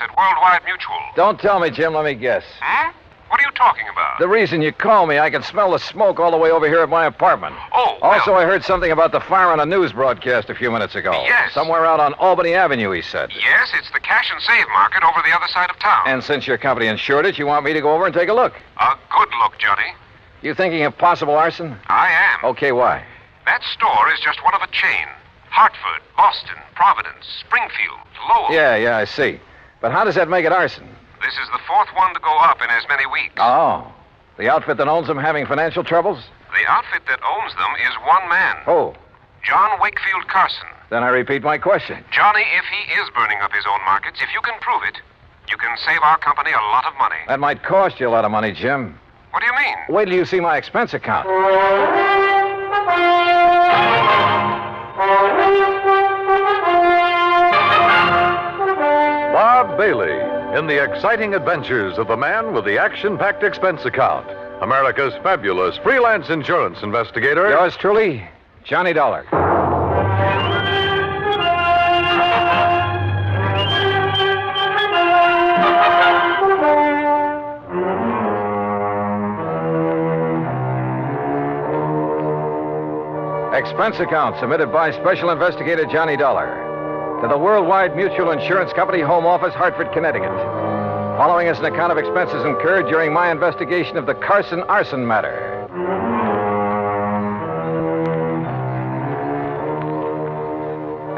at Worldwide Mutual. Don't tell me, Jim. Let me guess. Hmm? What are you talking about? The reason you called me, I can smell the smoke all the way over here at my apartment. Oh, well... Also, I heard something about the fire on a news broadcast a few minutes ago. Yes. Somewhere out on Albany Avenue, he said. Yes, it's the cash and save market over the other side of town. And since your company insured it, you want me to go over and take a look? A good look, Johnny. You thinking of possible arson? I am. Okay, why? That store is just one of a chain. Hartford, Boston, Providence, Springfield, Lowell. Yeah, I see. But how does that make it arson? This is the fourth one to go up in as many weeks. Oh. The outfit that owns them having financial troubles? The outfit that owns them is one man. Who? John Wakefield Carson. Then I repeat my question. Johnny, if he is burning up his own markets, if you can prove it, you can save our company a lot of money. That might cost you a lot of money, Jim. What do you mean? Wait till you see my expense account. Bob Bailey, in the exciting adventures of the man with the action-packed expense account. America's fabulous freelance insurance investigator. Yours truly, Johnny Dollar. Expense account submitted by Special Investigator Johnny Dollar to the Worldwide Mutual Insurance Company, Home Office, Hartford, Connecticut. Following is an account of expenses incurred during my investigation of the Carson arson matter.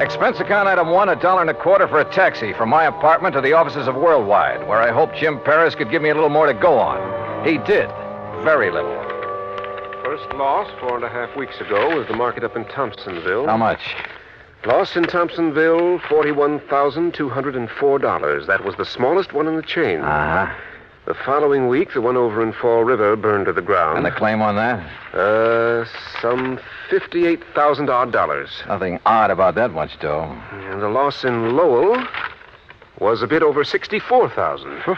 Expense account item 1, $1.25 for a taxi from my apartment to the offices of Worldwide, where I hoped Jim Paris could give me a little more to go on. He did. Very little. First loss 4.5 weeks ago was the market up in Thompsonville. How much? Loss in Thompsonville, $41,204. That was the smallest one in the chain. Uh-huh. The following week, the one over in Fall River burned to the ground. And the claim on that? Some $58,000. Nothing odd about that much dough. And the loss in Lowell was a bit over $64,000.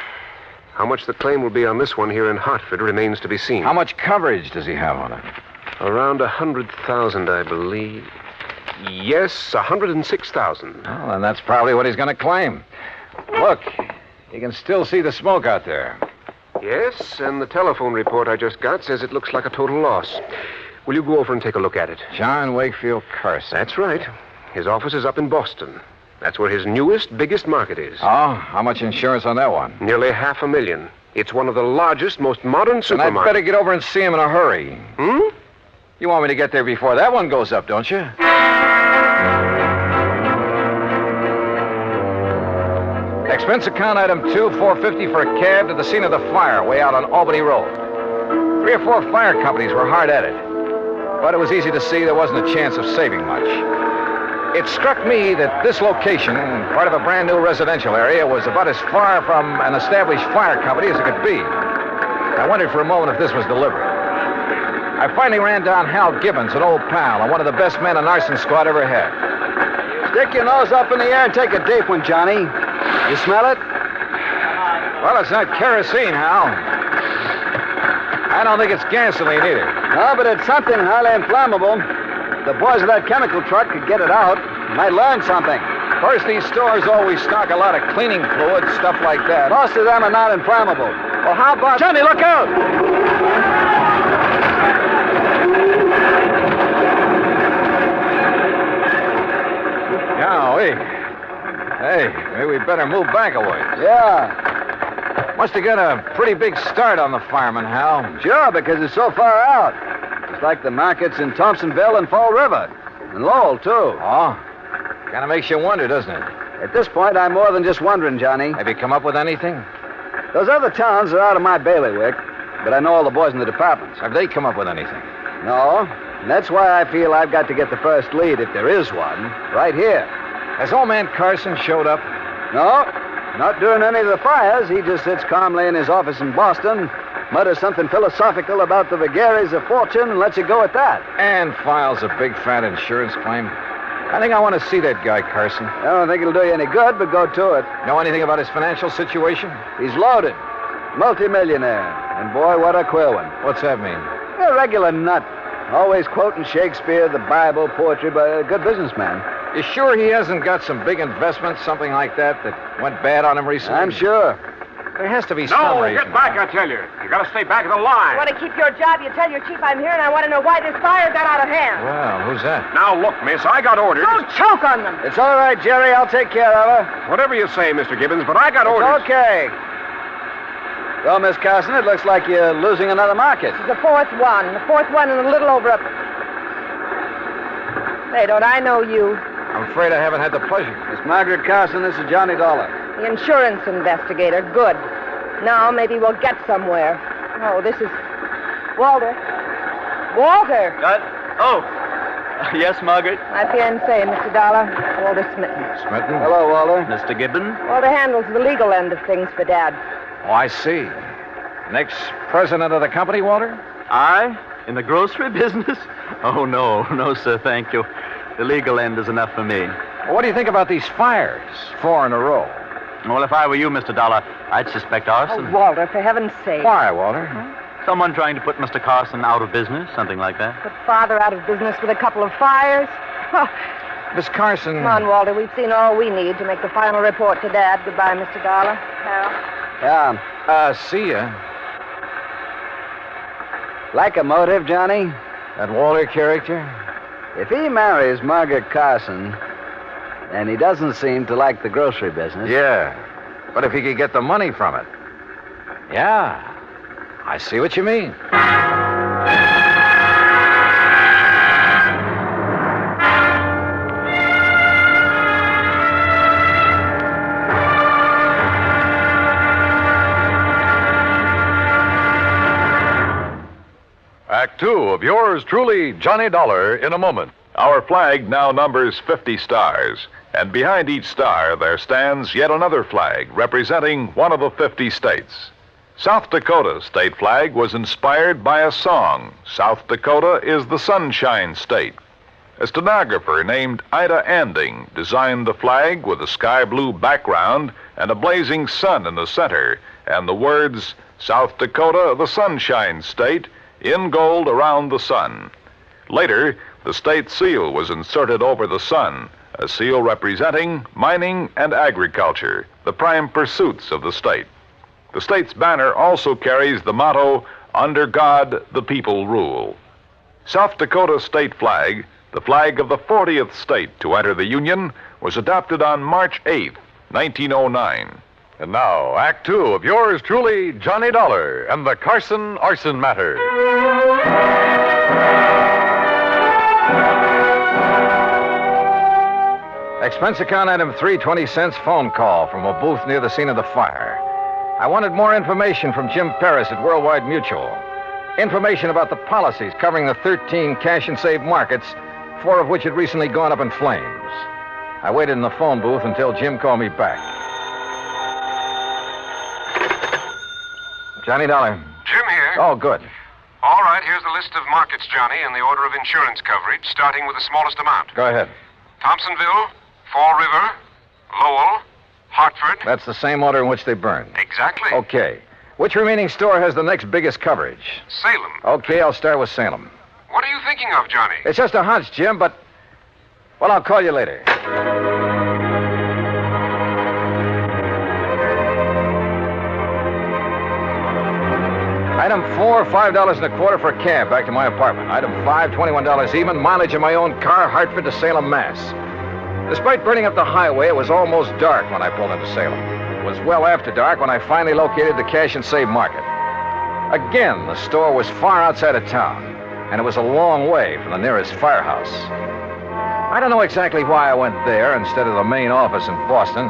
How much the claim will be on this one here in Hartford remains to be seen. How much coverage does he have on it? Around $100,000, I believe. Yes, $106,000. Well, then that's probably what he's going to claim. Look, you can still see the smoke out there. Yes, and the telephone report I just got says it looks like a total loss. Will you go over and take a look at it? John Wakefield Carson. That's right. His office is up in Boston. That's where his newest, biggest market is. Oh, how much insurance on that one? Nearly $500,000. It's one of the largest, most modern And supermarkets. I'd better get over and see him in a hurry. Hmm? You want me to get there before that one goes up, don't you? Expense account item 2, $450 for a cab to the scene of the fire way out on Albany Road. 3 or 4 fire companies were hard at it. But it was easy to see there wasn't a chance of saving much. It struck me that this location, part of a brand new residential area, was about as far from an established fire company as it could be. I wondered for a moment if this was deliberate. I finally ran down Hal Gibbons, an old pal, and one of the best men an arson squad ever had. Stick your nose up in the air and take a deep one, Johnny. You smell it? Well, it's not kerosene, Hal. I don't think it's gasoline either. No, but it's something highly inflammable. The boys of that chemical truck could get it out. Might learn something. Of course, these stores always stock a lot of cleaning fluid, stuff like that. Most of them are not inflammable. Well, how about... Johnny, look out! Golly. Hey, maybe we better move back a ways. Yeah. Must have got a pretty big start on the fireman, Hal. Sure, because it's so far out. It's like the markets in Thompsonville and Fall River. And Lowell, too. Oh? Kind of makes you wonder, doesn't it? At this point, I'm more than just wondering, Johnny. Have you come up with anything? Those other towns are out of my bailiwick, but I know all the boys in the departments. Have they come up with anything? No, and that's why I feel I've got to get the first lead, if there is one, right here. Has old man Carson showed up? No, not during any of the fires. He just sits calmly in his office in Boston, mutters something philosophical about the vagaries of fortune, and lets it go at that. And files a big fat insurance claim. I think I want to see that guy, Carson. I don't think it'll do you any good, but go to it. Know anything about his financial situation? He's loaded. Multi-millionaire. And boy, what a queer one. What's that mean? A regular nut. Always quoting Shakespeare, the Bible, poetry, but a good businessman. You sure he hasn't got some big investment, something like that went bad on him recently? I'm sure. There has to be some reason. Get back, I tell you. You gotta stay back of the line. You want to keep your job, you tell your chief I'm here, and I want to know why this fire got out of hand. Well, who's that? Now, look, miss, I got orders. Don't choke on them. It's all right, Jerry. I'll take care of her. Whatever you say, Mr. Gibbons, but I got It's orders. okay. Well, Miss Carson, it looks like you're losing another market. This is the fourth one and a little over a... Say, don't I know you? I'm afraid I haven't had the pleasure. Miss Margaret Carson, this is Johnny Dollar. The insurance investigator. Good. Now maybe we'll get somewhere. Oh, this is... Walter. Walter! Yes, Margaret? My fiancé, Mr. Dollar. Walter Smitten. Smitten? Hello, Walter. Mr. Gibbon? Walter handles the legal end of things for Dad. Oh, I see. Next president of the company, Walter? I? In the grocery business? Oh, no, sir, thank you. The legal end is enough for me. Well, what do you think about these fires? 4 in a row. Well, if I were you, Mr. Dollar, I'd suspect arson. Oh, Walter, for heaven's sake. Why, Walter? Someone trying to put Mr. Carson out of business, something like that. Put Father out of business with a couple of fires? Oh, Miss Carson... come on, Walter. We've seen all we need to make the final report to Dad. Goodbye, Mr. Dollar. Harold. Yeah. See ya. Like a motive, Johnny? That Walter character? If he marries Margaret Carson, and he doesn't seem to like the grocery business... Yeah. But if he could get the money from it. Yeah. I see what you mean. Act 2 of yours truly, Johnny Dollar, in a moment. Our flag now numbers 50 stars, and behind each star there stands yet another flag representing one of the 50 states. South Dakota's state flag was inspired by a song. South Dakota is the Sunshine State. A stenographer named Ida Anding designed the flag with a sky blue background and a blazing sun in the center, and the words, South Dakota, the Sunshine State, in gold around the sun. Later, the state seal was inserted over the sun, a seal representing mining and agriculture, the prime pursuits of the state. The state's banner also carries the motto, Under God, the People Rule. South Dakota's state flag, the flag of the 40th state to enter the Union, was adopted on March 8, 1909. And now, Act 2 of yours truly, Johnny Dollar, and the Carson Arson Matter. Expense account item 3, 20 cents, phone call from a booth near the scene of the fire. I wanted more information from Jim Paris at Worldwide Mutual. Information about the policies covering the 13 cash and save markets, 4 of which had recently gone up in flames. I waited in the phone booth until Jim called me back. Johnny Dollar. Jim here. Oh, good. All right, here's the list of markets, Johnny, in the order of insurance coverage, starting with the smallest amount. Go ahead. Thompsonville, Fall River, Lowell, Hartford. That's the same order in which they burned. Exactly. Okay. Which remaining store has the next biggest coverage? Salem. Okay, I'll start with Salem. What are you thinking of, Johnny? It's just a hunch, Jim, but... Well, I'll call you later. Item 4, $5.25 for a cab back to my apartment. Item 5, $21 even, mileage of my own car, Hartford to Salem, Mass. Despite burning up the highway, it was almost dark when I pulled into Salem. It was well after dark when I finally located the cash and save market. Again, the store was far outside of town, and it was a long way from the nearest firehouse. I don't know exactly why I went there instead of the main office in Boston.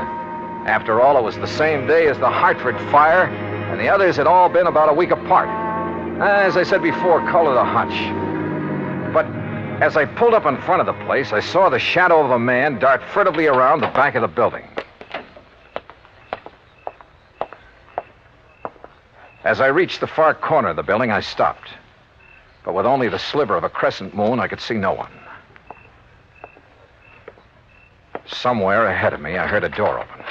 After all, it was the same day as the Hartford fire, and the others had all been about a week apart. As I said before, call it a hunch. But as I pulled up in front of the place, I saw the shadow of a man dart furtively around the back of the building. As I reached the far corner of the building, I stopped. But with only the sliver of a crescent moon, I could see no one. Somewhere ahead of me, I heard a door open.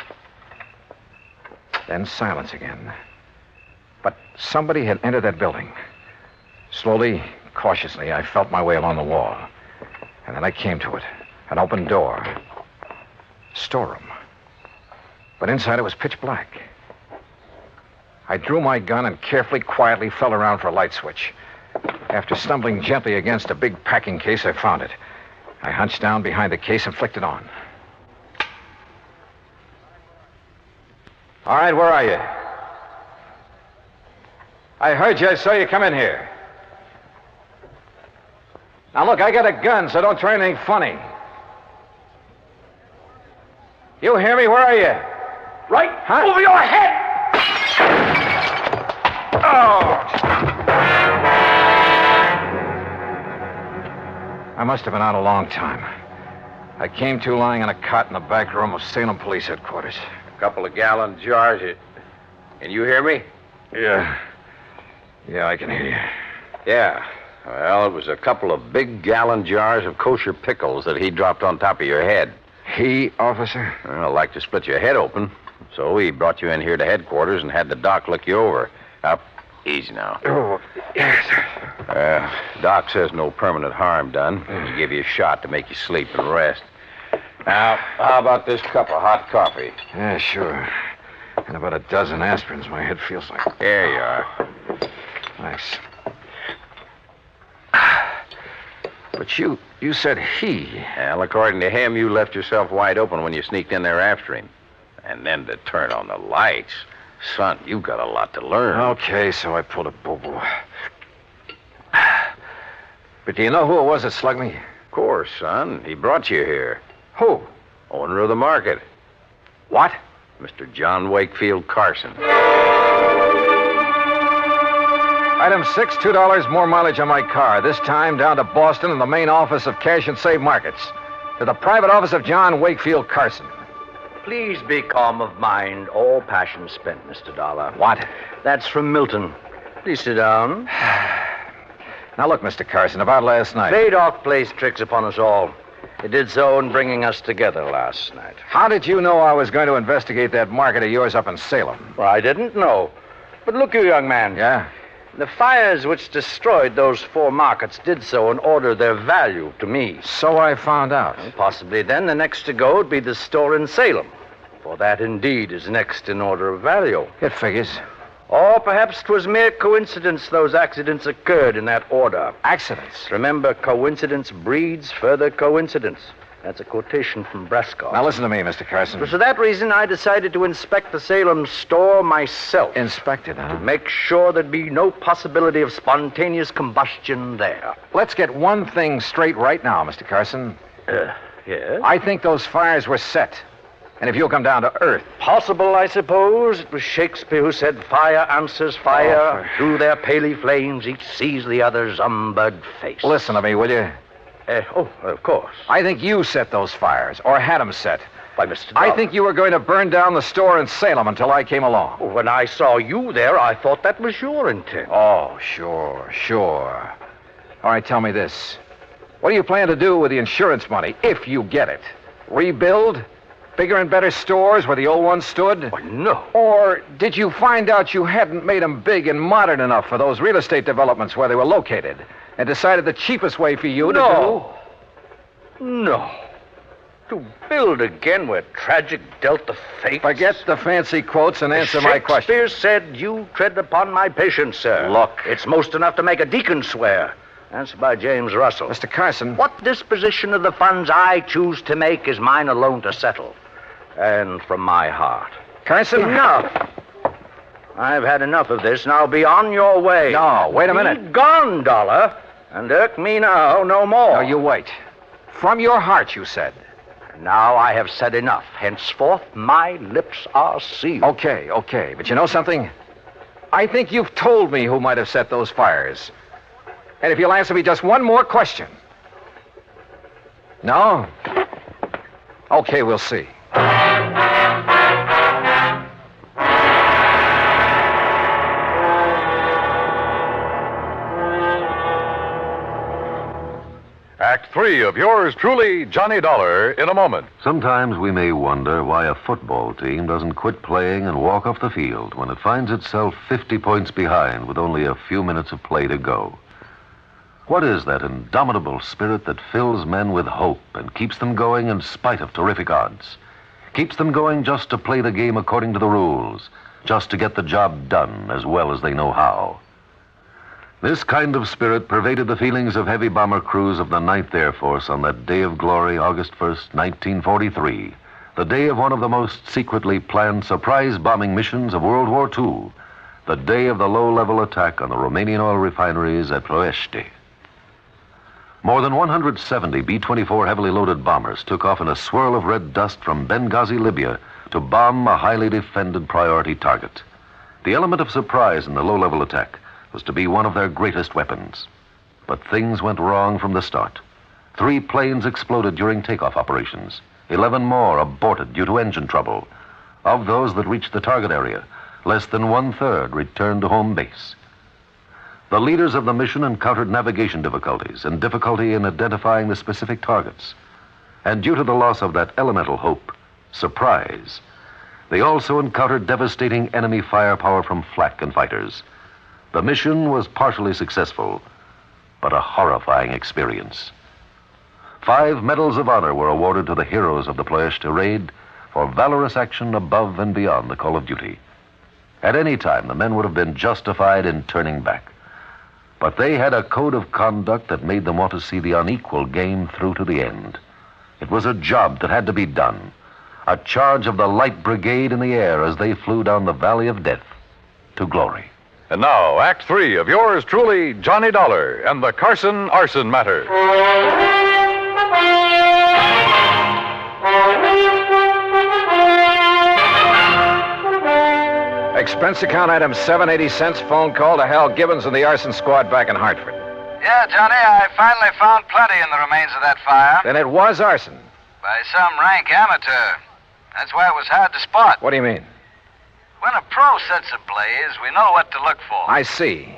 Then silence again. But somebody had entered that building. Slowly, cautiously, I felt my way along the wall. And then I came to it. An open door, Storeroom. But inside it was pitch black. I drew my gun and carefully, quietly felt around for a light switch. After stumbling gently against a big packing case, I found it. I hunched down behind the case and flicked it on. All right, where are you? I heard you. I saw you come in here. Now, look, I got a gun, so don't try anything funny. You hear me? Where are you? Right over your head! Oh! I must have been out a long time. I came to lying on a cot in the back room of Salem Police Headquarters. A couple of gallon jars. Can you hear me? Yeah. Yeah, I can hear you. Yeah. Well, it was a couple of big gallon jars of kosher pickles that he dropped on top of your head. He, officer? Well, I'd like to split your head open. So he brought you in here to headquarters and had the doc look you over. Up. Easy now. Oh, yes. Doc says no permanent harm done. He gave you a shot to make you sleep and rest. Now, how about this cup of hot coffee? Yeah, sure. And about a dozen aspirins my head feels like. There you are. Thanks. But you said he. Well, according to him, you left yourself wide open when you sneaked in there after him. And then to turn on the lights. Son, you've got a lot to learn. Okay, so I pulled a boo-boo. But do you know who it was that slugged me? Of course, son. He brought you here. Who? Owner of the market. What? Mr. John Wakefield Carson. Item 6, $2 more mileage on my car. This time down to Boston and the main office of Cash and Save Markets. To the private office of John Wakefield Carson. Please be calm of mind, all passion spent, Mr. Dollar. What? That's from Milton. Please sit down. Now look, Mr. Carson, about last night. Baydock plays tricks upon us all. It did so in bringing us together last night. How did you know I was going to investigate that market of yours up in Salem? Well, I didn't know. But look, you young man. Yeah? The fires which destroyed those 4 markets did so in order their value to me. So I found out. And possibly then the next to go would be the store in Salem. For that indeed is next in order of value. It figures. Or perhaps 'twas mere coincidence those accidents occurred in that order. Accidents? Remember, coincidence breeds further coincidence. That's a quotation from Brescott. Now listen to me, Mr. Carson. For that reason, I decided to inspect the Salem store myself. Inspect it, huh? Make sure there'd be no possibility of spontaneous combustion there. Let's get one thing straight right now, Mr. Carson. Yes? I think those fires were set. And if you'll come down to earth. Possible, I suppose. It was Shakespeare who said, fire answers fire. Oh, Through their paly flames, each sees the other's umbered face. Listen to me, will you? Of course. I think you set those fires, or had them set. By Mr. I Dollar. think you were going to burn down the store in Salem until I came along. When I saw you there, I thought that was your intent. Oh, sure. All right, tell me this. What do you plan to do with the insurance money, if you get it? Rebuild? Bigger and better stores where the old ones stood? Why, no. Or did you find out you hadn't made them big and modern enough for those real estate developments where they were located and decided the cheapest way for you to do? No. To build again where tragic dealt the fate. Forget the fancy quotes and answer my question. Shakespeare said, you tread upon my patience, sir. Look. It's most enough to make a deacon swear. That's by James Russell. Mr. Carson. What disposition of the funds I choose to make is mine alone to settle. And from my heart. Carson? Enough. I've had enough of this. Now be on your way. No, wait a minute. Be gone, Dollar. And irk me now no more. No, you wait. From your heart, you said. Now I have said enough. Henceforth, my lips are sealed. Okay. But you know something? I think you've told me who might have set those fires. And if you'll answer me just one more question. No? Okay, we'll see. Act 3 of yours truly, Johnny Dollar, in a moment. Sometimes we may wonder why a football team doesn't quit playing and walk off the field when it finds itself 50 points behind with only a few minutes of play to go. What is that indomitable spirit that fills men with hope and keeps them going in spite of terrific odds? keeps them going just to play the game according to the rules, just to get the job done as well as they know how. This kind of spirit pervaded the feelings of heavy bomber crews of the 9th Air Force on that day of glory, August 1st, 1943, the day of one of the most secretly planned surprise bombing missions of World War II, the day of the low-level attack on the Romanian oil refineries at Ploiești. More than 170 B-24 heavily loaded bombers took off in a swirl of red dust from Benghazi, Libya, to bomb a highly defended priority target. The element of surprise in the low-level attack was to be one of their greatest weapons. But things went wrong from the start. 3 planes exploded during takeoff operations. 11 more aborted due to engine trouble. Of those that reached the target area, less than 1/3 returned to home base. The leaders of the mission encountered navigation difficulties and difficulty in identifying the specific targets. And due to the loss of that elemental hope, surprise, they also encountered devastating enemy firepower from flak and fighters. The mission was partially successful, but a horrifying experience. 5 medals of honor were awarded to the heroes of the Ploiești raid for valorous action above and beyond the call of duty. At any time, the men would have been justified in turning back. But they had a code of conduct that made them want to see the unequal game through to the end. It was a job that had to be done, a charge of the Light Brigade in the air as they flew down the Valley of Death to glory. And now, Act 3 of yours truly, Johnny Dollar and the Carson Arson Matter. Expense account item 780 cents, phone call to Hal Gibbons and the arson squad back in Hartford. Yeah, Johnny, I finally found plenty in the remains of that fire. Then it was arson. By some rank amateur. That's why it was hard to spot. What do you mean? When a pro sets a blaze, we know what to look for. I see.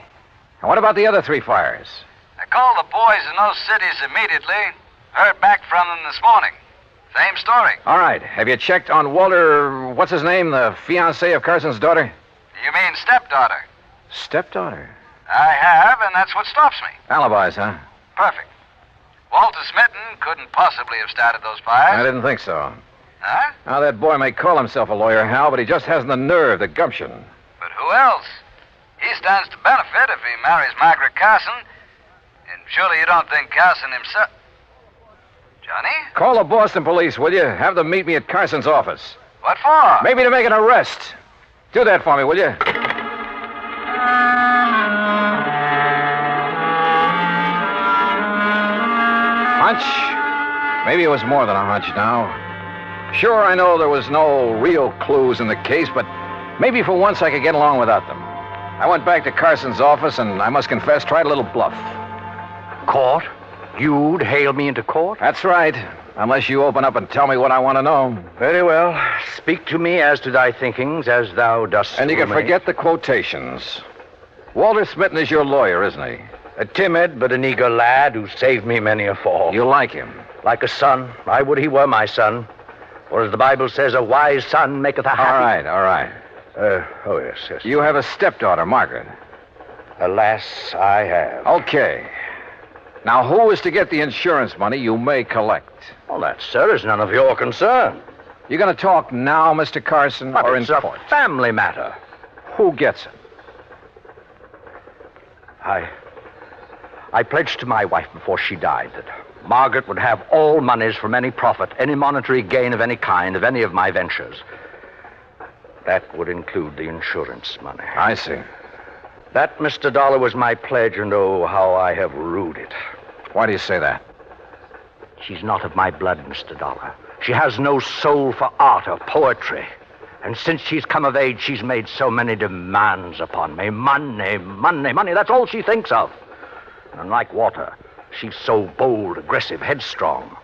And what about the other 3 fires? I called the boys in those cities immediately. Heard back from them this morning. Same story. All right. Have you checked on Walter, what's his name, the fiancé of Carson's daughter? You mean stepdaughter? Stepdaughter? I have, and that's what stops me. Alibis, huh? Perfect. Walter Smitten couldn't possibly have started those fires. I didn't think so. Huh? Now, that boy may call himself a lawyer, Hal, but he just hasn't the nerve, the gumption. But who else? He stands to benefit if he marries Margaret Carson. And surely you don't think Carson himself... Johnny? Call the Boston police, will you? Have them meet me at Carson's office. What for? Maybe to make an arrest. Do that for me, will you? Hunch? Maybe it was more than a hunch now. Sure, I know there was no real clues in the case, but maybe for once I could get along without them. I went back to Carson's office and, I must confess, tried a little bluff. Court? You'd hail me into court? That's right. Unless you open up and tell me what I want to know. Very well. Speak to me as to thy thinkings, as thou dost. And you can remain. forget the quotations. Walter Smitten is your lawyer, isn't he? A timid but an eager lad who saved me many a fall. You like him? Like a son. I would he were my son. Or as the Bible says, a wise son maketh a happy... All right. Oh, yes. You have a stepdaughter, Margaret. Alas, I have. Okay. Now, who is to get the insurance money you may collect? Well, that, sir, is none of your concern. You going to talk now, Mr. Carson, But or it's in a court? family matter. Who gets it? I pledged to my wife before she died that Margaret would have all monies from any profit, any monetary gain of any kind, of any of my ventures. That would include the insurance money. I see. That, Mr. Dollar, was my pledge, and oh, how I have rued it. Why do you say that? She's not of my blood, Mr. Dollar. She has no soul for art or poetry. And since she's come of age, she's made so many demands upon me. Money, that's all she thinks of. And unlike Walter, she's so bold, aggressive, headstrong.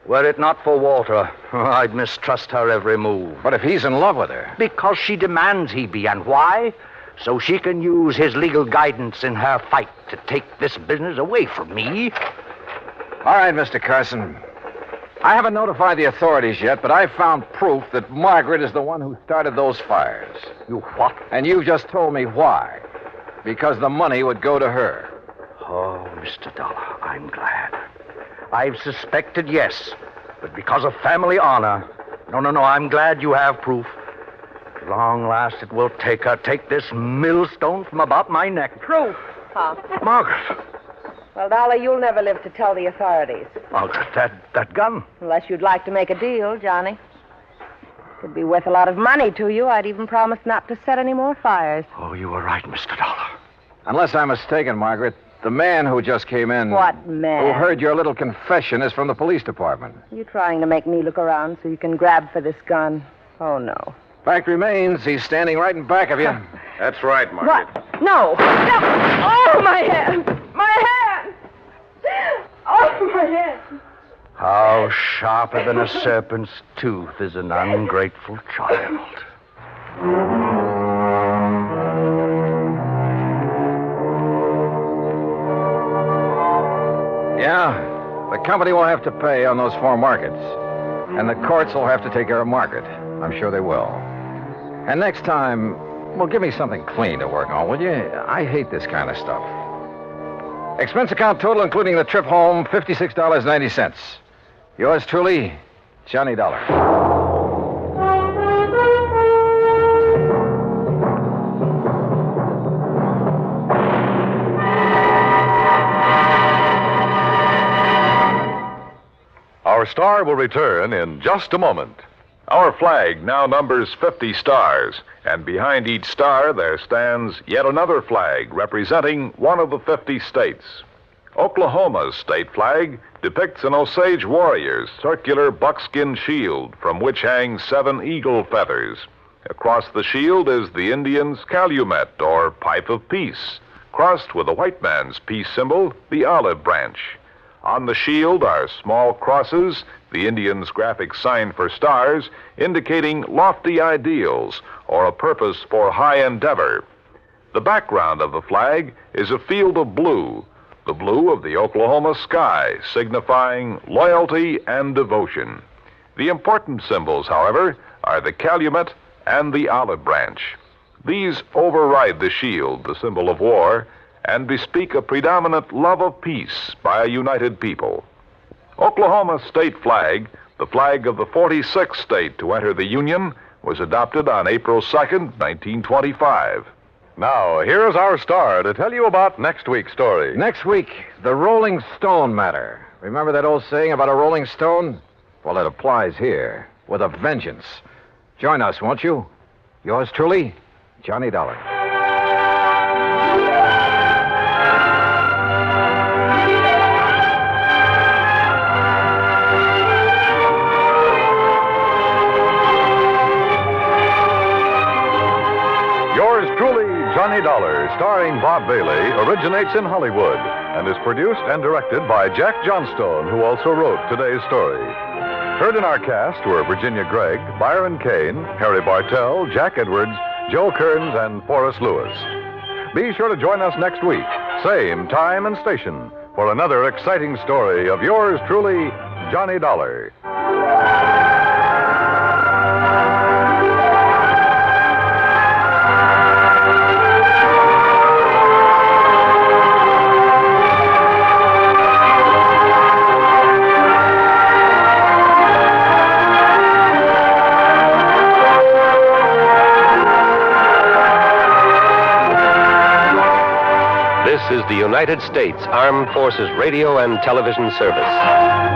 Were it not for Walter, I'd mistrust her every move. But if he's in love with her... Because she demands he be, and why? So she can use his legal guidance in her fight to take this business away from me. All right, Mr. Carson. I haven't notified the authorities yet, but I've found proof that Margaret is the one who started those fires. You what? And you've just told me why. Because the money would go to her. Oh, Mr. Dollar, I'm glad. I've suspected, yes. But because of family honor, No. I'm glad you have proof. At long last, it will take this millstone from about my neck. Proof, huh? Margaret. Well, Dollar, you'll never live to tell the authorities. Margaret, that gun. Unless you'd like to make a deal, Johnny. Could be worth a lot of money to you. I'd even promise not to set any more fires. Oh, you were right, Mr. Dollar. Unless I'm mistaken, Margaret, the man who just came in... What man? Who heard your little confession is from the police department. You trying to make me look around so you can grab for this gun? Oh, no. Fact remains, he's standing right in back of you. That's right, Margaret. What? No! Oh, my hand! My hand! Oh, my hand! How sharper than a serpent's tooth is an ungrateful child. Yeah, the company will have to pay on those 4 markets. And the courts will have to take care of Margaret. I'm sure they will. And next time, well, give me something clean to work on, will you? I hate this kind of stuff. Expense account total, including the trip home, $56.90. Yours truly, Johnny Dollar. Our star will return in just a moment. Our flag now numbers 50 stars, and behind each star there stands yet another flag representing one of the 50 states. Oklahoma's state flag depicts an Osage warrior's circular buckskin shield from which hang 7 eagle feathers. Across the shield is the Indian's calumet, or pipe of peace, crossed with the white man's peace symbol, the olive branch. On the shield are small crosses, the Indian's graphic sign for stars, indicating lofty ideals or a purpose for high endeavor. The background of the flag is a field of blue, the blue of the Oklahoma sky, signifying loyalty and devotion. The important symbols, however, are the calumet and the olive branch. These override the shield, the symbol of war, and bespeak a predominant love of peace by a united people. Oklahoma's state flag, the flag of the 46th state to enter the Union, was adopted on April 2nd, 1925. Now, here's our star to tell you about next week's story. Next week, the Rolling Stone matter. Remember that old saying about a rolling stone? Well, it applies here, with a vengeance. Join us, won't you? Yours truly, Johnny Dollar. Yours truly, Johnny Dollar, starring Bob Bailey, originates in Hollywood and is produced and directed by Jack Johnstone, who also wrote today's story. Heard in our cast were Virginia Gregg, Byron Kane, Harry Bartell, Jack Edwards, Joe Kearns, and Forrest Lewis. Be sure to join us next week, same time and station, for another exciting story of yours truly, Johnny Dollar. This is the United States Armed Forces Radio and Television Service.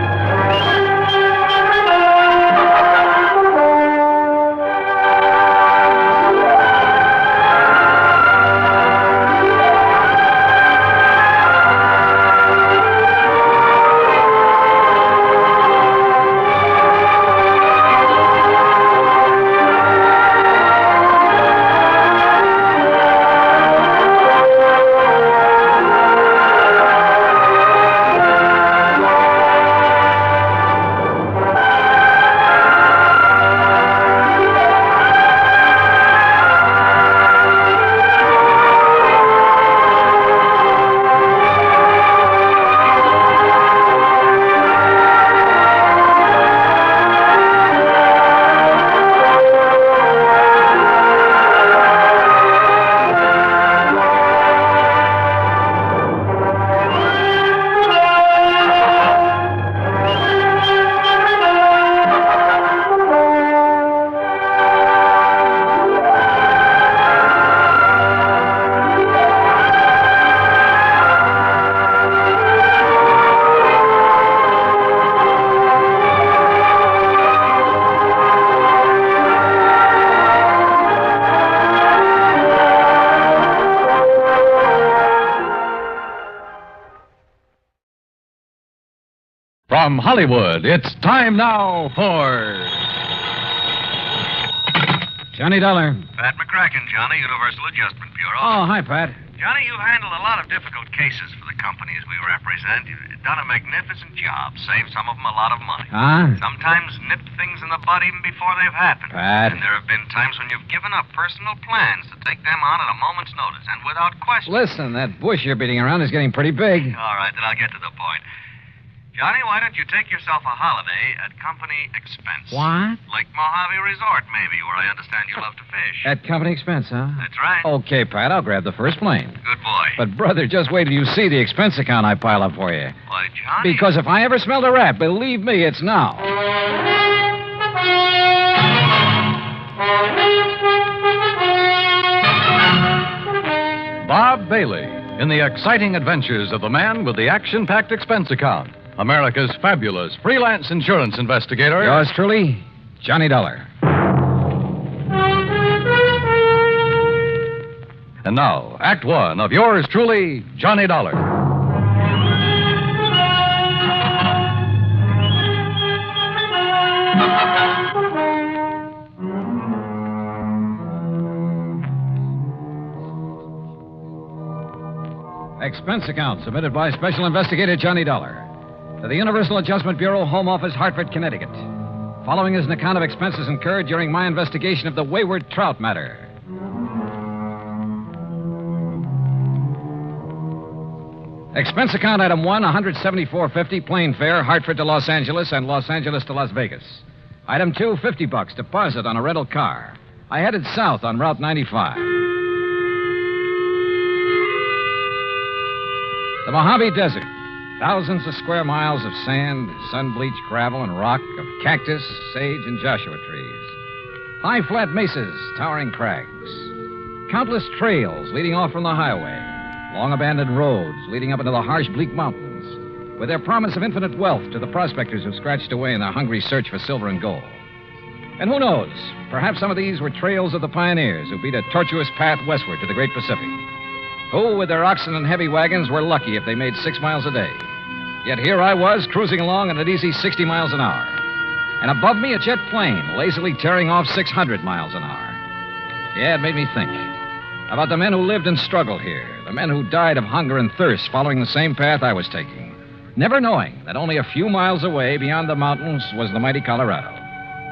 From Hollywood, it's time now for Johnny Dollar. Pat McCracken, Johnny, Universal Adjustment Bureau. Oh, hi, Pat. Johnny, you've handled a lot of difficult cases for the companies we represent. You've done a magnificent job. Saved some of them a lot of money. Huh? Sometimes nipped things in the bud even before they've happened. Pat. And there have been times when you've given up personal plans to take them on at a moment's notice and without question. Listen, that bush you're beating around is getting pretty big. All right, then I'll get to the point. Johnny, why don't you take yourself a holiday at company expense? What? Lake Mojave Resort, maybe, where I understand you love to fish. At company expense, huh? That's right. Okay, Pat, I'll grab the first plane. Good boy. But, brother, just wait till you see the expense account I pile up for you. Why, Johnny... Because if I ever smelled a rat, believe me, it's now. Bob Bailey in the exciting adventures of the man with the action-packed expense account, America's fabulous freelance insurance investigator. Yours truly, Johnny Dollar. And now, Act One of yours truly, Johnny Dollar. Expense account submitted by Special Investigator Johnny Dollar to the Universal Adjustment Bureau, Home Office, Hartford, Connecticut. Following is an account of expenses incurred during my investigation of the Wayward Trout matter. Expense account item 1, $174.50, plane fare, Hartford to Los Angeles and Los Angeles to Las Vegas. Item 2, $50, deposit on a rental car. I headed south on Route 95. The Mojave Desert. Thousands of square miles of sand, sun-bleached gravel and rock, of cactus, sage, and Joshua trees. High flat mesas, towering crags. Countless trails leading off from the highway. Long abandoned roads leading up into the harsh, bleak mountains, with their promise of infinite wealth to the prospectors who scratched away in their hungry search for silver and gold. And who knows, perhaps some of these were trails of the pioneers who beat a tortuous path westward to the great Pacific, who, with their oxen and heavy wagons, were lucky if they made 6 miles a day. Yet here I was, cruising along at an easy 60 miles an hour. And above me, a jet plane, lazily tearing off 600 miles an hour. Yeah, it made me think about the men who lived and struggled here, the men who died of hunger and thirst following the same path I was taking, never knowing that only a few miles away beyond the mountains was the mighty Colorado.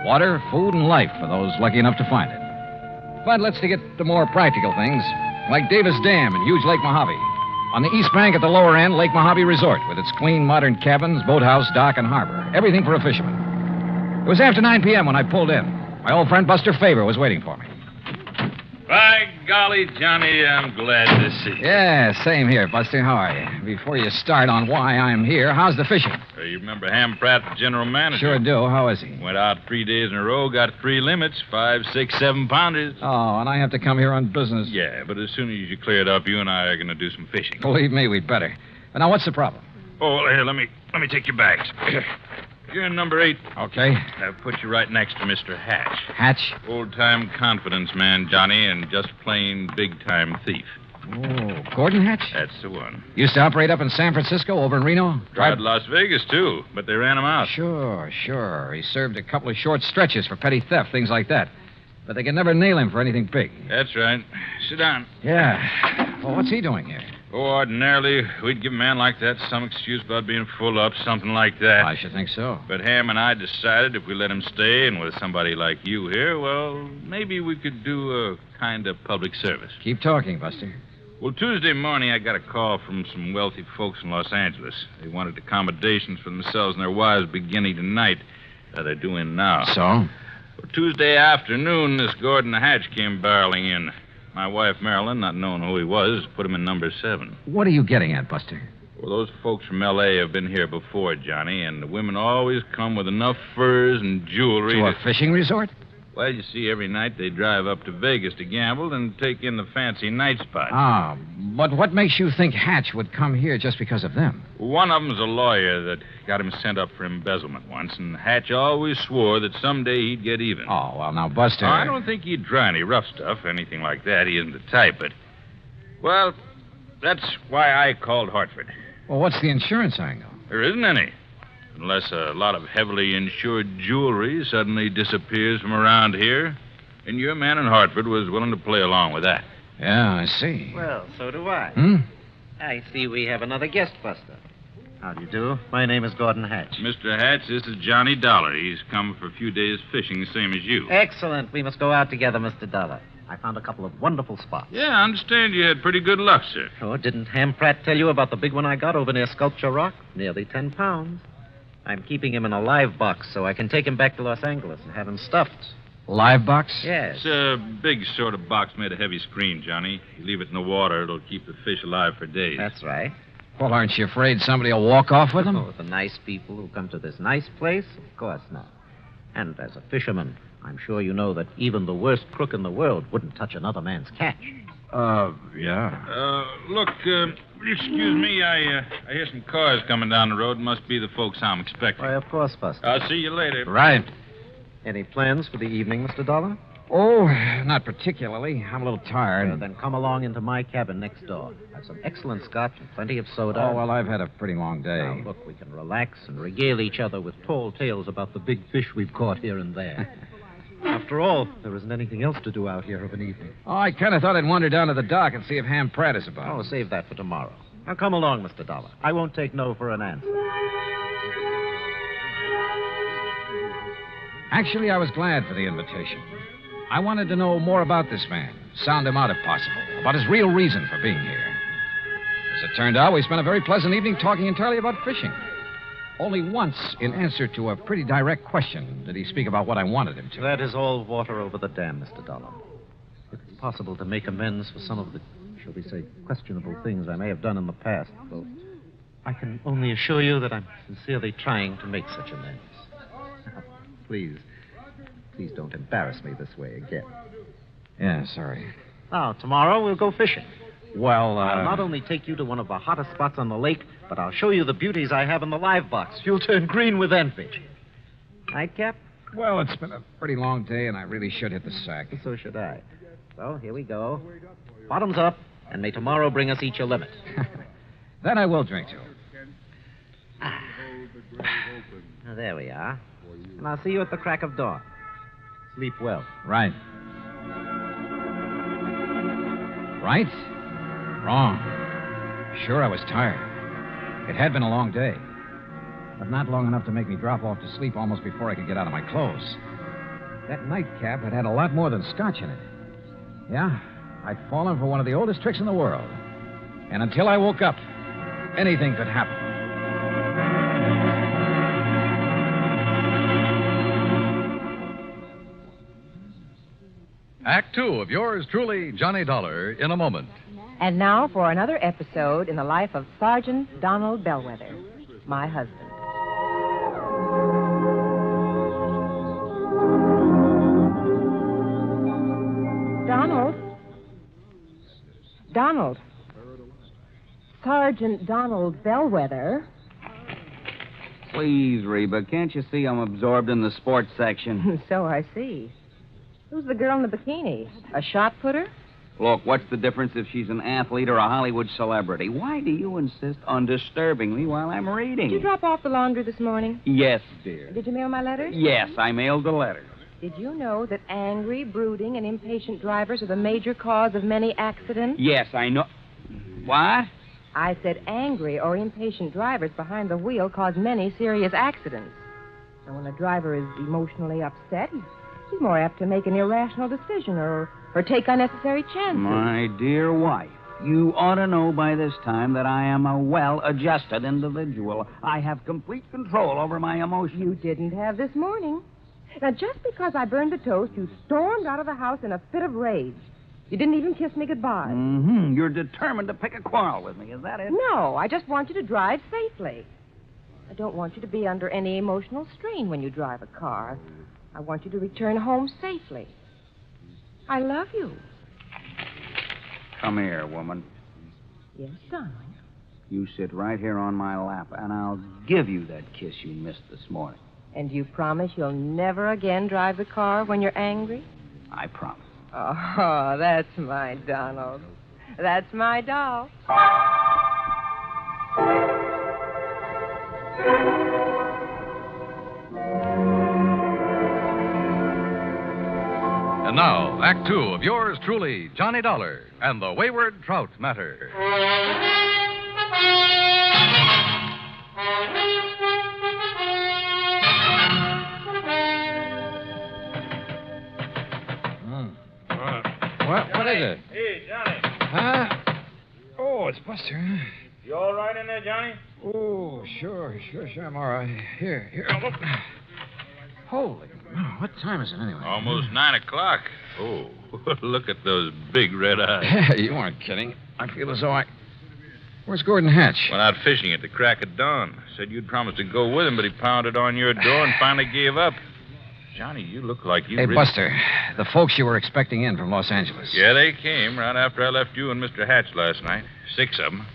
Water, food, and life for those lucky enough to find it. But let's get to more practical things, like Davis Dam and huge Lake Mojave. On the east bank at the lower end, Lake Mojave Resort, with its clean, modern cabins, boathouse, dock, and harbor. Everything for a fisherman. It was after 9 p.m. when I pulled in. My old friend Buster Faber was waiting for me. By golly, Johnny, I'm glad to see you. Yeah, same here, Buster. How are you? Before you start on why I'm here, how's the fishing? You remember Ham Pratt, the general manager? Sure do. How is he? Went out 3 days in a row, got 3 limits, 5, 6, 7 pounders. Oh, and I have to come here on business. Yeah, but as soon as you clear it up, you and I are going to do some fishing. Believe me, we'd better. But now, what's the problem? Oh, well, here, let me take your bags. You're in number 8. Okay. I'll put you right next to Mr. Hatch. Hatch? Old-time confidence man, Johnny, and just plain big-time thief. Oh, Gordon Hatch? That's the one. Used to operate up in San Francisco, over in Reno? Tried Las Vegas, too, but they ran him out. Sure. He served a couple of short stretches for petty theft, things like that. But they could never nail him for anything big. That's right. Sit down. Yeah. Well, what's he doing here? Oh, ordinarily, we'd give a man like that some excuse about being full up, something like that. I should think so. But Ham and I decided if we let him stay, and with somebody like you here, well, maybe we could do a kind of public service. Keep talking, Buster. Well, Tuesday morning, I got a call from some wealthy folks in Los Angeles. They wanted accommodations for themselves and their wives beginning tonight. They're doing now. So? Well, Tuesday afternoon, this Gordon Hatch came barreling in. My wife, Marilyn, not knowing who he was, put him in number 7. What are you getting at, Buster? Well, those folks from L.A. have been here before, Johnny, and the women always come with enough furs and jewelry to a fishing resort? Well, you see, every night they drive up to Vegas to gamble and take in the fancy night spots. Ah, but what makes you think Hatch would come here just because of them? One of them's a lawyer that got him sent up for embezzlement once, and Hatch always swore that someday he'd get even. Oh, well, now, Buster... I don't think he'd try any rough stuff, anything like that. He isn't the type, but... Well, that's why I called Hartford. Well, what's the insurance angle? There isn't any. Unless a lot of heavily insured jewelry suddenly disappears from around here. And your man in Hartford was willing to play along with that. Yeah, I see. Well, so do I. Hmm? I see we have another guest buster. How do you do? My name is Gordon Hatch. Mr. Hatch, this is Johnny Dollar. He's come for a few days fishing, same as you. Excellent. We must go out together, Mr. Dollar. I found a couple of wonderful spots. Yeah, I understand you had pretty good luck, sir. Oh, didn't Ham Pratt tell you about the big one I got over near Sculpture Rock? Nearly 10 pounds. I'm keeping him in a live box so I can take him back to Los Angeles and have him stuffed. Live box? Yes. It's a big sort of box made of heavy screen, Johnny. You leave it in the water, it'll keep the fish alive for days. That's right. Well, aren't you afraid somebody will walk off with them? Oh, the nice people who come to this nice place? Of course not. And as a fisherman, I'm sure you know that even the worst crook in the world wouldn't touch another man's catch. Yeah. Look, excuse me, I hear some cars coming down the road. Must be the folks I'm expecting. Why, of course, Buster. I'll see you later. Right. Any plans for the evening, Mr. Dollar? Oh, not particularly. I'm a little tired. Well, then come along into my cabin next door. Have some excellent scotch and plenty of soda. Oh, well, I've had a pretty long day. Now, look, we can relax and regale each other with tall tales about the big fish we've caught here and there. After all, there isn't anything else to do out here of an evening. Oh, I kind of thought I'd wander down to the dock and see if Ham Pratt is about. Oh, save that for tomorrow. Now, come along, Mr. Dollar. I won't take no for an answer. Actually, I was glad for the invitation. I wanted to know more about this man, sound him out if possible, about his real reason for being here. As it turned out, we spent a very pleasant evening talking entirely about fishing. Only once, in answer to a pretty direct question, did he speak about what I wanted him to. That is all water over the dam, Mr. Dollar. If it's possible to make amends for some of the, shall we say, questionable things I may have done in the past, well, I can only assure you that I'm sincerely trying to make such amends. Please don't embarrass me this way again. Yeah, sorry. Now, tomorrow we'll go fishing. Well, I'll not only take you to one of the hottest spots on the lake, but I'll show you the beauties I have in the live box. You'll turn green with envy. Night, Cap? Well, it's been a pretty long day, and I really should hit the sack. So should I. So, here we go. Bottoms up, and may tomorrow bring us each a limit. Then I will drink to. Now, there we are. And I'll see you at the crack of dawn. Sleep well. Right. Right? Wrong. Sure, I was tired. It had been a long day. But not long enough to make me drop off to sleep almost before I could get out of my clothes. That nightcap had a lot more than scotch in it. Yeah, I'd fallen for one of the oldest tricks in the world. And until I woke up, anything could happen. Act two of yours truly, Johnny Dollar, in a moment. And now for another episode in the life of Sergeant Donald Bellwether, my husband. Donald. Sergeant Donald Bellwether. Please, Reba, can't you see I'm absorbed in the sports section? So I see. Who's the girl in the bikini? A shot putter? Look, what's the difference if she's an athlete or a Hollywood celebrity? Why do you insist on disturbing me while I'm reading? Did you drop off the laundry this morning? Yes, dear. Did you mail my letters? Yes, I mailed the letter. Did you know that angry, brooding, and impatient drivers are the major cause of many accidents? Yes, I know. What? I said angry or impatient drivers behind the wheel cause many serious accidents. And when a driver is emotionally upset, he's more apt to make an irrational decision or take unnecessary chances. My dear wife, you ought to know by this time that I am a well-adjusted individual. I have complete control over my emotions. You didn't have this morning. Now, just because I burned the toast, you stormed out of the house in a fit of rage. You didn't even kiss me goodbye. Mm-hmm. You're determined to pick a quarrel with me, is that it? No, I just want you to drive safely. I don't want you to be under any emotional strain when you drive a car. I want you to return home safely. I love you. Come here, woman. Yes, Donald. You sit right here on my lap, and I'll give you that kiss you missed this morning. And you promise you'll never again drive the car when you're angry? I promise. Oh, that's my Donald. That's my doll. now, Act Two of yours truly, Johnny Dollar and the Wayward Trout Matter. What is it? Hey, Johnny. Huh? Oh, it's Buster. You all right in there, Johnny? Oh, sure, I'm all right. Here. Look. Holy, what time is it anyway? Almost 9 o'clock. Oh, look at those big red eyes. You weren't kidding. I feel as though Where's Gordon Hatch? Went out fishing at the crack of dawn. Said you'd promised to go with him, but he pounded on your door and finally gave up. Johnny, you look like you... Hey, Buster, the folks you were expecting in from Los Angeles. Yeah, they came right after I left you and Mr. Hatch last night. 6 of them.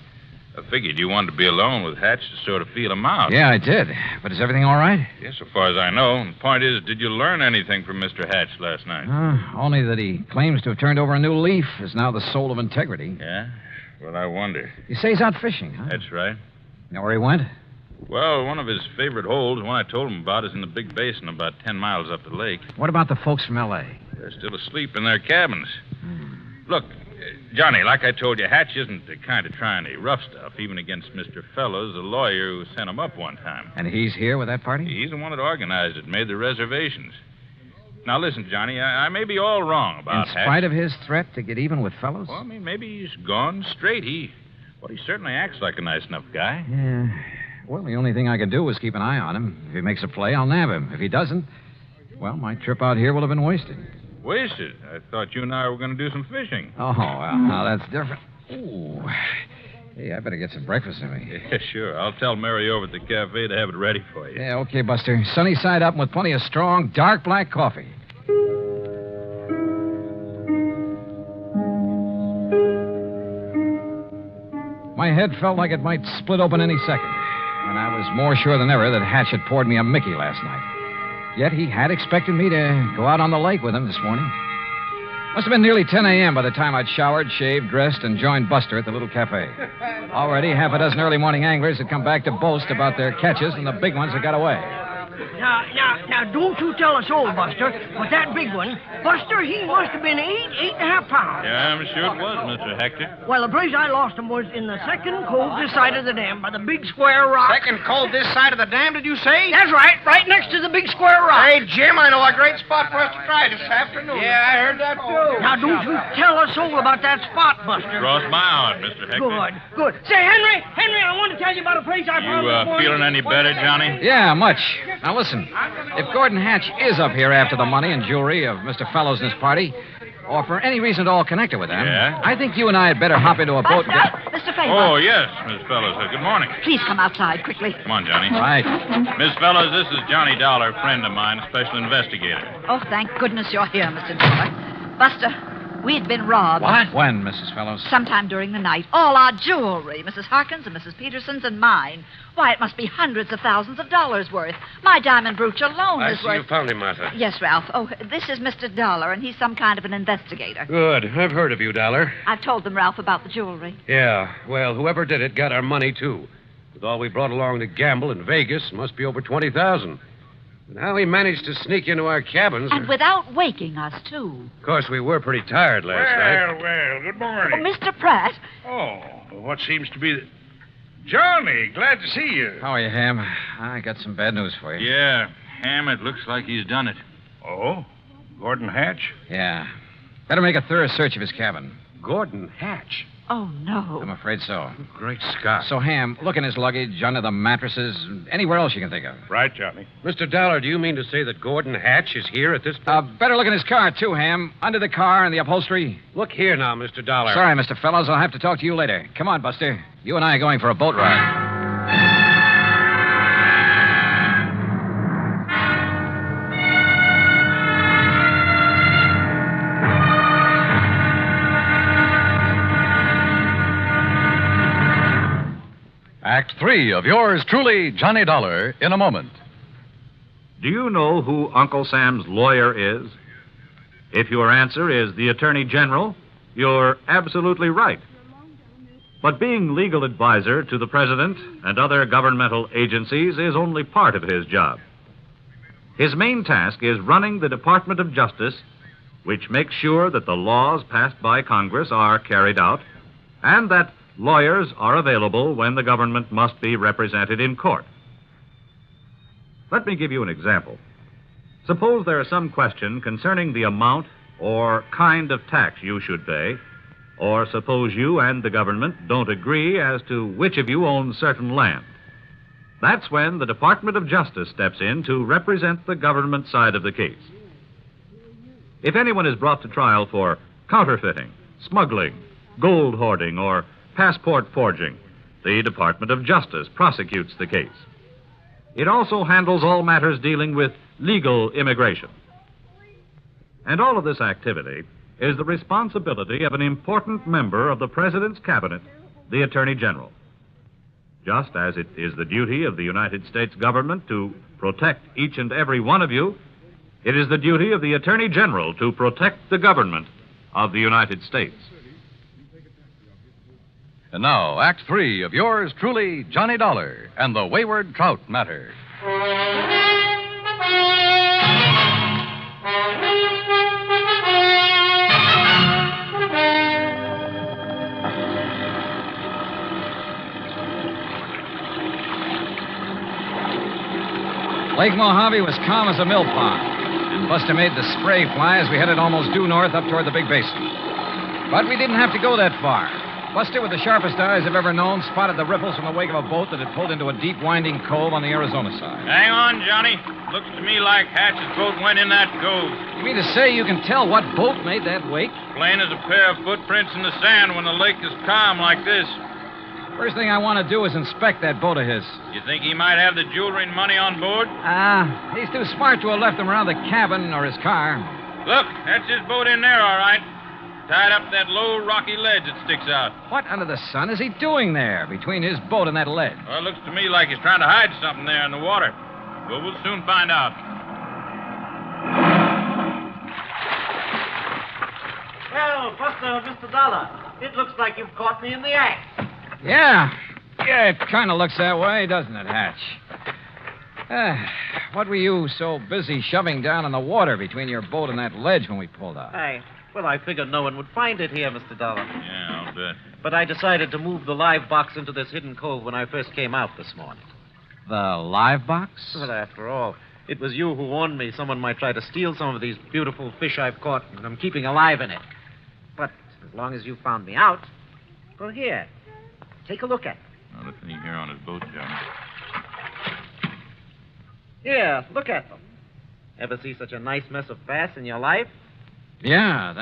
I figured you wanted to be alone with Hatch to sort of feel him out. Yeah, I did. But is everything all right? Yes, so far as I know. And the point is, did you learn anything from Mr. Hatch last night? Only that he claims to have turned over a new leaf, is now the soul of integrity. Yeah? Well, I wonder. You say he's out fishing, huh? That's right. You know where he went? Well, one of his favorite holes, one I told him about, is in the big basin about 10 miles up the lake. What about the folks from L.A.? They're still asleep in their cabins. Look, Johnny, like I told you, Hatch isn't the kind of trying any rough stuff, even against Mr. Fellows, the lawyer who sent him up one time. And he's here with that party? He's the one that organized it, made the reservations. Now, listen, Johnny, I may be all wrong about Hatch. In spite of his threat to get even with Fellows? Well, I mean, maybe he's gone straight. He certainly acts like a nice enough guy. Yeah. Well, the only thing I can do is keep an eye on him. If he makes a play, I'll nab him. If he doesn't, well, my trip out here will have been wasted. Wasted? I thought you and I were going to do some fishing. Oh, well, now that's different. Ooh. Hey, I better get some breakfast in me. Yeah, sure. I'll tell Mary over at the cafe to have it ready for you. Yeah, okay, Buster. Sunny side up and with plenty of strong, dark black coffee. My head felt like it might split open any second, and I was more sure than ever that Hatch had poured me a Mickey last night. Yet he had expected me to go out on the lake with him this morning. Must have been nearly 10 a.m. by the time I'd showered, shaved, dressed, and joined Buster at the little cafe. Already, half a dozen early morning anglers had come back to boast about their catches, and the big ones had got away. Now, don't you tell us all, Buster, but that big one, Buster, he must have been 8.5 pounds. Yeah, I'm sure it was, Mr. Hector. Well, the place I lost him was in the second cove this side of the dam by the big square rock. Second cove this side of the dam, did you say? That's right next to the big square rock. Hey, Jim, I know a great spot for us to try this afternoon. Yeah, I heard that, too. Now, don't you tell us all about that spot, Buster. Cross my heart, Mr. Hector. Good. Say, Henry, I want to tell you about a place I found this morning. Feeling any better, Johnny? Yeah, much. Now, listen. If Gordon Hatch is up here after the money and jewelry of Mr. Fellows and his party, or for any reason at all connected with them, yeah? I think you and I had better hop into a boat and get... Mr. Faber. Oh, yes, Miss Fellows. Good morning. Please come outside quickly. Come on, Johnny. Right. Miss Fellows, this is Johnny Dollar, friend of mine, special investigator. Oh, thank goodness you're here, Mr. Dollar. Buster, we'd been robbed. What? When, Mrs. Fellows? Sometime during the night. All our jewelry, Mrs. Harkins and Mrs. Peterson's and mine. Why, it must be hundreds of thousands of dollars worth. My diamond brooch alone I is see worth... you found him, Martha. Yes, Ralph. Oh, this is Mr. Dollar, and he's some kind of an investigator. Good. I've heard of you, Dollar. I've told them, Ralph, about the jewelry. Yeah. Well, whoever did it got our money, too. With all we brought along to gamble in Vegas, it must be over $20,000. And how he managed to sneak into our cabins... And without waking us, too. Of course, we were pretty tired last night. Well, good morning. Oh, Mr. Pratt. Oh, what seems to be... Johnny, glad to see you. How are you, Ham? I got some bad news for you. Yeah, Ham, it looks like he's done it. Oh? Gordon Hatch? Yeah. Better make a thorough search of his cabin. Gordon Hatch? Oh, no. I'm afraid so. Great Scott. So, Ham, look in his luggage, under the mattresses, anywhere else you can think of. Right, Johnny. Mr. Dollar, do you mean to say that Gordon Hatch is here at this point? Better look in his car, too, Ham. Under the car and the upholstery. Look here now, Mr. Dollar. Sorry, Mr. Fellows. I'll have to talk to you later. Come on, Buster. You and I are going for a boat ride. Act 3 of yours truly, Johnny Dollar, in a moment. Do you know who Uncle Sam's lawyer is? If your answer is the Attorney General, you're absolutely right. But being legal advisor to the President and other governmental agencies is only part of his job. His main task is running the Department of Justice which makes sure that the laws passed by Congress are carried out and that lawyers are available when the government must be represented in court. Let me give you an example. Suppose there is some question concerning the amount or kind of tax you should pay, or suppose you and the government don't agree as to which of you owns certain land. That's when the Department of Justice steps in to represent the government side of the case. If anyone is brought to trial for counterfeiting, smuggling, gold hoarding, or passport forging, the Department of Justice prosecutes the case. It also handles all matters dealing with legal immigration. And all of this activity is the responsibility of an important member of the President's cabinet, the Attorney General. Just as it is the duty of the United States government to protect each and every one of you, it is the duty of the Attorney General to protect the government of the United States. And now, Act 3 of yours truly, Johnny Dollar and the Wayward Trout Matter. Lake Mojave was calm as a mill pond, and Buster made the spray fly as we headed almost due north up toward the big basin. But we didn't have to go that far. Buster, with the sharpest eyes I've ever known, spotted the ripples from the wake of a boat that had pulled into a deep, winding cove on the Arizona side. Hang on, Johnny. Looks to me like Hatch's boat went in that cove. You mean to say you can tell what boat made that wake? Plain as a pair of footprints in the sand when the lake is calm like this. First thing I want to do is inspect that boat of his. You think he might have the jewelry and money on board? He's too smart to have left them around the cabin or his car. Look, that's his boat in there, all right. Tied up that low, rocky ledge that sticks out. What under the sun is he doing there, between his boat and that ledge? Well, it looks to me like he's trying to hide something there in the water. But we'll soon find out. Well, Buster, Mr. Dollar, it looks like you've caught me in the act. Yeah, it kind of looks that way, doesn't it, Hatch? What were you so busy shoving down in the water between your boat and that ledge when we pulled out? Well, I figured no one would find it here, Mr. Dollar. Yeah, I'll bet. But I decided to move the live box into this hidden cove when I first came out this morning. The live box? Well, after all, it was you who warned me someone might try to steal some of these beautiful fish I've caught and I'm keeping alive in it. But as long as you found me out, well, here, take a look at it. Well, the thing here on his boat, Johnny. Here, look at them. Ever see such a nice mess of bass in your life? Yeah,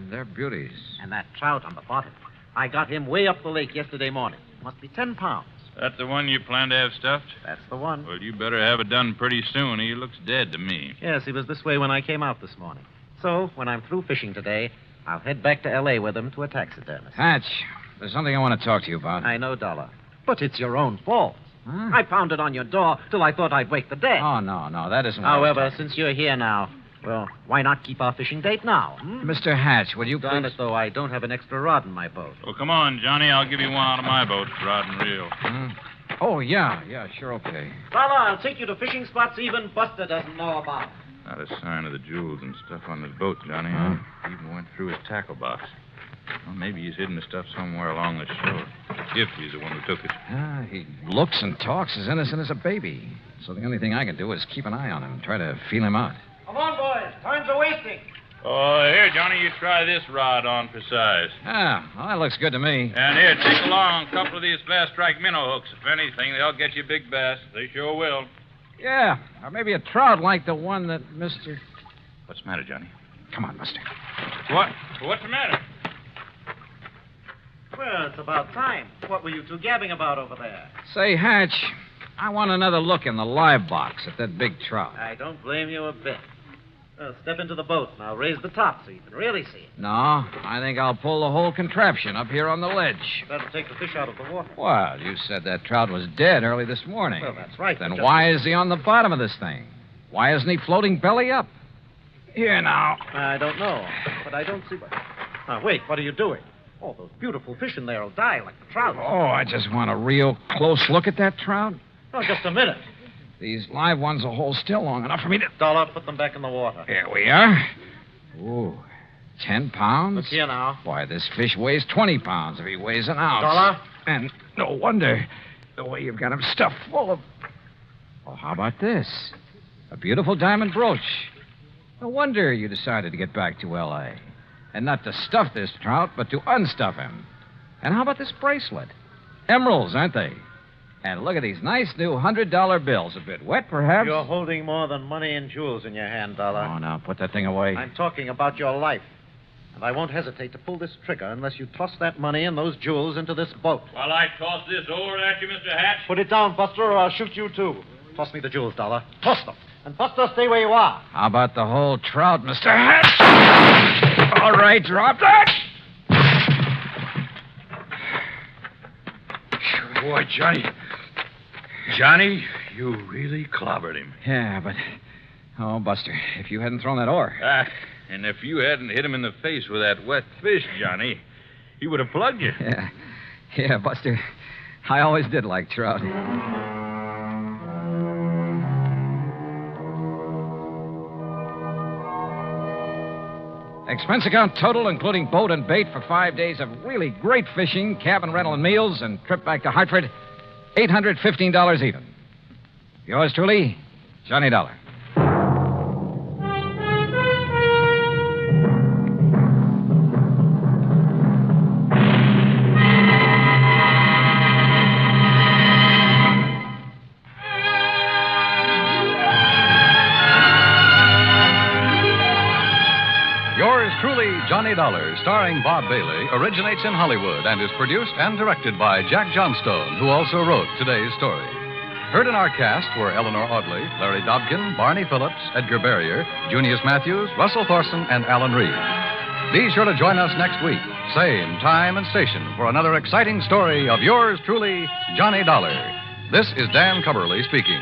they're beauties. And that trout on the bottom. I got him way up the lake yesterday morning. Must be 10 pounds. That the one you plan to have stuffed? That's the one. Well, you better have it done pretty soon. He looks dead to me. Yes, he was this way when I came out this morning. So, when I'm through fishing today, I'll head back to L.A. with him to a taxidermist. Hatch, there's something I want to talk to you about. I know, Dollar. But it's your own fault. Huh? I pounded on your door till I thought I'd wake the dead. Oh, no, that isn't what However, since you're here now, well, why not keep our fishing date now? Mr. Hatch, will you Darn please... it, though, I don't have an extra rod in my boat. Well, come on, Johnny. I'll give you one out of my boat, rod and reel. Oh, yeah, sure, okay. Dollar, I'll take you to fishing spots even Buster doesn't know about. Not a sign of the jewels and stuff on his boat, Johnny. He even went through his tackle box. Well, maybe he's hidden the stuff somewhere along the shore. If he's the one who took it. He looks and talks as innocent as a baby. So the only thing I can do is keep an eye on him and try to feel him out. Come on, boys. Time's a wasting. Oh, here, Johnny, you try this rod on for size. Well, that looks good to me. And here, take along a couple of these fast strike minnow hooks. If anything, they'll get you big bass. They sure will. Yeah, or maybe a trout like the one that Mr... What's the matter, Johnny? Come on, Buster. What? What's the matter? Well, it's about time. What were you two gabbing about over there? Say, Hatch, I want another look in the live box at that big trout. I don't blame you a bit. Well, step into the boat and I'll raise the top so you can really see it. No, I think I'll pull the whole contraption up here on the ledge. That'll take the fish out of the water. Well, you said that trout was dead early this morning. Well, that's right. Then why is he on the bottom of this thing? Why isn't he floating belly up? Here now. I don't know, but I don't see what... Now, wait, what are you doing? Oh, those beautiful fish in there will die like the trout. Oh, I just want a real close look at that trout. Oh, just a minute. These live ones will hold still long enough for me to... Dollar, put them back in the water. Here we are. Ooh, 10 pounds? Look here now. Why, this fish weighs 20 pounds if he weighs an ounce. Dollar? And no wonder the way you've got him stuffed full of... Oh, how about this? A beautiful diamond brooch. No wonder you decided to get back to L.A. And not to stuff this trout, but to unstuff him. And how about this bracelet? Emeralds, aren't they? And look at these nice new $100 bills. A bit wet, perhaps? You're holding more than money and jewels in your hand, Dollar. Oh, now, put that thing away. I'm talking about your life. And I won't hesitate to pull this trigger unless you toss that money and those jewels into this boat. While I toss this over at you, Mr. Hatch. Put it down, Buster, or I'll shoot you, too. Toss me the jewels, Dollar. Toss them. And Buster, stay where you are. How about the whole trout, Mr. Hatch? All right, drop that. Boy, Johnny, you really clobbered him. Yeah, but... Oh, Buster, if you hadn't thrown that oar... And if you hadn't hit him in the face with that wet fish, Johnny, he would have plugged you. Yeah, Buster. I always did like trout. Expense account total, including boat and bait for 5 days of really great fishing, cabin rental and meals, and trip back to Hartford, $815 even. Yours truly, Johnny Dollar. Yours truly, Johnny Dollar, starring Bob Bailey, originates in Hollywood and is produced and directed by Jack Johnstone, who also wrote today's story. Heard in our cast were Eleanor Audley, Larry Dobkin, Barney Phillips, Edgar Barrier, Junius Matthews, Russell Thorson, and Alan Reed. Be sure to join us next week, same time and station, for another exciting story of yours truly, Johnny Dollar. This is Dan Cumberly speaking.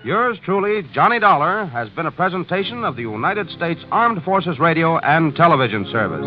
Yours truly, Johnny Dollar, has been a presentation of the United States Armed Forces Radio and Television Service.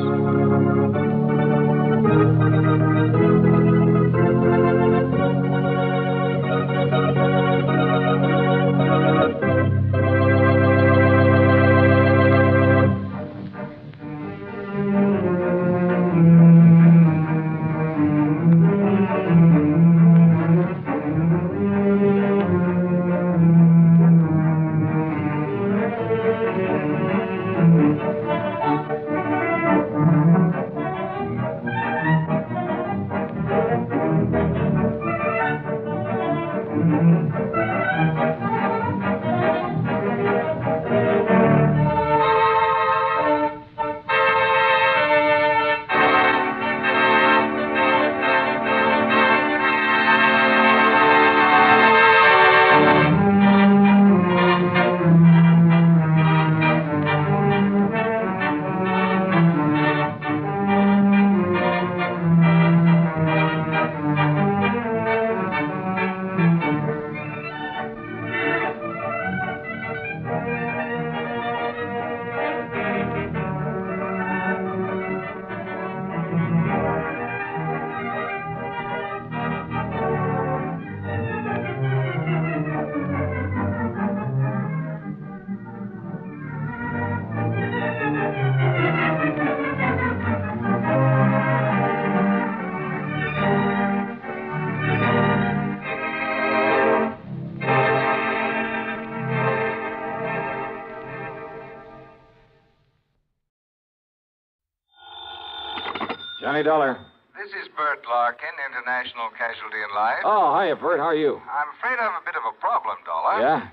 Johnny Dollar. This This is Bert Larkin, International Casualty in Life. Oh, hiya, Bert. How are you? I'm afraid I have a bit of a problem, Dollar. Yeah?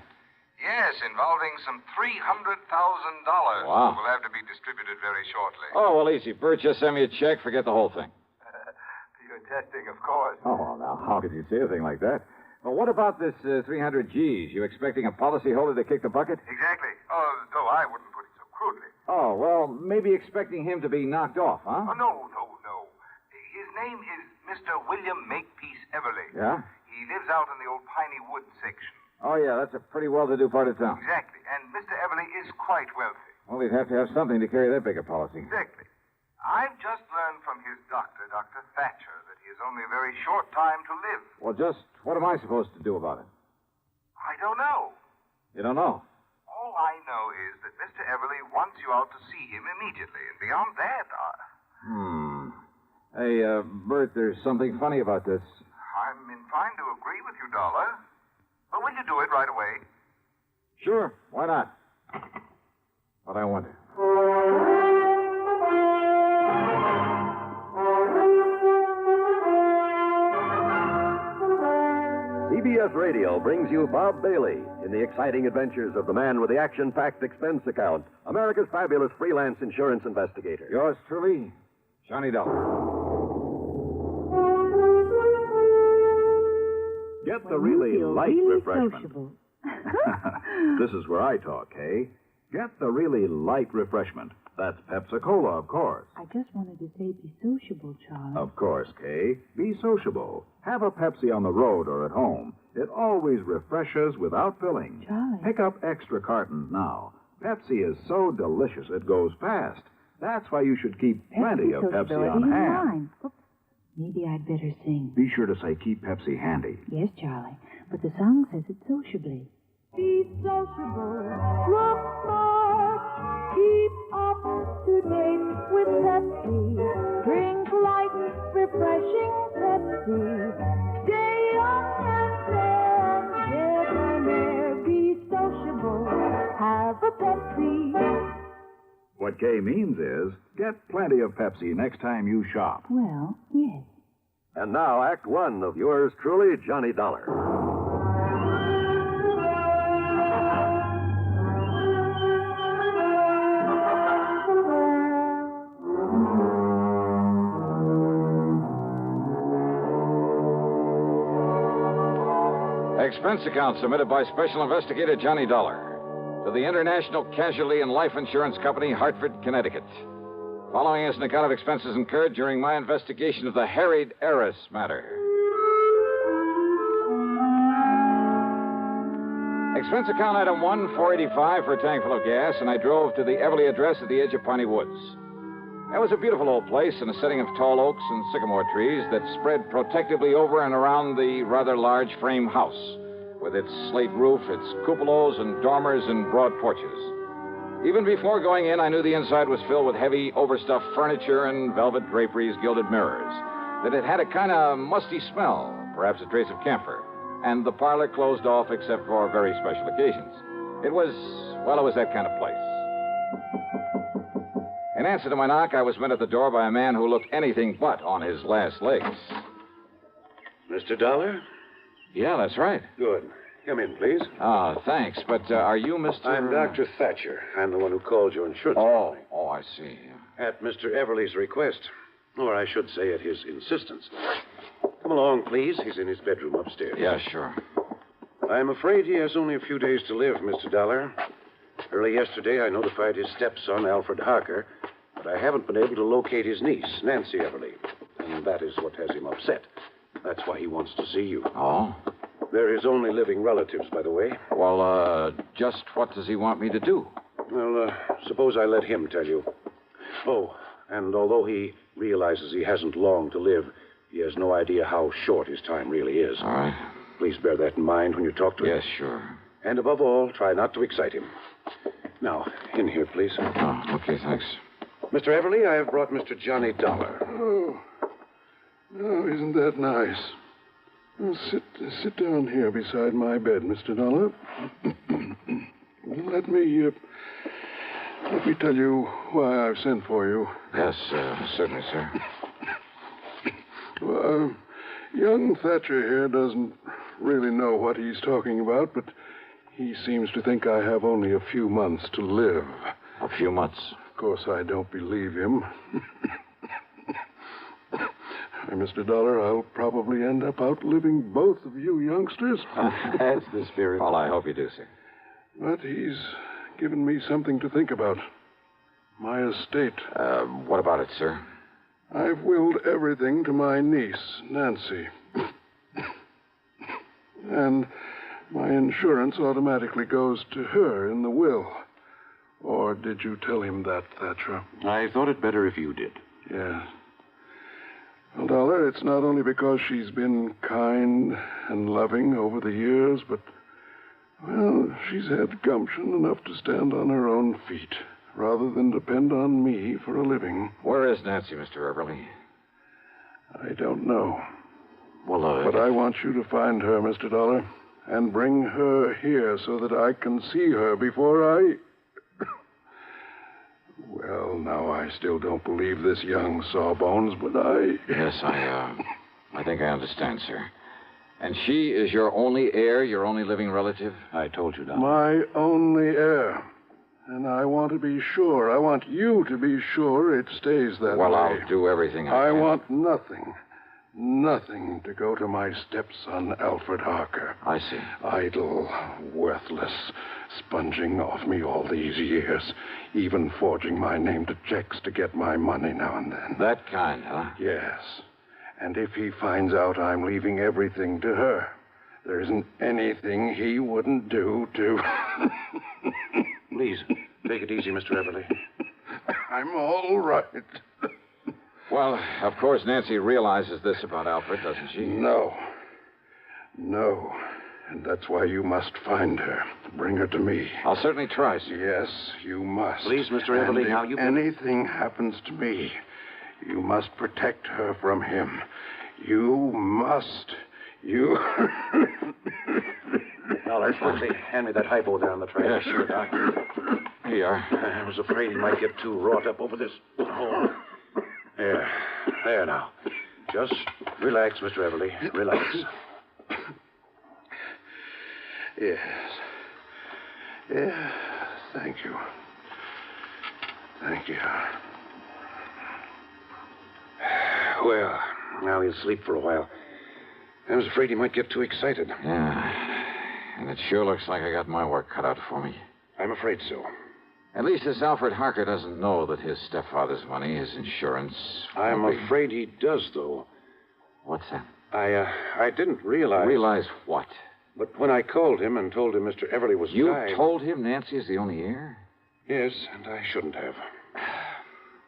Yes, involving some $300,000. Wow. Will have to be distributed very shortly. Oh, well, easy. Bert, just send me a check. Forget the whole thing. You're testing, of course. Oh, well, now, how could you say a thing like that? Well, what about this 300 G's? You expecting a policyholder to kick the bucket? Exactly. Oh, though I wouldn't put it so crudely. Oh, well, maybe expecting him to be knocked off, huh? Oh, no. His name is Mr. William Makepeace Everly. Yeah? He lives out in the old Piney Woods section. Oh, yeah, that's a pretty well-to-do part of town. Exactly. And Mr. Everly is quite wealthy. Well, he'd have to have something to carry that big a policy. Exactly. I've just learned from his doctor, Dr. Thatcher, that he has only a very short time to live. Well, just what am I supposed to do about it? I don't know. You don't know? All I know is that Mr. Everly wants you out to see him immediately. And beyond that, Hey, Bert, there's something funny about this. I'm inclined to agree with you, Dollar. But will you do it right away? Sure, why not? But I wonder. CBS Radio brings you Bob Bailey in the exciting adventures of the man with the action-packed expense account, America's fabulous freelance insurance investigator. Yours truly, Johnny Dollar. Get the really light refreshment. This is where I talk, Kay. Get the really light refreshment. That's Pepsi-Cola, of course. I just wanted to say be sociable, Charlie. Of course, Kay. Be sociable. Have a Pepsi on the road or at home. It always refreshes without filling. Charlie. Pick up extra cartons now. Pepsi is so delicious it goes fast. That's why you should keep plenty of Pepsi on hand. Oops. Maybe I'd better sing. Be sure to say keep Pepsi handy. Yes, Charlie. But the song says it sociably. Be sociable. Look smart. Keep up to date with Pepsi. Drink light, refreshing Pepsi. Stay young and fair and debonair. Be sociable. Have a Pepsi. What Kay means is get plenty of Pepsi next time you shop. Well, yes. And now, Act One of yours truly, Johnny Dollar. Expense account submitted by Special Investigator Johnny Dollar to the International Casualty and Life Insurance Company, Hartford, Connecticut. Following is an account of expenses incurred during my investigation of the harried heiress matter. Expense account item 1, $4.85 for a tank full of gas, and I drove to the Everly address at the edge of Piney Woods. It was a beautiful old place in a setting of tall oaks and sycamore trees that spread protectively over and around the rather large frame house, with its slate roof, its cupolas and dormers and broad porches. Even before going in, I knew the inside was filled with heavy, overstuffed furniture and velvet draperies, gilded mirrors, that it had a kind of musty smell, perhaps a trace of camphor, and the parlor closed off except for very special occasions. It was that kind of place. In answer to my knock, I was met at the door by a man who looked anything but on his last legs. Mr. Dollar? Yeah, that's right. Good. Come in, please. Ah, thanks. But are you Mr. I'm Dr. Thatcher. I'm the one who called your insurance company. Oh, I see. At Mr. Everly's request. Or I should say at his insistence. Come along, please. He's in his bedroom upstairs. Yeah, sure. I'm afraid he has only a few days to live, Mr. Dollar. Early yesterday, I notified his stepson, Alfred Harker, but I haven't been able to locate his niece, Nancy Everly. And that is what has him upset. That's why he wants to see you. Oh? They're his only living relatives, by the way. Well, just what does he want me to do? Well, suppose I let him tell you. Oh, and although he realizes he hasn't long to live, he has no idea how short his time really is. All right. Please bear that in mind when you talk to him. Yes, sure. And above all, try not to excite him. Now, in here, please. Oh, okay, thanks. Mr. Everly, I have brought Mr. Johnny Dollar. Oh, isn't that nice? Well, sit down here beside my bed, Mr. Dollar. Let me tell you why I've sent for you. Yes, certainly, sir. Young Thatcher here doesn't really know what he's talking about, but he seems to think I have only a few months to live. A few months? Of course, I don't believe him. Mr. Dollar, I'll probably end up outliving both of you youngsters. That's the spirit. Well, I hope you do, sir. But he's given me something to think about. My estate. What about it, sir? I've willed everything to my niece, Nancy. And my insurance automatically goes to her in the will. Or did you tell him that, Thatcher? I thought it better if you did. Yes. Well, Dollar, it's not only because she's been kind and loving over the years, but, well, she's had gumption enough to stand on her own feet, rather than depend on me for a living. Where is Nancy, Mr. Everly? I don't know. Well, But I want you to find her, Mr. Dollar, and bring her here so that I can see her before I... Well, now, I still don't believe this young sawbones, but I... Yes, I think I understand, sir. And she is your only heir, your only living relative? I told you, Dollar. My only heir. And I want to be sure. I want you to be sure it stays that way. Well, I'll do everything I can. I want nothing to go to my stepson, Alfred Harker. I see. Idle, worthless, sponging off me all these years, even forging my name to checks to get my money now and then. That kind, huh? Yes. And if he finds out I'm leaving everything to her, there isn't anything he wouldn't do to... Please, take it easy, Mr. Everly. I'm all right. Well, of course, Nancy realizes this about Alfred, doesn't she? No. And that's why you must find her. Bring her to me. I'll certainly try, sir. Yes, you must. Please, Mr. Everly, and if anything happens to me, you must protect her from him. You must. You... Dollar, quickly, hand me that hypo there on the tray. Yeah, sure, Doc. Here you are. I was afraid he might get too wrought up over this hole. There now. Just relax, Mr. Everly. Relax. Yes. Thank you. Well, now he'll sleep for a while. I was afraid he might get too excited. Yeah. And it sure looks like I got my work cut out for me. I'm afraid so. At least this Alfred Harker doesn't know that his stepfather's money, his insurance... I'm afraid he does, though. What's that? I didn't realize... Realize what? But when I called him and told him Mr. Everly was You dying... told him Nancy is the only heir? Yes, and I shouldn't have.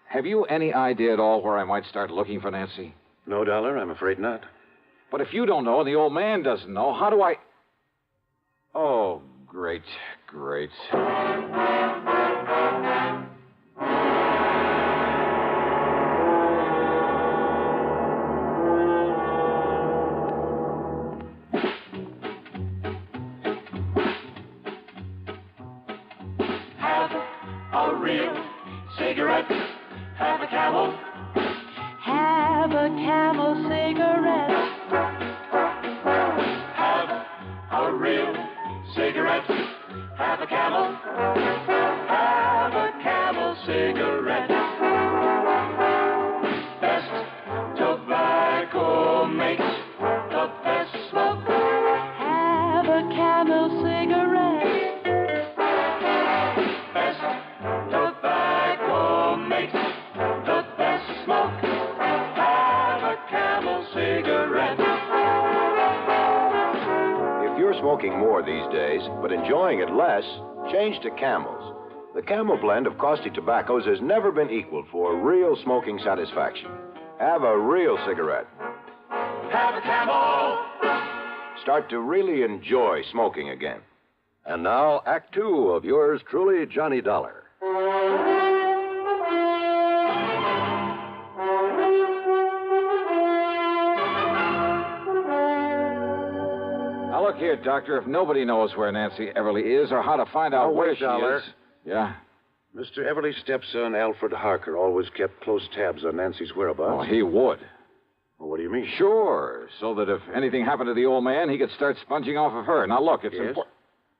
Have you any idea at all where I might start looking for Nancy? No, Dollar, I'm afraid not. But if you don't know and the old man doesn't know, how do I... Oh, great. Have a real cigarette. Have a Camel. Have a Camel cigarette. Have a real cigarette. Have a Camel. Have a Camel cigarette. Best tobacco makes the best smoke. Have a Camel cigarette. Best tobacco makes the best smoke. Have a Camel cigarette. If you're smoking more these days, but enjoying it less, change to Camels. The Camel blend of caustic tobaccos has never been equaled for real smoking satisfaction. Have a real cigarette. Have a Camel. Start to really enjoy smoking again. And now, Act Two of yours truly, Johnny Dollar. Now, look here, Doctor. If nobody knows where Nancy Everly is or how to find out where wait, she Dollar. is... Yeah? Mr. Everly's stepson, Alfred Harker, always kept close tabs on Nancy's whereabouts. Oh, he would. Well, what do you mean? Sure, so that if anything happened to the old man, he could start sponging off of her. Now, look, it's Yes? important.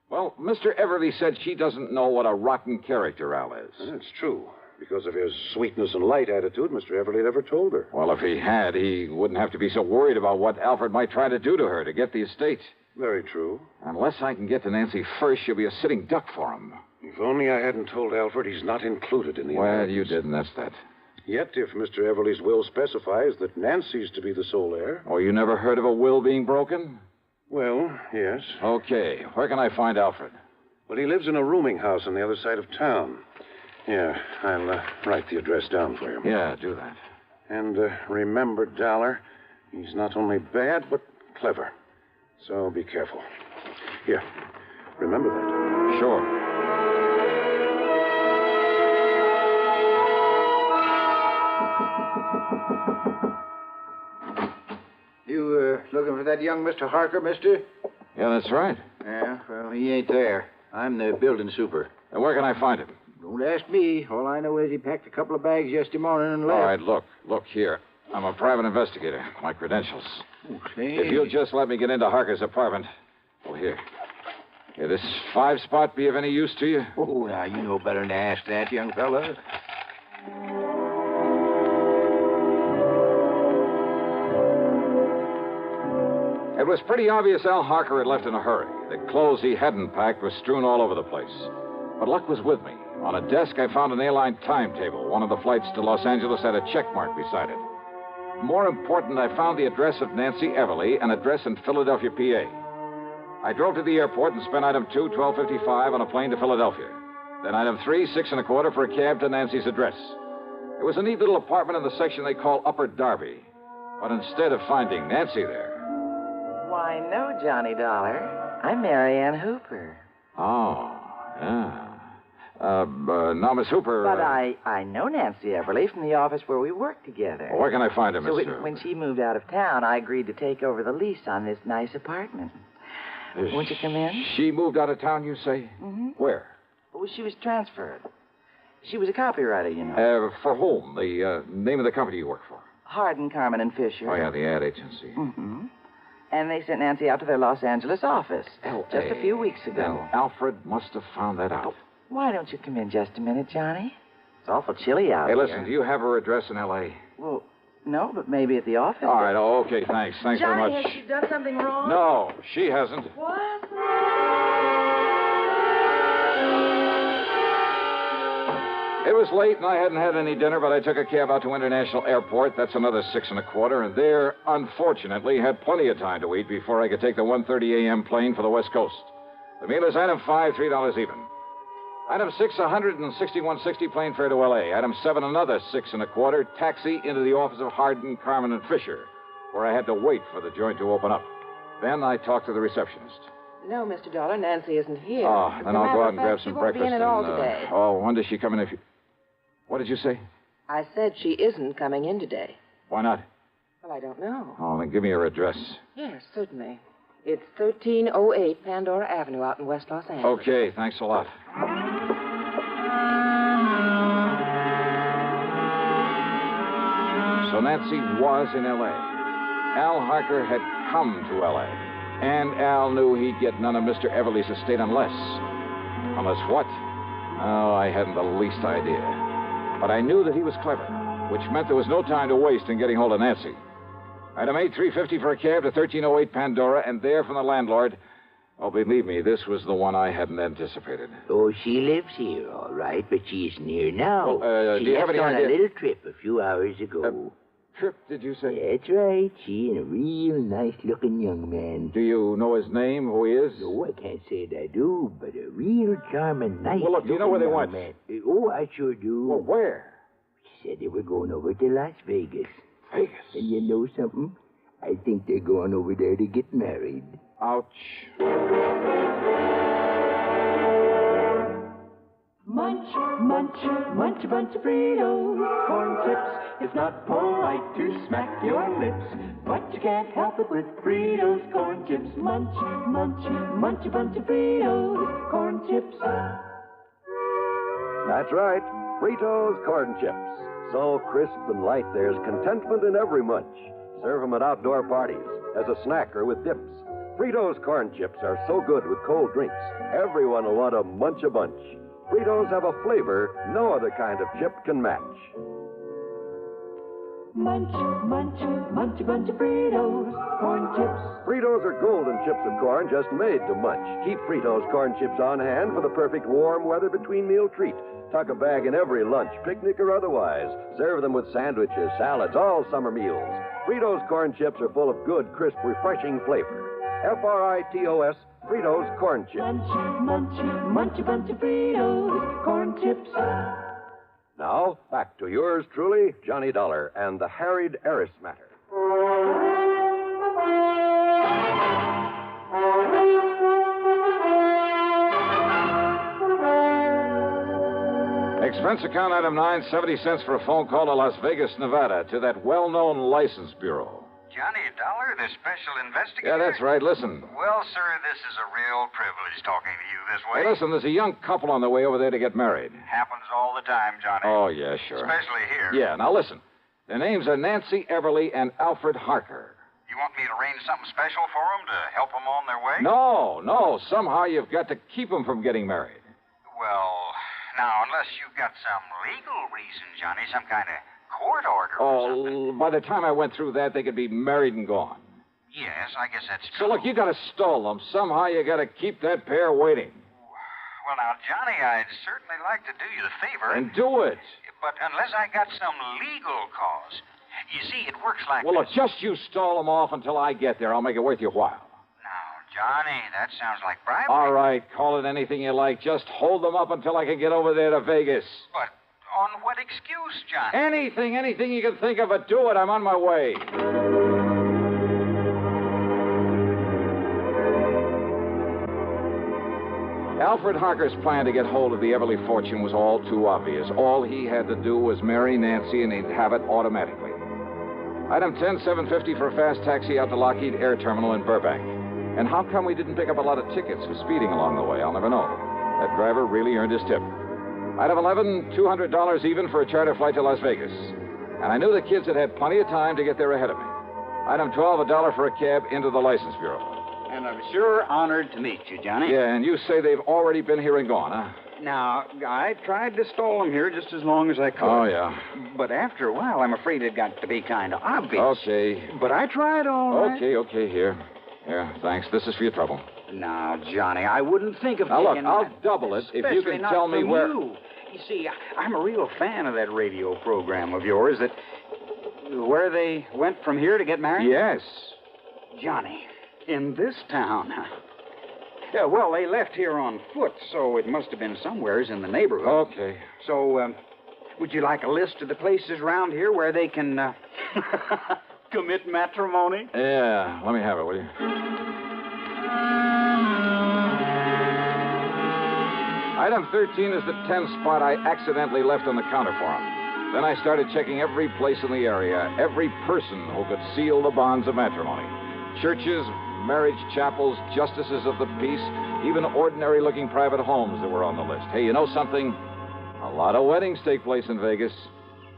Well, Mr. Everly said she doesn't know what a rotten character Al is. That's true. Because of his sweetness and light attitude, Mr. Everly never told her. Well, if he had, he wouldn't have to be so worried about what Alfred might try to do to her to get the estate. Very true. Unless I can get to Nancy first, she'll be a sitting duck for him. If only I hadn't told Alfred he's not included in the Well, inheritance. you didn't, that's that. Yet, if Mr. Everly's will specifies that Nancy's to be the sole heir... Oh, you never heard of a will being broken? Well, yes. Okay, where can I find Alfred? Well, he lives in a rooming house on the other side of town. Yeah, I'll write the address down for you. Yeah, do that. And remember, Dollar, he's not only bad, but clever. So be careful. Here, remember that. Sure. You looking for that young Mr. Harker, mister? Yeah, that's right. Yeah, well, he ain't there. I'm the building super. And where can I find him? Don't ask me. All I know is he packed a couple of bags yesterday morning and left. All right, look here. I'm a private investigator. My credentials. Oh, say. If you'll just let me get into Harker's apartment. Oh, here. Here, this 5-spot be of any use to you? Oh, now, you know better than to ask that, young fella. It was pretty obvious Al Harker had left in a hurry. The clothes he hadn't packed were strewn all over the place. But luck was with me. On a desk, I found an airline timetable. One of the flights to Los Angeles had a check mark beside it. More important, I found the address of Nancy Everly, an address in Philadelphia, PA. I drove to the airport and spent item 2, $12.55 on a plane to Philadelphia. Then item 3, $6 1/4 for a cab to Nancy's address. It was a neat little apartment in the section they call Upper Darby. But instead of finding Nancy there... Why, no, Johnny Dollar. I'm Mary Ann Hooper. Oh, yeah. Now, Miss Hooper... But I know Nancy Everly from the office where we work together. Well, where can I find her, So Miss when she moved out of town, I agreed to take over the lease on this nice apartment. Won't you come in? She moved out of town, you say? Mm-hmm. Where? Oh, she was transferred. She was a copywriter, you know. For whom? The name of the company you work for? Hardin, Carmen, and Fisher. Oh, yeah, the ad agency. Mm-hmm. And they sent Nancy out to their Los Angeles office just a few weeks ago. Then Alfred must have found that out. Why don't you come in just a minute, Johnny? It's awful chilly out Hey, here. listen, do you have her address in L.A.? Well, no, but maybe at the office. All right, okay, thanks. Thanks Johnny, very much. has she done something wrong? No, she hasn't. What? It was late, and I hadn't had any dinner, but I took a cab out to International Airport. That's another $6 1/4, and there, unfortunately, had plenty of time to eat before I could take the 1:30 a.m. plane for the West Coast. The meal is item 5, $3 even. Item 6, $161.60 plane fare to L.A. Item 7, another $6 1/4 taxi into the office of Hardin, Carmen, and Fisher, where I had to wait for the joint to open up. Then I talked to the receptionist. No, Mr. Dollar, Nancy isn't here. Oh, As then a I'll matter go of out and fact, grab she some won't breakfast. Be in at all today. Oh, when does she come in if you... What did you say? I said she isn't coming in today. Why not? Well, I don't know. Oh, then give me her address. Yes, certainly. It's 1308 Pandora Avenue out in West Los Angeles. Okay, thanks a lot. So Nancy was in L.A. Al Harker had come to L.A. And Al knew he'd get none of Mr. Everly's estate unless... Unless what? Oh, I hadn't the least idea. But I knew that he was clever, which meant there was no time to waste in getting hold of Nancy. Item 8, $3.50 for a cab to 1308 Pandora, and there from the landlord... Oh, believe me, this was the one I hadn't anticipated. Oh, she lives here, all right, but she isn't here now. Well, she do you have left any on idea? a little trip a few hours ago. Trip, did you say? That's right. She and a real nice-looking young man. Do you know his name, who he is? No, I can't say that I do, but a real charming, nice Well, look, do you know where they went? man. Oh, I sure do. Well, where? She said they were going over to Las Vegas. Vegas? And you know something? I think they're going over there to get married. Ouch. Munch, munch, munch a bunch of Fritos, corn chips. It's not polite to smack your lips, but you can't help it with Fritos, corn chips. Munch, munch, munch a bunch of Fritos, corn chips. That's right, Fritos corn chips. So crisp and light, there's contentment in every munch. Serve them at outdoor parties, as a snack or with dips. Fritos corn chips are so good with cold drinks, everyone will want to munch a bunch. Fritos have a flavor no other kind of chip can match. Munch, munch, munch a bunch of Fritos, corn chips. Fritos are golden chips of corn just made to munch. Keep Fritos corn chips on hand for the perfect warm weather between meal treat. Tuck a bag in every lunch, picnic or otherwise. Serve them with sandwiches, salads, all summer meals. Fritos corn chips are full of good, crisp, refreshing flavor. Fritos, Fritos corn chips. Munch, munch, munch a bunch of Fritos, corn chips. Now, back to yours truly, Johnny Dollar, and the harried heiress matter. Expense account item 9, 70 cents for a phone call to Las Vegas, Nevada, to that well-known license bureau. Johnny Dollar, the special investigator? Yeah, that's right. Listen. Well, sir, this is a real privilege talking to you this way. Hey, listen, there's a young couple on the way over there to get married. Happens all the time, Johnny. Oh, yeah, sure. Especially here. Yeah, now listen. Their names are Nancy Everly and Alfred Harker. You want me to arrange something special for them to help them on their way? No. Somehow you've got to keep them from getting married. Well, now, unless you've got some legal reason, Johnny, some kind of court order or something. By the time I went through that, they could be married and gone. Yes, I guess that's So, true. look, you got to stall them. Somehow you got to keep that pair waiting. Well, now, Johnny, I'd certainly like to do you the favor. And do it. But unless I got some legal cause. You see, it works like Well, look, this. just you stall them off until I get there. I'll make it worth your while. Johnny, that sounds like bribery. All right, call it anything you like. Just hold them up until I can get over there to Vegas. But on what excuse, Johnny? Anything you can think of, but do it. I'm on my way. Alfred Harker's plan to get hold of the Everly fortune was all too obvious. All he had to do was marry Nancy, and he'd have it automatically. Item 10, $7.50 for a fast taxi out to Lockheed Air Terminal in Burbank. And how come we didn't pick up a lot of tickets for speeding along the way? I'll never know. That driver really earned his tip. Item 11, $200 even for a charter flight to Las Vegas. And I knew the kids had had plenty of time to get there ahead of me. Item 12, $1 for a cab into the license bureau. And I'm sure honored to meet you, Johnny. Yeah, and you say they've already been here and gone, huh? Now, I tried to stall them here just as long as I could. Oh, yeah. But after a while, I'm afraid it got to be kind of obvious. Okay. But I tried all right. Okay, here. Here, thanks. This is for your trouble. Now, Johnny, I wouldn't think of Now, look, taking I'll that. double it if you Especially can not tell me from where... You see, I'm a real fan of that radio program of yours that... Where they went from here to get married? Yes. Johnny, in this town, huh? Yeah, well, they left here on foot, so it must have been somewheres in the neighborhood. Okay. So, would you like a list of the places around here where they can, commit matrimony? Yeah, let me have it, will you? Item 13 is the 10 spot I accidentally left on the counter for him. Then I started checking every place in the area, every person who could seal the bonds of matrimony. Churches, marriage chapels, justices of the peace, even ordinary-looking private homes that were on the list. Hey, you know something? A lot of weddings take place in Vegas.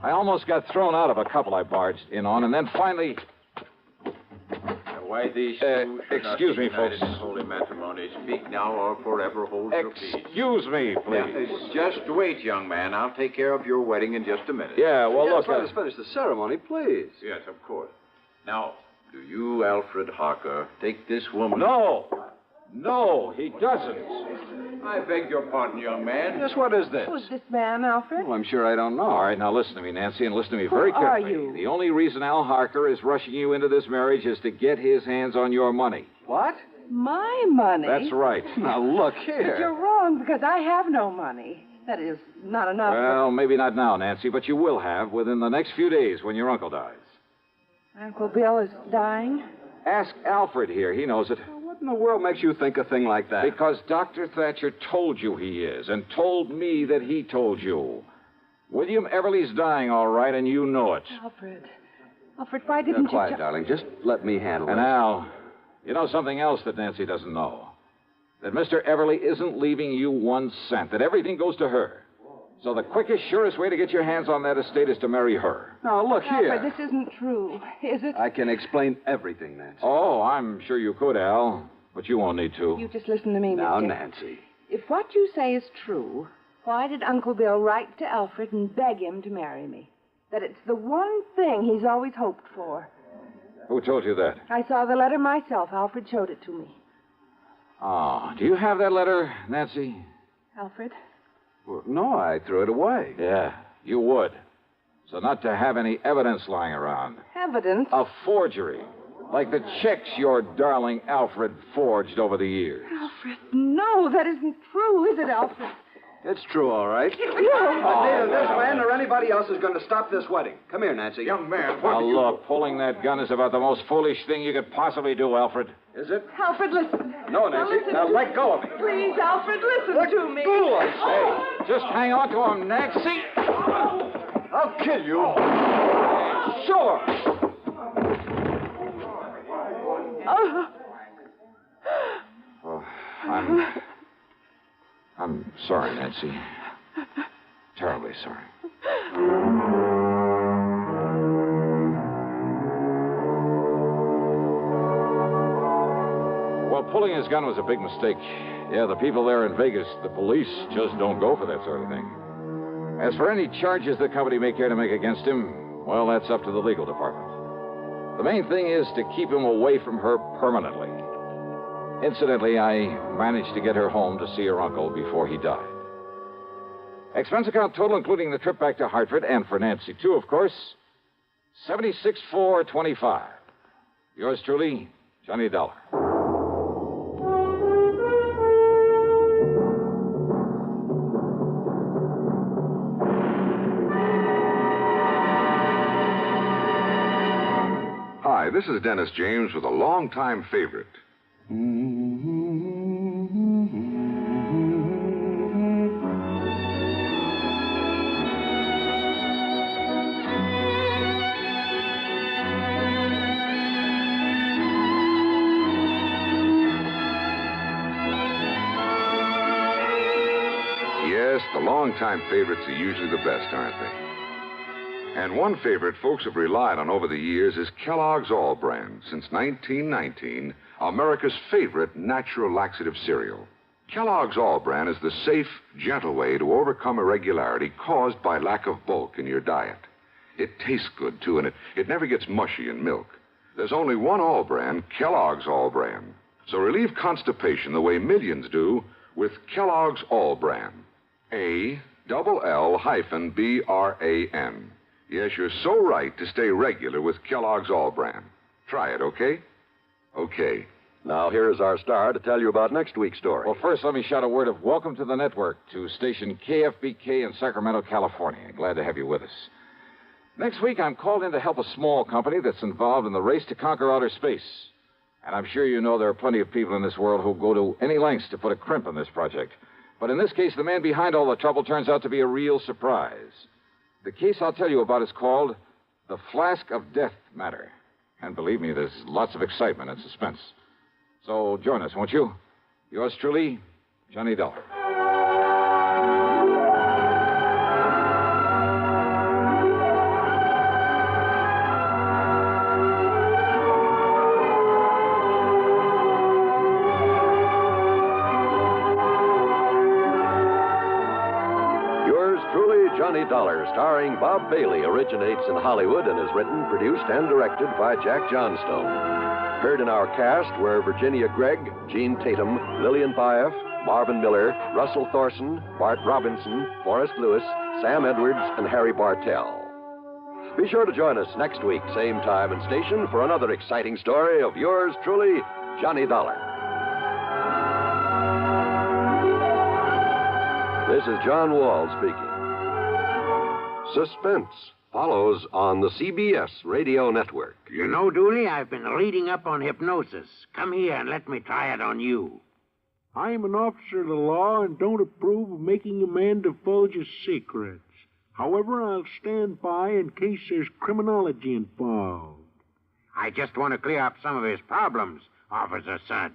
I almost got thrown out of a couple I barged in on, and then finally... Why these two excuse me, folks. in holy matrimony. Speak now or forever hold your peace. Excuse me, please. Just wait, young man. I'll take care of your wedding in just a minute. Yeah, well, look... Let us finish the ceremony, please. Yes, of course. Now, do you, Alfred Harker, take this woman... No, he doesn't. I beg your pardon, young man. Yes, what is this? Who's this man, Alfred? Well, I'm sure I don't know. All right, now listen to me, Nancy, and listen to me very Who are carefully. you? The only reason Al Harker is rushing you into this marriage is to get his hands on your money. What? My money? That's right. Now, look But you're wrong, because I have no money. That is, not enough. Well, maybe not now, Nancy, but you will have within the next few days when your uncle dies. Uncle Bill is dying? Ask Alfred here. He knows it. What in the world makes you think a thing like that? Because Dr. Thatcher told you he is, and told me that he told you. William Everly's dying, all right, and you know it. Alfred, why didn't you... Quiet, darling. Just let me handle And it. Al, you know something else that Nancy doesn't know? That Mr. Everly isn't leaving you 1 cent, that everything goes to her. So the quickest, surest way to get your hands on that estate is to marry her. Now, look here. Alfred, this isn't true, is it? I can explain everything, Nancy. Oh, I'm sure you could, Al. But you won't need to. You just listen to me, Now, mister. Nancy. If what you say is true, why did Uncle Bill write to Alfred and beg him to marry me? That it's the one thing he's always hoped for. Who told you that? I saw the letter myself. Alfred showed it to me. Oh, do you have that letter, Nancy? Alfred? Well, no, I threw it away. Yeah, you would. So not to have any evidence lying around. Evidence? A forgery. Like the checks your darling Alfred forged over the years. Alfred, no, that isn't true, is it, Alfred? It's true, all right. No. But neither this man or anybody else is going to stop this wedding. Come here, Nancy. Young man, Now, look, pulling that gun is about the most foolish thing you could possibly do, Alfred. Is it? Alfred, listen. No, Nancy. Now, let go of me. Please, Alfred, listen to me. Go, I Hey, just hang on to him, Nancy. say. I'll kill you. Sure. Oh, I'm sorry, Nancy. Terribly sorry. Well, pulling his gun was a big mistake. Yeah, the people there in Vegas, the police, just don't go for that sort of thing. As for any charges the company may care to make against him, well, that's up to the legal department. The main thing is to keep him away from her permanently. Incidentally, I managed to get her home to see her uncle before he died. Expense account total, including the trip back to Hartford, and for Nancy, too, of course, $76,425. Yours truly, Johnny Dollar. Hi, this is Dennis James with a longtime favorite. Yes, the longtime favorites are usually the best, aren't they? And one favorite folks have relied on over the years is Kellogg's All Brand. Since 1919, America's favorite natural laxative cereal. Kellogg's All Brand is the safe, gentle way to overcome irregularity caused by lack of bulk in your diet. It tastes good, too, and it never gets mushy in milk. There's only one All Brand, Kellogg's All Brand. So relieve constipation the way millions do with Kellogg's All Brand. ALL-BRAN. Yes, you're so right to stay regular with Kellogg's All Brand. Try it, okay? Okay. Now, here is our star to tell you about next week's story. Well, first, let me shout a word of welcome to the network, to station KFBK in Sacramento, California. Glad to have you with us. Next week, I'm called in to help a small company that's involved in the race to conquer outer space. And I'm sure you know there are plenty of people in this world who go to any lengths to put a crimp in this project. But in this case, the man behind all the trouble turns out to be a real surprise. The case I'll tell you about is called the Flask of Death Matter. And believe me, there's lots of excitement and suspense. So join us, won't you? Yours truly, Johnny Dollar. Johnny Dollar, starring Bob Bailey, originates in Hollywood and is written, produced, and directed by Jack Johnstone. Heard in our cast were Virginia Gregg, Gene Tatum, Lillian Baeff, Marvin Miller, Russell Thorson, Bart Robinson, Forrest Lewis, Sam Edwards, and Harry Bartell. Be sure to join us next week, same time and station, for another exciting story of yours truly, Johnny Dollar. This is John Wall speaking. Suspense follows on the CBS radio network. You know, Dooley, I've been reading up on hypnosis. Come here and let me try it on you. I'm an officer of the law and don't approve of making a man divulge his secrets. However, I'll stand by in case there's criminology involved. I just want to clear up some of his problems, Officer Suds.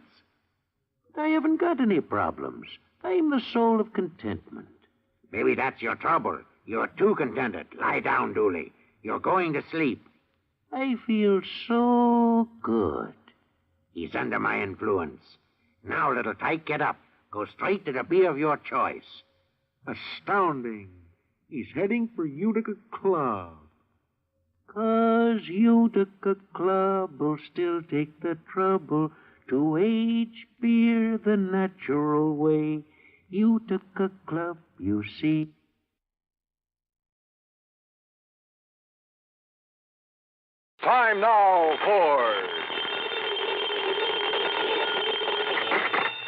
I haven't got any problems. I'm the soul of contentment. Maybe that's your trouble. You're too contented. Lie down, Dooley. You're going to sleep. I feel so good. He's under my influence. Now, little tyke, get up. Go straight to the beer of your choice. Astounding. He's heading for Utica Club. 'Cause Utica Club will still take the trouble to age beer the natural way. Utica Club, you see. Time now for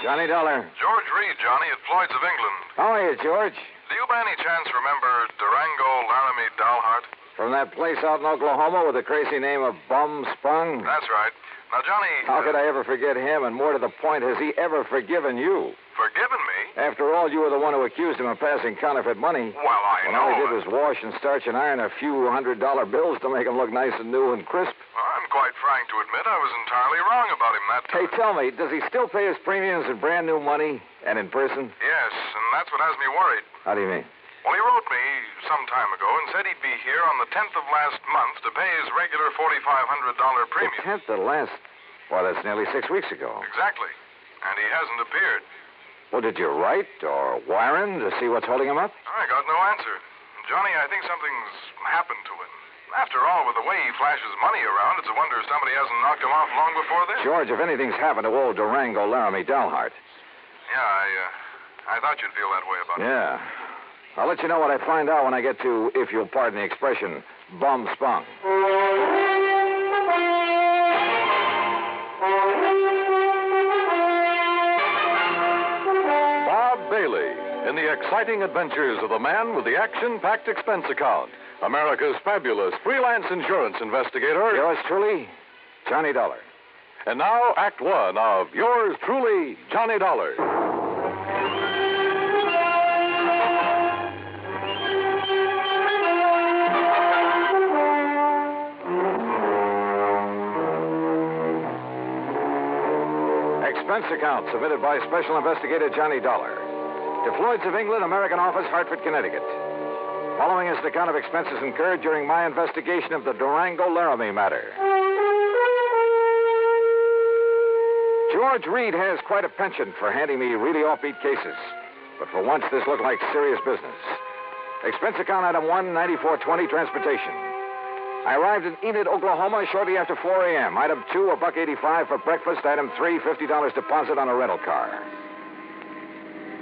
Johnny Dollar. George Reed, Johnny, at Floyd's of England. How are you, George? Do you by any chance remember Durango Laramie Dalhart? From that place out in Oklahoma with the crazy name of Bum Spung? That's right. Now, Johnny... How could I ever forget him? And more to the point, has he ever forgiven you? Forgiven me? After all, you were the one who accused him of passing counterfeit money. Well, I know. All he did was wash and starch and iron a few $100 bills to make them look nice and new and crisp. I'm quite frank to admit I was entirely wrong about him that time. Hey, tell me, does he still pay his premiums in brand new money and in person? Yes, and that's what has me worried. How do you mean? Well, he wrote me some time ago and said he'd be here on the 10th of last month to pay his regular $4,500 premium. The 10th of last... Well, that's nearly 6 weeks ago. Exactly. And he hasn't appeared. Well, did you write or wire him to see what's holding him up? I got no answer. Johnny, I think something's happened to him. After all, with the way he flashes money around, it's a wonder somebody hasn't knocked him off long before this. George, if anything's happened to old Durango Laramie Dalhart. Yeah, I thought you'd feel that way about it. Yeah. I'll let you know what I find out when I get to, if you'll pardon the expression, Bum Spung. Bob Bailey in the exciting adventures of the man with the action-packed expense account. America's fabulous freelance insurance investigator. Yours truly, Johnny Dollar. And now, Act One of yours truly, Johnny Dollar. Expense account submitted by Special Investigator Johnny Dollar to Floyd's of England, American Office, Hartford, Connecticut. Following is an account of expenses incurred during my investigation of the Durango Laramie matter. George Reed has quite a penchant for handing me really offbeat cases, but for once this looked like serious business. Expense account item 1, 9420, transportation. I arrived in Enid, Oklahoma shortly after 4 a.m. Item 2, $1.85 for breakfast. Item 3, $50 deposit on a rental car.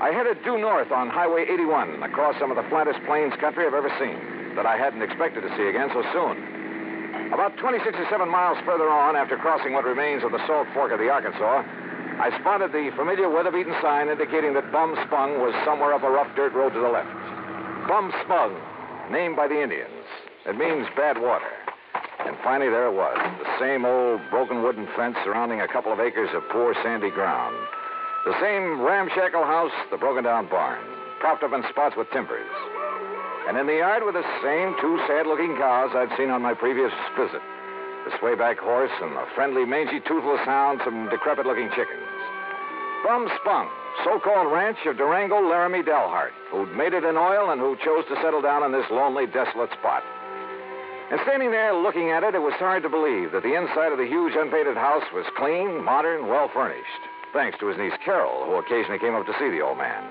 I headed due north on Highway 81 across some of the flattest plains country I've ever seen that I hadn't expected to see again so soon. About 26 or 7 miles further on, after crossing what remains of the Salt Fork of the Arkansas, I spotted the familiar weather-beaten sign indicating that Bum Spung was somewhere up a rough dirt road to the left. Bum Spung, named by the Indians. It means bad water. And finally, there it was, the same old broken wooden fence surrounding a couple of acres of poor sandy ground. The same ramshackle house, the broken-down barn, propped up in spots with timbers. And in the yard were the same 2 sad-looking cows I'd seen on my previous visit. The swayback horse and the friendly, mangy, toothless hound, some decrepit-looking chickens. Bum Spung, so-called ranch of Durango Laramie Dalhart, who'd made it in oil and who chose to settle down in this lonely, desolate spot. And standing there looking at it, it was hard to believe that the inside of the huge unpainted house was clean, modern, well-furnished, thanks to his niece Carol, who occasionally came up to see the old man.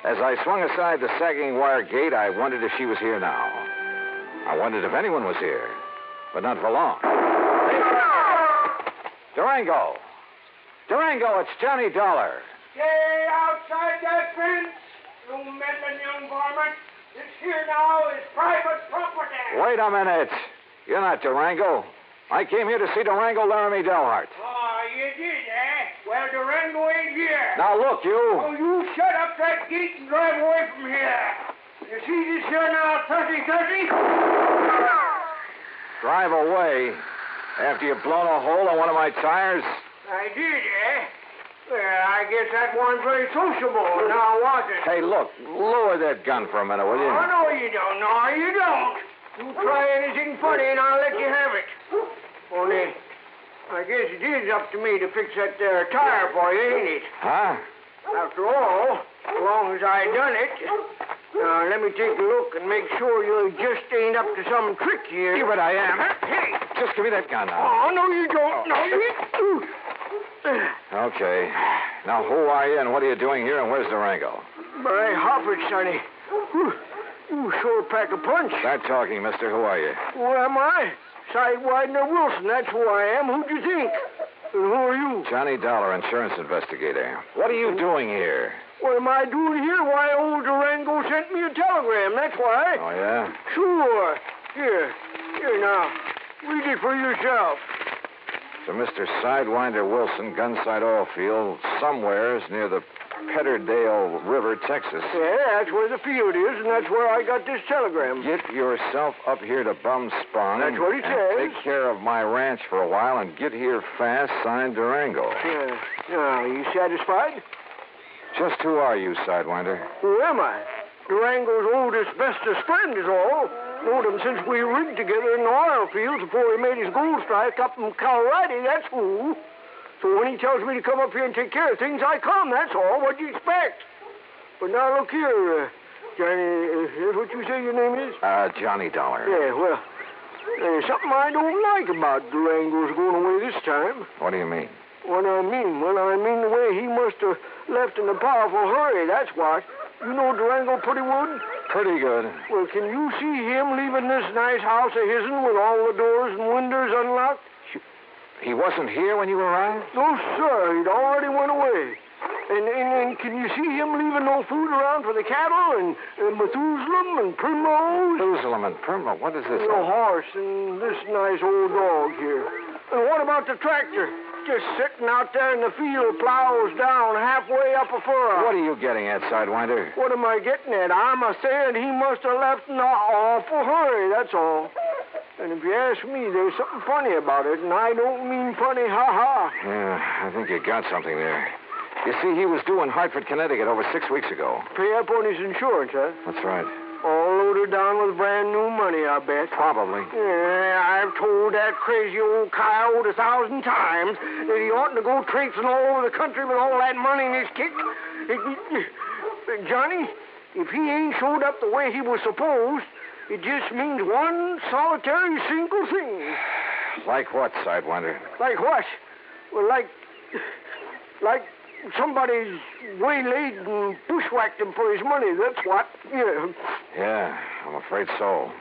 As I swung aside the sagging wire gate, I wondered if she was here now. I wondered if anyone was here, but not for long. Durango! Durango, it's Johnny Dollar. Stay outside that fence, you meddling young varmint. This here now is private property. Wait a minute. You're not Durango. I came here to see Durango Laramie Dalhart. Oh, you did, eh? Well, Durango ain't here. Now, look, you. Oh, you shut up that gate and drive away from here. You see this here now, 30-30? Drive away? After you've blown a hole on one of my tires? I did, eh? Well, I guess that wasn't very sociable, now was it? Hey, look, lower that gun for a minute, will you? Oh, no, you don't. No, you don't. You try anything funny and I'll let you have it. Only, I guess it is up to me to fix that there tire for you, ain't it? Huh? After all, as long as I done it, Now, let me take a look and make sure you just ain't up to some trick here. See what I am. Hey! Just give me that gun now. Oh, no, you don't. No, you... Okay. Now, who are you and what are you doing here and where's Durango? My Hoppers, sonny. You sure pack a punch. Start talking, mister. Who are you? Who am I? Sidewinder Wilson, that's who I am. Who'd you think? And who are you? Johnny Dollar, insurance investigator. What are you doing here? What am I doing here? Why, old Durango sent me a telegram, that's why. Oh, yeah? Sure. Here now. Read it for yourself. To Mr. Sidewinder Wilson, Gunsight Oil Field, somewheres near the Petterdale River, Texas. Yeah, that's where the field is, and that's where I got this telegram. Get yourself up here to Bum Sprung. That's what he says. Take care of my ranch for a while and get here fast, signed Durango. Yeah. Now, you satisfied? Just who are you, Sidewinder? Who am I? Durango's oldest, bestest friend is all. Known him since we rigged together in the oil fields before he made his gold strike up in Colorado, that's who. So when he tells me to come up here and take care of things, I come, that's all. What'd you expect? But now look here, Johnny, is what you say your name is? Johnny Dollar. Yeah, well, there's something I don't like about Durango's going away this time. What do you mean? What I mean? Well, I mean the way he must have left in a powerful hurry, that's what. You know Durango pretty good? Pretty good. Well, can you see him leaving this nice house of his'n with all the doors and windows unlocked? He wasn't here when you arrived? No, sir. He'd already went away. And can you see him leaving no food around for the cattle and Methuselah and Primrose? Methuselah and Primrose? What is this? The horse and this nice old dog here. And what about the tractor? Just sitting out there in the field, plows down halfway up a furrow. What are you getting at, Sidewinder? What am I getting at? I'm a-saying he must have left in an awful hurry, that's all. And if you ask me, there's something funny about it, and I don't mean funny, ha-ha. Yeah, I think you got something there. You see, he was due in Hartford, Connecticut over 6 weeks ago. Pay up on his insurance, huh? That's right. All loaded down with brand new money, I bet. Probably. Yeah, I've told that crazy old coyote 1,000 times that he oughtn't to go traipsing all over the country with all that money in his kick. Johnny, if he ain't showed up the way he was supposed, it just means one solitary single thing. Like what, Sidewinder? Like what? Well, like somebody's waylaid and bushwhacked him for his money, that's what. Yeah. Yeah, I'm afraid so.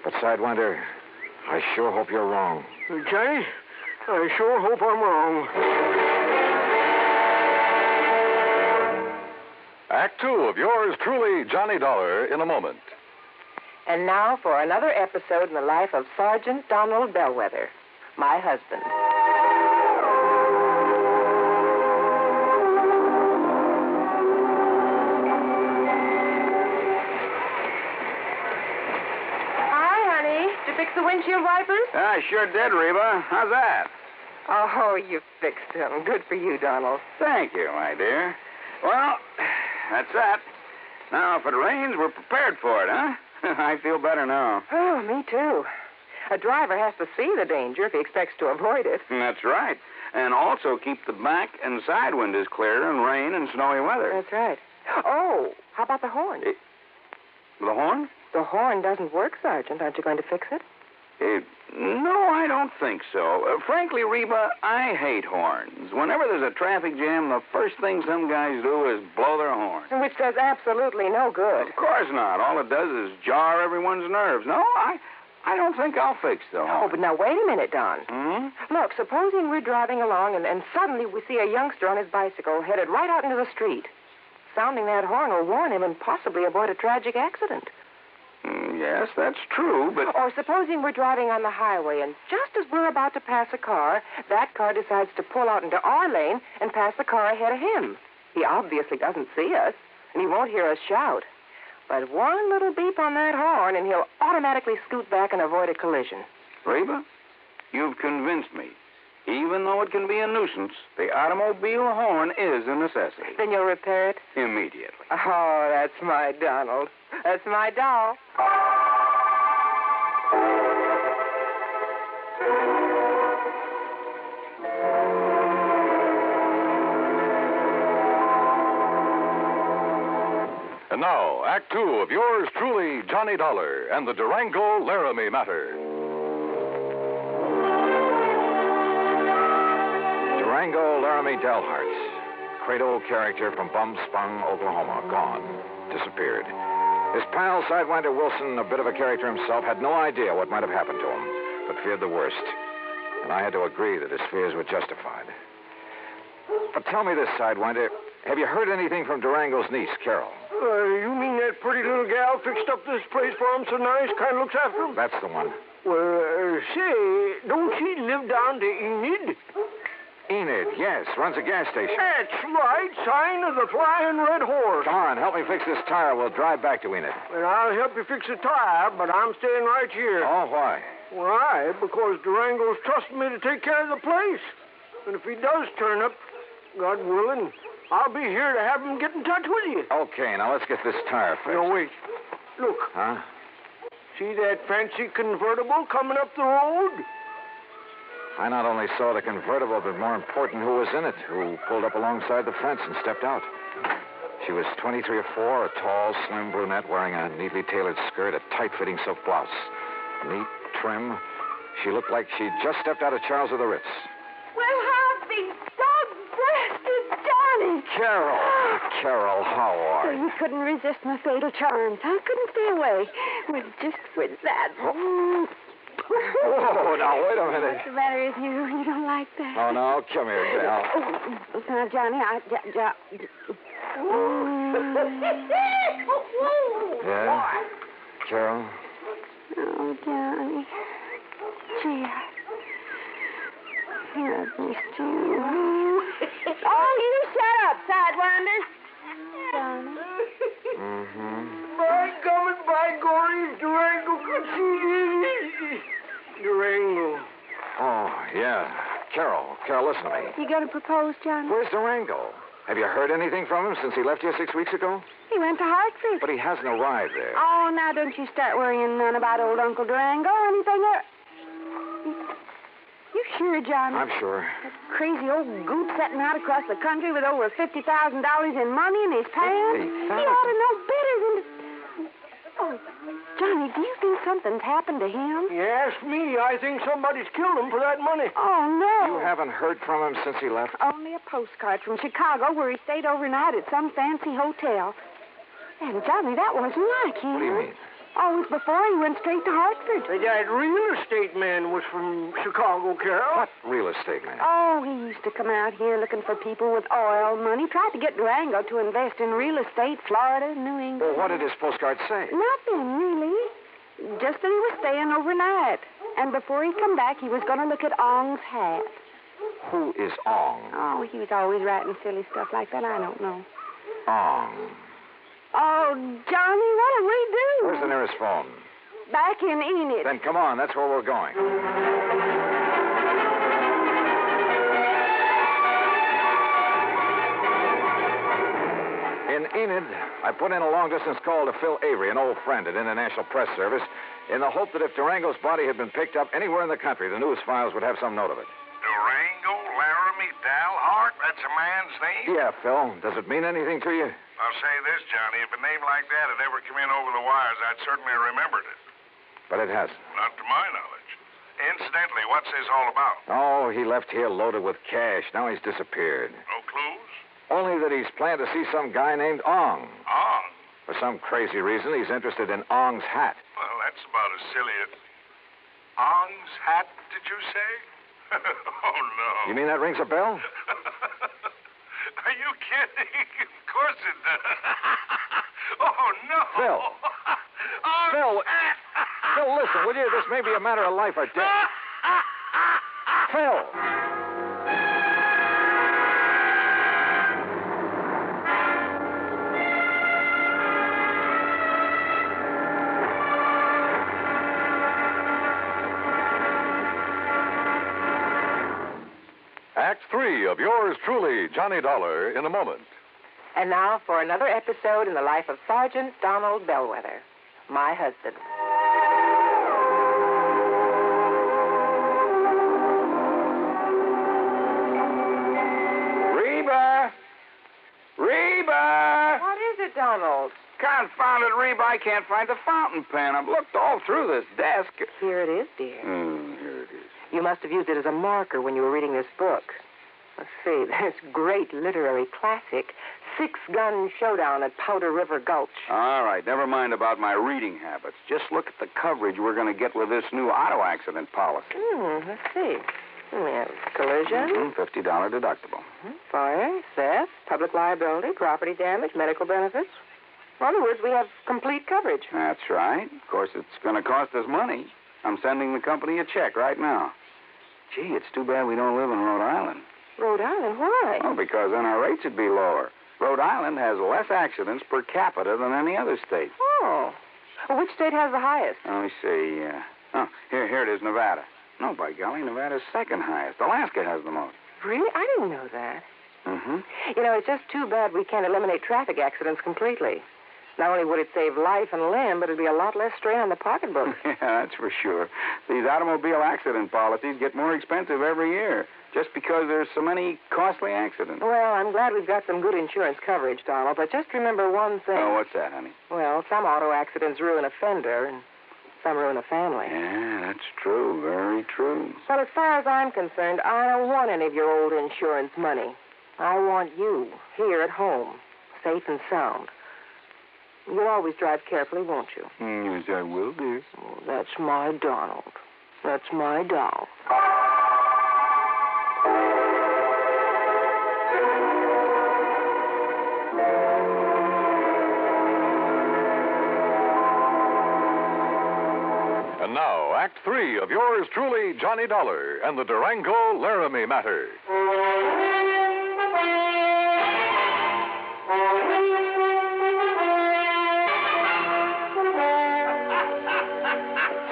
But, Sidewinder, I sure hope you're wrong. Johnny, I sure hope I'm wrong. Act 2 of yours truly, Johnny Dollar, in a moment. And now for another episode in the life of Sergeant Donald Bellwether, my husband. Hi, honey. Did you fix the windshield wipers? I sure did, Reba. How's that? Oh, you fixed them. Good for you, Donald. Thank you, my dear. Well, that's that. Now, if it rains, we're prepared for it, huh? I feel better now. Oh, me too. A driver has to see the danger if he expects to avoid it. That's right. And also keep the back and side windows clear in rain and snowy weather. That's right. Oh, how about the horn? The horn? The horn doesn't work, Sergeant. Aren't you going to fix it? No, I don't think so. Frankly, Reba, I hate horns. Whenever there's a traffic jam, the first thing some guys do is blow their horn. Which does absolutely no good. Of course not. All it does is jar everyone's nerves. No, I don't think I'll fix the horn. Oh, but now wait a minute, Don. Hmm? Look, supposing we're driving along and suddenly we see a youngster on his bicycle headed right out into the street. Sounding that horn will warn him and possibly avoid a tragic accident. Yes, that's true, but... Or supposing we're driving on the highway, and just as we're about to pass a car, that car decides to pull out into our lane and pass the car ahead of him. He obviously doesn't see us, and he won't hear us shout. But one little beep on that horn, and he'll automatically scoot back and avoid a collision. Reba, you've convinced me. Even though it can be a nuisance, the automobile horn is a necessity. Then you'll repair it? Immediately. Oh, that's my Donald. That's my doll. And now, Act Two of yours truly, Johnny Dollar, and the Durango Laramie Matter. Durango Laramie Delharts, great old character from Bumspung, Oklahoma, gone, disappeared. His pal, Sidewinder Wilson, a bit of a character himself, had no idea what might have happened to him, but feared the worst. And I had to agree that his fears were justified. But tell me this, Sidewinder, have you heard anything from Durango's niece, Carol? You mean that pretty little gal fixed up this place for him so nice, kind of looks after him? That's the one. Well, say, don't she live down to Enid? Enid, yes, runs a gas station. That's right, sign of the Flying Red Horse. Come on, help me fix this tire. We'll drive back to Enid. Well, I'll help you fix the tire, but I'm staying right here. Oh, why? Why? Because Durango's trusting me to take care of the place. And if he does turn up, God willing, I'll be here to have him get in touch with you. Okay, now let's get this tire fixed. No, wait. Look. Huh? See that fancy convertible coming up the road? I not only saw the convertible, but more important, who was in it, who pulled up alongside the fence and stepped out. She was 23 or 4, a tall, slim brunette wearing a neatly tailored skirt, a tight-fitting silk blouse. Neat, trim. She looked like she'd just stepped out of Charles of the Ritz. Well, I'll be dog-breasted, Johnny. Carol, how are you? You couldn't resist my fatal charms. I couldn't stay away. With that. Oh, now, wait a minute. What's the matter with you? You don't like that? Oh, no, come here, gal. Oh, now, Johnny, Yeah? Carol? Oh, Johnny. Gee, I've missed you. Oh, you shut up, Sidewinder. Johnny. Mm-hmm. By coming, by glory, Durango could see Durango. Oh, yeah. Carol, listen to me. You gonna propose, Johnny? Where's Durango? Have you heard anything from him since he left here 6 weeks ago? He went to Hartford. But he hasn't arrived there. Oh, now don't you start worrying none about old Uncle Durango or anything. You sure, Johnny? I'm sure. That crazy old goop setting out across the country with over $50,000 in money in his pants. He ought to know better than to... Oh, Johnny, do you think something's happened to him? You ask me, I think somebody's killed him for that money. Oh, no. You haven't heard from him since he left? Only a postcard from Chicago where he stayed overnight at some fancy hotel. And, Johnny, that wasn't like him. What do you mean? Oh, it was before he went straight to Hartford. That real estate man was from Chicago, Carol. What real estate man? Oh, he used to come out here looking for people with oil money. Tried to get Durango to invest in real estate, Florida, New England. Well, what did his postcard say? Nothing, really. Just that he was staying overnight. And before he come back, he was going to look at Ong's hat. Who is Ong? Oh, he was always writing silly stuff like that. I don't know. Ong. Oh, Johnny, what'll we do? Where's the nearest phone? Back in Enid. Then come on, that's where we're going. In Enid, I put in a long-distance call to Phil Avery, an old friend at International Press Service, in the hope that if Durango's body had been picked up anywhere in the country, the news files would have some note of it. Durango Laramie Dalhart? That's a man's name? Yeah, Phil. Does it mean anything to you? I'll say this, Johnny. If a name like that had ever come in over the wires, I'd certainly have remembered it. But it hasn't. Not to my knowledge. Incidentally, what's this all about? Oh, he left here loaded with cash. Now he's disappeared. No clues? Only that he's planned to see some guy named Ong. Ong? For some crazy reason, he's interested in Ong's hat. Well, that's about as silly as... Ong's hat, did you say? Oh, no. You mean that rings a bell? Are you kidding? Of course it does. Oh, no. Phil. Phil. Phil, listen, will you? This may be a matter of life or death. Phil. Act 3 of yours truly, Johnny Dollar, in a moment. And now for another episode in the life of Sergeant Donald Bellwether, my husband. Reba! What is it, Donald? Confound it, Reba, I can't find the fountain pen. I've looked all through this desk. Here it is, dear. Here it is. You must have used it as a marker when you were reading this book. Let's see, this great literary classic, Six-Gun Showdown at Powder River Gulch. All right, never mind about my reading habits. Just look at the coverage we're going to get with this new auto accident policy. Let's see. We have collision. $50 deductible. Fire, theft, public liability, property damage, medical benefits. In other words, we have complete coverage. That's right. Of course, it's going to cost us money. I'm sending the company a check right now. Gee, it's too bad we don't live in Rhode Island. Rhode Island? Why? Oh, because then our rates would be lower. Rhode Island has less accidents per capita than any other state. Oh. Well, which state has the highest? Let me see. Here it is, Nevada. No, by golly, Nevada's second highest. Alaska has the most. Really? I didn't know that. Mm-hmm. You know, it's just too bad we can't eliminate traffic accidents completely. Not only would it save life and limb, but it'd be a lot less strain on the pocketbook. Yeah, that's for sure. These automobile accident policies get more expensive every year just because there's so many costly accidents. Well, I'm glad we've got some good insurance coverage, Donald, but just remember one thing. Oh, what's that, honey? Well, some auto accidents ruin a fender, and some ruin a family. Yeah, that's true. Very true. But as far as I'm concerned, I don't want any of your old insurance money. I want you here at home, safe and sound. You'll always drive carefully, won't you? Yes, I will, dear. Oh, that's my Donald. That's my doll. And now, Act 3 of yours truly, Johnny Dollar, and the Durango Laramie Matter.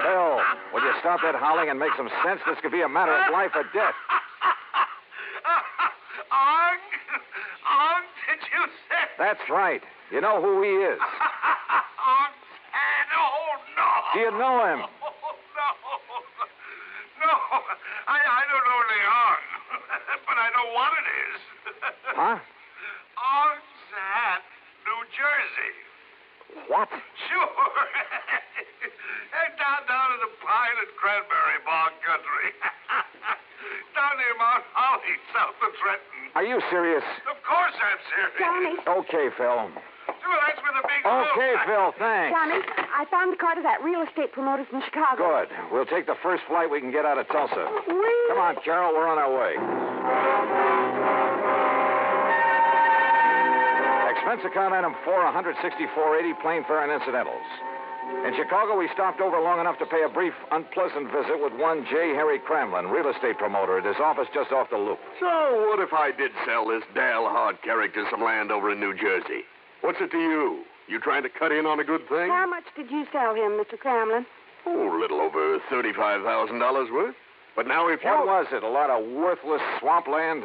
Phil, will you stop that howling and make some sense? This could be a matter of life or death. Ong, did you say? That's right. You know who he is. Ong San, oh, no. Do you know him? No, I don't know the Ong, but I know what it is. Huh? Ong San, New Jersey. What? Sure. down in the pine and cranberry bog country. Down near Mount Holly, south of Trenton. Are you serious? Of course I'm serious. Johnny. Okay, Phil. Well, that's where the big Okay, Phil, thanks. Johnny, I found the car to that real estate promoter from Chicago. Good. We'll take the first flight we can get out of Tulsa. Come on, Carol, we're on our way. Expense account item 4, $164.80, plane fare and incidentals. In Chicago, we stopped over long enough to pay a brief, unpleasant visit with one J. Harry Cramlin, real estate promoter, at his office just off the loop. So, what if I did sell this Dale Hard character some land over in New Jersey? What's it to you? You trying to cut in on a good thing? How much did you sell him, Mr. Cramlin? Oh, a little over $35,000 worth. But now if you... What was it, a lot of worthless swampland?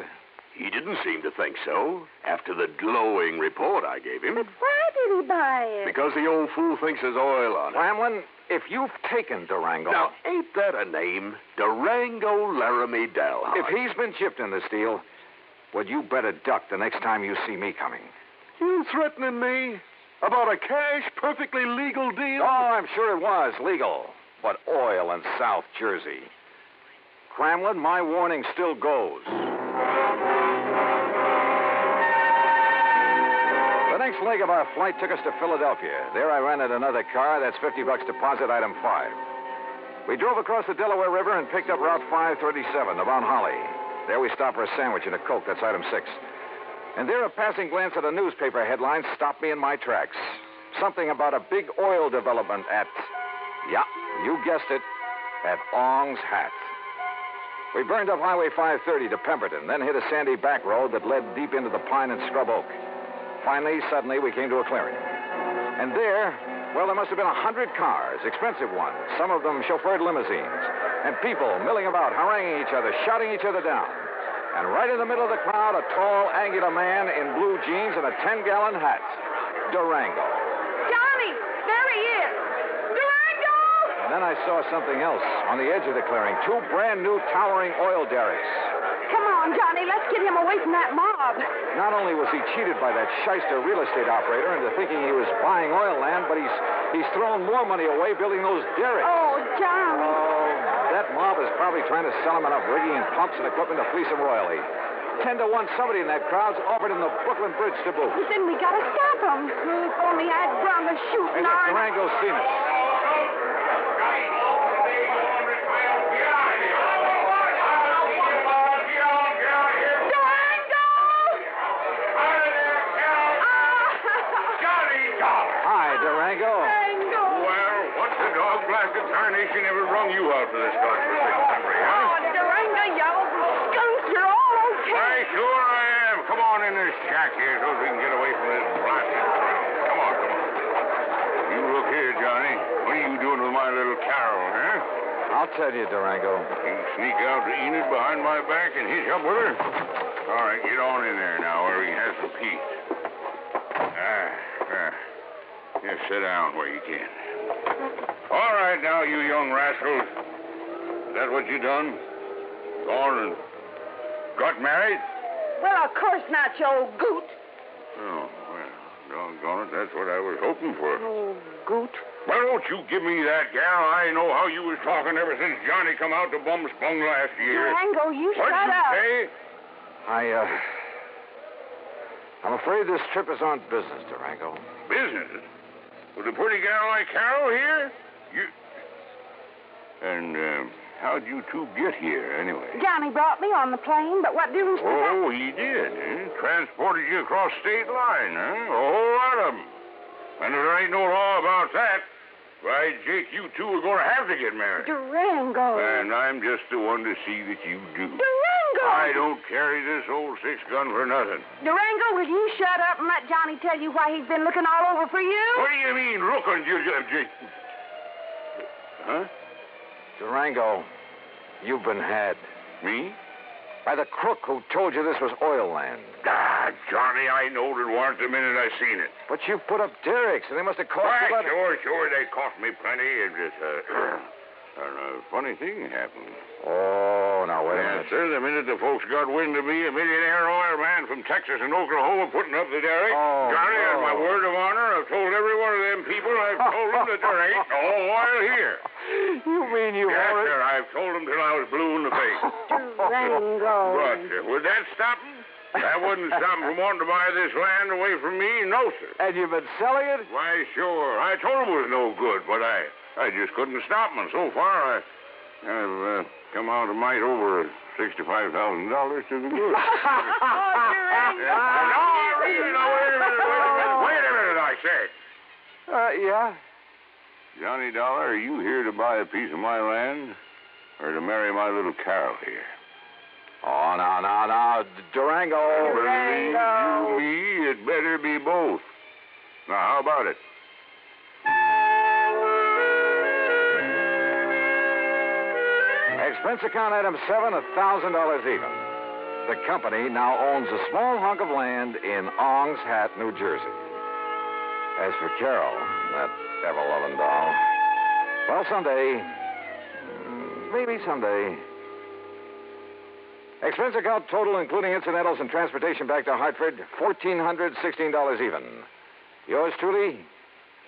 He didn't seem to think so, after the glowing report I gave him. But why did he buy it? Because the old fool thinks there's oil on it. Cramlin, if you've taken Durango... Now, ain't that a name? Durango Laramie Dalhart. If he's been chipped in this deal, well, you better duck the next time you see me coming. You threatening me? About a cash, perfectly legal deal? Oh, I'm sure it was legal. But oil in South Jersey. Cramlin, my warning still goes. The next leg of our flight took us to Philadelphia. There I rented another car. That's $50 deposit, item 5. We drove across the Delaware River and picked up Route 537 to Mount Holly. There we stopped for a sandwich and a Coke. That's item 6. And there a passing glance at a newspaper headline stopped me in my tracks. Something about a big oil development at, yeah, you guessed it, at Ong's Hat. We burned up Highway 530 to Pemberton, then hit a sandy back road that led deep into the pine and scrub oak. Finally, suddenly, we came to a clearing. And there, well, there must have been 100 cars, expensive ones, some of them chauffeured limousines, and people milling about, haranguing each other, shouting each other down. And right in the middle of the crowd, a tall, angular man in blue jeans and a 10-gallon hat. Durango. Johnny, there he is. Durango! And then I saw something else on the edge of the clearing. 2 brand new towering oil derricks. Come on, on, Johnny. Let's get him away from that mob. Not only was he cheated by that shyster real estate operator into thinking he was buying oil land, but he's thrown more money away building those derricks. Oh, Johnny. Oh, that mob is probably trying to sell him enough rigging and pumps and equipment to fleece him royally. 10 to 1, somebody in that crowd's offered him the Brooklyn Bridge to boot. Then we gotta stop him. If only I'd done the shooting. Hey, look, Durango's seen us. Tarnation ever rung you out for this godforsaken country, huh? Oh, Durango, you skunk, you're all okay. Why, sure I am. Come on in this shack here so we can get away from this blasted crowd. Come on. You look here, Johnny. What are you doing with my little Carol, huh? I'll tell you, Durango. You sneak out to Enid behind my back and hitch up with her? All right, get on in there now where we can have some peace. Just sit down where you can. All right, now, you young rascals. Is that what you done? Gone and got married? Well, of course not, you old goot. Oh, well, doggone it, that's what I was hoping for. Oh, goot. Well, don't you give me that, gal. I know how you was talking ever since Johnny come out to Bum Spung last year. Durango, you What'd shut you up. say? I'm afraid this trip is on business, Durango. Business? With a pretty gal like Carol here? And how'd you two get here, anyway? Johnny brought me on the plane, but what difference does that... Oh, he did, eh? Transported you across state line, huh? A whole lot of them. And if there ain't no law about that, why, Jake, you two are going to have to get married. Durango. And I'm just the one to see that you do. Durango! I don't carry this old 6-gun for nothing. Durango, will you shut up and let Johnny tell you why he's been looking all over for you? What do you mean, looking, Jake? Huh? Durango, you've been had. Me? By the crook who told you this was oil land. Ah, Johnny, I knowed it weren't the minute I seen it. But you put up derricks, and they must have cost you... Sure, they cost me plenty. It just, a funny thing happened. Oh, now, wait a minute. Yes, sir, the minute the folks got wind of me, a millionaire oil man from Texas and Oklahoma putting up the derrick, Johnny, on my word of honor, I've told every one of them people, I've told them that there ain't no oil here. You mean you Yes, already... sir, I've told them till I was blue in the face. Durango. But would that stop them? That wouldn't stop them from wanting to buy this land away from me? No, sir. And you've been selling it? Why, sure. I told them it was no good, but I just couldn't stop them. And so far, I've come out a mite over $65,000 to the good. No, really, no, wait a minute, I said. Yeah? Johnny Dollar, are you here to buy a piece of my land or to marry my little Carol here? Oh, no. Durango. Believe you me, it better be both. Now, how about it? Expense account item 7, $1,000 even. The company now owns a small hunk of land in Ong's Hat, New Jersey. As for Carol, that ever-loving doll, well, someday, maybe someday. Expense account total, including incidentals and transportation back to Hartford, $1,416 even. Yours truly,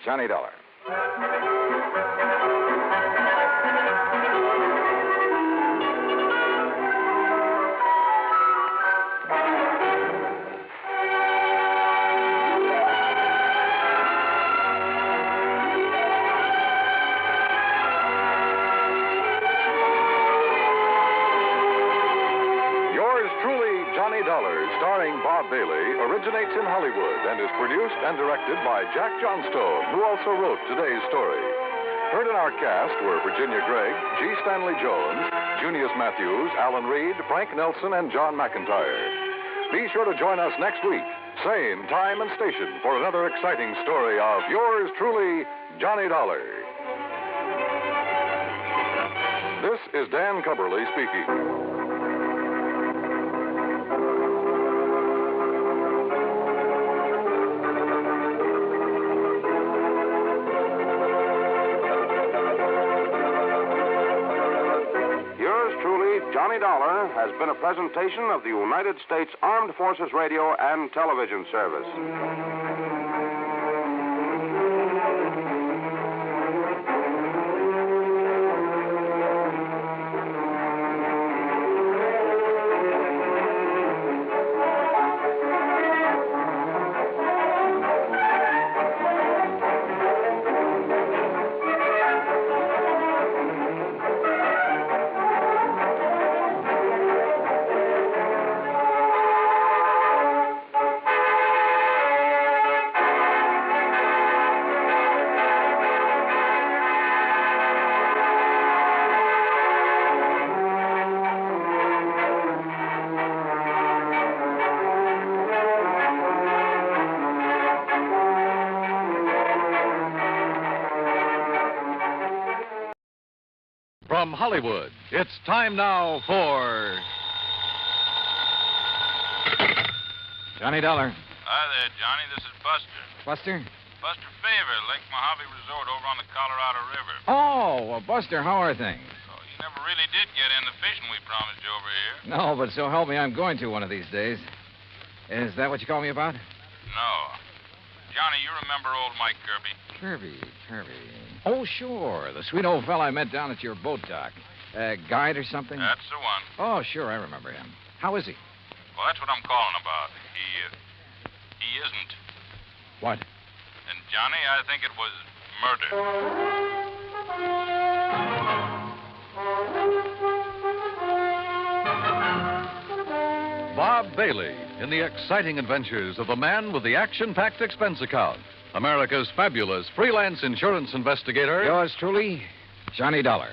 Johnny Dollar. Starring Bob Bailey, originates in Hollywood and is produced and directed by Jack Johnstone, who also wrote today's story. Heard in our cast were Virginia Gregg, G. Stanley Jones, Junius Matthews, Alan Reed, Frank Nelson, and John McIntyre. Be sure to join us next week, same time and station, for another exciting story of yours truly, Johnny Dollar. This is Dan Cubberly speaking. Johnny Dollar has been a presentation of the United States Armed Forces Radio and Television Service. From Hollywood, it's time now for Johnny Dollar. Hi there, Johnny. This is Buster. Buster? Buster Favor, Lake Mojave Resort over on the Colorado River. Oh, well, Buster, how are things? Oh, you never really did get in the fishing we promised you over here. No, but so help me, I'm going to one of these days. Is that what you called me about? No. Johnny, you remember old Mike Kirby? Kirby. Oh, sure. The sweet old fella I met down at your boat dock. Guide or something? That's the one. Oh, sure, I remember him. How is he? Well, that's what I'm calling about. He isn't. What? And, Johnny, I think it was murder. Bob Bailey in the exciting adventures of the man with the action-packed expense account. America's fabulous freelance insurance investigator. Yours truly, Johnny Dollar.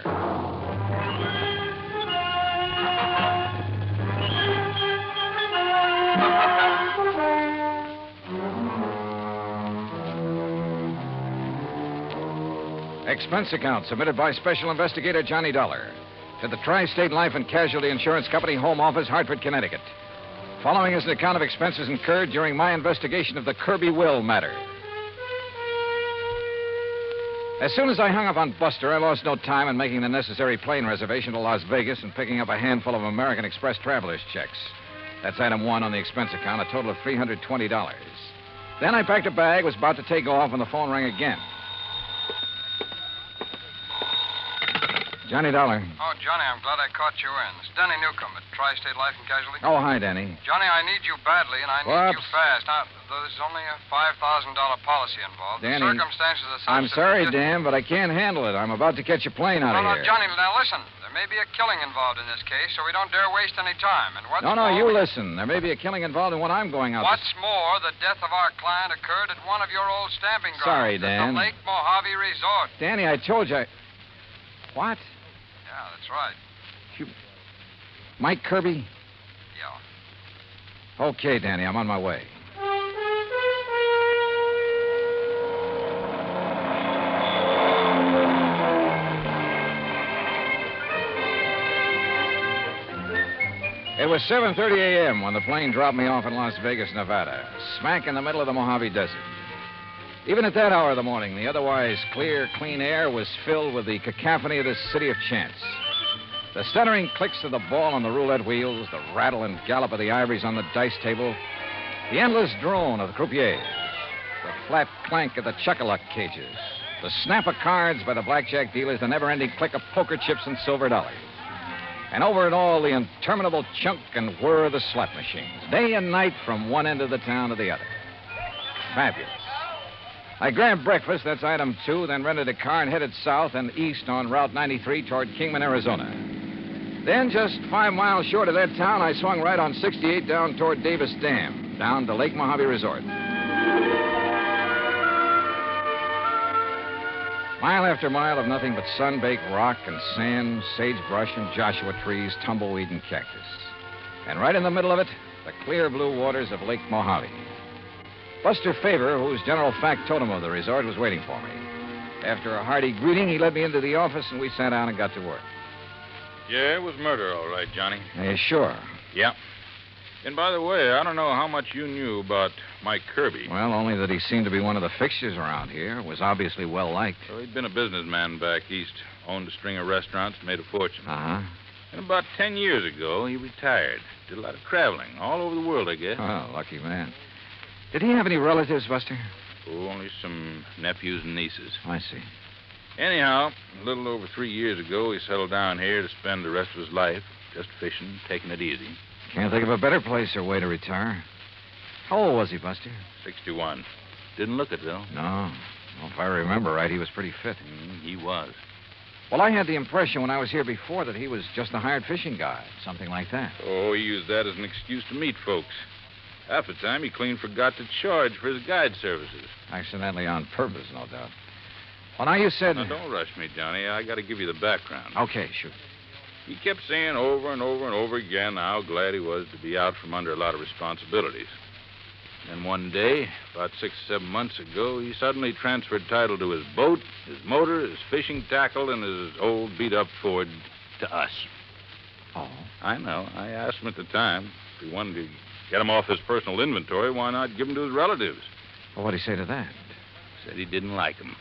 Expense account submitted by Special Investigator Johnny Dollar to the Tri-State Life and Casualty Insurance Company, Home Office, Hartford, Connecticut. Following is an account of expenses incurred during my investigation of the Kirby will matter. As soon as I hung up on Buster, I lost no time in making the necessary plane reservation to Las Vegas and picking up a handful of American Express traveler's checks. That's item one on the expense account, a total of $320. Then I packed a bag, was about to take off, when the phone rang again. Johnny Dollar. Oh, Johnny, I'm glad I caught you in. It's Denny Newcomb at Tri-State Life and Casualty. Oh, hi, Denny. Johnny, I need you badly, and I need you fast. Now, there's only a $5,000 policy involved. Danny, the circumstances are such I'm sorry, Dan, but I can't handle it. I'm about to catch a plane out of here. No, Johnny, now listen. There may be a killing involved in this case, so we don't dare waste any time. And what's No, you listen. There may be a killing involved in what I'm going out What's more, the death of our client occurred at one of your old stamping grounds. Sorry, Dan. At the Lake Mojave Resort. Danny, I told you What? Yeah, that's right. Mike Kirby? Yeah. Okay, Danny, I'm on my way. It was 7:30 a.m. when the plane dropped me off in Las Vegas, Nevada, smack in the middle of the Mojave Desert. Even at that hour of the morning, the otherwise clear, clean air was filled with the cacophony of this city of chance. The stuttering clicks of the ball on the roulette wheels, the rattle and gallop of the ivories on the dice table, the endless drone of the croupiers, the flat clank of the chuck-a-luck cages, the snap of cards by the blackjack dealers, the never-ending click of poker chips and silver dollars. And over it all, the interminable chunk and whir of the slot machines, day and night from one end of the town to the other. Fabulous. I grabbed breakfast, that's item 2, then rented a car and headed south and east on Route 93 toward Kingman, Arizona. Then, just 5 miles short of that town, I swung right on 68 down toward Davis Dam, down to Lake Mojave Resort. Mile after mile of nothing but sun-baked rock and sand, sagebrush and Joshua trees, tumbleweed and cactus. And right in the middle of it, the clear blue waters of Lake Mojave. Buster Favor, who's general factotum of the resort, was waiting for me. After a hearty greeting, he led me into the office, and we sat down and got to work. Yeah, it was murder, all right, Johnny. Sure. Yeah. And by the way, I don't know how much you knew about Mike Kirby. Well, only that he seemed to be one of the fixtures around here, was obviously well-liked. Well, he'd been a businessman back east, owned a string of restaurants, made a fortune. Uh-huh. And about 10 years ago, he retired. Did a lot of traveling, all over the world, I guess. Oh, lucky man. Did he have any relatives, Buster? Oh, only some nephews and nieces. I see. Anyhow, a little over 3 years ago, he settled down here to spend the rest of his life just fishing, taking it easy. Can't think of a better place or way to retire. How old was he, Buster? 61. Didn't look it, though. No. Well, if I remember right, he was pretty fit. He was. Well, I had the impression when I was here before that he was just a hired fishing guy, something like that. Oh, he used that as an excuse to meet folks. Half the time, he clean forgot to charge for his guide services. Accidentally on purpose, no doubt. Well, now you said... Now, don't rush me, Johnny. I got to give you the background. Okay, shoot. He kept saying over and over and over again how glad he was to be out from under a lot of responsibilities. Then one day, about 6 or 7 months ago, he suddenly transferred title to his boat, his motor, his fishing tackle, and his old beat-up Ford to us. Oh? I know. I asked him at the time if he wanted to get him off his personal inventory, why not give him to his relatives? Well, what'd he say to that? Said he didn't like him.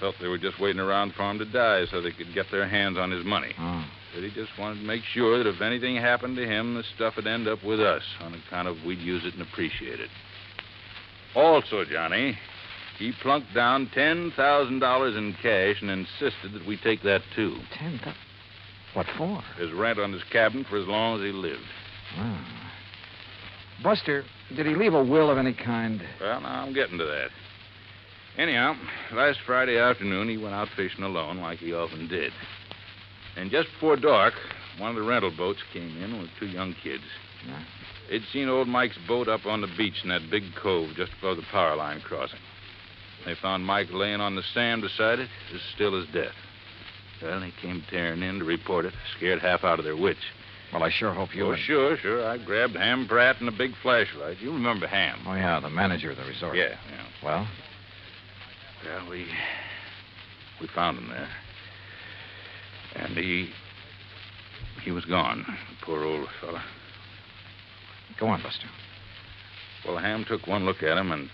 Felt they were just waiting around for him to die so they could get their hands on his money. Oh. Said he just wanted to make sure that if anything happened to him, the stuff would end up with us on account of we'd use it and appreciate it. Also, Johnny, he plunked down $10,000 in cash and insisted that we take that, too. $10,000? What for? His rent on his cabin for as long as he lived. Oh. Buster, did he leave a will of any kind? Well, now I'm getting to that. Anyhow, last Friday afternoon, he went out fishing alone like he often did. And just before dark, one of the rental boats came in with 2 young kids. Yeah. They'd seen old Mike's boat up on the beach in that big cove just above the power line crossing. They found Mike laying on the sand beside it, as still as death. Well, they came tearing in to report it, scared half out of their wits. Well, I sure hope you... Oh, sure. I grabbed Ham Pratt and a big flashlight. You remember Ham. Oh, yeah, the manager of the resort. Yeah. Well? Well, we found him there. And he was gone, poor old fella. Go on, Buster. Well, Ham took one look at him, and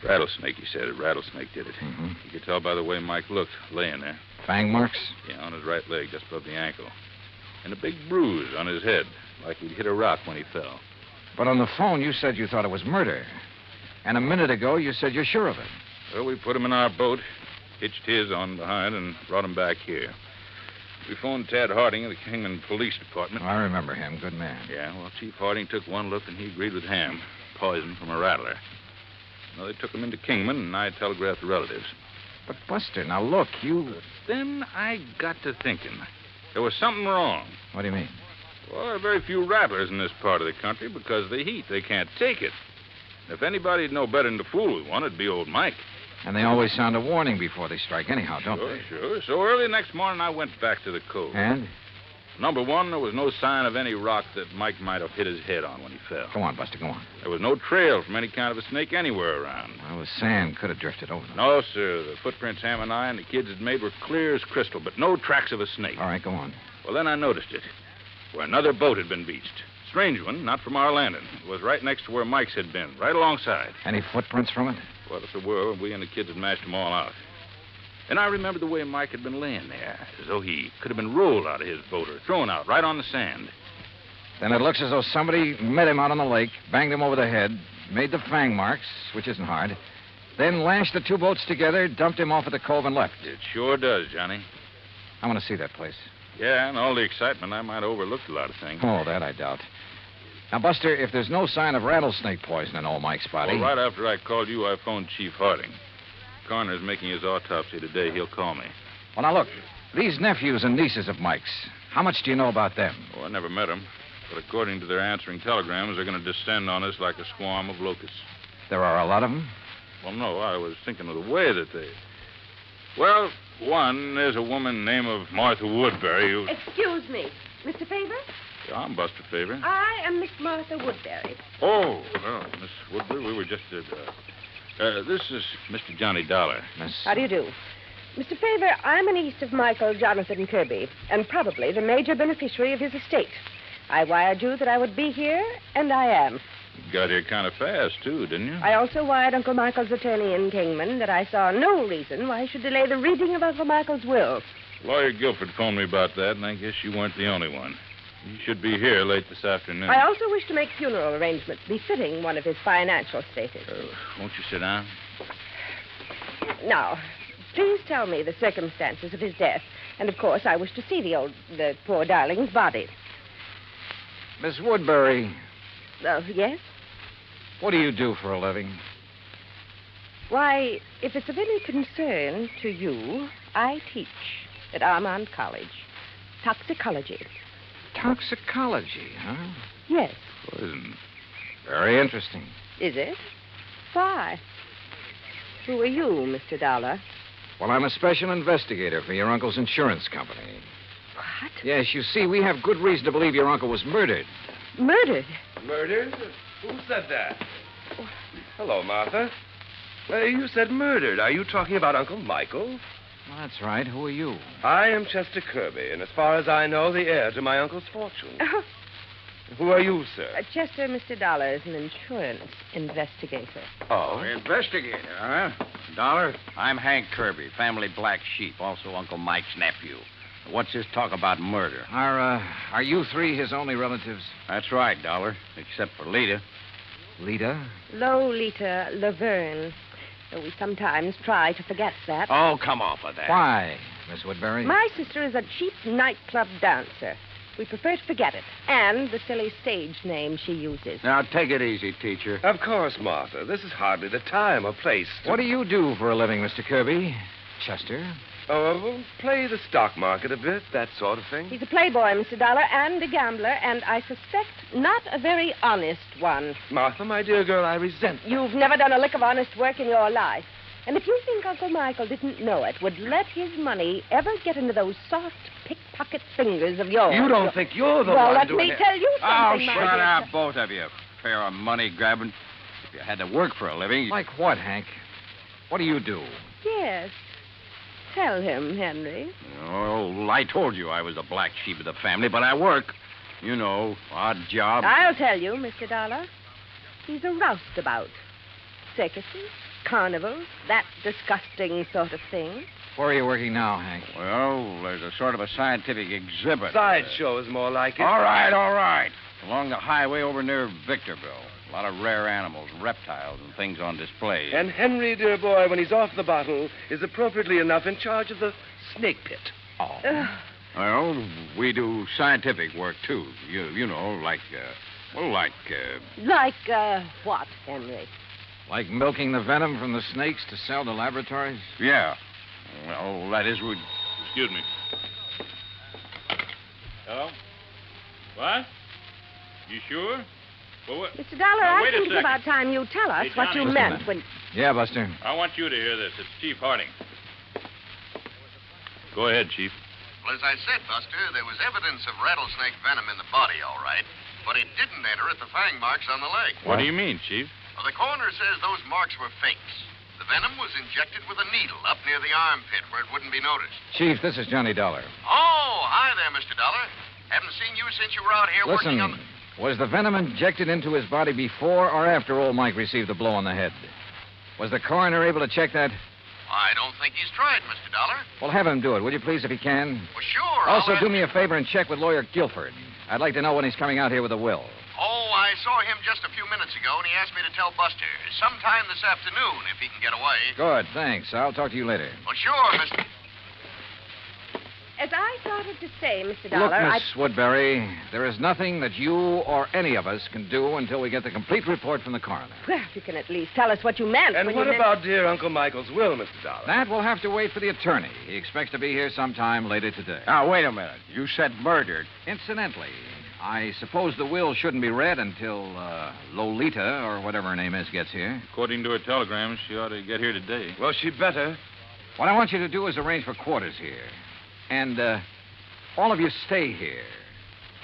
rattlesnake, he said it. Rattlesnake did it. Mm-hmm. You could tell by the way Mike looked, laying there. Fang marks? Yeah, on his right leg, just above the ankle. And a big bruise on his head, like he'd hit a rock when he fell. But on the phone, you said you thought it was murder. And a minute ago, you said you're sure of it. Well, we put him in our boat, hitched his on behind, and brought him back here. We phoned Tad Harding of the Kingman Police Department. I remember him. Good man. Yeah, well, Chief Harding took one look, and he agreed with Ham. Poison from a rattler. Well, they took him into Kingman, and I telegraphed the relatives. But, Buster, now look, you... Then I got to thinking. There was something wrong. What do you mean? Well, there are very few rattlers in this part of the country because of the heat. They can't take it. If anybody'd know better than to fool with one, it'd be old Mike. And they always sound a warning before they strike anyhow, don't they? Sure. So early next morning, I went back to the cove. And? Number one, there was no sign of any rock that Mike might have hit his head on when he fell. Go on, Buster, go on. There was no trail from any kind of a snake anywhere around. Well, the sand could have drifted over them. No, sir. The footprints Ham and I and the kids had made were clear as crystal, but no tracks of a snake. All right, go on. Well, then I noticed it, where another boat had been beached. Strange one, not from our landing. It was right next to where Mike's had been, right alongside. Any footprints from it? Well, if there were, we and the kids had mashed them all out. Then I remembered the way Mike had been laying there, as though he could have been rolled out of his boat or thrown out right on the sand. Then it looks as though somebody met him out on the lake, banged him over the head, made the fang marks, which isn't hard, then lashed the 2 boats together, dumped him off at the cove, and left. It sure does, Johnny. I want to see that place. Yeah, and all the excitement, I might have overlooked a lot of things. Oh, that I doubt. Now, Buster, if there's no sign of rattlesnake poison in old Mike's body... Well, right after I called you, I phoned Chief Harding. Coroner's making his autopsy today. He'll call me. Well, now, look. These nephews and nieces of Mike's, how much do you know about them? Oh, I never met them. But according to their answering telegrams, they're going to descend on us like a swarm of locusts. There are a lot of them? Well, no, I was thinking of the way that they... Well, one, there's a woman named of Martha Woodbury who... Excuse me. Mr. Favor? Yeah, I'm Buster Favor. I am Miss Martha Woodbury. Oh, well, Miss Woodbury, we were just at... this is Mr. Johnny Dollar. How do you do? Mr. Favor, I'm a niece of Michael Jonathan Kirby, and probably the major beneficiary of his estate. I wired you that I would be here, and I am. You got here kind of fast, too, didn't you? I also wired Uncle Michael's attorney in Kingman that I saw no reason why he should delay the reading of Uncle Michael's will. Lawyer Guilford phoned me about that, and I guess you weren't the only one. He should be here late this afternoon. I also wish to make funeral arrangements befitting one of his financial status. Won't you sit down? Now, please tell me the circumstances of his death. And, of course, I wish to see the poor darling's body. Miss Woodbury, Yes? what do you do for a living? Why, if it's of any concern to you, I teach at Armand College. Toxicology. Toxicology, huh? Yes. Poison. Very interesting. Is it? Why? Who are you, Mr. Dollar? Well, I'm a special investigator for your uncle's insurance company. What? Yes, you see, we have good reason to believe your uncle was murdered. Murdered? Murdered? Who said that? Hello, Martha. You said murdered. Are you talking about Uncle Michael? Well, that's right. Who are you? I am Chester Kirby, and as far as I know, the heir to my uncle's fortune. Who are you, sir? Chester, Mr. Dollar is an insurance investigator. Oh? Investigator, huh? Dollar, I'm Hank Kirby, family black sheep, also Uncle Mike's nephew. What's this talk about murder? Are you three his only relatives? That's right, Dollar, except for Lita. Lita? Lolita Laverne. We sometimes try to forget that. Oh, come off of that. Why, Miss Woodbury? My sister is a cheap nightclub dancer. We prefer to forget it. And the silly stage name she uses. Now, take it easy, teacher. Of course, Martha. This is hardly the time or place to... What do you do for a living, Mr. Kirby? Chester? Play the stock market a bit, that sort of thing. He's a playboy, Mr. Dollar, and a gambler, and I suspect not a very honest one. Martha, my dear girl, I resent... You've never done a lick of honest work in your life. And if you think Uncle Michael didn't know it, would let his money ever get into those soft pickpocket fingers of yours... You don't think you're the well, one let doing me it. tell you something, Oh, shut up, both of you. Pair of money grabbing. If you had to work for a living... Like what, Hank? What do you do? Yes. Tell him, Henry. Oh, I told you I was the black sheep of the family, but I work. You know, odd job. I'll tell you, Mr. Dollar. He's a roustabout. Circuses, carnivals, that disgusting sort of thing. Where are you working now, Hank? Well, there's a sort of a scientific exhibit. Sideshow is more like it. All right. Along the highway over near Victorville. A lot of rare animals, reptiles, and things on display. And Henry, dear boy, when he's off the bottle, is appropriately enough in charge of the snake pit. Oh. Well, we do scientific work, too. You know, like what, Henry? Like milking the venom from the snakes to sell to laboratories? Yeah. Well, that is... Excuse me. Hello? What? You sure? Well, what? Mr. Dollar, Now, I wait a think it's second. about time you tell us Hey, what Johnny, you listen meant a minute. when... Yeah, Buster. I want you to hear this. It's Chief Harding. Go ahead, Chief. Well, as I said, Buster, there was evidence of rattlesnake venom in the body, all right. But it didn't enter at the fang marks on the leg. What do you mean, Chief? Well, the coroner says those marks were fakes. The venom was injected with a needle up near the armpit where it wouldn't be noticed. Chief, this is Johnny Dollar. Oh, hi there, Mr. Dollar. Haven't seen you since you were out here working on Listen, the... was the venom injected into his body before or after old Mike received the blow on the head? Was the coroner able to check that? I don't think he's tried, Mr. Dollar. Well, have him do it, will you please, if he can? Well, sure. Also, I'll do me a favor and check with Lawyer Guilford. I'd like to know when he's coming out here with a will. Oh, I saw him just a few minutes ago, and he asked me to tell Buster. Sometime this afternoon, if he can get away. Good, thanks. I'll talk to you later. Well, sure, Mr. As I started to say, Mr. Look, Dollar, Miss Woodbury, there is nothing that you or any of us can do until we get the complete report from the coroner. Well, you can at least tell us what you meant. And when what you meant... about dear Uncle Michael's will, Mr. Dollar? That will have to wait for the attorney. He expects to be here sometime later today. Now, wait a minute. You said murdered. Incidentally, I suppose the will shouldn't be read until Lolita, or whatever her name is, gets here. According to her telegram, she ought to get here today. Well, she better. What I want you to do is arrange for quarters here. And, all of you stay here.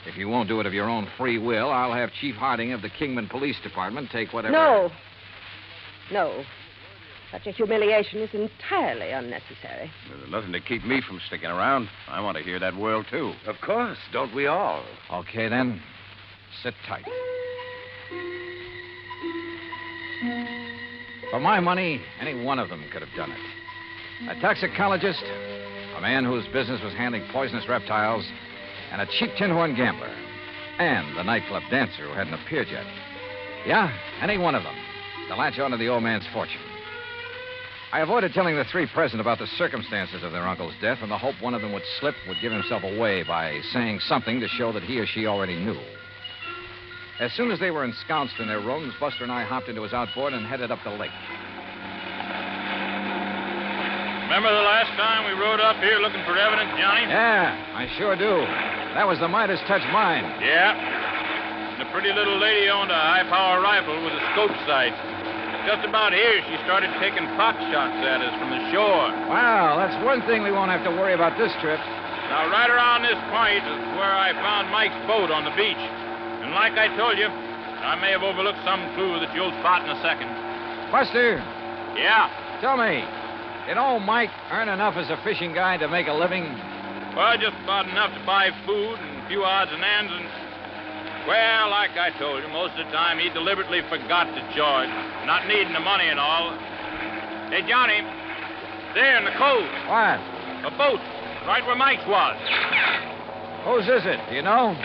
If you won't do it of your own free will, I'll have Chief Harding of the Kingman Police Department take whatever... No. Such a humiliation is entirely unnecessary. There's nothing to keep me from sticking around. I want to hear that will, too. Of course. Don't we all? Okay, then. Sit tight. For my money, any one of them could have done it. A toxicologist, a man whose business was handling poisonous reptiles, and a cheap tin horn gambler, and the nightclub dancer who hadn't appeared yet. Yeah, any one of them to latch on to the old man's fortune. I avoided telling the three present about the circumstances of their uncle's death in the hope one of them would slip, would give himself away by saying something to show that he or she already knew. As soon as they were ensconced in their rooms, Buster and I hopped into his outboard and headed up the lake. Remember the last time we rode up here looking for evidence, Johnny? Yeah, I sure do. That was the Midas touch mine. Yeah. And the pretty little lady owned a high-power rifle with a scope sight. Just about here, she started taking pot shots at us from the shore. Wow, that's one thing we won't have to worry about this trip. Now, right around this point is where I found Mike's boat on the beach. And like I told you, I may have overlooked some clue that you'll spot in a second. Buster. Yeah? Tell me, did old Mike earn enough as a fishing guide to make a living? Well, just about enough to buy food and a few odds and ends and... Well, like I told you, most of the time he deliberately forgot to charge, not needing the money and all. Hey, Johnny, there in the cove. What? A boat, right where Mike's was. Whose is it? Do you know?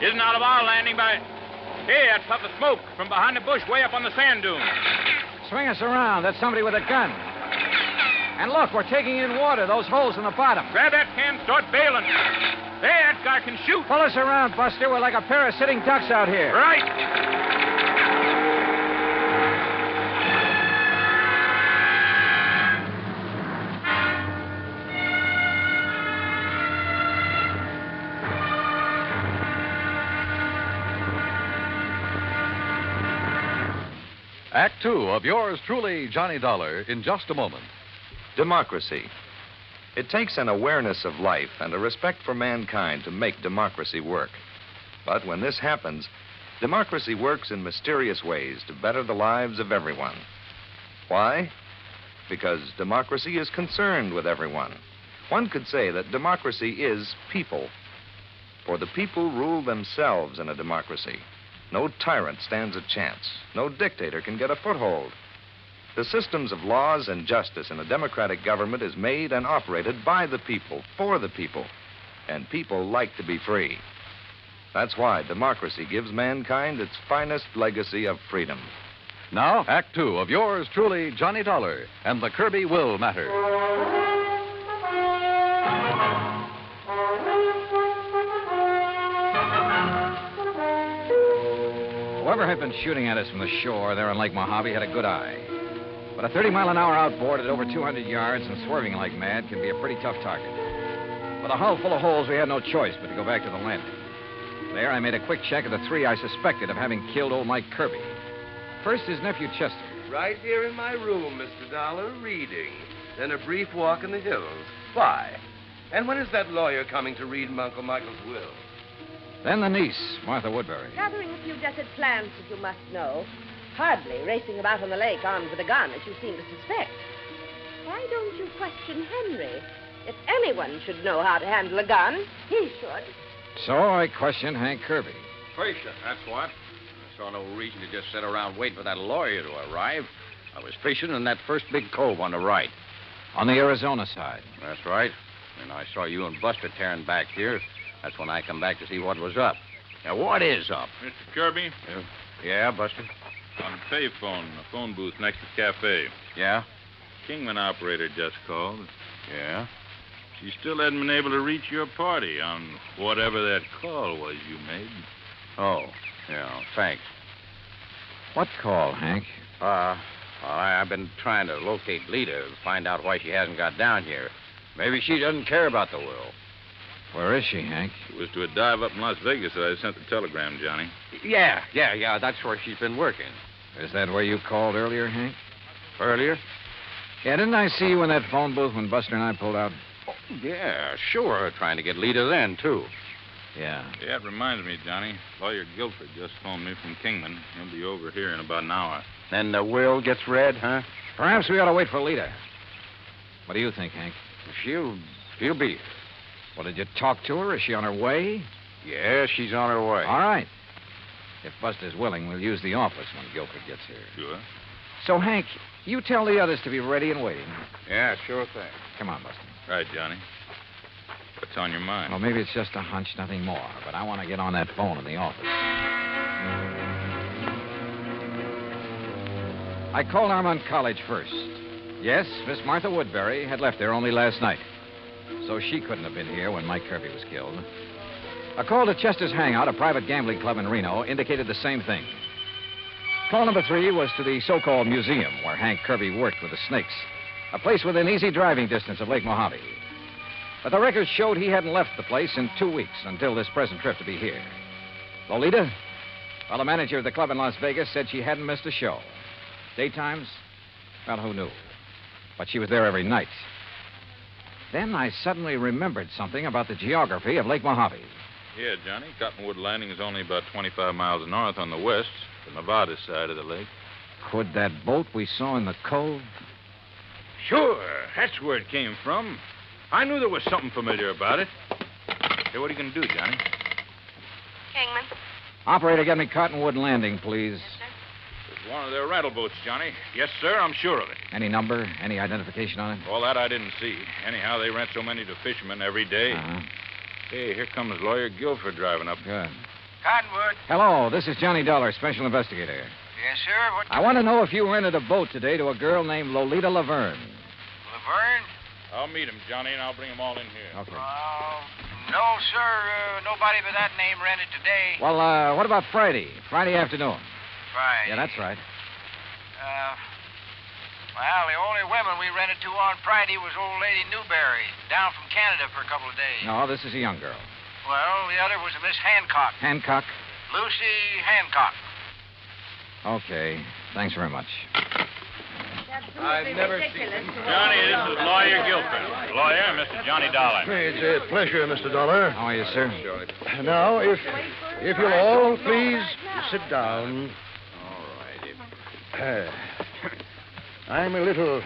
Isn't out of our landing by... Hey, that puff of smoke from behind the bush way up on the sand dune. Swing us around. That's somebody with a gun. And look, we're taking in water, those holes in the bottom. Grab that can, start bailing. There, that guy can shoot. Pull us around, Buster. We're like a pair of sitting ducks out here. Right. Act Two of yours truly, Johnny Dollar, in just a moment. Democracy. It takes an awareness of life and a respect for mankind to make democracy work. But when this happens, democracy works in mysterious ways to better the lives of everyone. Why? Because democracy is concerned with everyone. One could say that democracy is people. For the people rule themselves in a democracy. No tyrant stands a chance. No dictator can get a foothold. The systems of laws and justice in a democratic government is made and operated by the people, for the people. And people like to be free. That's why democracy gives mankind its finest legacy of freedom. Now, Act Two of yours truly, Johnny Dollar, and the Kirby Will Matter. Whoever had been shooting at us from the shore there on Lake Mojave had a good eye. But a 30-mile-an-hour outboard at over 200 yards and swerving like mad can be a pretty tough target. With a hull full of holes, we had no choice but to go back to the landing. There, I made a quick check of the three I suspected of having killed old Mike Kirby. First, his nephew, Chester. Right here in my room, Mr. Dollar, reading. Then a brief walk in the hills. Why? And when is that lawyer coming to read Uncle Michael's will? Then the niece, Martha Woodbury. Gathering a few desert plants, as you must know. Hardly racing about on the lake armed with a gun, as you seem to suspect. Why don't you question Henry? If anyone should know how to handle a gun, he should. So I questioned Hank Kirby. Fishing, that's what. I saw no reason to just sit around waiting for that lawyer to arrive. I was fishing in that first big cove on the right. On the Arizona side. That's right. And I saw you and Buster tearing back here. That's when I come back to see what was up. Now, what is up? Mr. Kirby? Yeah, Buster? On the payphone, the phone booth next to the cafe. Yeah? Kingman operator just called. Yeah? She still hadn't been able to reach your party on whatever that call was you made. Oh, yeah, thanks. What call, Hank? I've been trying to locate Lita to find out why she hasn't got down here. Maybe she doesn't care about the will. Where is she, Hank? It was to a dive up in Las Vegas that I sent the telegram, Johnny. Yeah, that's where she's been working. Is that where you called earlier, Hank? Earlier? Yeah, didn't I see you in that phone booth when Buster and I pulled out? Oh, yeah, sure. Trying to get Lita then, too. Yeah. Yeah, it reminds me, Johnny. Lawyer Guilford just phoned me from Kingman. He'll be over here in about an hour. Then the will gets read, huh? Perhaps we ought to wait for Lita. What do you think, Hank? She'll be here. Well, did you talk to her? Is she on her way? Yeah, she's on her way. All right. If Buster's willing, we'll use the office when Guilford gets here. Sure. So, Hank, You tell the others to be ready and waiting. Yeah, sure thing. Come on, Buster. Right, Johnny. What's on your mind? Well, maybe it's just a hunch, nothing more. But I want to get on that phone in the office. I called Armand College first. Yes, Miss Martha Woodbury had left there only last night. So she couldn't have been here when Mike Kirby was killed. A call to Chester's Hangout, a private gambling club in Reno, indicated the same thing. Call number 3 was to the so-called museum where Hank Kirby worked with the Snakes, a place within easy driving distance of Lake Mojave. But the records showed he hadn't left the place in 2 weeks until this present trip to be here. Lolita? Well, the manager of the club in Las Vegas said she hadn't missed a show. Daytimes? Well, who knew? But she was there every night. Then I suddenly remembered something about the geography of Lake Mojave. Yeah, Johnny. Cottonwood Landing is only about 25 miles north on the west, the Nevada side of the lake. Could that boat we saw in the cove? Sure. That's where it came from. I knew there was something familiar about it. Hey, what are you going to do, Johnny? Kingman. Operator, get me Cottonwood Landing, please. It's one of their rental boats, Johnny. Yes, sir, I'm sure of it. Any number? Any identification on it? All that I didn't see. Anyhow, they rent so many to fishermen every day. Uh-huh. Hey, here comes Lawyer Guilford driving up. Good. Cottonwood. Hello, this is Johnny Dollar, special investigator. Yes, sir. What? I want to know if you rented a boat today to a girl named Lolita Laverne. Laverne? I'll meet him, Johnny, and I'll bring them all in here. Okay. No, sir. Nobody by that name rented today. Well, what about Friday? Friday afternoon. Friday. Yeah, that's right. Well, the only women we rented to on Friday was old lady Newberry, down from Canada for a couple of days. No, this is a young girl. Well, the other was a Miss Hancock. Hancock? Lucy Hancock. Okay. Thanks very much. I've never seen it. Johnny, this is Lawyer Guilford. Lawyer, Mr. Johnny Dollar. It's a pleasure, Mr. Dollar. How are you, sir? Now, if you'll all please sit down. All right. I'm a little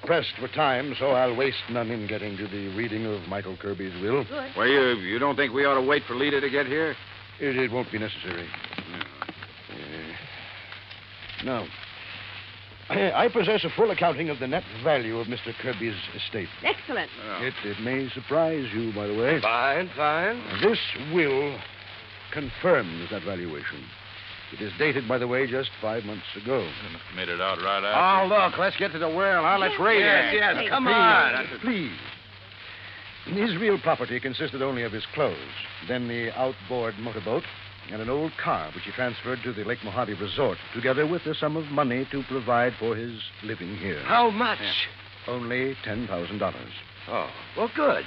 pressed for time, so I'll waste none in getting to the reading of Michael Kirby's will. Good. Well, you don't think we ought to wait for Lita to get here? It won't be necessary. Now, I possess a full accounting of the net value of Mr. Kirby's estate. Excellent. It may surprise you, by the way. Fine. This will confirms that valuation. It is dated, by the way, just 5 months ago. You must have made it out right Oh, after. look, let's get to the will. Now, let's read it. Yes, come Please, on. Please. His real property consisted only of his clothes, then the outboard motorboat, and an old car which he transferred to the Lake Mojave Resort, together with a sum of money to provide for his living here. How much? Only $10,000. Oh, well, good.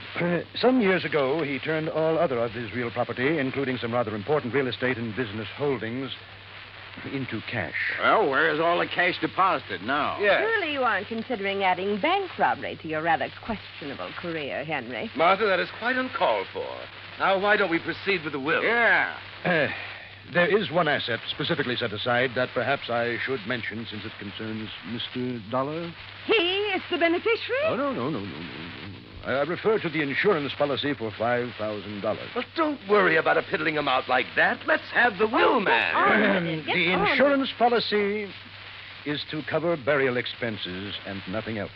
Some years ago, he turned all other of his real property, including some rather important real estate and business holdings, into cash. Well, where is all the cash deposited now? Surely you aren't considering adding bank robbery to your rather questionable career, Henry. Martha, that is quite uncalled for. Now, why don't we proceed with the will? Yeah. There is one asset specifically set aside that perhaps I should mention since it concerns Mr. Dollar. He is the beneficiary? Oh, no. I refer to the insurance policy for $5,000. Well, don't worry about a piddling amount like that. Let's have the will, man. The insurance policy is to cover burial expenses and nothing else.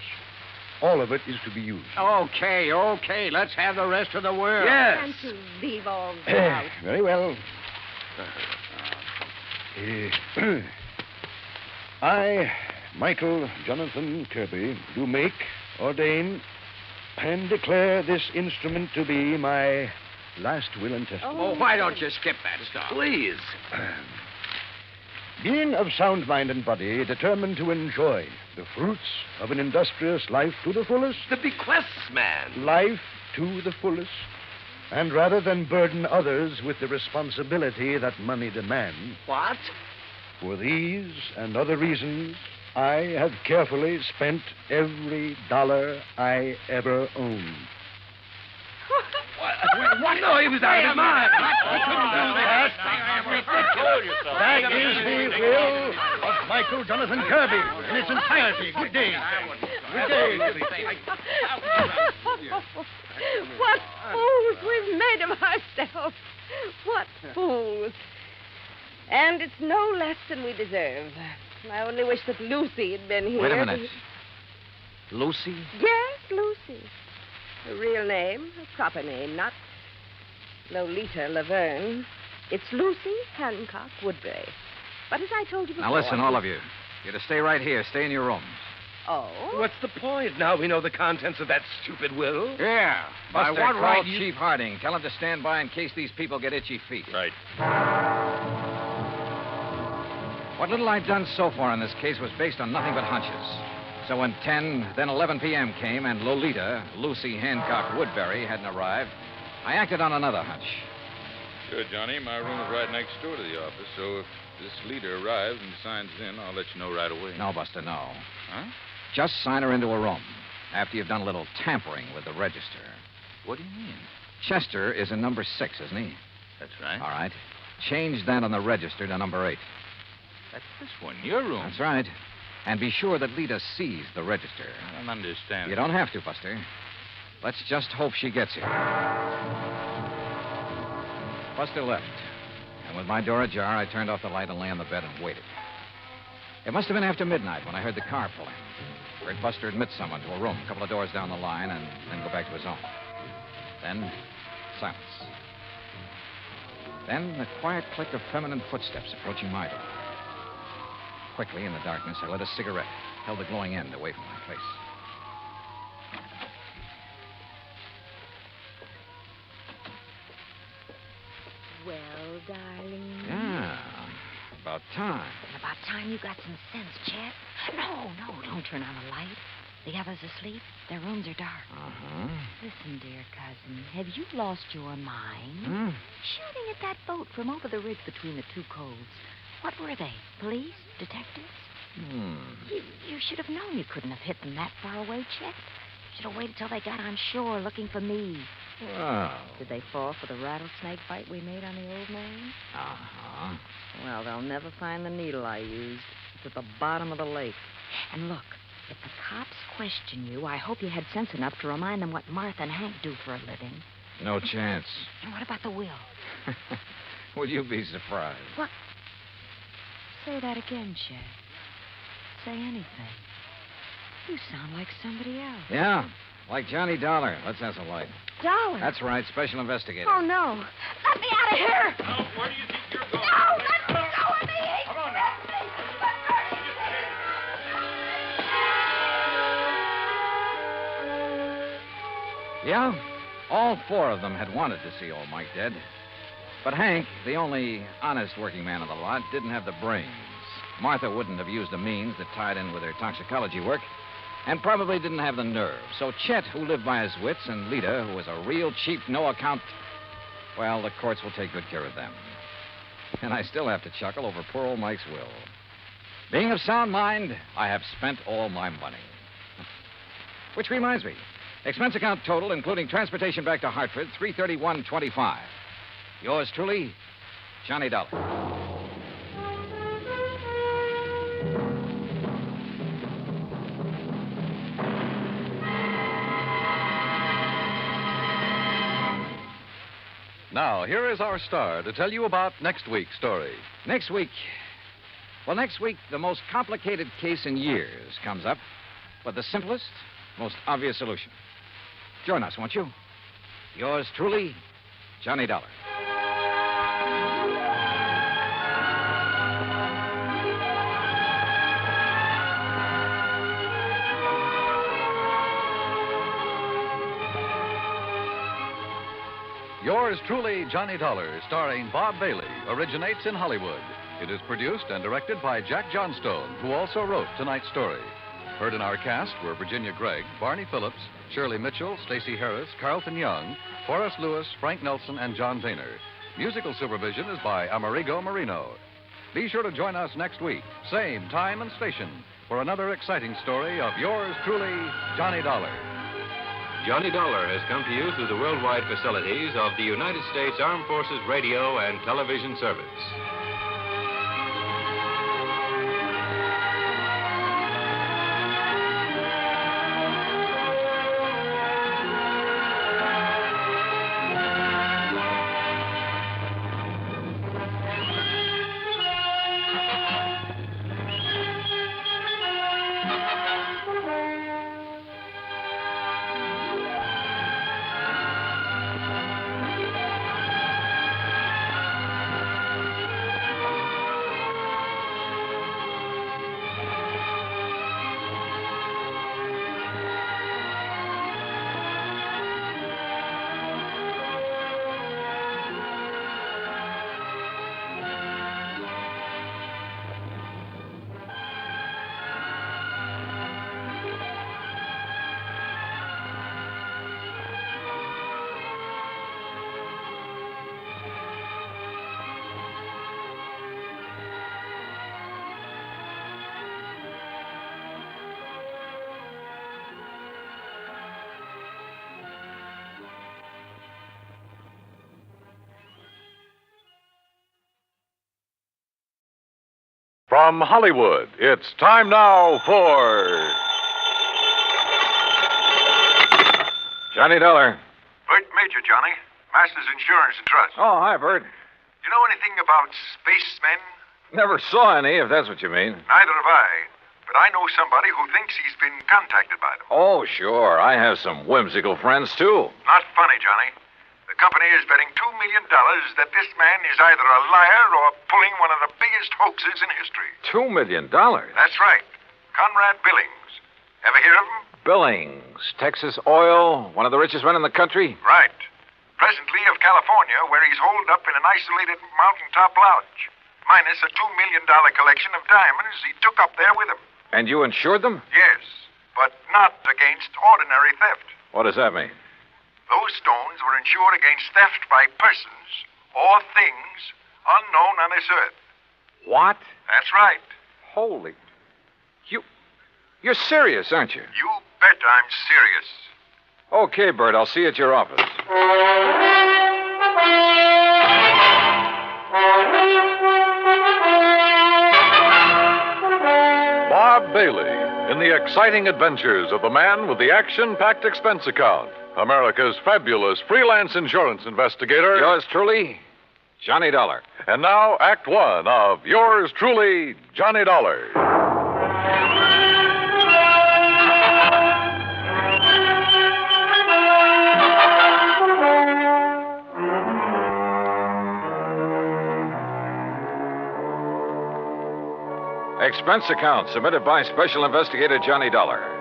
All of it is to be used. Okay. Let's have the rest of the will. Yes. Can't you leave all that out? Very well. I, Michael Jonathan Kirby, do make, ordain, and declare this instrument to be my last will and testament. Oh, why don't you skip that stuff? Please. Being of sound mind and body, determined to enjoy the fruits of an industrious life to the fullest. The bequests, man. Life to the fullest. And rather than burden others with the responsibility that money demands. What? For these and other reasons, I have carefully spent every dollar I ever owned. What? No, he was out of his mind. He couldn't do that. That is the will of Michael Jonathan Kirby in its entirety. Good day. Good day. What fools we've made of ourselves. What fools. And it's no less than we deserve. I only wish that Lucy had been here. Wait a minute. Lucy? Yes, Lucy. Her real name, her proper name, not Lolita Laverne. It's Lucy Hancock Woodbury. But as I told you before... Now listen, all of you. You're to stay right here. Stay in your rooms. Oh? What's the point? Now we know the contents of that stupid will. Yeah. By Buster, what call right you... Chief Harding. Tell him to stand by in case these people get itchy feet. Right. What little I'd done so far in this case was based on nothing but hunches. So when 10, then 11 p.m. came and Lolita, Lucy Hancock Woodbury, hadn't arrived, I acted on another hunch. Sure, Johnny. My room is right next door to the office, so if this leader arrives and signs in, I'll let you know right away. No, Buster, no. Huh? Just sign her into a room after you've done a little tampering with the register. What do you mean? Chester is in number 6, isn't he? That's right. All right. Change that on the register to number 8. That's this one, your room. That's right. And be sure that Lita sees the register. I don't understand. You don't have to, Buster. Let's just hope she gets here. Buster left. And with my door ajar, I turned off the light and lay on the bed and waited. It must have been after midnight when I heard the car pull in. Heard Buster admit someone to a room a couple of doors down the line and then go back to his own. Then, silence. Then the quiet click of feminine footsteps approaching my door. Quickly, in the darkness, I lit a cigarette, held the glowing end away from my face. Well, darling. Yeah, about time. About time you got some sense, Chet. No, don't turn on the light. The others asleep. Their rooms are dark. Uh-huh. Listen, dear cousin, have you lost your mind? Hmm? Shooting at that boat from over the ridge between the two coves. What were they? Police? Detectives? You should have known you couldn't have hit them that far away, Chet. You should have waited till they got on shore looking for me. Well. Did they fall for the rattlesnake bite we made on the old man? Uh-huh. Well, they'll never find the needle I used. It's at the bottom of the lake. And look, if the cops question you, I hope you had sense enough to remind them what Martha and Hank do for a living. No chance. And what about the will? Would you be surprised? What? Say that again, Chet. Say anything. You sound like somebody else. Yeah, like Johnny Dollar. Let's have some light. Dollar? That's right, special investigator. Oh, no. Let me out of here. Now, where do you think you're going? No, let me go with me. Come on now. Yeah, all 4 of them had wanted to see old Mike dead. But Hank, the only honest working man of the lot, didn't have the brains. Martha wouldn't have used the means that tied in with her toxicology work, and probably didn't have the nerve. So Chet, who lived by his wits, and Lita, who was a real cheap, no-account... Well, the courts will take good care of them. And I still have to chuckle over poor old Mike's will. Being of sound mind, I have spent all my money. Which reminds me, expense account total, including transportation back to Hartford, $331.25. Yours truly, Johnny Dollar. Now, here is our star to tell you about next week's story. Next week, the most complicated case in years comes up with the simplest, most obvious solution. Join us, won't you? Yours truly, Johnny Dollar. Yours truly, Johnny Dollar, starring Bob Bailey, originates in Hollywood. It is produced and directed by Jack Johnstone, who also wrote tonight's story. Heard in our cast were Virginia Gregg, Barney Phillips, Shirley Mitchell, Stacey Harris, Carlton Young, Forrest Lewis, Frank Nelson, and John Boehner. Musical supervision is by Amerigo Marino. Be sure to join us next week, same time and station, for another exciting story of yours truly, Johnny Dollar. Johnny Dollar has come to you through the worldwide facilities of the United States Armed Forces Radio and Television Service. From Hollywood, it's time now for Johnny Dollar. Bert Major, Johnny. Masters Insurance and Trust. Oh, hi, Bert. You know anything about spacemen? Never saw any, if that's what you mean. Neither have I. But I know somebody who thinks he's been contacted by them. Oh, sure. I have some whimsical friends, too. Not funny, Johnny. The company is betting $2 million that this man is either a liar or pulling one of the biggest hoaxes in history. $2 million? That's right. Conrad Billings. Ever hear of him? Billings, Texas Oil, one of the richest men in the country? Right. Presently of California, where he's holed up in an isolated mountaintop lodge, minus a $2 million collection of diamonds he took up there with him. And you insured them? Yes, but not against ordinary theft. What does that mean? Those stones were insured against theft by persons or things unknown on this earth. What? That's right. Holy. You're serious, aren't you? You bet I'm serious. Okay, Bert, I'll see you at your office. Bob Bailey in the exciting adventures of the man with the action-packed expense account. America's fabulous freelance insurance investigator. Yours truly, Johnny Dollar. And now, Act One of yours truly, Johnny Dollar. Expense account submitted by Special Investigator Johnny Dollar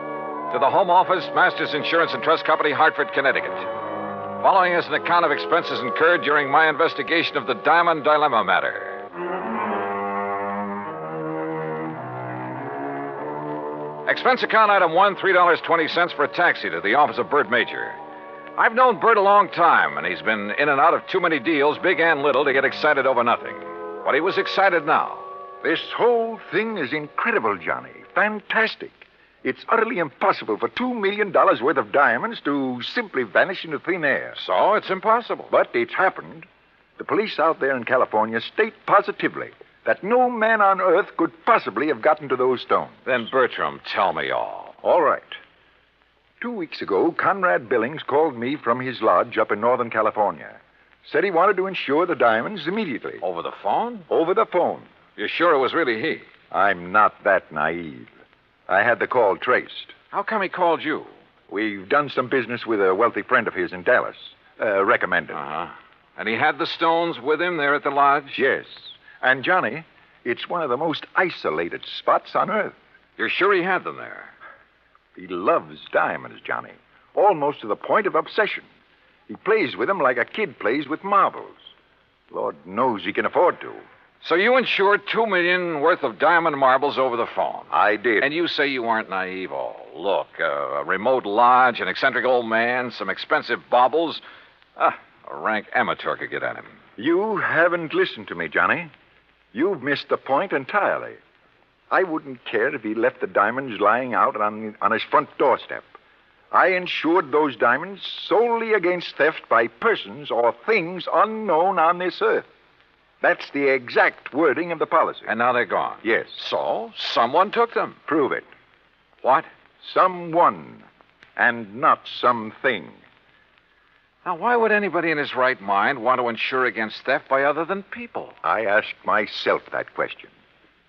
to the Home Office, Masters Insurance and Trust Company, Hartford, Connecticut. Following is an account of expenses incurred during my investigation of the Diamond Dilemma matter. Expense account item 1, $3.20 for a taxi to the office of Bert Major. I've known Bert a long time, and he's been in and out of too many deals, big and little, to get excited over nothing. But he was excited now. This whole thing is incredible, Johnny. Fantastic. It's utterly impossible for $2 million worth of diamonds to simply vanish into thin air. So it's impossible. But it's happened. The police out there in California state positively that no man on earth could possibly have gotten to those stones. Then, Bertram, tell me all. All right. 2 weeks ago, Conrad Billings called me from his lodge up in Northern California. Said he wanted to insure the diamonds immediately. Over the phone? Over the phone. You're sure it was really he? I'm not that naive. I had the call traced. How come he called you? We've done some business with a wealthy friend of his in Dallas. Recommended. Uh-huh. And he had the stones with him there at the lodge? Yes. And, Johnny, it's one of the most isolated spots on Earth. You're sure he had them there? He loves diamonds, Johnny. Almost to the point of obsession. He plays with them like a kid plays with marbles. Lord knows he can afford to. So you insured $2 million worth of diamond marbles over the phone? I did. And you say you weren't naive. Oh, look, a remote lodge, an eccentric old man, some expensive baubles. A rank amateur could get at him. You haven't listened to me, Johnny. You've missed the point entirely. I wouldn't care if he left the diamonds lying out on his front doorstep. I insured those diamonds solely against theft by persons or things unknown on this earth. That's the exact wording of the policy. And now they're gone? Yes. So, someone took them? Prove it. What? Someone, and not something. Now, why would anybody in his right mind want to insure against theft by other than people? I asked myself that question.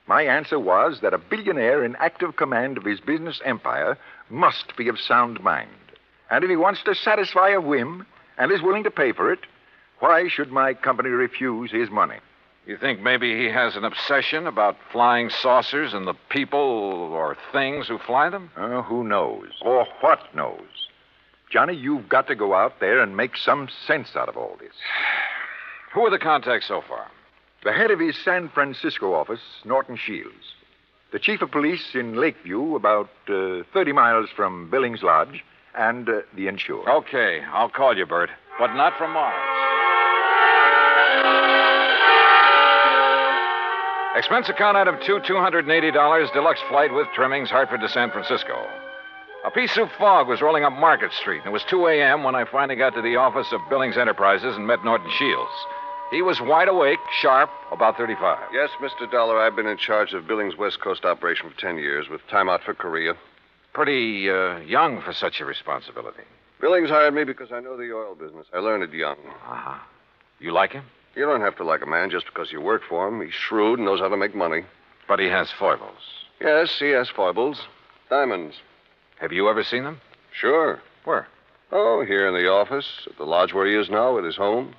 My answer was that a billionaire in active command of his business empire must be of sound mind. And if he wants to satisfy a whim and is willing to pay for it, why should my company refuse his money? You think maybe he has an obsession about flying saucers and the people or things who fly them? Who knows? Or what knows? Johnny, you've got to go out there and make some sense out of all this. Who are the contacts so far? The head of his San Francisco office, Norton Shields. The chief of police in Lakeview, about 30 miles from Billings Lodge, and the insured. Okay, I'll call you, Bert, but not from Mars. Expense account item 2, $280, deluxe flight with trimmings, Hartford to San Francisco. A pea-soup fog was rolling up Market Street, and it was 2 a.m. when I finally got to the office of Billings Enterprises and met Norton Shields. He was wide awake, sharp, about 35. Yes, Mr. Dollar, I've been in charge of Billings' West Coast operation for 10 years with time out for Korea. Pretty young for such a responsibility. Billings hired me because I know the oil business. I learned it young. Uh-huh. You like him? You don't have to like a man just because you work for him. He's shrewd and knows how to make money. But he has foibles. Yes, he has foibles. Diamonds. Have you ever seen them? Sure. Where? Oh, here in the office, at the lodge where he is now, at his home.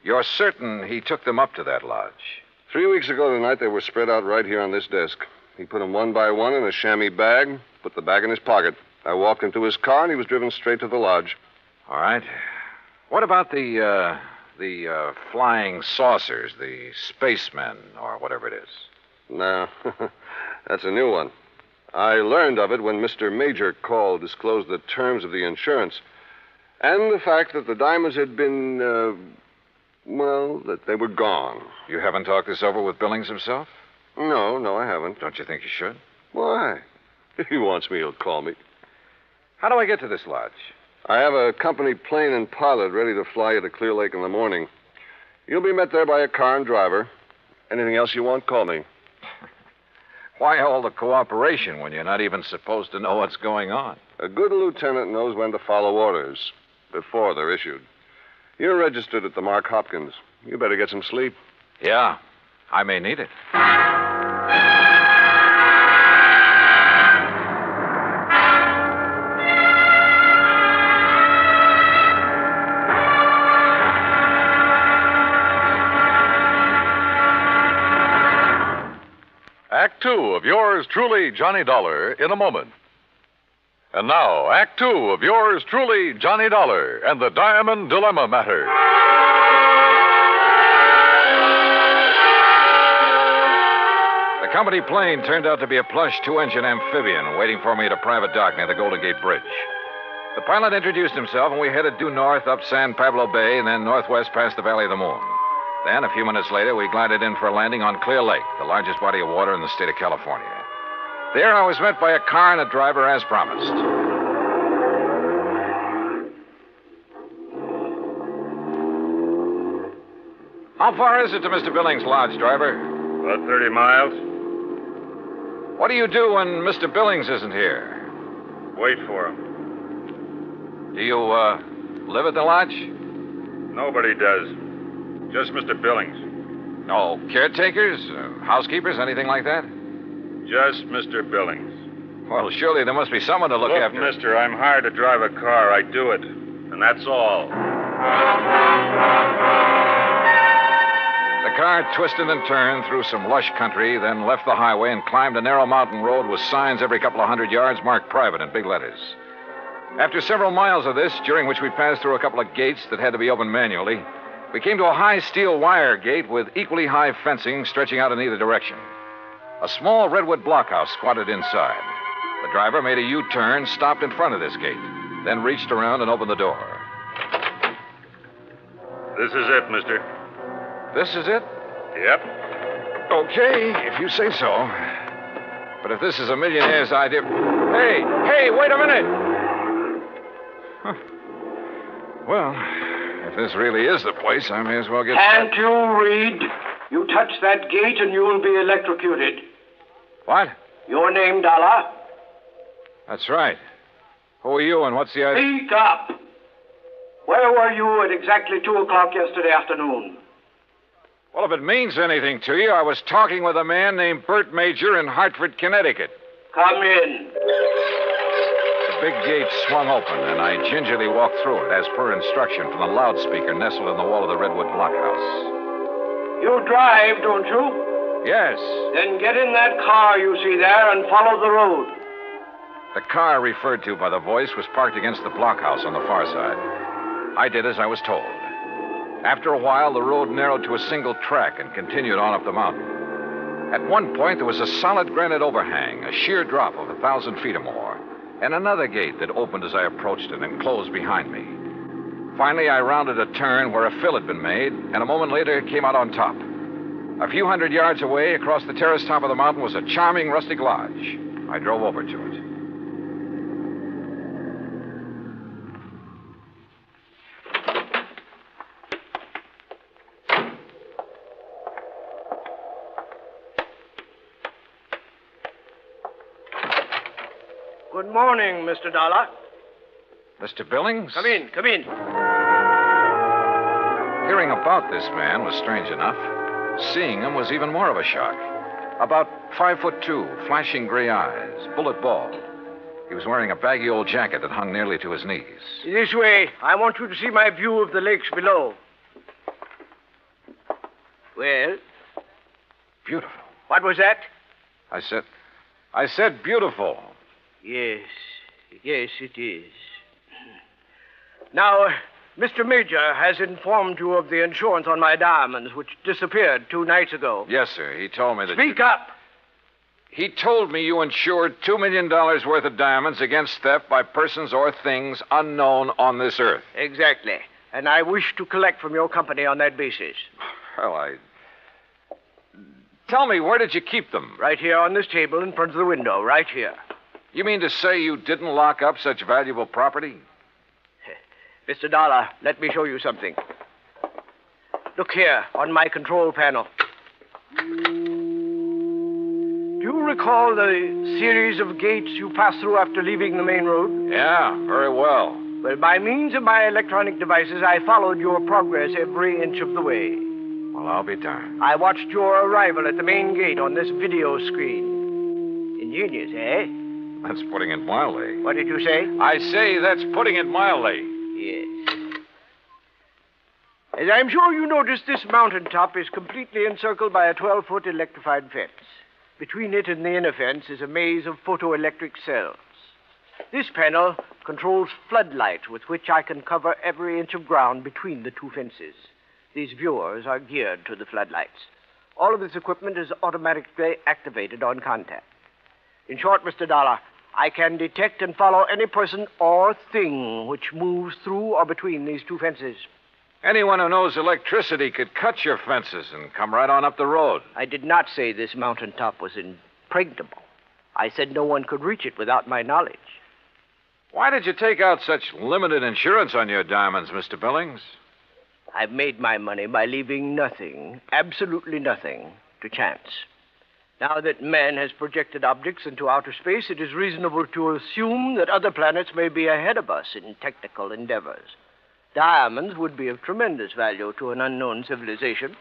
You're certain he took them up to that lodge? 3 weeks ago tonight, they were spread out right here on this desk. He put them one by one in a chamois bag, put the bag in his pocket. I walked into his car, and he was driven straight to the lodge. All right. What about the flying saucers, the spacemen, or whatever it is? No, that's a new one. I learned of it when Mr. Major Call disclosed the terms of the insurance and the fact that the diamonds had been, that they were gone. You haven't talked this over with Billings himself? No, I haven't. Don't you think you should? Why? If he wants me, he'll call me. How do I get to this lodge? I have a company plane and pilot ready to fly you to Clear Lake in the morning. You'll be met there by a car and driver. Anything else you want, call me. Why all the cooperation when you're not even supposed to know what's going on? A good lieutenant knows when to follow orders before they're issued. You're registered at the Mark Hopkins. You better get some sleep. Yeah, I may need it. Act Two of yours truly, Johnny Dollar, in a moment. And now, Act Two of yours truly, Johnny Dollar, and the Diamond Dilemma Matter. The company plane turned out to be a plush two-engine amphibian waiting for me at a private dock near the Golden Gate Bridge. The pilot introduced himself, and we headed due north up San Pablo Bay and then northwest past the Valley of the Moon. Then, a few minutes later, we glided in for a landing on Clear Lake, the largest body of water in the state of California. There, I was met by a car and a driver as promised. How far is it to Mr. Billings' lodge, driver? About 30 miles. What do you do when Mr. Billings isn't here? Wait for him. Do you, live at the lodge? Nobody does. Just Mr. Billings. No caretakers, housekeepers, anything like that? Just Mr. Billings. Well, surely there must be someone to look after. Look, mister, I'm hired to drive a car. I do it. And that's all. The car twisted and turned through some lush country, then left the highway and climbed a narrow mountain road with signs every couple of hundred yards marked private in big letters. After several miles of this, during which we passed through a couple of gates that had to be opened manually, we came to a high steel wire gate with equally high fencing stretching out in either direction. A small redwood blockhouse squatted inside. The driver made a U-turn, stopped in front of this gate, then reached around and opened the door. This is it, mister. This is it? Yep. Okay, if you say so. But if this is a millionaire's idea... Hey, wait a minute! Huh. Well, if this really is the place, I may as well get... Can't you read? You touch that gate and you'll be electrocuted. What? Your name, Dollar? That's right. Who are you and what's the idea? Speak up. Where were you at exactly 2 o'clock yesterday afternoon? Well, if it means anything to you, I was talking with a man named Bert Major in Hartford, Connecticut. Come in. The big gate swung open, and I gingerly walked through it, as per instruction from the loudspeaker nestled in the wall of the redwood blockhouse. You drive, don't you? Yes. Then get in that car you see there and follow the road. The car referred to by the voice was parked against the blockhouse on the far side. I did as I was told. After a while, the road narrowed to a single track and continued on up the mountain. At one point, there was a solid granite overhang, a sheer drop of 1,000 feet or more, and another gate that opened as I approached it and closed behind me. Finally, I rounded a turn where a fill had been made, and a moment later came out on top. A few hundred yards away, across the terrace top of the mountain, was a charming rustic lodge. I drove over to it. Good morning, Mr. Dollar. Mr. Billings? Come in, come in. Hearing about this man was strange enough. Seeing him was even more of a shock. About 5'2", flashing gray eyes, bullet bald. He was wearing a baggy old jacket that hung nearly to his knees. This way. I want you to see my view of the lakes below. Well? Beautiful. What was that? I said beautiful. Yes, it is. Now, Mr. Major has informed you of the insurance on my diamonds, which disappeared 2 nights ago. Yes, sir. He told me that... Speak up! He told me you insured $2 million worth of diamonds against theft by persons or things unknown on this earth. Exactly. And I wish to collect from your company on that basis. Well, Tell me, where did you keep them? Right here on this table in front of the window, right here. You mean to say you didn't lock up such valuable property? Mr. Dollar, let me show you something. Look here, on my control panel. Do you recall the series of gates you pass through after leaving the main road? Yeah, very well. Well, by means of my electronic devices, I followed your progress every inch of the way. Well, I'll be darned. I watched your arrival at the main gate on this video screen. Ingenious, eh? That's putting it mildly. What did you say? I say that's putting it mildly. Yes. As I'm sure you noticed, this mountaintop is completely encircled by a 12-foot electrified fence. Between it and the inner fence is a maze of photoelectric cells. This panel controls floodlights with which I can cover every inch of ground between the two fences. These viewers are geared to the floodlights. All of this equipment is automatically activated on contact. In short, Mr. Dollar, I can detect and follow any person or thing which moves through or between these two fences. Anyone who knows electricity could cut your fences and come right on up the road. I did not say this mountaintop was impregnable. I said no one could reach it without my knowledge. Why did you take out such limited insurance on your diamonds, Mr. Billings? I've made my money by leaving nothing, absolutely nothing, to chance. Now that man has projected objects into outer space, it is reasonable to assume that other planets may be ahead of us in technical endeavors. Diamonds would be of tremendous value to an unknown civilization.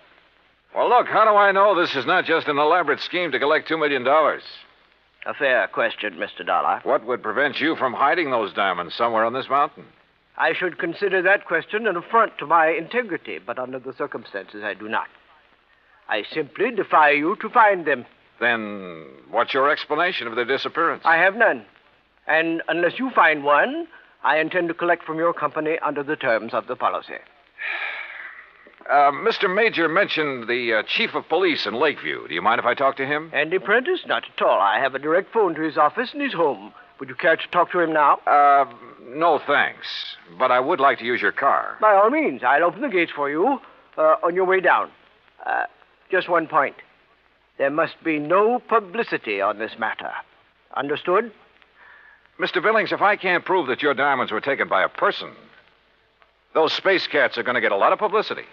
Well, look, how do I know this is not just an elaborate scheme to collect $2 million? A fair question, Mr. Dollar. What would prevent you from hiding those diamonds somewhere on this mountain? I should consider that question an affront to my integrity, but under the circumstances, I do not. I simply defy you to find them. Then what's your explanation of their disappearance? I have none. And unless you find one, I intend to collect from your company under the terms of the policy. Mr. Major mentioned the chief of police in Lakeview. Do you mind if I talk to him? Andy Prentice? Not at all. I have a direct phone to his office and his home. Would you care to talk to him now? No, thanks. But I would like to use your car. By all means. I'll open the gates for you on your way down. Just one point. There must be no publicity on this matter. Understood? Mr. Billings, if I can't prove that your diamonds were taken by a person, those space cats are going to get a lot of publicity.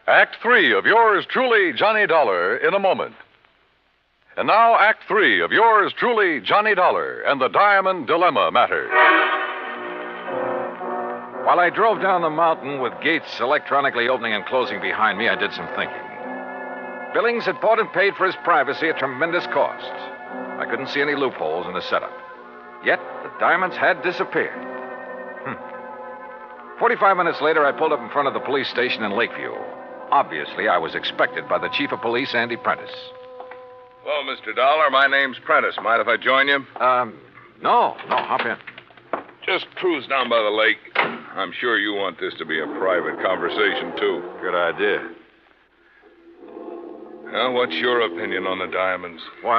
Act 3 of yours truly, Johnny Dollar, in a moment. And now, Act 3 of yours truly, Johnny Dollar, and the Diamond Dilemma matter. While I drove down the mountain with gates electronically opening and closing behind me, I did some thinking. Billings had bought and paid for his privacy at tremendous cost. I couldn't see any loopholes in the setup. Yet, the diamonds had disappeared. 45 minutes later, I pulled up in front of the police station in Lakeview. Obviously, I was expected by the chief of police, Andy Prentice. Hello, Mr. Dollar. My name's Prentice. Mind if I join you? No, hop in. Just cruise down by the lake. I'm sure you want this to be a private conversation, too. Good idea. Well, what's your opinion on the diamonds? Well,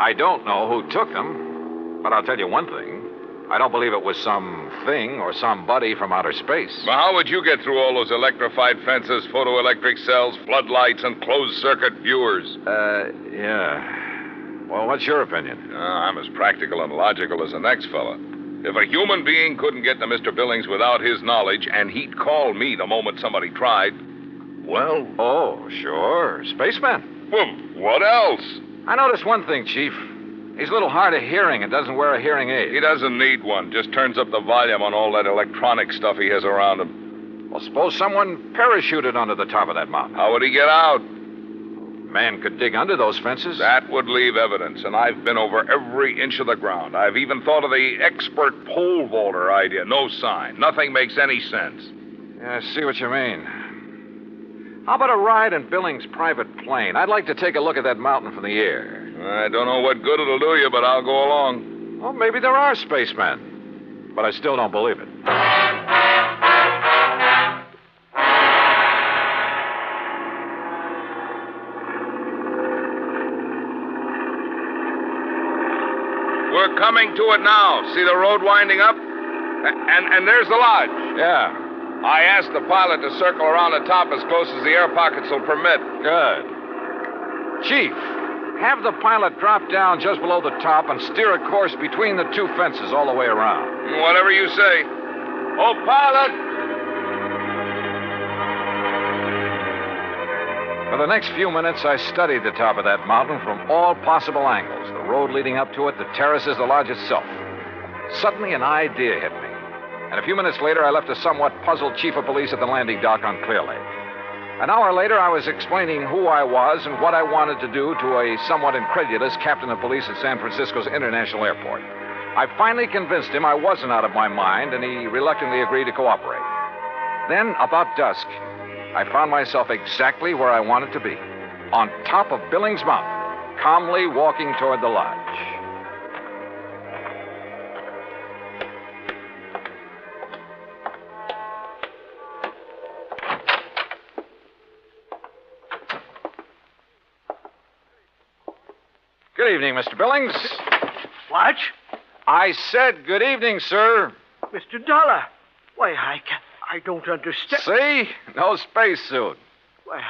I don't know who took them, but I'll tell you one thing. I don't believe it was some thing or somebody from outer space. Well, how would you get through all those electrified fences, photoelectric cells, floodlights, and closed-circuit viewers? Yeah. Well, what's your opinion? I'm as practical and logical as the next fella. If a human being couldn't get to Mr. Billings without his knowledge, and he'd call me the moment somebody tried, well... Oh, sure. Spaceman. Well, what else? I noticed one thing, Chief. He's a little hard of hearing and doesn't wear a hearing aid. He doesn't need one. Just turns up the volume on all that electronic stuff he has around him. Well, suppose someone parachuted onto the top of that mountain. How would he get out? Man could dig under those fences. That would leave evidence, and I've been over every inch of the ground. I've even thought of the expert pole vaulter idea. No sign. Nothing makes any sense. Yeah, I see what you mean. How about a ride in Billings' private plane? I'd like to take a look at that mountain from the air. I don't know what good it'll do you, but I'll go along. Well, maybe there are spacemen. But I still don't believe it. We're coming to it now. See the road winding up? And there's the lodge. Yeah. I asked the pilot to circle around the top as close as the air pockets will permit. Good. Chief, have the pilot drop down just below the top and steer a course between the two fences all the way around. Whatever you say. Oh, pilot! For the next few minutes, I studied the top of that mountain from all possible angles. The road leading up to it, the terraces, the lodge itself. Suddenly, an idea hit me. And a few minutes later, I left a somewhat puzzled chief of police at the landing dock on Clear Lake. An hour later, I was explaining who I was and what I wanted to do to a somewhat incredulous captain of police at San Francisco's International Airport. I finally convinced him I wasn't out of my mind, and he reluctantly agreed to cooperate. Then, about dusk, I found myself exactly where I wanted to be, on top of Billings Mountain, calmly walking toward the lodge. Good evening, Mr. Billings. What? I said good evening, sir. Mr. Dollar. Why, I don't understand. See? No spacesuit. Why,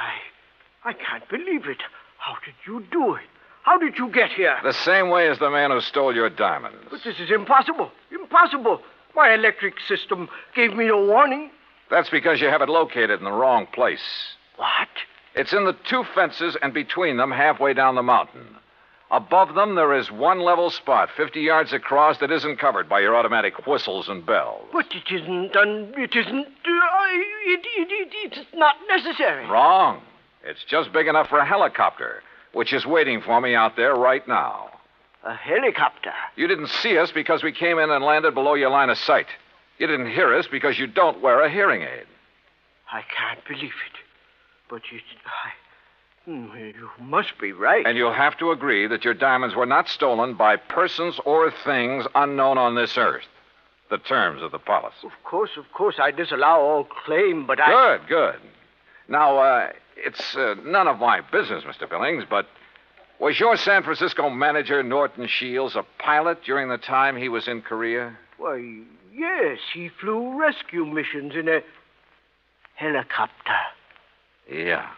I can't believe it. How did you do it? How did you get here? The same way as the man who stole your diamonds. But this is impossible. Impossible. My electric system gave me no warning. That's because you have it located in the wrong place. What? It's in the two fences and between them halfway down the mountain. Above them, there is one level spot, 50 yards across, that isn't covered by your automatic whistles and bells. But it isn't it's not necessary. Wrong. It's just big enough for a helicopter, which is waiting for me out there right now. A helicopter? You didn't see us because we came in and landed below your line of sight. You didn't hear us because you don't wear a hearing aid. I can't believe it. But you must be right. And you'll have to agree that your diamonds were not stolen by persons or things unknown on this earth. The terms of the policy. Of course, I disallow all claim, but Good. Now, it's none of my business, Mr. Billings, but was your San Francisco manager, Norton Shields, a pilot during the time he was in Korea? Why, yes, he flew rescue missions in a helicopter. Yeah.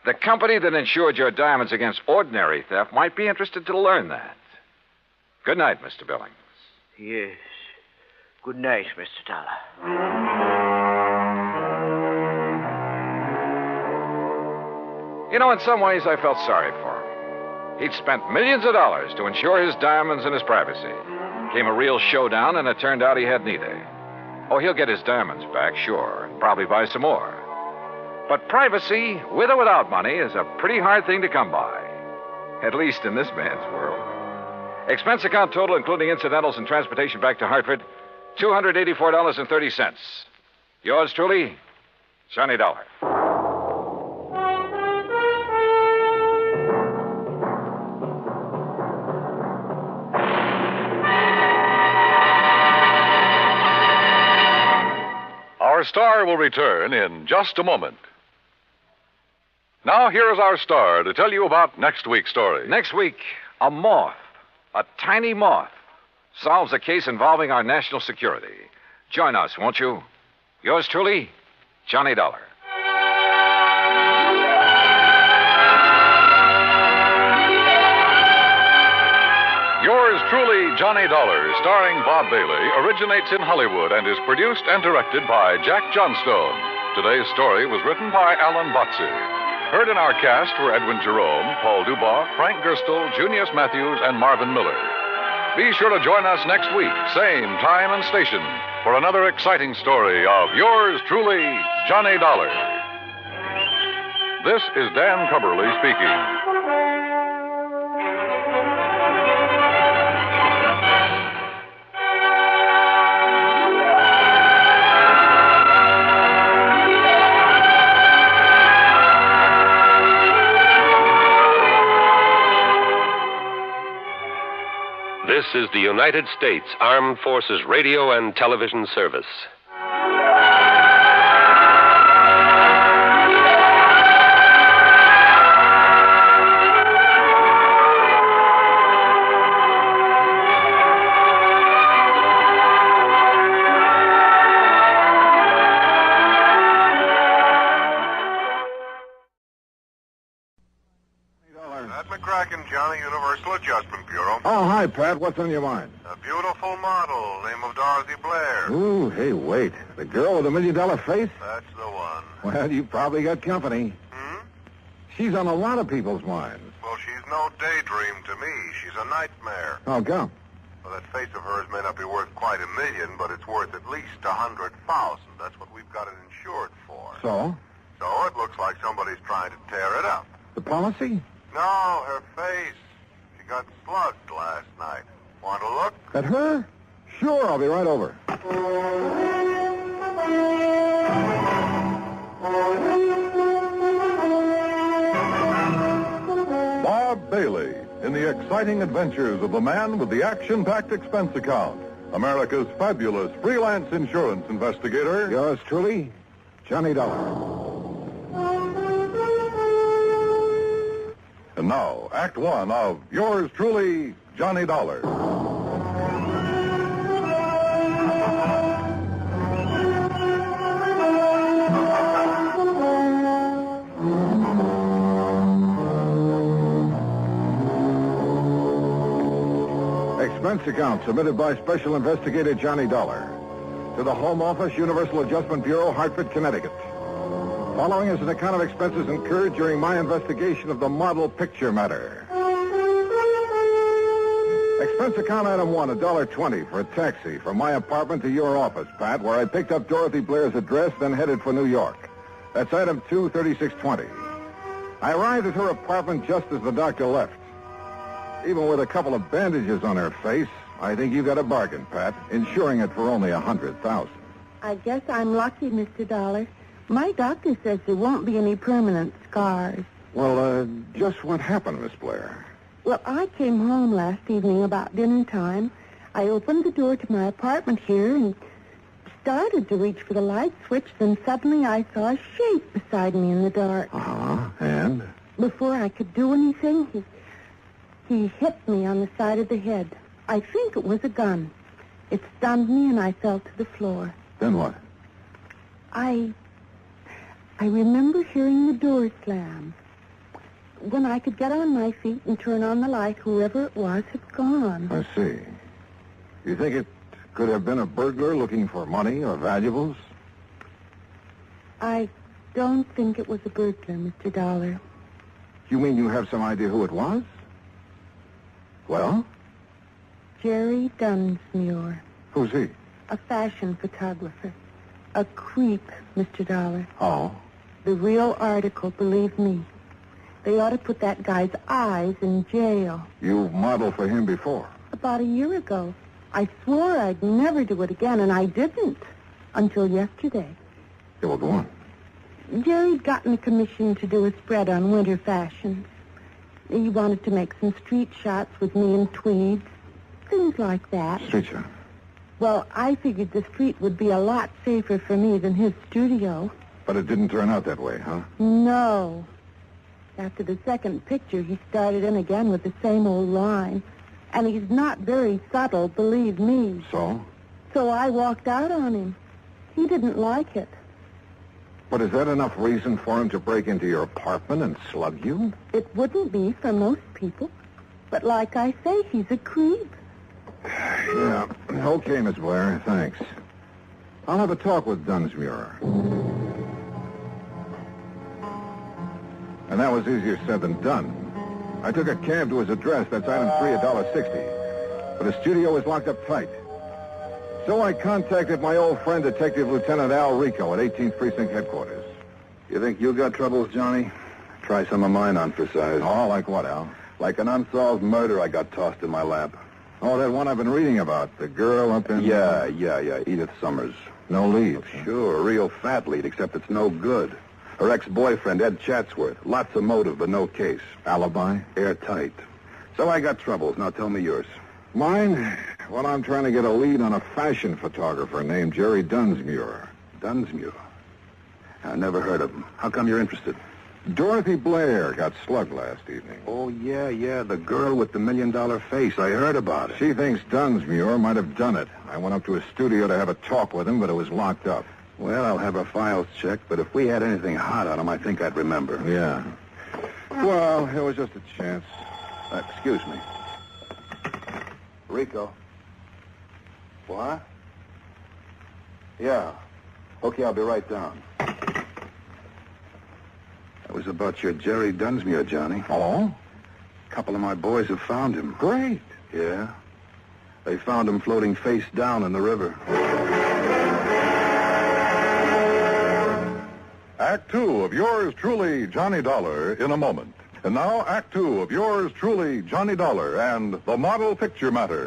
The company that insured your diamonds against ordinary theft might be interested to learn that. Good night, Mr. Billings. Yes. Good night, Mr. Dollar. You know, in some ways, I felt sorry for him. He'd spent millions of dollars to insure his diamonds and his privacy. Came a real showdown, and it turned out he had neither. Oh, he'll get his diamonds back, sure, and probably buy some more. But privacy, with or without money, is a pretty hard thing to come by. At least in this man's world. Expense account total, including incidentals and transportation back to Hartford, $284.30. Yours truly, Johnny Dollar. Our star will return in just a moment. Now, here is our star to tell you about next week's story. Next week, a moth, a tiny moth, solves a case involving our national security. Join us, won't you? Yours truly, Johnny Dollar. Yours truly, Johnny Dollar, starring Bob Bailey, originates in Hollywood and is produced and directed by Jack Johnstone. Today's story was written by Alan Botzer. Heard in our cast were Edwin Jerome, Paul Dubois, Frank Gerstle, Junius Matthews, and Marvin Miller. Be sure to join us next week, same time and station, for another exciting story of yours truly, Johnny Dollar. This is Dan Cubberly speaking. This is the United States Armed Forces Radio and Television Service. Johnny, Universal Adjustment Bureau. Oh, hi, Pat. What's on your mind? A beautiful model, name of Dorothy Blair. Ooh, hey, wait. The girl with the $1 million face? That's the one. Well, you probably got company. She's on a lot of people's minds. Well, she's no daydream to me. She's a nightmare. Oh, come. Well, that face of hers may not be worth quite $1 million, but it's worth at least $100,000. That's what we've got it insured for. So? So it looks like somebody's trying to tear it up. The policy? No, her face. She got slugged last night. Want to look? At her? Sure, I'll be right over. Bob Bailey in the exciting adventures of the man with the action-packed expense account. America's fabulous freelance insurance investigator. Yours truly, Johnny Dollar. And now, Act One of yours truly, Johnny Dollar. Expense account submitted by Special Investigator Johnny Dollar to the Home Office, Universal Adjustment Bureau, Hartford, Connecticut. Following is an account of expenses incurred during my investigation of the model picture matter. Expense account item 1, $1.20 for a taxi from my apartment to your office, Pat, where I picked up Dorothy Blair's address, then headed for New York. That's item 2, $36.20. I arrived at her apartment just as the doctor left. Even with a couple of bandages on her face, I think you got a bargain, Pat, insuring it for only $100,000. I guess I'm lucky, Mr. Dollar. My doctor says there won't be any permanent scars. Well, just what happened, Miss Blair? Well, I came home last evening about dinner time. I opened the door to my apartment here and started to reach for the light switch. Then suddenly I saw a shape beside me in the dark. And? Before I could do anything, he hit me on the side of the head. I think it was a gun. It stunned me and I fell to the floor. Then what? I remember hearing the door slam. When I could get on my feet and turn on the light, whoever it was had gone. I see. You think it could have been a burglar looking for money or valuables? I don't think it was a burglar, Mr. Dollar. You mean you have some idea who it was? Well? Jerry Dunsmuir. Who's he? A fashion photographer. A creep, Mr. Dollar. Oh? The real article, believe me. They ought to put that guy's eyes in jail. You've modeled for him before. About a year ago. I swore I'd never do it again, and I didn't. Until yesterday. Yeah, well, go on. Jerry'd gotten a commission to do a spread on winter fashions. He wanted to make some street shots with me in tweeds. Things like that. Street shot? Well, I figured the street would be a lot safer for me than his studio. But it didn't turn out that way, huh? No. After the second picture, he started in again with the same old line. And he's not very subtle, believe me. So? So I walked out on him. He didn't like it. But is that enough reason for him to break into your apartment and slug you? It wouldn't be for most people. But like I say, he's a creep. Yeah. Okay, Miss Blair. Thanks. I'll have a talk with Dunsmuir. And that was easier said than done. I took a cab to his address. That's item 3, $1.60. But his studio was locked up tight. So I contacted my old friend, Detective Lieutenant Al Rico at 18th Precinct Headquarters. You think you got troubles, Johnny? Try some of mine on for size. Oh, like what, Al? Like an unsolved murder I got tossed in my lap. Oh, that one I've been reading about. The girl up in... Yeah. Edith Summers. No lead. Sure, a real fat lead, except it's no good. Her ex-boyfriend, Ed Chatsworth. Lots of motive, but no case. Alibi? Airtight. So I got troubles. Now tell me yours. Mine? Well, I'm trying to get a lead on a fashion photographer named Jerry Dunsmuir. Dunsmuir? I never heard of him. How come you're interested? Dorothy Blair got slugged last evening. Oh, yeah, the girl with the $1 million face. I heard about it. She thinks Dunsmuir might have done it. I went up to his studio to have a talk with him, but it was locked up. Well, I'll have her files checked, but if we had anything hot on him, I think I'd remember. Yeah. Well, it was just a chance. Excuse me. Rico. What? Yeah. Okay, I'll be right down. That was about your Jerry Dunsmuir, Johnny. Oh? A couple of my boys have found him. Great. Yeah. They found him floating face down in the river. Act Two of yours truly, Johnny Dollar, in a moment. And now, Act Two of yours truly, Johnny Dollar, and the Model Picture Matter.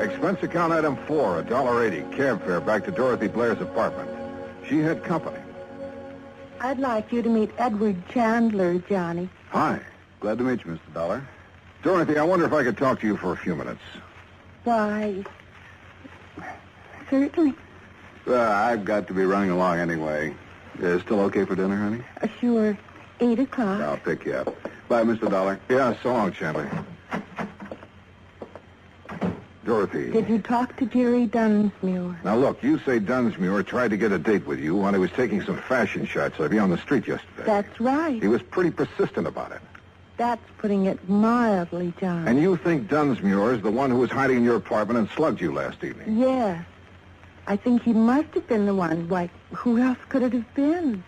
Expense account item 4, $1.80, cab fare back to Dorothy Blair's apartment. She had company. I'd like you to meet Edward Chandler, Johnny. Hi. Glad to meet you, Mr. Dollar. Dorothy, I wonder if I could talk to you for a few minutes. Why, certainly. I've got to be running along anyway. Still okay for dinner, honey? Sure. 8 o'clock. I'll pick you up. Bye, Mr. Dollar. Yeah, so long, Chandler. Dorothy. Did you talk to Jerry Dunsmuir? Now, look, you say Dunsmuir tried to get a date with you while he was taking some fashion shots of you on the street yesterday. That's right. He was pretty persistent about it. That's putting it mildly, John. And you think Dunsmuir is the one who was hiding in your apartment and slugged you last evening? Yes. I think he must have been the one. Why, who else could it have been?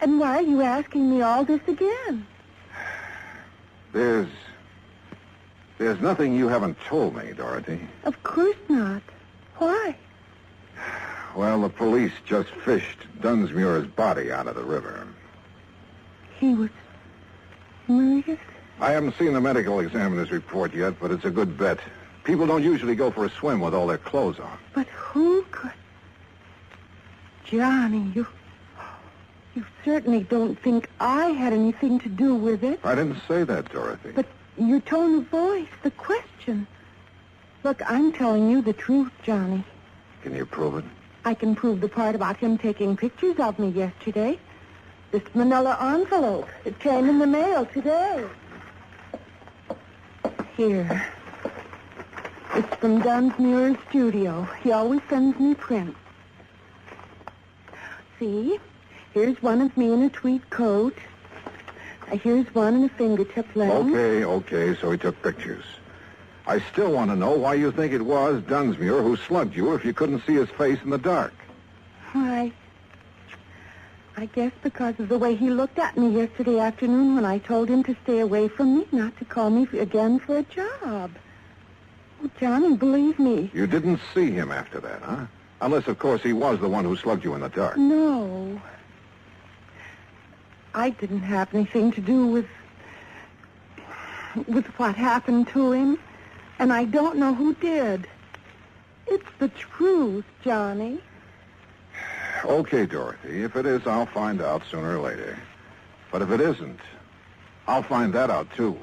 And why are you asking me all this again? There's nothing you haven't told me, Dorothy. Of course not. Why? Well, the police just fished Dunsmuir's body out of the river. He was murdered? I haven't seen the medical examiner's report yet, but it's a good bet. People don't usually go for a swim with all their clothes on. But who could... Johnny, you certainly don't think I had anything to do with it. I didn't say that, Dorothy. But your tone of voice, the question. Look, I'm telling you the truth, Johnny. Can you prove it? I can prove the part about him taking pictures of me yesterday. This manila envelope. It came in the mail today. Here. It's from Dunsmuir's studio. He always sends me prints. See? Here's one of me in a tweed coat. Here's one in a fingertip lens. Okay, so he took pictures. I still want to know why you think it was Dunsmuir who slugged you if you couldn't see his face in the dark. Why, I guess because of the way he looked at me yesterday afternoon when I told him to stay away from me, not to call me again for a job. Oh, Johnny, believe me. You didn't see him after that, huh? Unless, of course, he was the one who slugged you in the dark. No. I didn't have anything to do with what happened to him, and I don't know who did. It's the truth, Johnny. Okay, Dorothy. If it is, I'll find out sooner or later. But if it isn't, I'll find that out, too.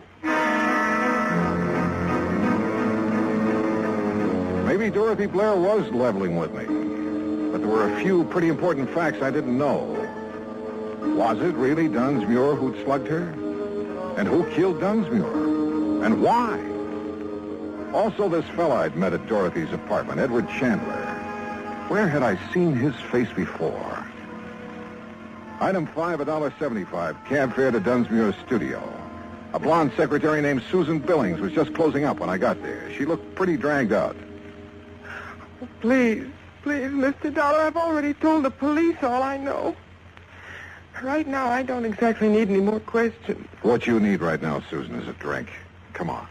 Maybe Dorothy Blair was leveling with me. But there were a few pretty important facts I didn't know. Was it really Dunsmuir who'd slugged her? And who killed Dunsmuir? And why? Also, this fella I'd met at Dorothy's apartment, Edward Chandler. Where had I seen his face before? Item 5, $1.75, cab fare to Dunsmuir's studio. A blonde secretary named Susan Billings was just closing up when I got there. She looked pretty dragged out. Please, Mr. Dollar, I've already told the police all I know. Right now, I don't exactly need any more questions. What you need right now, Susan, is a drink. Come on.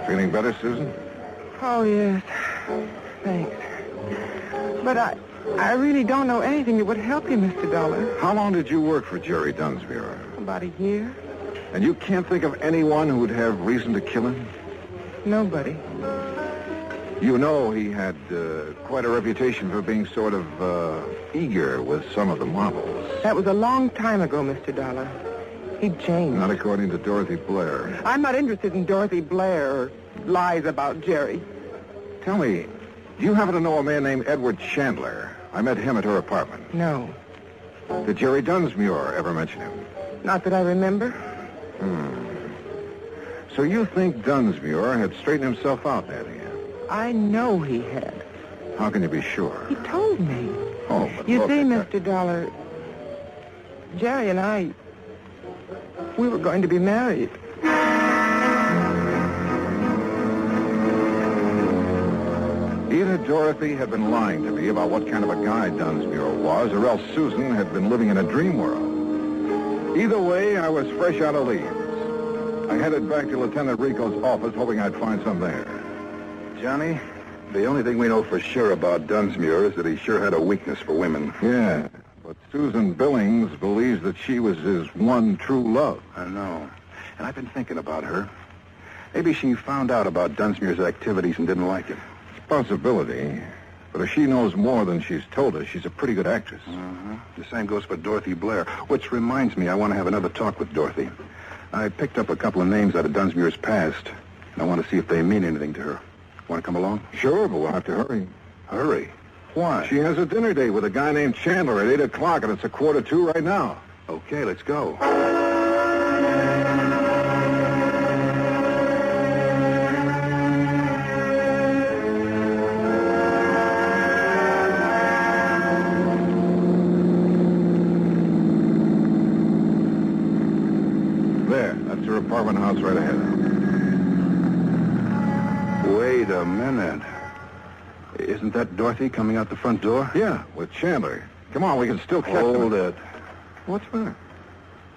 Feeling better, Susan? Oh, yes. Thanks. But I really don't know anything that would help you, Mr. Dollar. How long did you work for Jerry Dunsmuir? About a year. And you can't think of anyone who would have reason to kill him? Nobody. You know he had quite a reputation for being sort of eager with some of the models. That was a long time ago, Mr. Dollar. He changed. Not according to Dorothy Blair. I'm not interested in Dorothy Blair or lies about Jerry. Tell me, do you happen to know a man named Edward Chandler? I met him at her apartment. No. Did Jerry Dunsmuir ever mention him? Not that I remember. So you think Dunsmuir had straightened himself out, had he? I know he had. How can you be sure? He told me. Oh, but You look, see, Mr. Dollar, Jerry and I, we were going to be married. Either Dorothy had been lying to me about what kind of a guy Dunsmuir was, or else Susan had been living in a dream world. Either way, I was fresh out of leaves. I headed back to Lieutenant Rico's office, hoping I'd find some there. Johnny, the only thing we know for sure about Dunsmuir is that he sure had a weakness for women. Yeah, but Susan Billings believes that she was his one true love. I know. And I've been thinking about her. Maybe she found out about Dunsmuir's activities and didn't like him. It's a possibility. But if she knows more than she's told us, she's a pretty good actress. The same goes for Dorothy Blair, which reminds me I want to have another talk with Dorothy. I picked up a couple of names out of Dunsmuir's past, and I want to see if they mean anything to her. Want to come along? Sure, but we'll have to hurry. Hurry? Why? She has a dinner date with a guy named Chandler at 8 o'clock, and it's 1:45 right now. Okay, let's go. There, that's her apartment house right ahead. Wait a minute. Isn't that Dorothy coming out the front door? Yeah, with Chandler. Come on, we can still catch Hold them. it. What's the matter?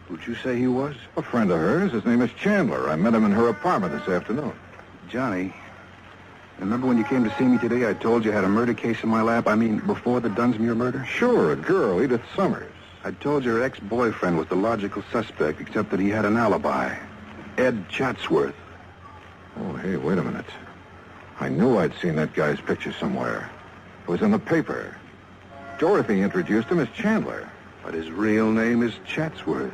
Who'd you say he was? A friend of hers. His name is Chandler. I met him in her apartment this afternoon. Johnny, remember when you came to see me today, I told you I had a murder case in my lap? I mean, before the Dunsmuir murder? Sure, a girl, Edith Summers. I told you her ex-boyfriend was the logical suspect, except that he had an alibi. Ed Chatsworth. Oh, hey, wait a minute. I knew I'd seen that guy's picture somewhere. It was in the paper. Dorothy introduced him as Chandler. But his real name is Chatsworth.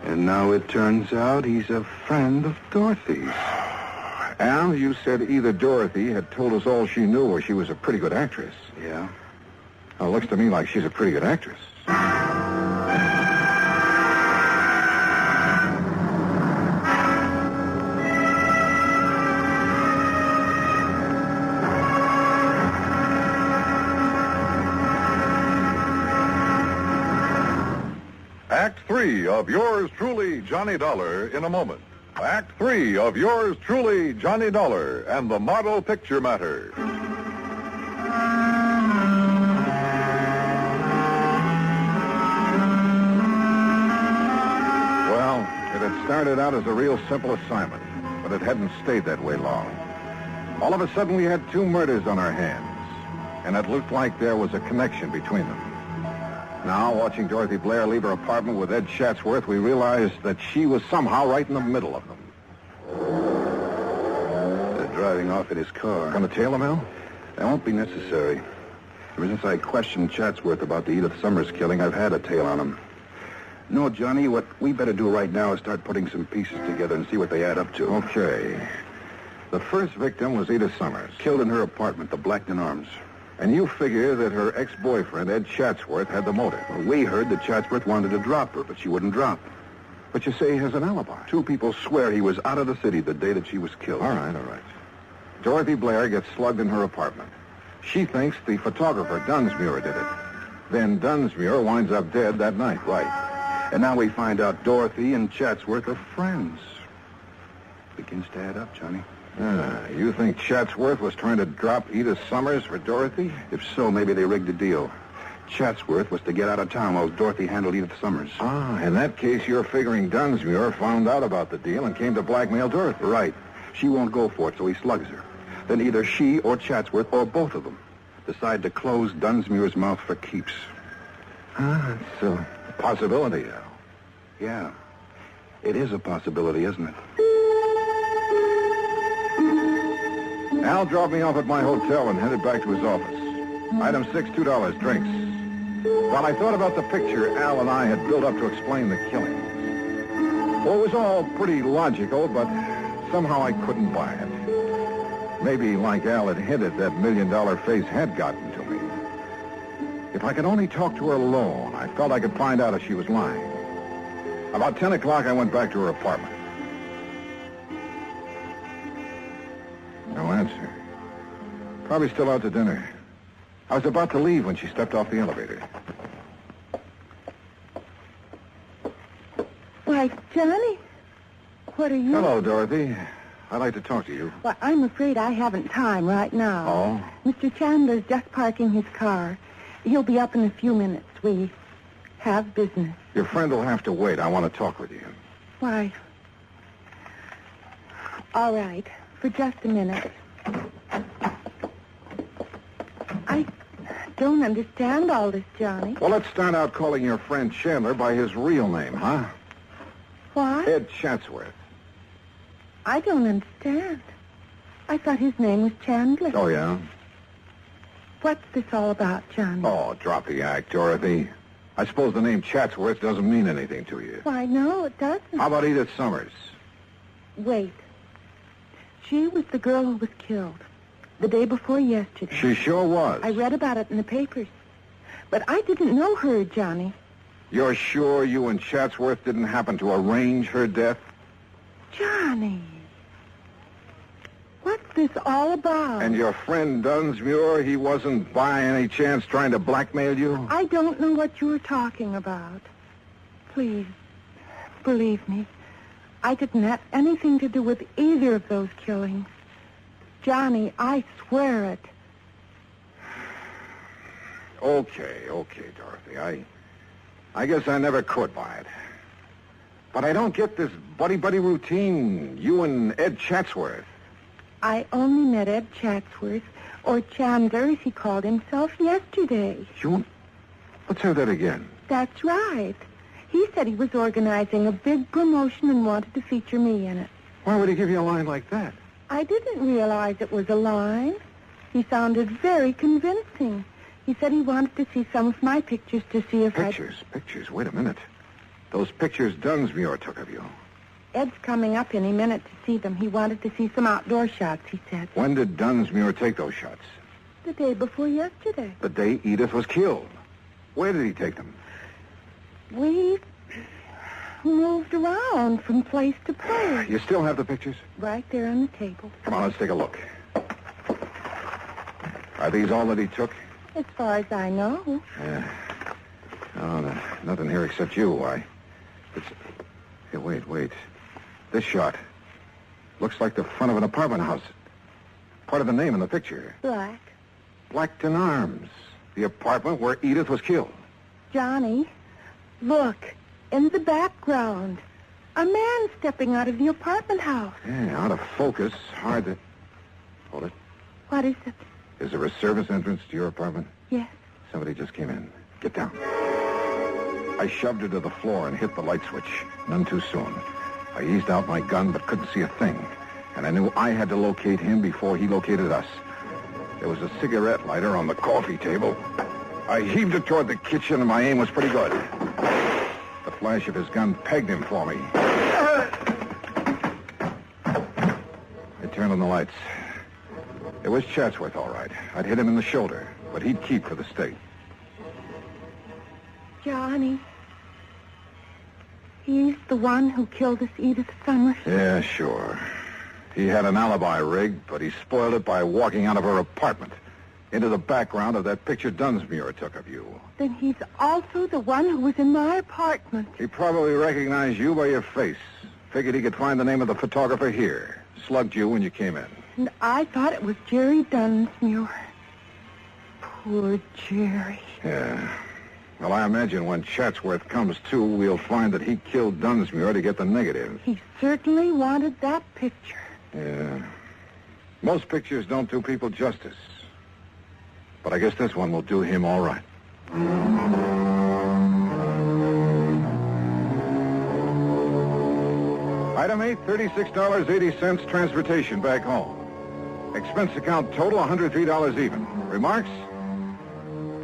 And now it turns out he's a friend of Dorothy's. And you said either Dorothy had told us all she knew or she was a pretty good actress. Yeah? Well, it looks to me like she's a pretty good actress. Act 3 of yours truly, Johnny Dollar, in a moment. Act 3 of yours truly, Johnny Dollar, and the Model Picture Matter. Well, it had started out as a real simple assignment, but it hadn't stayed that way long. All of a sudden, we had two murders on our hands, and it looked like there was a connection between them. Now, watching Dorothy Blair leave her apartment with Ed Chatsworth, we realized that she was somehow right in the middle of them. They're driving off in his car. Gonna tail him, Al? That won't be necessary. Ever since I questioned Chatsworth about the Edith Summers killing, I've had a tail on him. No, Johnny, what we better do right now is start putting some pieces together and see what they add up to. Okay. The first victim was Edith Summers. Killed in her apartment, the Blackton Arms. And you figure that her ex-boyfriend, Ed Chatsworth, had the motive. Well, we heard that Chatsworth wanted to drop her, but she wouldn't drop. But you say he has an alibi. Two people swear he was out of the city the day that she was killed. All right. Dorothy Blair gets slugged in her apartment. She thinks the photographer, Dunsmuir, did it. Then Dunsmuir winds up dead that night. Right. And now we find out Dorothy and Chatsworth are friends. Begins to add up, Johnny. You think Chatsworth was trying to drop Edith Summers for Dorothy? If so, maybe they rigged a deal. Chatsworth was to get out of town while Dorothy handled Edith Summers. In that case, you're figuring Dunsmuir found out about the deal and came to blackmail Dorothy. Right. She won't go for it, so he slugs her. Then either she or Chatsworth, or both of them, decide to close Dunsmuir's mouth for keeps. It's a possibility, Al. Yeah. It is a possibility, isn't it? Al dropped me off at my hotel and headed back to his office. Item 6, $2, drinks. While I thought about the picture Al and I had built up to explain the killing. Well, it was all pretty logical, but somehow I couldn't buy it. Maybe, like Al had hinted, that $1 million face had gotten to me. If I could only talk to her alone, I felt I could find out if she was lying. About 10 o'clock, I went back to her apartment. No answer. Probably still out to dinner. I was about to leave when she stepped off the elevator. Why, Johnny, what are you... Hello, Dorothy. I'd like to talk to you. Well, I'm afraid I haven't time right now. Oh? Mr. Chandler's just parking his car. He'll be up in a few minutes. We have business. Your friend will have to wait. I want to talk with you. Why? All right. For just a minute. I don't understand all this, Johnny. Well, let's start out calling your friend Chandler by his real name, huh? What? Ed Chatsworth. I don't understand. I thought his name was Chandler. Oh, yeah? What's this all about, Johnny? Oh, drop the act, Dorothy. I suppose the name Chatsworth doesn't mean anything to you. Why, no, it doesn't. How about Edith Summers? Wait. She was the girl who was killed the day before yesterday. She sure was. I read about it in the papers. But I didn't know her, Johnny. You're sure you and Chatsworth didn't happen to arrange her death? Johnny. What's this all about? And your friend Dunsmuir, he wasn't by any chance trying to blackmail you? I don't know what you're talking about. Please, believe me. I didn't have anything to do with either of those killings. Johnny, I swear it. Okay, Dorothy. I guess I never could buy it. But I don't get this buddy-buddy routine. You and Ed Chatsworth. I only met Ed Chatsworth, or Chandler, as he called himself, yesterday. Let's have that again. That's right. He said he was organizing a big promotion and wanted to feature me in it. Why would he give you a line like that? I didn't realize it was a line. He sounded very convincing. He said he wanted to see some of my pictures to see if Pictures? Wait a minute. Those pictures Dunsmuir took of you. Ed's coming up any minute to see them. He wanted to see some outdoor shots, he said. When did Dunsmuir take those shots? The day before yesterday. The day Edith was killed. Where did he take them? We moved around from place to place. You still have the pictures? Right there on the table. Come on, let's take a look. Are these all that he took? As far as I know. Yeah. No, nothing here except you. Hey, wait. This shot looks like the front of an apartment house. Part of the name in the picture. Black. Blackton Arms. The apartment where Edith was killed. Johnny, look. In the background. A man stepping out of the apartment house. Yeah, out of focus. Hard to... Hold it. What is it? Is there a service entrance to your apartment? Yes. Somebody just came in. Get down. I shoved her to the floor and hit the light switch. None too soon. I eased out my gun but couldn't see a thing. And I knew I had to locate him before he located us. There was a cigarette lighter on the coffee table. I heaved it toward the kitchen and my aim was pretty good. The flash of his gun pegged him for me. I turned on the lights. It was Chatsworth, all right. I'd hit him in the shoulder, but he'd keep for the state. Johnny. He's the one who killed this Edith Summers. Yeah, sure. He had an alibi rigged, but he spoiled it by walking out of her apartment. into the background of that picture Dunsmuir took of you. Then he's also the one who was in my apartment. He probably recognized you by your face. Figured he could find the name of the photographer here. Slugged you when you came in. And I thought it was Jerry Dunsmuir. Poor Jerry. Yeah. Well, I imagine when Chatsworth comes to, we'll find that he killed Dunsmuir to get the negative. He certainly wanted that picture. Yeah. Most pictures don't do people justice. But I guess this one will do him all right. Item 8, $36.80 transportation back home. Expense account total, $103 even. Remarks?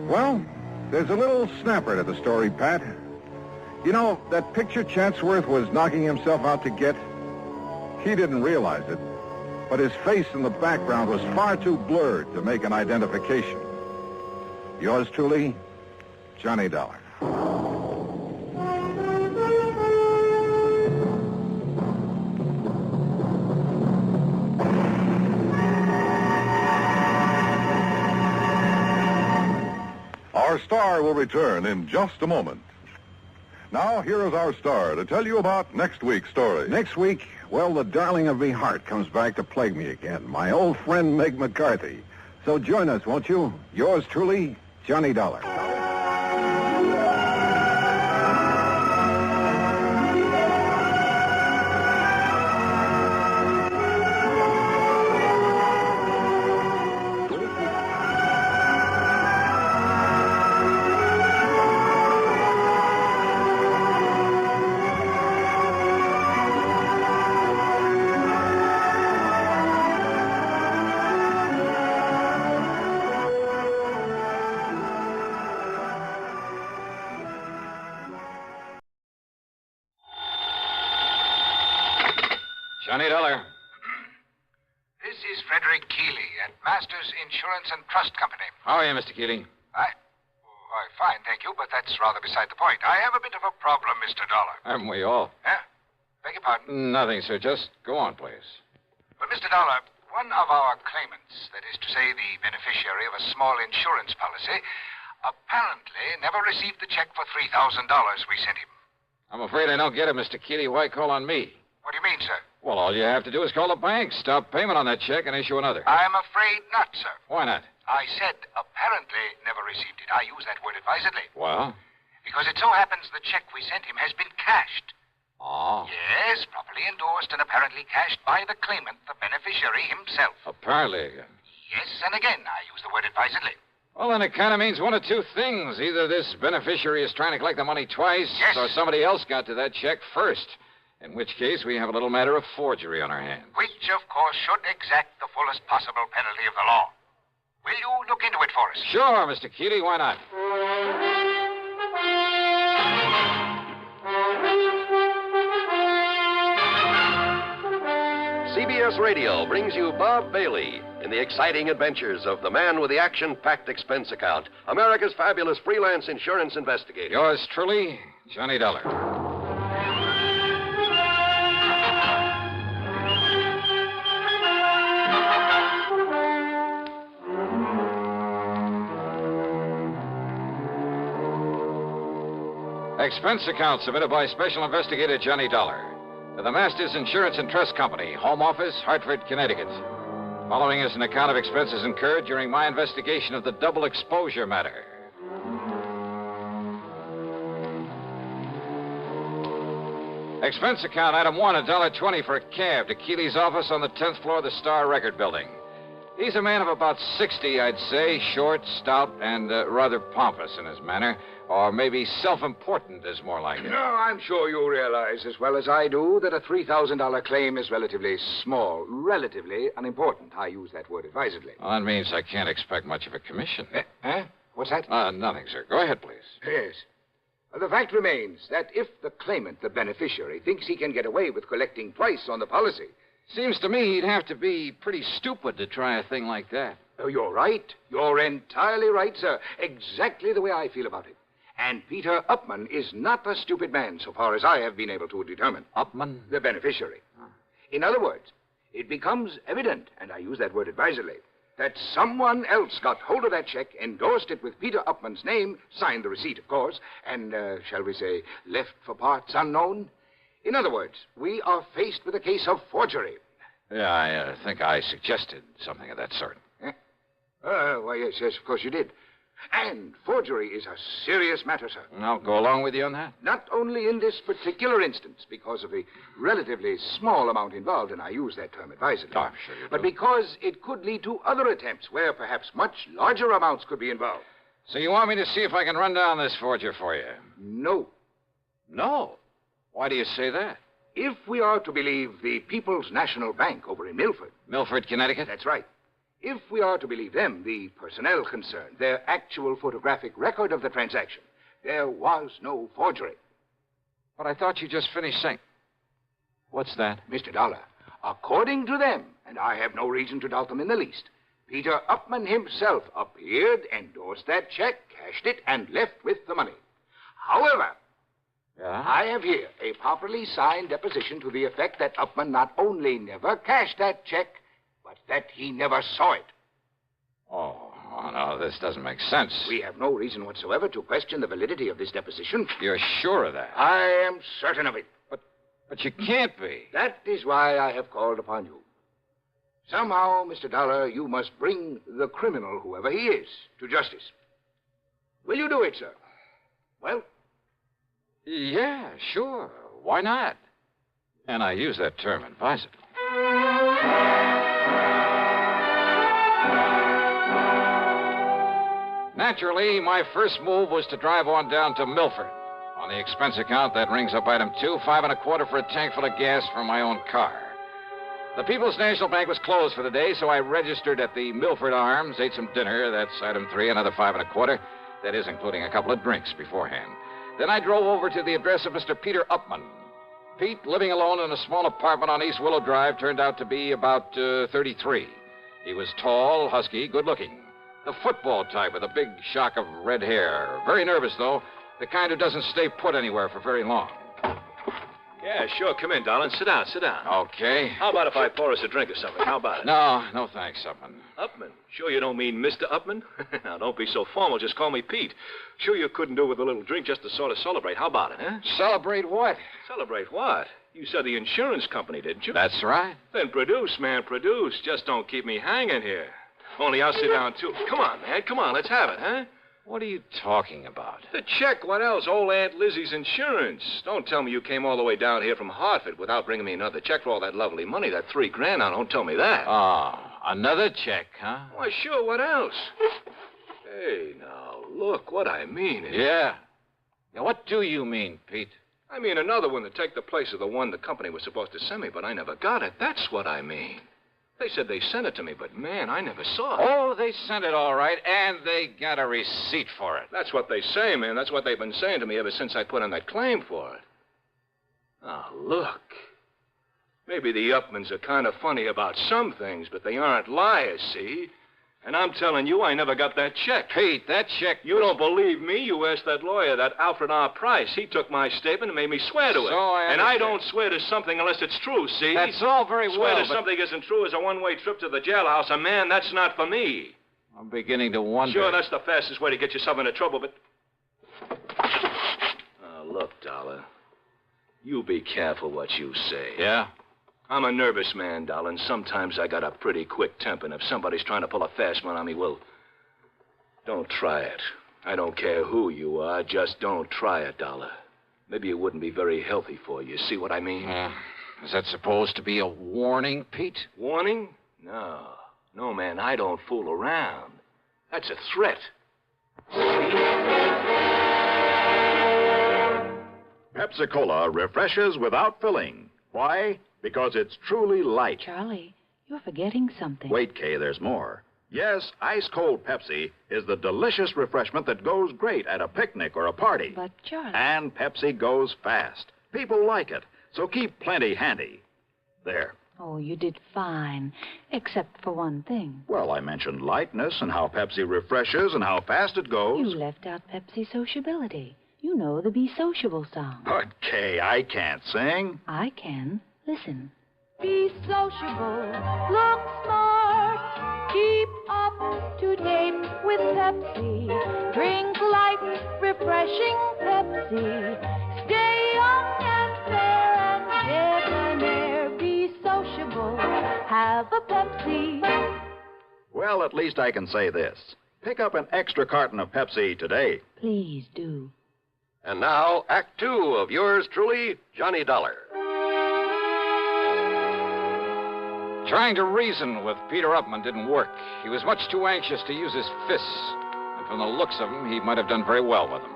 Well, there's a little snapper to the story, Pat. You know, that picture Chatsworth was knocking himself out to get, he didn't realize it, but his face in the background was far too blurred to make an identification. Yours truly, Johnny Dollar. Our star will return in just a moment. Now, here is our star to tell you about next week's story. Next week, well, the darling of me heart comes back to plague me again. My old friend Meg McCarthy. So join us, won't you? Yours truly, Johnny Dollar. Johnny Dollar. This is Frederick Keeley at Masters Insurance and Trust Company. How are you, Mr. Keeling? Fine, thank you, but that's rather beside the point. I have a bit of a problem, Mr. Dollar. Haven't we all? Huh? Beg your pardon? Nothing, sir. Just go on, please. Well, Mr. Dollar, one of our claimants, that is to say the beneficiary of a small insurance policy, apparently never received the check for $3,000 we sent him. I'm afraid I don't get it, Mr. Keeley. Why call on me? What do you mean, sir? Well, all you have to do is call the bank, stop payment on that check, and issue another. I'm afraid not, sir. Why not? I said apparently never received it. I use that word advisedly. Well? Because it so happens the check we sent him has been cashed. Oh. Yes, properly endorsed and apparently cashed by the claimant, the beneficiary himself. Apparently. Yes, and again, I use the word advisedly. Well, then it kind of means one of two things. Either this beneficiary is trying to collect the money twice, yes, or somebody else got to that check first. In which case, we have a little matter of forgery on our hands. Which, of course, should exact the fullest possible penalty of the law. Will you look into it for us? Sure, Mr. Keeley. Why not? CBS Radio brings you Bob Bailey in the exciting adventures of the man with the action-packed expense account, America's fabulous freelance insurance investigator. Yours truly, Johnny Dollar. Expense account submitted by Special Investigator Johnny Dollar to the Masters Insurance and Trust Company, Home Office, Hartford, Connecticut. Following is an account of expenses incurred during my investigation of the double exposure matter. Expense account item 1, $1.20 for a cab to Keeley's office on the 10th floor of the Star Record Building. He's a man of about 60, I'd say, short, stout, and rather pompous in his manner. Or maybe self-important is more like it. No, I'm sure you realize as well as I do that a $3,000 claim is relatively small, relatively unimportant. I use that word advisedly. Well, that means I can't expect much of a commission. Huh? What's that? Nothing, sir. Go ahead, please. Yes. The fact remains that if the claimant, the beneficiary, thinks he can get away with collecting twice on the policy... Seems to me he'd have to be pretty stupid to try a thing like that. Oh, you're right. You're entirely right, sir. Exactly the way I feel about it. And Peter Upman is not a stupid man, so far as I have been able to determine. Upman? The beneficiary. In other words, it becomes evident, and I use that word advisedly, that someone else got hold of that check, endorsed it with Peter Upman's name, signed the receipt, of course, and, shall we say, left for parts unknown? In other words, we are faced with a case of forgery. Yeah, I think I suggested something of that sort. Why, yes, of course you did. And forgery is a serious matter, sir. I'll go along with you on that. Not only in this particular instance, because of the relatively small amount involved, and I use that term advisedly. Oh, I'm sure you do. But because it could lead to other attempts where perhaps much larger amounts could be involved. So you want me to see if I can run down this forger for you? No. No? Why do you say that? If we are to believe the People's National Bank over in Milford. Milford, Connecticut? That's right. If we are to believe them, the personnel concerned, their actual photographic record of the transaction, there was no forgery. But I thought you just finished saying... What's that? Mr. Dollar, according to them, and I have no reason to doubt them in the least, Peter Upman himself appeared, endorsed that check, cashed it, and left with the money. However, I have here a properly signed deposition to the effect that Upman not only never cashed that check, but that he never saw it. Oh, no, this doesn't make sense. We have no reason whatsoever to question the validity of this deposition. You're sure of that? I am certain of it. But you can't be. That is why I have called upon you. Somehow, Mr. Dollar, you must bring the criminal, whoever he is, to justice. Will you do it, sir? Well? Yeah, sure. Why not? And I use that term advisedly. Naturally, my first move was to drive on down to Milford. On the expense account, that rings up item 2, $5.25 for a tank full of gas for my own car. The People's National Bank was closed for the day, so I registered at the Milford Arms, ate some dinner. That's item 3, another $5.25. That is, including a couple of drinks beforehand. Then I drove over to the address of Mr. Peter Upman. Pete, living alone in a small apartment on East Willow Drive, turned out to be about 33. He was tall, husky, good-looking. The football type with a big shock of red hair. Very nervous, though. The kind who doesn't stay put anywhere for very long. Yeah, sure. Come in, darling. Sit down, sit down. Okay. How about if I pour us a drink or something? How about it? No thanks, Upman. Upman? Sure you don't mean Mr. Upman? Now, don't be so formal. Just call me Pete. Sure you couldn't do with a little drink just to sort of celebrate. How about it, huh? Celebrate what? Celebrate what? You said the insurance company, didn't you? That's right. Then produce, man, produce. Just don't keep me hanging here. Only I'll sit down, too. Come on, man. Come on. Let's have it, huh? What are you talking about? The check. What else? Old Aunt Lizzie's insurance. Don't tell me you came all the way down here from Hartford without bringing me another check for all that lovely money, that $3,000. Now, don't tell me that. Oh, another check, huh? Why, sure. What else? Hey, now, look. What I mean is... Yeah. Now, what do you mean, Pete? I mean another one to take the place of the one the company was supposed to send me, but I never got it. That's what I mean. They said they sent it to me, but, man, I never saw it. Oh, they sent it all right, and they got a receipt for it. That's what they say, man. That's what they've been saying to me ever since I put in that claim for it. Now, look. Maybe the Upmans are kind of funny about some things, but they aren't liars, see? And I'm telling you, I never got that check. Pete, that check... You don't believe me? You asked that lawyer, that Alfred R. Price. He took my statement and made me swear to it. And I don't swear to something unless it's true, see? That's all very Swear well, to something isn't true is a one-way trip to the jailhouse. And, man, that's not for me. I'm beginning to wonder... Sure, that's the fastest way to get yourself into trouble, but... Look, Dollar. You be careful what you say. Yeah? I'm a nervous man, darling. Sometimes I got a pretty quick temper, and if somebody's trying to pull a fast one on me, well, don't try it. I don't care who you are. Just don't try it, Dollar. Maybe it wouldn't be very healthy for you. See what I mean? Is that supposed to be a warning, Pete? Warning? No. No, man, I don't fool around. That's a threat. Pepsi-Cola refreshes without filling. Why? Because it's truly light. Charlie, you're forgetting something. Wait, Kay, there's more. Yes, ice-cold Pepsi is the delicious refreshment that goes great at a picnic or a party. But, Charlie... And Pepsi goes fast. People like it, so keep plenty handy. There. Oh, you did fine, except for one thing. Well, I mentioned lightness and how Pepsi refreshes and how fast it goes. You left out Pepsi sociability. You know the Be Sociable song. But, Kay, I can't sing. I can. Listen. Be sociable, look smart, Keep up to date with Pepsi. Drink light, refreshing Pepsi. Stay young and fair and debonair. Be sociable. Have a Pepsi. Well, at least I can say this. Pick up an extra carton of Pepsi today. Please do. And now, Act Two of yours truly, Johnny Dollar. Trying to reason with Peter Upman didn't work. He was much too anxious to use his fists. And from the looks of him, he might have done very well with them.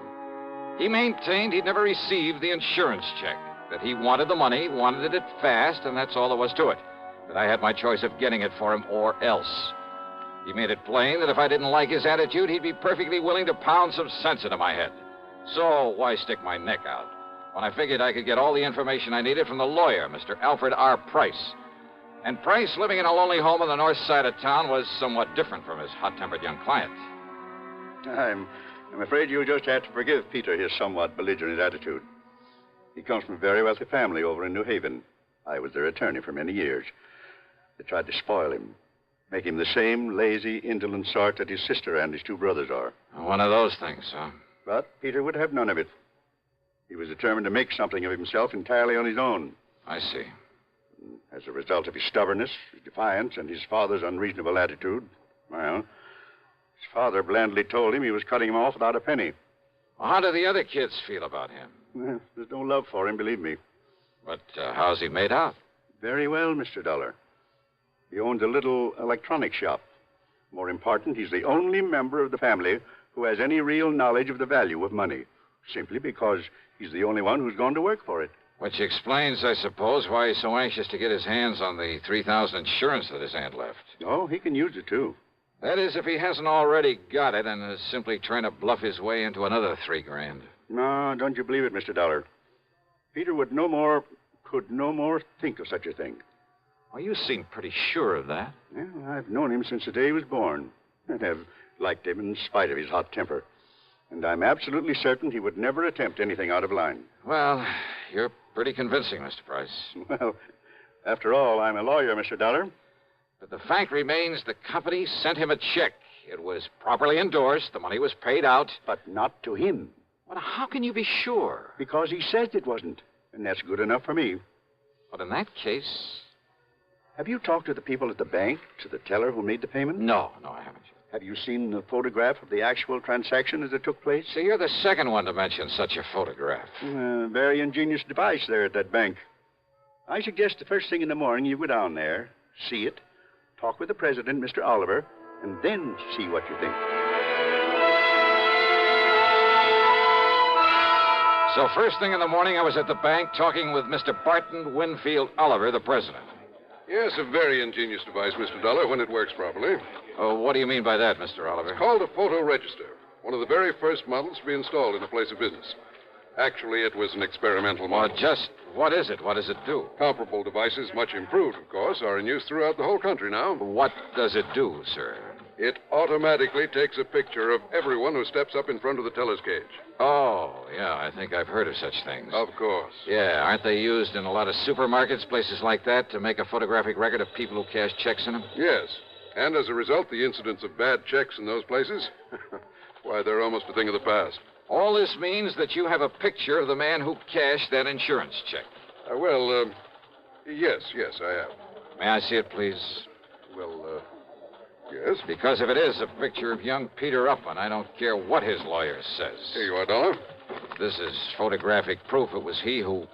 He maintained he'd never received the insurance check, that he wanted the money, wanted it fast, and that's all there was to it. That I had my choice of getting it for him or else. He made it plain that if I didn't like his attitude, he'd be perfectly willing to pound some sense into my head. So why stick my neck out when I figured I could get all the information I needed from the lawyer, Mr. Alfred R. Price? And Price, living in a lonely home on the north side of town, was somewhat different from his hot-tempered young client. I'm afraid you'll just have to forgive Peter his somewhat belligerent attitude. He comes from a very wealthy family over in New Haven. I was their attorney for many years. They tried to spoil him, make him the same lazy, indolent sort that his sister and his two brothers are. One of those things, huh? But Peter would have none of it. He was determined to make something of himself entirely on his own. I see. As a result of his stubbornness, his defiance, and his father's unreasonable attitude, well, his father blandly told him he was cutting him off without a penny. Well, how do the other kids feel about him? Well, there's no love for him, believe me. But how's he made out? Very well, Mr. Dollar. He owns a little electronic shop. More important, he's the only member of the family who has any real knowledge of the value of money, simply because he's the only one who's gone to work for it. Which explains, I suppose, why he's so anxious to get his hands on the $3,000 insurance that his aunt left. Oh, he can use it, too. That is, if he hasn't already got it and is simply trying to bluff his way into another $3,000. No, don't you believe it, Mr. Dollar. Peter could no more think of such a thing. Well, you seem pretty sure of that. Well, I've known him since the day he was born, and have liked him in spite of his hot temper. And I'm absolutely certain he would never attempt anything out of line. Well, you're pretty convincing, Mr. Price. Well, after all, I'm a lawyer, Mr. Dollar. But the fact remains the company sent him a check. It was properly endorsed. The money was paid out. But not to him. Well, how can you be sure? Because he says it wasn't. And that's good enough for me. But in that case... Have you talked to the people at the bank, to the teller who made the payment? No, I haven't. Have you seen the photograph of the actual transaction as it took place? See, you're the second one to mention such a photograph. Very ingenious device there at that bank. I suggest the first thing in the morning you go down there, see it, talk with the president, Mr. Oliver, and then see what you think. So first thing in the morning, I was at the bank talking with Mr. Barton Winfield Oliver, the president. Yes, a very ingenious device, Mr. Dollar, when it works properly. Oh, what do you mean by that, Mr. Oliver? It's called a photo register. One of the very first models to be installed in a place of business. Actually, it was an experimental model. Well, just what is it? What does it do? Comparable devices, much improved, of course, are in use throughout the whole country now. What does it do, sir? It automatically takes a picture of everyone who steps up in front of the teller's cage. Oh, yeah, I think I've heard of such things. Of course. Yeah, aren't they used in a lot of supermarkets, places like that, to make a photographic record of people who cash checks in them? Yes. And as a result, the incidence of bad checks in those places, why, they're almost a thing of the past. All this means that you have a picture of the man who cashed that insurance check. Yes, I have. May I see it, please? Yes. Because if it is a picture of young Peter Upman, I don't care what his lawyer says. Here you are, Dollar. If this is photographic proof it was he who...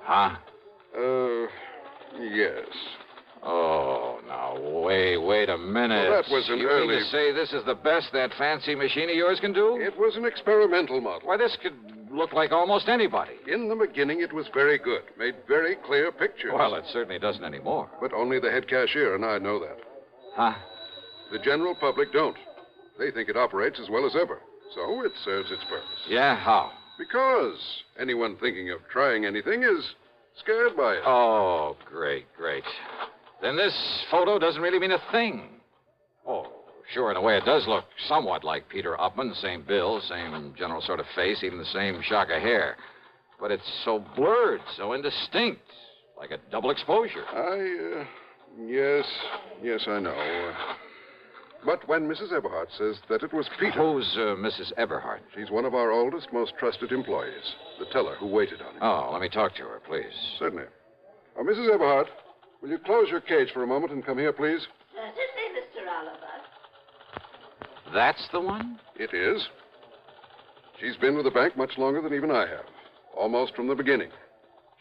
Huh? Yes. Oh, now, wait a minute. Well, that was an you early... mean to say this is the best that fancy machine of yours can do? It was an experimental model. Why, this could look like almost anybody. In the beginning, it was very good. Made very clear pictures. Well, it certainly doesn't anymore. But only the head cashier and I know that. Huh? The general public don't. They think it operates as well as ever. So it serves its purpose. Yeah, how? Because anyone thinking of trying anything is scared by it. Oh, great. Then this photo doesn't really mean a thing. Oh, sure, in a way it does look somewhat like Peter Upman. Same build, same general sort of face, even the same shock of hair. But it's so blurred, so indistinct, like a double exposure. I Yes, I know. But when Mrs. Eberhardt says that it was Peter... Who's Mrs. Eberhardt? She's one of our oldest, most trusted employees. The teller who waited on him. Oh, let me talk to her, please. Certainly. Mrs. Eberhardt, will you close your cage for a moment and come here, please? Certainly, Mr. Oliver. That's the one? It is. She's been with the bank much longer than even I have. Almost from the beginning.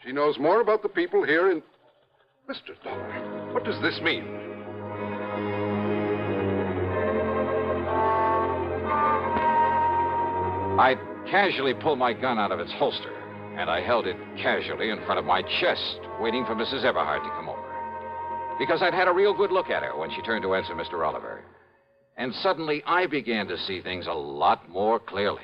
She knows more about the people here in... Mr. Dollar, what does this mean? I casually pulled my gun out of its holster, and I held it casually in front of my chest, waiting for Mrs. Eberhardt to come over. Because I'd had a real good look at her when she turned to answer Mr. Oliver. And suddenly I began to see things a lot more clearly.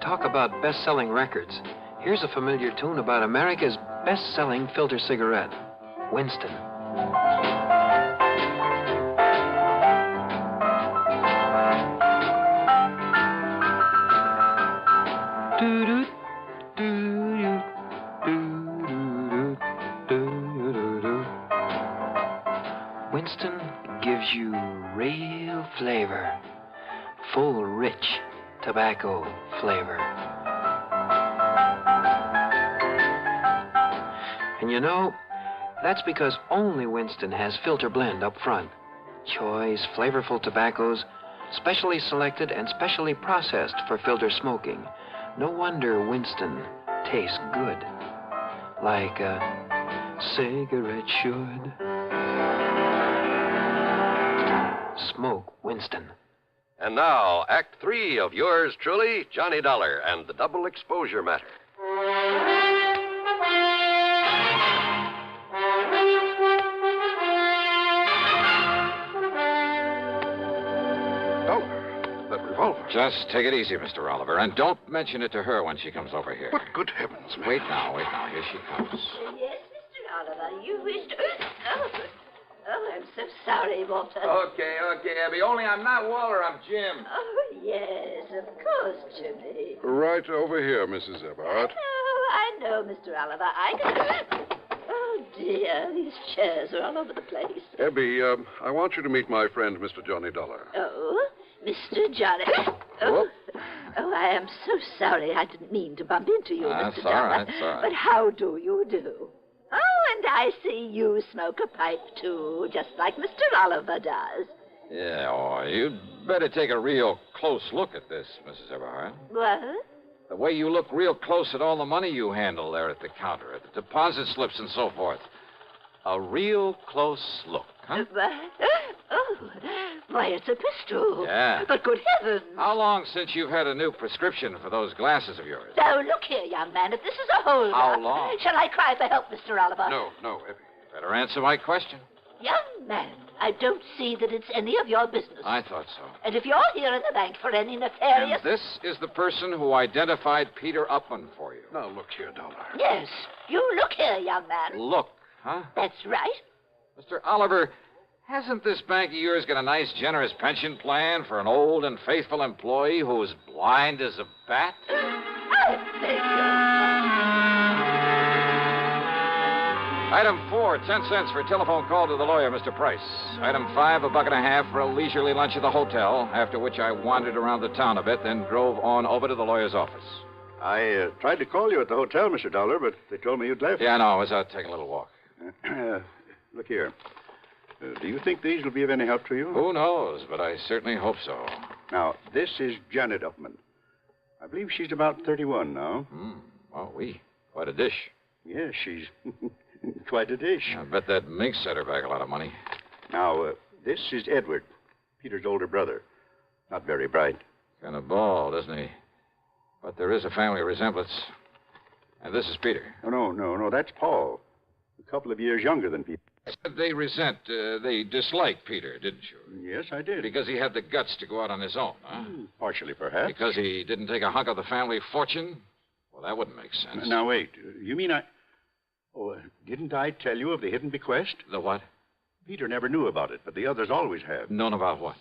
Talk about best-selling records. Here's a familiar tune about America's best-selling filter cigarette, Winston. Winston gives you real flavor, full, rich tobacco flavor. And you know, that's because only Winston has filter blend up front. Choice, flavorful tobaccos, specially selected and specially processed for filter smoking. No wonder Winston tastes good, like a cigarette should. Smoke Winston. And now, Act 3 of yours truly, Johnny Dollar, and the double exposure matter. That revolver. Just take it easy, Mr. Oliver, and don't mention it to her when she comes over here. What good heavens, man. Wait now. Here she comes. Yes, Mr. Oliver, you wished... Oh, I'm so sorry, Walter. Okay, Abby. Only I'm not Walter, I'm Jim. Oh, yes, of course, Jimmy. Right over here, Mrs. Eberhardt. Oh, I know, Mr. Oliver. I can... Oh, dear, these chairs are all over the place. Abby, I want you to meet my friend, Mr. Johnny Dollar. Oh, Mr. Johnny... Oh, I am so sorry. I didn't mean to bump into you, Mr. Dollar. That's all right. But how do you do? Oh, and I see you smoke a pipe, too, just like Mr. Oliver does. Yeah, you'd better take a real close look at this, Mrs. Eberhardt. What? The way you look real close at all the money you handle there at the counter, at the deposit slips and so forth. A real close look, huh? Oh, why, it's a pistol. Yeah. But good heavens. How long since you've had a new prescription for those glasses of yours? Oh, look here, young man, if this is a hold-up... How long? Shall I cry for help, Mr. Oliver? No, Abby. Better answer my question. Young man, I don't see that it's any of your business. I thought so. And if you're here in the bank for any nefarious... And this is the person who identified Peter Upman for you. Now, look here, Dollar. Yes, you look here, young man. Look, huh? That's right. Mr. Oliver, hasn't this bank of yours got a nice, generous pension plan for an old and faithful employee who's blind as a bat? I beg Item 4, 10 cents for a telephone call to the lawyer, Mr. Price. Item 5, $1.50 for a leisurely lunch at the hotel, after which I wandered around the town a bit, then drove on over to the lawyer's office. I tried to call you at the hotel, Mr. Dollar, but they told me you'd left. Yeah, no, I was out taking a little walk. Look here. Do you think these will be of any help to you? Who knows, but I certainly hope so. Now, this is Janet Upman. I believe she's about 31 now. Well, quite a dish. Yes, she's quite a dish. I bet that mink set her back a lot of money. Now, this is Edward, Peter's older brother. Not very bright. Kind of bald, isn't he? But there is a family resemblance. And this is Peter. Oh, no, that's Paul. A couple of years younger than Peter. They dislike Peter, didn't you? Yes, I did. Because he had the guts to go out on his own, huh? Partially, perhaps. Because he didn't take a hunk of the family fortune? Well, that wouldn't make sense. Now, wait. You mean I... Oh, didn't I tell you of the hidden bequest? The what? Peter never knew about it, but the others always have. Known about what?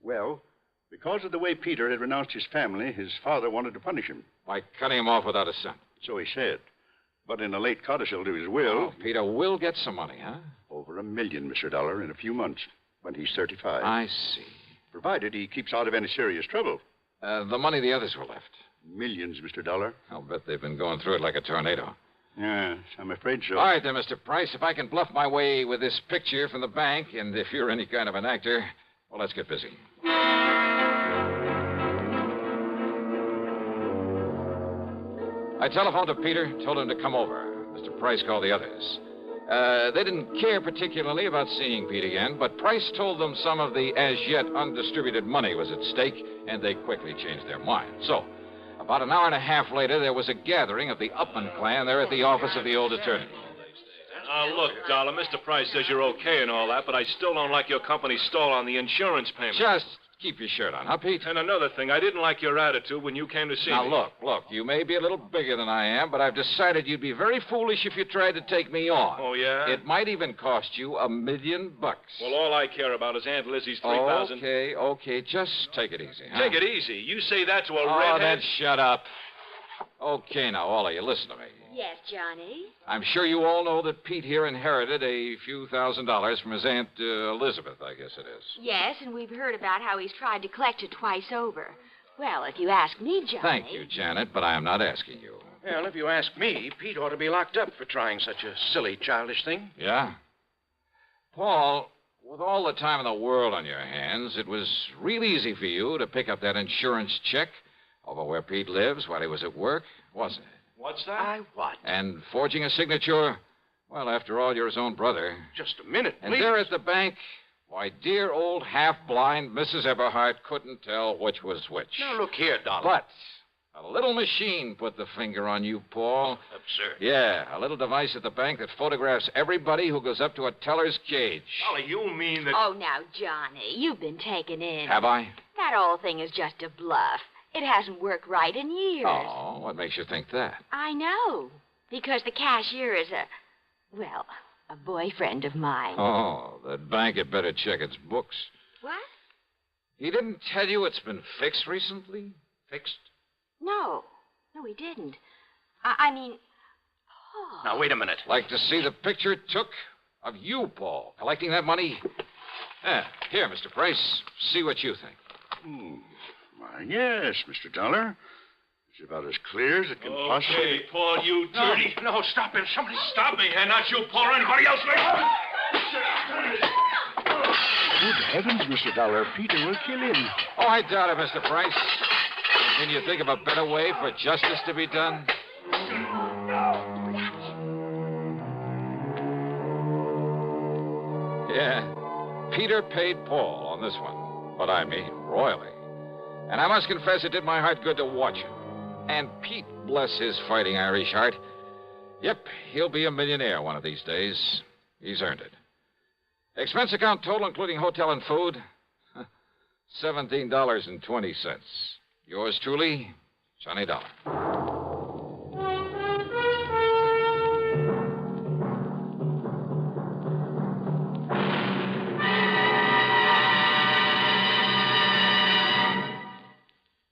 Well, because of the way Peter had renounced his family, his father wanted to punish him. By cutting him off without a cent. So he said. But in a late codicil to his will... Oh, Peter will get some money, huh? Over $1 million, Mr. Dollar, in a few months, when he's 35. I see. Provided he keeps out of any serious trouble. The money the others were left. Millions, Mr. Dollar. I'll bet they've been going through it like a tornado. Yes, I'm afraid so. All right, then, Mr. Price, if I can bluff my way with this picture from the bank, and if you're any kind of an actor, well, let's get busy. I telephoned to Peter, told him to come over. Mr. Price called the others. They didn't care particularly about seeing Pete again, but Price told them some of the as-yet undistributed money was at stake, and they quickly changed their mind. So, about an hour and a half later, there was a gathering of the Upman clan there at the office of the old attorney. Look, Dollar, Mr. Price says you're okay and all that, but I still don't like your company's stall on the insurance payment. Just keep your shirt on, huh, Pete? And another thing, I didn't like your attitude when you came to see me. Now, look, you may be a little bigger than I am, but I've decided you'd be very foolish if you tried to take me on. Oh, yeah? It might even cost you $1 million. Well, all I care about is Aunt Lizzie's $3,000. Okay, just take it easy, huh? Take it easy. You say that to a Oh, redhead? then shut up. Okay, now, all of you, listen to me. Yes, Johnny? I'm sure you all know that Pete here inherited a few $1,000s from his Aunt Elizabeth, I guess it is. Yes, and we've heard about how he's tried to collect it twice over. Well, if you ask me, Johnny... Thank you, Janet, but I am not asking you. Well, if you ask me, Pete ought to be locked up for trying such a silly, childish thing. Yeah? Paul, with all the time in the world on your hands, it was real easy for you to pick up that insurance check over where Pete lives while he was at work, wasn't it? What's that? What? And forging a signature? Well, after all, you're his own brother. Just a minute, And please. there at the bank, why, dear old half-blind Mrs. Eberhardt couldn't tell which was which. Now, look here, Dollar. But a little machine put the finger on you, Paul. Absurd. Yeah, a little device at the bank that photographs everybody who goes up to a teller's cage. Dollar, you mean that... Oh, now, Johnny, you've been taken in. Have I? That whole thing is just a bluff. It hasn't worked right in years. Oh, what makes you think that? I know. Because the cashier is a boyfriend of mine. Oh, that bank had better check its books. What? He didn't tell you it's been fixed recently? Fixed? No, he didn't. I mean, Paul. Now, wait a minute. Like to see the picture it took of you, Paul, collecting that money? Here, Mr. Price, see what you think. Why, yes, Mr. Dollar. It's about as clear as it can possibly... Okay, Paul, you dirty... No, stop him. Somebody stop me. And not you, Paul, or anybody else. Good heavens, Mr. Dollar. Peter will kill him. Oh, I doubt it, Mr. Price. Can you think of a better way for justice to be done? Yeah, Peter paid Paul on this one, but I mean royally. And I must confess it did my heart good to watch him. And Pete, bless his fighting Irish heart. Yep, he'll be a millionaire one of these days. He's earned it. Expense account total, including hotel and food, $17.20. Yours truly, Johnny Dollar.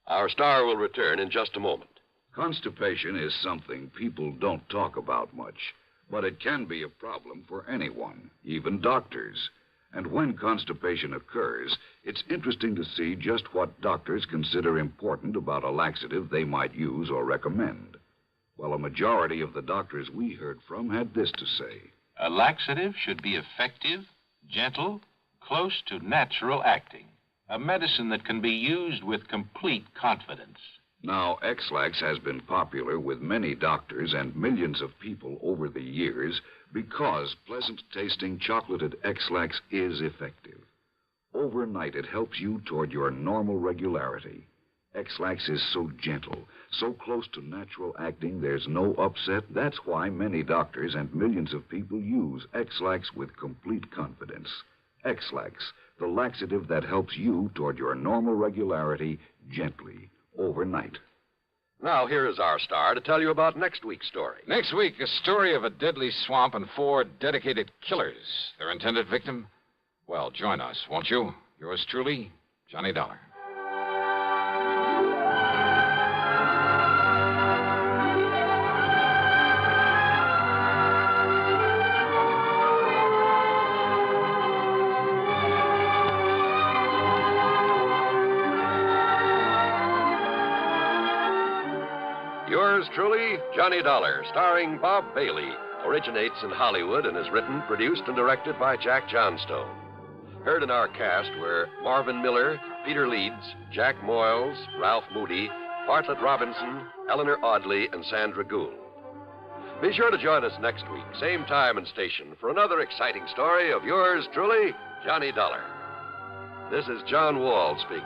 Our star will return in just a moment. Constipation is something people don't talk about much, but it can be a problem for anyone, even doctors. And when constipation occurs, it's interesting to see just what doctors consider important about a laxative they might use or recommend. Well, a majority of the doctors we heard from had this to say. A laxative should be effective, gentle, close to natural acting. A medicine that can be used with complete confidence. Now, X-Lax has been popular with many doctors and millions of people over the years because pleasant-tasting chocolated X-Lax is effective. Overnight, it helps you toward your normal regularity. X-Lax is so gentle, so close to natural acting, there's no upset. That's why many doctors and millions of people use X-Lax with complete confidence. X-Lax, the laxative that helps you toward your normal regularity gently, overnight. Now, here is our star to tell you about next week's story. Next week, a story of a deadly swamp and 4 dedicated killers. Their intended victim, Well, join us, won't you? Yours truly, Johnny Dollar. Yours truly, Johnny Dollar, starring Bob Bailey, originates in Hollywood and is written, produced, and directed by Jack Johnstone. Heard in our cast were Marvin Miller, Peter Leeds, Jack Moyles, Ralph Moody, Bartlett Robinson, Eleanor Audley, and Sandra Gould. Be sure to join us next week, same time and station, for another exciting story of yours truly, Johnny Dollar. This is John Wall speaking.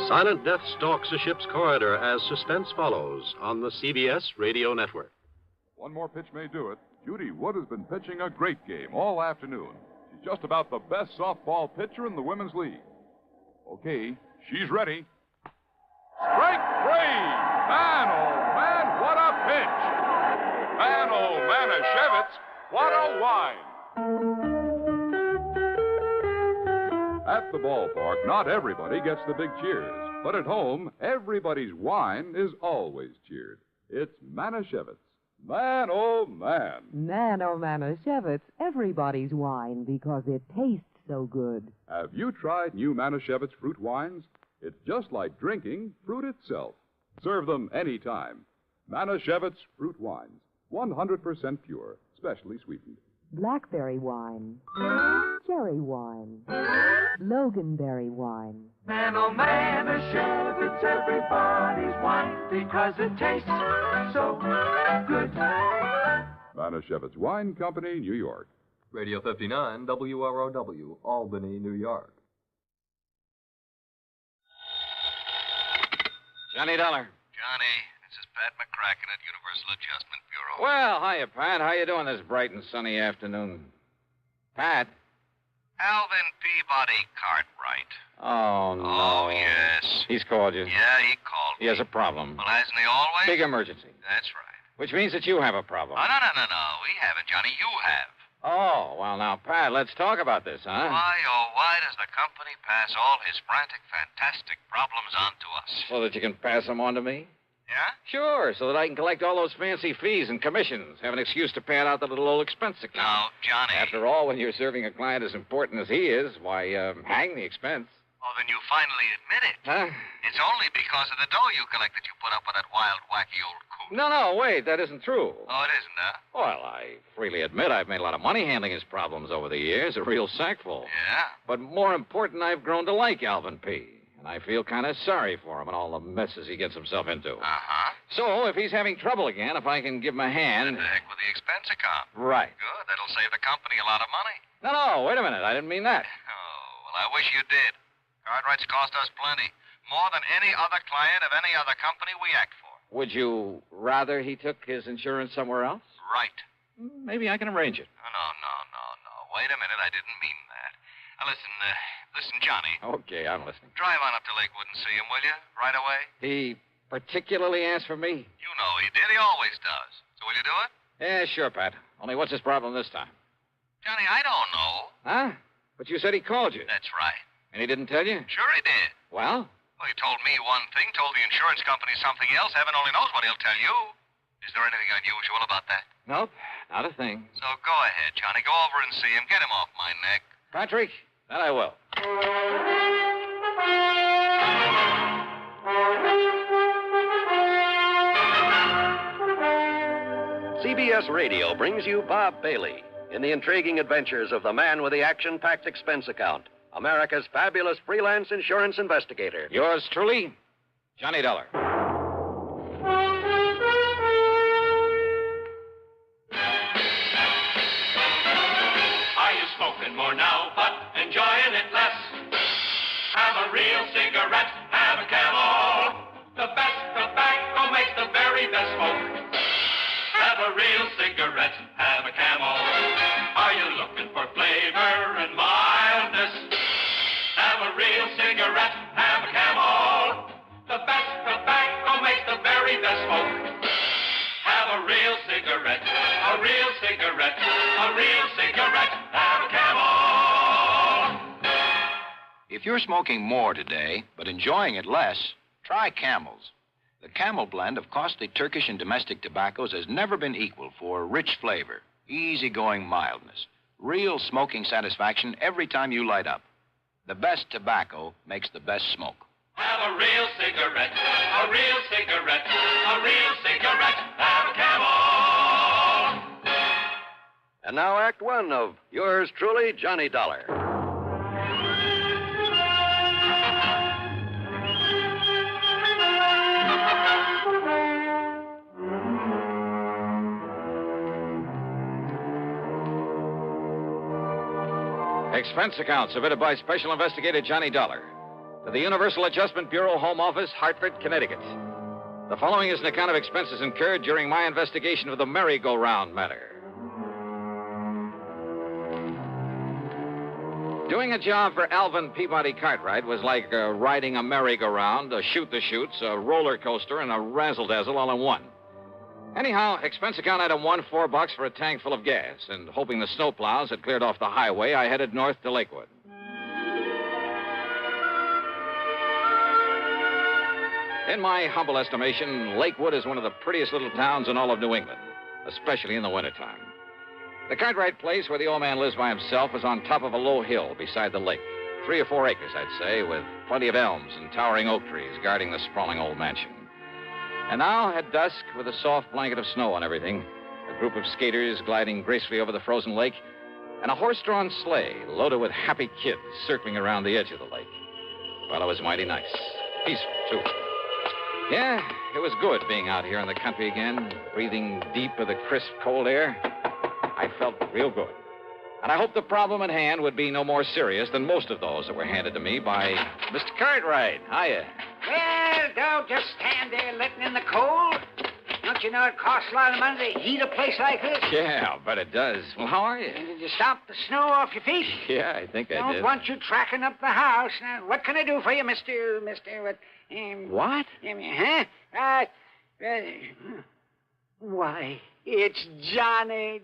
Silent death stalks a ship's corridor as suspense follows on the CBS Radio Network. One more pitch may do it. Judy Wood has been pitching a great game all afternoon. She's just about the best softball pitcher in the Women's League. Okay, she's ready. Strike three! Man, oh man, what a pitch! Man, oh Manischewitz, what a wine! At the ballpark, not everybody gets the big cheers. But at home, everybody's wine is always cheered. It's Manischewitz. Man, oh man. Man, oh, Manischewitz, everybody's wine because it tastes so good. Have you tried new Manischewitz fruit wines? It's just like drinking fruit itself. Serve them anytime. Manischewitz fruit wines, 100% pure, specially sweetened. Blackberry wine, cherry wine, loganberry wine. Man, oh man, Manischewitz, everybody's wine because it tastes so good. Manischewitz Wine Company, New York. Radio 59, WROW, Albany, New York. Johnny Dollar. Johnny, this is Pat McCracken at Universal Adjustment Bureau. Well, hiya, Pat. How you doing this bright and sunny afternoon? Pat? Alvin Peabody Cartwright. Oh, no. Oh, yes. He's called you. Yeah, he called He has a problem. Well, hasn't he always? Big emergency. That's right. Which means that you have a problem. Oh, no. We haven't, Johnny. You have. Oh, well, now, Pat, let's talk about this, huh? Why does the company pass all his frantic, fantastic problems on to us? So that you can pass them on to me? Yeah? Sure, so that I can collect all those fancy fees and commissions, have an excuse to pad out the little old expense account. Now, Johnny. After all, when you're serving a client as important as he is, why, hang the expense. Oh, then you finally admit it. Huh? It's only because of the dough you collect that you put up with that wild, wacky old coot. No, wait, that isn't true. Oh, it isn't, huh? Well, I freely admit I've made a lot of money handling his problems over the years, a real sackful. Yeah? But more important, I've grown to like Alvin P., and I feel kind of sorry for him and all the messes he gets himself into. Uh-huh. So, if he's having trouble again, if I can give him a hand... The heck with the expense account. Right. Good. That'll save the company a lot of money. No, wait a minute. I didn't mean that. Oh, well, I wish you did. Cartwright's cost us plenty. More than any other client of any other company we act for. Would you rather he took his insurance somewhere else? Right. Maybe I can arrange it. No. Wait a minute. I didn't mean that. Now, listen, Johnny. Okay, I'm listening. Drive on up to Lakewood and see him, will you? Right away? He particularly asked for me? You know he did. He always does. So will you do it? Yeah, sure, Pat. Only what's his problem this time? Johnny, I don't know. Huh? But you said he called you. That's right. And he didn't tell you? Sure he did. Well? Well, he told me one thing, told the insurance company something else. Heaven only knows what he'll tell you. Is there anything unusual about that? Nope, not a thing. So go ahead, Johnny. Go over and see him. Get him off my neck. Patrick, that I will. CBS Radio brings you Bob Bailey in the intriguing adventures of the man with the action-packed expense account, America's fabulous freelance insurance investigator. Yours truly, Johnny Dollar. Are you smoking more now, but enjoying it less? Have a real cigarette, have a Camel. The best tobacco makes the very best smoke. Have a real cigarette, have a Camel. Are you looking for flavor and mildness? Have a real cigarette, have a Camel. The best tobacco makes the very best smoke. Have a real cigarette. a real cigarette, a real cigarette. Have a Camel. If you're smoking more today, but enjoying it less, try Camels. The Camel blend of costly Turkish and domestic tobaccos has never been equal for rich flavor, easygoing mildness, real smoking satisfaction every time you light up. The best tobacco makes the best smoke. Have a real cigarette, a real cigarette, a real cigarette. Have a Camel. And now, Act One of yours truly, Johnny Dollar. Expense account submitted by Special Investigator Johnny Dollar to the Universal Adjustment Bureau Home Office, Hartford, Connecticut. The following is an account of expenses incurred during my investigation of the merry-go-round matter. Doing a job for Alvin Peabody Cartwright was like riding a merry-go-round, a shoot-the-chutes, a roller coaster, and a razzle-dazzle all in one. Anyhow, expense account item one, $4 for a tank full of gas, and hoping the snowplows had cleared off the highway, I headed north to Lakewood. In my humble estimation, Lakewood is one of the prettiest little towns in all of New England, especially in the wintertime. The Cartwright place where the old man lives by himself is on top of a low hill beside the lake. 3 or 4 acres, I'd say, with plenty of elms and towering oak trees guarding the sprawling old mansion. And now, at dusk, with a soft blanket of snow on everything, a group of skaters gliding gracefully over the frozen lake, and a horse-drawn sleigh loaded with happy kids circling around the edge of the lake. Well, it was mighty nice. Peaceful, too. Yeah, it was good being out here in the country again, breathing deep of the crisp, cold air. I felt real good. And I hoped the problem at hand would be no more serious than most of those that were handed to me by Mr. Cartwright. Hiya. Well, don't just stand there letting in the cold. Don't you know it costs a lot of money to heat a place like this? Yeah, but it does. Well, how are you? And did you stop the snow off your feet? Yeah, I think I Don't did. want you tracking up the house. Now, what can I do for you, Mr. What? Huh? Why, it's Johnny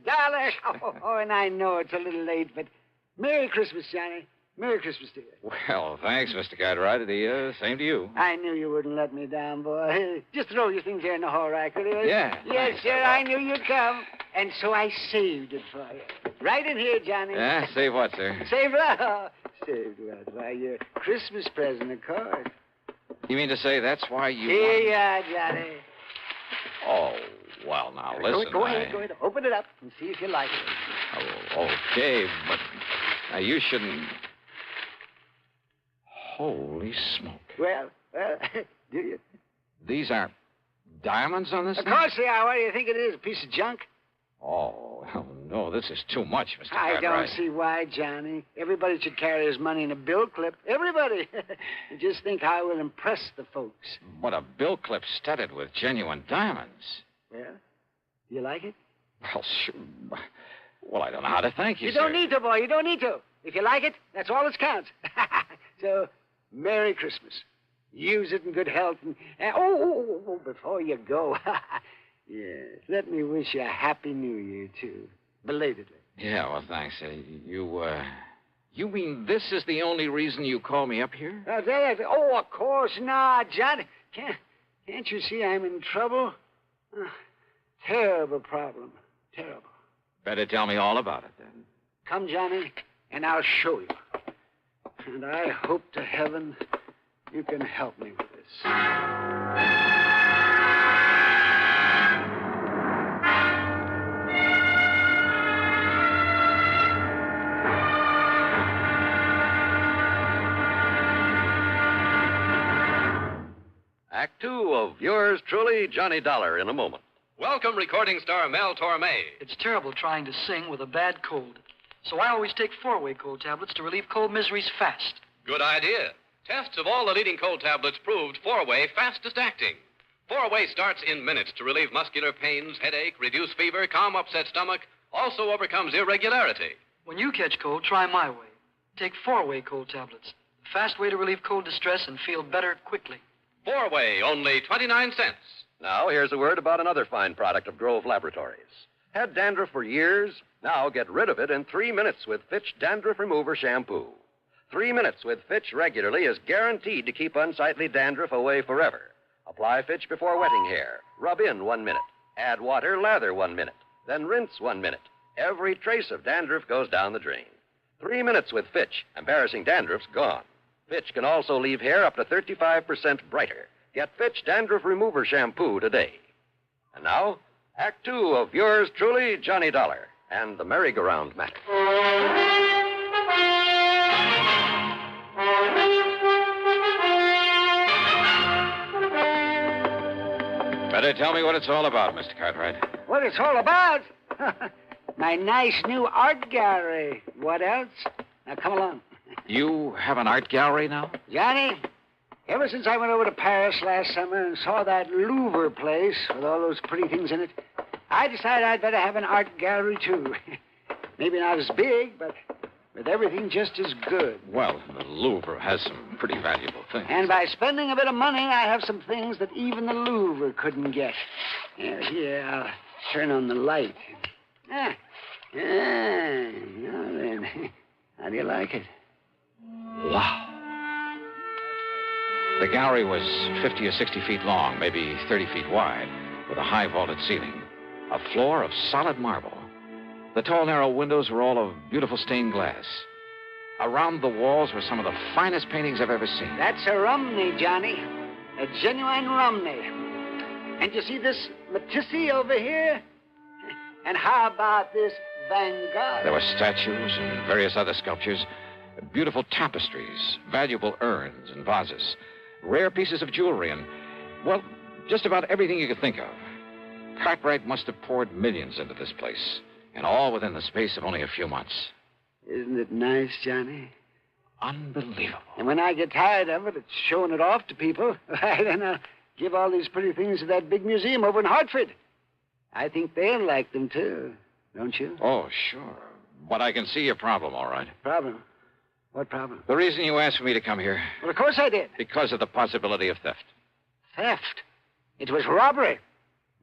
Dollar. Oh, and I know it's a little late, but Merry Christmas, Johnny. Merry Christmas to you. Well, thanks, Mr. Cartwright. Same to you. I knew you wouldn't let me down, boy. Just throw your things here in the hall rack, will you? Yeah. Yes, Thanks. sir, I knew you'd come. And so I saved it for you. Right in here, Johnny. Yeah, save what, sir? Saved what? Saved what? Why, your Christmas present, of course. You mean to say that's why you... Here you are, Johnny. Oh, well, now, listen. Go ahead. Open it up and see if you like it. Oh, okay, but now you shouldn't... Holy smoke. Well, do you? These are diamonds on this Of thing? course they are. What do you think it is? A piece of junk? Oh, well, no, this is too much, Mr. I Cartwright. don't see why, Johnny. Everybody should carry his money in a bill clip. Everybody. Just think how it will impress the folks. But a bill clip studded with genuine diamonds. Well, do you like it? Well, sure. Well, I don't know how to thank you, You sir. don't need to, boy. You don't need to. If you like it, that's all that counts. So, Merry Christmas. Use it in good health. And before you go, yes, let me wish you a Happy New Year, too. Belatedly. Yeah, well, thanks. You mean this is the only reason you call me up here? Of course not, Johnny. Can't you see I'm in trouble? Terrible problem. Terrible. Better tell me all about it, then. Come, Johnny, and I'll show you. And I hope to heaven you can help me with this. Act Two of yours truly, Johnny Dollar, in a moment. Welcome, recording star Mel Torme. It's terrible trying to sing with a bad cold. So I always take 4-way cold tablets to relieve cold miseries fast. Good idea. Tests of all the leading cold tablets proved 4-way fastest acting. 4-way starts in minutes to relieve muscular pains, headache, reduce fever, calm upset stomach, also overcomes irregularity. When you catch cold, try my way. Take 4-way cold tablets. The fast way to relieve cold distress and feel better quickly. 4-way, only 29 cents. Now, here's a word about another fine product of Grove Laboratories. Had dandruff for years? Now get rid of it in 3 minutes with Fitch Dandruff Remover Shampoo. 3 minutes with Fitch regularly is guaranteed to keep unsightly dandruff away forever. Apply Fitch before wetting hair. Rub in 1 minute. Add water, lather 1 minute. Then rinse 1 minute. Every trace of dandruff goes down the drain. 3 minutes with Fitch. Embarrassing dandruff's gone. Fitch can also leave hair up to 35% brighter. Get Fitch Dandruff Remover Shampoo today. And now, Act 2 of yours truly, Johnny Dollar, and the merry-go-round matter. Better tell me what it's all about, Mr. Cartwright. What it's all about? My nice new art gallery. What else? Now, come along. You have an art gallery now? Johnny, ever since I went over to Paris last summer and saw that Louvre place with all those pretty things in it, I decided I'd better have an art gallery, too. Maybe not as big, but with everything just as good. Well, the Louvre has some pretty valuable things. And by spending a bit of money, I have some things that even the Louvre couldn't get. Here, I'll turn on the light. Now then, how do you like it? Wow. The gallery was 50 or 60 feet long, maybe 30 feet wide, with a high vaulted ceiling. A floor of solid marble. The tall, narrow windows were all of beautiful stained glass. Around the walls were some of the finest paintings I've ever seen. That's a Romney, Johnny. A genuine Romney. And you see this Matisse over here? And how about this Van Gogh? There were statues and various other sculptures, beautiful tapestries, valuable urns and vases, rare pieces of jewelry, and, well, just about everything you could think of. Cartwright must have poured millions into this place, and all within the space of only a few months. Isn't it nice, Johnny? Unbelievable. And when I get tired of it, it's showing it off to people. Then I'll give all these pretty things to that big museum over in Hartford. I think they'll like them, too. Don't you? Oh, sure. But I can see your problem, all right. Problem? What problem? The reason you asked for me to come here. Well, of course I did. Because of the possibility of theft. Theft? It was robbery.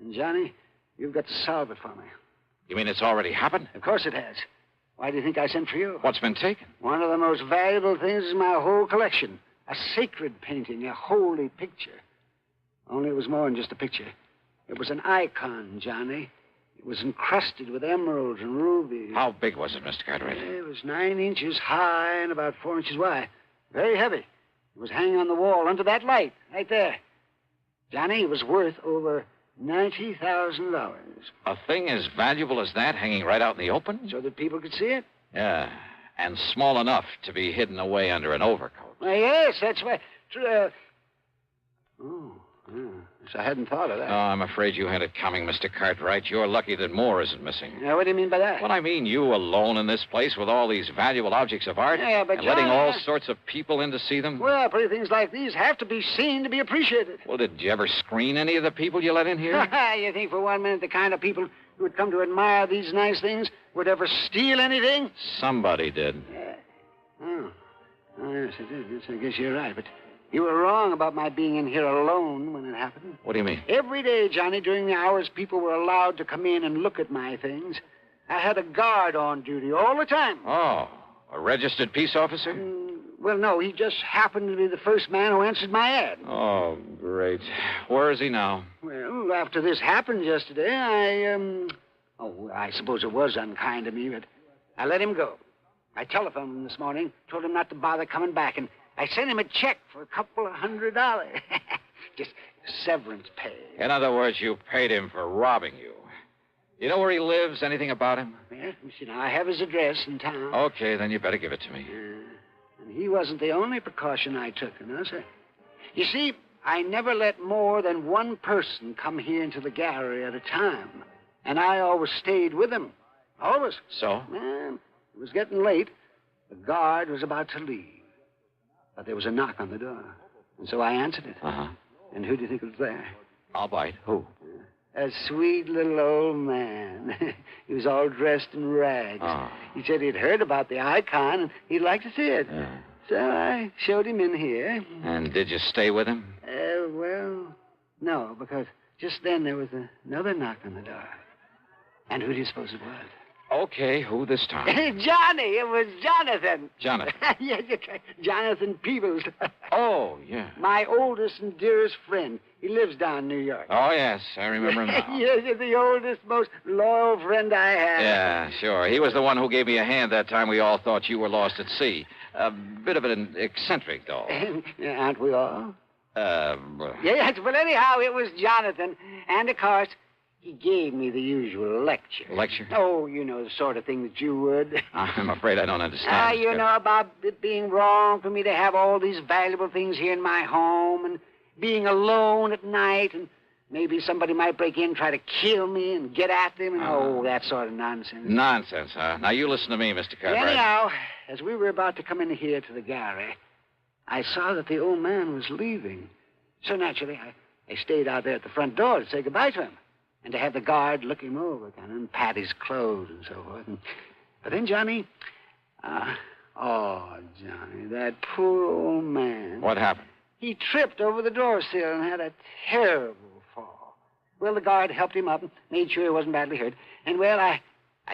And, Johnny, you've got to solve it for me. You mean it's already happened? Of course it has. Why do you think I sent for you? What's been taken? One of the most valuable things in my whole collection. A sacred painting, a holy picture. Only it was more than just a picture. It was an icon, Johnny. It was encrusted with emeralds and rubies. How big was it, Mr. Cartwright? It was 9 inches high and about 4 inches wide. Very heavy. It was hanging on the wall under that light, right there. Johnny, it was worth over $90,000. A thing as valuable as that hanging right out in the open? So that people could see it? Yeah, and small enough to be hidden away under an overcoat. Well, yes, that's why. So I hadn't thought of that. Oh, I'm afraid you had it coming, Mr. Cartwright. You're lucky that Moore isn't missing. Now, what do you mean by that? Well, I mean you alone in this place with all these valuable objects of art. Yeah, but and letting all sorts of people in to see them. Well, pretty things like these have to be seen to be appreciated. Well, did you ever screen any of the people you let in here? You think for 1 minute the kind of people who would come to admire these nice things would ever steal anything? Somebody did. Oh, yes, I did. Yes, I guess you're right, but you were wrong about my being in here alone when it happened. What do you mean? Every day, Johnny, during the hours people were allowed to come in and look at my things, I had a guard on duty all the time. Oh, a registered peace officer? Well, no, he just happened to be the first man who answered my ad. Oh, great. Where is he now? Well, after this happened yesterday, I suppose it was unkind of me, but I let him go. I telephoned him this morning, told him not to bother coming back, and I sent him a check for $200. Just severance pay. In other words, you paid him for robbing you. You know where he lives? Anything about him? Well, you see, now, I have his address in town. Okay, then you better give it to me. And he wasn't the only precaution I took, sir. You see, I never let more than one person come here into the gallery at a time. And I always stayed with him. Always. So? Well, it was getting late. The guard was about to leave. But there was a knock on the door. And so I answered it. Uh-huh. And who do you think was there? I'll bite. Who? A sweet little old man. He was all dressed in rags. Oh. He said he'd heard about the icon and he'd like to see it. Yeah. So I showed him in here. And did you stay with him? Well, no, because just then there was another knock on the door. And who do you suppose it was? Okay, who this time? Johnny! It was Jonathan. Jonathan. Yes, that's right. Jonathan Peebles. Oh, yeah. My oldest and dearest friend. He lives down in New York. Oh, yes, I remember him now. Yes, he's the oldest, most loyal friend I have. Yeah, sure. He was the one who gave me a hand that time we all thought you were lost at sea. A bit of an eccentric, though. Aren't we all? Well, Yes, well, anyhow, it was Jonathan. And, of course, he gave me the usual lecture. Lecture? Oh, you know, the sort of thing that you would. I'm afraid I don't understand. You know, about it being wrong for me to have all these valuable things here in my home and being alone at night and maybe somebody might break in and try to kill me and get at them and, that sort of nonsense. Nonsense, huh? Now, you listen to me, Mr. Cartwright. Anyhow, as we were about to come in here to the gallery, I saw that the old man was leaving. So naturally, I stayed out there at the front door to say goodbye to him and to have the guard look him over kind of, and pat his clothes and so forth. But then, Johnny, Johnny, that poor old man. What happened? He tripped over the door sill and had a terrible fall. Well, the guard helped him up and made sure he wasn't badly hurt. And, well, I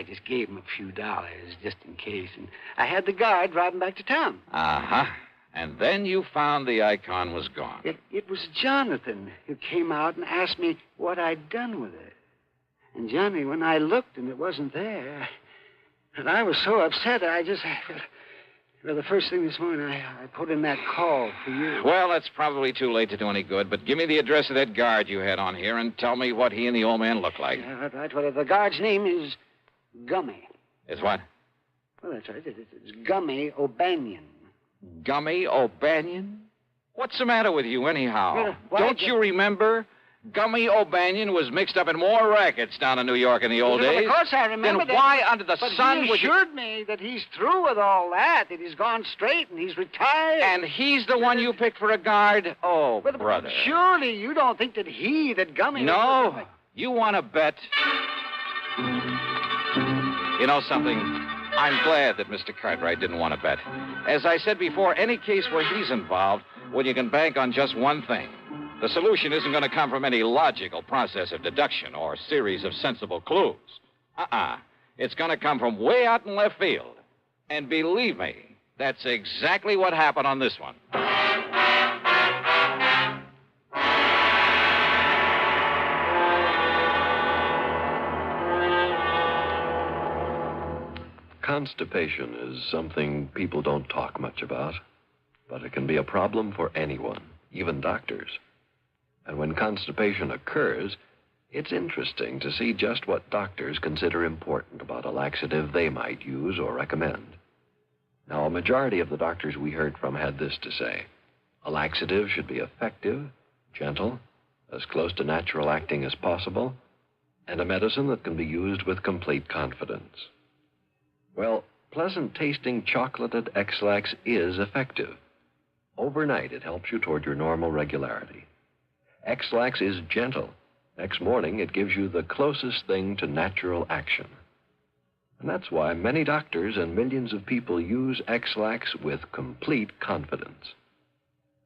just gave him a few dollars just in case. And I had the guard drive him back to town. Uh-huh. And then you found the icon was gone. It was Jonathan who came out and asked me what I'd done with it. And, Johnny, when I looked and it wasn't there, and I was so upset, well, the first thing this morning, I put in that call for you. Well, that's probably too late to do any good, but give me the address of that guard you had on here and tell me what he and the old man look like. Yeah, right. Well, the guard's name is Gummy. Is what? Well, that's right. It's Gummy O'Banion. Gummy O'Banion? What's the matter with you, anyhow? Well, Don't you remember? Gummy O'Banion was mixed up in more rackets down in New York in the old days. Of course, I remember then that. Why under the sun he would you... assured me that he's through with all that he's gone straight and he's retired. And he's the one you picked for a guard? Oh, but, brother. Surely you don't think that Gummy... No. You want to bet? You know something? I'm glad that Mr. Cartwright didn't want to bet. As I said before, any case where he's involved, well, you can bank on just one thing. The solution isn't going to come from any logical process of deduction or series of sensible clues. It's going to come from way out in left field. And believe me, that's exactly what happened on this one. Constipation is something people don't talk much about, but it can be a problem for anyone, even doctors. And when constipation occurs, it's interesting to see just what doctors consider important about a laxative they might use or recommend. Now, a majority of the doctors we heard from had this to say. A laxative should be effective, gentle, as close to natural acting as possible, and a medicine that can be used with complete confidence. Well, pleasant-tasting chocolated X-Lax is effective. Overnight, it helps you toward your normal regularity. X-Lax is gentle. Next morning, it gives you the closest thing to natural action. And that's why many doctors and millions of people use X-Lax with complete confidence.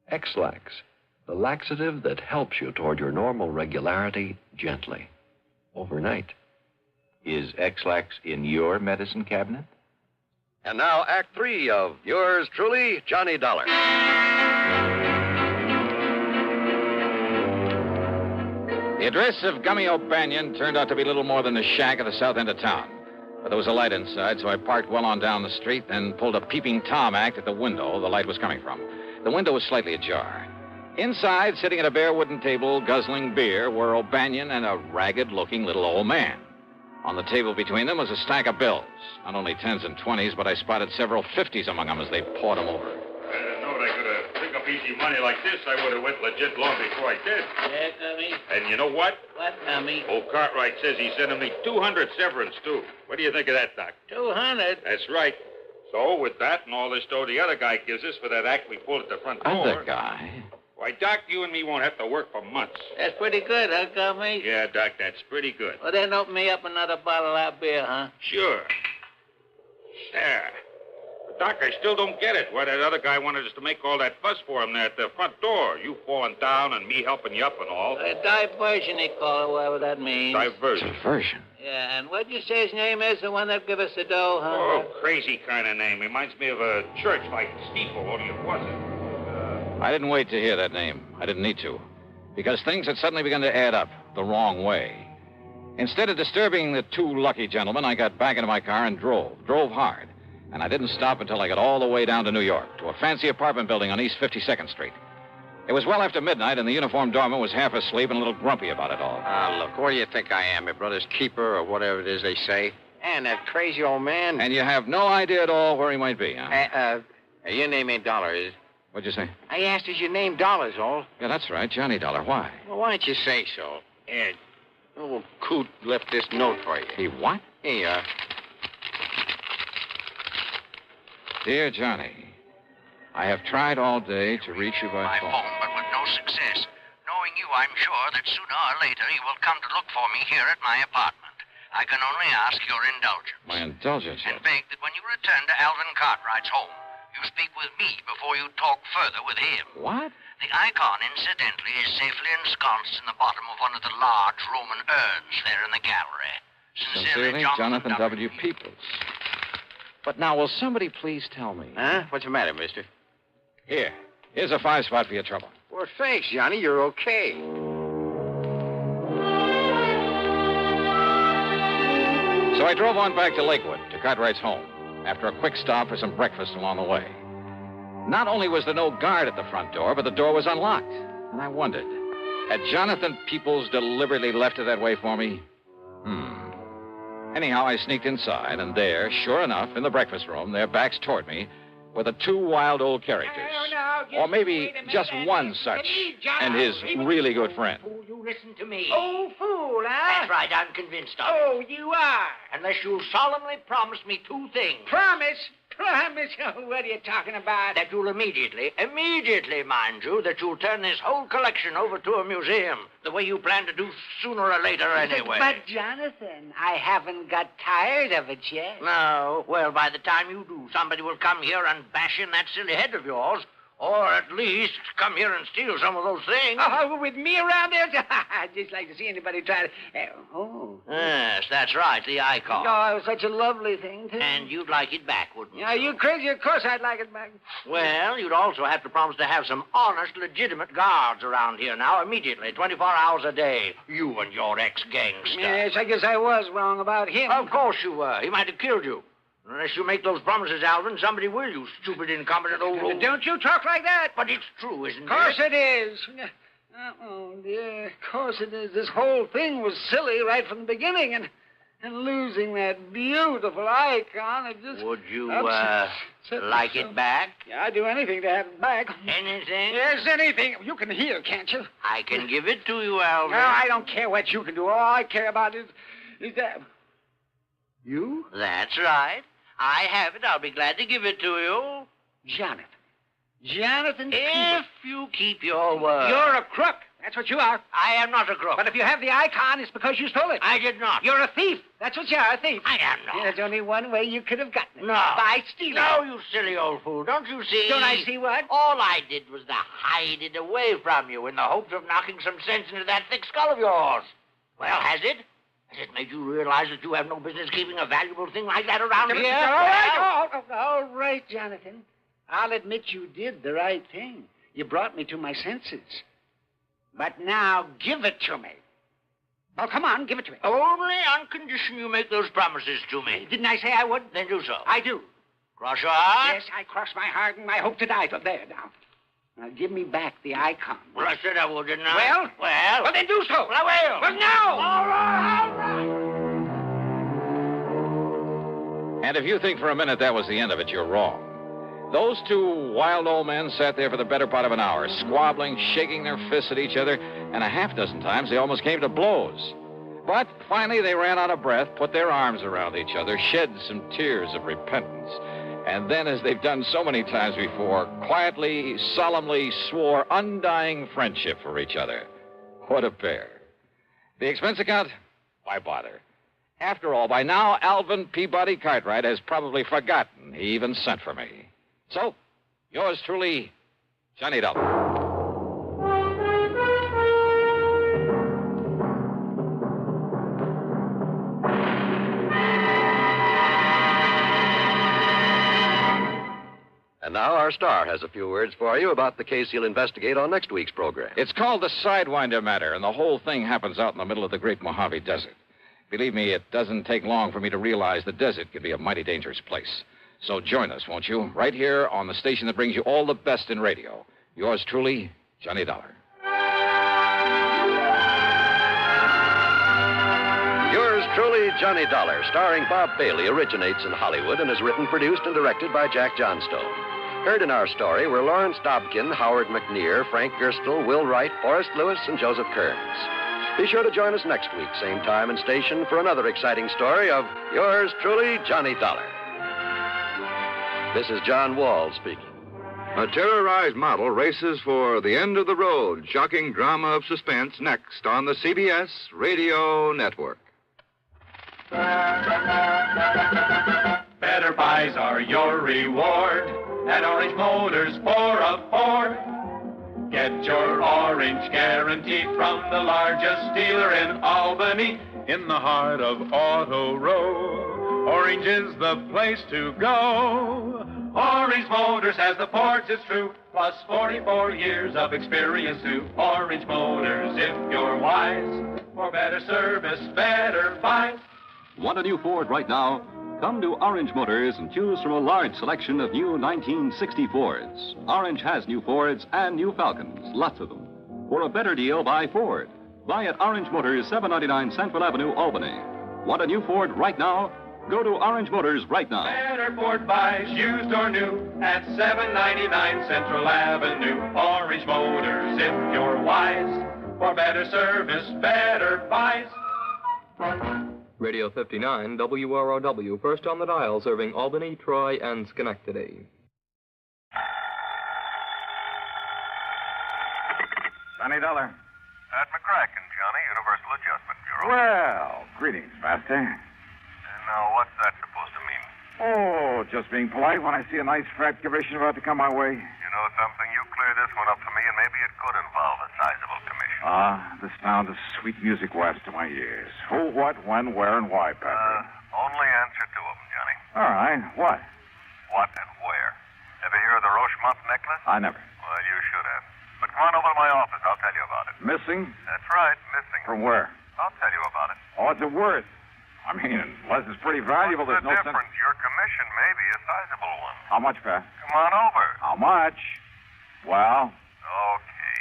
X-Lax, the laxative that helps you toward your normal regularity gently, overnight. Is X-Lax in your medicine cabinet? And now, Act 3 of yours truly, Johnny Dollar. The address of Gummy O'Banion turned out to be little more than a shack at the south end of town. But there was a light inside, so I parked well on down the street, then pulled a peeping Tom act at the window the light was coming from. The window was slightly ajar. Inside, sitting at a bare wooden table, guzzling beer, were O'Banion and a ragged-looking little old man. On the table between them was a stack of bills. Not only 10s and 20s, but I spotted several 50s among them as they poured them over. If I'd known I could have picked up easy money like this, I would have went legit long before I did. Yeah, Gummy? And you know what? What, Gummy? Old Cartwright says he's sending me 200 severance, too. What do you think of that, Doc? 200? That's right. So, with that and all this dough the other guy gives us for that act we pulled at the front door... Other guy? Why, Doc, you and me won't have to work for months. That's pretty good, huh, Gummy? Yeah, Doc, that's pretty good. Well, then open me up another bottle of beer, huh? Sure. There. But, Doc, I still don't get it. Why that other guy wanted us to make all that fuss for him there at the front door. You falling down and me helping you up and all. A diversion, they call it, whatever that means. Diversion. Diversion? Yeah, and what'd you say his name is, the one that give us the dough, huh? Oh, crazy kind of name. Reminds me of a church like Steeple, only it wasn't. I didn't wait to hear that name. I didn't need to. Because things had suddenly begun to add up the wrong way. Instead of disturbing the two lucky gentlemen, I got back into my car and drove hard. And I didn't stop until I got all the way down to New York, to a fancy apartment building on East 52nd Street. It was well after midnight, and the uniformed doorman was half asleep and a little grumpy about it all. Look, what do you think I am, your brother's keeper or whatever it is they say? And that crazy old man. And you have no idea at all where he might be, huh? Your name ain't Dollar, is it? What'd you say? I asked, is your name Dollar's all? Yeah, that's right, Johnny Dollar. Why? Well, why don't you say so? Here, old coot left this note for you. He what? Here you are. Dear Johnny, I have tried all day to reach you by phone. But with no success. Knowing you, I'm sure that sooner or later you will come to look for me here at my apartment. I can only ask your indulgence. My indulgence? And beg that when you return to Alvin Cartwright's home, you speak with me before you talk further with him. What? The icon, incidentally, is safely ensconced in the bottom of one of the large Roman urns there in the gallery. Sincerely, Jonathan W. Peoples. But now, will somebody please tell me? Huh? What's the matter, mister? Here's a 5-spot for your trouble. Well, thanks, Johnny. You're okay. So I drove on back to Lakewood, to Cartwright's home, after a quick stop for some breakfast along the way. Not only was there no guard at the front door, but the door was unlocked. And I wondered, had Jonathan Peoples deliberately left it that way for me? Anyhow, I sneaked inside, and there, sure enough, in the breakfast room, their backs toward me, were the two wild old characters. Or maybe just one such, and his really good friend. Fool, you listen to me. Oh, fool, huh? That's right, I'm convinced of it. Oh, you are. Unless you'll solemnly promise me two things. Promise? Oh, what are you talking about? That you'll immediately, mind you, that you'll turn this whole collection over to a museum, the way you plan to do sooner or later anyway. But, Jonathan, I haven't got tired of it yet. No. Well, by the time you do, somebody will come here and bash in that silly head of yours. Or at least come here and steal some of those things. Oh, with me around there? I'd just like to see anybody try to... Yes, that's right, the icon. Oh, it was such a lovely thing, too. And you'd like it back, wouldn't you? Are you crazy? Of course I'd like it back. Well, you'd also have to promise to have some honest, legitimate guards around here now, immediately, 24 hours a day. You and your ex-gangster. Yes, I guess I was wrong about him. Of course you were. He might have killed you. Unless you make those promises, Alvin, somebody will, you stupid, incompetent old... Don't you talk like that. But it's true, isn't it? Of course it is. Oh, dear, of course it is. This whole thing was silly right from the beginning, and losing that beautiful icon, it just... Would you, like it back? Yeah, I'd do anything to have it back. Anything? Yes, anything. You can hear, can't you? I can give it to you, Alvin. No, I don't care what you can do. All I care about is that... You? That's right. I have it. I'll be glad to give it to you. Jonathan, if you keep your word. You're a crook. That's what you are. I am not a crook. But if you have the icon, it's because you stole it. I did not. You're a thief. That's what you are, a thief. I am not. There's only one way you could have gotten it. No. By stealing. No, you silly old fool. Don't you see? Don't I see what? All I did was to hide it away from you in the hopes of knocking some sense into that thick skull of yours. Well, has it? Has it made you realize that you have no business keeping a valuable thing like that around here? All right, Jonathan. I'll admit you did the right thing. You brought me to my senses. But now, give it to me. Oh, come on, give it to me. Only on condition you make those promises to me. Didn't I say I would? Then do so. I do. Cross your heart? Yes, I cross my heart and I hope to die. There, now. Now, give me back the icon. Well, I said I would, didn't I? Well, then do so. Well, I will. Well, now. All right. And if you think for a minute that was the end of it, you're wrong. Those two wild old men sat there for the better part of an hour, squabbling, shaking their fists at each other, and a half dozen times they almost came to blows. But finally they ran out of breath, put their arms around each other, shed some tears of repentance, and then, as they've done so many times before, quietly, solemnly swore undying friendship for each other. What a pair. The expense account? Why bother? After all, by now, Alvin Peabody Cartwright has probably forgotten he even sent for me. So, yours truly, Johnny Dollar. And now our star has a few words for you about the case he'll investigate on next week's program. It's called the Sidewinder Matter, and the whole thing happens out in the middle of the Great Mojave Desert. Believe me, it doesn't take long for me to realize the desert can be a mighty dangerous place. So join us, won't you? Right here on the station that brings you all the best in radio. Yours truly, Johnny Dollar. Yours truly, Johnny Dollar, starring Bob Bailey, originates in Hollywood and is written, produced, and directed by Jack Johnstone. Heard in our story were Lawrence Dobkin, Howard McNear, Frank Gerstle, Will Wright, Forrest Lewis, and Joseph Kearns. Be sure to join us next week, same time and station, for another exciting story of yours truly, Johnny Dollar. This is John Wall speaking. A terrorized model races for the end of the road. Shocking drama of suspense next on the CBS Radio Network. Better buys are your reward at Orange Motors for a Ford. Get your orange guaranteed from the largest dealer in Albany, in the heart of Auto Row. Orange is the place to go. Orange Motors has the ports, it's true, plus 44 years of experience too. Orange Motors, if you're wise, for better service, better buys. Want a new Ford right now? Come to Orange Motors and choose from a large selection of new 1960 Fords. Orange has new Fords and new Falcons, lots of them. For a better deal, buy Ford. Buy at Orange Motors, 799 Central Avenue, Albany. Want a new Ford right now? Go to Orange Motors right now. Better Ford buys, used or new, at 799 Central Avenue. Orange Motors, if you're wise, for better service, better buys. Radio 59, WROW, first on the dial, serving Albany, Troy, and Schenectady. Johnny Dollar. At McCracken, Johnny, Universal Adjustment Bureau. Well, greetings, Master. And now, what's that supposed to mean? Oh, just being polite when I see a nice fat commission about to come my way. You know something? You clear this one up for me, and maybe it could involve a sizable commission. The sound of sweet music wafts to my ears. Who, what, when, where, and why, Patrick? Only answer two of them, Johnny. All right, what? What and where? Ever hear of the Rochemont necklace? I never. Well, you should have. But come on over to my office. I'll tell you about it. Missing? That's right, missing. From where? I'll tell you about it. Oh, what's it worth? I mean, unless it's pretty valuable, What's there's the no difference? sense. Your commission may be a sizable one. How much, Pat? Come on over. How much? Well? Okay.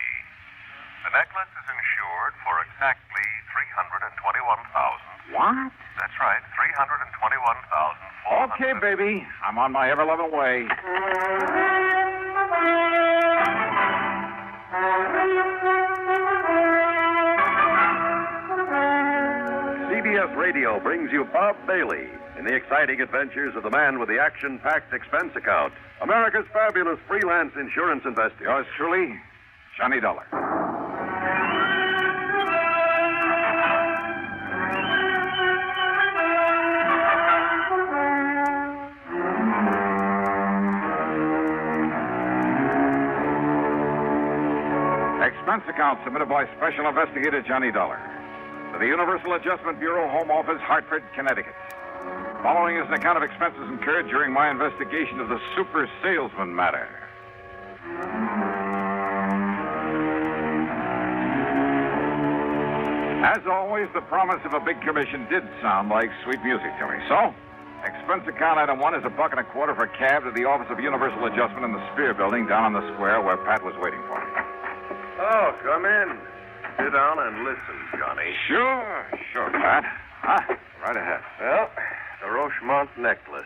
The necklace is insured for exactly $321,000. What? That's right, $321,000. Okay, baby. I'm on my ever-loving way. CBS Radio brings you Bob Bailey in the exciting adventures of the man with the action-packed expense account, America's fabulous freelance insurance investigator. Yours truly, Johnny Dollar. Expense account submitted by Special Investigator Johnny Dollar to the Universal Adjustment Bureau, Home Office, Hartford, Connecticut. Following is an account of expenses incurred during my investigation of the super salesman matter. As always, the promise of a big commission did sound like sweet music to me. So, expense account item 1 is $1.25 for a cab to the office of Universal Adjustment in the Spear Building down on the square where Pat was waiting for me. Oh, come in. Sit down and listen, Johnny. Sure, Pat. Right ahead. Well, the Rochemont necklace.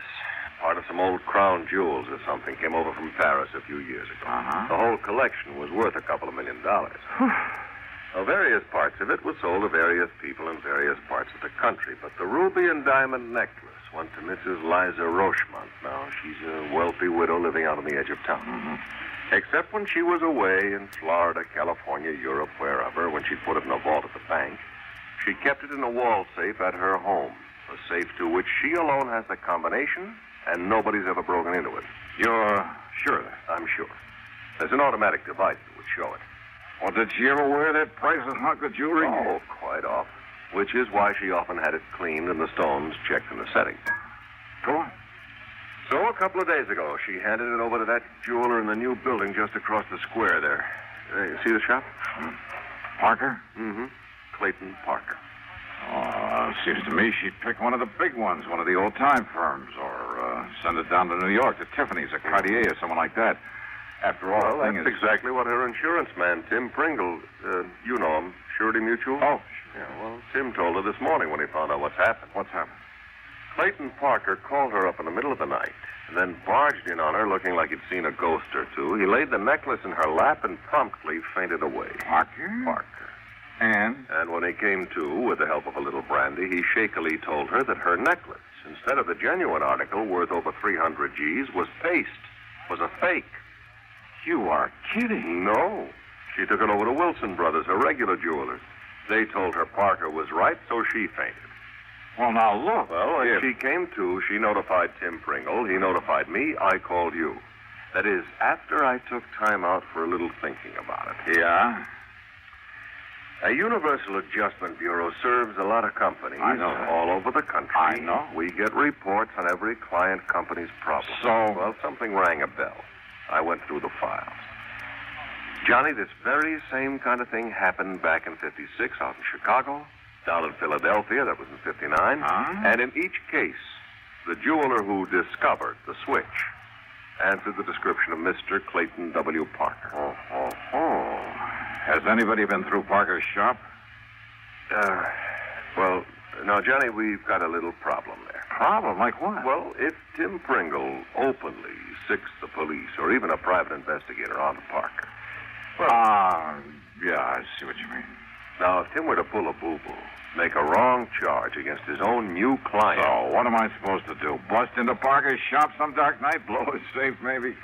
Part of some old crown jewels or something came over from Paris a few years ago. Uh-huh. The whole collection was worth $2 million. Now, various parts of it were sold to various people in various parts of the country, but the ruby and diamond necklace went to Mrs. Liza Rochemont. Now, she's a wealthy widow living out on the edge of town. Mm-hmm. Except when she was away in Florida, California, Europe, wherever, when she put it in a vault at the bank, she kept it in a wall safe at her home. So A safe to which she alone has the combination, and nobody's ever broken into it. You're sure of that? I'm sure. There's an automatic device that would show it. Well, did she ever wear that priceless hunk of jewelry? Oh, quite often. Which is why she often had it cleaned and the stones checked in the settings. Go on. So a couple of days ago, she handed it over to that jeweler in the new building just across the square there. You see the shop? Parker? Mm-hmm. Clayton Parker. Oh, seems to me she'd pick one of the big ones, one of the old-time firms, or send it down to New York to Tiffany's or Cartier or someone like that. After all, Well, that's exactly what her insurance man, Tim Pringle, you know him, Surety Mutual? Oh, yeah, well, Tim told her this morning when he found out what's happened. What's happened? Clayton Parker called her up in the middle of the night and then barged in on her looking like he'd seen a ghost or two. He laid the necklace in her lap and promptly fainted away. Parker? Parker. And when he came to, with the help of a little brandy, he shakily told her that her necklace, instead of the genuine article worth over 300 G's, was paste, was a fake. You are kidding. No. She took it over to Wilson Brothers, her regular jewelers. They told her Parker was right, so she fainted. Well, now, look. Well, when she came to, she notified Tim Pringle. He notified me. I called you. That is, after I took time out for a little thinking about it. Yeah? A Universal Adjustment Bureau serves a lot of companies. I know. All over the country. I know. We get reports on every client company's problem. So? Well, something rang a bell. I went through the files. Johnny, this very same kind of thing happened back in 56 out in Chicago, down in Philadelphia, that was in 59. And in each case, the jeweler who discovered the switch answered the description of Mr. Clayton W. Parker. Has anybody been through Parker's shop? Well, now, Johnny, we've got a little problem there. Problem? Like what? Well, if Tim Pringle openly sicks the police or even a private investigator onto Parker. Well, yeah, I see what you mean. Now, if Tim were to pull a boo-boo, make a wrong charge against his own new client... So, what am I supposed to do? Bust into Parker's shop some dark night? Blow his safe, maybe?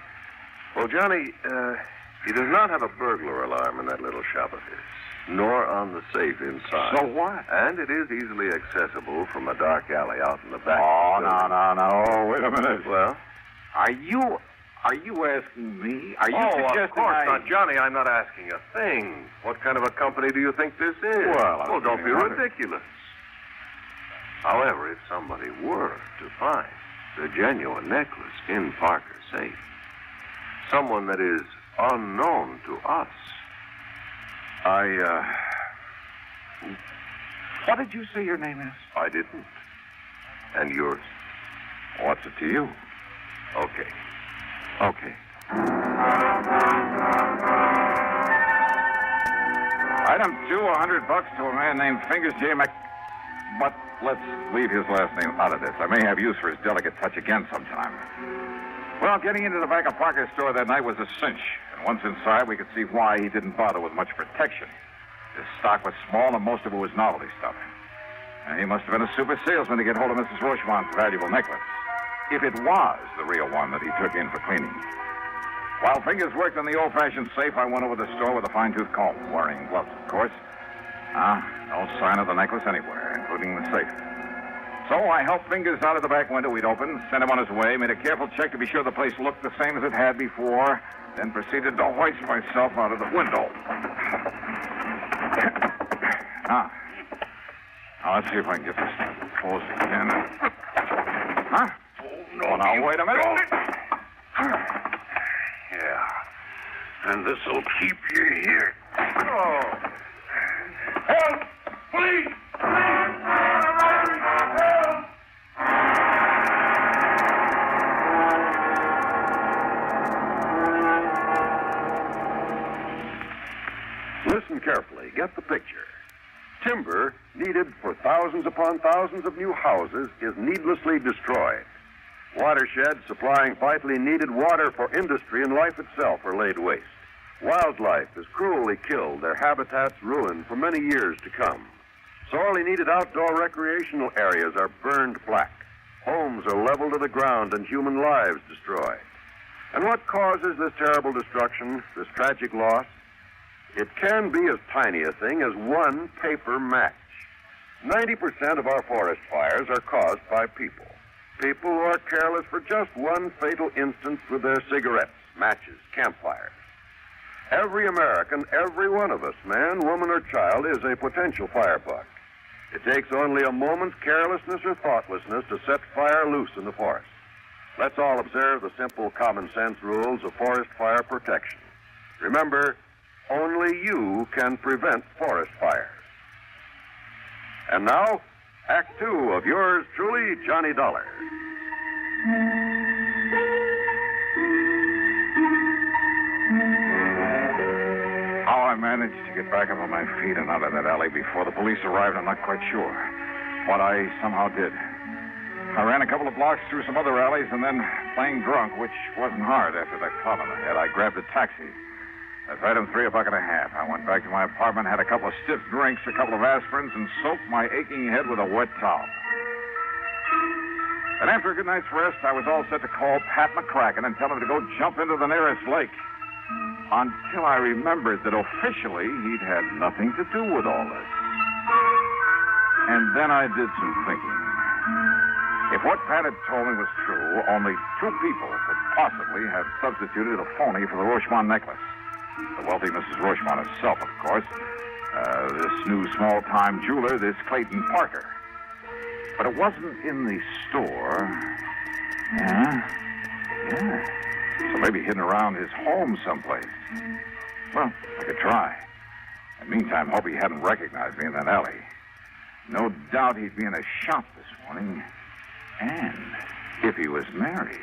Well, Johnny, he does not have a burglar alarm in that little shop of his, nor on the safe inside. So what? And it is easily accessible from a dark alley out in the back. Oh, no. Wait a minute. Well? Are you asking me? Are you suggesting of course not, Johnny. I'm not asking a thing. What kind of a company do you think this is? Well, don't be ridiculous. However, if somebody were to find the genuine necklace in Parker's safe, someone that is unknown to us. What did you say your name is? I didn't. And yours? What's it to you? Okay. Item 2, $100 to a man named Fingers J. But let's leave his last name out of this. I may have use for his delicate touch again sometime. Well, getting into the back of Parker's store that night was a cinch. And once inside, we could see why he didn't bother with much protection. His stock was small, and most of it was novelty stuff. And he must have been a super salesman to get hold of Mrs. Rochemont's valuable necklace. If it was the real one that he took in for cleaning. While Fingers worked on the old-fashioned safe, I went over to the store with a fine-tooth comb, wearing gloves, of course. No sign of the necklace anywhere, including the safe. So I helped Fingers out of the back window we'd opened, sent him on his way, made a careful check to be sure the place looked the same as it had before, then proceeded to hoist myself out of the window. Now, let's see if I can get this thing closed again. Huh? Oh, now, wait a minute. Yeah. And this'll keep you here. Oh. Help! Please! Help! Listen carefully. Get the picture. Timber needed for thousands upon thousands of new houses is needlessly destroyed. Watersheds supplying vitally needed water for industry and life itself are laid waste. Wildlife is cruelly killed, their habitats ruined for many years to come. Sorely needed outdoor recreational areas are burned black. Homes are leveled to the ground and human lives destroyed. And what causes this terrible destruction, this tragic loss? It can be as tiny a thing as one paper match. 90% of our forest fires are caused by people. People who are careless for just one fatal instance with their cigarettes, matches, campfires. Every American, every one of us, man, woman, or child, is a potential firebug. It takes only a moment's carelessness or thoughtlessness to set fire loose in the forest. Let's all observe the simple common sense rules of forest fire protection. Remember, only you can prevent forest fires. And now, Act Two of yours truly, Johnny Dollar. How I managed to get back up on my feet and out of that alley before the police arrived, I'm not quite sure. But I somehow did. I ran a couple of blocks through some other alleys, and then, playing drunk, which wasn't hard after that club in the head, I grabbed a taxi. That's item $3, $1.50. I went back to my apartment, had a couple of stiff drinks, a couple of aspirins, and soaked my aching head with a wet towel. And after a good night's rest, I was all set to call Pat McCracken and tell him to go jump into the nearest lake. Until I remembered that officially he'd had nothing to do with all this. And then I did some thinking. If what Pat had told me was true, only two people could possibly have substituted a phony for the Rochemont necklace. The wealthy Mrs. Rochemont herself, of course. This new small-time jeweler, this Clayton Parker. But it wasn't in the store. Yeah. So maybe hidden around his home someplace. Well, I could try. In the meantime, hope he hadn't recognized me in that alley. No doubt he'd be in a shop this morning. And if he was married.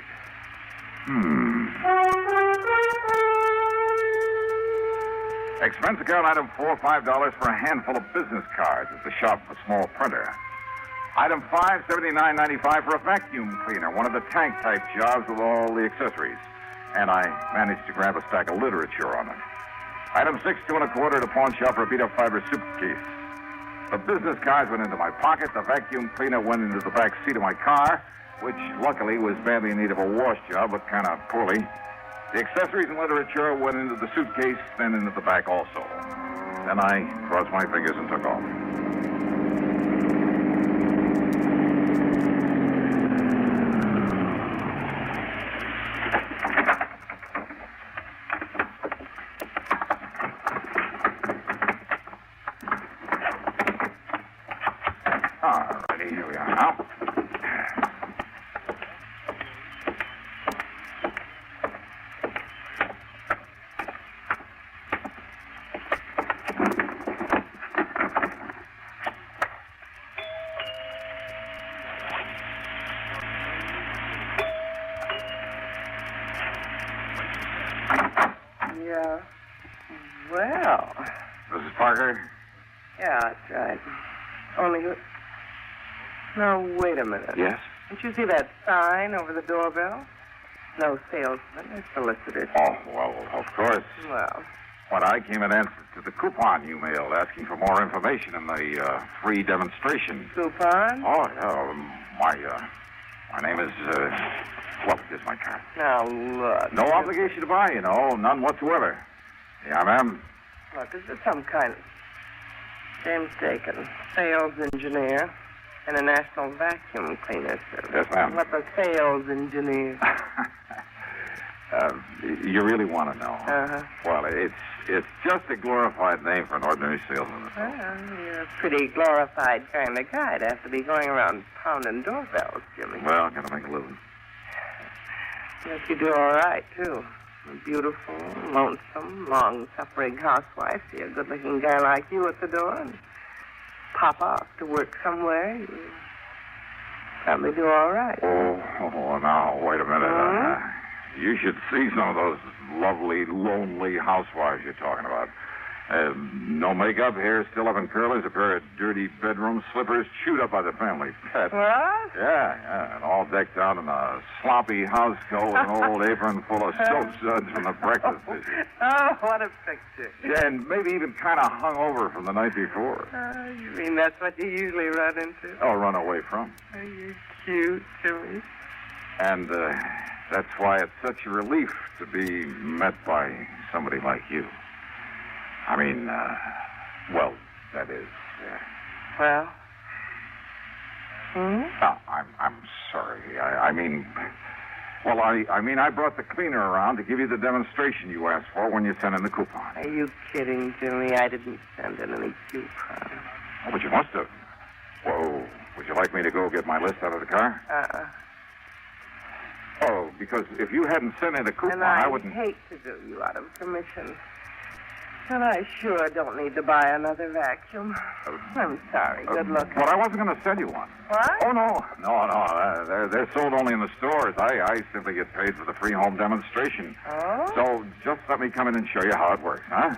Expense account item 4, $5 for a handful of business cards at the shop of a small printer. Item 5, $79.95 for a vacuum cleaner, one of the tank-type jobs with all the accessories. And I managed to grab a stack of literature on it. Item 6, $2 1/4 at a pawn shop for a beat-up fiber suitcase. The business cards went into my pocket. The vacuum cleaner went into the back seat of my car, which luckily was badly in need of a wash job, but kind of poorly. The accessories and literature went into the suitcase, then into the back also. Then I crossed my fingers and took off. Alrighty, here we are now. Yeah. Well. Mrs. Parker? Yeah, that's right. Only who... Now, wait a minute. Yes? Didn't you see that sign over the doorbell? No salesman, it's solicitor. Oh, well, of course. Well. But I came in answer to the coupon you mailed asking for more information in the free demonstration. Coupon? Oh, yeah. My name is, well, here's my card. Now, look. No obligation to buy, you know. None whatsoever. Yeah, ma'am. Look, is this some kind of... James Dakin, sales engineer, International Vacuum Cleaner Service. Yes, ma'am. What the sales engineer? You really want to know? Uh-huh. Well, it's just a glorified name for an ordinary salesman. Well, you're a pretty glorified kind of guy to have to be going around pounding doorbells, Jimmy. Well, gotta make a living. Yes, you do all right, too. A beautiful, lonesome, long-suffering housewife. See a good-looking guy like you at the door and pop off to work somewhere. You probably do all right. Oh, now, wait a minute. You should see some of those lovely, lonely housewives you're talking about. No makeup, hair still up in curlers, a pair of dirty bedroom slippers chewed up by the family pet. What? Yeah, and all decked out in a sloppy house coat with an old apron full of soap suds from the breakfast dishes. Oh, what a picture. Yeah, and maybe even kind of hung over from the night before. You mean that's what you usually run into? Oh, run away from. Are you cute, Jimmy? And that's why it's such a relief to be met by somebody like you. I mean, well, that is. Well, Hmm? I'm sorry. I mean, I brought the cleaner around to give you the demonstration you asked for when you sent in the coupon. Are you kidding, Jimmy? I didn't send in any coupon. Oh, but you must have. Whoa. Would you like me to go get my list out of the car? Oh, because if you hadn't sent in a coupon, And I wouldn't... hate to do you out of commission. And I sure don't need to buy another vacuum. I'm sorry. Good luck. But I wasn't going to send you one. What? Oh, no. No. They're sold only in the stores. I simply get paid for the free home demonstration. Oh? So just let me come in and show you how it works, huh?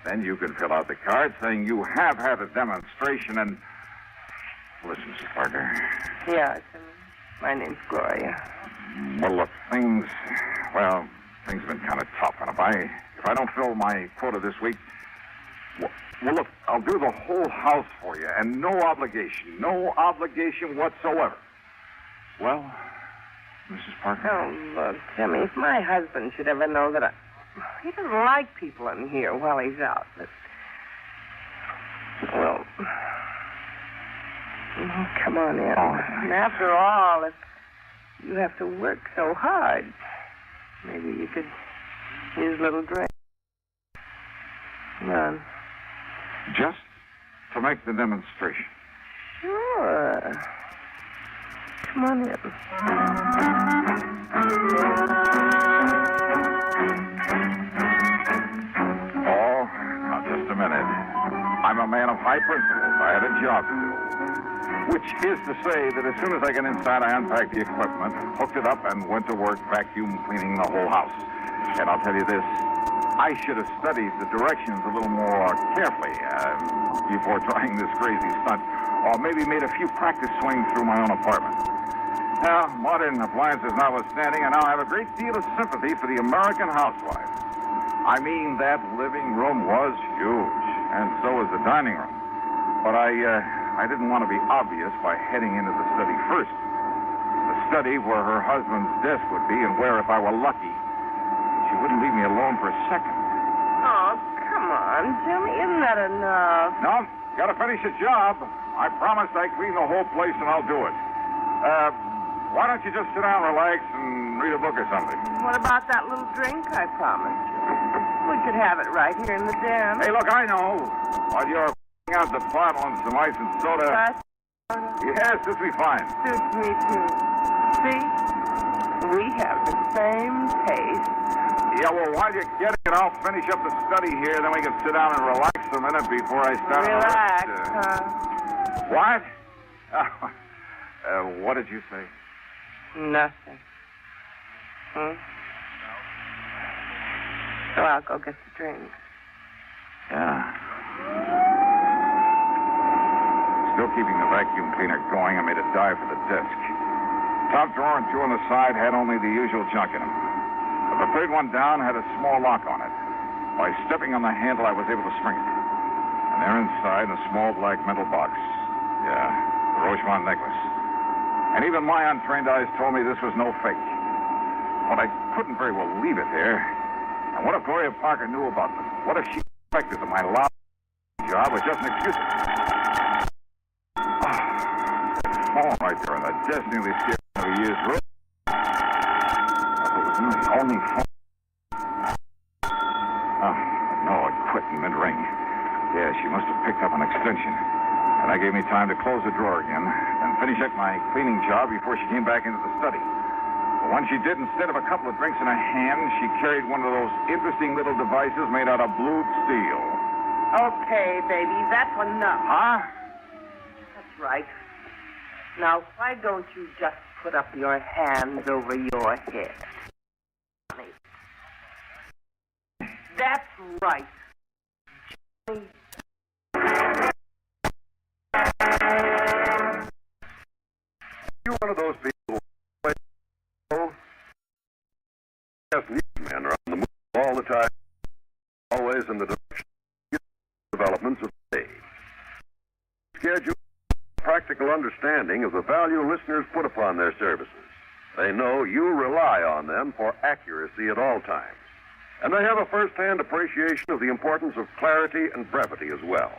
Then you can fill out the card saying you have had a demonstration and... Listen, Mrs. Parker. Yeah, my name's Gloria. Well, look, things have been kind of tough. And if I don't fill my quota this week, well, look, I'll do the whole house for you, and no obligation whatsoever. Well, Mrs. Parker? Oh, look, Jimmy, if my husband should ever know that he doesn't like people in here while he's out, but... Well... Come on in. And after all, if you have to work so hard, maybe you could use a little drink. Come on. Just to make the demonstration. Sure. Come on in. Oh, now just a minute. I'm a man of high principles. I had a job to do. Which is to say that as soon as I got inside, I unpacked the equipment, hooked it up, and went to work vacuum cleaning the whole house. And I'll tell you this, I should have studied the directions a little more carefully before trying this crazy stunt, or maybe made a few practice swings through my own apartment. Now, modern appliances notwithstanding, I now have a great deal of sympathy for the American housewife. I mean, that living room was huge, and so was the dining room. But I didn't want to be obvious by heading into the study first. The study where her husband's desk would be, and where, if I were lucky, she wouldn't leave me alone for a second. Oh, come on, Jimmy. Isn't that enough? No, gotta finish the job. I promised I'd clean the whole place, and I'll do it. Why don't you just sit down, relax, and read a book or something? What about that little drink I promised you? We could have it right here in the den. Hey, look, I know. While you're out the bottle and some ice and soda. Yes, this'll be fine. Suits me, too. See? We have the same taste. Yeah, well, while you're getting it, I'll finish up the study here, then we can sit down and relax a minute before I start. Relax, huh? What? What did you say? Nothing. So I'll go get the drink. Yeah. Still keeping the vacuum cleaner going, I made a dive for the desk. Top drawer and two on the side had only the usual junk in them. But the third one down had a small lock on it. By stepping on the handle, I was able to spring it. And there inside, in a small black metal box. Yeah, the Rochemont necklace. And even my untrained eyes told me this was no fake. But I couldn't very well leave it there. And what if Gloria Parker knew about them? What if she suspected that my loud job was just an excuse? Oh, right there on the desk nearly scared me of a year's room. It was the only phone. Oh, no, it quit in mid-ring. Yeah, she must have picked up an extension. And that gave me time to close the drawer again and finish up my cleaning job before she came back into the study. But when she did, instead of a couple of drinks in her hand, she carried one of those interesting little devices made out of blued steel. Okay, baby, that's enough. Huh? That's right. Now, why don't you just put up your hands over your head? Johnny. That's right. Johnny. You're one of those people who just newsmen are on the move all the time, always in the direction of developments of the day. Schedule practical understanding of the value listeners put upon their services. They know you rely on them for accuracy at all times. And they have a first-hand appreciation of the importance of clarity and brevity as well.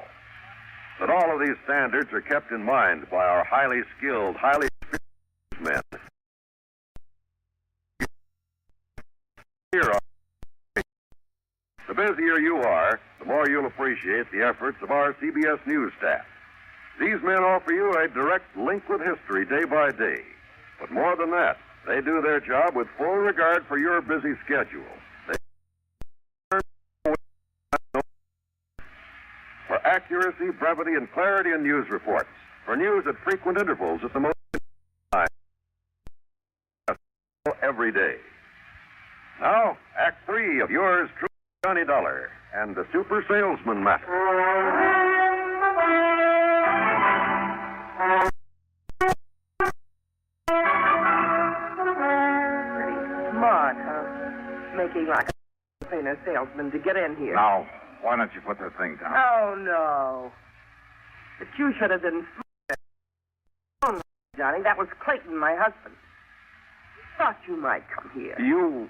that all of these standards are kept in mind by our highly skilled, highly experienced men. Here are. The busier you are, the more you'll appreciate the efforts of our CBS News staff. These men offer you a direct link with history day by day. But more than that, they do their job with full regard for your busy schedule. For accuracy, brevity, and clarity in news reports. For news at frequent intervals at the most time. Every day. Now, Act 3 of yours truly, Johnny Dollar, and the Super Salesman Matter. Smart, huh? Making like a famous salesman to get in here. Now, why don't you put that thing down? Oh, no. But you should have been smart. Oh, Johnny, that was Clayton, my husband. Thought you might come here. You...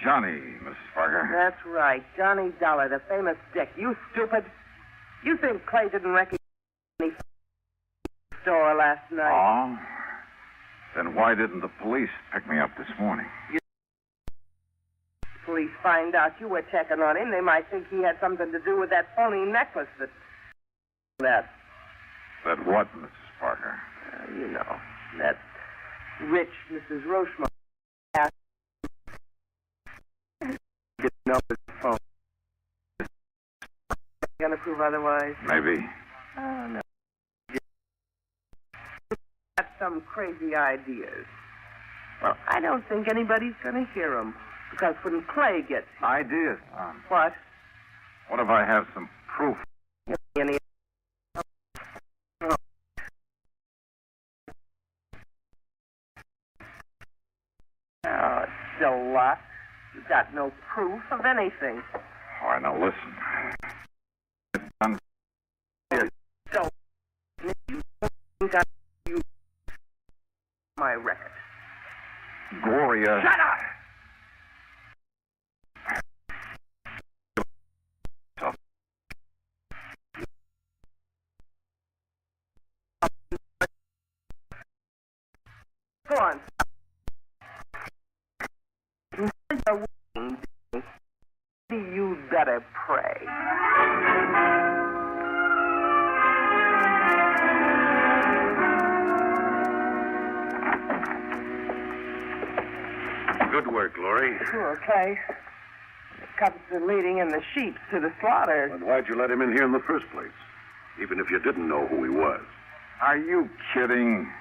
Johnny, Mrs. Parker. That's right. Johnny Dollar, the famous dick. You stupid. You think Clay didn't recognize me in the store last night? Oh? Then why didn't the police pick me up this morning? Police find out you were checking on him, they might think he had something to do with that phony necklace that... That what, Mrs. Parker? You know, that rich Mrs. Rochemont asked didn't know his phone. Gonna prove otherwise? Maybe. Oh, no. Got some crazy ideas. Well, I don't think anybody's gonna hear them. Because when Clay gets here... Ideas? What? What if I have some proof? Any... Oh, it's still lot. You got no proof of anything. All right, now listen. So, you got you my record. Gloria. Shut up! Go on. You better pray. Good work, Glory. Sure, Clay. The cubs are leading in the sheep to the slaughter. But why'd you let him in here in the first place? Even if you didn't know who he was. Are you kidding?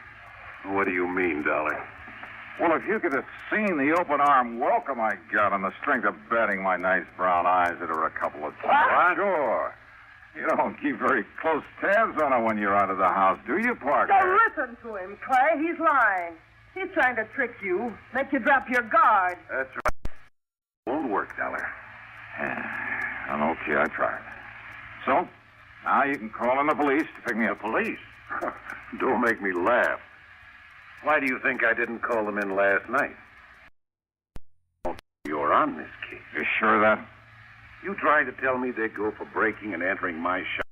What do you mean, Dollar? Well, if you could have seen the open arm welcome I got on the strength of betting my nice brown eyes that are a couple of... What? Sure. You don't keep very close tabs on her when you're out of the house, do you, Parker? Don't listen to him, Clay. He's lying. He's trying to trick you, make you drop your guard. That's right. Won't work, Dollar. Yeah, okay, I tried. So, now you can call in the police to pick me up. Police? Don't make me laugh. Why do you think I didn't call them in last night? You're on this case. You sure of that? You trying to tell me they'd go for breaking and entering my shop?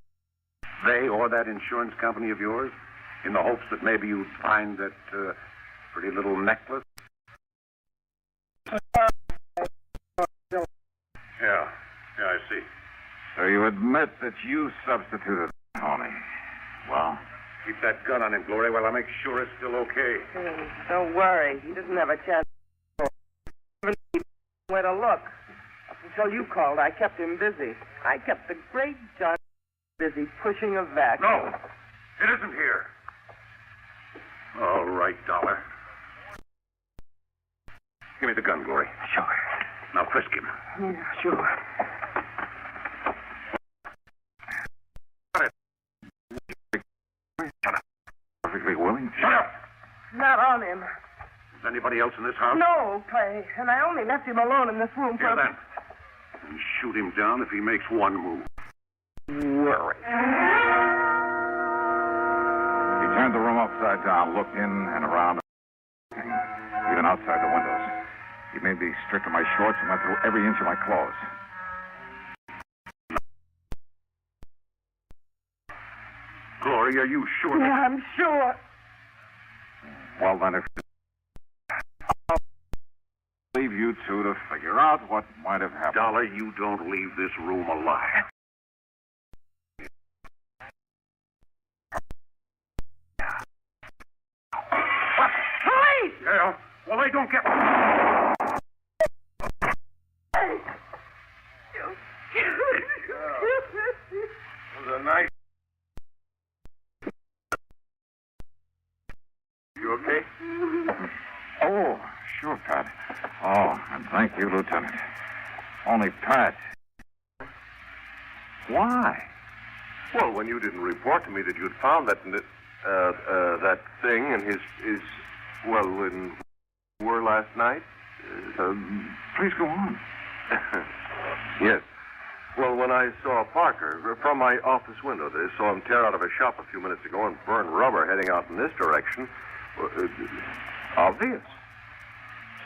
They or that insurance company of yours? In the hopes that maybe you'd find that pretty little necklace? Yeah, I see. So you admit that you substituted Tony. Well? Keep that gun on him, Glory, while I make sure it's still okay. Don't worry. He doesn't have a chance. Where to look. Up until you called, I kept him busy. I kept the great John busy pushing a vacuum. No, it isn't here. All right, Dollar. Give me the gun, Glory. Sure. Now frisk him. Yeah, sure. Perfectly willing. Shut up! Not on him. Is anybody else in this house? No, Clay. And I only left him alone in this room for... Here, then. And shoot him down if he makes one move. Worry. He turned the room upside down, looked in and around, even outside the windows. He made me strip to my shorts and went through every inch of my clothes. Mallory, are you sure? Yeah, I'm sure. Well, then, if I'll leave you two to figure out what might have happened. Dollar, you don't leave this room alive. Police! Yeah, well, they don't get... It was a nice... You okay? Oh, sure, Pat. Oh, and thank you, Lieutenant. Only Pat. Why? Well, when you didn't report to me that you'd found that thing in his in were last night. Please go on. Yes. Well, when I saw Parker from my office window, I saw him tear out of a shop a few minutes ago and burn rubber heading out in this direction. Obvious.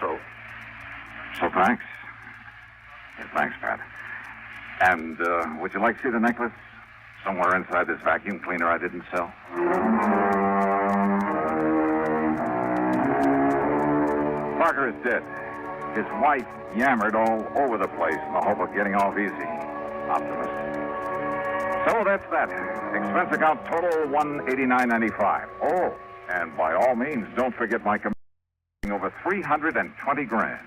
So thanks. Yeah, thanks, Pat. And would you like to see the necklace? Somewhere inside this vacuum cleaner I didn't sell. Parker is dead. His wife yammered all over the place in the hope of getting off easy. Optimist. So that's that. Expense account total $189.95. Oh, and by all means, don't forget my commission over $320,000.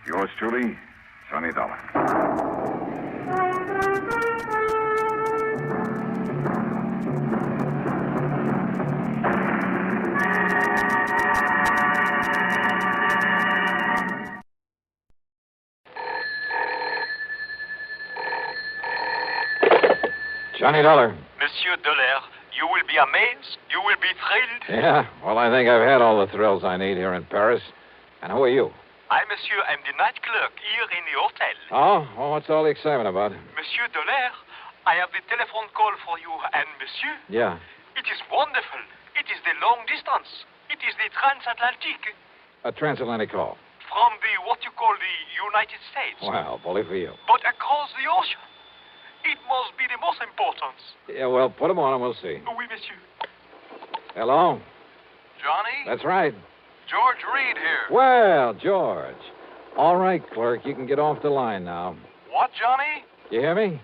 Yours truly, Johnny Dollar. Johnny Dollar. Monsieur Dollar, you will be amazed. You will be thrilled. Yeah, well, I think I've had all the thrills I need here in Paris. And who are you? I, monsieur, am the night clerk here in the hotel. Oh, well, what's all the excitement about? Monsieur Dollar, I have the telephone call for you. And, monsieur, Yeah. it is wonderful. It is the long distance. It is the transatlantic. A transatlantic call. From the, what you call the United States. Well, bully for you. But across the ocean. It must be the most important. Yeah, well, put 'em on and we'll see. Oui, monsieur. Hello? Johnny? That's right. George Reed here. Well, George. All right, clerk, you can get off the line now. What, Johnny? You hear me?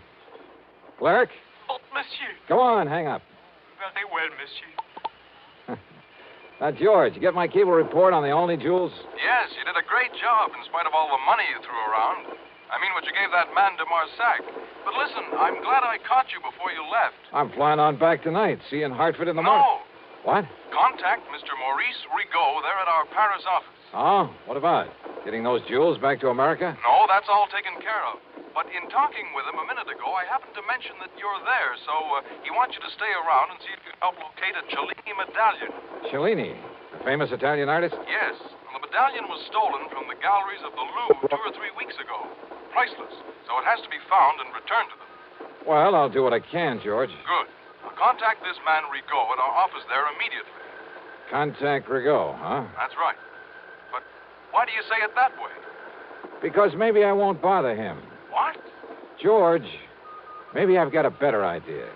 Clerk? But, monsieur. Go on, hang up. Very well, monsieur. Now, George, you get my cable report on the only jewels? Yes, you did a great job in spite of all the money you threw around. I mean, what you gave that man de Marsac. But listen, I'm glad I caught you before you left. I'm flying on back tonight. See you in Hartford in the morning. No. What? Contact Mr. Maurice Rigaud there at our Paris office. Oh, what about? Getting those jewels back to America? No, that's all taken care of. But in talking with him a minute ago, I happened to mention that you're there, so he wants you to stay around and see if you can help locate a Cellini medallion. Cellini, the famous Italian artist? Yes. Well, the medallion was stolen from the galleries of the Louvre 2 or 3 weeks ago. Priceless, so it has to be found and returned to them. Well, I'll do what I can, George. Good. Now, contact this man Rigaud at our office there immediately. Contact Rigaud, huh? That's right. But why do you say it that way? Because maybe I won't bother him. What? George, maybe I've got a better idea.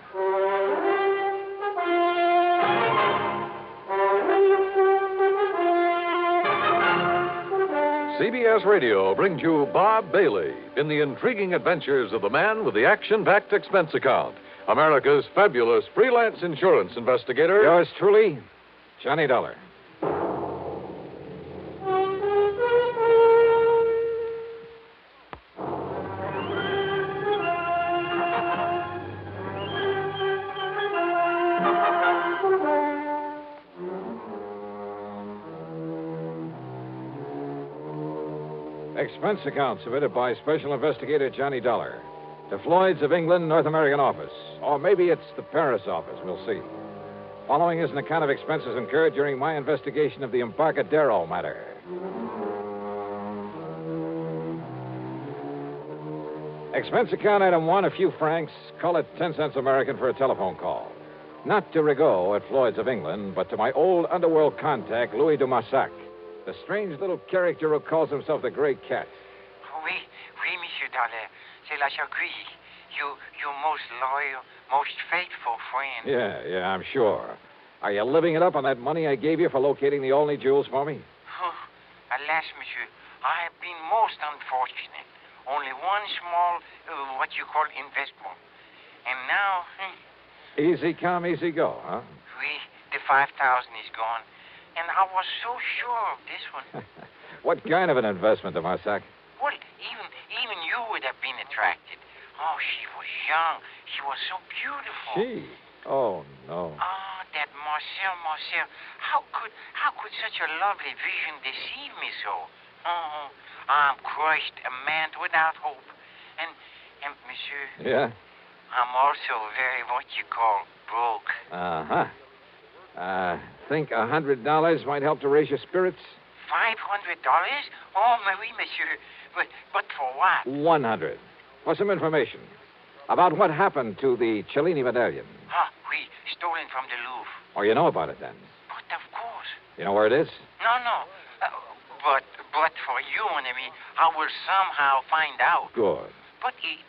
CBS Radio brings you Bob Bailey in the intriguing adventures of the man with the action-packed expense account, America's fabulous freelance insurance investigator. Yours truly, Johnny Dollar. Expense account submitted by Special Investigator Johnny Dollar to Floyd's of England, North American office. Or maybe it's the Paris office. We'll see. Following is an account of expenses incurred during my investigation of the Embarcadero matter. Expense account item 1, a few francs. Call it 10 cents American for a telephone call. Not to Rigaud at Floyd's of England, but to my old underworld contact, Louis de Marsac. The strange little character who calls himself the Grey Cat. Oui, Monsieur Dollar. C'est la Jacques. You most loyal, most faithful friend. Yeah, I'm sure. Are you living it up on that money I gave you for locating the Olney jewels for me? Alas, monsieur, I have been most unfortunate. Only one small, what you call investment. And now, Easy come, easy go, huh? the 5,000 is gone. And I was so sure of this one. What kind of an investment, de Marsac? Well, even you would have been attracted. Oh, she was young. She was so beautiful. She? Oh, no. Oh, that Marcel. How could such a lovely vision deceive me so? Oh, I'm crushed, a man without hope. And monsieur. Yeah? I'm also very, what you call, broke. Uh-huh. Think $100 might help to raise your spirits? $500? Oh, oui, monsieur. But for what? 100. For some information about what happened to the Cellini medallion. Oui, stolen from the Louvre. Oh, you know about it then? But of course. You know where it is? No. But for you and me, I will somehow find out. Good. But it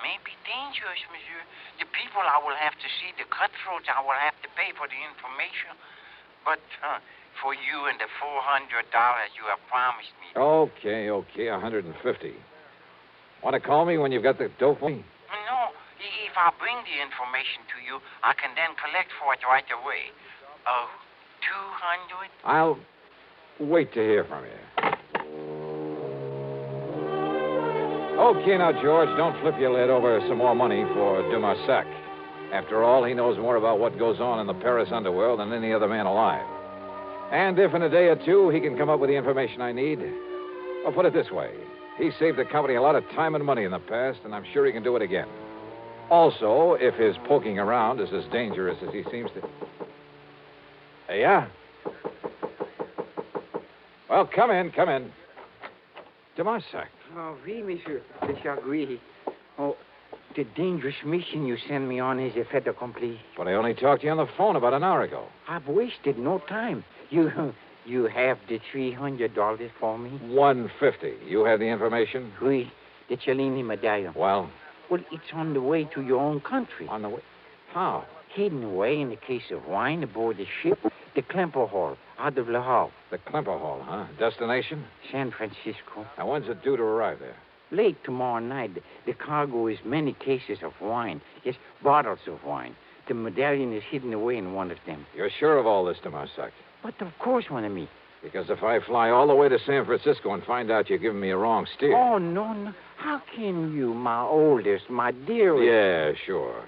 may be dangerous, monsieur. The people I will have to see, the cutthroats I will have to pay for the information. But for you and the $400 you have promised me. Okay, 150. Want to call me when you've got the dough for me? No, if I bring the information to you, I can then collect for it right away. 200? I'll wait to hear from you. Okay, now, George, don't flip your lid over some more money for de Marsac. After all, he knows more about what goes on in the Paris underworld than any other man alive. And if in a day or two he can come up with the information I need, I'll put it this way. He saved the company a lot of time and money in the past, and I'm sure he can do it again. Also, if his poking around is as dangerous as he seems to... Yeah? Well, come in. De Marsac. Oh, oui, monsieur. De Chagui. Oh, the dangerous mission you sent me on is a fait accompli. But I only talked to you on the phone about an hour ago. I've wasted no time. You have the $300 for me? 150. You have the information? Oui, the Cellini medallion. Well, it's on the way to your own country. On the way? How? Hidden away in a case of wine aboard the ship, the Klemper Hall, out of Le Havre. The Klemper Hall, huh? Destination? San Francisco. Now, when's it due to arrive there? Late tomorrow night. The cargo is many cases of wine. Yes, bottles of wine. The medallion is hidden away in one of them. You're sure of all this, de Marsac? But of course, mon ami. Because if I fly all the way to San Francisco and find out you're giving me a wrong steer... Oh, no. How can you, my oldest, my dearest... Yeah, sure.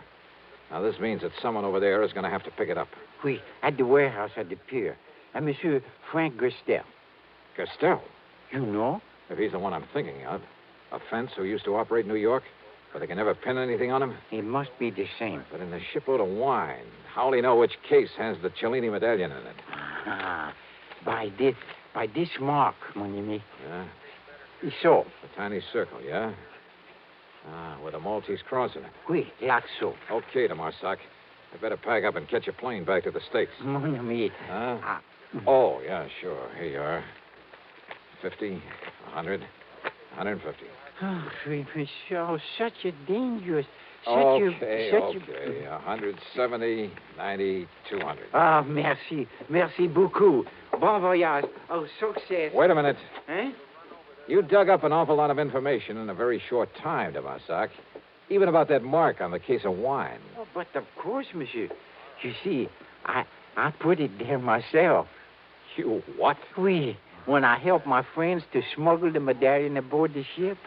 Now, this means that someone over there is going to have to pick it up. Oui, at the warehouse at the pier. And Monsieur Frank Gestel. Gestel? You know? If he's the one I'm thinking of. A fence who used to operate in New York, but they can never pin anything on him? It must be the same. But in a shipload of wine, how'll he know which case has the Cellini medallion in it? By this mark, mon ami. Yeah? So. A tiny circle, yeah? With a Maltese cross in it. Oui, like so. Okay, de Marsac. I better pack up and catch a plane back to the States. Mon ami. Huh? Oh, yeah, sure. Here you are. 50, 100, 150. Oh, monsieur, such a dangerous... Okay. 170, 90, 200. Ah, merci. Merci beaucoup. Bon voyage. Oh, success. Wait a minute. Eh? You dug up an awful lot of information in a very short time, de Marsac. Even about that mark on the case of wine. Oh, but of course, monsieur. You see, I put it there myself. You what? Oui. When I helped my friends to smuggle the medallion aboard the ship.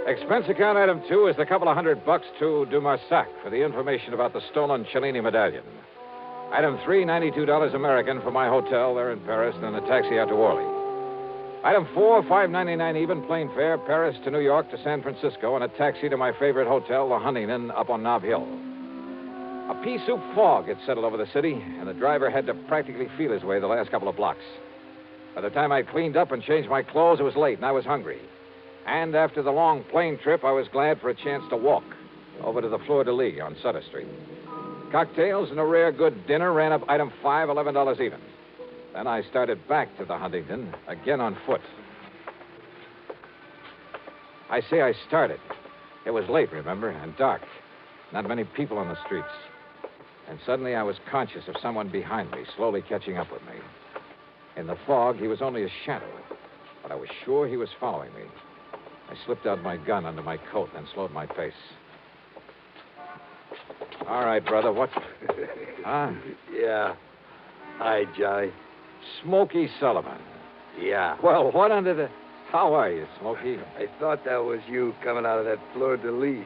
Expense account item 2 is the couple of $100 to de Marsac for the information about the stolen Cellini medallion. Item 3, $92 American for my hotel there in Paris, then a taxi out to Orly. Item 4, $5.99 even plane fare, Paris to New York to San Francisco, and a taxi to my favorite hotel, the Huntington, up on Nob Hill. A pea soup fog had settled over the city, and the driver had to practically feel his way the last couple of blocks. By the time I'd cleaned up and changed my clothes, it was late, and I was hungry. And after the long plane trip, I was glad for a chance to walk. over to the Fleur de Lis on Sutter Street. Cocktails and a rare good dinner ran up item 5, $11 even. Then I started back to the Huntington, again on foot. I say I started. It was late, remember, and dark. Not many people on the streets. And suddenly I was conscious of someone behind me, slowly catching up with me. In the fog, he was only a shadow, but I was sure he was following me. I slipped out my gun under my coat and slowed my pace. All right, brother, what? Huh? Yeah. Hi, Johnny. Smokey Sullivan. Yeah. Well, what under the... How are you, Smokey? I thought that was you coming out of that Fleur de Lis.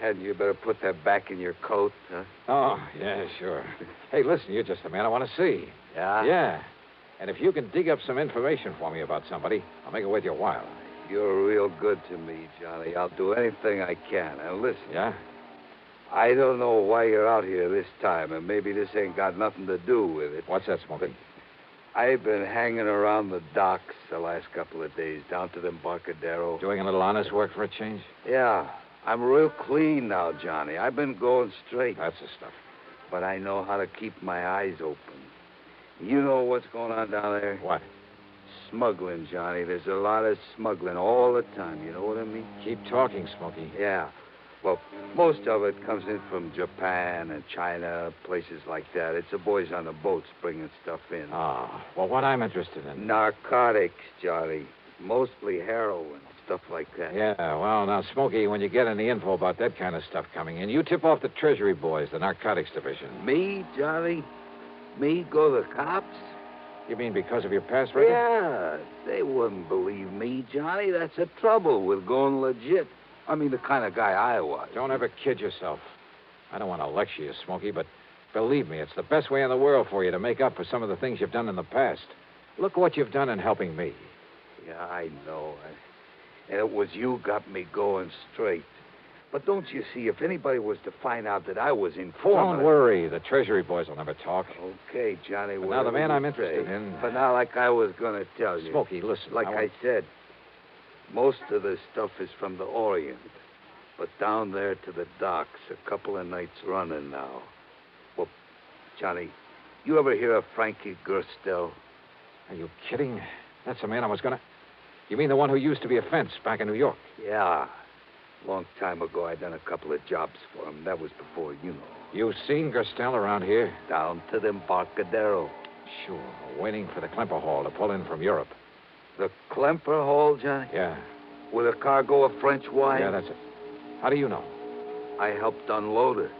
Hadn't you better put that back in your coat, huh? Oh, yeah, sure. Hey, listen, you're just the man I want to see. Yeah? Yeah. And if you can dig up some information for me about somebody, I'll make it worth your while. You're real good to me, Johnny. I'll do anything I can. And listen. Yeah? I don't know why you're out here this time, and maybe this ain't got nothing to do with it. What's that, Smokey? I've been hanging around the docks the last couple of days, down to the Embarcadero. Doing a little honest work for a change? Yeah. I'm real clean now, Johnny. I've been going straight. That's the stuff. But I know how to keep my eyes open. You know what's going on down there? What? Smuggling, Johnny. There's a lot of smuggling all the time. You know what I mean? Keep talking, Smokey. Yeah. Well, most of it comes in from Japan and China, places like that. It's the boys on the boats bringing stuff in. Ah, well, what I'm interested in... Narcotics, Johnny. Mostly heroin, stuff like that. Yeah, well, now, Smokey, when you get any info about that kind of stuff coming in, you tip off the Treasury boys, the narcotics division. Me, Johnny? Me go to the cops? You mean because of your past record? Yeah, they wouldn't believe me, Johnny. That's the trouble with going legit. I mean, the kind of guy I was. Don't ever kid yourself. I don't want to lecture you, Smokey, but believe me, it's the best way in the world for you to make up for some of the things you've done in the past. Look what you've done in helping me. Yeah, I know. And it was you got me going straight. But don't you see, if anybody was to find out that I was informed... Don't worry. The Treasury boys will never talk. Okay, Johnny. But now the man I'm interested in... But now, like I was going to tell you... Smokey, listen. Like I said, most of the stuff is from the Orient. But down there to the docks, a couple of nights running now. Well, Johnny, you ever hear of Frankie Gerstel? Are you kidding? That's the man I was going to... You mean the one who used to be a fence back in New York? Yeah. Long time ago, I done a couple of jobs for him. That was before, you know. You've seen Gerstel around here? Down to the Embarcadero. Sure. Waiting for the Klemper Hall to pull in from Europe. The Klemper Hall, Johnny? Yeah. With a cargo of French wine? Yeah, that's it. How do you know? I helped unload it.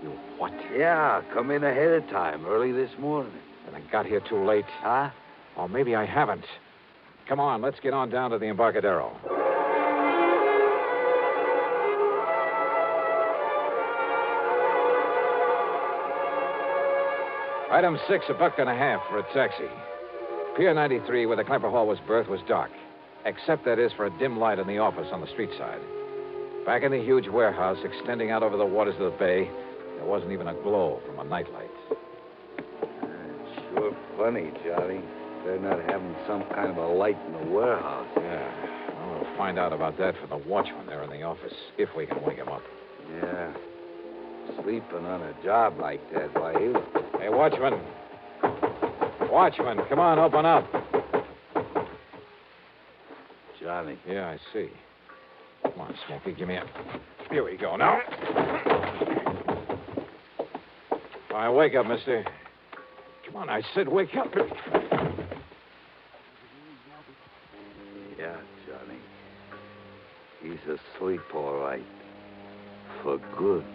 You what? Yeah, come in ahead of time, early this morning. And I got here too late. Huh? Or maybe I haven't. Come on, let's get on down to the Embarcadero. Item 6, $1.50 for a taxi. Pier 93, where the Klemper Hall was berthed, was dark. Except, that is, for a dim light in the office on the street side. Back in the huge warehouse extending out over the waters of the bay, there wasn't even a glow from a nightlight. Sure funny, Johnny. They're not having some kind of a light in the warehouse. Yeah. Well, we'll find out about that from the watchman there in the office, if we can wake him up. Yeah. Sleeping on a job like that, why, Hey, watchman. Watchman, come on, open up. Johnny. Yeah, I see. Come on, Smokey, give me a... Here we go now. All right, wake up, mister. Come on, I said wake up. Yeah, Johnny. He's asleep, all right. For good.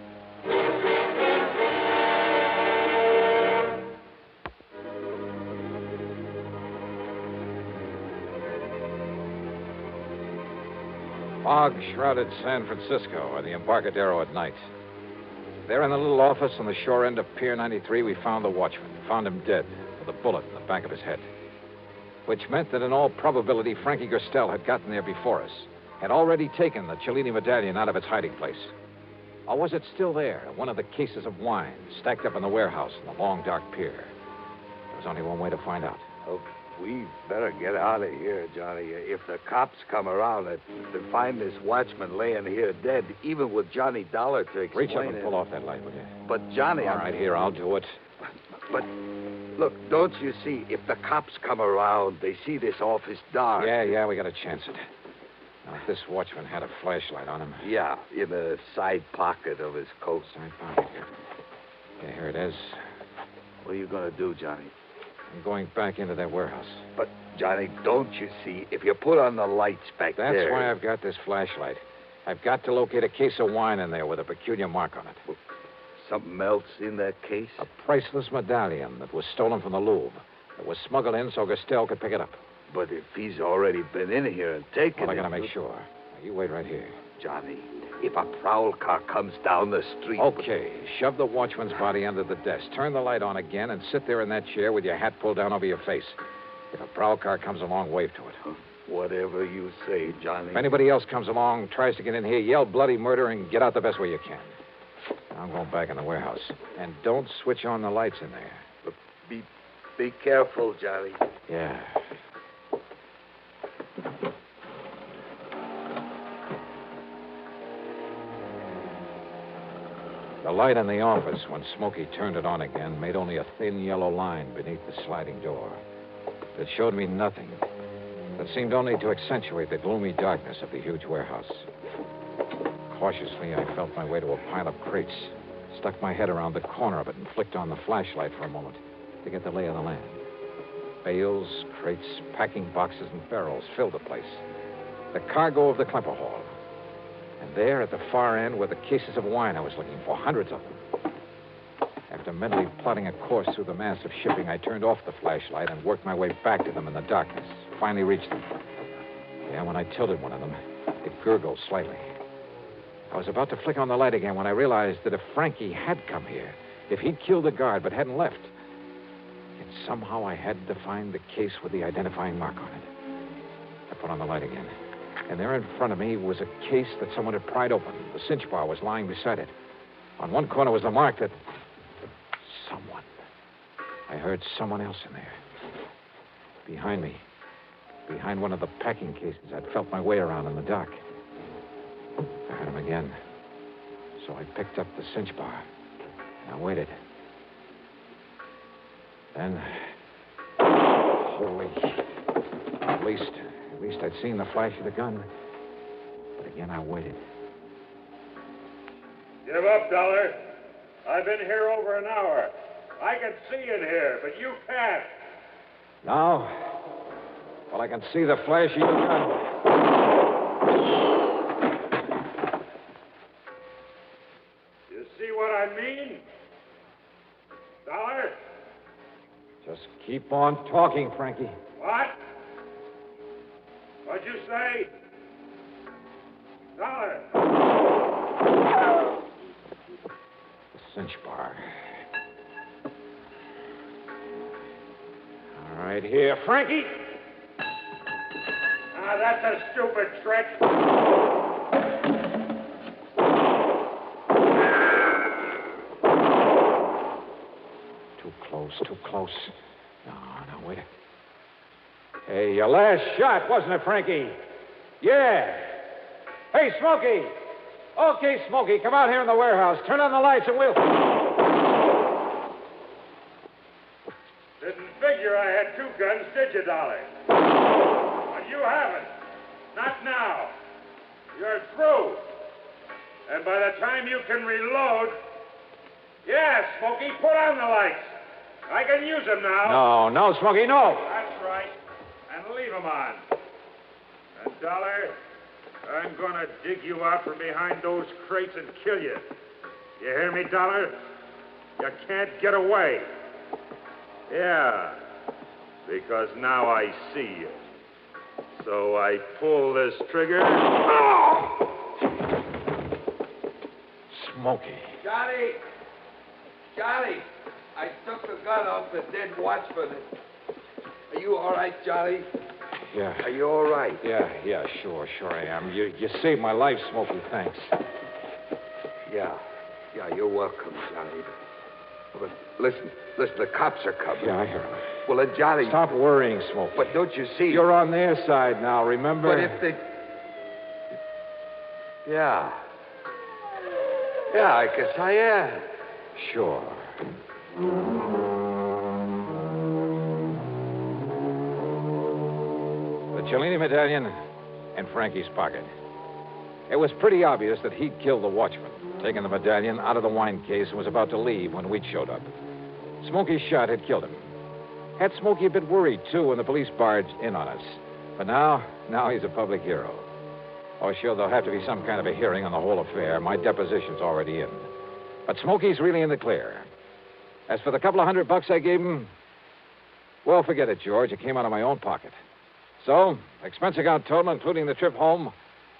Fog-shrouded San Francisco, or the Embarcadero at night. There in the little office on the shore end of Pier 93, we found the watchman. Found him dead, with a bullet in the back of his head. Which meant that in all probability, Frankie Gerstel had gotten there before us, had already taken the Cellini medallion out of its hiding place. Or was it still there, one of the cases of wine, stacked up in the warehouse in the long, dark pier? There was only one way to find out. We better get out of here, Johnny. If the cops come around and find this watchman laying here dead, even with Johnny Dollar to explain Reach up and it. pull off that light, will you? But, Johnny, All right, here, I'll do it. But, look, don't you see, if the cops come around, they see this office dark. Yeah, we got to chance it. Now, if this watchman had a flashlight on him. Yeah, in the side pocket of his coat. Side pocket here. Yeah, here it is. What are you going to do, Johnny? I'm going back into that warehouse. But, Johnny, don't you see, if you put on the lights back there... That's why I've got this flashlight. I've got to locate a case of wine in there with a peculiar mark on it. Something else in that case? A priceless medallion that was stolen from the Louvre. It was smuggled in so Gastel could pick it up. But if he's already been in here and taken it... Well, I gotta make sure. Now, you wait right here. Johnny, if a prowl car comes down the street... Okay, shove the watchman's body under the desk. Turn the light on again and sit there in that chair with your hat pulled down over your face. If a prowl car comes along, wave to it. Whatever you say, Johnny. If anybody else comes along, tries to get in here, yell bloody murder and get out the best way you can. I'm going back in the warehouse. And don't switch on the lights in there. But be careful, Johnny. Yeah. The light in the office, when Smokey turned it on again, made only a thin yellow line beneath the sliding door. It showed me nothing. It seemed only to accentuate the gloomy darkness of the huge warehouse. Cautiously, I felt my way to a pile of crates, stuck my head around the corner of it, and flicked on the flashlight for a moment to get the lay of the land. Bales, crates, packing boxes, and barrels filled the place. The cargo of the Klemper Hall. And there, at the far end, were the cases of wine I was looking for, hundreds of them. After mentally plotting a course through the mass of shipping, I turned off the flashlight and worked my way back to them in the darkness. Finally reached them. Yeah, when I tilted one of them, it gurgled slightly. I was about to flick on the light again when I realized that if Frankie had come here, if he'd killed the guard but hadn't left, yet somehow I had to find the case with the identifying mark on it. I put on the light again. And there in front of me was a case that someone had pried open. The cinch bar was lying beside it. On one corner was the mark that... Someone. I heard someone else in there. Behind me. Behind one of the packing cases I'd felt my way around in the dark. I heard him again. So I picked up the cinch bar. And I waited. Then... Holy... At least I'd seen the flash of the gun. But again, I waited. Give up, Dollar. I've been here over an hour. I can see in here, but you can't. Now? Well, I can see the flash of your gun. You see what I mean? Dollar? Just keep on talking, Frankie. What? What'd you say? Dollar! The cinch bar. All right, here, Frankie. Now, that's a stupid trick. Too close. No, wait. Hey, your last shot, wasn't it, Frankie? Yeah. Hey, Smokey. Okay, Smokey, come out here in the warehouse. Turn on the lights and we'll... Didn't figure I had two guns, did you, Dolly? But you haven't. Not now. You're through. And by the time you can reload... Yeah, Smokey, put on the lights. I can use them now. No, Smokey, no. That's right. And leave them on. And, Dollar, I'm going to dig you out from behind those crates and kill you. You hear me, Dollar? You can't get away. Yeah, because now I see you. So I pull this trigger. Oh! Smokey. Johnny, I took the gun off the dead watchman. Are you all right, Johnny? Yeah. Are you all right? Yeah, sure I am. You saved my life, Smokey. Thanks. Yeah, you're welcome, Johnny. But listen, the cops are coming. Yeah, I hear them. Well, then, Johnny... Stop worrying, Smokey. But don't you see... You're on their side now, remember? But if they... Yeah. Yeah, I guess I am. Sure. The Cellini medallion in Frankie's pocket. It was pretty obvious that he'd killed the watchman, taken the medallion out of the wine case and was about to leave when Wheat showed up. Smokey's shot had killed him. Had Smokey a bit worried, too, when the police barged in on us. But now he's a public hero. Oh, sure, there'll have to be some kind of a hearing on the whole affair. My deposition's already in. But Smokey's really in the clear. As for the couple of $100 I gave him, well, forget it, George. It came out of my own pocket. So, expense account total, including the trip home,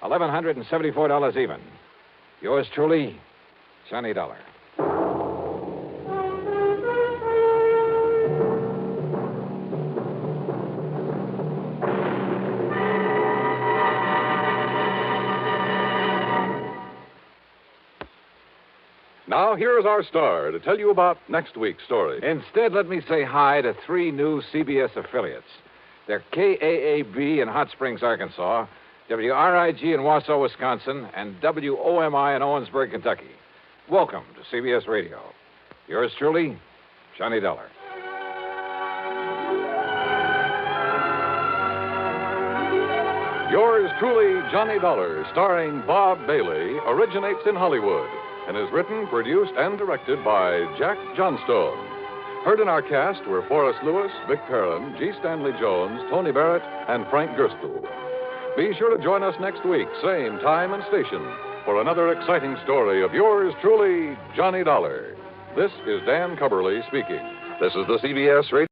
$1,174 even. Yours truly, Johnny Dollar. Now, here's our star to tell you about next week's story. Instead, let me say hi to 3 new CBS affiliates. They're KAAB in Hot Springs, Arkansas, WRIG in Wausau, Wisconsin, and WOMI in Owensburg, Kentucky. Welcome to CBS Radio. Yours truly, Johnny Dollar. Yours truly, Johnny Dollar, starring Bob Bailey, originates in Hollywood and is written, produced, and directed by Jack Johnstone. Heard in our cast were Forrest Lewis, Vic Perrin, G. Stanley Jones, Tony Barrett, and Frank Gerstle. Be sure to join us next week, same time and station, for another exciting story of yours truly, Johnny Dollar. This is Dan Cubberly speaking. This is the CBS Radio.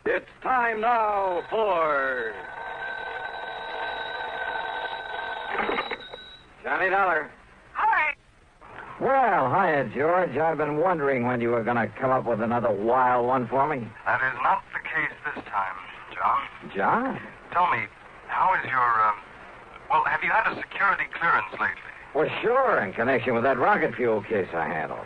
It's time now for Johnny Dollar. Hi. Well, hiya, George. I've been wondering when you were going to come up with another wild one for me. That is not the case this time, John. John? Tell me, how is your, well, have you had a security clearance lately? Well, sure, in connection with that rocket fuel case I handled.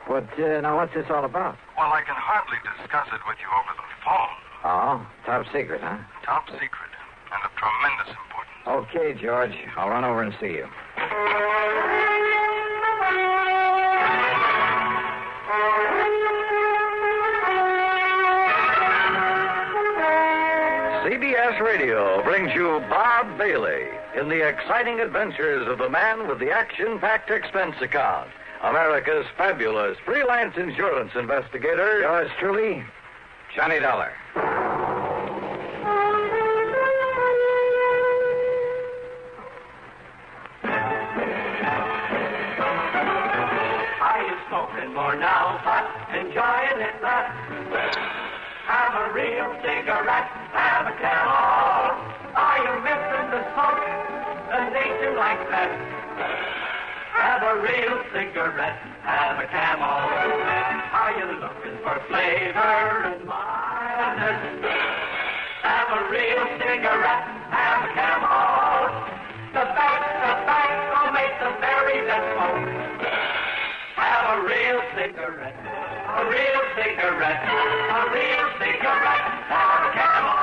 Good. But, now, what's this all about? Well, I can hardly discuss it with you over the phone. Oh, top secret, huh? Top secret, and of tremendous importance. Okay, George. I'll run over and see you. CBS Radio brings you Bob Bailey in the exciting adventures of the man with the action-packed expense account, America's fabulous freelance insurance investigator. Yours truly, Johnny Dollar. Are you smoking more now, but enjoying it less? Have a real cigarette, have a Camel. Are you missing the smoke? The nation likes that. Have a real cigarette, have a Camel. Are you looking for flavor and mildness? Have a real cigarette, have a Camel. The best tobacco makes the very best smoke. Have a real cigarette, a real cigarette, a real cigarette, have a Camel.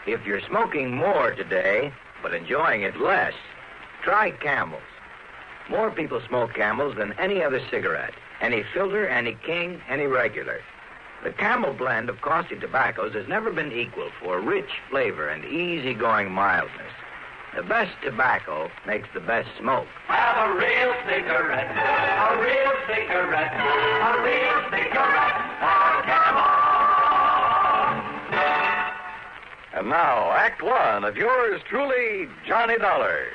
If you're smoking more today, but enjoying it less, try Camels. More people smoke Camels than any other cigarette. Any filter, any king, any regular. The Camel blend of costly tobaccos has never been equal for rich flavor and easygoing mildness. The best tobacco makes the best smoke. Have a real cigarette, a real cigarette, a real cigarette, have a Camel. And now, Act One of yours truly, Johnny Dollar.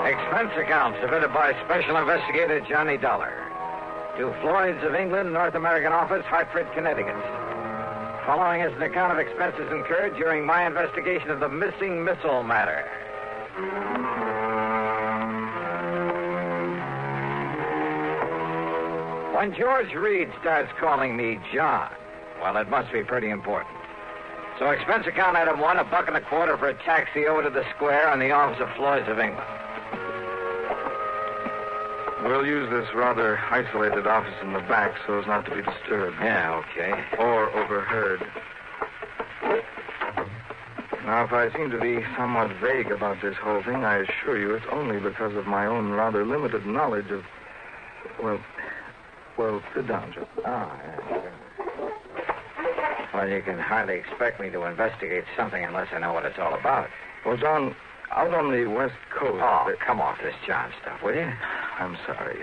Expense account submitted by Special Investigator Johnny Dollar to Floyd's of England, North American Office, Hartford, Connecticut. Following is an account of expenses incurred during my investigation of the missing missile matter. When George Reed starts calling me John, well, it must be pretty important. So expense account item 1, $1.25 for a taxi over to the square on the office of Floyd's of England. We'll use this rather isolated office in the back so as not to be disturbed. Yeah, okay. Or overheard. Now, if I seem to be somewhat vague about this whole thing, I assure you it's only because of my own rather limited knowledge of... Well, sit down, Joe. Oh, yeah, sure. Well, you can hardly expect me to investigate something unless I know what it's all about. Well, John, out on the West Coast... Oh, come off this John stuff, will you? I'm sorry,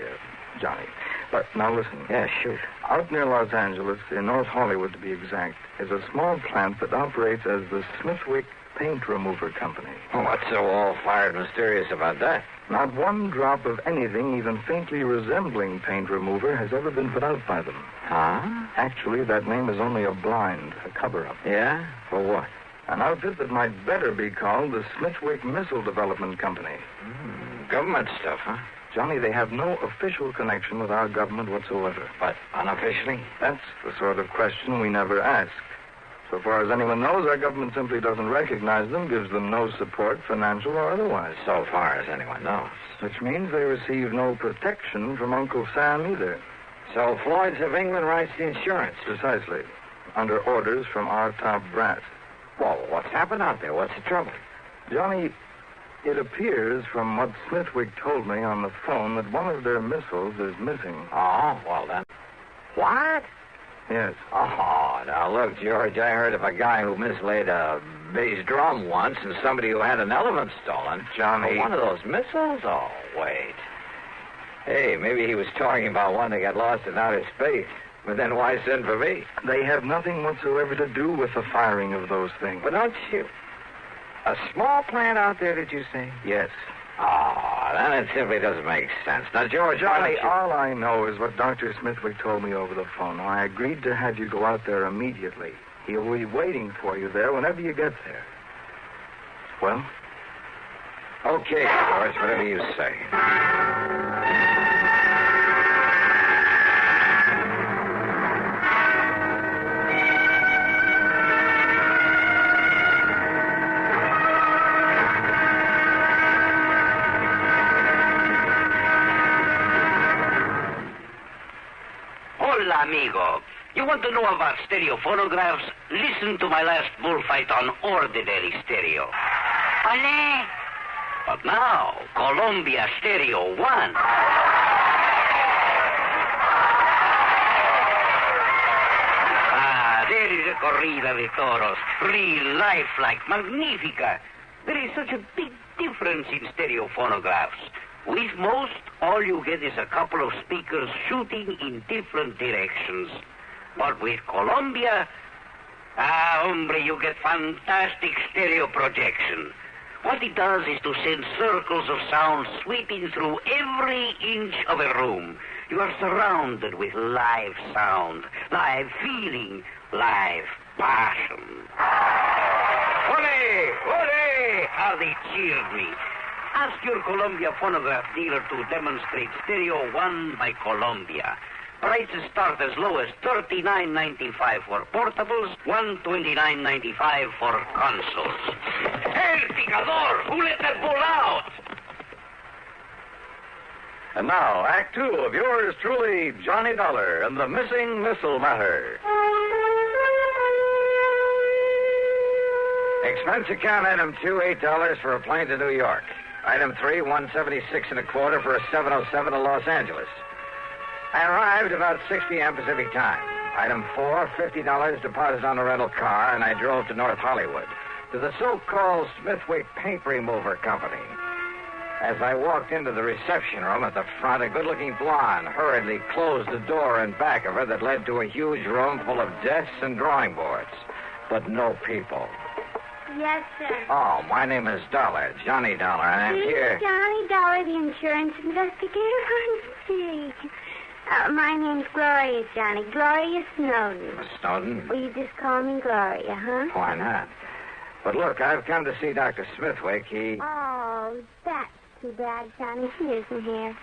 Johnny. But now listen. Yeah, shoot. Out near Los Angeles, in North Hollywood to be exact, is a small plant that operates as the Smithwick Paint Remover Company. Oh, what's so all-fired mysterious about that? Not one drop of anything even faintly resembling paint remover has ever been put out by them. Huh? Actually, that name is only a blind, a cover-up. Yeah? For what? An outfit that might better be called the Smithwick Missile Development Company. Government stuff, huh? Johnny, they have no official connection with our government whatsoever. But unofficially? That's the sort of question we never ask. So far as anyone knows, our government simply doesn't recognize them, gives them no support, financial or otherwise. So far as anyone knows. Which means they receive no protection from Uncle Sam either. So Floyd's of England writes the insurance? Precisely. Under orders from our top brass. Well, what's happened out there? What's the trouble? Johnny, it appears from what Smithwick told me on the phone that one of their missiles is missing. Oh, well then. What? Yes. Oh, now look, George, I heard of a guy who mislaid a bass drum once and somebody who had an elephant stolen. Johnny. Oh, one of those missiles? Oh, wait. Hey, maybe he was talking about one that got lost in outer space. But then why send for me? They have nothing whatsoever to do with the firing of those things. But don't you... A small plant out there, did you say? Yes. Oh, then it simply doesn't make sense. Now, George, Johnny, all I know is what Dr. Smithwick told me over the phone. Now, I agreed to have you go out there immediately. He'll be waiting for you there whenever you get there. Well? Okay, George, whatever you say. Hola, amigo. You want to know about stereo phonographs? Listen to my last bullfight on ordinary stereo. Ole. But now, Columbia Stereo 1. There is a corrida de toros. Real lifelike, magnifica. There is such a big difference in stereo phonographs. With most, all you get is a couple of speakers shooting in different directions. But with Columbia, hombre, you get fantastic stereo projection. What it does is to send circles of sound sweeping through every inch of a room. You are surrounded with live sound, live feeling, live passion. Ole! Ole! How they cheered me. Ask your Columbia phonograph dealer to demonstrate Stereo 1 by Columbia. Prices start as low as $39.95 for portables, $129.95 for consoles. El Picador! Who let that bull out? And now, Act 2 of yours truly, Johnny Dollar and the Missing Missile Matter. Expense account item 2, $8 for a plane to New York. Item 3, $176.25 for a 707 to Los Angeles. I arrived about 6 p.m. Pacific time. Item 4, $50 deposit on a rental car, and I drove to North Hollywood, to the so-called Smithwick Paint Remover Company. As I walked into the reception room at the front, a good-looking blonde hurriedly closed the door in back of her that led to a huge room full of desks and drawing boards, but no people. Yes, sir. Oh, my name is Dollar, Johnny Dollar, and I'm here. Johnny Dollar, the insurance investigator. My name's Gloria, Johnny. Gloria Snowden. Snowden? Will you just call me Gloria, huh? Why not? But look, I've come to see Dr. Smithwick. Oh, that's too bad, Johnny. He isn't here.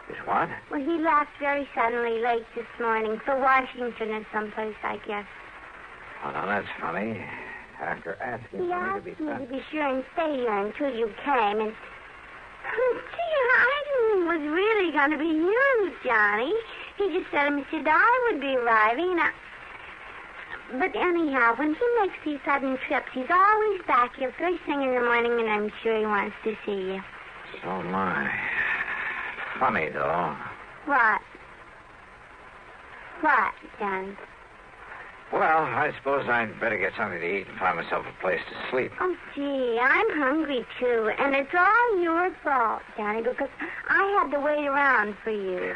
Is what? Well, he left very suddenly late this morning for Washington or someplace, I guess. Oh, no, that's funny. After asking He for me to asked be me sent. to be sure and stay here until you came, and... Gee, I didn't think it was really going to be you, Johnny. He just said Mr. Dollar would be arriving, But anyhow, when he makes these sudden trips, he's always back here first thing in the morning, and I'm sure he wants to see you. So my. Funny, though. What? What, Johnny? Well, I suppose I'd better get something to eat and find myself a place to sleep. Oh, gee, I'm hungry, too. And it's all your fault, Johnny, because I had to wait around for you.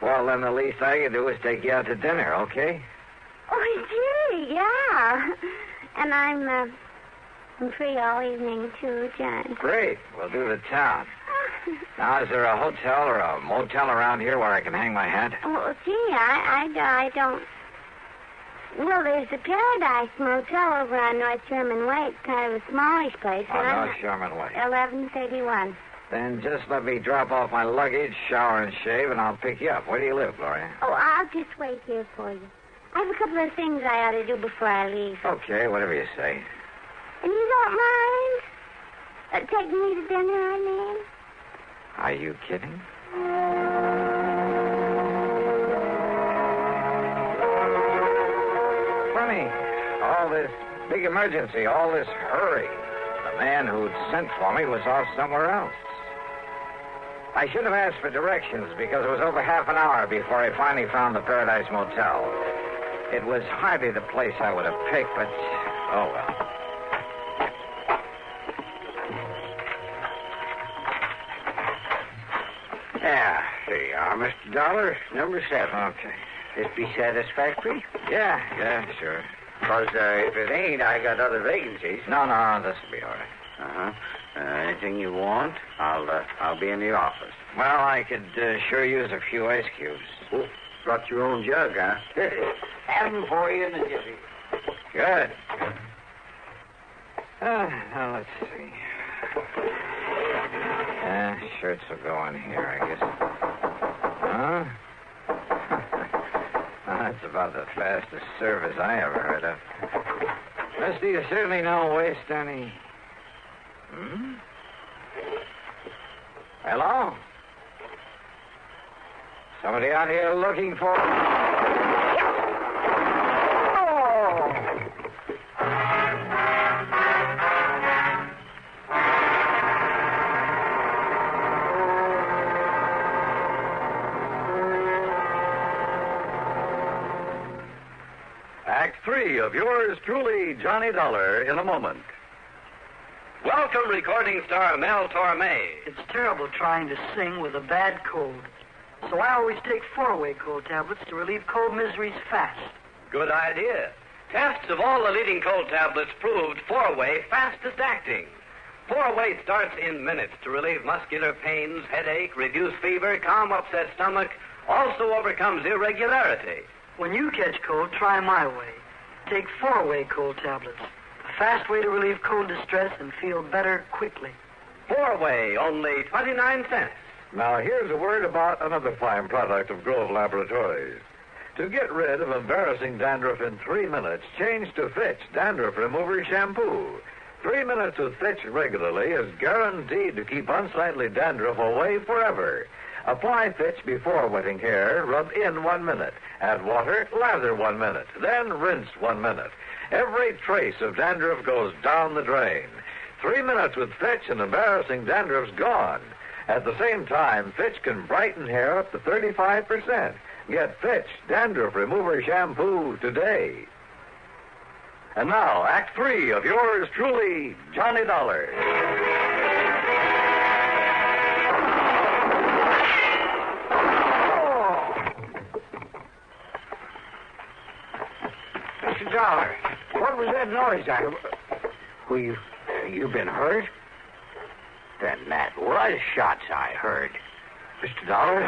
Well, then the least I can do is take you out to dinner, okay? Oh, gee, yeah. And I'm free all evening, too, Johnny. Great. We'll do the town. Now, is there a hotel or a motel around here where I can hang my hat? Oh, gee, I don't... Well, there's the Paradise Motel over on North Sherman Way. It's kind of a smallish place. On North Sherman Way. 1131. Then just let me drop off my luggage, shower and shave, and I'll pick you up. Where do you live, Gloria? Oh, I'll just wait here for you. I have a couple of things I ought to do before I leave. Okay, whatever you say. And you don't mind taking me to dinner, I mean? Are you kidding? Funny. All this big emergency, all this hurry. The man who'd sent for me was off somewhere else. I should have asked for directions because it was over half an hour before I finally found the Paradise Motel. It was hardly the place I would have picked, but oh well. Yeah, there you are, Mr. Dollar. Number 7. Okay. This be satisfactory? Yeah, sure. Because if it ain't, I got other vacancies. No, this will be all right. Uh-huh. Anything you want, I'll be in the office. Well, I could sure use a few ice cubes. Oh, brought your own jug, huh? Have them for you in the jiffy. Good. Now, let's see. Shirts will go in here, I guess. Huh? That's about the fastest service I ever heard of. Mister, you certainly don't waste any... Hmm? Hello? Somebody out here looking for... Act 3 of yours truly, Johnny Dollar, in a moment. Welcome, recording star Mel Torme. It's terrible trying to sing with a bad cold. So I always take 4-way cold tablets to relieve cold miseries fast. Good idea. Tests of all the leading cold tablets proved 4-way fastest acting. 4-way starts in minutes to relieve muscular pains, headache, reduce fever, calm upset stomach, also overcomes irregularity. When you catch cold, try my way. Take 4-way cold tablets. A fast way to relieve cold distress and feel better quickly. 4-way, only 29 cents. Now, here's a word about another fine product of Grove Laboratories. To get rid of embarrassing dandruff in 3 minutes, change to Fitch Dandruff Remover Shampoo. 3 minutes with Fitch regularly is guaranteed to keep unsightly dandruff away forever. Apply Fitch before wetting hair, rub in 1 minute. Add water, lather 1 minute. Then rinse 1 minute. Every trace of dandruff goes down the drain. 3 minutes with Fitch and embarrassing dandruff's gone. At the same time, Fitch can brighten hair up to 35%. Get Fitch Dandruff Remover Shampoo today. And now, Act 3 of yours truly, Johnny Dollar. Mr. Dollar, what was that noise I... Well, you been hurt? Then that was shots I heard. Mr. Dollar,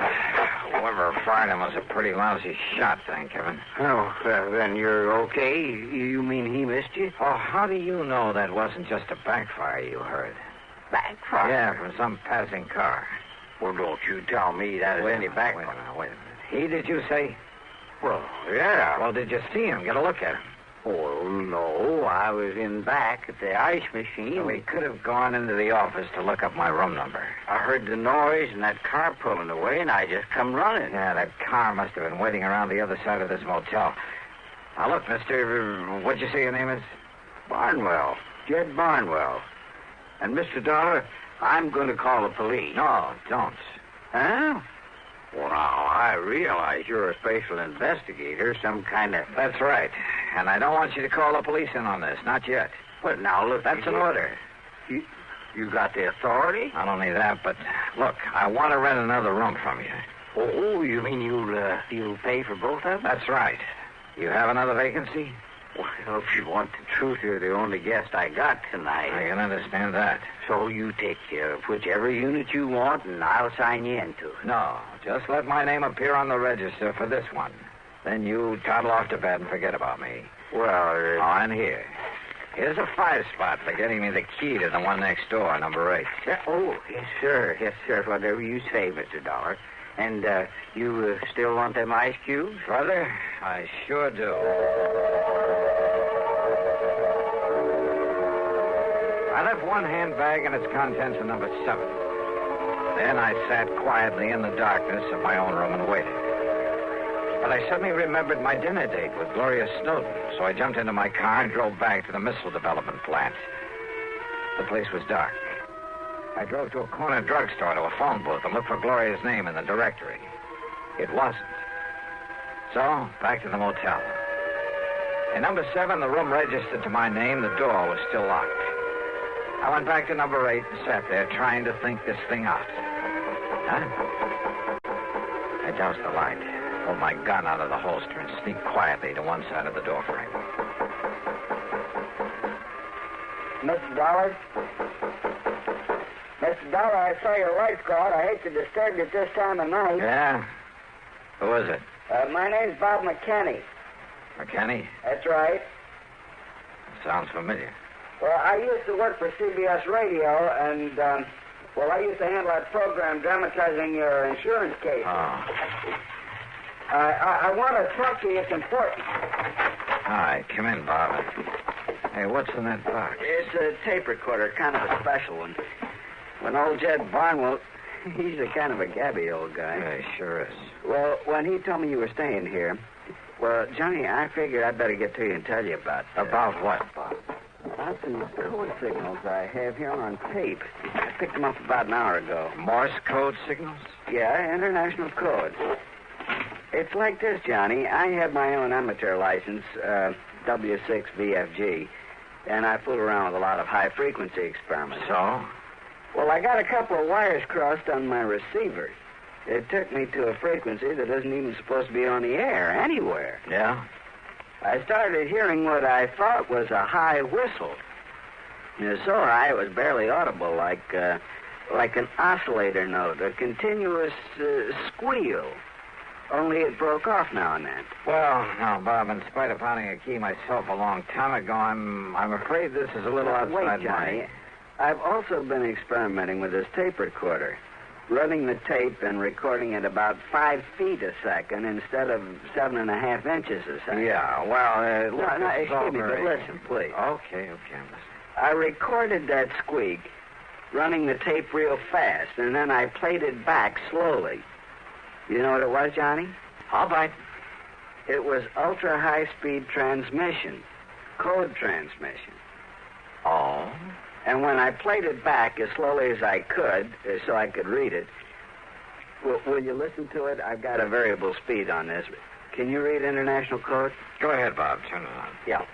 whoever fired him was a pretty lousy shot, thank heaven. Oh, then you're okay? You mean he missed you? Oh, how do you know that wasn't just a backfire you heard? Backfire? Yeah, from some passing car. Well, don't you tell me that is any backbone. Wait a minute. He, did you say? Well, yeah. Well, did you see him? Get a look at him. Oh, no. I was in back at the ice machine. So he could have gone into the office to look up my room number. I heard the noise and that car pulling away, and I just come running. Yeah, that car must have been waiting around the other side of this motel. Now, look, mister, what'd you say your name is? Barnwell. Jed Barnwell. And, Mr. Dollar, I'm going to call the police. No, don't. Huh? Well, now, I realize you're a special investigator, some kind of... That's right. And I don't want you to call the police in on this, not yet. But now, look... That's an order. You got the authority? Not only that, but, look, I want to rent another room from you. Oh, you mean you'll pay for both of them? That's right. You have another vacancy? Well, if you want the truth, you're the only guest I got tonight. I can understand that. So you take care of whichever unit you want, and I'll sign you into it. No, just let my name appear on the register for this one. Then you toddle off to bed and forget about me. Well, and here. Here's a 5-spot for getting me the key to the one next door, number 8. Oh, yes, sir. Yes, sir. Whatever you say, Mr. Dollar. And you still want them ice cubes? Brother, I sure do. I left one handbag and its contents in number 7. Then I sat quietly in the darkness of my own room and waited. But I suddenly remembered my dinner date with Gloria Snowden, so I jumped into my car and drove back to the missile development plant. The place was dark. I drove to a corner drugstore to a phone booth and looked for Gloria's name in the directory. It wasn't. So, back to the motel. In number 7, the room registered to my name. The door was still locked. I went back to number 8 and sat there trying to think this thing out. I doused the light, pulled my gun out of the holster, and sneaked quietly to one side of the doorframe. Mr. Dollar? Mr. Dollar, I saw your lights go out. I hate to disturb you at this time of night. Yeah? Who is it? My name's Bob McKinney. McKinney? That's right. Sounds familiar. Well, I used to work for CBS Radio, and, I used to handle that program dramatizing your insurance case. Oh. I want to talk to you. It's important. All right, come in, Bob. Hey, what's in that box? It's a tape recorder, kind of a special one. When old Jed Barnwell, he's a kind of a gabby old guy. Yeah, he sure is. Well, when he told me you were staying here, well, Johnny, I figured I'd better get to you and tell you about... About what, Bob? About some code signals I have here on tape. I picked them up about an hour ago. Morse code signals? Yeah, international code. It's like this, Johnny. I have my own amateur license, W6VFG, and I fool around with a lot of high-frequency experiments. So? Well, I got a couple of wires crossed on my receiver. It took me to a frequency that isn't even supposed to be on the air anywhere. Yeah? I started hearing what I thought was a high whistle. It was so high it was barely audible, like an oscillator note, a continuous squeal. Only it broke off now and then. Well, now, Bob, in spite of finding a key myself a long time ago, I'm afraid this is a little outside Johnny. I've also been experimenting with this tape recorder, running the tape and recording at about 5 feet a second instead of 7.5 inches a second. Yeah, well, excuse me, but listen, please. Okay, I'm listening. I recorded that squeak, running the tape real fast, and then I played it back slowly. You know what it was, Johnny? All right. It was ultra-high-speed transmission, code transmission. Oh? And when I played it back as slowly as I could, so I could read it, will you listen to it? I've got a variable speed on this. Can you read international code? Go ahead, Bob. Turn it on. Yeah.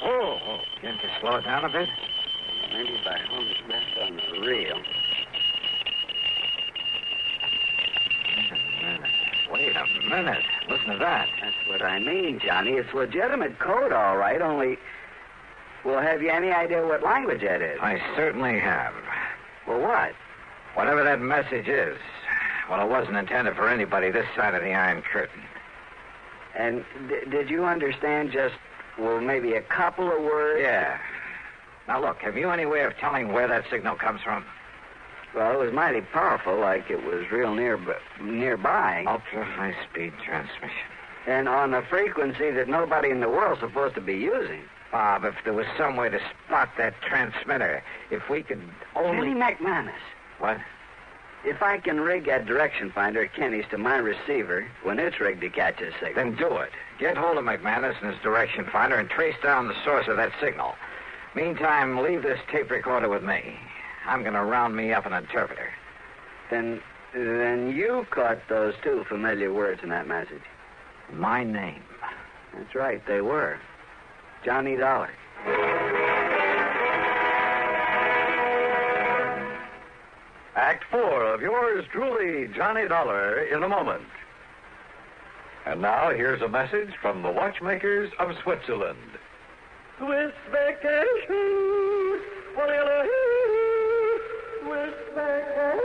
Oh, can't you slow it down a bit? Maybe by holding back on the reel. Wait a minute. Listen to that. That's what I mean, Johnny. It's legitimate code, all right, only... Well, have you any idea what language that is? I certainly have. Well, what? Whatever that message is. Well, it wasn't intended for anybody this side of the Iron Curtain. And did you understand just, well, maybe a couple of words? Yeah. Now, look, have you any way of telling where that signal comes from? Well, it was mighty powerful, like it was real nearby. Ultra-high-speed transmission. And on a frequency that nobody in the world's supposed to be using. Bob, if there was some way to spot that transmitter, if we could only... Kenny McManus. What? If I can rig that direction finder at Kenny's to my receiver when it's rigged to catch a signal... Then do it. Get hold of McManus and his direction finder and trace down the source of that signal. Meantime, leave this tape recorder with me. I'm going to round me up an interpreter. Then you caught those two familiar words in that message. My name. That's right, they were. Johnny Dollar. Act 4 of yours truly, Johnny Dollar, in a moment. And now here's a message from the watchmakers of Switzerland. Swiss vacation. Swiss vacation.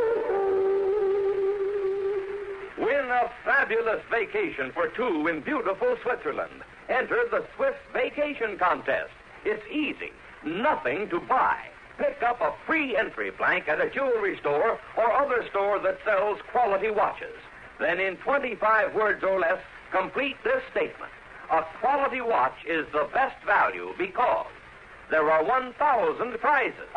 Win a fabulous vacation for two in beautiful Switzerland. Enter the Swiss Vacation Contest. It's easy. Nothing to buy. Pick up a free entry blank at a jewelry store or other store that sells quality watches. Then in 25 words or less, complete this statement. A quality watch is the best value because there are 1,000 prizes.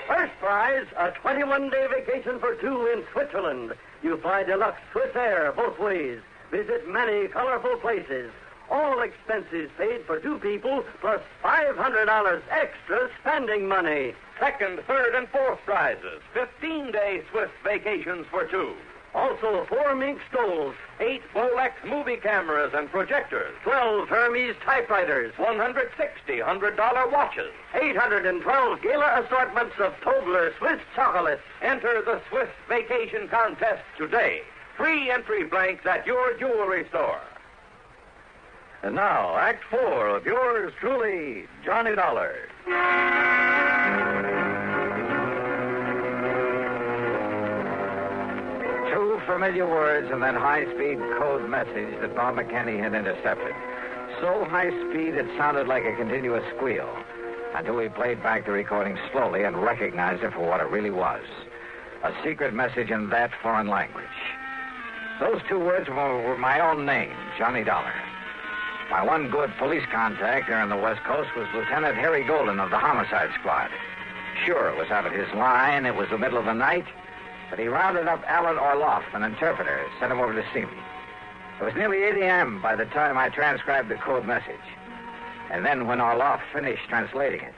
First prize, a 21-day vacation for two in Switzerland. You fly deluxe Swiss Air both ways. Visit many colorful places. All expenses paid for two people, plus $500 extra spending money. Second, third, and fourth prizes. 15-day Swiss vacations for two. Also, 4 mink stoles, 8 Bolex movie cameras and projectors, 12 Hermes typewriters, 160 $100 watches, 812 Gala assortments of Tobler Swiss chocolates. Enter the Swiss Vacation Contest today. Free entry blanks at your jewelry store. And now, Act 4 of yours truly, Johnny Dollar. Two familiar words and that high-speed code message that Bob McKinney had intercepted. So high-speed it sounded like a continuous squeal until we played back the recording slowly and recognized it for what it really was. A secret message in that foreign language. Those two words were my own name, Johnny Dollar. My one good police contact there on the West Coast was Lieutenant Harry Golden of the Homicide Squad. Sure, it was out of his line. It was the middle of the night. But he rounded up Alan Orloff, an interpreter, sent him over to see me. It was nearly 8 a.m. by the time I transcribed the code message. And then when Orloff finished translating it...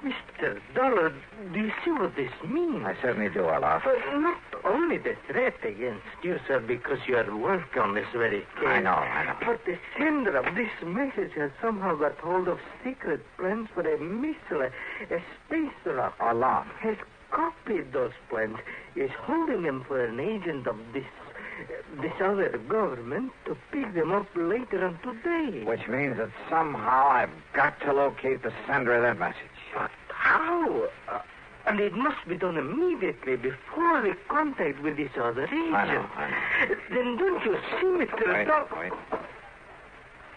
Mr. Dollar, do you see what this means? I certainly do, Orloff. But not only the threat against you, sir, because you are working on this very case. I know. But the sender of this message has somehow got hold of secret plans for a missile, a space rocket. Orloff has copied those plans, is holding them for an agent of this other government to pick them up later on today. Which means that somehow I've got to locate the sender of that message. But how? And it must be done immediately before the contact with this other agent. I know. Then don't you see, Mr. Dollar? Wait.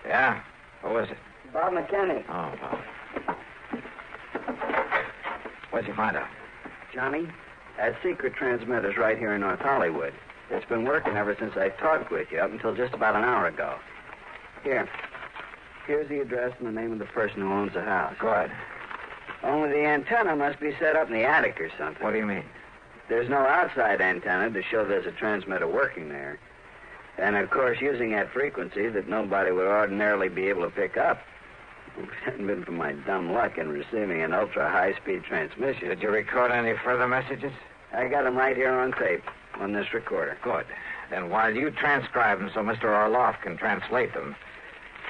Yeah? Who is it? Bob McKinney. Oh, Bob. What'd you find out? Johnny, that secret transmitter's right here in North Hollywood. It's been working ever since I talked with you, up until just about an hour ago. Here's the address and the name of the person who owns the house. Good. Only the antenna must be set up in the attic or something. What do you mean? There's no outside antenna to show there's a transmitter working there. And, of course, using that frequency that nobody would ordinarily be able to pick up. If it hadn't been for my dumb luck in receiving an ultra-high-speed transmission. Did you record any further messages? I got them right here on tape, on this recorder. Good. Then while you transcribe them so Mr. Orloff can translate them,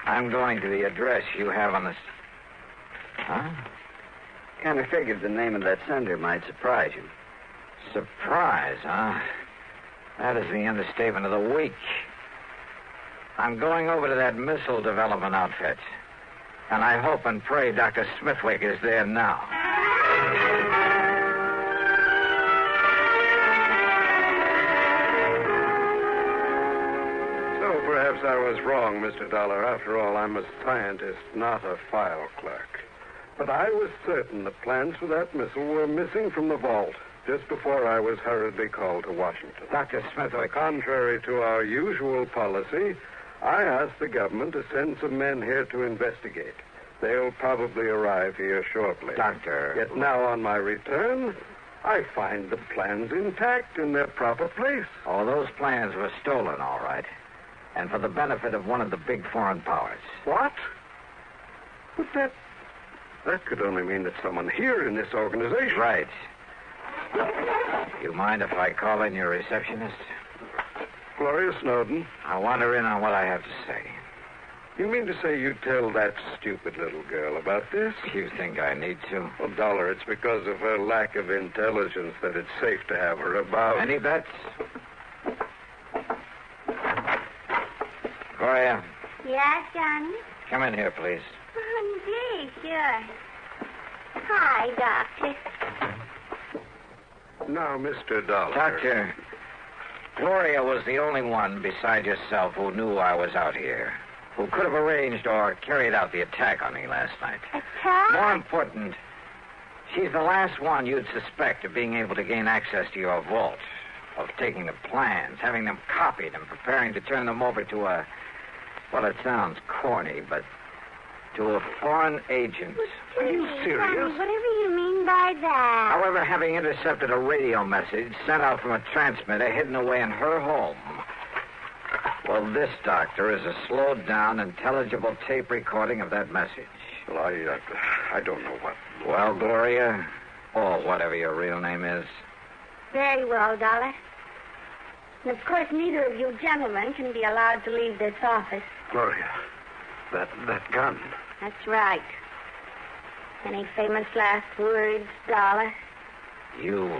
I'm going to the address you have on this... Huh? Kind of figured the name of that sender might surprise you. Surprise, huh? That is the understatement of the week. I'm going over to that missile development outfit. And I hope and pray Dr. Smithwick is there now. So perhaps I was wrong, Mr. Dollar. After all, I'm a scientist, not a file clerk. But I was certain the plans for that missile were missing from the vault just before I was hurriedly called to Washington. Dr. Smithwick. Contrary to our usual policy, I asked the government to send some men here to investigate. They'll probably arrive here shortly. Doctor. Yet now on my return, I find the plans intact in their proper place. Oh, those plans were stolen, all right. And for the benefit of one of the big foreign powers. What? But that could only mean that someone here in this organization... Right. You mind if I call in your receptionist? Gloria Snowden. I want her in on what I have to say. You mean to say you tell that stupid little girl about this? You think I need to? Well, Dollar, it's because of her lack of intelligence that it's safe to have her about. Any bets? Gloria. Yes, Johnny? Come in here, please. Oh, gee, sure. Hi, Doctor. Now, Mr. Dollar. Doctor, Gloria was the only one beside yourself who knew I was out here, who could have arranged or carried out the attack on me last night. Attack? More important, she's the last one you'd suspect of being able to gain access to your vault, of taking the plans, having them copied, and preparing to turn them over to a... Well, it sounds corny, but to a foreign agent. Are you serious? Whatever you mean by that. However, having intercepted a radio message sent out from a transmitter hidden away in her home. Well, this, Doctor, is a slowed-down, intelligible tape recording of that message. Well, I don't know what... Well, Gloria, or whatever your real name is. Very well, Dollar. And, of course, neither of you gentlemen can be allowed to leave this office. Gloria, that gun. That's right. Any famous last words, Dollar? You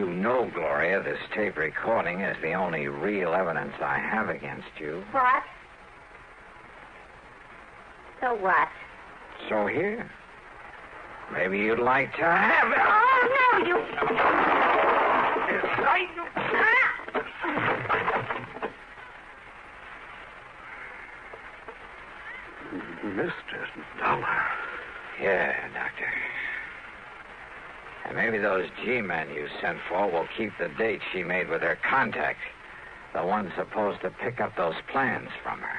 know, Gloria, this tape recording is the only real evidence I have against you. What? So what? So here. Maybe you'd like to have it. Oh, no, you... Mr. Dollar. Yeah, Doctor. And maybe those G-men you sent for will keep the date she made with her contact, the one supposed to pick up those plans from her.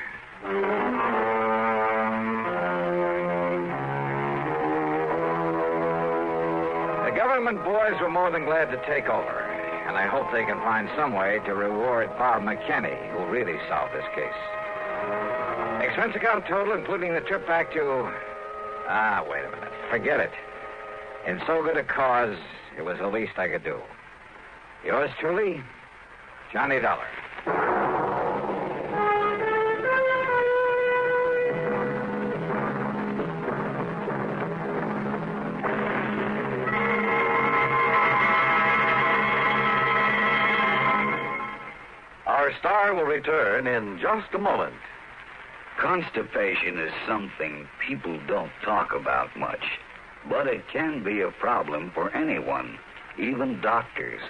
The government boys were more than glad to take over, and I hope they can find some way to reward Bob McKinney, who really solved this case. Expense account total, including the trip back to... wait a minute. Forget it. In so good a cause, it was the least I could do. Yours truly, Johnny Dollar. Our star will return in just a moment. Constipation is something people don't talk about much, but it can be a problem for anyone, even doctors.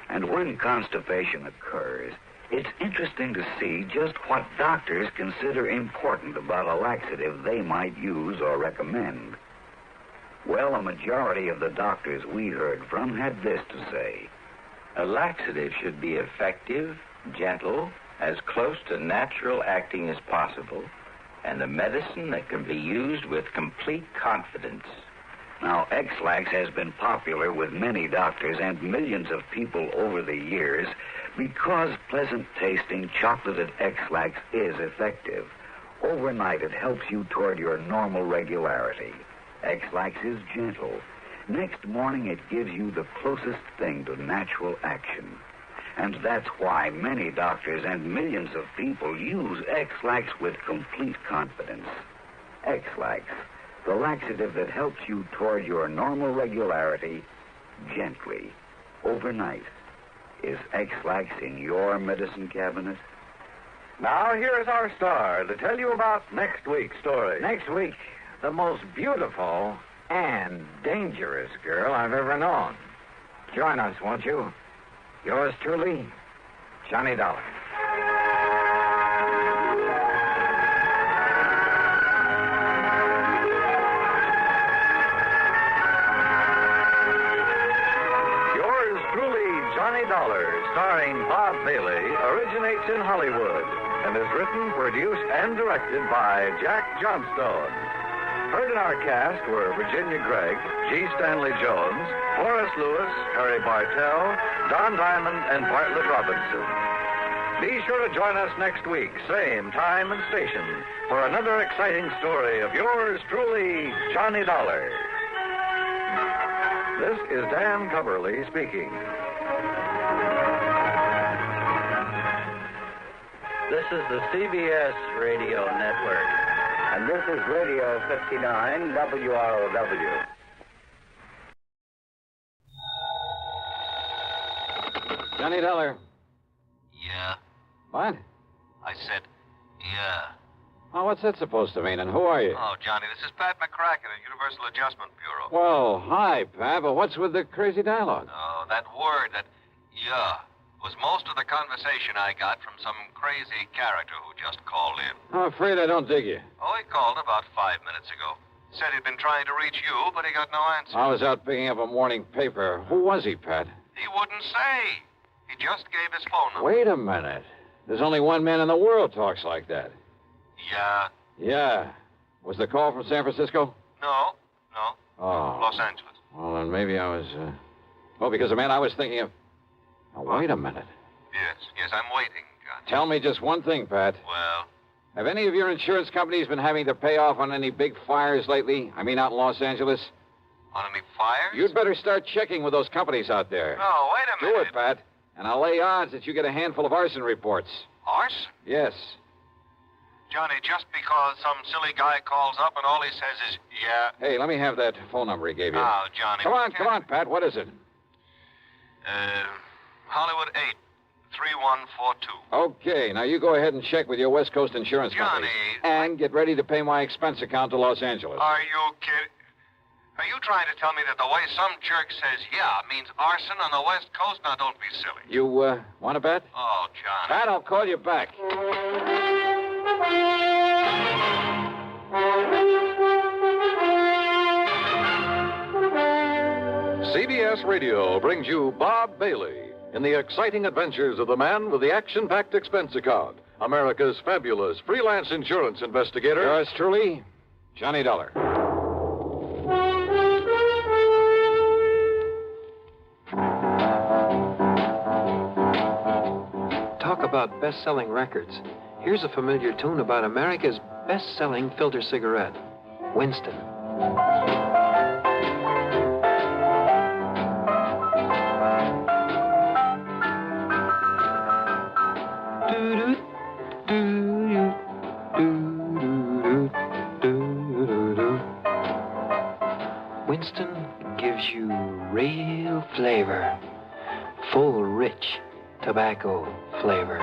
And when constipation occurs, it's interesting to see just what doctors consider important about a laxative they might use or recommend. Well, a majority of the doctors we heard from had this to say: a laxative should be effective, gentle, as close to natural acting as possible, and a medicine that can be used with complete confidence. Now, X-Lax has been popular with many doctors and millions of people over the years because pleasant-tasting chocolated X-Lax is effective. Overnight, it helps you toward your normal regularity. X-Lax is gentle. Next morning, it gives you the closest thing to natural action. And that's why many doctors and millions of people use X-Lax with complete confidence. X-Lax, the laxative that helps you toward your normal regularity gently, overnight. Is X-Lax in your medicine cabinet? Now, here's our star to tell you about next week's story. Next week, the most beautiful and dangerous girl I've ever known. Join us, won't you? Yours truly, Johnny Dollar. Dollar, starring Bob Bailey, originates in Hollywood and is written, produced, and directed by Jack Johnstone. Heard in our cast were Virginia Gregg, G. Stanley Jones, Horace Lewis, Harry Bartell, Don Diamond, and Bartlett Robinson. Be sure to join us next week, same time and station, for another exciting story of yours truly, Johnny Dollar. This is Dan Coverly speaking. This is the CBS Radio Network, and this is Radio 59 WROW. Johnny Dollar. Yeah. What? I said, yeah. Oh, what's that supposed to mean, and who are you? Oh, Johnny, this is Pat McCracken at Universal Adjustment Bureau. Well, hi, Pat, but what's with the crazy dialogue? Oh, that word, that yeah, was most of the conversation I got from some crazy character who just called in. I'm afraid I don't dig you. Oh, he called about 5 minutes ago. Said he'd been trying to reach you, but he got no answer. I was out picking up a morning paper. Who was he, Pat? He wouldn't say. He just gave his phone number. Wait a minute. There's only one man in the world talks like that. Yeah. Yeah. Was the call from San Francisco? No. Oh. Los Angeles. Well, then maybe I was, Oh, because the man I was thinking of... Now, wait a minute. Yes, I'm waiting, John. Tell me just one thing, Pat. Well? Have any of your insurance companies been having to pay off on any big fires lately? I mean, out in Los Angeles? On any fires? You'd better start checking with those companies out there. No, wait a minute. Do it, Pat. And I'll lay odds that you get a handful of arson reports. Arson? Yes. Johnny, just because some silly guy calls up and all he says is, yeah. Hey, let me have that phone number he gave you. Oh, Johnny. Come on, Pat. What is it? Hollywood 8, 3142. Okay, now you go ahead and check with your West Coast insurance company. And get ready to pay my expense account to Los Angeles. Are you kidding? Are you trying to tell me that the way some jerk says yeah means arson on the West Coast? Now, don't be silly. You, want to bet? Oh, Johnny. Pat, I'll call you back. CBS Radio brings you Bob Bailey in the exciting adventures of the man with the action-packed expense account, America's fabulous freelance insurance investigator. Yours truly, Johnny Dollar. Talk about best-selling records. Here's a familiar tune about America's best-selling filter cigarette, Winston. Winston gives you real flavor, full, rich tobacco flavor.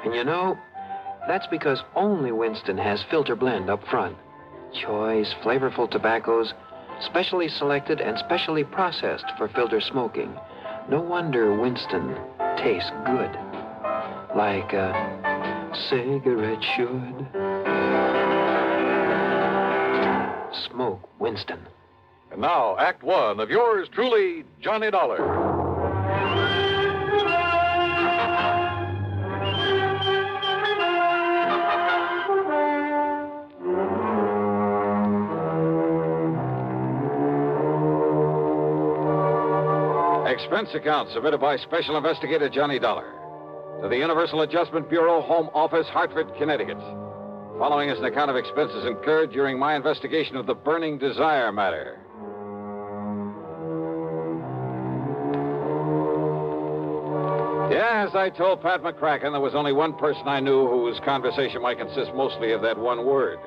And you know, that's because only Winston has filter blend up front. Choice, flavorful tobaccos, specially selected and specially processed for filter smoking. No wonder Winston tastes good, like a cigarette should. Smoke Winston. And now, Act One of yours truly, Johnny Dollar. Expense account submitted by Special Investigator Johnny Dollar to the Universal Adjustment Bureau, Home Office, Hartford, Connecticut. Following is an account of expenses incurred during my investigation of the Burning Desire matter. Yeah, as I told Pat McCracken, there was only one person I knew whose conversation might consist mostly of that one word.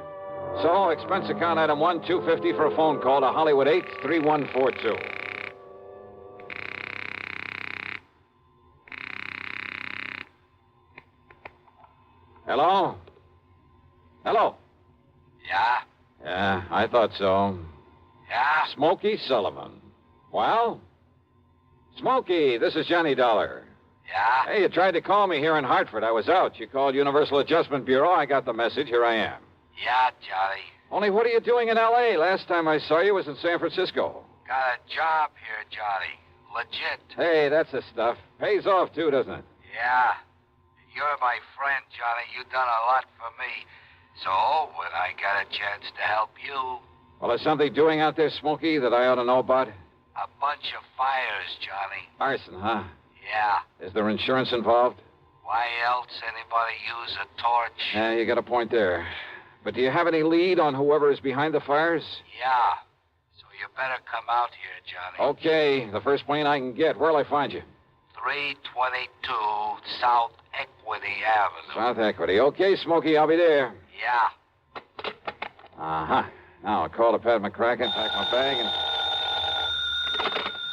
So, expense account item 1, $250 for a phone call to Hollywood 8, 3142. Hello? Hello? Yeah? Yeah, I thought so. Yeah? Smokey Sullivan. Well? Smokey, this is Johnny Dollar. Yeah? Hey, you tried to call me here in Hartford. I was out. You called Universal Adjustment Bureau. I got the message. Here I am. Yeah, Johnny. Only what are you doing in L.A.? Last time I saw you was in San Francisco. Got a job here, Johnny. Legit. Hey, that's the stuff. Pays off, too, doesn't it? Yeah. You're my friend, Johnny. You've done a lot for me. So, when I got a chance to help you... Well, is something doing out there, Smokey, that I ought to know about? A bunch of fires, Johnny. Arson, huh? Yeah. Is there insurance involved? Why else anybody use a torch? Yeah, you got a point there. But do you have any lead on whoever is behind the fires? Yeah. So you better come out here, Johnny. Okay, the first plane I can get. Where'll I find you? 322 South Equity Avenue. South Equity. Okay, Smokey, I'll be there. Yeah. Uh-huh. Now I'll call to Pat McCracken, pack my bag, and...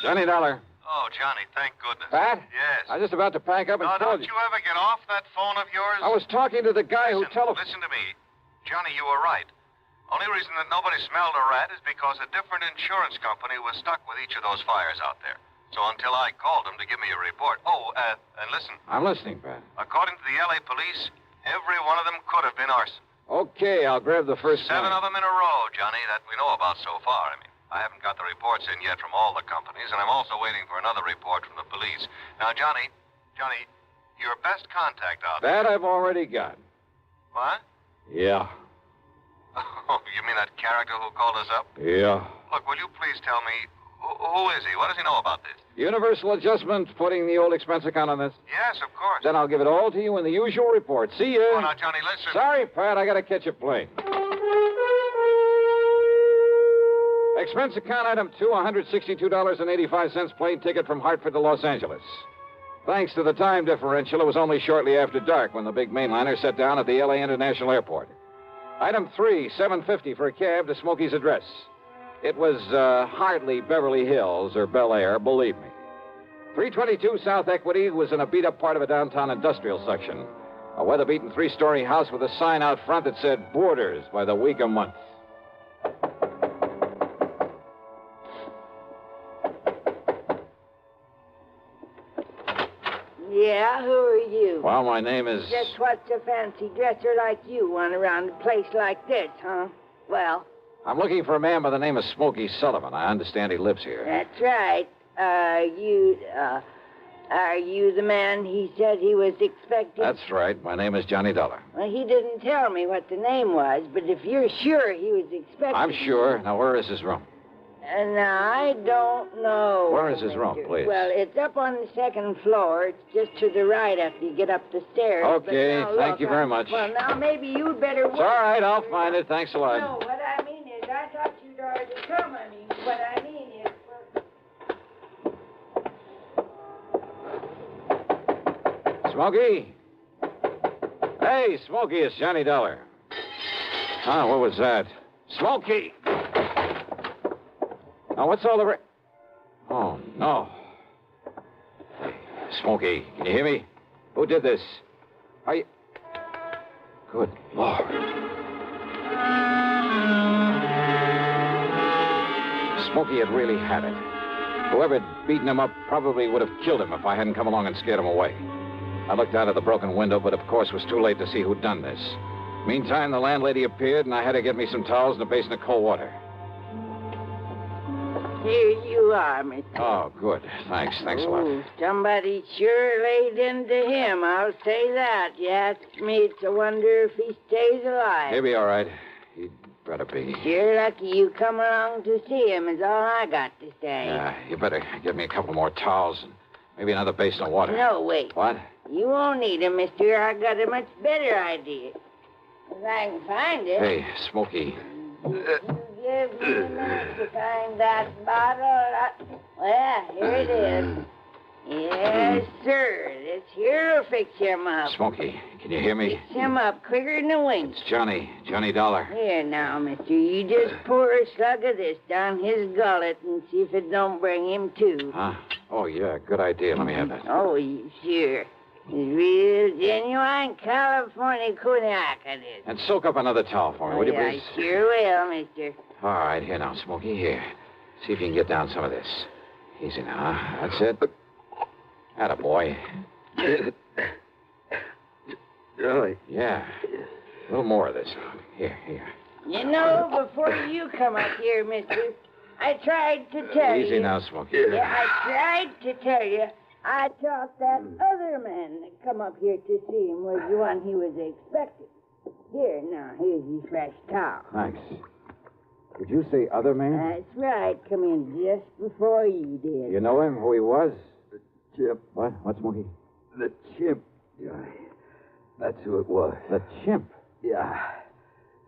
Johnny Dollar. Oh, Johnny, thank goodness. Pat? Yes. I was just about to pack up and call don't you ever get off that phone of yours? I was talking to the guy who telephoned... Listen to me. Johnny, you were right. Only reason that nobody smelled a rat is because a different insurance company was stuck with each of those fires out there. So until I called them to give me a report... Oh, and listen. I'm listening, Pat. According to the L.A. police, every one of them could have been arson. Okay, I'll grab the first 7 plane. of them in a row, Johnny, that we know about so far. I mean, I haven't got the reports in yet from all the companies, and I'm also waiting for another report from the police. Now, Johnny, your best contact out there... That I've already got. What? Yeah. Oh, you mean that character who called us up? Yeah. Look, will you please tell me, who is he? What does he know about this? Universal Adjustment putting the old expense account on this? Yes, of course. Then I'll give it all to you in the usual report. See ya. Oh, now, Johnny, listen. Sorry, Pat, I gotta catch a plane. Expense account item 2, $162.85 plane ticket from Hartford to Los Angeles. Thanks to the time differential, it was only shortly after dark when the big mainliner set down at the L.A. International Airport. Item 3, $7.50 for a cab to Smokey's address. It was hardly Beverly Hills or Bel Air, believe me. 322 South Equity was in a beat-up part of a downtown industrial section. A weather-beaten 3-story house with a sign out front that said Boarders by the week a month. Yeah, who are you? Well, my name is... Just what's a fancy dresser like you want around a place like this, huh? Well... I'm looking for a man by the name of Smokey Sullivan. I understand he lives here. That's right. Are you the man he said he was expecting? That's right. My name is Johnny Dollar. Well, he didn't tell me what the name was, but if you're sure he was expecting... I'm sure. Now, where is his room? Now, I don't know. Where is his room, please? Well, it's up on the second floor. It's just to the right after you get up the stairs. Okay, thank you very much. Well, now, maybe you'd better... It's all right. I'll find it. Thanks a lot. No, what I mean is, I thought you'd already come. I mean, what I mean is... Smokey? Hey, Smokey, it's Johnny Dollar. Ah, what was that? Smokey! Now, what's all the... Oh, no. Hey, Smokey, can you hear me? Who did this? Are you... Good Lord. Smokey had really had it. Whoever had beaten him up probably would have killed him if I hadn't come along and scared him away. I looked out of the broken window, but of course it was too late to see who'd done this. Meantime, the landlady appeared, and I had to get me some towels and a basin of cold water. Here you are, Mr. Oh, good. Thanks a lot. Ooh, somebody sure laid into him, I'll say that. You ask me, it's a wonder if he stays alive. He'll be all right. He'd better be. You're lucky you come along to see him, is all I got to say. Yeah, you better get me a couple more towels and maybe another basin of water. No, wait. What? You won't need him, mister. I got a much better idea. If I can find it. Hey, Smokey. Give me a minute to find that bottle. Well, here it is. Yes, sir. This here'll fix him up. Smokey, can you hear me? Fix him up quicker than a wink. It's Johnny Dollar. Here now, mister. You just pour a slug of this down his gullet and see if it don't bring him to. Huh? Oh, yeah, good idea. Let me have that. Oh, sure. It's real genuine California cognac, it is. And soak up another towel for me, will you, please? I sure will, mister. All right, here now, Smokey, here. See if you can get down some of this. Easy now, huh? That's it. Attaboy. Really? Yeah. A little more of this. Here. You know, before you come up here, mister, I tried to tell you. Easy now, Smokey. Yeah, I tried to tell you. I thought that other man that come up here to see him was the one he was expecting. Here, now, here's your fresh towel. Thanks. Did you say other man? That's right. Come in just before you did. You know him, who he was? The chimp. What? What, Smokey? The chimp, Johnny. That's who it was. The chimp? Yeah.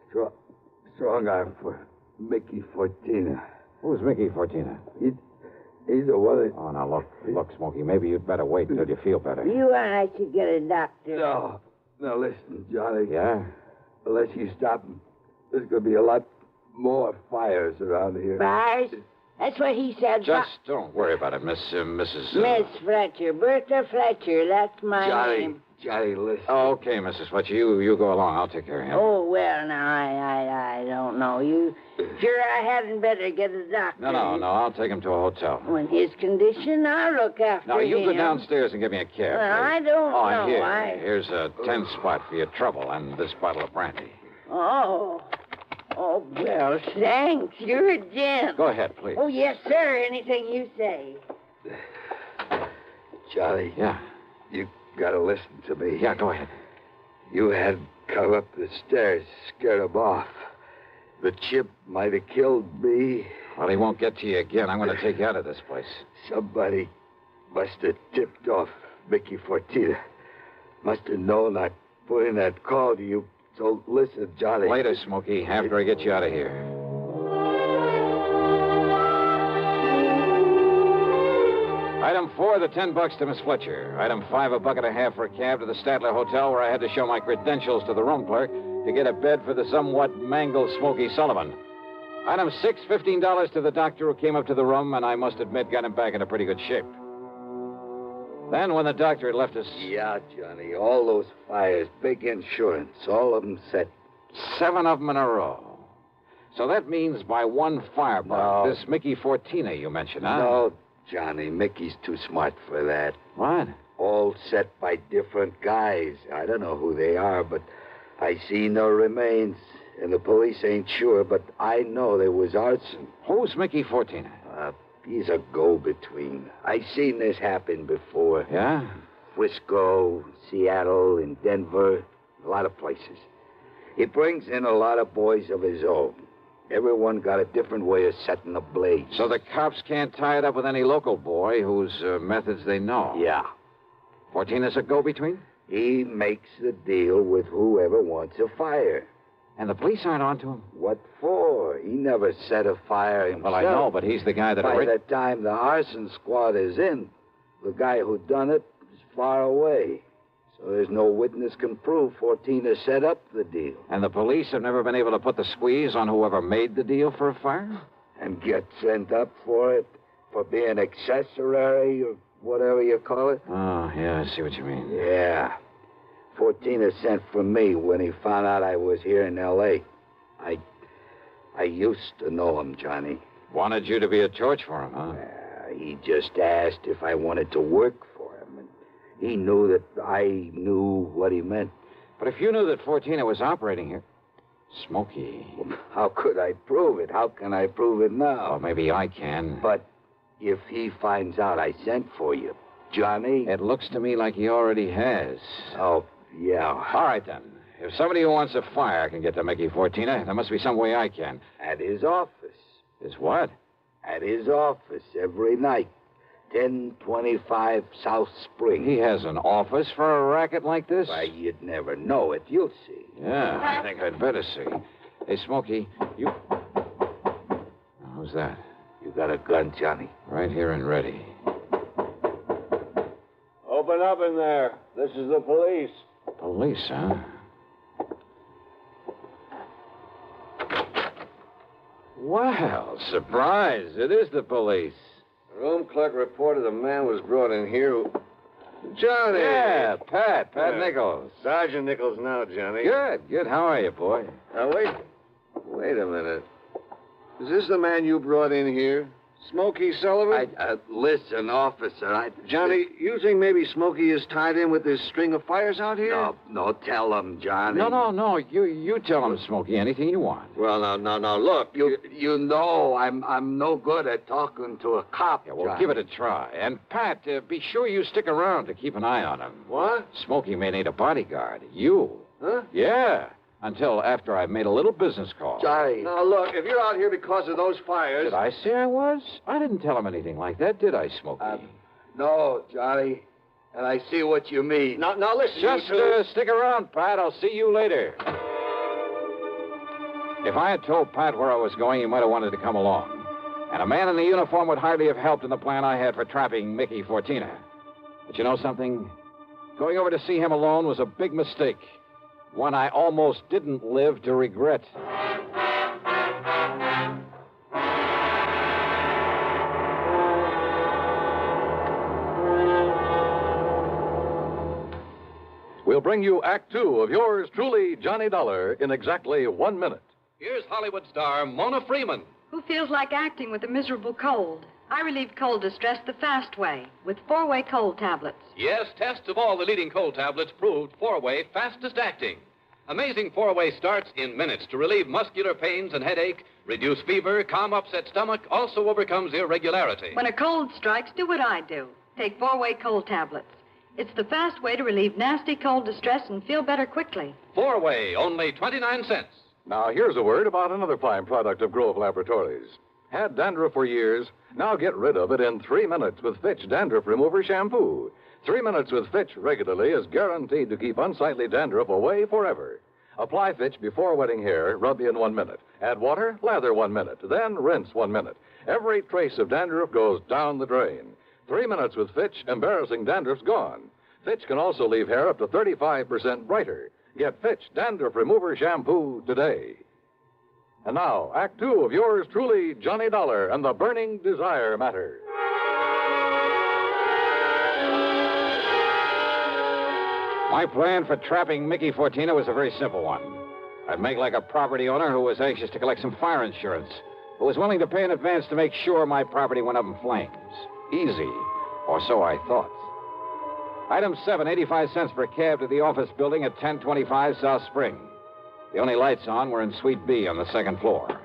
Strong arm for Mickey Fortina. Who's Mickey Fortina? He's the one that... Oh, now, look, Smokey, maybe you'd better wait until you feel better. You and I should get a doctor. No. Now, listen, Johnny. Yeah? Unless you stop him, there's going to be a lot more fires around here. Fires? That's what he said. Just don't worry about it, Mrs. Miss Fletcher. Bertha Fletcher. That's my name. Johnny, listen. Oh, okay, Mrs. Fletcher. You go along. I'll take care of him. Oh, well, now, I don't know. You sure I hadn't better get a doctor? No. I'll take him to a hotel. When his condition, I'll look after him. Now, you go downstairs and give me a cab. Well, I don't know. Here's a 10 spot for your trouble and this bottle of brandy. Oh, well, thanks. You're a gent. Go ahead, please. Oh, yes, sir. Anything you say. Johnny. Yeah? You gotta listen to me. Yeah, go ahead. You had come up the stairs, scared him off. The chimp might have killed me. Well, he won't get to you again. I'm going to take you out of this place. Somebody must have tipped off Mickey Fortina. Must have known I'd put in that call to you. So listen, Johnny. Later, Smokey, after I get you out of here. Item 4, the $10 to Miss Fletcher. Item 5, $1.50 for a cab to the Statler Hotel, where I had to show my credentials to the room clerk to get a bed for the somewhat mangled Smokey Sullivan. Item 6, $15 to the doctor who came up to the room, and I must admit got him back into pretty good shape. Then, when the doctor had left us... Yeah, Johnny, all those fires, big insurance, all of them set. 7 of them in a row. So that means by one firebug, this Mickey Fortina you mentioned, huh? No, Johnny, Mickey's too smart for that. What? All set by different guys. I don't know who they are, but I see no remains. And the police ain't sure, but I know there was arson. Who's Mickey Fortina? He's a go-between. I seen this happen before. Yeah? Frisco, Seattle, and Denver, a lot of places. He brings in a lot of boys of his own. Everyone got a different way of setting the blaze. So the cops can't tie it up with any local boy whose methods they know? Yeah. Fortina's a go-between? He makes the deal with whoever wants a fire. And the police aren't onto him? What for? He never set a fire himself. Well, I know, but he's the guy that... By the time the arson squad is in, the guy who done it is far away. So there's no witness can prove Fortina set up the deal. And the police have never been able to put the squeeze on whoever made the deal for a fire? And get sent up for it? For being accessory or whatever you call it? Oh, yeah, I see what you mean. Yeah. Fortina sent for me when he found out I was here in L.A. I used to know him, Johnny. Wanted you to be a torch for him, huh? He just asked if I wanted to work for him. And he knew that I knew what he meant. But if you knew that Fortina was operating here... Smokey... How could I prove it? How can I prove it now? Well, maybe I can. But if he finds out I sent for you, Johnny... It looks to me like he already has. Oh, yeah. All right, then. If somebody who wants a fire can get to Mickey Fortina, there must be some way I can. At his office. His what? At his office every night. 1025 South Spring. He has an office for a racket like this? Why, you'd never know it. You'll see. Yeah, I think I'd better see. Hey, Smokey, you... Who's that? You got a gun, Johnny? Right here and ready. Open up in there. This is the police. Police, huh? Well, surprise. It is the police. The room clerk reported a man was brought in here who... Johnny! Yeah, Pat Nichols. Sergeant Nichols now, Johnny. Good. How are you, boy? Now, wait a minute. Is this the man you brought in here? Smokey Sullivan? Listen, officer, Johnny, you think maybe Smokey is tied in with this string of fires out here? No, tell him, Johnny. No. You tell him, Smokey, anything you want. Well, no. Look, you know I'm no good at talking to a cop. Yeah, well, Johnny. give it a try. And, Pat, be sure you stick around to keep an eye on him. What? Smokey may need a bodyguard. You. Huh? Yeah. Until after I've made a little business call. Johnny. Now, look, if you're out here because of those fires... Did I say I was? I didn't tell him anything like that, did I, Smokey? No, Johnny. And I see what you mean. Now listen, Just you two... stick around, Pat. I'll see you later. If I had told Pat where I was going, he might have wanted to come along. And a man in the uniform would hardly have helped in the plan I had for trapping Mickey Fortina. But you know something? Going over to see him alone was a big mistake. One I almost didn't live to regret. We'll bring you Act Two of yours truly, Johnny Dollar, in exactly 1 minute. Here's Hollywood star Mona Freeman. Who feels like acting with a miserable cold? I relieve cold distress the fast way with 4-way cold tablets. Yes, tests of all the leading cold tablets proved 4-way fastest acting. Amazing 4-way starts in minutes to relieve muscular pains and headache, reduce fever, calm upset stomach, also overcomes irregularity. When a cold strikes, do what I do. Take 4-way cold tablets. It's the fast way to relieve nasty cold distress and feel better quickly. 4-way, only 29 cents. Now, here's a word about another fine product of Grove Laboratories. Had dandruff for years? Now get rid of it in 3 minutes with Fitch Dandruff Remover Shampoo. 3 minutes with Fitch regularly is guaranteed to keep unsightly dandruff away forever. Apply Fitch before wetting hair, rub in 1 minute. Add water, lather 1 minute, then rinse 1 minute. Every trace of dandruff goes down the drain. 3 minutes with Fitch, embarrassing dandruff's gone. Fitch can also leave hair up to 35% brighter. Get Fitch Dandruff Remover Shampoo today. And now, Act Two of yours truly, Johnny Dollar and the Burning Desire Matter. My plan for trapping Mickey Fortina was a very simple one. I'd make like a property owner who was anxious to collect some fire insurance, who was willing to pay in advance to make sure my property went up in flames. Easy, or so I thought. Item 7, 85 cents per cab to the office building at 1025 South Spring. The only lights on were in Suite B on the second floor.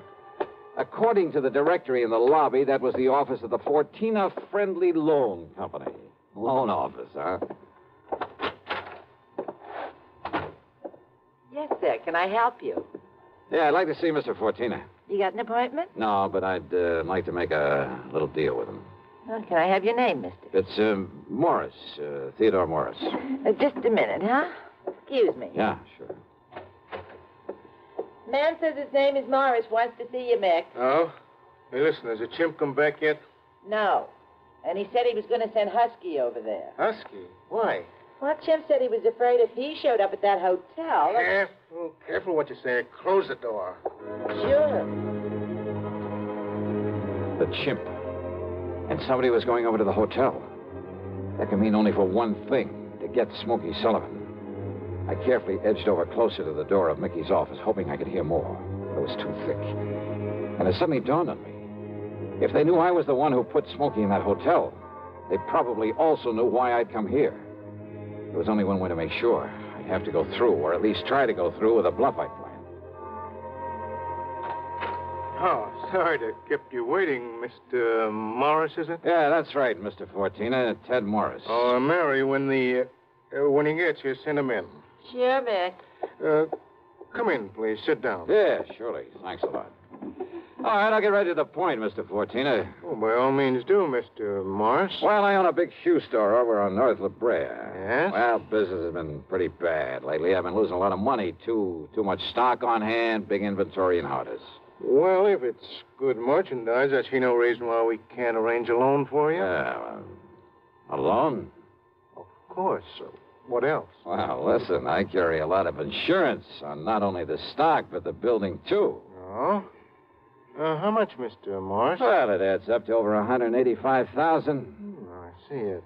According to the directory in the lobby, that was the office of the Fortina Friendly Loan Company. Loan office, huh? Yes, sir. Can I help you? Yeah, I'd like to see Mr. Fortina. You got an appointment? No, but I'd like to make a little deal with him. Well, can I have your name, mister? It's Morris, Theodore Morris. Just a minute, huh? Excuse me. Yeah, sure. Man says his name is Morris, wants to see you, Mick. Oh? Hey, listen, has the chimp come back yet? No. And he said he was going to send Husky over there. Husky? Why? Well, Chimp said he was afraid if he showed up at that hotel... Careful what you say. Close the door. Sure. The chimp. And somebody was going over to the hotel. That can mean only for one thing, to get Smokey Sullivan. I carefully edged over closer to the door of Mickey's office, hoping I could hear more. But it was too thick. And it suddenly dawned on me. If they knew I was the one who put Smokey in that hotel, they probably also knew why I'd come here. There was only one way to make sure. I'd have to go through, or at least try to go through, with a bluff I'd planned. Oh, sorry to keep you waiting, Mr. Morris, is it? Yeah, that's right, Mr. Fortina. Ted Morris. Oh, Mary, when he gets here, send him in. Sure, Mick. Come in, please. Sit down. Yeah, surely. Thanks a lot. All right, I'll get right to the point, Mr. Fortina. Oh, by all means do, Mr. Morris. Well, I own a big shoe store over on North La Brea. Yes? Well, business has been pretty bad lately. I've been losing a lot of money. Too much stock on hand, big inventory, and how it is. Well, if it's good merchandise, I see no reason why we can't arrange a loan for you. Yeah, a loan? Of course. What else? Well, listen, I carry a lot of insurance on not only the stock, but the building, too. Oh? How much, Mr. Morris? Well, it adds up to over $185,000. I see. It's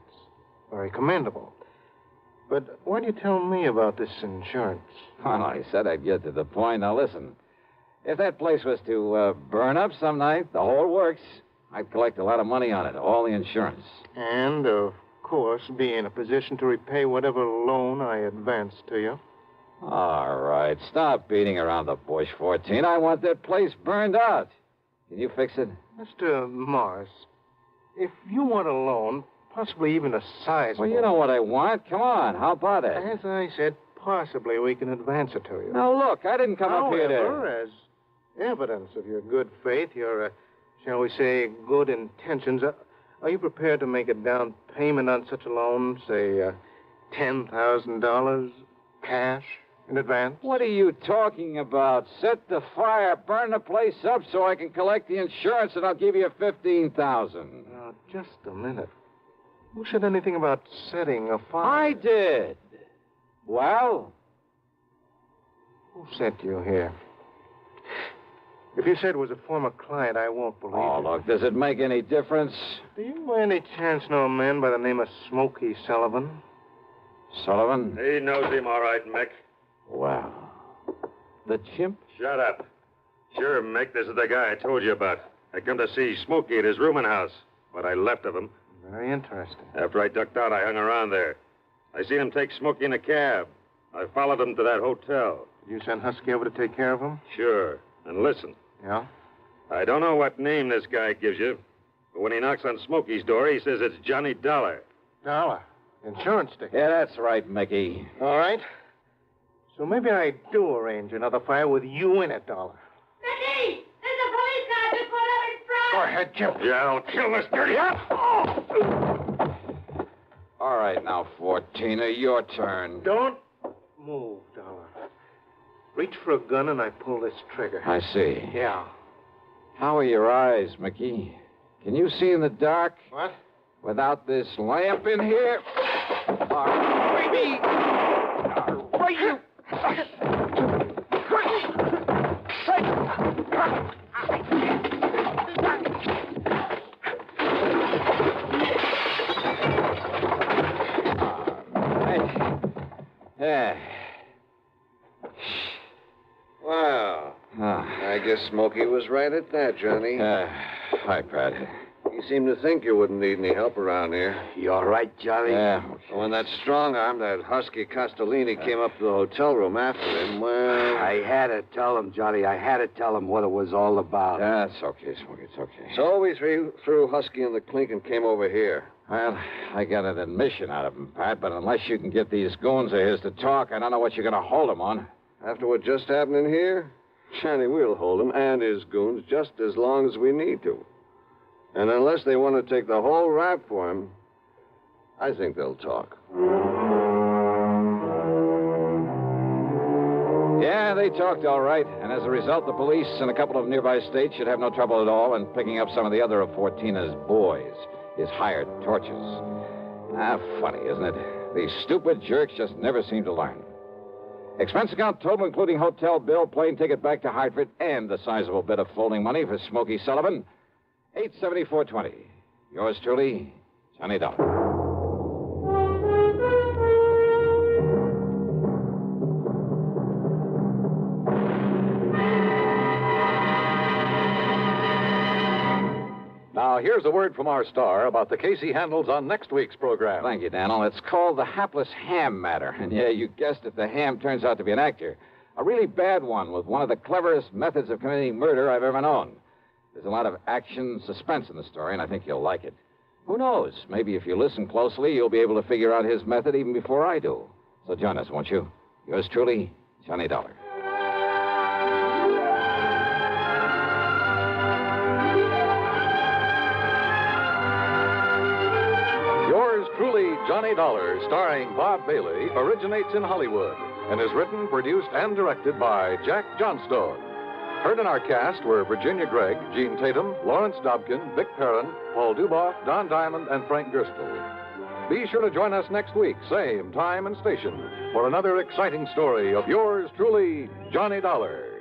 very commendable. But why do you tell me about this insurance? Well, I said I'd get to the point. Now, listen. If that place was to burn up some night, the whole works, I'd collect a lot of money on it, all the insurance. And, of course, be in a position to repay whatever loan I advanced to you. All right, stop beating around the bush, 14. I want that place burned out. Can you fix it? Mr. Morris, if you want a loan, possibly even a sizable... Well, you know what I want. Come on, how about it? As I said, possibly we can advance it to you. Now, look, I didn't come up here to... However, as evidence of your good faith, your, shall we say, good intentions, are you prepared to make a down payment on such a loan, say, $10,000 cash in advance? What are you talking about? Set the fire, burn the place up so I can collect the insurance, and I'll give you $15,000. Now, just a minute. Who said anything about setting a fire? I did. Well? Who sent you here? If you said it was a former client, I won't believe it. Oh, look, does it make any difference? Do you by any chance know a man by the name of Smokey Sullivan? Sullivan? He knows him all right, Mick. Wow. The chimp? Shut up. Sure, Mick, this is the guy I told you about. I come to see Smokey at his rooming house. What I left of him. Very interesting. After I ducked out, I hung around there. I seen him take Smokey in a cab. I followed him to that hotel. Did you send Husky over to take care of him? Sure. And listen. Yeah? I don't know what name this guy gives you, but when he knocks on Smokey's door, he says it's Johnny Dollar. Dollar? Insurance ticket? Yeah, that's right, Mickey. All right. So maybe I do arrange another fire with you in it, Dollar. Mickey! There's a police car just pulled up in front! Go ahead, Chimp. Yeah, don't kill this dirty All right, now, 14er, your turn. Don't move, Dollar. Reach for a gun and I pull this trigger. I see. Yeah. How are your eyes, Mickey? Can you see in the dark? What? Without this lamp in here? All right, you... Yeah. Wow. I guess Smokey was right at that, Johnny. Hi, Pat. You seem to think you wouldn't need any help around here. You all right, Johnny? Yeah. When that strong arm, that husky Castellini, came up to the hotel room after him, well... I had to tell him, Johnny. I had to tell him what it was all about. That's okay, Smokey. It's okay. So we threw Husky in the clink and came over here. Well, I got an admission out of him, Pat, but unless you can get these goons of his to talk, I don't know what you're going to hold him on. After what just happened in here, Johnny, we'll hold him and his goons just as long as we need to. And unless they want to take the whole rap for him, I think they'll talk. Yeah, they talked all right. And as a result, the police in a couple of nearby states should have no trouble at all in picking up some of the other of Fortina's boys, his hired torches. Funny, isn't it? These stupid jerks just never seem to learn. Expense account total, including hotel bill, plane ticket back to Hartford, and the sizable bit of folding money for Smokey Sullivan, $874.20. Yours truly, Johnny Dollar. Now, here's a word from our star about the case he handles on next week's program. Thank you, Daniel. It's called the hapless ham matter. And yeah, you guessed it, the ham turns out to be an actor. A really bad one with one of the cleverest methods of committing murder I've ever known. There's a lot of action, suspense in the story, and I think you'll like it. Who knows? Maybe if you listen closely, you'll be able to figure out his method even before I do. So join us, won't you? Yours truly, Johnny Dollar. Yours truly, Johnny Dollar, starring Bob Bailey, originates in Hollywood and is written, produced, and directed by Jack Johnstone. Heard in our cast were Virginia Gregg, Gene Tatum, Lawrence Dobkin, Vic Perrin, Paul Duboff, Don Diamond, and Frank Gerstle. Be sure to join us next week, same time and station, for another exciting story of yours truly, Johnny Dollar.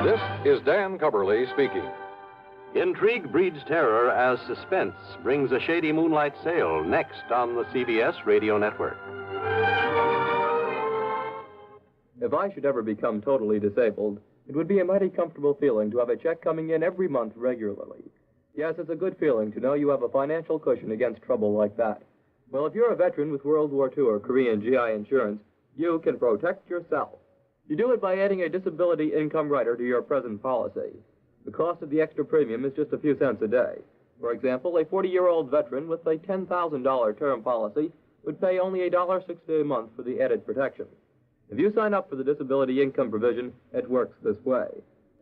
This is Dan Cubberly speaking. Intrigue breeds terror as suspense brings a shady moonlight sail next on the CBS Radio Network. If I should ever become totally disabled, it would be a mighty comfortable feeling to have a check coming in every month regularly. Yes, it's a good feeling to know you have a financial cushion against trouble like that. Well, if you're a veteran with World War II or Korean GI insurance, you can protect yourself. You do it by adding a disability income rider to your present policy. The cost of the extra premium is just a few cents a day. For example, a 40-year-old veteran with a $10,000 term policy would pay only $1.60 a month for the added protection. If you sign up for the disability income provision, it works this way.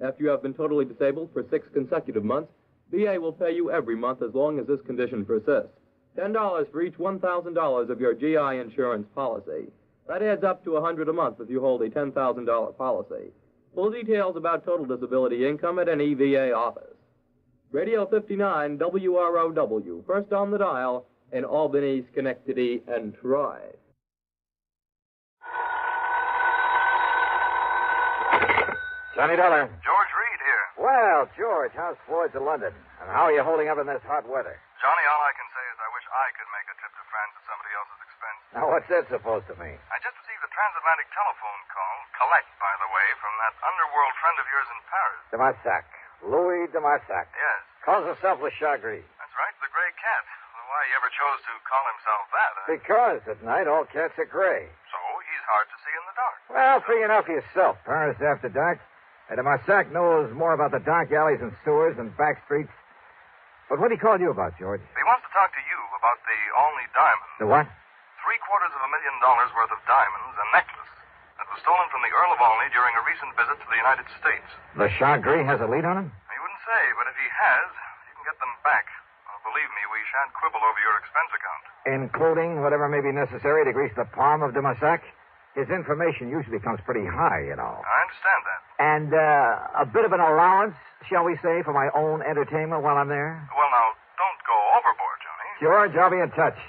After you have been totally disabled for 6 consecutive months, VA will pay you every month as long as this condition persists. $10 for each $1,000 of your GI insurance policy. That adds up to $100 a month if you hold a $10,000 policy. Full details about total disability income at any VA office. Radio 59 WROW, first on the dial in Albany, Schenectady, and Troy. Johnny Dollar. George Reed here. Well, George, how's Floyd's of London? And how are you holding up in this hot weather? Johnny, all I can say is I wish I could make a trip to France at somebody else's expense. Now, what's that supposed to mean? I just received a transatlantic telephone call, collect, by the way, from that underworld friend of yours in Paris. De Marsac. Louis de Marsac. Yes. Calls himself Le Chagris. That's right, the gray cat. Why he ever chose to call himself that? Because at night all cats are gray. So he's hard to see in the dark. Well, free enough yourself. Paris after dark. De Marsac knows more about the dark alleys and sewers and back streets. But what did he call you about, George? He wants to talk to you about the Olney diamond. The what? $750,000 worth of diamonds, a necklace that was stolen from the Earl of Olney during a recent visit to the United States. Le Chagris has a lead on him? He wouldn't say, but if he has, you can get them back. Believe me, we shan't quibble over your expense account. Including whatever may be necessary to grease the palm of de Marsac? His information usually comes pretty high, you know. I understand that. And a bit of an allowance, shall we say, for my own entertainment while I'm there? Well, now, don't go overboard, Johnny. George, I'll be in touch.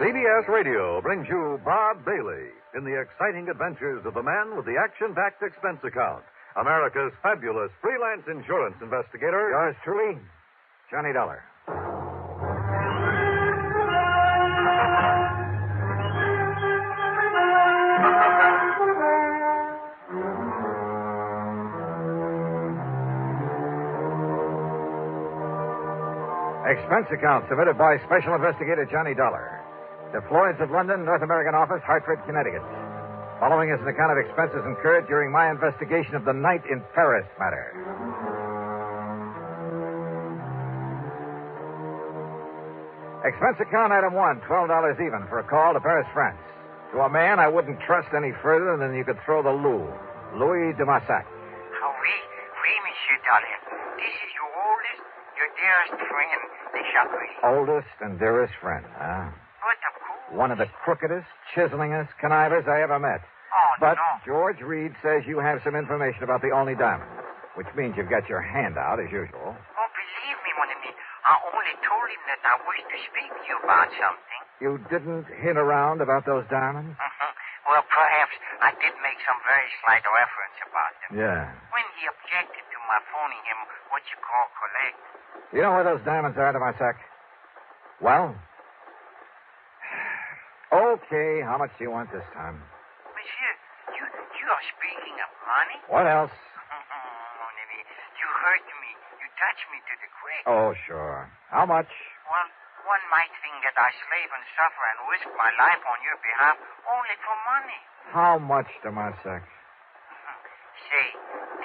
CBS Radio brings you Bob Bailey in the exciting adventures of the man with the action-packed expense account, America's fabulous freelance insurance investigator. Yours truly, Johnny Dollar. Expense account submitted by Special Investigator Johnny Dollar. The Floyds of London, North American office, Hartford, Connecticut. Following is an account of expenses incurred during my investigation of the night in Paris matter. Expense account item 1, $12 even for a call to Paris, France. To a man I wouldn't trust any further than you could throw the Louvre, Louis de Marsac. Oui, Monsieur Dollar. This is your oldest, your dearest friend, Le Chagris. Oldest and dearest friend, huh? But of course. One of the crookedest, chiselingest connivers I ever met. Oh, but no. George Reed says you have some information about the Olney diamond, which means you've got your hand out, as usual. Oh, believe me, mon ami. I only told him that I wish to speak to you about something. You didn't hint around about those diamonds? Well, perhaps I did make some very slight reference about them. Yeah. When he objected to my phoning him what you call collect. You know where those diamonds are, de Marsac? Well? Okay, how much do you want this time? Monsieur, you are speaking of money? What else? Mon ami, you hurt me. You touched me to the quick. Oh, sure. How much? Well, one might think that I slave and suffer and risk my life on your behalf only for money. How much, de Marsac? Say,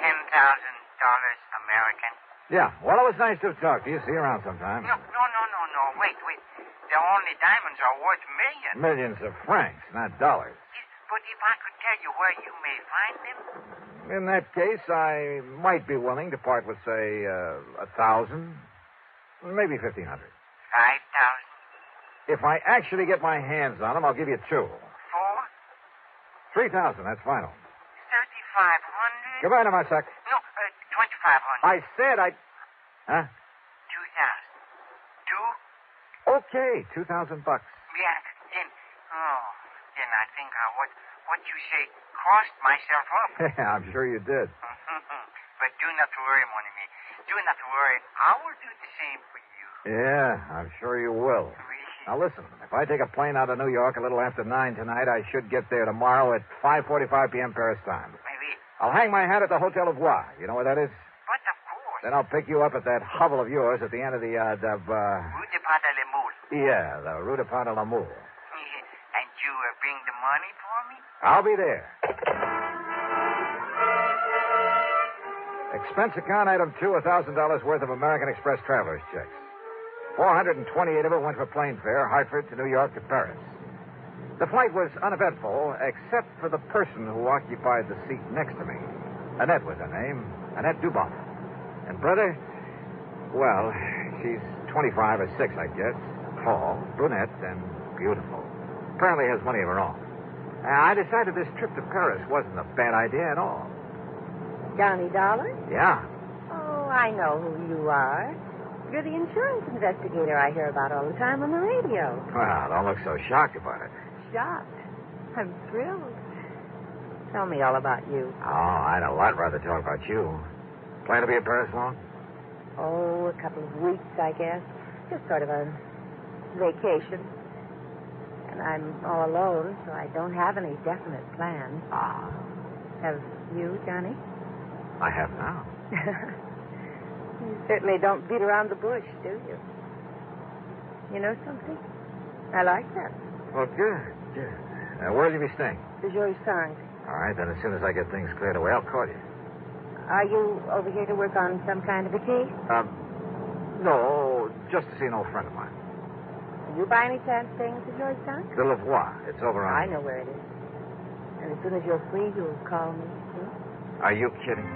$10,000 American. Yeah, well, it was nice to talk to you. See you around sometime. No. Wait. The only diamonds are worth millions. Millions of francs, not dollars. But if I could tell you where you may find them? In that case, I might be willing to part with, say, 1,000, maybe 1,500. 5,000. If I actually get my hands on them, I'll give you 2. 4. 3,000, that's final. 3,500. Goodbye, de Marsac. No, 2,500. I said I... Huh? 2,000. 2? Okay, $2,000. Yeah, then I think what you say crossed myself up. Yeah, I'm sure you did. But do not worry, mon ami. Do not worry. I will do the same for you. Yeah, I'm sure you will. Now, listen, if I take a plane out of New York a little after 9 tonight, I should get there tomorrow at 5:45 p.m. Paris time. Maybe. I'll hang my hat at the Hotel of Voir. You know where that is? But of course. Then I'll pick you up at that hovel of yours at the end of the, Rue de Pas de la Moule. Yeah, the Rue de Pas de la Moule. And you bring the money for me? I'll be there. Expense account item 2, $1,000 worth of American Express traveler's checks. 428 of it went for plane fare, Hartford to New York to Paris. The flight was uneventful, except for the person who occupied the seat next to me. Annette was her name, Annette Duboff. And brother, well, she's 25 or 6, I guess. Tall, brunette, and beautiful. Apparently has money of her own. I decided this trip to Paris wasn't a bad idea at all. Johnny Dollar? Yeah. Oh, I know who you are. You're the insurance investigator I hear about all the time on the radio. Well, don't look so shocked about it. Shocked. I'm thrilled. Tell me all about you. Oh, I'd a lot rather talk about you. Plan to be in Paris long? Oh, a couple of weeks, I guess. Just sort of a vacation. And I'm all alone, so I don't have any definite plans. Ah. Have you, Johnny? I have now. You certainly don't beat around the bush, do you? You know something? I like that. Well, good. Where'll you be staying? The George Sank. All right, then as soon as I get things cleared away, I'll call you. Are you over here to work on some kind of a case? No, just to see an old friend of mine. Are you by any chance staying at the George Sank? The Lavoie. It's over on... I know where it is. And as soon as you're free, you'll call me. Are you kidding?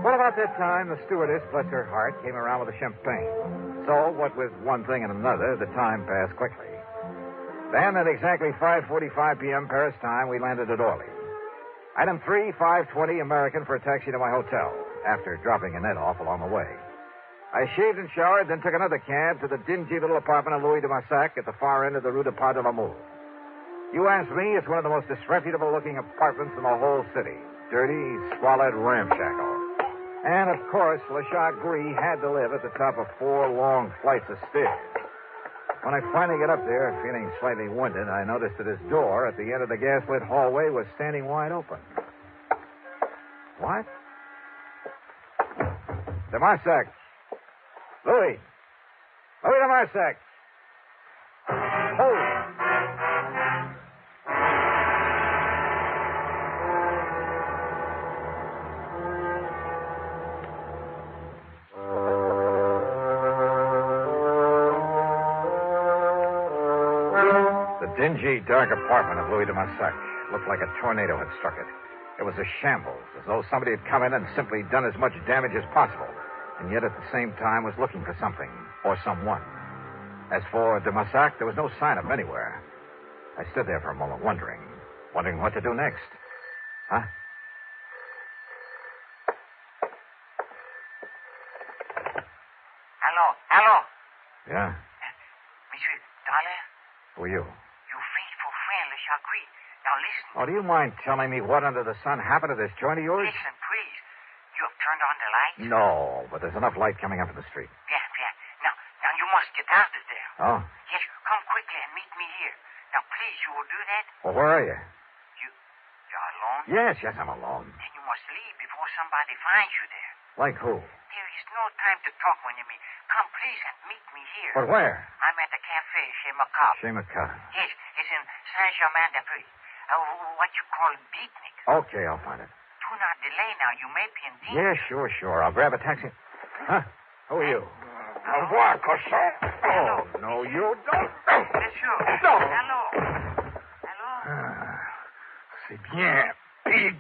Well, about that time, the stewardess, bless her heart, came around with a champagne. So, what with one thing and another, the time passed quickly. Then, at exactly 5:45 p.m. Paris time, we landed at Orly. Item 3, 5:20 American for a taxi to my hotel, after dropping Annette off along the way. I shaved and showered, then took another cab to the dingy little apartment of Louis de Massac at the far end of the Rue de Pas de la Moule. You ask me, it's one of the most disreputable-looking apartments in the whole city. Dirty, squalid, ramshackle. And, of course, Le Chagris had to live at the top of 4 long flights of stairs. When I finally got up there, feeling slightly winded, I noticed that his door at the end of the gas-lit hallway was standing wide open. What? De Marsac. Louis. Louis de Marsac. Oh. The dingy, dark apartment of Louis de Massac looked like a tornado had struck it. It was a shambles, as though somebody had come in and simply done as much damage as possible, and yet at the same time was looking for something or someone. As for de Massac, there was no sign of him anywhere. I stood there for a moment, wondering what to do next. Huh? Hello. Yeah? Monsieur Dollar? Who are you? Your faithful friend, Le Chagris. Now listen. Oh, do you mind telling me what under the sun happened to this joint of yours? Listen, please. You have turned on the lights? No, but there's enough light coming up from the street. Yeah. Now you must get out of there. Oh? Yes, come quickly and meet me here. Now, please, you will do that? Well, where are you? You're alone? Yes, I'm alone. Then you must leave before somebody finds you there. Like who? There is no time to talk when you meet. Come, please, and meet me here. But where? I'm at the cafe chez Macabre. Chez Macabre. Yes, it's in Saint-Germain-des-Prés. What you call beatnik. Okay, I'll find it. Do not delay now. You may be in danger. Yeah, sure. I'll grab a taxi. Huh? Who are you? Au revoir, cochon. Oh, no, you don't. Monsieur. No. Hello. C'est bien, pig.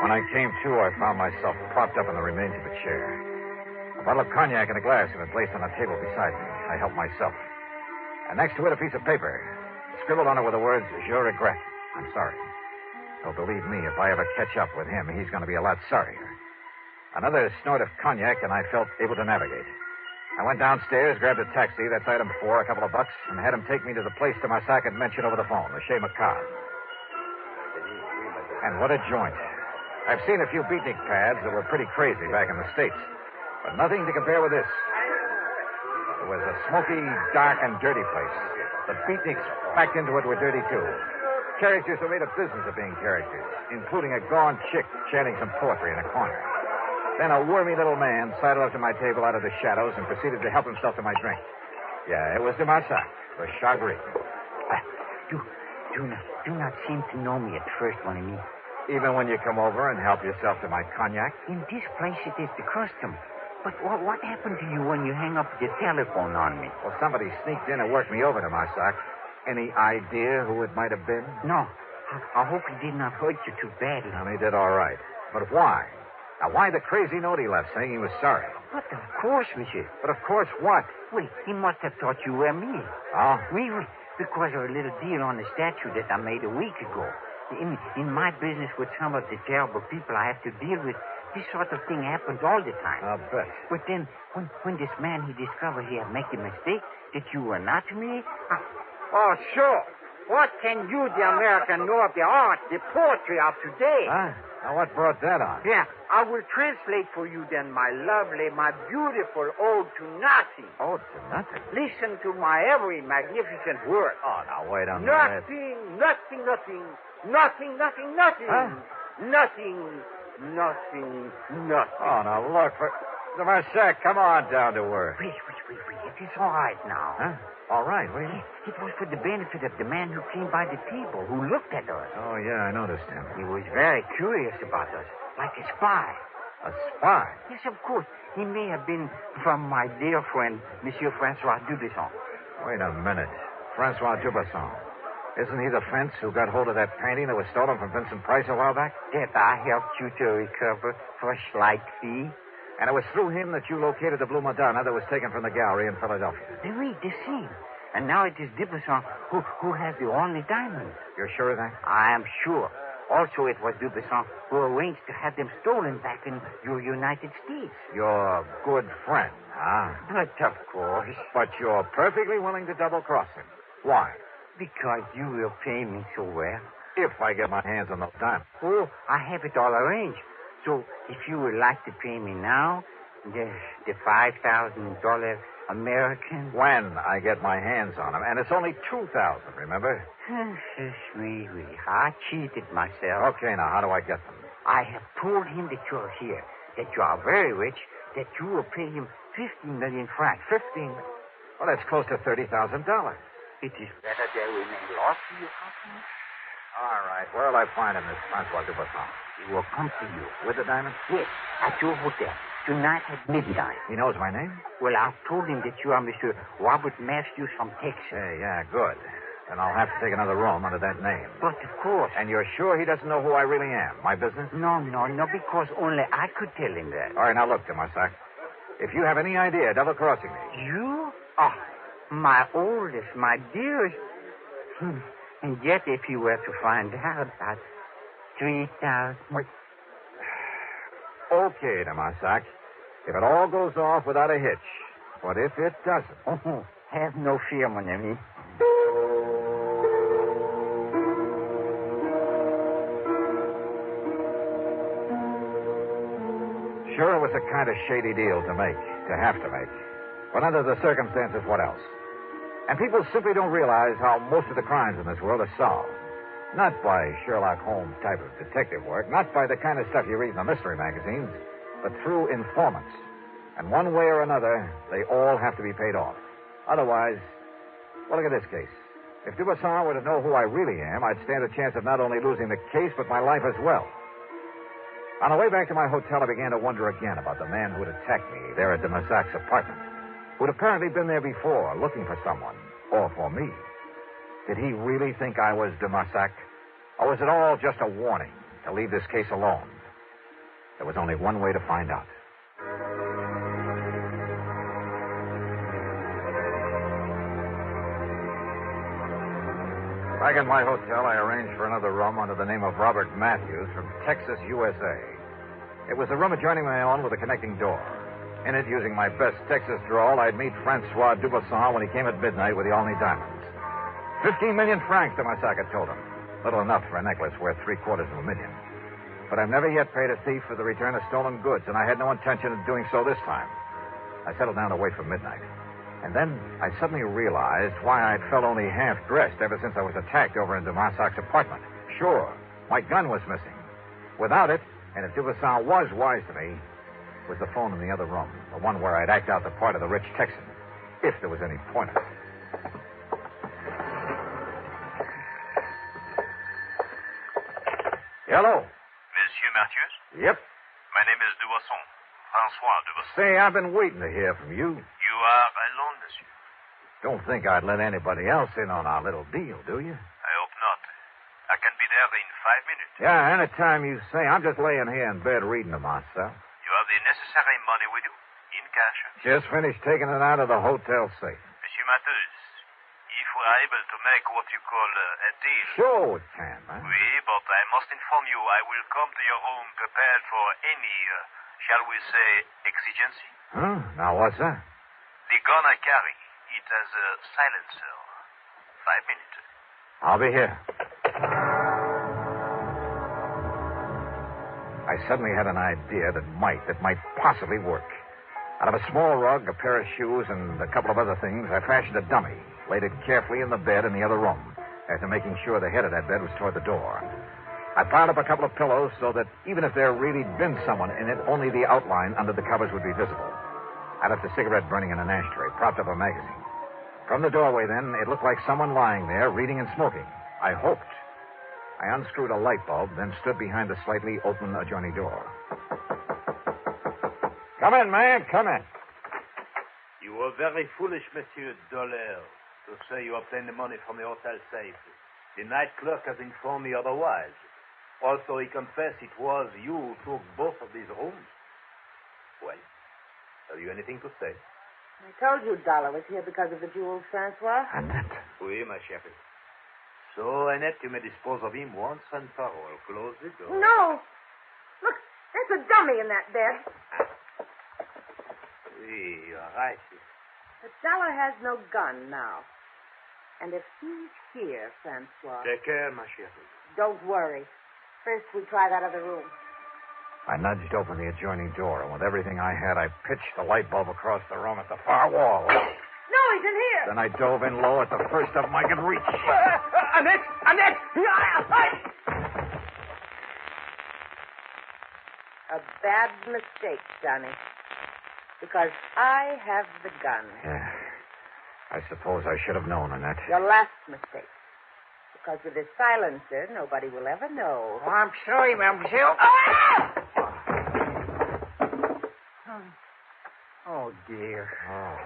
When I came to, I found myself propped up in the remains of a chair. A bottle of cognac and a glass had been placed on a table beside me. I helped myself. And next to it, a piece of paper. Scribbled on it were the words, Je regrette. I'm sorry. So believe me, if I ever catch up with him, he's going to be a lot sorrier. Another snort of cognac, and I felt able to navigate. I went downstairs, grabbed a taxi, that's item 4, a couple of bucks, and had him take me to the place Demasak had mentioned over the phone, the Chez Macabre. And what a joint. I've seen a few beatnik pads that were pretty crazy back in the States, but nothing to compare with this. It was a smoky, dark, and dirty place. The beatniks backed into it were dirty, too. Characters who made a business of being characters, including a gaunt chick chanting some poetry in a corner. Then a wormy little man sidled up to my table out of the shadows and proceeded to help himself to my drink. Yeah, it was Demasak, the Chagrin. Do not seem to know me at first, mon ami. Even when you come over and help yourself to my cognac? In this place, it is the custom. But what happened to you when you hang up the telephone on me? Well, somebody sneaked in and worked me over, Demasak. Any idea who it might have been? No. I hope he did not hurt you too badly. No, he did all right. But why? Now, why the crazy note he left saying he was sorry? But of course, monsieur. But of course what? Well, he must have thought you were me. Oh? Oui. Because of a little deal on the statue that I made a week ago. In my business with some of the terrible people I have to deal with, this sort of thing happens all the time. I'll bet. But then, when this man, he discovered he had made a mistake, that you were not me... Oh, sure. What can you, the American, know of the art, the poetry of today? Huh? Now, what brought that on? Yeah, I will translate for you then my lovely, my beautiful ode to nothing. Ode to nothing? Listen to my every magnificent word. Oh, now, wait a minute. Nothing. Huh? Nothing. Oh, now, look, Demasak, come on down to earth. Wait. It is all right now. Huh? All right, what do you mean? It was for the benefit of the man who came by the table, who looked at us. Oh, yeah, I noticed him. He was very curious about us, like a spy. A spy? Yes, of course. He may have been from my dear friend, Monsieur Francois Dubesson. Wait a minute. Francois Dubesson. Isn't he the fence who got hold of that painting that was stolen from Vincent Price a while back? That I helped you to recover for a slight fee. And it was through him that you located the Blue Madonna that was taken from the gallery in Philadelphia. Oui, the same. And now it is Dubesson who has the only diamonds. You're sure of that? I am sure. Also, it was Dubesson who arranged to have them stolen back in your United States. Your good friend, huh? But of course. But you're perfectly willing to double-cross him. Why? Because you will pay me so well. If I get my hands on those diamonds. Oh, I have it all arranged. So, if you would like to pay me now, the $5,000 American... When I get my hands on them. And it's only $2,000, remember? Oui. I cheated myself. Okay, now, how do I get them? I have told him that you're here, that you are very rich, that you will pay him 15 million francs. 15? Well, that's close to $30,000. It is better there remain lost to your company. All right. Where'll I find him, this Francois Dubesson? He will come to you. With the diamonds? Yes, at your hotel. Tonight at midnight. He knows my name? Well, I've told him that you are Mr. Robert Matthews from Texas. Hey, yeah, good. Then I'll have to take another room under that name. But of course. And you're sure he doesn't know who I really am? My business? No, because only I could tell him that. All right, now look, Demasak. If you have any idea double-crossing me... You? Oh, my oldest, my dearest. And yet, if you were to find out that 3,000... Wait. Okay, Demasak. If it all goes off without a hitch. But if it doesn't... Oh, have no fear, mon ami. Sure, it was a kind of shady deal to have to make. But under the circumstances, what else? And people simply don't realize how most of the crimes in this world are solved. Not by Sherlock Holmes type of detective work, not by the kind of stuff you read in the mystery magazines, but through informants. And one way or another, they all have to be paid off. Otherwise, well, look at this case. If Dubesson were to know who I really am, I'd stand a chance of not only losing the case, but my life as well. On the way back to my hotel, I began to wonder again about the man who'd attacked me there at Demasak's apartment, who'd apparently been there before, looking for someone, or for me. Did he really think I was Demasak? Or was it all just a warning to leave this case alone? There was only one way to find out. Back in my hotel, I arranged for another room under the name of Robert Matthews from Texas, USA. It was a room adjoining my own with a connecting door. In it, using my best Texas drawl, I'd meet Francois Dubuisson when he came at midnight with the Olney diamonds. 15 million francs, de Marsac had told him. Little enough for a necklace worth $750,000. But I've never yet paid a thief for the return of stolen goods, and I had no intention of doing so this time. I settled down to wait for midnight. And then I suddenly realized why I'd felt only half-dressed ever since I was attacked over in de Marsac's apartment. Sure, my gun was missing. Without it, and if Dubuisson was wise to me, was the phone in the other room, the one where I'd act out the part of the rich Texan, if there was any point in it. Hello. Monsieur Mathieu? Yep. My name is Dubuisson. Francois Dubuisson. Say, I've been waiting to hear from you. You are alone, monsieur? Don't think I'd let anybody else in on our little deal, do you? I hope not. I can be there in 5 minutes. Yeah, anytime you say. I'm just laying here in bed reading to myself. You have the necessary money with you? In cash? Just finished taking it out of the hotel safe. Monsieur Matheus, if we are able to make what you call a deal... Sure we can, man. Oui, but I must inform you I will come to your home prepared for any, shall we say, exigency. Huh? Now, what's that? The gun I carry, it has a silencer. 5 minutes. I'll be here. I suddenly had an idea that might possibly work. Out of a small rug, a pair of shoes, and a couple of other things, I fashioned a dummy, laid it carefully in the bed in the other room, after making sure the head of that bed was toward the door. I piled up a couple of pillows so that even if there really been someone in it, only the outline under the covers would be visible. I left a cigarette burning in an ashtray, propped up a magazine. From the doorway, then, it looked like someone lying there, reading and smoking. I hoped. I unscrewed a light bulb, then stood behind the slightly open adjoining door. Come in, man. Come in. You were very foolish, Monsieur Dollar, to say you obtained the money from the hotel safe. The night clerk has informed me otherwise. Also, he confessed it was you who took both of these rooms. Well, have you anything to say? I told you Dollar was here because of the jewels, Francois. Annette. Oui, ma chérie. So, Annette, you may dispose of him once and for all. Close the door. No! Look, there's a dummy in that bed. Oui, you're right. But Dollar has no gun now. And if he's here, Francois... Take care, ma chérie. Don't worry. First, we try that other room. I nudged open the adjoining door, and with everything I had, I pitched the light bulb across the room at the far wall. No, he's in here! Then I dove in low at the first of them I could reach. Annette! Annette! A bad mistake, Johnny. Because I have the gun. Yeah. I suppose I should have known, Annette. Your last mistake. Because with this silencer, nobody will ever know. Oh, I'm sorry, mademoiselle. Oh, dear. Oh,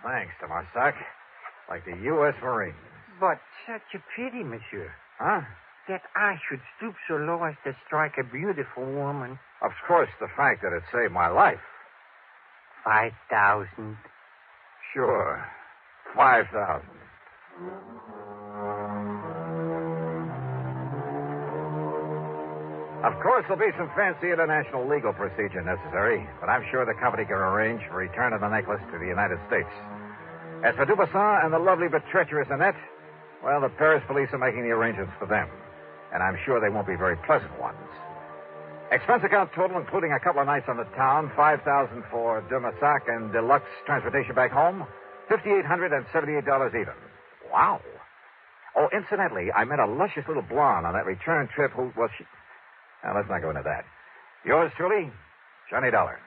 thanks, de Marsac. Like the U.S. Marines. But such a pity, monsieur. Huh? That I should stoop so low as to strike a beautiful woman. Of course, the fact that it saved my life. 5,000. Sure. 5,000. Of course, there'll be some fancy international legal procedure necessary, but I'm sure the company can arrange for return of the necklace to the United States. As for Dubuisson and the lovely but treacherous Annette, well, the Paris police are making the arrangements for them, and I'm sure they won't be very pleasant ones. Expense account total, including a couple of nights on the town, $5,000 for de Marsac and deluxe transportation back home, $5,878 even. Wow. Oh, incidentally, I met a luscious little blonde on that return trip who, well, she... Now, let's not go into that. Yours truly, Johnny Dollar.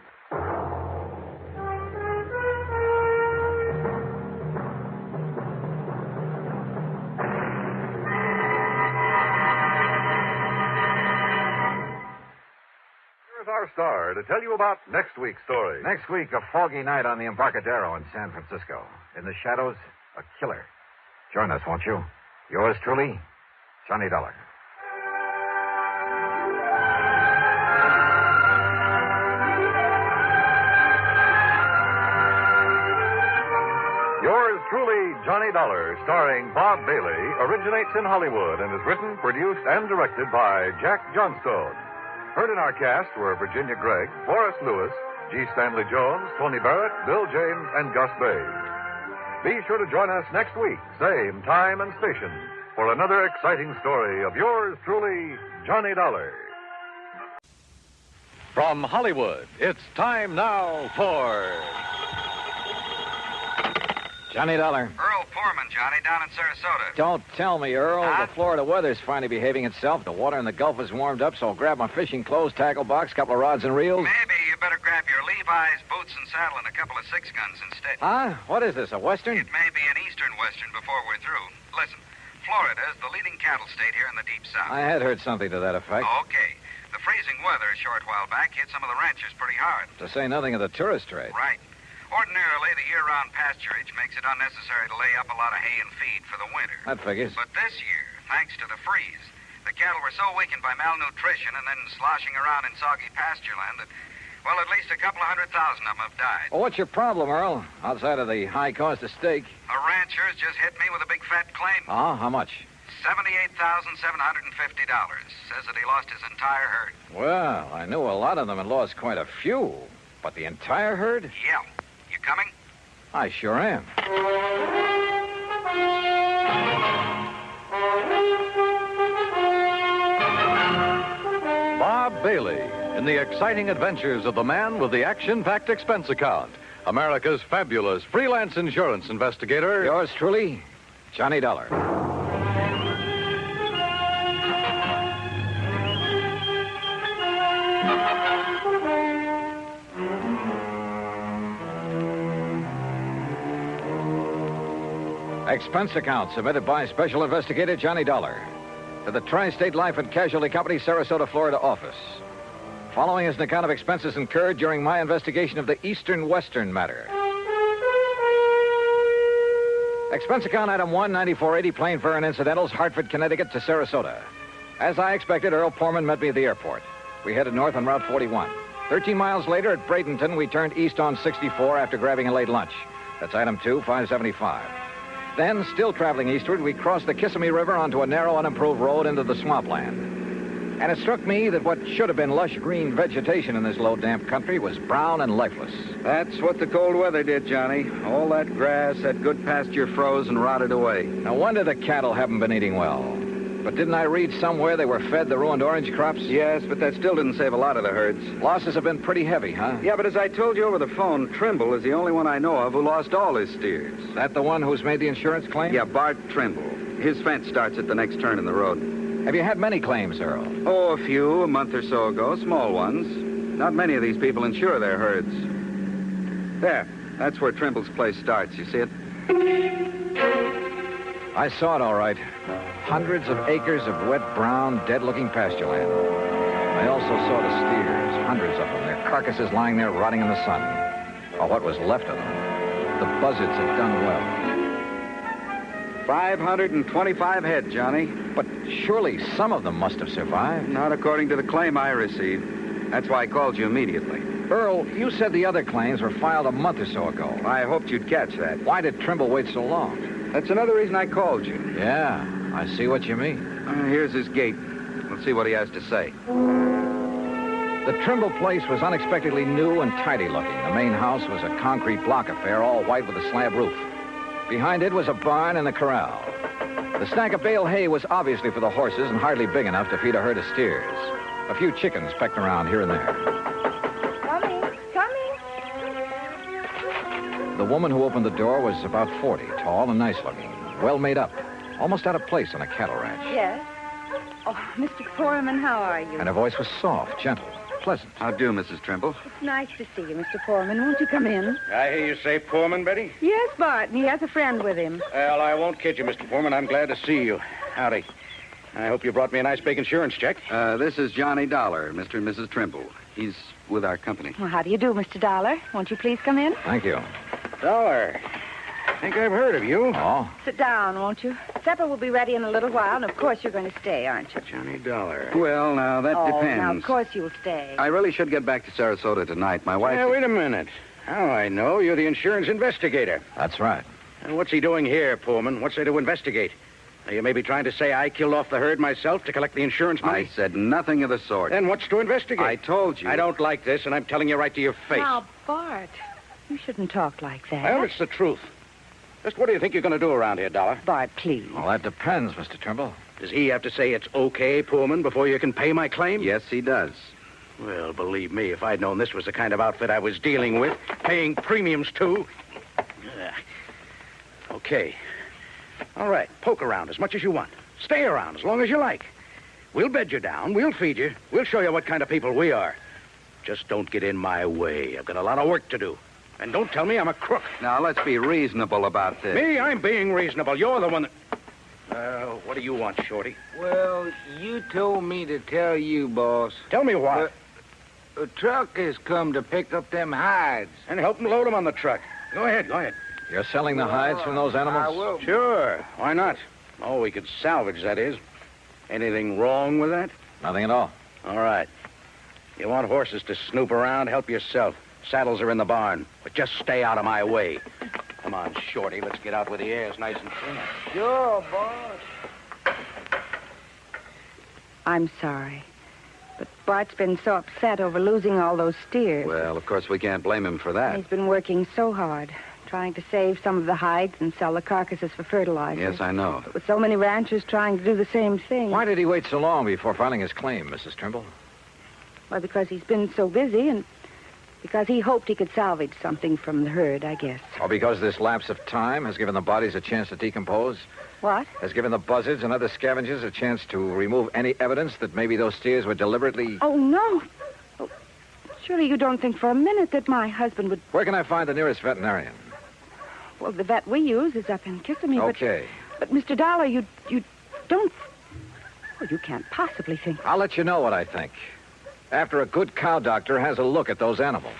Here's our star to tell you about next week's story. Next week, a foggy night on the Embarcadero in San Francisco. In the shadows, a killer. Join us, won't you? Yours truly, Johnny Dollar. Yours truly, Johnny Dollar, starring Bob Bailey, originates in Hollywood and is written, produced, and directed by Jack Johnstone. Heard in our cast were Virginia Gregg, Forrest Lewis, G. Stanley Jones, Tony Barrett, Bill James, and Gus Bay. Be sure to join us next week, same time and station, for another exciting story of yours truly, Johnny Dollar. From Hollywood, it's time now for Johnny Dollar. Earl Poorman, Johnny, down in Sarasota. Don't tell me, Earl. The Florida weather's finally behaving itself. The water in the Gulf is warmed up, so I'll grab my fishing clothes, tackle box, couple of rods and reels. Maybe you better grab your Levi's, boots and saddle, and a couple of 6-guns instead. Huh? What is this, a Western? It may be an Eastern Western before we're through. Listen, Florida is the leading cattle state here in the Deep South. I had heard something to that effect. Okay. The freezing weather a short while back hit some of the ranchers pretty hard. To say nothing of the tourist trade. Right. Ordinarily, the year-round pasturage makes it unnecessary to lay up a lot of hay and feed for the winter. That figures. But this year, thanks to the freeze, the cattle were so weakened by malnutrition and then sloshing around in soggy pasture land that, well, at least a couple of 100,000 of them have died. Well, what's your problem, Earl? Outside of the high cost of steak. A rancher's just hit me with a big fat claim. Oh, how much? $78,750. Says that he lost his entire herd. Well, I knew a lot of them had lost quite a few. But the entire herd? Yeah. You coming? I sure am. Bob Bailey in the exciting adventures of the man with the action-packed expense account. America's fabulous freelance insurance investigator. Yours truly, Johnny Dollar. Expense account submitted by Special Investigator Johnny Dollar to the Tri-State Life and Casualty Company, Sarasota, Florida office. Following is an account of expenses incurred during my investigation of the Eastern Western matter. Expense account item 1, 9480, plane fare and incidentals, Hartford, Connecticut to Sarasota. As I expected, Earl Poorman met me at the airport. We headed north on Route 41. 13 miles later at Bradenton, we turned east on 64 after grabbing a late lunch. That's item 2, 575. Then, still traveling eastward, we crossed the Kissimmee River onto a narrow, unimproved road into the swampland. And it struck me that what should have been lush green vegetation in this low, damp country was brown and lifeless. That's what the cold weather did, Johnny. All that grass, that good pasture froze and rotted away. No wonder the cattle haven't been eating well. But didn't I read somewhere they were fed the ruined orange crops? Yes, but that still didn't save a lot of the herds. Losses have been pretty heavy, huh? Yeah, but as I told you over the phone, Trimble is the only one I know of who lost all his steers. That the one who's made the insurance claim? Yeah, Bart Trimble. His fence starts at the next turn in the road. Have you had many claims, Earl? Oh, a few, a month or so ago, small ones. Not many of these people insure their herds. There, that's where Trimble's place starts. You see it? I saw it all right. Hundreds of acres of wet, brown, dead-looking pasture land. I also saw the steers, hundreds of them, their carcasses lying there rotting in the sun. Or what was left of them. The buzzards had done well. 525 head, Johnny. But surely some of them must have survived. Not according to the claim I received. That's why I called you immediately. Earl, you said the other claims were filed a month or so ago. I hoped you'd catch that. Why did Trimble wait so long? That's another reason I called you. Yeah, I see what you mean. Here's his gate. Let's see what he has to say. The Trimble place was unexpectedly new and tidy looking. The main house was a concrete block affair, all white with a slab roof. Behind it was a barn and a corral. The stack of bale hay was obviously for the horses and hardly big enough to feed a herd of steers. A few chickens pecked around here and there. Coming. The woman who opened the door was about 40, tall and nice looking, well made up, almost out of place on a cattle ranch. Yes. Oh, Mr. Poorman, how are you? And her voice was soft, gentle, pleasant. How do, Mrs. Trimble? It's nice to see you, Mr. Poorman. Won't you come in? I hear you say Poorman, Betty? Yes, Bart, and he has a friend with him. Well, I won't kid you, Mr. Poorman. I'm glad to see you. Howdy. I hope you brought me a nice big insurance check. This is Johnny Dollar, Mr. and Mrs. Trimble. He's with our company. Well, how do you do, Mr. Dollar? Won't you please come in? Thank you. Dollar. I think I've heard of you. Oh? Sit down, won't you? Supper will be ready in a little while, and of course you're going to stay, aren't you? Johnny Dollar. Well, now, that depends. Now, of course you'll stay. I really should get back to Sarasota tonight. My wife... Yeah, wait a minute. Now I know. You're the insurance investigator. That's right. And what's he doing here, Poorman? What's there to investigate? Now, you may be trying to say I killed off the herd myself to collect the insurance money? I said nothing of the sort. Then what's to investigate? I told you. I don't like this, and I'm telling you right to your face. Now, Bart, you shouldn't talk like that. Well, it's the truth. Just what do you think you're going to do around here, Dollar? Bart, please. Well, that depends, Mr. Trimble. Does he have to say it's okay, Pullman, before you can pay my claim? Yes, he does. Well, believe me, if I'd known this was the kind of outfit I was dealing with, paying premiums to... Okay. All right, poke around as much as you want. Stay around as long as you like. We'll bed you down. We'll feed you. We'll show you what kind of people we are. Just don't get in my way. I've got a lot of work to do. And don't tell me I'm a crook. Now, let's be reasonable about this. Me? I'm being reasonable. You're the one that... what do you want, Shorty? Well, you told me to tell you, boss. Tell me what? A truck has come to pick up them hides. And help them load them on the truck. Go ahead, go ahead. You're selling the hides from those animals? I will. Sure. Why not? Oh, we could salvage, that is. Anything wrong with that? Nothing at all. All right. You want horses to snoop around, help yourself. Saddles are in the barn, but just stay out of my way. Come on, Shorty, let's get out where the air's nice and clean. Sure, boss. I'm sorry. But Bart's been so upset over losing all those steers. Well, of course, we can't blame him for that. He's been working so hard, trying to save some of the hides and sell the carcasses for fertilizer. Yes, I know. But with so many ranchers trying to do the same thing. Why did he wait so long before filing his claim, Mrs. Trimble? Well, because he's been so busy and because he hoped he could salvage something from the herd, I guess. Or because this lapse of time has given the bodies a chance to decompose? What? Has given the buzzards and other scavengers a chance to remove any evidence that maybe those steers were deliberately... Oh, no. Oh, surely you don't think for a minute that my husband would... Where can I find the nearest veterinarian? Well, the vet we use is up in Kissimmee. Okay. But Mr. Dollar, you don't... Well, you can't possibly think... I'll let you know what I think. After a good cow doctor has a look at those animals.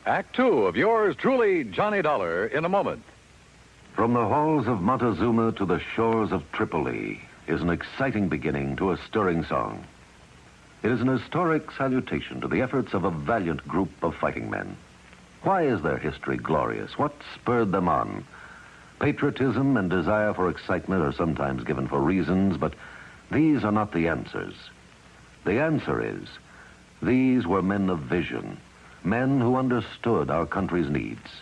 Act two of yours truly, Johnny Dollar, in a moment. From the halls of Montezuma to the shores of Tripoli is an exciting beginning to a stirring song. It is an historic salutation to the efforts of a valiant group of fighting men. Why is their history glorious? What spurred them on? Patriotism and desire for excitement are sometimes given for reasons, but these are not the answers. The answer is, these were men of vision, men who understood our country's needs.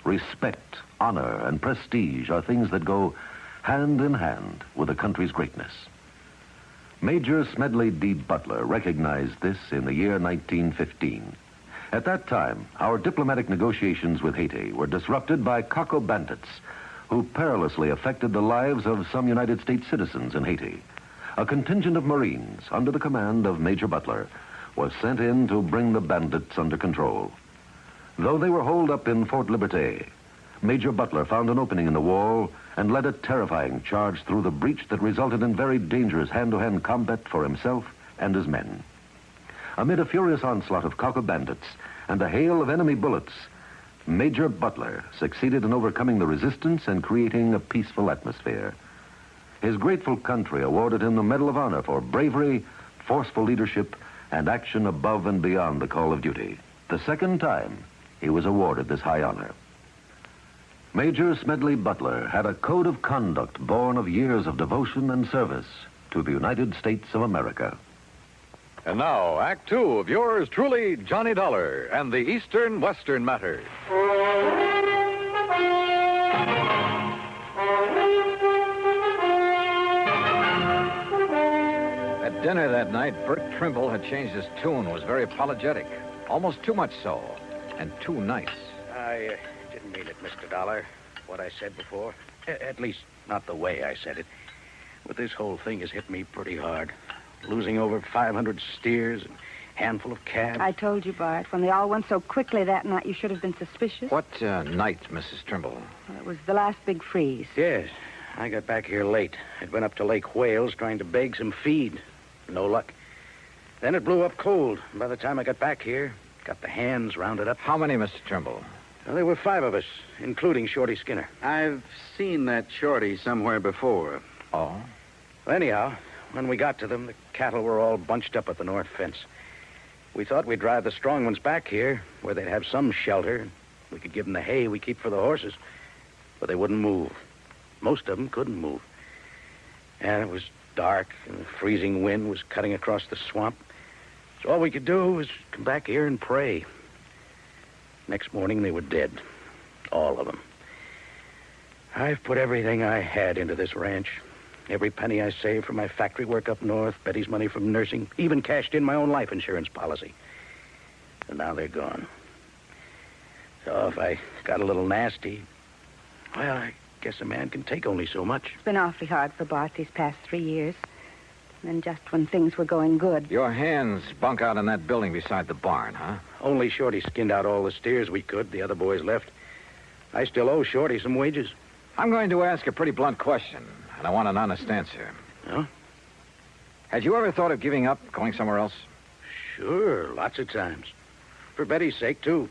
Respect, honor, and prestige are things that go hand in hand with a country's greatness. Major Smedley D. Butler recognized this in the year 1915. At that time, our diplomatic negotiations with Haiti were disrupted by Coco bandits who perilously affected the lives of some United States citizens in Haiti. A contingent of Marines under the command of Major Butler was sent in to bring the bandits under control. Though they were holed up in Fort Liberté, Major Butler found an opening in the wall and led a terrifying charge through the breach that resulted in very dangerous hand-to-hand combat for himself and his men. Amid a furious onslaught of Coco bandits and a hail of enemy bullets, Major Butler succeeded in overcoming the resistance and creating a peaceful atmosphere. His grateful country awarded him the Medal of Honor for bravery, forceful leadership, and action above and beyond the call of duty. The second time he was awarded this high honor. Major Smedley Butler had a code of conduct born of years of devotion and service to the United States of America. And now, Act two of yours truly, Johnny Dollar and the Eastern-Western Matter. At dinner that night, Bert Trimble had changed his tune, was very apologetic. Almost too much so, and too nice. I didn't mean it, Mr. Dollar, what I said before. At least, not the way I said it. But this whole thing has hit me pretty hard. Losing over 500 steers, and a handful of calves. I told you, Bart, when they all went so quickly that night, you should have been suspicious. What night, Mrs. Trimble? Well, it was the last big freeze. Yes, I got back here late. I'd been up to Lake Wales trying to beg some feed. No luck. Then it blew up cold. By the time I got back here, got the hands rounded up. How many, Mr. Trimble? Well, there were 5 of us, including Shorty Skinner. I've seen that Shorty somewhere before. Oh? Well, anyhow, when we got to them, the cattle were all bunched up at the north fence. We thought we'd drive the strong ones back here, where they'd have some shelter. We could give them the hay we keep for the horses. But they wouldn't move. Most of them couldn't move. And it was dark, and the freezing wind was cutting across the swamp. So all we could do was come back here and pray. Next morning, they were dead. All of them. I've put everything I had into this ranch. Every penny I saved from my factory work up north, Betty's money from nursing, even cashed in my own life insurance policy. And now they're gone. So if I got a little nasty, well, I guess a man can take only so much. It's been awfully hard for Bart these past 3 years. And then just when things were going good. Your hands bunk out in that building beside the barn, huh? Only Shorty skinned out all the steers we could. The other boys left. I still owe Shorty some wages. I'm going to ask a pretty blunt question, and I want an honest answer. Huh? Had you ever thought of giving up, going somewhere else? Sure, lots of times. For Betty's sake, too.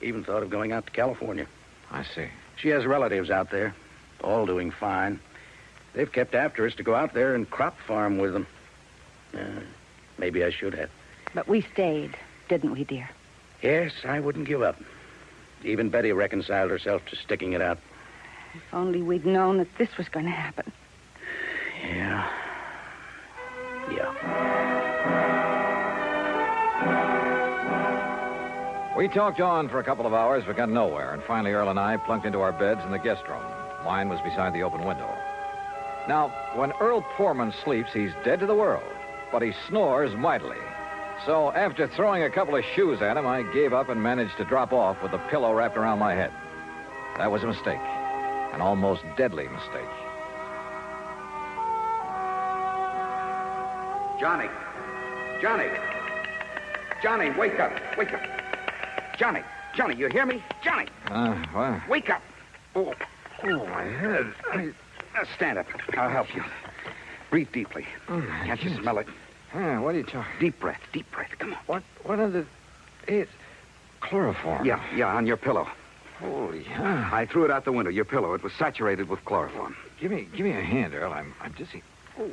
Even thought of going out to California. I see. She has relatives out there, all doing fine. They've kept after us to go out there and crop farm with them. Maybe I should have. But we stayed, didn't we, dear? Yes, I wouldn't give up. Even Betty reconciled herself to sticking it out. If only we'd known that this was going to happen. Yeah. We talked on for a couple of hours, but got nowhere, and finally Earl and I plunked into our beds in the guest room. Mine was beside the open window. Now, when Earl Poorman sleeps, he's dead to the world, but he snores mightily. So after throwing a couple of shoes at him, I gave up and managed to drop off with the pillow wrapped around my head. That was a mistake, an almost deadly mistake. Johnny! Johnny, wake up! Johnny, you hear me? Johnny! What? Wake up! Oh, my head. Stand up. I'll help you. Breathe deeply. Can't you smell it? What are you talking? Deep breath. Come on. What are the... It's chloroform. Yeah, on your pillow. Holy hell. I threw it out the window, your pillow. It was saturated with chloroform. Give me a hand, Earl. I'm dizzy. Oh,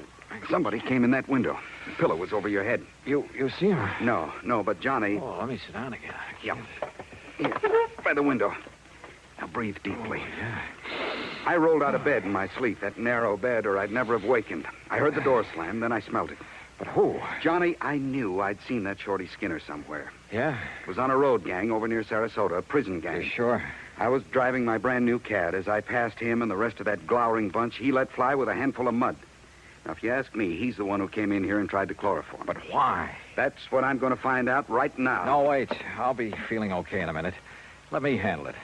somebody came in that window. The pillow was over your head. You see him? No, but Johnny... Oh, let me sit down again. Yeah. Here, by the window. Now breathe deeply. Oh, yeah. I rolled out of bed in my sleep, that narrow bed, or I'd never have wakened. I heard the door slam, then I smelled it. But who? Johnny, I knew I'd seen that Shorty Skinner somewhere. Yeah? It was on a road gang over near Sarasota, a prison gang. You sure? I was driving my brand new Cad. As I passed him and the rest of that glowering bunch, he let fly with a handful of mud. Now, if you ask me, he's the one who came in here and tried to chloroform. But why? That's what I'm going to find out right now. No, wait. I'll be feeling okay in a minute. Let me handle it.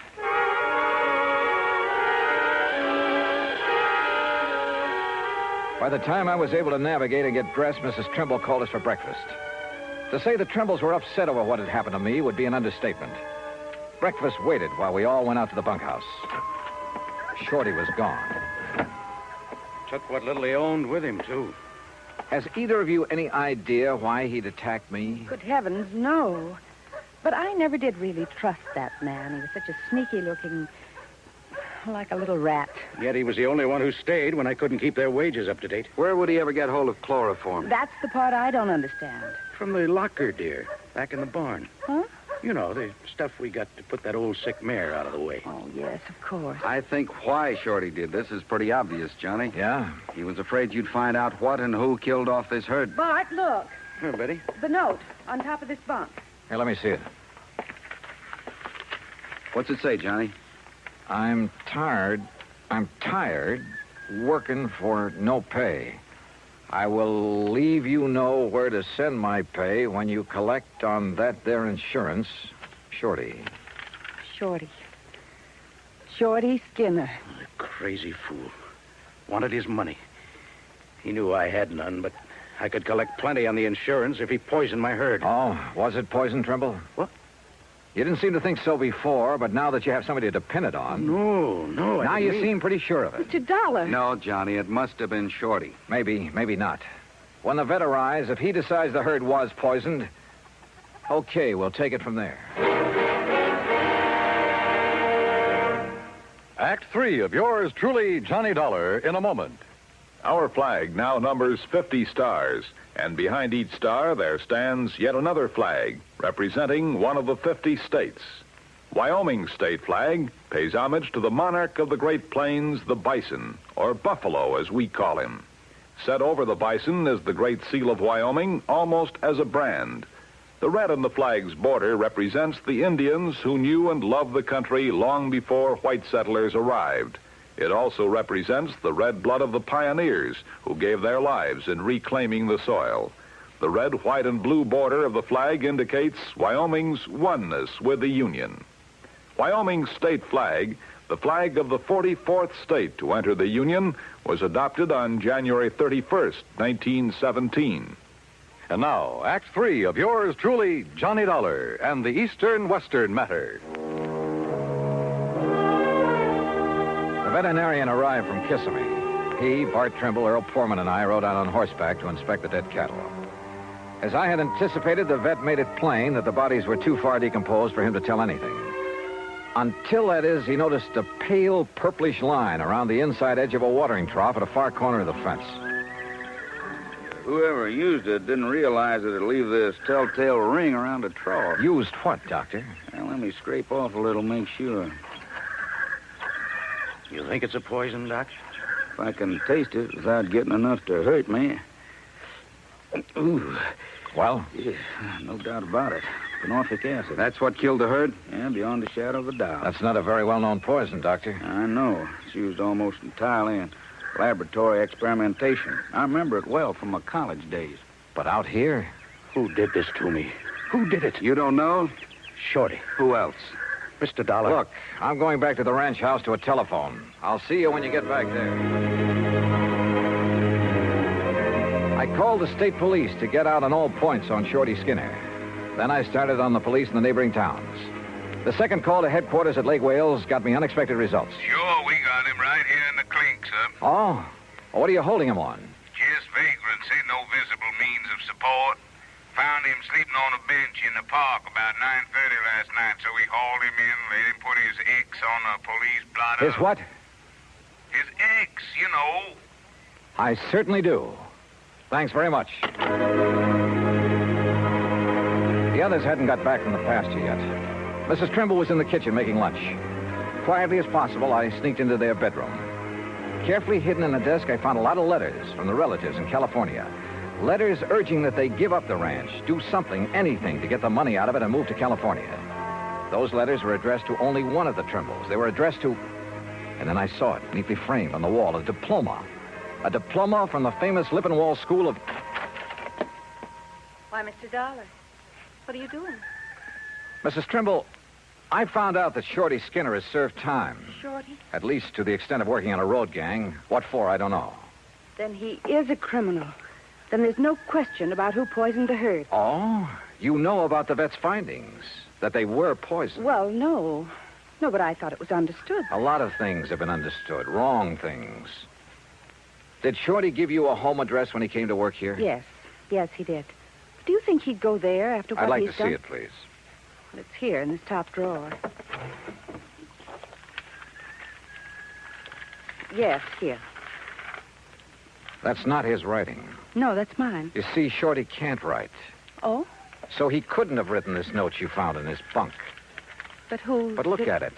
By the time I was able to navigate and get dressed, Mrs. Trimble called us for breakfast. To say the Trimbles were upset over what had happened to me would be an understatement. Breakfast waited while we all went out to the bunkhouse. Shorty was gone. Took what little he owned with him, too. Has either of you any idea why he'd attacked me? Good heavens, no. But I never did really trust that man. He was such a sneaky-looking... like a little rat. Yet he was the only one who stayed when I couldn't keep their wages up to date. Where would he ever get hold of chloroform? That's the part I don't understand. From the locker, dear. Back in the barn. Huh? You know, the stuff we got to put that old sick mare out of the way. Oh, yes, of course. I think why Shorty did this is pretty obvious, Johnny. Yeah? He was afraid you'd find out what and who killed off this herd. Bart, look. Here, Betty. The note on top of this bunk. Here, let me see it. What's it say, Johnny? I'm tired working for no pay. I will leave you know where to send my pay when you collect on that there insurance. Shorty. Shorty Skinner. The crazy fool. Wanted his money. He knew I had none, but I could collect plenty on the insurance if he poisoned my herd. Oh, was it poison, Trimble? What? You didn't seem to think so before, but now that you have somebody to depend it on... No. Now you seem pretty sure of it. Mr. Dollar. No, Johnny, it must have been Shorty. Maybe not. When the vet arrives, if he decides the herd was poisoned, okay, we'll take it from there. Act 3 of yours truly, Johnny Dollar, in a moment. Our flag now numbers 50 stars, and behind each star there stands yet another flag representing one of the 50 states. Wyoming's state flag pays homage to the monarch of the Great Plains, the bison, or buffalo as we call him. Set over the bison is the Great Seal of Wyoming, almost as a brand. The red on the flag's border represents the Indians who knew and loved the country long before white settlers arrived. It also represents the red blood of the pioneers who gave their lives in reclaiming the soil. The red, white, and blue border of the flag indicates Wyoming's oneness with the Union. Wyoming's state flag, the flag of the 44th state to enter the Union, was adopted on January 31st, 1917. And now, Act 3 of yours truly, Johnny Dollar and the Eastern-Western Matter. The veterinarian arrived from Kissimmee. He, Bart Trimble, Earl Poorman, and I rode out on horseback to inspect the dead cattle. As I had anticipated, the vet made it plain that the bodies were too far decomposed for him to tell anything. Until, that is, he noticed a pale purplish line around the inside edge of a watering trough at a far corner of the fence. Whoever used it didn't realize that it'd leave this telltale ring around the trough. Used what, Doctor? Well, let me scrape off a little, make sure. You think it's a poison, Doc? If I can taste it without getting enough to hurt me. Ooh. Well? Yeah, no doubt about it. Phenotic acid. That's what killed the herd? Yeah, beyond a shadow of a doubt. That's not a very well-known poison, Doctor. I know. It's used almost entirely in laboratory experimentation. I remember it well from my college days. But out here? Who did this to me? Who did it? You don't know? Shorty. Who else? Mr. Dollar. Look, I'm going back to the ranch house to a telephone. I'll see you when you get back there. I called the state police to get out on all points on Shorty Skinner. Then I started on the police in the neighboring towns. The second call to headquarters at Lake Wales got me unexpected results. Sure, we got him right here in the clink, sir. Oh? What are you holding him on? Just vagrancy, no visible means of support. Found him sleeping on a bench in the park about 9:30 last night, so we hauled him in, let him put his X on a police blotter. His what? His X, you know. I certainly do. Thanks very much. The others hadn't got back from the pasture yet. Mrs. Trimble was in the kitchen making lunch. Quietly as possible, I sneaked into their bedroom. Carefully hidden in a desk, I found a lot of letters from the relatives in California. Letters urging that they give up the ranch, do something, anything, to get the money out of it and move to California. Those letters were addressed to only one of the Trimbles. They were addressed to... And then I saw it, neatly framed on the wall, a diploma. A diploma from the famous Lippenwall School of... Why, Mr. Dollar, what are you doing? Mrs. Trimble, I found out that Shorty Skinner has served time. Shorty? At least to the extent of working on a road gang. What for, I don't know. Then he is a criminal. Then there's no question about who poisoned the herd. Oh? You know about the vet's findings? That they were poisoned? Well, no. No, but I thought it was understood. A lot of things have been understood. Wrong things. Did Shorty give you a home address when he came to work here? Yes. Yes, he did. Do you think he'd go there after what I'd like he's to done? see it, please. Well, it's here in this top drawer. Yes, here. That's not his writing. No, that's mine. You see, Shorty can't write. Oh? So he couldn't have written this note you found in his bunk. But who... But look at it.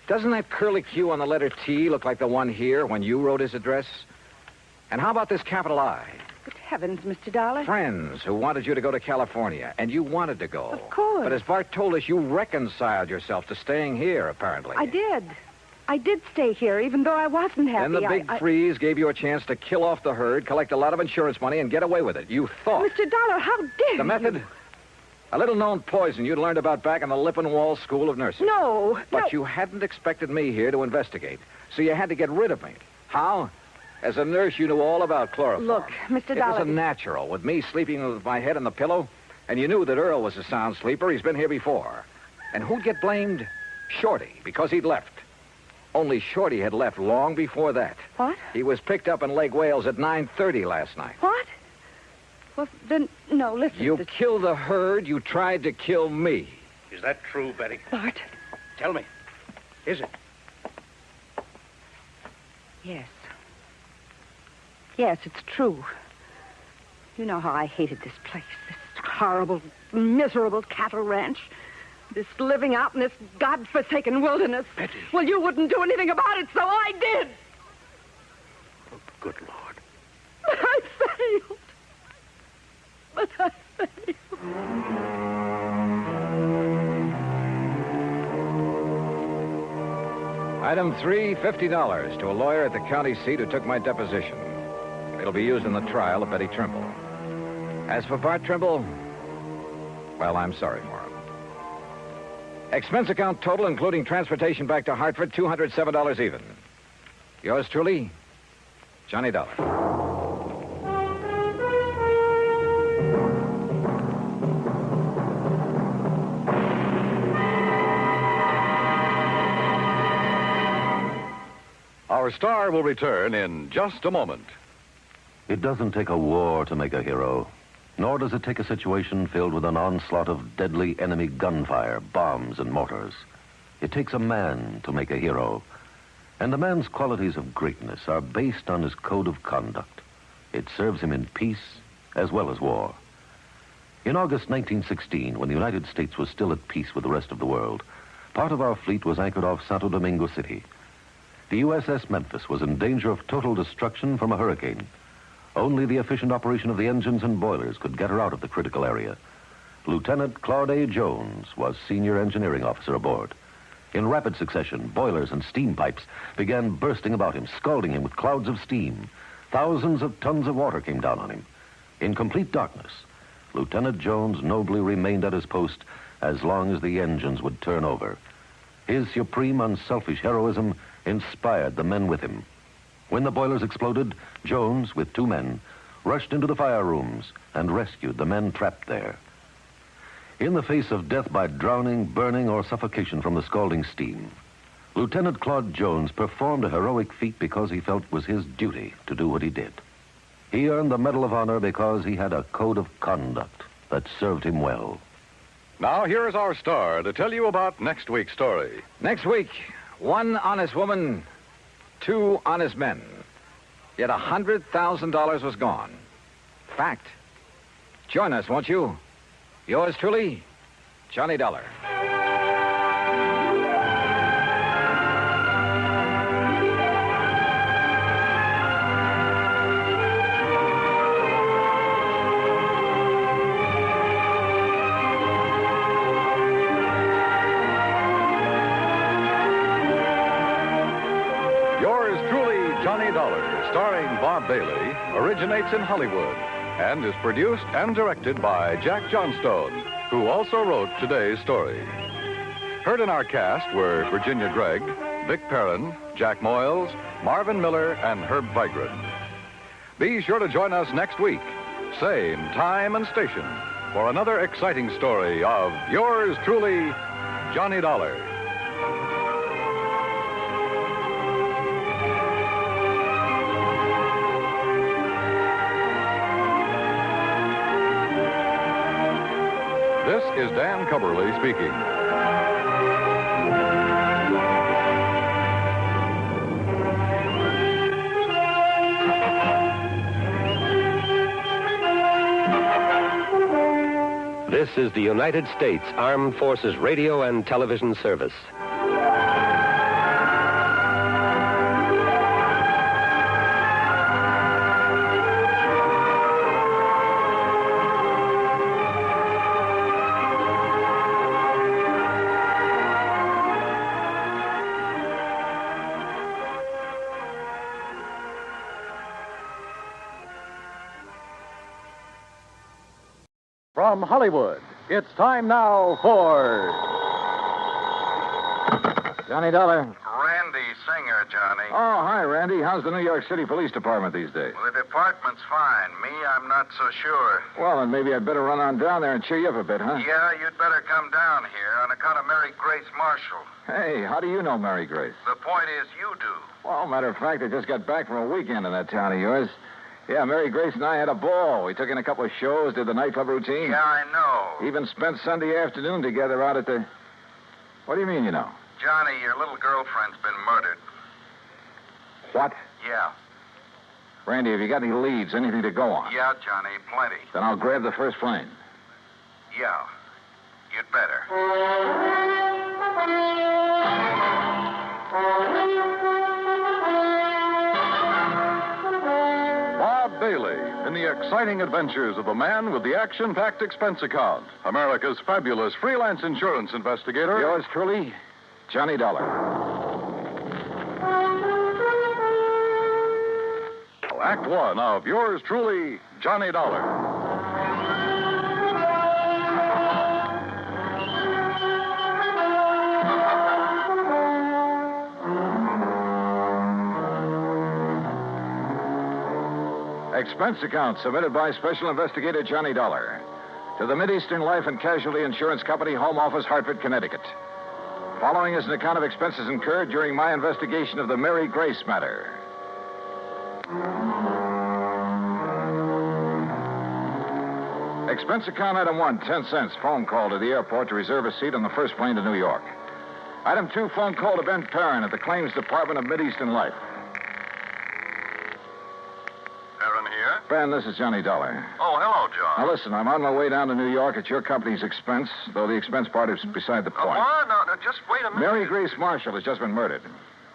Doesn't that curlicue on the letter T look like the one here when you wrote his address? And how about this capital I? Good heavens, Mr. Dollar. Friends who wanted you to go to California, and you wanted to go. Of course. But as Bart told us, you reconciled yourself to staying here, apparently. I did. I did stay here, even though I wasn't happy. Then the big freeze gave you a chance to kill off the herd, collect a lot of insurance money, and get away with it. You thought. Mr. Dollar, how dare The method? you? A little-known poison you'd learned about back in the Lippenwall School of Nursing. No. But you hadn't expected me here to investigate, so you had to get rid of me. How? As a nurse, you knew all about chloroform. Look, Mr. It Dollar... was a natural, with me sleeping with my head on the pillow, and you knew that Earl was a sound sleeper. He's been here before. And who'd get blamed? Shorty, because he'd left. Only Shorty had left long before that. What? He was picked up in Lake Wales at 9:30 last night. What? Well, then, no, listen. You killed the herd. You tried to kill me. Is that true, Betty? Bart. Tell me. Is it? Yes. Yes, it's true. You know how I hated this place, this horrible, miserable cattle ranch, this living out in this godforsaken wilderness. Betty. Well, you wouldn't do anything about it, so I did. Oh, good Lord. But I failed. But I failed. Item 3, $50 to a lawyer at the county seat who took my deposition. It'll be used in the trial of Betty Trimble. As for Bart Trimble, well, I'm sorry for him. Expense account total, including transportation back to Hartford, $207 even. Yours truly, Johnny Dollar. Our star will return in just a moment. It doesn't take a war to make a hero, nor does it take a situation filled with an onslaught of deadly enemy gunfire, bombs, and mortars. It takes a man to make a hero, and a man's qualities of greatness are based on his code of conduct. It serves him in peace as well as war. In August 1916, when the United States was still at peace with the rest of the world, part of our fleet was anchored off Santo Domingo City. The USS Memphis was in danger of total destruction from a hurricane. Only the efficient operation of the engines and boilers could get her out of the critical area. Lieutenant Claude A. Jones was senior engineering officer aboard. In rapid succession, boilers and steam pipes began bursting about him, scalding him with clouds of steam. Thousands of tons of water came down on him. In complete darkness, Lieutenant Jones nobly remained at his post as long as the engines would turn over. His supreme, unselfish heroism inspired the men with him. When the boilers exploded, Jones, with 2 men, rushed into the fire rooms and rescued the men trapped there. In the face of death by drowning, burning, or suffocation from the scalding steam, Lieutenant Claude Jones performed a heroic feat because he felt it was his duty to do what he did. He earned the Medal of Honor because he had a code of conduct that served him well. Now, here is our star to tell you about next week's story. Next week, 1 honest woman, 2 honest men. Yet $100,000 was gone. Fact. Join us, won't you? Yours truly, Johnny Dollar. Starring Bob Bailey, originates in Hollywood and is produced and directed by Jack Johnstone, who also wrote today's story. Heard in our cast were Virginia Gregg, Vic Perrin, Jack Moyles, Marvin Miller, and Herb Vigran. Be sure to join us next week, same time and station, for another exciting story of yours truly, Johnny Dollar. This is Dan Cubberly speaking. This is the United States Armed Forces Radio and Television Service. From Hollywood, it's time now for Johnny Dollar. Randy Singer, Johnny. Oh, hi, Randy. How's the New York City Police Department these days? Well, the department's fine. Me, I'm not so sure. Well, then maybe I'd better run on down there and cheer you up a bit, huh? Yeah, you'd better come down here on account of Mary Grace Marshall. Hey, how do you know Mary Grace? The point is, you do. Well, matter of fact, I just got back from a weekend in that town of yours. Yeah, Mary Grace and I had a ball. We took in a couple of shows, did the nightclub routine. Yeah, I know. Even spent Sunday afternoon together out at the... What do you mean, you know? Johnny, your little girlfriend's been murdered. What? Yeah. Randy, have you got any leads, anything to go on? Yeah, Johnny, plenty. Then I'll grab the first plane. Yeah, you'd better. Bob Bailey in the exciting adventures of the man with the action-packed expense account. America's fabulous freelance insurance investigator. Yours truly, Johnny Dollar. Act one of yours truly, Johnny Dollar. Expense account submitted by Special Investigator Johnny Dollar to the Mideastern Life and Casualty Insurance Company, Home Office, Hartford, Connecticut. Following is an account of expenses incurred during my investigation of the Mary Grace matter. Expense account item 1, 10 cents. Phone call to the airport to reserve a seat on the first plane to New York. Item 2, phone call to Ben Perrin at the Claims Department of Mideastern Life. Aaron here? Ben, this is Johnny Dollar. Oh, hello, John. Now, listen, I'm on my way down to New York at your company's expense, though the expense part is beside the point. What? No, just wait a minute. Mary Grace Marshall has just been murdered.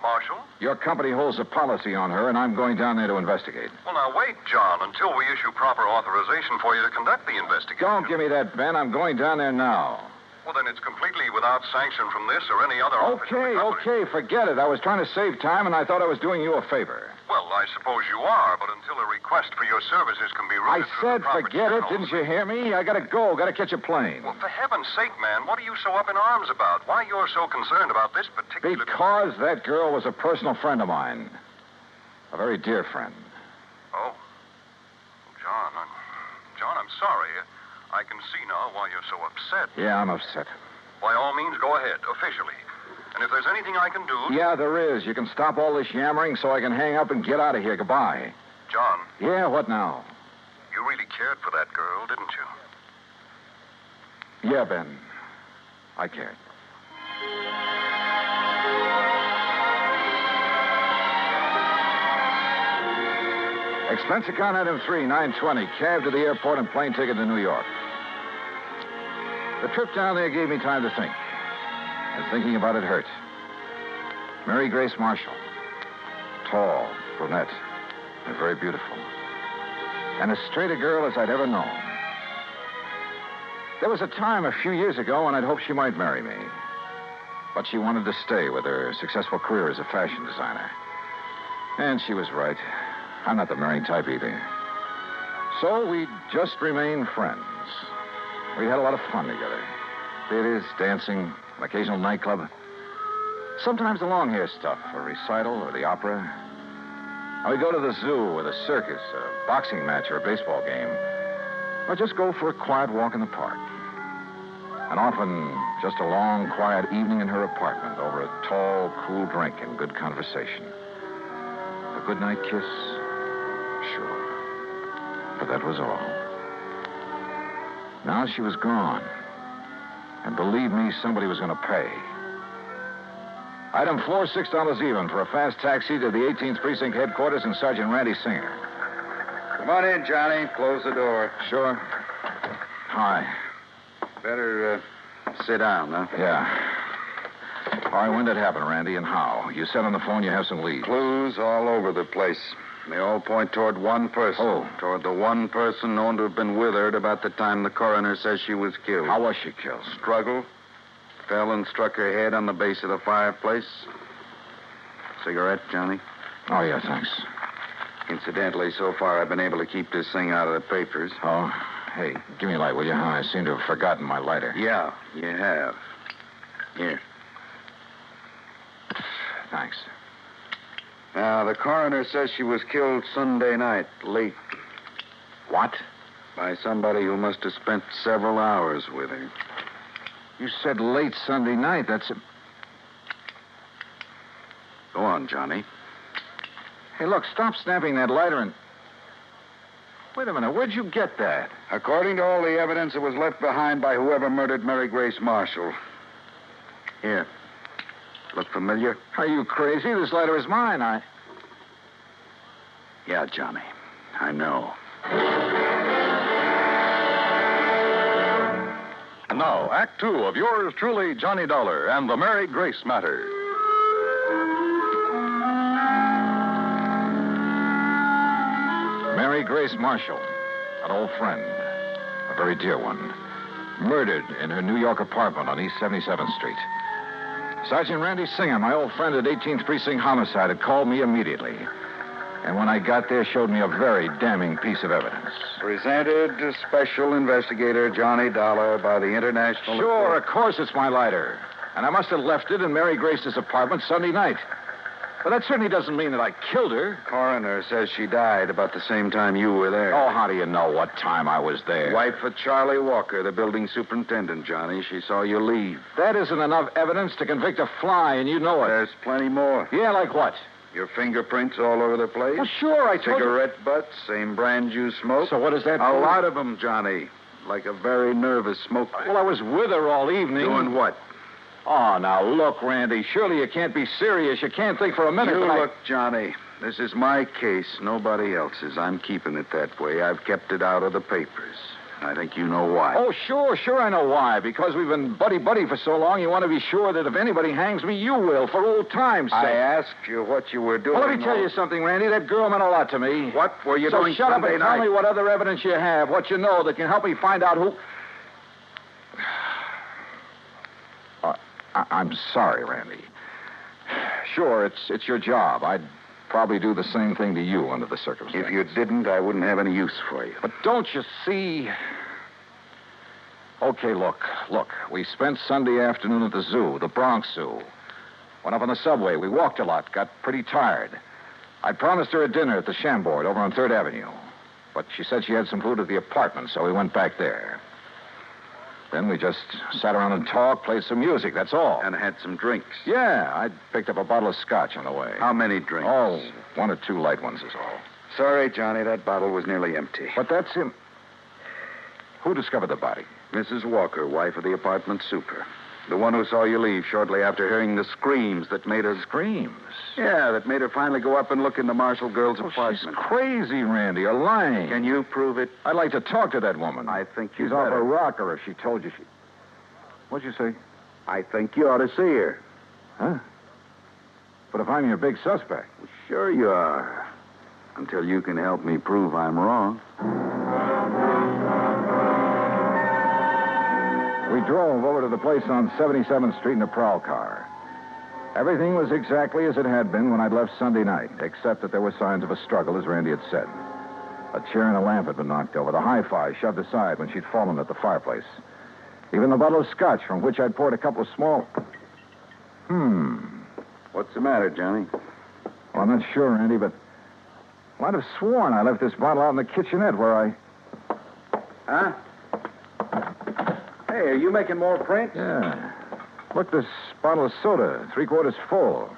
Marshall? Your company holds a policy on her, and I'm going down there to investigate. Well, now, wait, John, until we issue proper authorization for you to conduct the investigation. Don't give me that, Ben. I'm going down there now. Well, then it's completely without sanction from this or any other office of the company. Okay, forget it. I was trying to save time, and I thought I was doing you a favor. Well, I suppose you are, but until a request for your services can be I routed through said the proper forget it. channels- Didn't you hear me? I gotta go. Gotta catch a plane. Well, for heaven's sake, man, what are you so up in arms about? Why you're so concerned about this particular... Because that girl was a personal friend of mine. A very dear friend. Oh. John, I'm sorry. I can see now why you're so upset. Yeah, I'm upset. By all means, go ahead, officially. And if there's anything I can do... Yeah, there is. You can stop all this yammering so I can hang up and get out of here. Goodbye. John. Yeah, what now? You really cared for that girl, didn't you? Yeah, Ben. I cared. Expense account item 3, 920. Cab to the airport and plane ticket to New York. The trip down there gave me time to think. And thinking about it hurt. Mary Grace Marshall. Tall, brunette, and very beautiful. And as straight a girl as I'd ever known. There was a time a few years ago when I'd hoped she might marry me. But she wanted to stay with her successful career as a fashion designer. And she was right. I'm not the marrying type either. So we just remained friends. We had a lot of fun together. Theaters, dancing, an occasional nightclub. Sometimes the long hair stuff, a recital or the opera. And we go to the zoo or the circus, a boxing match or a baseball game. Or just go for a quiet walk in the park. And often just a long, quiet evening in her apartment over a tall, cool drink and good conversation. A goodnight kiss? Sure. But that was all. Now she was gone. And believe me, somebody was going to pay. Item 4, $6 even for a fast taxi to the 18th Precinct headquarters and Sergeant Randy Singer. Come on in, Johnny. Close the door. Sure. Hi. Better sit down, huh? Yeah. All right, when did it happen, Randy, and how? You said on the phone you have some leads. Clues all over the place. They all point toward one person. Oh. Toward the one person known to have been with her at about the time the coroner says she was killed. How was she killed? Struggle. Fell and struck her head on the base of the fireplace. Cigarette, Johnny? Oh, yeah, thanks. Incidentally, so far I've been able to keep this thing out of the papers. Oh? Hey, give me a light, will you? I seem to have forgotten my lighter. Yeah, you have. Here. Thanks. Now, the coroner says she was killed Sunday night, late. What? By somebody who must have spent several hours with her. You said late Sunday night. That's a... Go on, Johnny. Hey, look, stop snapping that lighter and... Wait a minute, where'd you get that? According to all the evidence, it was left behind by whoever murdered Mary Grace Marshall. Here. Look familiar? Are you crazy? This lighter is mine. Yeah, Johnny. I know. And now, Act Two of yours truly, Johnny Dollar, and the Mary Grace Matter. Mary Grace Marshall, an old friend, a very dear one, murdered in her New York apartment on East 77th Street. Sergeant Randy Singer, my old friend at 18th Precinct Homicide, had called me immediately. And when I got there, showed me a very damning piece of evidence. Presented to Special Investigator Johnny Dollar by the International... Sure, of course it's my lighter. And I must have left it in Mary Grace's apartment Sunday night. But that certainly doesn't mean that I killed her. Coroner says she died about the same time you were there. Oh, how do you know what time I was there? Wife of Charlie Walker, the building superintendent, Johnny. She saw you leave. That isn't enough evidence to convict a fly, and you know it. There's plenty more. Yeah, like what? Your fingerprints all over the place. Well, sure, I told you. Cigarette butts, same brand you smoke. So what does that A prove? lot of them, Johnny. Like a very nervous smoker. Well, I was with her all evening. Doing what? Oh, now, look, Randy, surely you can't be serious. You can't think for a minute You that look, Johnny, this is my case, nobody else's. I'm keeping it that way. I've kept it out of the papers. I think you know why. Oh, sure I know why. Because we've been buddy-buddy for so long, you want to be sure that if anybody hangs me, you will, for old time's sake. I asked you what you were doing. Well, let me tell you something, Randy. That girl meant a lot to me. What were you doing shut Sunday up and night? tell me what other evidence you have, what you know that can help me find out who... I'm sorry, Randy. Sure, it's your job. I'd probably do the same thing to you under the circumstances. If you didn't, I wouldn't have any use for you. But don't you see... Okay, look. We spent Sunday afternoon at the zoo, the Bronx Zoo. Went up on the subway. We walked a lot, got pretty tired. I promised her a dinner at the Chambord over on 3rd Avenue. But she said she had some food at the apartment, so we went back there. Then we just sat around and talked, played some music, that's all. And had some drinks. Yeah, I picked up a bottle of scotch on the way. How many drinks? Oh, 1 or 2 light ones is all. Sorry, Johnny, that bottle was nearly empty. But that's him. Who discovered the body? Mrs. Walker, wife of the apartment super. The one who saw you leave shortly after hearing the screams that made her... Screams? Yeah, that made her finally go up and look in the Marshall girl's apartment. She's crazy, Randy. You're lying. Can you prove it? I'd like to talk to that woman. I think she's off her rocker if she told you she... What'd you say? I think you ought to see her. Huh? But if I'm your big suspect... Well, sure you are. Until you can help me prove I'm wrong. We drove over to the place on 77th Street in a prowl car. Everything was exactly as it had been when I'd left Sunday night, except that there were signs of a struggle, as Randy had said. A chair and a lamp had been knocked over, the hi-fi shoved aside when she'd fallen at the fireplace. Even the bottle of scotch from which I'd poured a couple of small... What's the matter, Johnny? Well, I'm not sure, Randy, but I'd have sworn I left this bottle out in the kitchenette where I... Huh? Hey, are you making more prints? Yeah. Look, this bottle of soda, 3/4 full.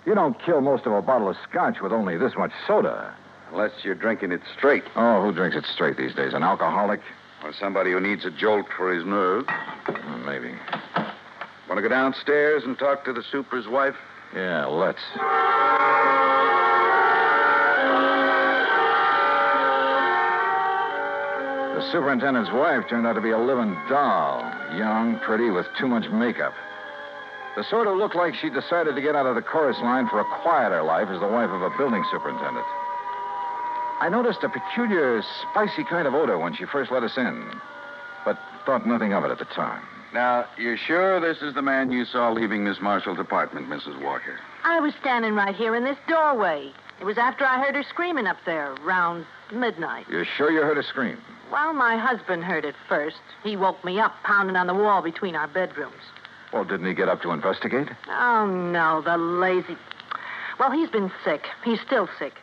You don't kill most of a bottle of scotch with only this much soda. Unless you're drinking it straight. Oh, who drinks it straight these days? An alcoholic? Or somebody who needs a jolt for his nerves. Maybe. Want to go downstairs and talk to the super's wife? Yeah, let's. The superintendent's wife turned out to be a living doll. Young, pretty, with too much makeup. The sort who looked like she decided to get out of the chorus line for a quieter life as the wife of a building superintendent. I noticed a peculiar, spicy kind of odor when she first let us in, but thought nothing of it at the time. Now, you're sure this is the man you saw leaving Miss Marshall's apartment, Mrs. Walker? I was standing right here in this doorway. It was after I heard her screaming up there, around midnight. You're sure you heard her scream? Well, my husband heard it first. He woke me up, pounding on the wall between our bedrooms. Well, didn't he get up to investigate? Oh, no, the lazy... Well, he's been sick. He's still sick.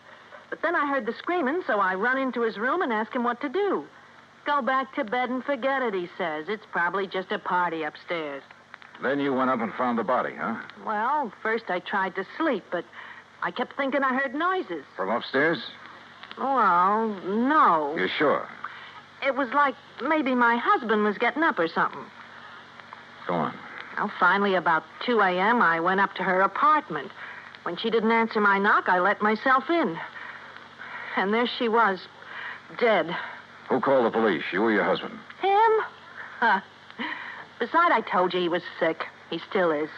But then I heard the screaming, so I run into his room and ask him what to do. Go back to bed and forget it, he says. It's probably just a party upstairs. Then you went up and found the body, huh? Well, first I tried to sleep, but I kept thinking I heard noises. From upstairs? Well, no. You're sure? It was like maybe my husband was getting up or something. Go on. Well, finally, about 2 a.m., I went up to her apartment. When she didn't answer my knock, I let myself in. And there she was, dead. Who called the police, you or your husband? Him? Huh. Besides, I told you he was sick. He still is.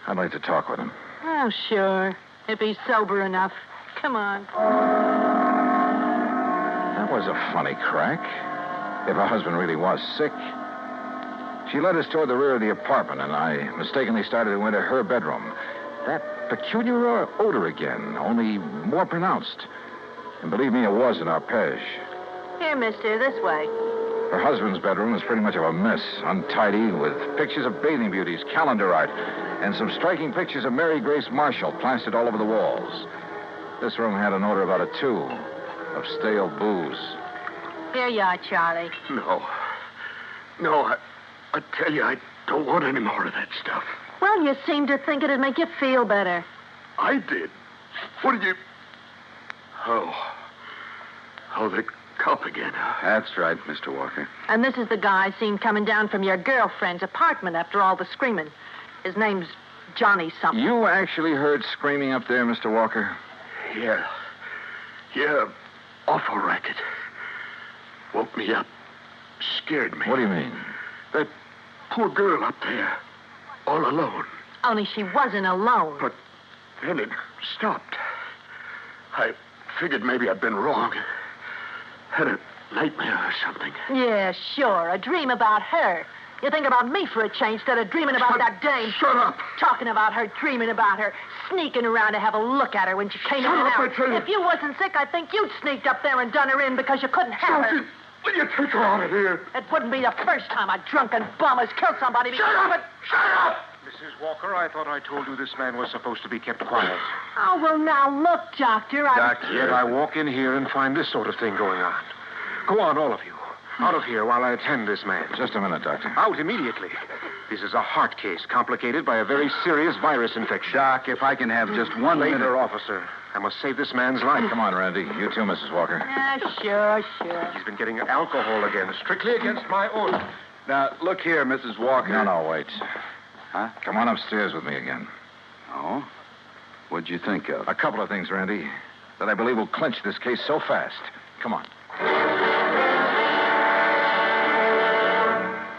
I'd like to talk with him. Oh, sure. If he's sober enough. Come on. That was a funny crack. If her husband really was sick. She led us toward the rear of the apartment, and I mistakenly started to enter her bedroom. That peculiar odor again, only more pronounced. And believe me, it was an arpege. Here, mister, this way. Her husband's bedroom was pretty much of a mess, untidy, with pictures of bathing beauties, calendar art, and some striking pictures of Mary Grace Marshall plastered all over the walls. This room had an odor about it, too, of stale booze. Here you are, Charlie. No, I tell you, I don't want any more of that stuff. Well, you seem to think it'd make you feel better. I did. What did you... Oh, the cop again. That's right, Mr. Walker. And this is the guy seen coming down from your girlfriend's apartment after all the screaming. His name's Johnny something. You actually heard screaming up there, Mr. Walker? Yeah, awful racket. Woke me up. Scared me. What do you mean? That poor girl up there, all alone. Only she wasn't alone. But then it stopped. I figured maybe I'd been wrong. Had a nightmare or something. Yeah, sure. A dream about her. You think about me for a change instead of dreaming about that dame. Shut up. Talking about her, dreaming about her, sneaking around to have a look at her when she came in and out. I tell you. If you wasn't sick, I think you'd sneaked up there and done her in because you couldn't have her. Will you take her out of here? It wouldn't be the first time a drunken bum has killed somebody because... Shut up! Mrs. Walker, I thought I told you this man was supposed to be kept quiet. Oh, well, now, look, Doctor, Yet I walk in here and find this sort of thing going on. Go on, all of you. Out of here while I attend this man. Just a minute, Doctor. Out immediately. This is a heart case complicated by a very serious virus infection. Doc, if I can have just one minute... Later, officer. I must save this man's life. Come on, Randy. You too, Mrs. Walker. Sure. He's been getting alcohol again, strictly against my order. Now, look here, Mrs. Walker. No, wait. Huh? Come on upstairs with me again. Oh? What'd you think of? A couple of things, Randy, that I believe will clinch this case so fast. Come on.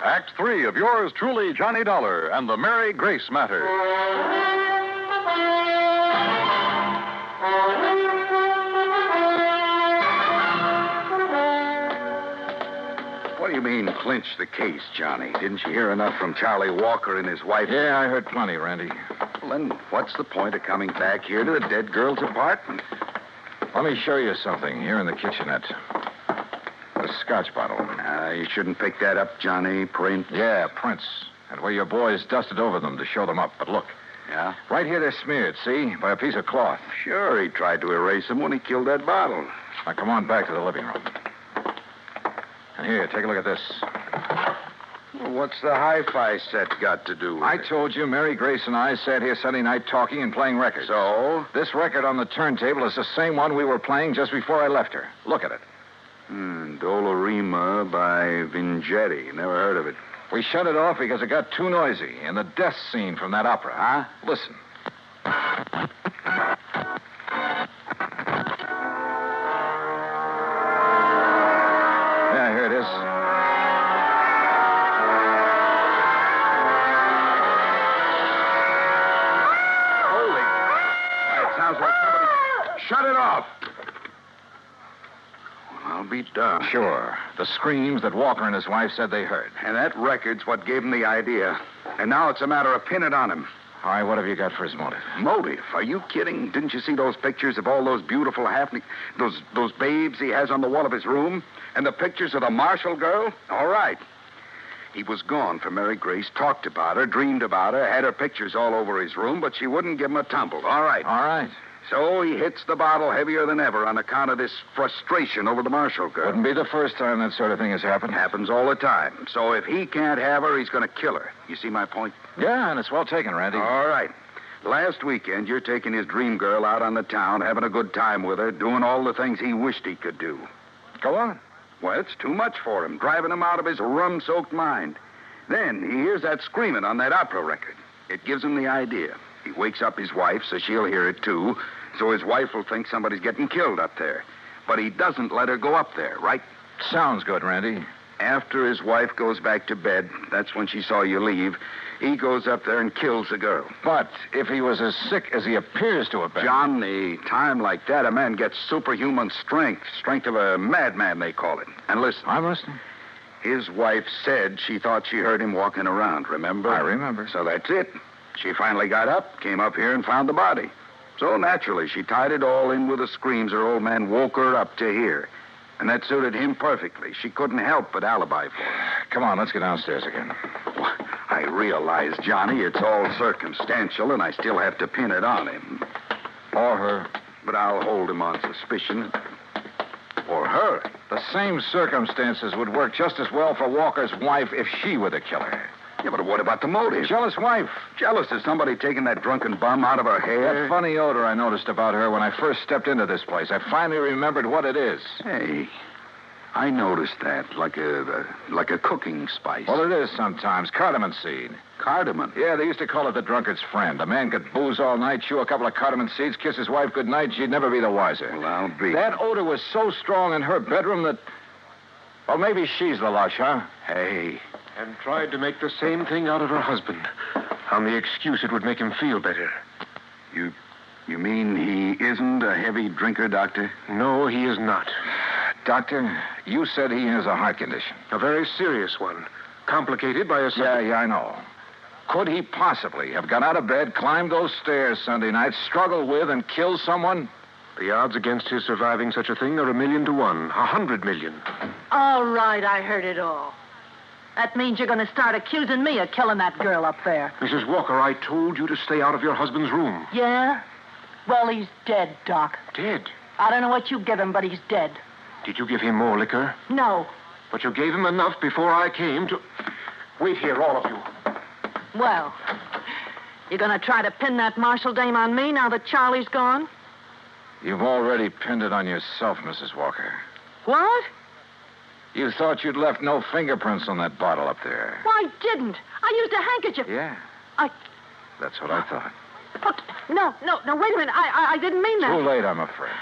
Act 3 of yours truly, Johnny Dollar, and the Mary Grace Matter. What do you mean, clinch the case, Johnny? Didn't you hear enough from Charlie Walker and his wife? Yeah, I heard plenty, Randy. Well, then what's the point of coming back here to the dead girl's apartment? Let me show you something here in the kitchenette. A scotch bottle. You shouldn't pick that up, Johnny. Print. Yeah, prints. And where your boys dusted over them to show them up. But look. Yeah? Right here they're smeared, see? By a piece of cloth. Sure, he tried to erase them when he killed that bottle. Now, come on back to the living room. And here, take a look at this. Well, what's the hi-fi set got to do with I it? told you Mary Grace and I sat here Sunday night talking and playing records. So? This record on the turntable is the same one we were playing just before I left her. Look at it. Dolorima by Vingetti. Never heard of it. We shut it off because it got too noisy in the death scene from that opera. Huh? Listen. Yeah, here it is. Holy... It sounds like somebody... Shut it off! I'll be darned. Sure. The screams that Walker and his wife said they heard. And that record's what gave him the idea. And now it's a matter of pinning it on him. All right, what have you got for his motive? Motive? Are you kidding? Didn't you see those pictures of all those beautiful those babes he has on the wall of his room? And the pictures of the Marshall girl? All right. He was gone for Mary Grace, talked about her, dreamed about her, had her pictures all over his room, but she wouldn't give him a tumble. All right. All right. So he hits the bottle heavier than ever on account of this frustration over the Marshall girl. Wouldn't be the first time that sort of thing has happened. Happens all the time. So if he can't have her, he's going to kill her. You see my point? Yeah, and it's well taken, Randy. All right. Last weekend, you're taking his dream girl out on the town, having a good time with her, doing all the things he wished he could do. Go on. Well, it's too much for him, driving him out of his rum-soaked mind. Then he hears that screaming on that opera record. It gives him the idea. He wakes up his wife, so she'll hear it, too. So his wife will think somebody's getting killed up there. But he doesn't let her go up there, right? Sounds good, Randy. After his wife goes back to bed, that's when she saw you leave, he goes up there and kills the girl. But if he was as sick as he appears to have been... John, a time like that, a man gets superhuman strength. Strength of a madman, they call it. And listen. I'm listening. His wife said she thought she heard him walking around, remember? I remember. So that's it. She finally got up, came up here, and found the body. So naturally, she tied it all in with the screams her old man woke her up to hear. And that suited him perfectly. She couldn't help but alibi for him. Come on, let's get downstairs again. I realize, Johnny, it's all circumstantial, and I still have to pin it on him. Or her. But I'll hold him on suspicion. Or her. The same circumstances would work just as well for Walker's wife if she were the killer. Yeah, but what about the motive? Jealous wife. Jealous of somebody taking that drunken bum out of her hair? That funny odor I noticed about her when I first stepped into this place. I finally remembered what it is. Hey, I noticed that, like a cooking spice. Well, it is sometimes. Cardamom seed. Cardamom? Yeah, they used to call it the drunkard's friend. A man could booze all night, chew a couple of cardamom seeds, kiss his wife good night, she'd never be the wiser. Well, I'll be. That odor was so strong in her bedroom that... Well, maybe she's the lush, huh? Hey. And tried to make the same thing out of her husband, on the excuse it would make him feel better. You mean he isn't a heavy drinker, Doctor? No, he is not. Doctor, you said he has a heart condition. A very serious one. Complicated by a... Yeah, I know. Could he possibly have got out of bed, climbed those stairs Sunday night, struggled with and killed someone? The odds against his surviving such a thing are 1,000,000 to 1. 100 million. All right, I heard it all. That means you're going to start accusing me of killing that girl up there. Mrs. Walker, I told you to stay out of your husband's room. Yeah? Well, he's dead, Doc. Dead? I don't know what you give him, but he's dead. Did you give him more liquor? No. But you gave him enough before I came to... Wait here, all of you. Well, you're going to try to pin that Marshall dame on me now that Charlie's gone? You've already pinned it on yourself, Mrs. Walker. What? You thought you'd left no fingerprints on that bottle up there. Well, I didn't. I used a handkerchief. Yeah. That's what I thought. But, no, wait a minute. I didn't mean that. Too late, I'm afraid.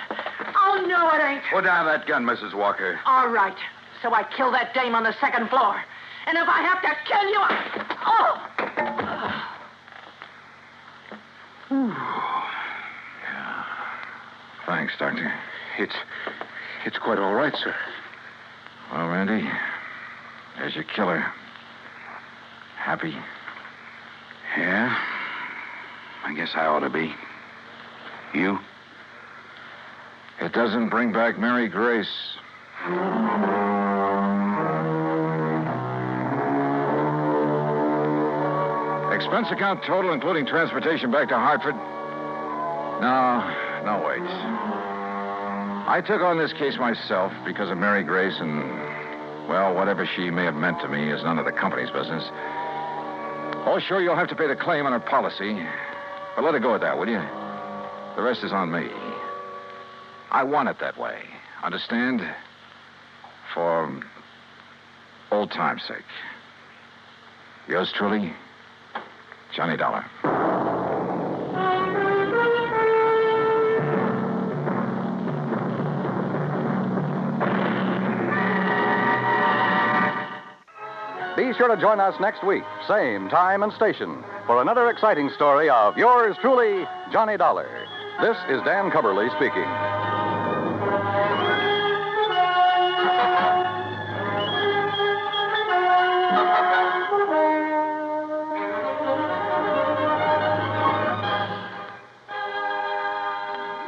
Oh, no, it ain't. Put down that gun, Mrs. Walker. All right. So I kill that dame on the second floor. And if I have to kill you, Yeah. Thanks, Doctor. It's quite all right, sir. Well, Randy, there's your killer. Happy? Yeah. I guess I ought to be. You? It doesn't bring back Mary Grace. Expense account total, including transportation back to Hartford? No, wait. I took on this case myself because of Mary Grace and, well, whatever she may have meant to me is none of the company's business. Oh, sure, you'll have to pay the claim on her policy. But let it go at that, will you? The rest is on me. I want it that way. Understand? For old time's sake. Yours truly, Johnny Dollar. Be sure to join us next week, same time and station, for another exciting story of yours truly, Johnny Dollar. This is Dan Cubberly speaking.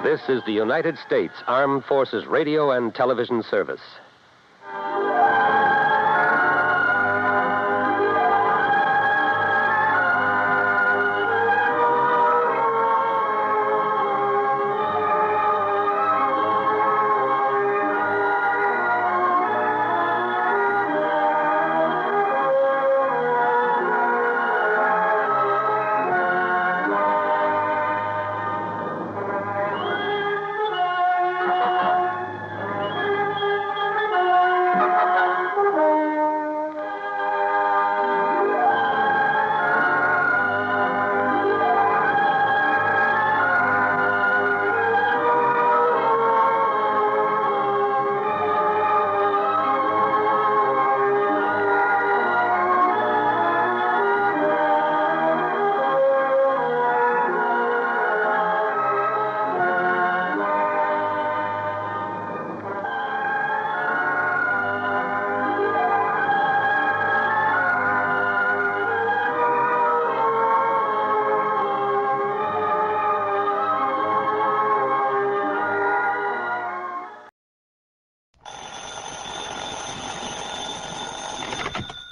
This is the United States Armed Forces Radio and Television Service.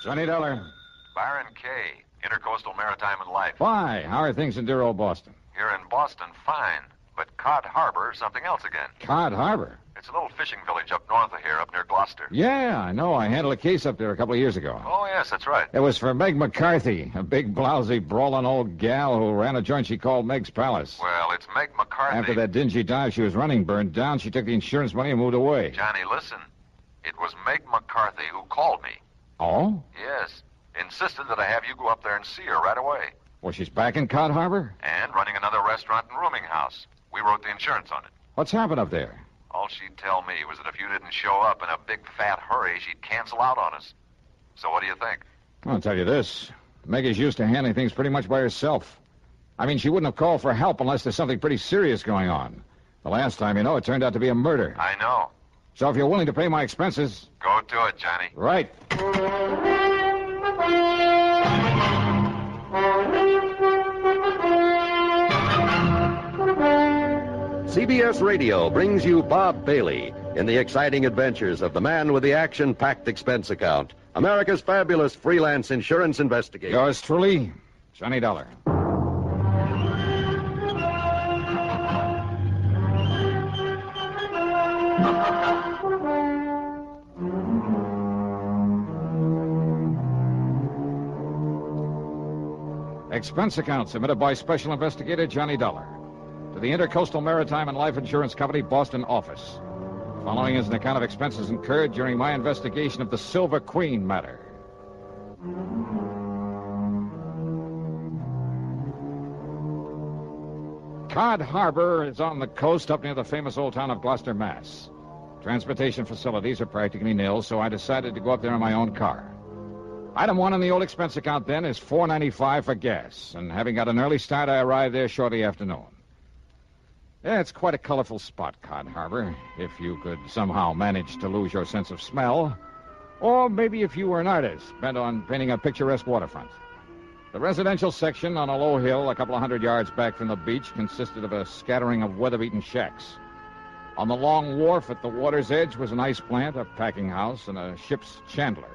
Johnny Dollar. Byron Kay, Intercoastal Maritime and Life. Why? How are things in dear old Boston? Here in Boston, fine. But Cod Harbor is something else again. Cod Harbor? It's a little fishing village up north of here, up near Gloucester. Yeah, I know. I handled a case up there a couple of years ago. Oh, yes, that's right. It was for Meg McCarthy, a big, blousy, brawling old gal who ran a joint she called Meg's Palace. Well, it's Meg McCarthy. After that dingy dive she was running burned down, she took the insurance money and moved away. Johnny, listen. It was Meg McCarthy who called me. Oh? Yes. Insisted that I have you go up there and see her right away. Well, she's back in Cod Harbor? And running another restaurant and rooming house. We wrote the insurance on it. What's happened up there? All she'd tell me was that if you didn't show up in a big fat hurry, she'd cancel out on us. So what do you think? I'll tell you this. Meg is used to handling things pretty much by herself. I mean, she wouldn't have called for help unless there's something pretty serious going on. The last time, it turned out to be a murder. I know. So if you're willing to pay my expenses... Go to it, Johnny. Right. CBS Radio brings you Bob Bailey in the exciting adventures of the man with the action-packed expense account, America's fabulous freelance insurance investigator. Yours truly, Johnny Dollar. Expense account submitted by Special Investigator Johnny Dollar to the Intercoastal Maritime and Life Insurance Company, Boston office. Following is an account of expenses incurred during my investigation of the Silver Queen matter. Cod Harbor is on the coast up near the famous old town of Gloucester, Mass. Transportation facilities are practically nil, so I decided to go up there in my own car. Item 1 on the old expense account then is $4.95 for gas, and having got an early start, I arrived there shortly after noon. Yeah, it's quite a colorful spot, Cod Harbor, if you could somehow manage to lose your sense of smell. Or maybe if you were an artist bent on painting a picturesque waterfront. The residential section on a low hill a couple of 100 yards back from the beach consisted of a scattering of weather-beaten shacks. On the long wharf at the water's edge was an ice plant, a packing house, and a ship's chandler.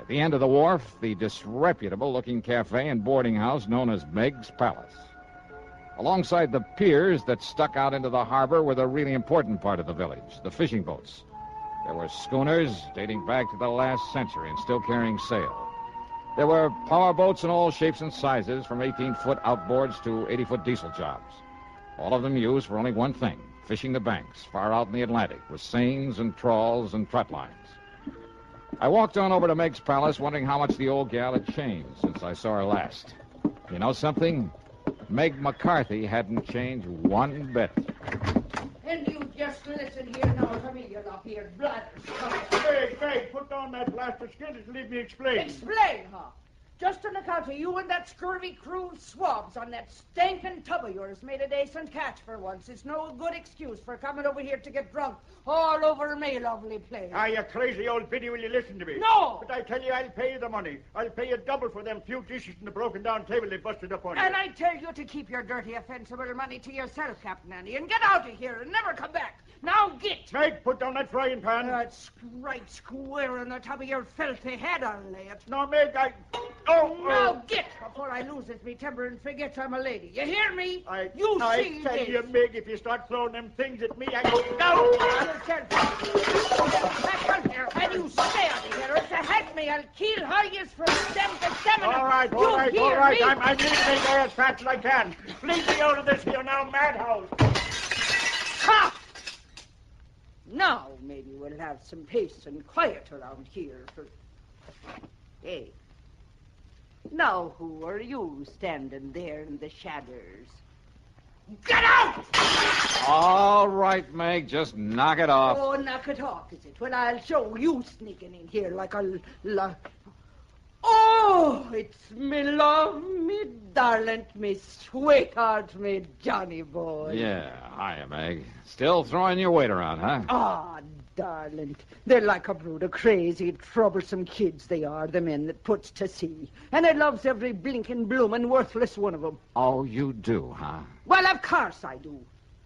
At the end of the wharf, the disreputable-looking cafe and boarding house known as Meg's Palace. Alongside the piers that stuck out into the harbor were the really important part of the village, the fishing boats. There were schooners dating back to the last century and still carrying sail. There were power boats in all shapes and sizes, from 18-foot outboards to 80-foot diesel jobs. All of them used for only one thing, fishing the banks far out in the Atlantic with seines and trawls and trot lines. I walked on over to Meg's Palace, wondering how much the old gal had changed since I saw her last. You know something? Meg McCarthy hadn't changed one bit. And you just listen here now to me, you lop-eared bladders. Meg, put down that blaster skin and leave me explain. Explain, huh? Just on account of you and that scurvy crew of swabs on that stinking tub of yours made a decent catch for once. It's no good excuse for coming over here to get drunk all over me, lovely place. Ah, you crazy old biddy, will you listen to me? No! But I tell you, I'll pay you the money. I'll pay you double for them few dishes and the broken down table they busted up on you. And I tell you to keep your dirty, offensive money to yourself, Captain Andy, and get out of here and never come back. Now get! Meg, put down that frying pan. That's right square on the top of your filthy head, I'll lay it. No, Meg, Oh! Now get before I loses me temper and forgets I'm a lady. You hear me? I see tell this. you, Meg, if you start throwing them things at me, I go Back on here, and you stay out of here. Or to head me, I'll kill how you from stem to stem. All right. I'm leaving there as fast as I can. Leave me out of this here now, madhouse. Ha! Now maybe we'll have some peace and quiet around here. Hey. Now who are you standing there in the shadows? Get out! All right, Meg, just knock it off. Oh, knock it off, is it? Well, I'll show you sneaking in here like a... Oh, it's me love, me darling, me sweetheart, me Johnny boy. Yeah, hiya, Meg. Still throwing your weight around, huh? Ah, darling, they're like a brood of crazy, troublesome kids, they are, the men that puts to sea. And I loves every blinking, bloomin', worthless one of them. Oh, you do, huh? Well, of course I do.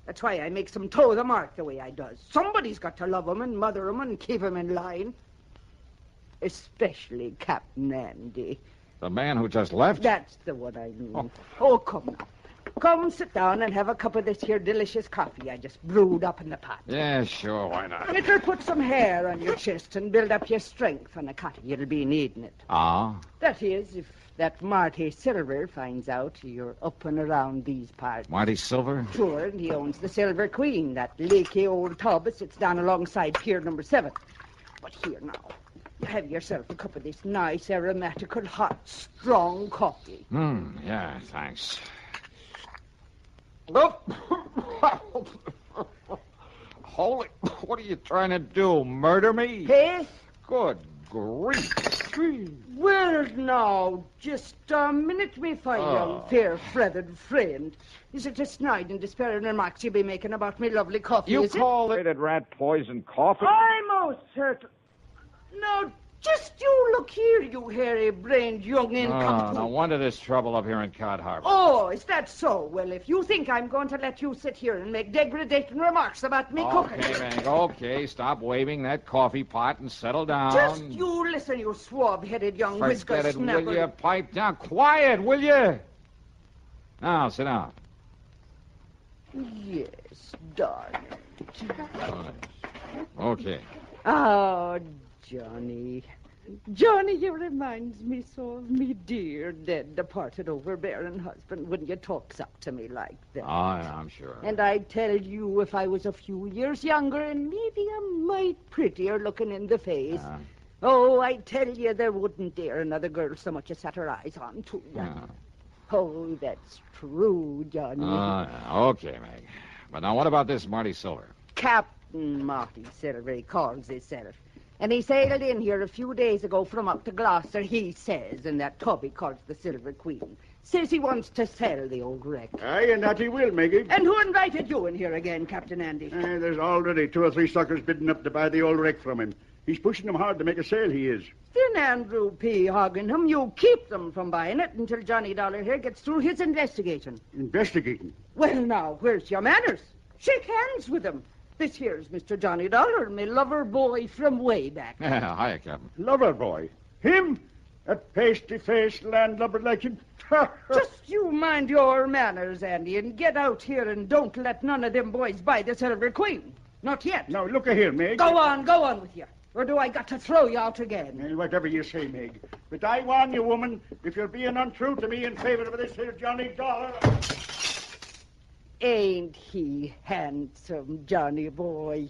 That's why I makes them toe the mark the way I does. Somebody's got to love them and mother them and keep them in line. Especially Captain Andy. The man who just left? That's the one I mean. Oh, come now. Come, sit down and have a cup of this here delicious coffee I just brewed up in the pot. Yeah, sure, why not? It'll put some hair on your chest and build up your strength on the cotton. You'll be needing it. Ah? That is, if that Marty Silver finds out you're up and around these parts. Marty Silver? Sure, and he owns the Silver Queen, that leaky old tub that sits down alongside Pier number 7. But here now, have yourself a cup of this nice, aromatical, hot, strong coffee. Yeah, thanks. Holy, what are you trying to do, murder me? Hey? Good grief. Well, now, just a minute, me fine young, fair-feathered friend. Is it a snide and despairing remarks you be making about me lovely coffee, You is call it rat poison coffee? I'm most certain. No, just you look here, you hairy-brained young incompetent. No wonder there's trouble up here in Cod Harbor. Oh, is that so? Well, if you think I'm going to let you sit here and make degrading remarks about me cooking... Okay, Meg, okay. Stop waving that coffee pot and settle down. Just you listen, you swab-headed young Forget whisker it, snapper. will you? Pipe down. Quiet, will you? Now, sit down. Yes, darling. Okay. Oh, Johnny. Johnny, you reminds me so of me dear, dead, departed, overbearing husband when you talks up to me like that. Oh, yeah, I'm sure. And I tell you, if I was a few years younger and maybe a mite prettier looking in the face, oh, I tell you, there wouldn't dare another girl so much as set her eyes on to you. Oh, that's true, Johnny. Okay, Meg. But now what about this Marty Silver? Captain Marty Silver, he calls himself. And he sailed in here a few days ago from up to Gloucester, he says, in that tub he calls the Silver Queen. Says he wants to sell the old wreck. Aye, and that he will, Maggie. And who invited you in here again, Captain Andy? There's already 2 or 3 suckers bidding up to buy the old wreck from him. He's pushing them hard to make a sale, he is. Then Andrew P. Hogginham, you keep them from buying it until Johnny Dollar here gets through his investigating. Investigating? Well, now, where's your manners? Shake hands with him. This here's Mr. Johnny Dollar, me lover boy from way back. Hiya, Captain. Lover boy? Him? That pasty-faced landlubber like him? Just you mind your manners, Andy, and get out here and don't let none of them boys buy the Silver Queen. Not yet. Now, look here, Meg. Go on with you. Or do I got to throw you out again? Well, whatever you say, Meg. But I warn you, woman, if you're being untrue to me in favor of this here Johnny Dollar... Ain't he handsome, Johnny boy?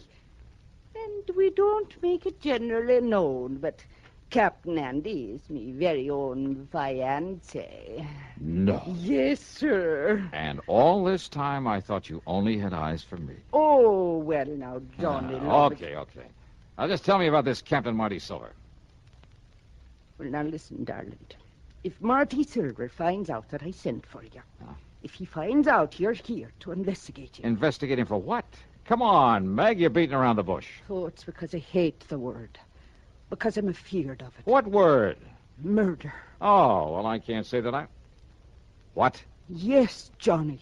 And we don't make it generally known, but Captain Andy is me very own fiancé. No. Yes, sir. And all this time I thought you only had eyes for me. Oh, well, now, Johnny... Okay. Now, just tell me about this Captain Marty Silver. Well, now, listen, darling. If Marty Silver finds out that I sent for you, if he finds out you're here to investigate him... Investigating for what? Come on, Meg, you're beating around the bush. Oh, it's because I hate the word. Because I'm afeard of it. What word? Murder. Oh, well, I can't say that I... What? Yes, Johnny.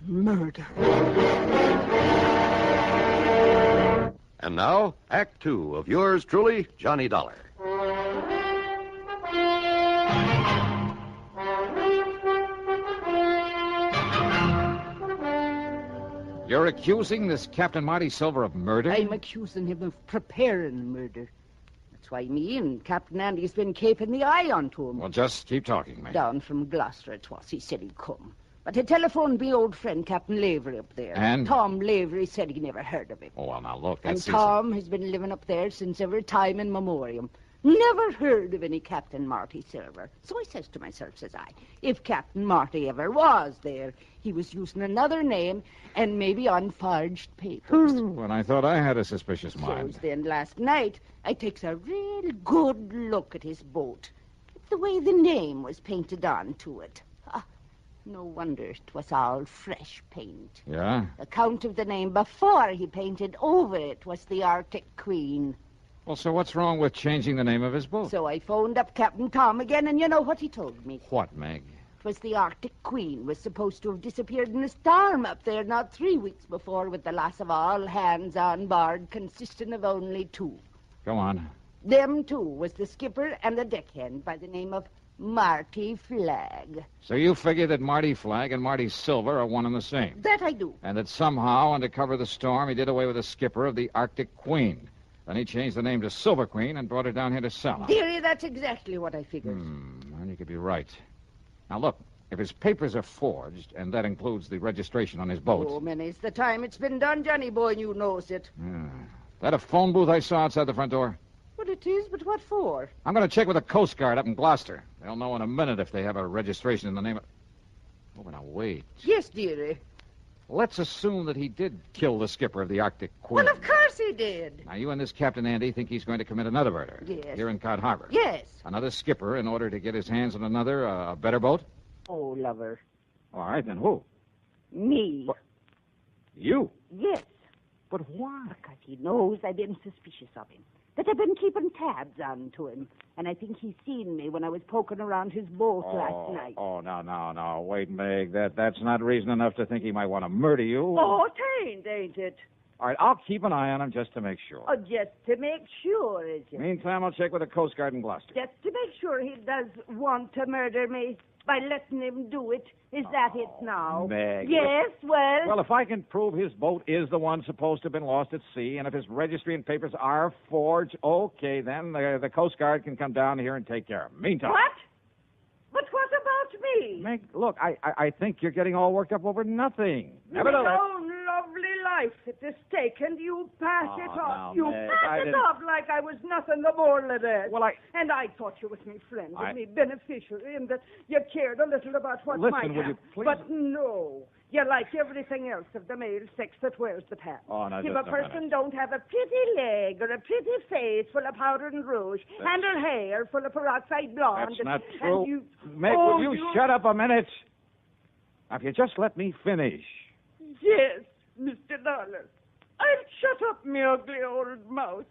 Murder. And now, Act 2 of yours truly, Johnny Dollar. You're accusing this Captain Marty Silver of murder? I'm accusing him of preparing murder. That's why me and Captain Andy's been keeping the eye onto him. Well, just keep talking, Meg. Down from Gloucester it was. He said he'd come. But he telephoned me old friend Captain Lavery up there. And? Tom Lavery said he never heard of him. Oh, well, now, look, And that's... Tom has been living up there since every time in memoriam. Never heard of any Captain Marty Silver. So I says to myself, says I, if Captain Marty ever was there, he was using another name and maybe on forged papers. When I thought I had a suspicious mind. So then last night, I takes a real good look at his boat. The way the name was painted onto it. No wonder it was all fresh paint. Yeah? The count of the name before he painted over it was the Arctic Queen. Well, so what's wrong with changing the name of his boat? So I phoned up Captain Tom again, and you know what he told me? What, Meg? It was the Arctic Queen was supposed to have disappeared in a storm up there not 3 weeks before with the loss of all hands on board, consisting of only 2. Go on. Them two was the skipper and the deckhand by the name of Marty Flagg. So you figure that Marty Flagg and Marty Silver are one and the same. That I do. And that somehow, under cover of the storm, he did away with the skipper of the Arctic Queen. Then he changed the name to Silver Queen and brought her down here to sell her. Dearie, that's exactly what I figured. Well, you could be right. Now, look, if his papers are forged, and that includes the registration on his boat... Oh, many's the time it's been done, Johnny boy, and you knows it. That a phone booth I saw outside the front door? What it is, but what for? I'm going to check with the Coast Guard up in Gloucester. They'll know in a minute if they have a registration in the name of... Oh, now, wait. Yes, dearie. Let's assume that he did kill the skipper of the Arctic Queen. Well, of course he did. Now, you and this Captain Andy think he's going to commit another murder. Yes. Here in Cod Harbor. Yes. Another skipper in order to get his hands on another, a better boat? Oh, lover. All right, then who? Me. What? You? Yes. But why? Because he knows I've been suspicious of him. That I've been keeping tabs on to him. And I think he's seen me when I was poking around his boat last night. Oh, no. Wait, Meg. That's not reason enough to think he might want to murder you. Oh, ain't it? All right, I'll keep an eye on him just to make sure. Oh, just to make sure, is it? Meantime, I'll check with the Coast Guard in Gloucester. Just to make sure he does want to murder me by letting him do it. Is that it now? Meg. Yes, well... Well, if I can prove his boat is the one supposed to have been lost at sea, and if his registry and papers are forged, okay, then the Coast Guard can come down here and take care of him. Meantime... What? But what about me? Meg, look, I think you're getting all worked up over nothing. My own lovely life at the stake, and you pass it off. You pass it off like I was nothing the more than that. Well, And I thought you was me friend, and me beneficiary, and that you cared a little about what might Listen, will happen. you please... But no. You like everything else of the male sex that wears the pants. Oh, now, if just a person don't have a pretty leg or a pretty face full of powder and rouge, and her hair full of peroxide blonde... That's not and true. you... Meg, will you shut up a minute? Now, if you just let me finish. Yes, Mr. Dollar. I'll shut up me ugly old mouth.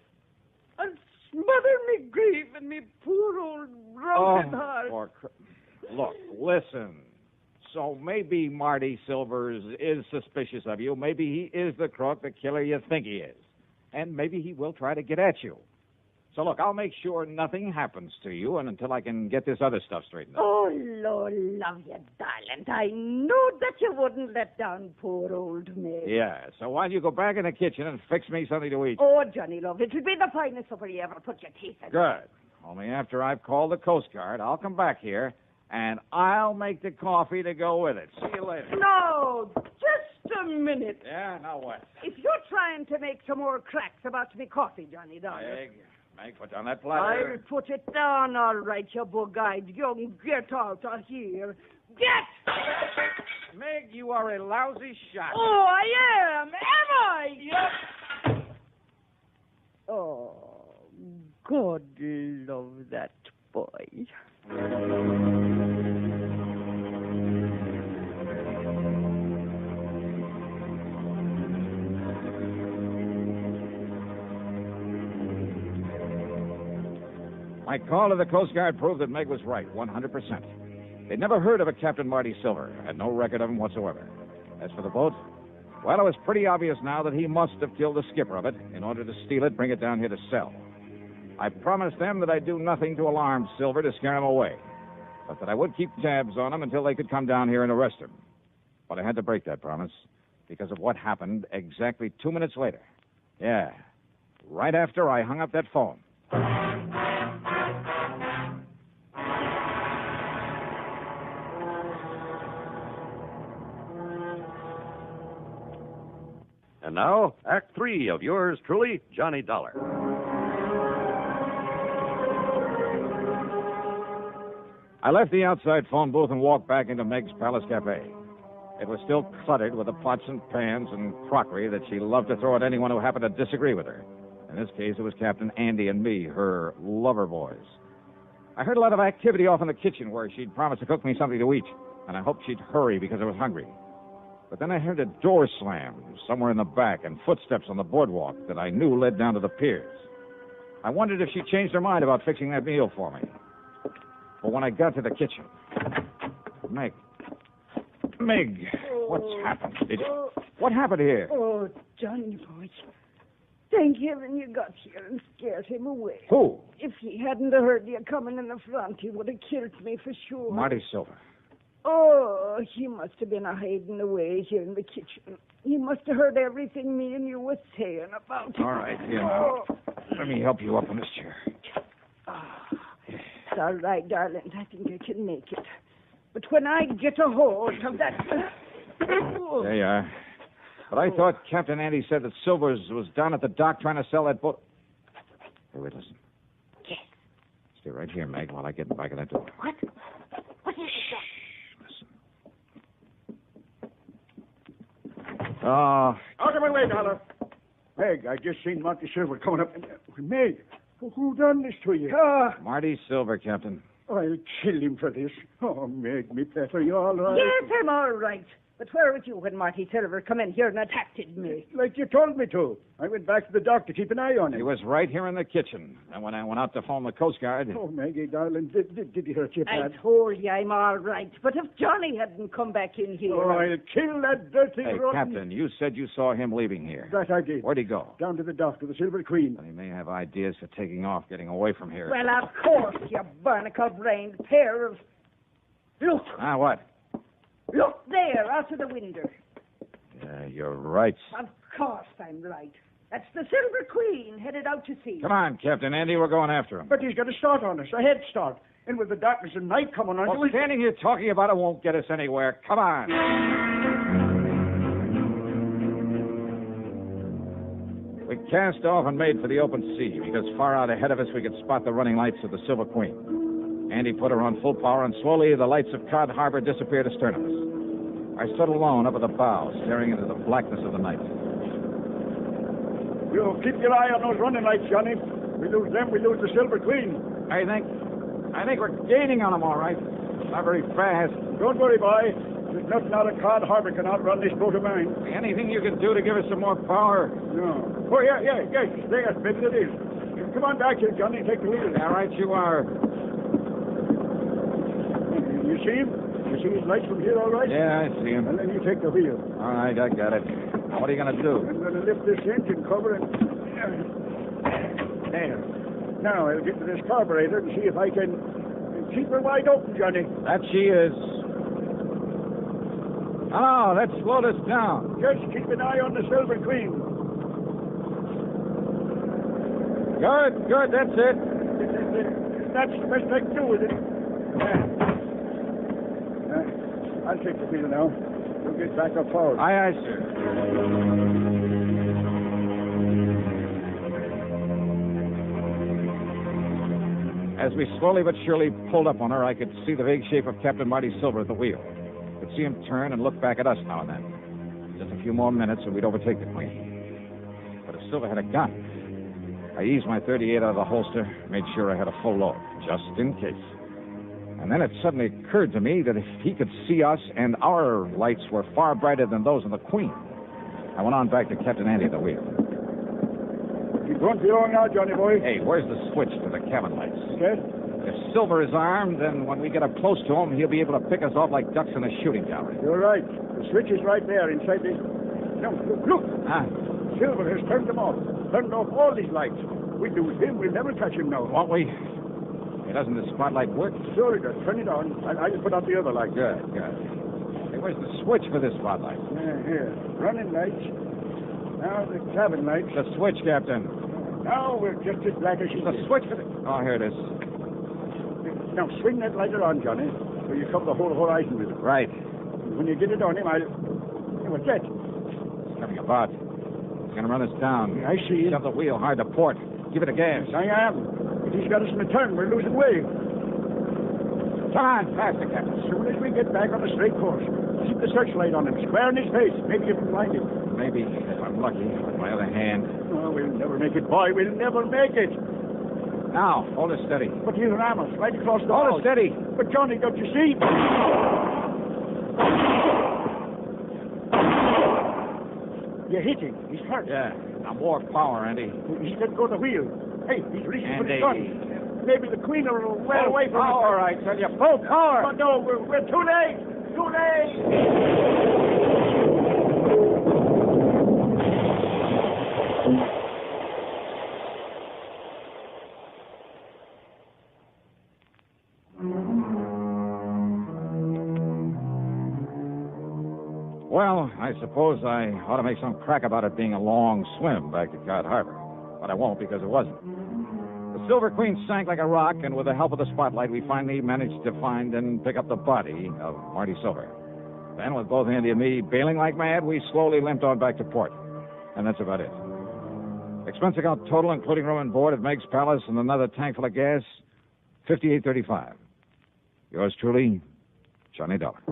I'll smother me grief and me poor old broken heart. Look, listen. So maybe Marty Silvers is suspicious of you. Maybe he is the crook, the killer you think he is. And maybe he will try to get at you. So, look, I'll make sure nothing happens to you and until I can get this other stuff straightened out. Oh, Lord, love you, darling. I knew that you wouldn't let down poor old me. Yeah, so why don't you go back in the kitchen and fix me something to eat? Oh, Johnny, love, it'll be the finest supper you ever put your teeth in. Good. Only after I've called the Coast Guard, I'll come back here, and I'll make the coffee to go with it. See you later. No, just a minute. Yeah, now what? If you're trying to make some more cracks about me coffee, Johnny, darling... Meg, put down that platter. I'll put it down, all right, you bug-eyed young. Get out of here. Get! Meg, you are a lousy shot. Oh, I am. Am I? Yep. Oh, God love that boy. My call to the Coast Guard proved that Meg was right, 100%. They'd never heard of a Captain Marty Silver, had no record of him whatsoever. As for the boat, well, it was pretty obvious now that he must have killed the skipper of it in order to steal it, bring it down here to sell. I promised them that I'd do nothing to alarm Silver to scare him away, but that I would keep tabs on him until they could come down here and arrest him. But I had to break that promise because of what happened exactly 2 minutes later. Yeah, right after I hung up that phone. And now, Act 3 of yours truly, Johnny Dollar. I left the outside phone booth and walked back into Meg's Palace Cafe. It was still cluttered with the pots and pans and crockery that she loved to throw at anyone who happened to disagree with her. In this case, it was Captain Andy and me, her lover boys. I heard a lot of activity off in the kitchen where she'd promised to cook me something to eat, and I hoped she'd hurry because I was hungry. But then I heard a door slam somewhere in the back and footsteps on the boardwalk that I knew led down to the piers. I wondered if she'd changed her mind about fixing that meal for me. But when I got to the kitchen... Meg, what's happened? What happened here? Oh, Johnny boy. Thank heaven you got here and scared him away. Who? If he hadn't heard you coming in the front, he would have killed me for sure. Marty Silver. Oh, he must have been hiding away here in the kitchen. He must have heard everything me and you were saying about him. All right, here now. Let me help you up on this chair. It's all right, darling. I think I can make it. But when I get a hold of that... There you are. But I thought Captain Andy said that Silvers was down at the dock trying to sell that boat. Hey, wait, listen. Yes. Stay right here, Meg, while I get back of that door. What? What is it? Oh. Out of my way, Dollar. Meg, I just seen Monty Silver coming up. Meg, who done this to you? Marty Silver, Captain. I'll kill him for this. Oh, Meg, me pet, are you all right? Yes, I'm all right. But where was you when Marty Silver come in here and attacked me? Like you told me to. I went back to the dock to keep an eye on him. He was right here in the kitchen. And when I went out to phone the Coast Guard... Oh, Maggie, darling, did he hurt you bad? I told you I'm all right. But if Johnny hadn't come back in here... Oh, I'll kill that dirty Hey, rotten... Captain, you said you saw him leaving here. That I did. Where'd he go? Down to the dock, to the Silver Queen. Well, he may have ideas for taking off, getting away from here. Well, of course, you barnacle-brained pair of... Look! Ah, what? Look there, out of the window. Yeah, you're right. Of course I'm right. That's the Silver Queen headed out to sea. Come on, Captain Andy, we're going after him. But he's got a start on us, a head start. And with the darkness and night coming on... Well, standing here talking about it won't get us anywhere. Come on. We cast off and made for the open sea, because far out ahead of us we could spot the running lights of the Silver Queen. Andy put her on full power, and slowly the lights of Cod Harbor disappeared astern of us. I stood alone up at the bow, staring into the blackness of the night. You keep your eye on those running lights, Johnny. We lose them, we lose the Silver Queen. I think we're gaining on them, all right. Not very fast. Don't worry, boy. There's nothing out of Cod Harbor can outrun this boat of mine. Anything you can do to give us some more power? No. Oh, yeah. There, maybe it is. Come on back here, Johnny. Take the wheel. All right, you are. You see him? You see his lights from here, all right? Yeah, I see him. And then you take the wheel. All right, I got it. Now, what are you going to do? I'm going to lift this engine cover and... There. Now, I'll get to this carburetor and see if I can keep her wide open, Johnny. That she is. Oh, that slowed us down. Just keep an eye on the Silver Queen. Good, that's it. That's the best I can do with it. I'll take the wheel now. We'll get back up forward. Aye, sir. As we slowly but surely pulled up on her, I could see the vague shape of Captain Marty Silver at the wheel. I could see him turn and look back at us now and then. Just a few more minutes and we'd overtake the Queen. But if Silver had a gun, I eased my .38 out of the holster, made sure I had a full load, just in case. And then it suddenly occurred to me that if he could see us and our lights were far brighter than those of the Queen. I went on back to Captain Andy at the wheel. Keep going too long now, Johnny boy. Hey, where's the switch to the cabin lights? Okay. If Silver is armed, then when we get up close to him, he'll be able to pick us off like ducks in a shooting gallery. You're right. The switch is right there inside the... No, look. Ah. Silver has turned them off. Turned off all these lights. We lose him. We'll never catch him now. Won't we? Hey, doesn't the spotlight work? Sure it does. Turn it on. I'll put out the other light. Good. Hey, where's the switch for this spotlight? Here. Running lights. Now the cabin lights. The switch, Captain. Now we're just as black as she The switch for the... Oh, here it is. Now swing that lighter on, Johnny, so you cover the whole horizon with it. Right. When you get it on him, I'll... Hey, what's that? It's coming about. It's going to run us down. I see him. Shove the wheel hard to port. Give it a gas. Yes, I am. But he's got us in a turn. We're losing way. Come on, faster, Captain. As soon as we get back on the straight course, keep the searchlight on him, square in his face. Maybe you can find it. Maybe, if I'm lucky, with my other hand. Oh, we'll never make it, boy. We'll never make it. Now, hold it steady. But he'll ram us right across the Hold it steady. But, Johnny, don't you see? You hit him. He's hurt. Yeah. Now, more power, Andy. He's let go of the wheel. Hey, he's reaching for the Andy. gun. Maybe the Queen will well away from us. Power, I tell you. Full power. But no, we're too late. Too late. Well, I suppose I ought to make some crack about it being a long swim back to Cod Harbor. But I won't because it wasn't. The Silver Queen sank like a rock, and with the help of the spotlight, we finally managed to find and pick up the body of Marty Silver. Then, with both Andy and me bailing like mad, we slowly limped on back to port. And that's about it. Expense account total, including room and board at Meg's Palace and another tank full of gas, $58.35. Yours truly, Johnny Dollar.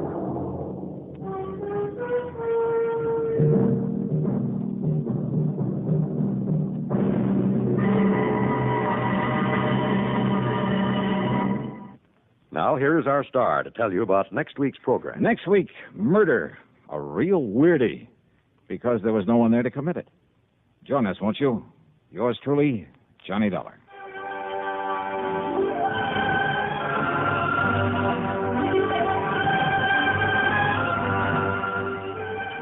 Now, here's our star to tell you about next week's program. Next week, murder. A real weirdie. Because there was no one there to commit it. Join us, won't you? Yours truly, Johnny Dollar.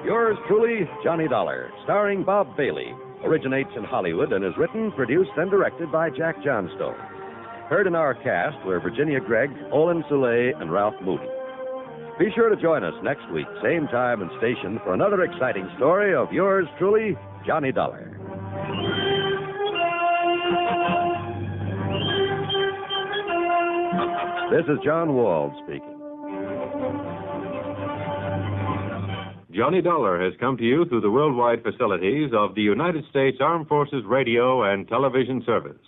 Yours truly, Johnny Dollar, starring Bob Bailey, originates in Hollywood and is written, produced, and directed by Jack Johnstone. Heard in our cast were Virginia Gregg, Olin Soule, and Ralph Moody. Be sure to join us next week, same time and station, for another exciting story of yours truly, Johnny Dollar. This is John Wald speaking. Johnny Dollar has come to you through the worldwide facilities of the United States Armed Forces Radio and Television Service.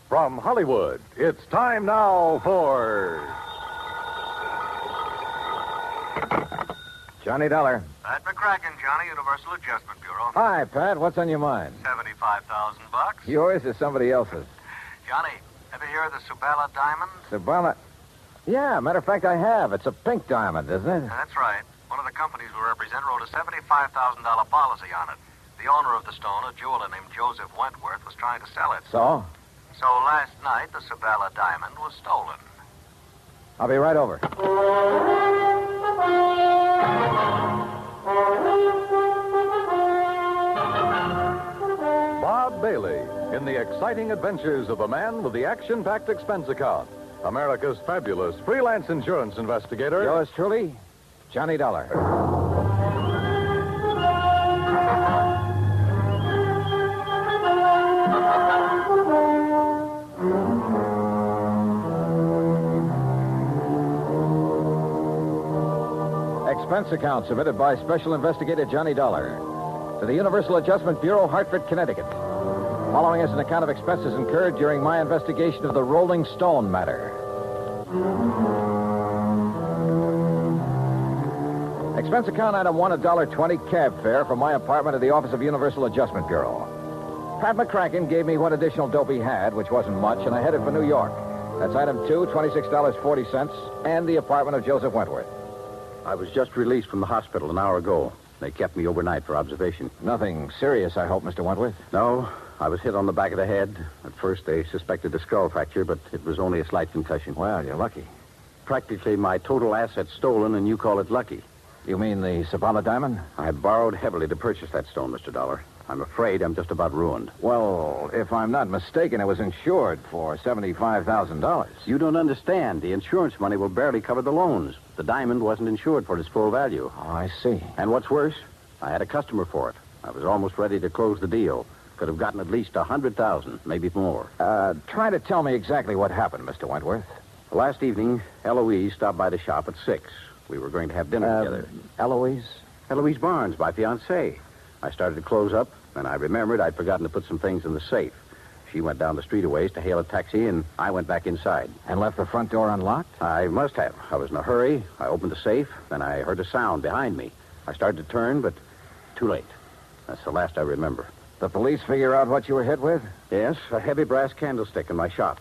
From Hollywood, it's time now for Johnny Dollar. Pat McCracken, Johnny, Universal Adjustment Bureau. Hi, Pat. What's on your mind? $75,000. Yours or somebody else's? Johnny, ever hear of the Subala diamond? Sabala. Yeah, matter of fact, I have. It's a pink diamond, isn't it? That's right. One of the companies we represent wrote a $75,000 policy on it. The owner of the stone, a jeweler named Joseph Wentworth, was trying to sell it. So? So last night, the Subala diamond was stolen. I'll be right over. Bob Bailey in the exciting adventures of the man with the action-packed expense account. America's fabulous freelance insurance investigator. Yours truly, Johnny Dollar. Expense account submitted by Special Investigator Johnny Dollar to the Universal Adjustment Bureau, Hartford, Connecticut. Following is an account of expenses incurred during my investigation of the Rolling Stone matter. Expense account item 1, $1.20 cab fare from my apartment to the office of Universal Adjustment Bureau. Pat McCracken gave me what additional dope he had, which wasn't much, and I headed for New York. That's item 2, $26.40, and the apartment of Joseph Wentworth. I was just released from the hospital an hour ago. They kept me overnight for observation. Nothing serious, I hope, Mr. Wentworth? No, I was hit on the back of the head. At first, they suspected a skull fracture, but it was only a slight concussion. Well, you're lucky. Practically my total assets stolen, and you call it lucky. You mean the Sabala diamond? I borrowed heavily to purchase that stone, Mr. Dollar. I'm afraid I'm just about ruined. Well, if I'm not mistaken, it was insured for $75,000. You don't understand. The insurance money will barely cover the loans. The diamond wasn't insured for its full value. Oh, I see. And what's worse, I had a customer for it. I was almost ready to close the deal. Could have gotten at least $100,000, maybe more. Try to tell me exactly what happened, Mr. Wentworth. Last evening, Eloise stopped by the shop at 6. We were going to have dinner together. Eloise? Eloise Barnes, my fiancée. I started to close up, and I remembered I'd forgotten to put some things in the safe. She went down the street a ways to hail a taxi, and I went back inside. And left the front door unlocked? I must have. I was in a hurry. I opened the safe, then I heard a sound behind me. I started to turn, but too late. That's the last I remember. The police figure out what you were hit with? Yes, a heavy brass candlestick in my shop.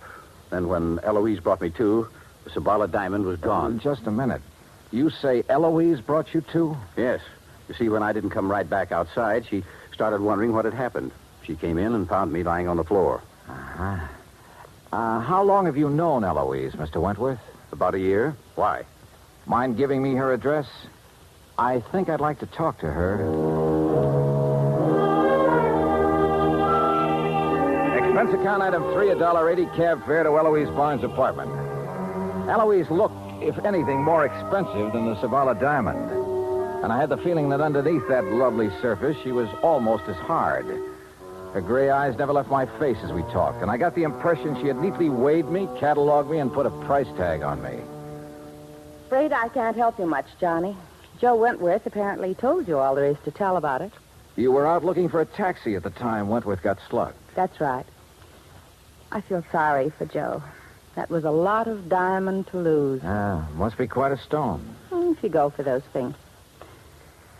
Then when Eloise brought me to, the Sabala diamond was gone. Just a minute. You say Eloise brought you to? Yes. You see, when I didn't come right back outside, she started wondering what had happened. She came in and found me lying on the floor. Uh-huh. How long have you known Eloise, Mr. Wentworth? About a year. Why? Mind giving me her address? I think I'd like to talk to her. Expense account item 3, $1.80 cab fare to Eloise Barnes' apartment. Eloise looked, if anything, more expensive than the Sabala diamond. And I had the feeling that underneath that lovely surface, she was almost as hard. Her gray eyes never left my face as we talked, and I got the impression she had neatly weighed me, cataloged me, and put a price tag on me. Afraid I can't help you much, Johnny. Joe Wentworth apparently told you all there is to tell about it. You were out looking for a taxi at the time Wentworth got slugged. That's right. I feel sorry for Joe. That was a lot of diamond to lose. Must be quite a stone. If you go for those things.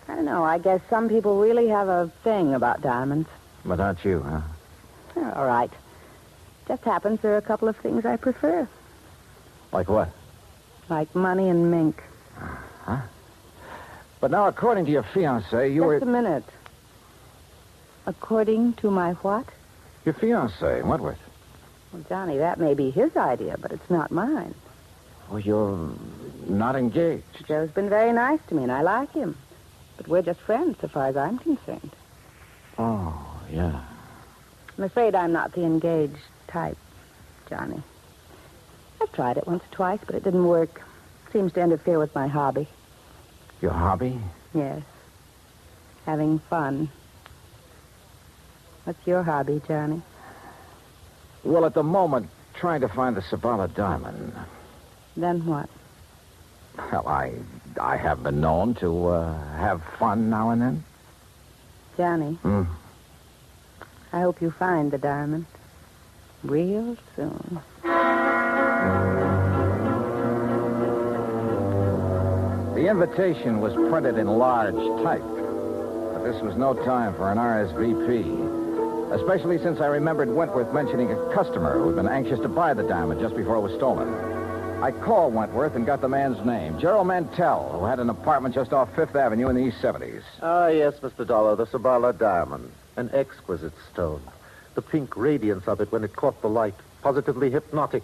I don't know. I guess some people really have a thing about diamonds. But not you, huh? All right. Just happens there are a couple of things I prefer. Like what? Like money and mink. Huh? But now, according to your fiancé, you were... Just a minute. According to my what? Your fiancé, Wentworth. Well, Johnny, that may be his idea, but it's not mine. Well, you're not engaged. Joe's been very nice to me, and I like him. But we're just friends, so far as I'm concerned. Oh, yeah. I'm afraid I'm not the engaged type, Johnny. I've tried it once or twice, but it didn't work. Seems to interfere with my hobby. Your hobby? Yes. Having fun. What's your hobby, Johnny? Well, at the moment, trying to find the Sabala diamond. Then what? Well, I have been known to have fun now and then. Johnny, I hope you find the diamond real soon. The invitation was printed in large type, but this was no time for an RSVP, especially since I remembered Wentworth mentioning a customer who had been anxious to buy the diamond just before it was stolen. I called Wentworth and got the man's name, Gerald Mantell, who had an apartment just off Fifth Avenue in the East 70s. Ah, yes, Mr. Dollar, the Sabala diamond. An exquisite stone. The pink radiance of it when it caught the light. Positively hypnotic.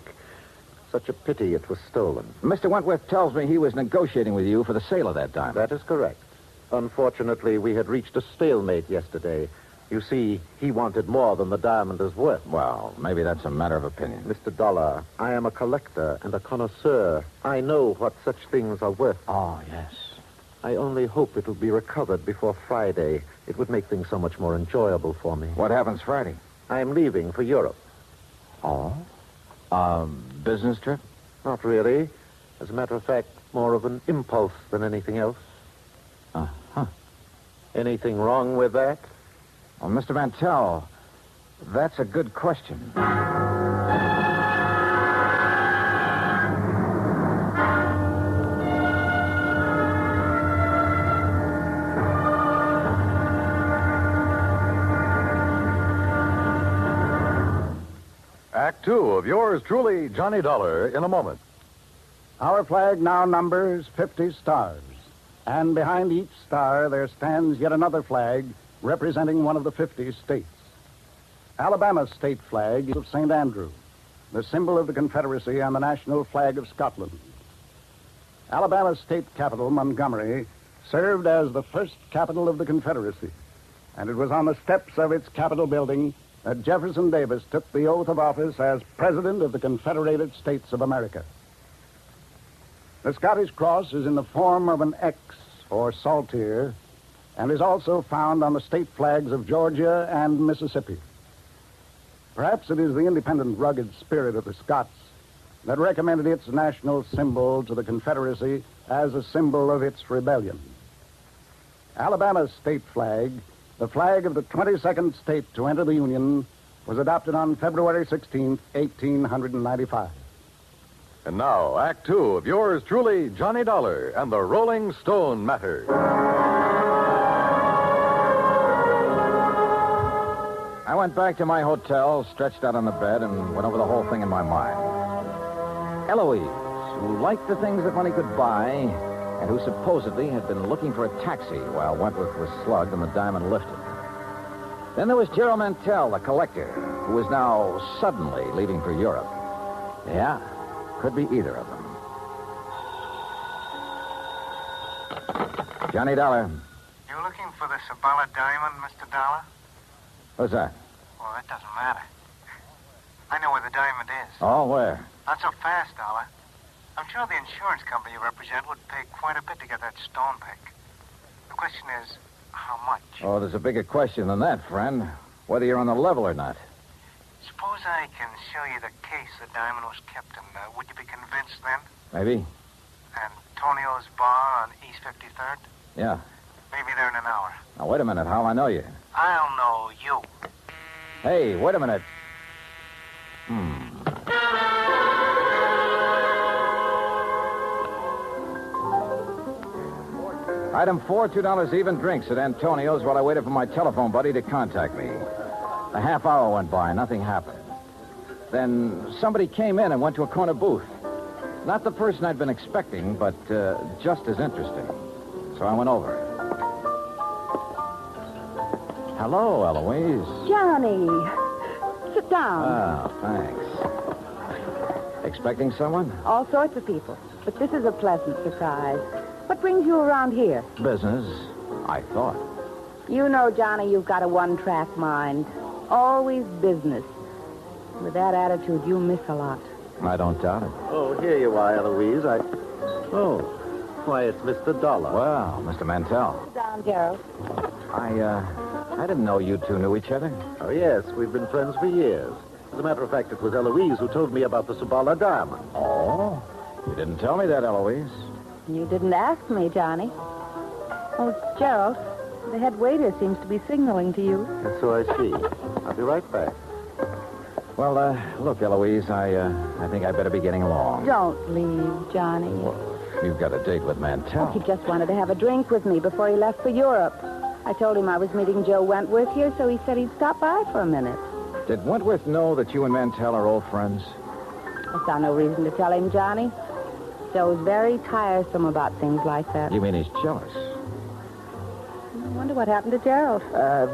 Such a pity it was stolen. Mr. Wentworth tells me he was negotiating with you for the sale of that diamond. That is correct. Unfortunately, we had reached a stalemate yesterday. You see, he wanted more than the diamond is worth. Well, maybe that's a matter of opinion. Mr. Dollar, I am a collector and a connoisseur. I know what such things are worth. Oh, yes. I only hope it'll be recovered before Friday. It would make things so much more enjoyable for me. What happens Friday? I'm leaving for Europe. Oh? Business trip? Not really. As a matter of fact, more of an impulse than anything else. Uh-huh. Anything wrong with that? Well, Mr. Mantell, that's a good question. Act two of yours truly, Johnny Dollar, in a moment. Our flag now numbers 50 stars. And behind each star there stands yet another flag representing one of the 50 states. Alabama's state flag is of St. Andrew, the symbol of the Confederacy and the national flag of Scotland. Alabama's state capital, Montgomery, served as the first capital of the Confederacy. and it was on the steps of its Capitol building that Jefferson Davis took the oath of office as President of the Confederated States of America. The Scottish Cross is in the form of an X, or saltire, and is also found on the state flags of Georgia and Mississippi. Perhaps it is the independent, rugged spirit of the Scots that recommended its national symbol to the Confederacy as a symbol of its rebellion. Alabama's state flag, the flag of the 22nd state to enter the Union, was adopted on February 16, 1895. And now, Act Two of yours truly, Johnny Dollar and the Rolling Stone Matter. I went back to my hotel, stretched out on the bed, and went over the whole thing in my mind. Eloise, who liked the things that money could buy, and who supposedly had been looking for a taxi while Wentworth was slugged and the diamond lifted. Then there was Gerald Mantell, the collector, who was now suddenly leaving for Europe. Yeah, could be either of them. Johnny Dollar. You looking for the Sabala diamond, Mr. Dollar? What's that? Well, that doesn't matter. I know where the diamond is. Oh, where? Not so fast, Dollar. I'm sure the insurance company you represent would pay quite a bit to get that stone back. The question is, how much? Oh, there's a bigger question than that, friend. Whether you're on the level or not. Suppose I can show you the case the diamond was kept in. Would you be convinced then? Maybe. Antonio's bar on East 53rd? Yeah. Maybe there in an hour. Now, wait a minute. How'll I know you? I'll know you. Hey, wait a minute. Item 4, $2 even drinks at Antonio's while I waited for my telephone buddy to contact me. A half hour went by. Nothing happened. Then somebody came in and went to a corner booth. Not the person I'd been expecting, but just as interesting. So I went over. Hello, Eloise. Johnny. Sit down. Oh, thanks. Expecting someone? All sorts of people. But this is a pleasant surprise. What brings you around here? Business, I thought. You know, Johnny, you've got a one-track mind. Always business. With that attitude, you miss a lot. I don't doubt it. Oh, here you are, Eloise. Oh, why, it's Mr. Dollar. Well, Mr. Mantell. Sit down, Gerald. I didn't know you two knew each other. Oh, yes, we've been friends for years. As a matter of fact, it was Eloise who told me about the Sabala diamond. Oh? You didn't tell me that, Eloise. You didn't ask me, Johnny. Oh, Gerald, the head waiter seems to be signaling to you. And so I see. I'll be right back. Well, look, Eloise, I think I better be getting along. Don't leave, Johnny. Well, you've got a date with Mantell. Oh, he just wanted to have a drink with me before he left for Europe. I told him I was meeting Joe Wentworth here, so he said he'd stop by for a minute. Did Wentworth know that you and Mantell are old friends? I saw no reason to tell him, Johnny. Joe's very tiresome about things like that. You mean he's jealous? I wonder what happened to Gerald.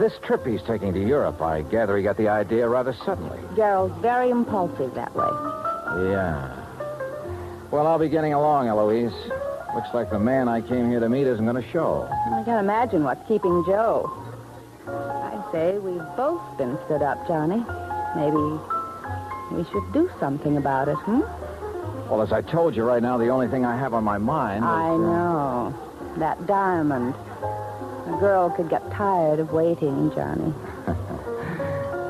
This trip he's taking to Europe, I gather he got the idea rather suddenly. Gerald's very impulsive that way. Yeah. Well, I'll be getting along, Eloise. Looks like the man I came here to meet isn't going to show. I can't imagine what's keeping Joe. I'd say we've both been stood up, Johnny. Maybe we should do something about it, Well, as I told you right now, the only thing I have on my mind is... I know. That diamond. A girl could get tired of waiting, Johnny.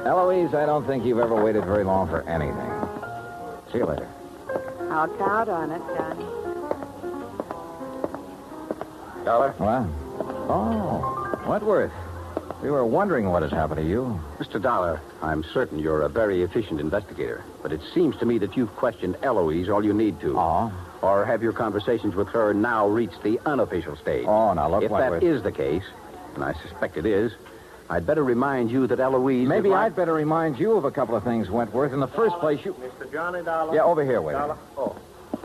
Eloise, I don't think you've ever waited very long for anything. See you later. I'll count on it, Johnny. Dollar? What? Oh, Wentworth. We were wondering what had happened to you. Mr. Dollar, I'm certain you're a very efficient investigator, but it seems to me that you've questioned Eloise all you need to. Oh? Or have your conversations with her now reached the unofficial stage? Oh, now look, If Wentworth. that is the case, and I suspect it is, I'd better remind you that Eloise... Maybe I'd better remind you of a couple of things, Wentworth. In the first place, you... Mr. Johnny Dollar? Yeah, over here, waiter. Dollar? Oh.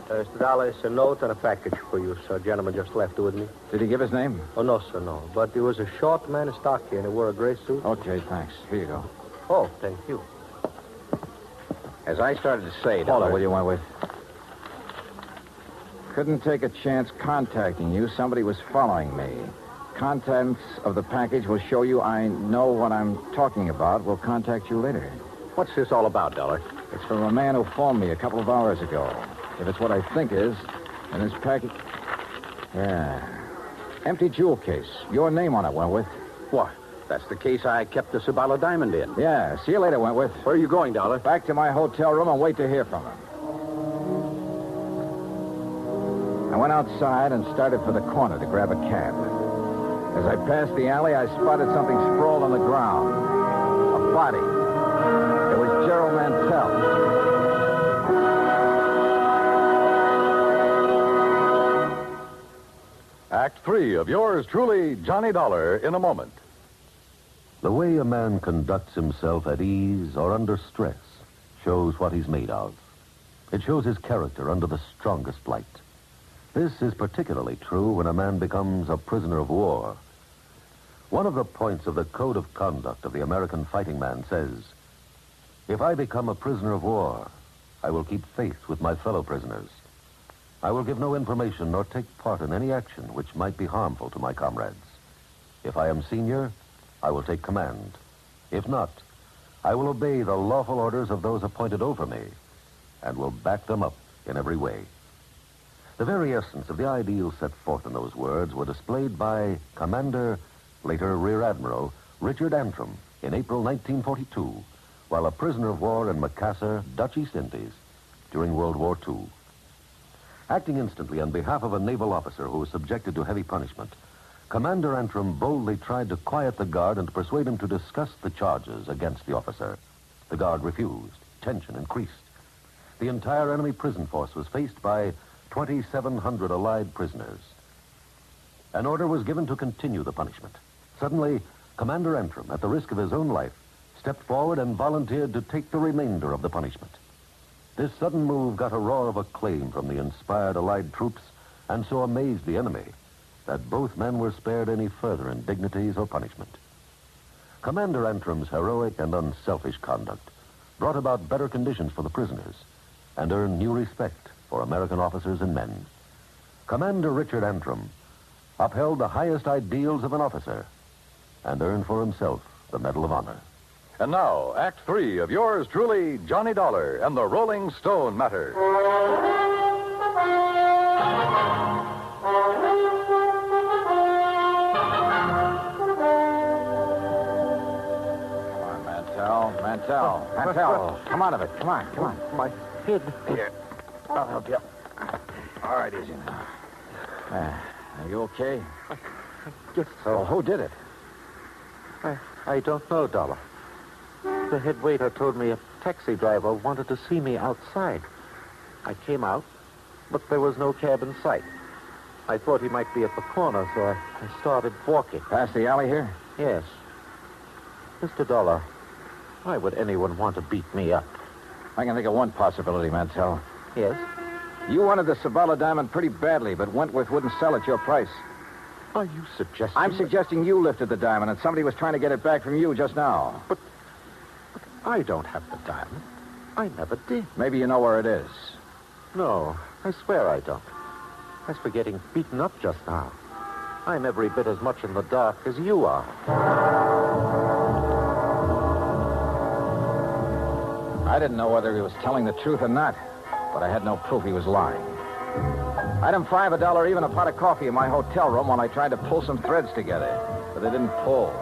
Mr. Dollar, it's a note and a package for you, sir. A gentleman just left it with me. Did he give his name? Oh, no, sir, no. But he was a short man in stocky and he wore a gray suit. Okay, thanks. Here you go. Oh, thank you. As I started to say, Hold Dollar... on, will you, Wentworth? Couldn't take a chance contacting you. Somebody was following me. contents of the package will show you I know what I'm talking about. We'll contact you later. What's this all about, Dollar? It's from a man who phoned me a couple of hours ago. If it's what I think is, then this package... Yeah. Empty jewel case. Your name on it, Wentworth. What? That's the case I kept the Sabala diamond in. Yeah. See you later, Wentworth. Where are you going, Dollar? Back to my hotel room and wait to hear from him. I went outside and started for the corner to grab a cab. As I passed the alley, I spotted something sprawled on the ground. A body. It was Gerald Mantell. Act 3 of yours truly, Johnny Dollar, in a moment. The way a man conducts himself at ease or under stress shows what he's made of. It shows his character under the strongest light. This is particularly true when a man becomes a prisoner of war. One of the points of the code of conduct of the American fighting man says, "If I become a prisoner of war, I will keep faith with my fellow prisoners. I will give no information nor take part in any action which might be harmful to my comrades. If I am senior, I will take command. If not, I will obey the lawful orders of those appointed over me and will back them up in every way." The very essence of the ideals set forth in those words were displayed by Commander, later Rear Admiral, Richard Antrim in April 1942, while a prisoner of war in Macassar, Dutch East Indies, during World War II. Acting instantly on behalf of a naval officer who was subjected to heavy punishment, Commander Antrim boldly tried to quiet the guard and to persuade him to discuss the charges against the officer. The guard refused. Tension increased. The entire enemy prison force was faced by 2,700 Allied prisoners. An order was given to continue the punishment. Suddenly, Commander Antrim, at the risk of his own life, stepped forward and volunteered to take the remainder of the punishment. This sudden move got a roar of acclaim from the inspired Allied troops and so amazed the enemy that both men were spared any further indignities or punishment. Commander Antrim's heroic and unselfish conduct brought about better conditions for the prisoners and earned new respect for American officers and men. Commander Richard Antrim upheld the highest ideals of an officer and earned for himself the Medal of Honor. And now, Act 3 of yours truly, Johnny Dollar and the Rolling Stone Matter. Mantell, come out of it. Come on. My head. Here, I'll help you. All right, easy now. Are you okay? Yes. So, who did it? I don't know, Dollar. The head waiter told me a taxi driver wanted to see me outside. I came out, but there was no cab in sight. I thought he might be at the corner, so I started walking. Past the alley here? Yes. Mr. Dollar, why would anyone want to beat me up? I can think of one possibility, Mantell. Yes? You wanted the Sabala diamond pretty badly, but Wentworth wouldn't sell at your price. Are you suggesting... I'm suggesting you lifted the diamond and somebody was trying to get it back from you just now. But I don't have the diamond. I never did. Maybe you know where it is. No, I swear I don't. As for getting beaten up just now, I'm every bit as much in the dark as you are. I didn't know whether he was telling the truth or not, but I had no proof he was lying. Item 5, $1 even, a pot of coffee in my hotel room while I tried to pull some threads together, but they didn't pull.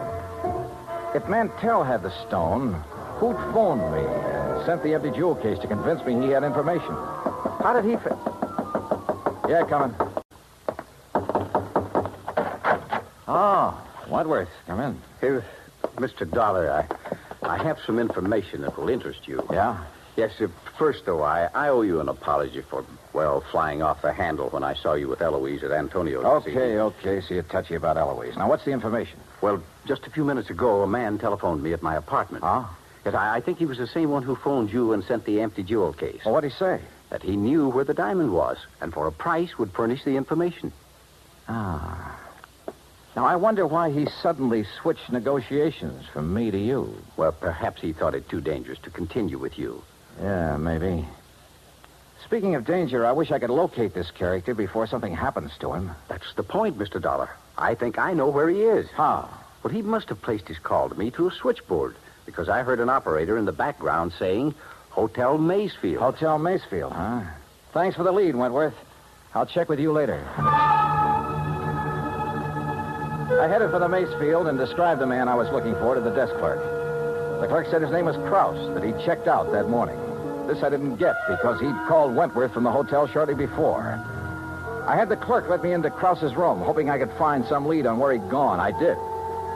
If Mantell had the stone, who'd phoned me and sent the empty jewel case to convince me he had information? How did he fit? Yeah, coming. Oh, Wentworth, come in. Here, Mr. Dollar, I have some information that will interest you. Yeah? Yes, first, though, I owe you an apology for, flying off the handle when I saw you with Eloise at Antonio's. Okay, so you're touchy about Eloise. Now, what's the information? Well, just a few minutes ago, a man telephoned me at my apartment. Huh? Yes, I think he was the same one who phoned you and sent the empty jewel case. Well, what'd he say? That he knew where the diamond was, and for a price would furnish the information. Ah. Now, I wonder why he suddenly switched negotiations from me to you. Well, perhaps he thought it too dangerous to continue with you. Yeah, maybe. Speaking of danger, I wish I could locate this character before something happens to him. That's the point, Mr. Dollar. I think I know where he is. How? Well, he must have placed his call to me through a switchboard because I heard an operator in the background saying Hotel Maysfield. Hotel Maysfield, huh? Thanks for the lead, Wentworth. I'll check with you later. I headed for the Maysfield and described the man I was looking for to the desk clerk. The clerk said his name was Krause, that he'd checked out that morning. This I didn't get because he'd called Wentworth from the hotel shortly before. I had the clerk let me into Krause's room, hoping I could find some lead on where he'd gone. I did.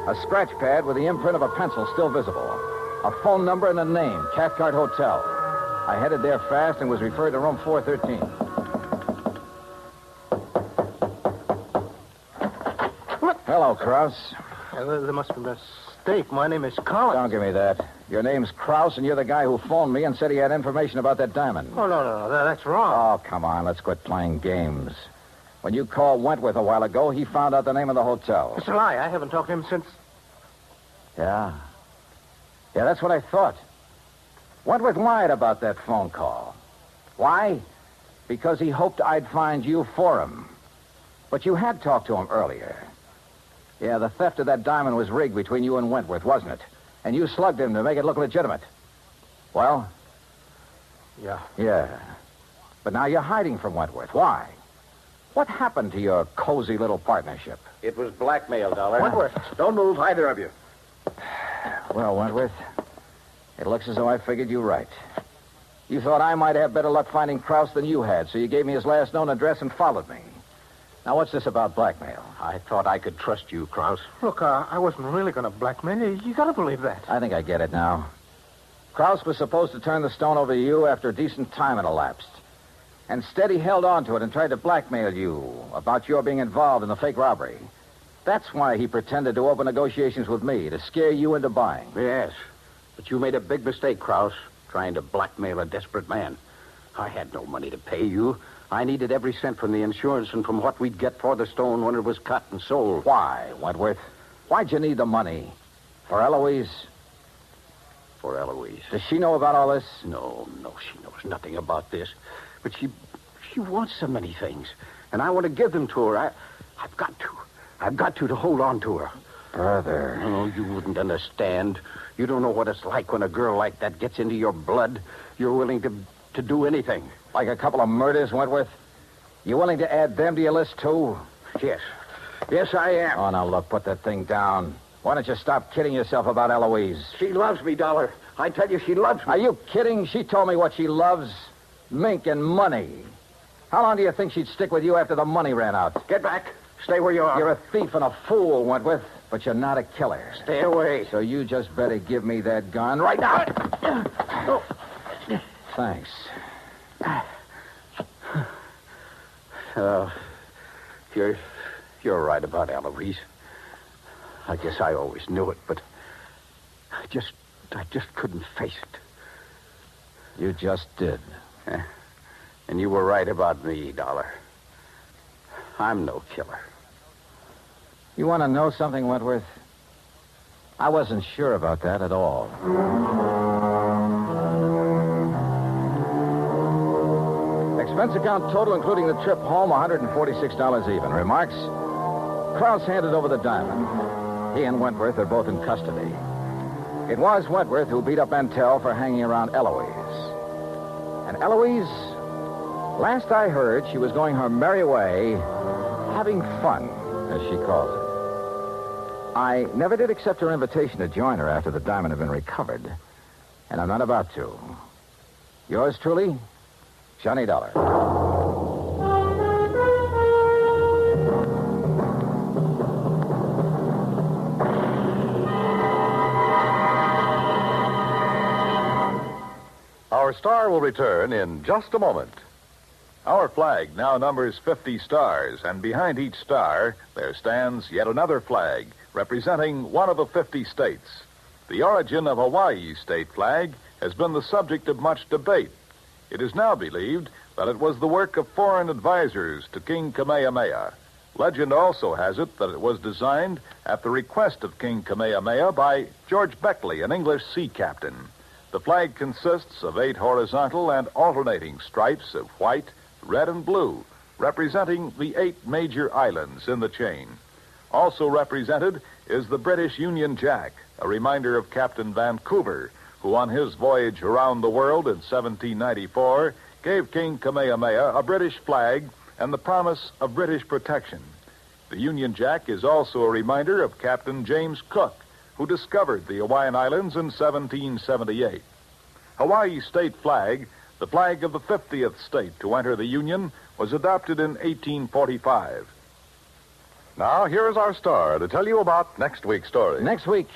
A scratch pad with the imprint of a pencil still visible. A phone number and a name, Cathcart Hotel. I headed there fast and was referred to room 413. What? Hello, Krause. There must be a mistake. My name is Collins. Don't give me that. Your name's Krause, and you're the guy who phoned me and said he had information about that diamond. Oh, no. That's wrong. Oh, come on. Let's quit playing games. When you called Wentworth a while ago, he found out the name of the hotel. It's a lie. I haven't talked to him since... Yeah, that's what I thought. Wentworth lied about that phone call. Why? Because he hoped I'd find you for him. But you had talked to him earlier. Yeah, the theft of that diamond was rigged between you and Wentworth, wasn't it? And you slugged him to make it look legitimate. Well? Yeah. But now you're hiding from Wentworth. Why? What happened to your cozy little partnership? It was blackmail, Dollar. Wentworth. Don't move, either of you. Well, Wentworth, it looks as though I figured you right. You thought I might have better luck finding Krause than you had, so you gave me his last known address and followed me. Now, what's this about blackmail? I thought I could trust you, Krause. Look, I wasn't really going to blackmail you. You got to believe that. I think I get it now. Krause was supposed to turn the stone over to you after a decent time had elapsed. Instead, he held on to it and tried to blackmail you about your being involved in the fake robbery. That's why he pretended to open negotiations with me, to scare you into buying. Yes, but you made a big mistake, Krause, trying to blackmail a desperate man. I had no money to pay you. I needed every cent from the insurance and from what we'd get for the stone when it was cut and sold. Why, Wentworth? Why'd you need the money? For Eloise? For Eloise. Does she know about all this? No, she knows nothing about this. But she wants so many things, and I want to give them to her. I've got to hold on to her. Brother. Oh, you wouldn't understand. You don't know what it's like when a girl like that gets into your blood. You're willing to do anything. Like a couple of murders, Wentworth? You willing to add them to your list, too? Yes. Yes, I am. Oh, now, look, put that thing down. Why don't you stop kidding yourself about Eloise? She loves me, Dollar. I tell you, she loves me. Are you kidding? She told me what she loves. Mink and money. How long do you think she'd stick with you after the money ran out? Get back. Stay where you are. You're a thief and a fool, Wentworth, but you're not a killer. Stay away. So you just better give me that gun right now. Oh. Thanks. You're right about Eloise. I guess I always knew it, but I just couldn't face it. You just did. And you were right about me, Dollar. I'm no killer. You want to know something, Wentworth? I wasn't sure about that at all. Expense account total, including the trip home, $146 even. Remarks? Krause handed over the diamond. He and Wentworth are both in custody. It was Wentworth who beat up Mantell for hanging around Eloise. And Eloise, last I heard, she was going her merry way, having fun, as she calls it. I never did accept her invitation to join her after the diamond had been recovered, and I'm not about to. Yours truly, Johnny Dollar. Our star will return in just a moment. Our flag now numbers 50 stars, and behind each star there stands yet another flag representing one of the 50 states. The origin of Hawaii's state flag has been the subject of much debate. It is now believed that it was the work of foreign advisors to King Kamehameha. Legend also has it that it was designed at the request of King Kamehameha by George Beckley, an English sea captain. The flag consists of 8 horizontal and alternating stripes of white, red, and blue, representing the 8 major islands in the chain. Also represented is the British Union Jack, a reminder of Captain Vancouver, who on his voyage around the world in 1794 gave King Kamehameha a British flag and the promise of British protection. The Union Jack is also a reminder of Captain James Cook, who discovered the Hawaiian Islands in 1778. Hawaii's state flag, the flag of the 50th state to enter the Union, was adopted in 1845. Now, here's our star to tell you about next week's story. Next week,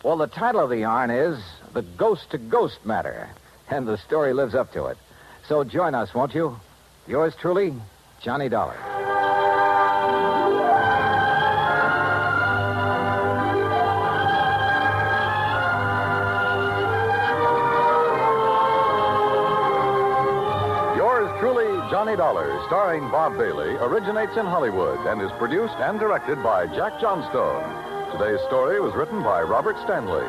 well, the title of the yarn is The Ghost to Ghost Matter, and the story lives up to it. So join us, won't you? Yours truly, Johnny Dollar. Johnny Dollar, starring Bob Bailey, originates in Hollywood and is produced and directed by Jack Johnstone. Today's story was written by Robert Stanley.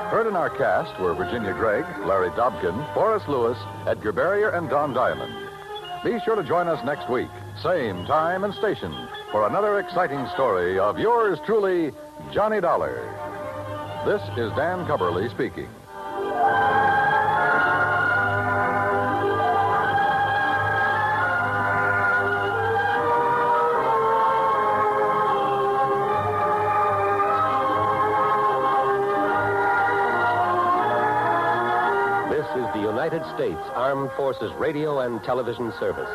Heard in our cast were Virginia Gregg, Larry Dobkin, Forrest Lewis, Edgar Barrier, and Don Diamond. Be sure to join us next week, same time and station, for another exciting story of yours truly, Johnny Dollar. This is Dan Cubberly speaking. United States Armed Forces Radio and Television Service.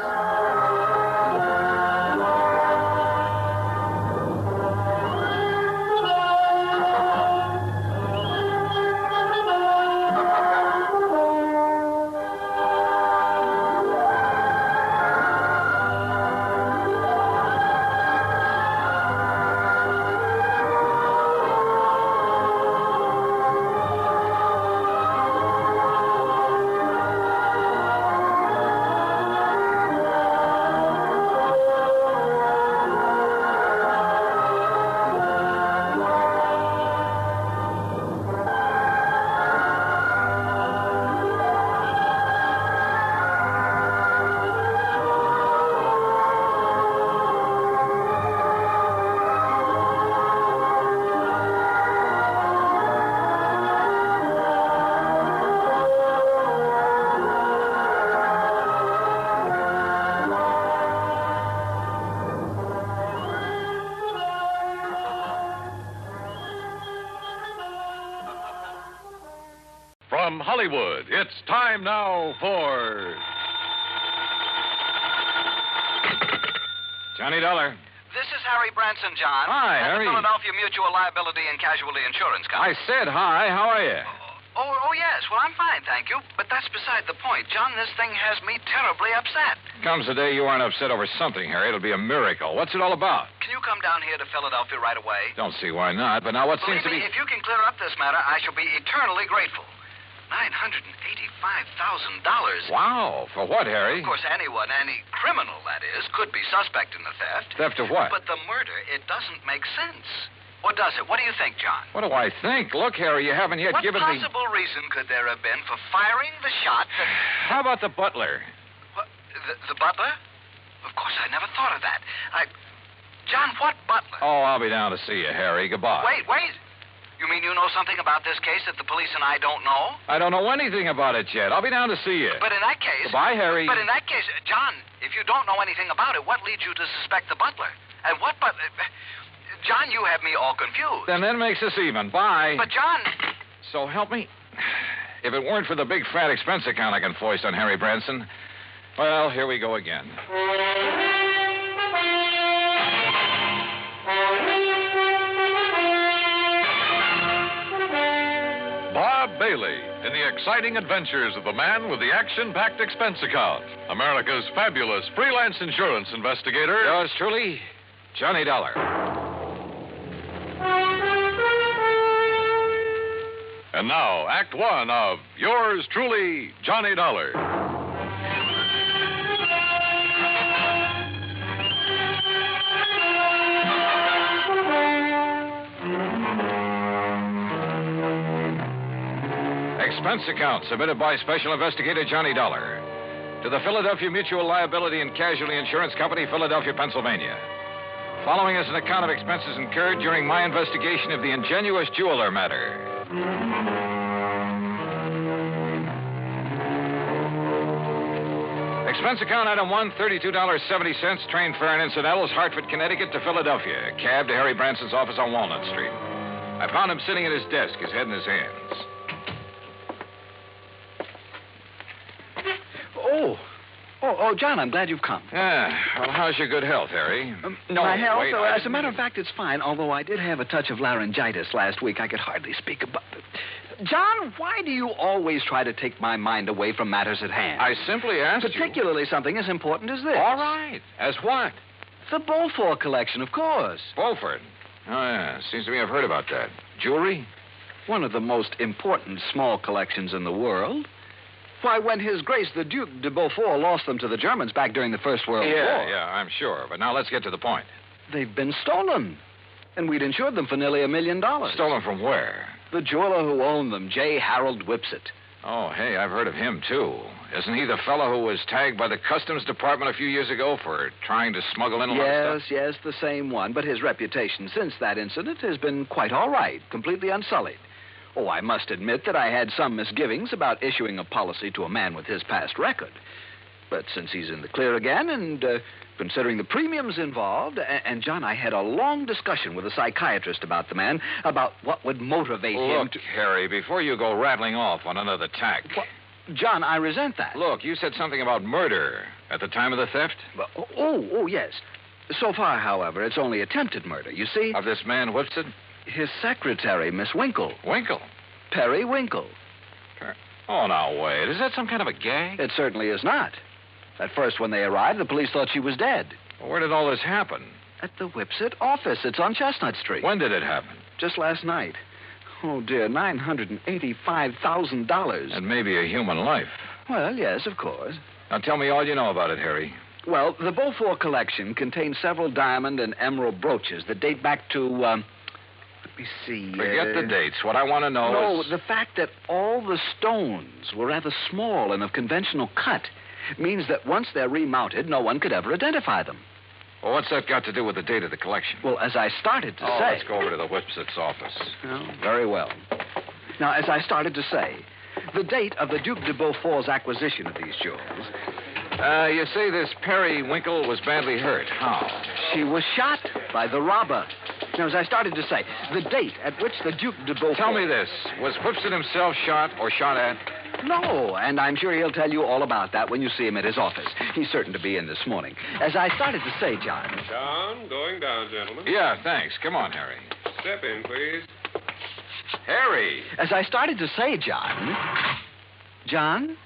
From Hollywood, it's time now for... Johnny Dollar. This is Harry Branson, John. Hi, at Harry. The Philadelphia Mutual Liability and Casualty Insurance I Company. said hi. How are you? Oh, yes. Well, I'm fine, thank you. But that's beside the point. John, this thing has me terribly upset. Comes the day you aren't upset over something, Harry. It'll be a miracle. What's it all about? Can you come down here to Philadelphia right away? Don't see why not. But now what Believe seems to me, be... if you can clear up this matter, I shall be eternally grateful. $985,000. Wow. For what, Harry? Of course, anyone, any criminal, that is, could be suspect in the theft. Theft of what? But the murder, it doesn't make sense. What does it? What do you think, John? What do I think? Look, Harry, you haven't yet given me... What possible reason could there have been for firing the shot that... How about the butler? What, the butler? Of course, I never thought of that. John, what butler? Oh, I'll be down to see you, Harry. Goodbye. Wait. You mean you know something about this case that the police and I don't know? I don't know anything about it yet. I'll be down to see you. But in that case... Goodbye, Harry. But in that case, John, if you don't know anything about it, what leads you to suspect the butler? And what butler... John, you have me all confused. Then that makes us even. Bye. But, John... So help me. If it weren't for the big fat expense account I can foist on Harry Branson, well, here we go again. Bob Bailey in the exciting adventures of the man with the action-packed expense account. America's fabulous freelance insurance investigator. Yours truly, Johnny Dollar. And now, Act One of yours truly, Johnny Dollar. Expense account submitted by Special Investigator Johnny Dollar to the Philadelphia Mutual Liability and Casualty Insurance Company, Philadelphia, Pennsylvania. Following is an account of expenses incurred during my investigation of the ingenious jeweler matter. Expense account item 1, $32.70, train fare and incidentals, Hartford, Connecticut to Philadelphia. Cab to Harry Branson's office on Walnut Street. I found him sitting at his desk, his head in his hands. Oh, John, I'm glad you've come. Yeah. Well, how's your good health, Harry? My health? wait, As a matter of fact, it's fine, although I did have a touch of laryngitis last week. I could hardly speak about it. John, why do you always try to take my mind away from matters at hand? I simply asked Particularly something as important as this. All right. As what? The Beaufort collection, of course. Beaufort? Oh, yeah. Seems to me I've heard about that. Jewelry? One of the most important small collections in the world. Why, when His Grace the Duke de Beaufort lost them to the Germans back during the First World War. Yeah, I'm sure. But now let's get to the point. They've been stolen. And we'd insured them for nearly $1 million. Stolen from where? The jeweler who owned them, J. Harold Whipsett. Oh, hey, I've heard of him, too. Isn't he the fellow who was tagged by the Customs Department a few years ago for trying to smuggle in a lot of stuff? Yes, the same one. But his reputation since that incident has been quite all right, completely unsullied. Oh, I must admit that I had some misgivings about issuing a policy to a man with his past record. But since he's in the clear again, and considering the premiums involved, and John, I had a long discussion with a psychiatrist about the man, about what would motivate him Look, Harry, before you go rattling off on another tack. John, I resent that. Look, you said something about murder at the time of the theft? Oh, yes. So far, however, it's only attempted murder, you see? Of this man Whipsett? His secretary, Miss Winkle. Winkle? Perry Winkle. Oh, now, wait. Is that some kind of a gag? It certainly is not. At first, when they arrived, the police thought she was dead. Well, where did all this happen? At the Whipsett office. It's on Chestnut Street. When did it happen? Just last night. Oh, dear, $985,000. And maybe a human life. Well, yes, of course. Now, tell me all you know about it, Harry. Well, the Beaufort collection contains several diamond and emerald brooches that date back to, let me see. Forget the dates. What I want to know is... No, the fact that all the stones were rather small and of conventional cut means that once they're remounted, no one could ever identify them. Well, what's that got to do with the date of the collection? Well, as I started to say... let's go over to the Whipsett's office. Oh, very well. Now, as I started to say, the date of the Duke de Beaufort's acquisition of these jewels... you say this Perry Winkle was badly hurt. How? She was shot by the robber. Now, as I started to say, the date at which the Duke de Beaufort... Tell me this. Was Whipsett himself shot or shot at? No, and I'm sure he'll tell you all about that when you see him at his office. He's certain to be in this morning. As I started to say, John... John, going down, gentlemen. Yeah, thanks. Come on, Harry. Step in, please. Harry! As I started to say, John... John?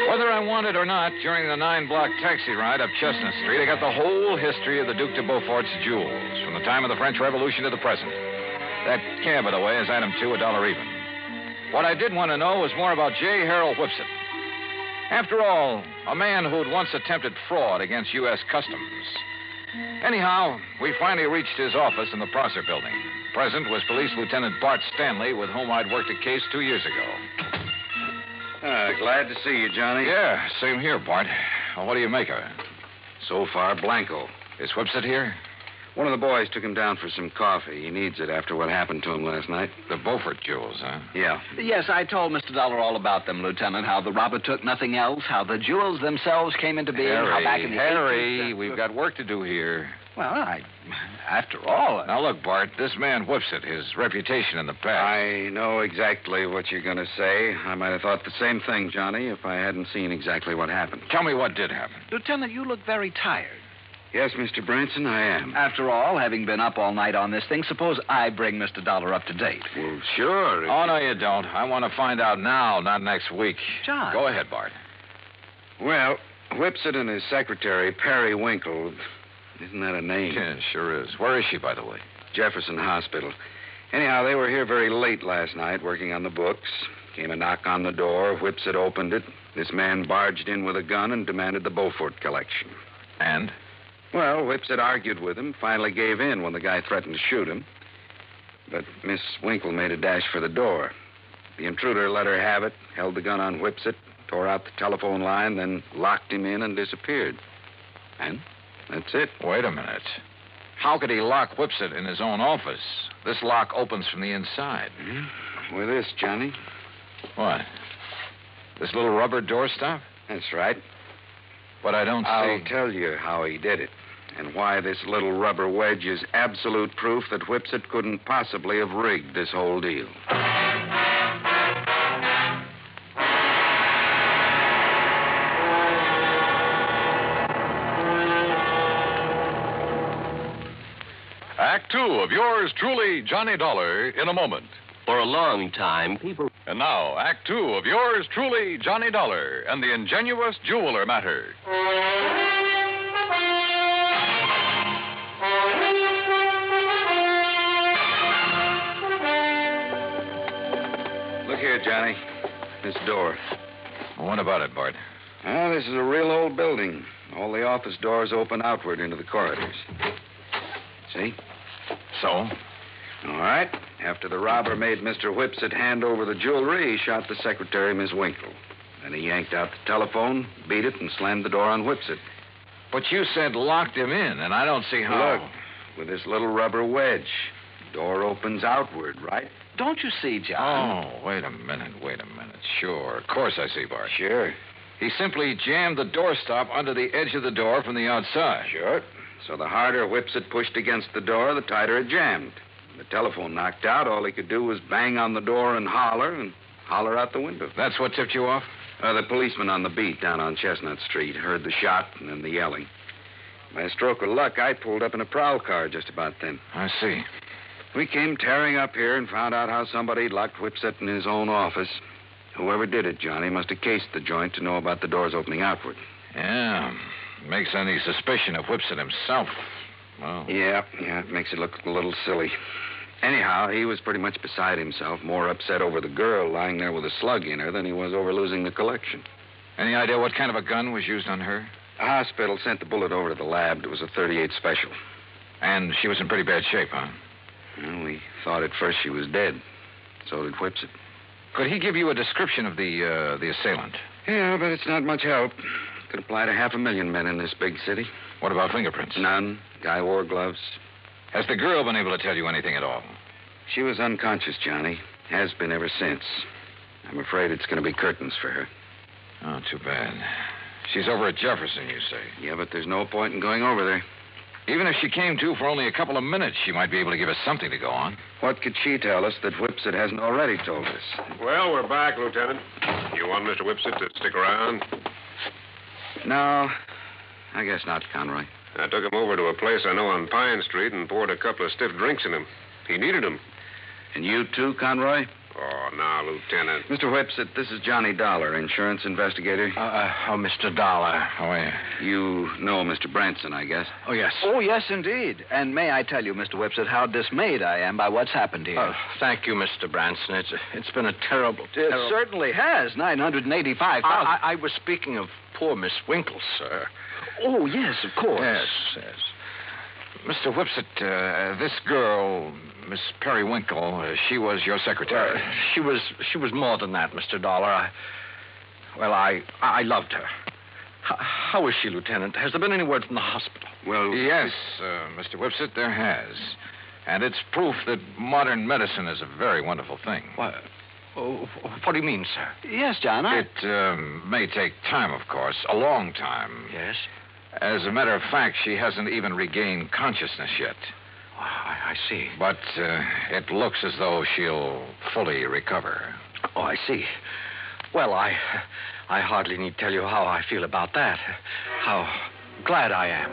Whether I want it or not, during the 9-block taxi ride up Chestnut Street, I got the whole history of the Duke de Beaufort's jewels, from the time of the French Revolution to the present. That cab, by the way, is item 2, $1 even. What I did want to know was more about J. Harold Whipsett. After all, a man who'd once attempted fraud against U.S. Customs. Anyhow, we finally reached his office in the Prosser building. Present was Police Lieutenant Bart Stanley, with whom I'd worked a case 2 years ago. Glad to see you, Johnny. Yeah, same here, Bart. Well, what do you make of it? So far, blanco. Is Whipsett here? One of the boys took him down for some coffee. He needs it after what happened to him last night. The Beaufort jewels, huh? Yeah. Yes, I told Mr. Dollar all about them, Lieutenant. How the robber took nothing else, how the jewels themselves came into being, how back in the 18th... we've got work to do here. Well, after all... Now, look, Bart, this man Whipsett, his reputation in the past... I know exactly what you're going to say. I might have thought the same thing, Johnny, if I hadn't seen exactly what happened. Tell me what did happen. Lieutenant, you look very tired. Yes, Mr. Branson, I am. After all, having been up all night on this thing, suppose I bring Mr. Dollar up to date. Well, sure. Oh, no, you don't. I want to find out now, not next week. John. Go ahead, Bart. Well, Whipsett and his secretary, Perry Winkle... Isn't that a name? Yeah, sure is. Where is she, by the way? Jefferson Hospital. Anyhow, they were here very late last night working on the books. Came a knock on the door. Whipsett opened it. This man barged in with a gun and demanded the Beaufort collection. And? Well, Whipsett argued with him, finally gave in when the guy threatened to shoot him. But Miss Winkle made a dash for the door. The intruder let her have it, held the gun on Whipsit, tore out the telephone line, then locked him in and disappeared. And? That's it. Wait a minute. How could he lock Whipsit in his own office? This lock opens from the inside. Mm-hmm. With this, Johnny. What? This little rubber doorstop? That's right. But I don't see... I'll tell you how he did it, and why this little rubber wedge is absolute proof that Whipsit couldn't possibly have rigged this whole deal. Act 2 of yours truly, Johnny Dollar, in a moment. For a long time, people... And now, Act 2 of yours truly, Johnny Dollar, and the ingenious jeweler matter. Look here, Johnny. This door. What about it, Bart? Oh, this is a real old building. All the office doors open outward into the corridors. See? So? All right. After the robber made Mr. Whipsit hand over the jewelry, he shot the secretary, Miss Winkle. Then he yanked out the telephone, beat it, and slammed the door on Whipsit. But you said locked him in, and I don't see how. Look, with this little rubber wedge, the door opens outward, right? Don't you see, John? Oh, wait a minute. Sure, of course I see, Bart. Sure. He simply jammed the doorstop under the edge of the door from the outside. Sure. So the harder Whipsit pushed against the door, the tighter it jammed. The telephone knocked out. All he could do was bang on the door and holler out the window. That's what tipped you off? The policeman on the beat down on Chestnut Street heard the shot and then the yelling. By a stroke of luck, I pulled up in a prowl car just about then. I see. We came tearing up here and found out how somebody locked Whipsit in his own office. Whoever did it, Johnny, must have cased the joint to know about the doors opening outward. Yeah. Makes any suspicion of Whipsit himself. Well... Yeah, it makes it look a little silly. Anyhow, he was pretty much beside himself, more upset over the girl lying there with a slug in her than he was over losing the collection. Any idea what kind of a gun was used on her? The hospital sent the bullet over to the lab. It was a .38 special. And she was in pretty bad shape, huh? Well, we thought at first she was dead. So did Whipsit. Could he give you a description of the assailant? Yeah, but it's not much help. Could apply to 500,000 men in this big city. What about fingerprints? None. Guy wore gloves. Has the girl been able to tell you anything at all? She was unconscious, Johnny. Has been ever since. I'm afraid it's going to be curtains for her. Oh, too bad. She's over at Jefferson, you say? Yeah, but there's no point in going over there. Even if she came to for only a couple of minutes, she might be able to give us something to go on. What could she tell us that Whipsit hasn't already told us? Well, we're back, Lieutenant. You want Mr. Whipsit to stick around? No, I guess not, Conroy. I took him over to a place I know on Pine Street and poured a couple of stiff drinks in him. He needed them. And you too, Conroy? Oh, now, Lieutenant. Mr. Whipsit, this is Johnny Dollar, insurance investigator. Mr. Dollar. How are you? You know Mr. Branson, I guess. Oh, yes. Oh, yes, indeed. And may I tell you, Mr. Whipsit, how dismayed I am by what's happened here. Thank you, Mr. Branson. It's been a terrible... It certainly has. $985,000. I was speaking of poor Miss Winkle, sir. Oh, yes, of course. Yes. Mr. Whipsit, this girl, Miss Periwinkle, she was your secretary. She was more than that, Mr. Dollar. I loved her. How is she, Lieutenant? Has there been any word from the hospital? Well... Yes, Mr. Whipsit, there has. And it's proof that modern medicine is a very wonderful thing. What do you mean, sir? Yes, John, It may take time, of course, a long time. Yes? As a matter of fact, she hasn't even regained consciousness yet. I see. But it looks as though she'll fully recover. Oh, I see. Well, I hardly need tell you how I feel about that. How glad I am.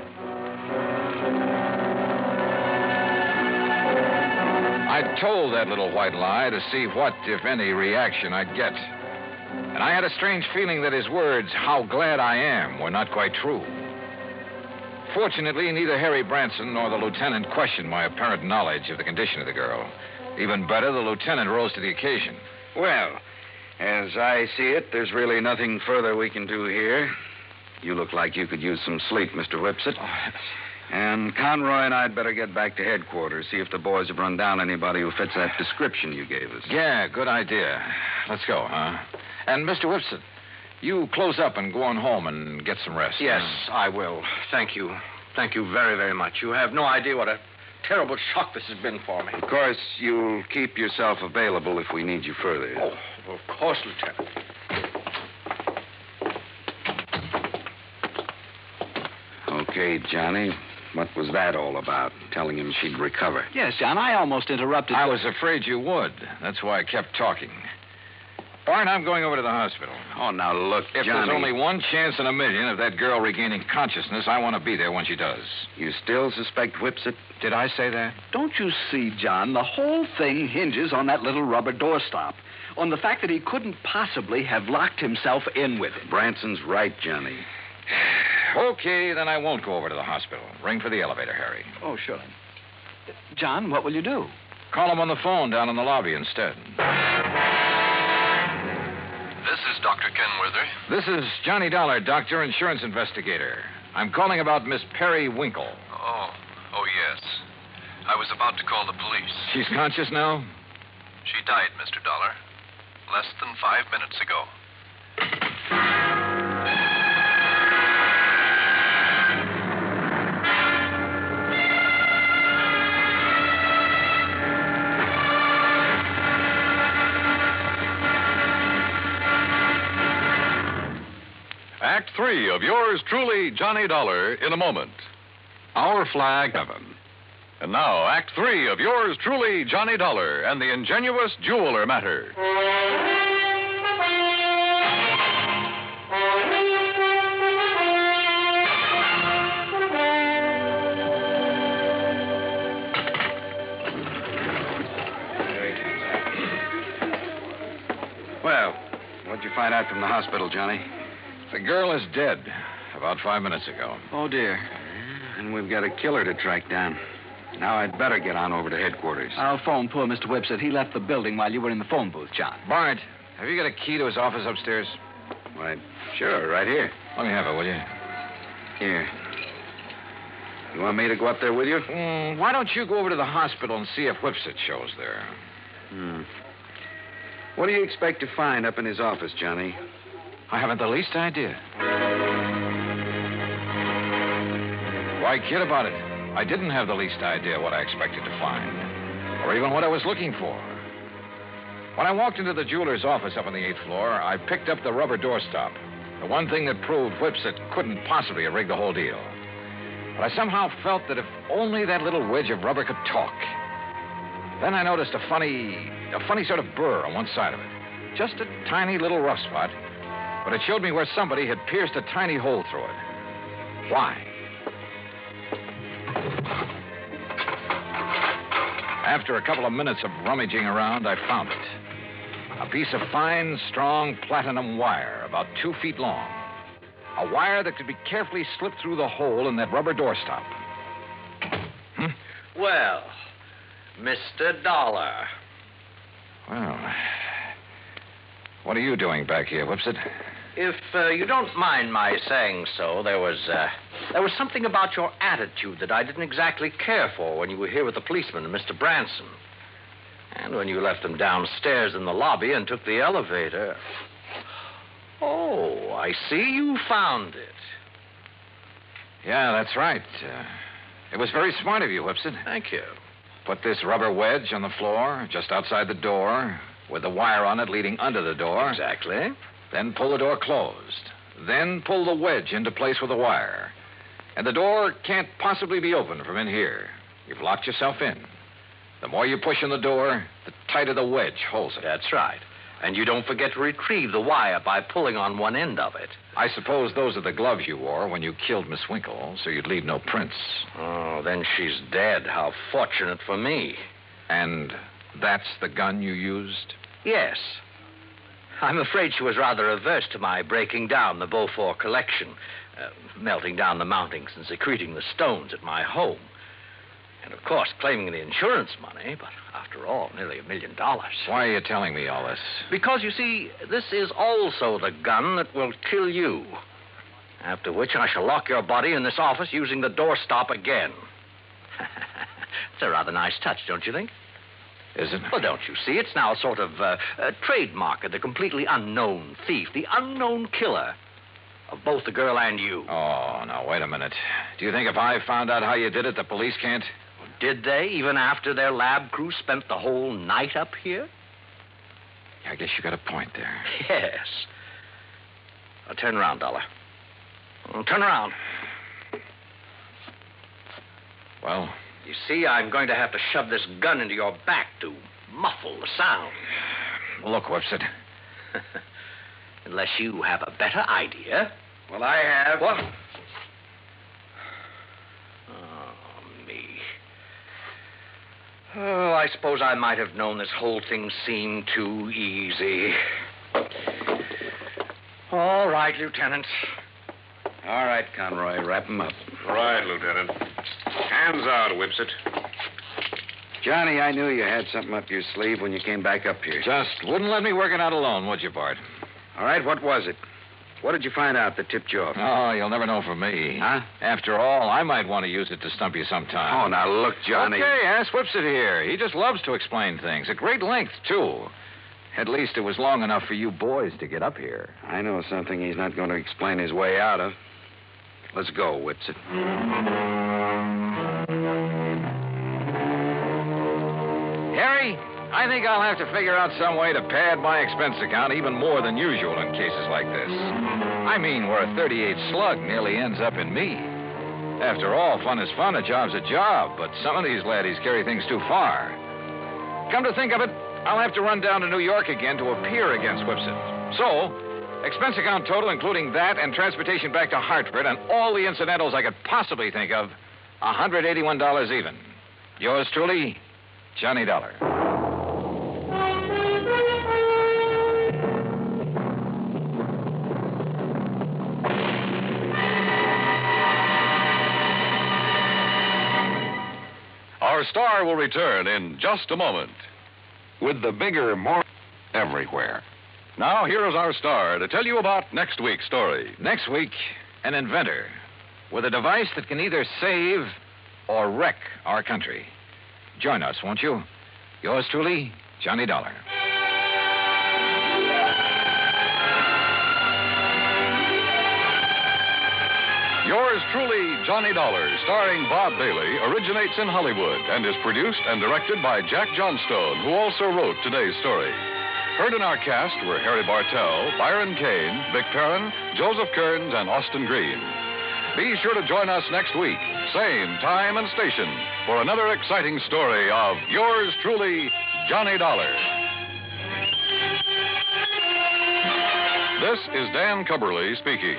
I told that little white lie to see what, if any, reaction I'd get. And I had a strange feeling that his words, how glad I am, were not quite true. Fortunately, neither Harry Branson nor the lieutenant questioned my apparent knowledge of the condition of the girl. Even better, the lieutenant rose to the occasion. Well, as I see it, there's really nothing further we can do here. You look like you could use some sleep, Mr. Whipsit. And Conroy and I'd better get back to headquarters, see if the boys have run down anybody who fits that description you gave us. Yeah, good idea. Let's go, huh? And Mr. Whipson, you close up and go on home and get some rest. Yes, I will. Thank you. Thank you very, very much. You have no idea what a terrible shock this has been for me. Of course, you'll keep yourself available if we need you further. Oh, of course, Lieutenant. Okay, Johnny. What was that all about? Telling him she'd recover. Yes, John, I almost interrupted. I was afraid you would. That's why I kept talking. Bart, I'm going over to the hospital. Oh, now look, If Johnny. there's only one chance in a million of that girl regaining consciousness, I want to be there when she does. You still suspect Whipsit? Did I say that? Don't you see, John, the whole thing hinges on that little rubber doorstop. On the fact that he couldn't possibly have locked himself in with it. Branson's right, Johnny. Okay, then I won't go over to the hospital. Ring for the elevator, Harry. Oh, sure. John, what will you do? Call him on the phone down in the lobby instead. This is Dr. Kenworthy. This is Johnny Dollar, doctor, insurance investigator. I'm calling about Miss Perry Winkle. Oh, yes. I was about to call the police. She's conscious now? She died, Mr. Dollar, less than 5 minutes ago. Act 3 of yours truly, Johnny Dollar, in a moment. Our flag, heaven. And now, Act 3 of yours truly, Johnny Dollar, and the ingenious jeweler matter. Well, what'd you find out from the hospital, Johnny? The girl is dead about 5 minutes ago. Oh, dear. And we've got a killer to track down. Now I'd better get on over to headquarters. I'll phone poor Mr. Whipsit. He left the building while you were in the phone booth, John. Bart, have you got a key to his office upstairs? Why, sure, right here. Let me have it, will you? Here. You want me to go up there with you? Why don't you go over to the hospital and see if Whipsit shows there? What do you expect to find up in his office, Johnny? I haven't the least idea. Why kid about it? I didn't have the least idea what I expected to find, or even what I was looking for. When I walked into the jeweler's office up on the 8th floor, I picked up the rubber doorstop, the one thing that proved Whipsit couldn't possibly have rigged the whole deal. But I somehow felt that if only that little wedge of rubber could talk. Then I noticed a funny sort of burr on one side of it. Just a tiny little rough spot. But it showed me where somebody had pierced a tiny hole through it. Why? After a couple of minutes of rummaging around, I found it. A piece of fine, strong platinum wire, about 2 feet long. A wire that could be carefully slipped through the hole in that rubber doorstop. Well, Mr. Dollar. Well, what are you doing back here, Whipsit? If you don't mind my saying so, there was something about your attitude that I didn't exactly care for when you were here with the policeman and Mr. Branson. And when you left them downstairs in the lobby and took the elevator. Oh, I see you found it. Yeah, that's right. It was very smart of you, Whipsit. Thank you. Put this rubber wedge on the floor, just outside the door, with the wire on it leading under the door. Exactly. Then pull the door closed. Then pull the wedge into place with the wire. And the door can't possibly be opened from in here. You've locked yourself in. The more you push on the door, the tighter the wedge holds it. That's right. And you don't forget to retrieve the wire by pulling on one end of it. I suppose those are the gloves you wore when you killed Miss Winkle, so you'd leave no prints. Oh, then she's dead. How fortunate for me. And that's the gun you used? Yes. I'm afraid she was rather averse to my breaking down the Beaufort collection, melting down the mountings and secreting the stones at my home. And, of course, claiming the insurance money, but after all, nearly $1 million. Why are you telling me all this? Because, you see, this is also the gun that will kill you. After which I shall lock your body in this office using the doorstop again. It's a rather nice touch, don't you think? Is it? Well, don't you see? It's now a sort of a trademark of the completely unknown thief, the unknown killer of both the girl and you. Oh, now, wait a minute. Do you think if I found out how you did it, the police can't? Did they, even after their lab crew spent the whole night up here? I guess you got a point there. Yes. Now, turn around, Dollar. Turn around. Well? You see, I'm going to have to shove this gun into your back to muffle the sound. Look, Whipsit. Unless you have a better idea. Well, I have. What? Oh, me. Oh, I suppose I might have known this whole thing seemed too easy. All right, Lieutenant. All right, Conroy, wrap him up. Right, Lieutenant. Hands out, Whipsit. Johnny, I knew you had something up your sleeve when you came back up here. Just wouldn't let me work it out alone, would you, Bart? All right, what was it? What did you find out that tipped you off? Oh, you'll never know from me. Huh? After all, I might want to use it to stump you sometime. Oh, now look, Johnny. Okay, ask Whipsit here. He just loves to explain things. At great length, too. At least it was long enough for you boys to get up here. I know something he's not going to explain his way out of. Let's go, Whipsit. Harry, I think I'll have to figure out some way to pad my expense account even more than usual in cases like this. I mean, where a 38 slug nearly ends up in me. After all, fun is fun, a job's a job, but some of these laddies carry things too far. Come to think of it, I'll have to run down to New York again to appear against Whipsit. So, expense account total, including that and transportation back to Hartford and all the incidentals I could possibly think of, $181 even. Yours truly, Johnny Dollar. Our star will return in just a moment. With the bigger, more everywhere. Now, here is our star to tell you about next week's story. Next week, an inventor with a device that can either save or wreck our country. Join us, won't you? Yours truly, Johnny Dollar. Yours truly, Johnny Dollar, starring Bob Bailey, originates in Hollywood and is produced and directed by Jack Johnstone, who also wrote today's story. Heard in our cast were Harry Bartell, Byron Kane, Vic Perrin, Joseph Kearns, and Austin Green. Be sure to join us next week, same time and station, for another exciting story of yours truly, Johnny Dollar. This is Dan Cubberly speaking.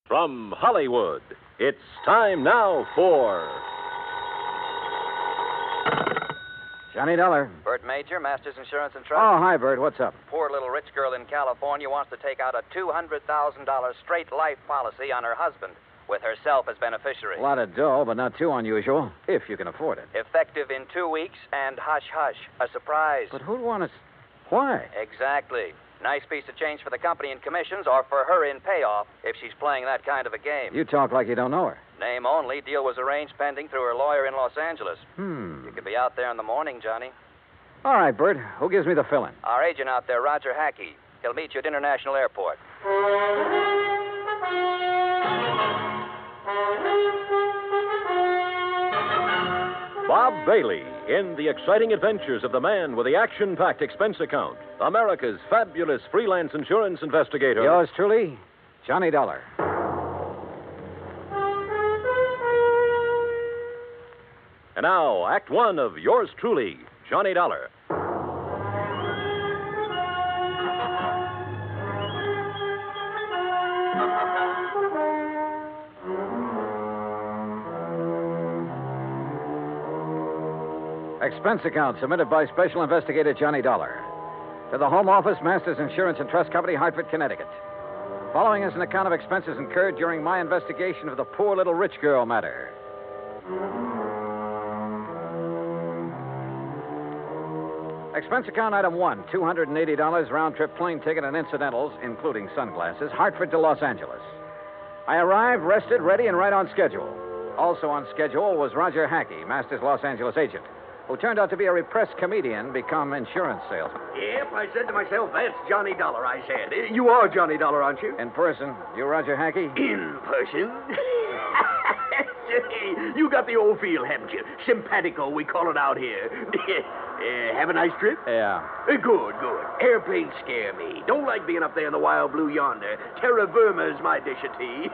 From Hollywood, it's time now for... Johnny Dollar. Bert Major, Masters Insurance and Trust. Oh, hi, Bert. What's up? Poor little rich girl in California wants to take out a $200,000 straight life policy on her husband, with herself as beneficiary. A lot of dough, but not too unusual, if you can afford it. Effective in 2 weeks, and hush-hush, a surprise. But who'd want to... Why? Exactly. Nice piece of change for the company in commissions or for her in payoff if she's playing that kind of a game. You talk like you don't know her. Name only. Deal was arranged pending through her lawyer in Los Angeles. You could be out there in the morning, Johnny. All right, Bert. Who gives me the fill-in? Our agent out there, Roger Hackey. He'll meet you at International Airport. Bob Bailey in the exciting adventures of the man with the action-packed expense account, America's fabulous freelance insurance investigator. Yours truly, Johnny Dollar. And now, Act One of yours truly, Johnny Dollar. Expense account submitted by Special Investigator Johnny Dollar. To the Home Office, Masters Insurance and Trust Company, Hartford, Connecticut. Following is an account of expenses incurred during my investigation of the poor little rich girl matter. Expense account item 1, $280, round-trip plane ticket and incidentals, including sunglasses, Hartford to Los Angeles. I arrived, rested, ready, and right on schedule. Also on schedule was Roger Hackey, Master's Los Angeles agent, who turned out to be a repressed comedian become insurance salesman. Yep, I said to myself, that's Johnny Dollar, I said. You are Johnny Dollar, aren't you? In person, you Roger Hackey? In person? You got the old feel, haven't you? Simpatico, we call it out here. Have a nice trip? Yeah. Good. Airplanes scare me. Don't like being up there in the wild blue yonder. Terra firma's my dish of tea.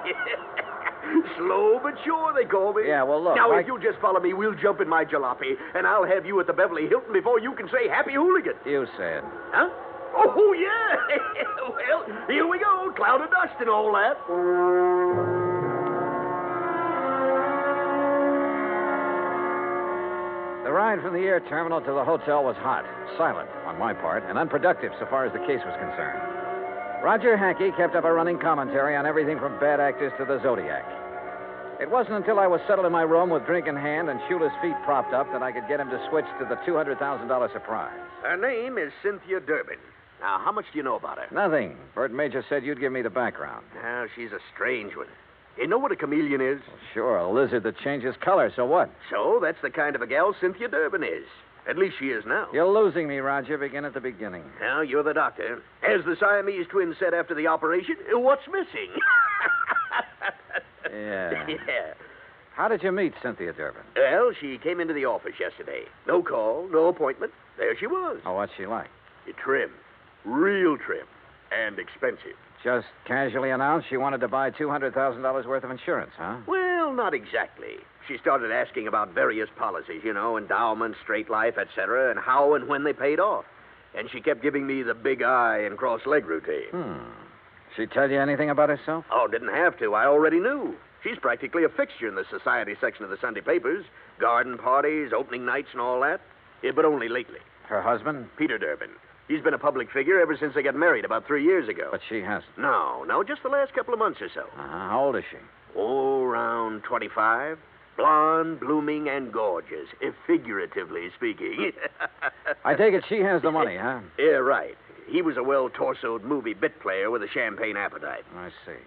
Slow but sure, they call me. Yeah, well, look. Now, if you'll just follow me, we'll jump in my jalopy, and I'll have you at the Beverly Hilton before you can say happy hooligan. You said. Huh? Oh, yeah. Well, here we go. Cloud of dust and all that. The ride from the air terminal to the hotel was hot, silent on my part, and unproductive so far as the case was concerned. Roger Hackey kept up a running commentary on everything from bad actors to the Zodiac. It wasn't until I was settled in my room with drink in hand and Shula's feet propped up that I could get him to switch to the $200,000 surprise. Her name is Cynthia Durbin. Now, how much do you know about her? Nothing. Bert Major said you'd give me the background. Now, she's a strange one. You know what a chameleon is? Well, sure, a lizard that changes color, so what? So, that's the kind of a gal Cynthia Durbin is. At least she is now. You're losing me, Roger. Begin at the beginning. Now, you're the doctor. As the Siamese twins said after the operation, what's missing? Yeah. Yeah. How did you meet Cynthia Durbin? Well, she came into the office yesterday. No call, no appointment. There she was. Oh, what's she like? Trim. Real trim. And expensive. Just casually announced she wanted to buy $200,000 worth of insurance, huh? Well, not exactly. She started asking about various policies, endowment, straight life, etc., and how and when they paid off. And she kept giving me the big eye and cross-leg routine. She tell you anything about herself? Oh, didn't have to. I already knew. She's practically a fixture in the society section of the Sunday papers. Garden parties, opening nights, and all that. Yeah, but only lately. Her husband? Peter Durbin. He's been a public figure ever since they got married about 3 years ago. But she hasn't. No, just the last couple of months or so. How old is she? Oh, around 25. Blonde, blooming, and gorgeous, figuratively speaking. I take it she has the money, huh? Yeah, right. He was a well-torsoed movie bit player with a champagne appetite. I see.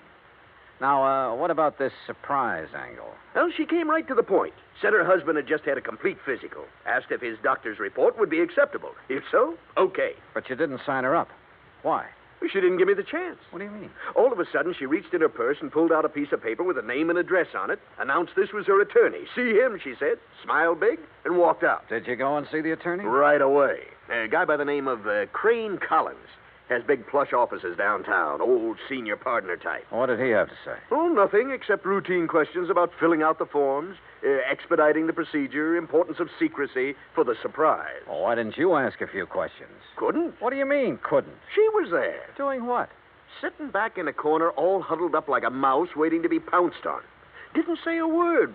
Now, what about this surprise angle? Well, she came right to the point. Said her husband had just had a complete physical. Asked if his doctor's report would be acceptable. If so, okay. But you didn't sign her up. Why? She didn't give me the chance. What do you mean? All of a sudden, she reached in her purse and pulled out a piece of paper with a name and address on it, announced this was her attorney. See him, she said, smiled big, and walked out. Did you go and see the attorney? Right away. A guy by the name of Crane Collins. Has big plush offices downtown, old senior partner type. What did he have to say? Oh, nothing except routine questions about filling out the forms, expediting the procedure, importance of secrecy for the surprise. Well, why didn't you ask a few questions? Couldn't. What do you mean, couldn't? She was there. Doing what? Sitting back in a corner, all huddled up like a mouse waiting to be pounced on. Didn't say a word,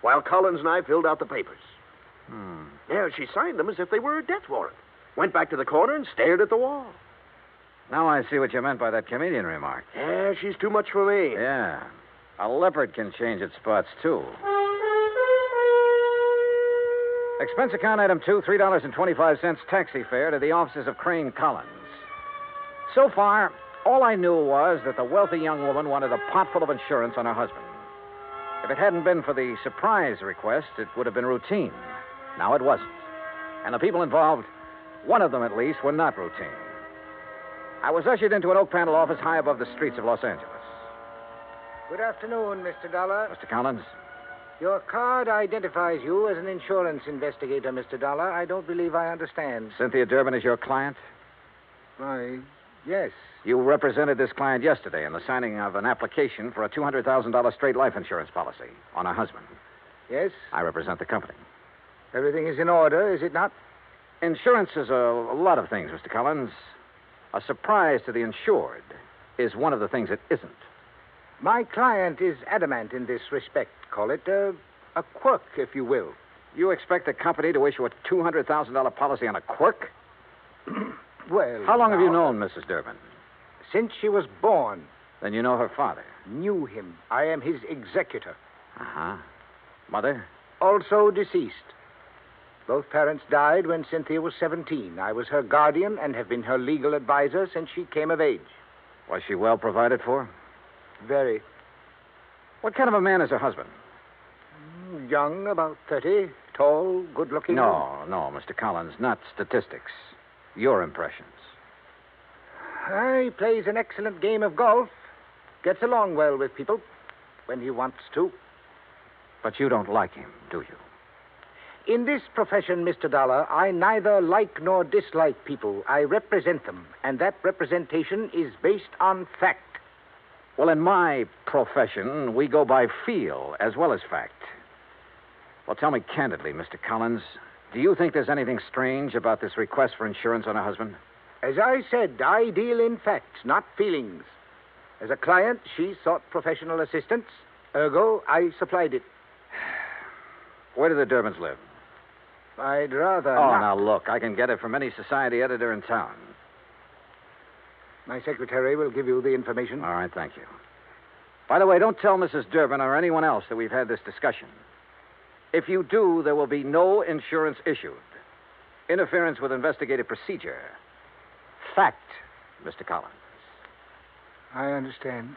while Collins and I filled out the papers. Yeah, she signed them as if they were a death warrant. Went back to the corner and stared at the wall. Now I see what you meant by that comedian remark. Yeah, she's too much for me. Yeah. A leopard can change its spots, too. Expense account item 2, $3.25 taxi fare to the offices of Crane Collins. So far, all I knew was that the wealthy young woman wanted a pot full of insurance on her husband. If it hadn't been for the surprise request, it would have been routine. Now it wasn't. And the people involved, one of them at least, were not routine. I was ushered into an oak panel office high above the streets of Los Angeles. Good afternoon, Mr. Dollar. Mr. Collins? Your card identifies you as an insurance investigator, Mr. Dollar. I don't believe I understand. Cynthia Durbin is your client? Why, yes. You represented this client yesterday in the signing of an application for a $200,000 straight life insurance policy on her husband. Yes? I represent the company. Everything is in order, is it not? Insurance is a lot of things, Mr. Collins. A surprise to the insured is one of the things it isn't. My client is adamant in this respect. Call it a quirk, if you will. You expect the company to issue a $200,000 policy on a quirk? Well, how long have you known Mrs. Durbin? Since she was born. Then you know her father? Knew him. I am his executor. Uh-huh. Mother? Also deceased. Both parents died when Cynthia was 17. I was her guardian and have been her legal advisor since she came of age. Was she well provided for? Very. What kind of a man is her husband? Young, about 30. Tall, good-looking. No, Mr. Collins, not statistics. Your impressions. He plays an excellent game of golf. Gets along well with people when he wants to. But you don't like him, do you? In this profession, Mr. Dollar, I neither like nor dislike people. I represent them, and that representation is based on fact. Well, in my profession, we go by feel as well as fact. Well, tell me candidly, Mr. Collins, do you think there's anything strange about this request for insurance on her husband? As I said, I deal in facts, not feelings. As a client, she sought professional assistance. Ergo, I supplied it. Where do the Durbins live? I'd rather Oh, not. now look, I can get it from any society editor in town. My secretary will give you the information. All right, thank you. By the way, don't tell Mrs. Durbin or anyone else that we've had this discussion. If you do, there will be no insurance issued. Interference with investigative procedure. Fact, Mr. Collins. I understand.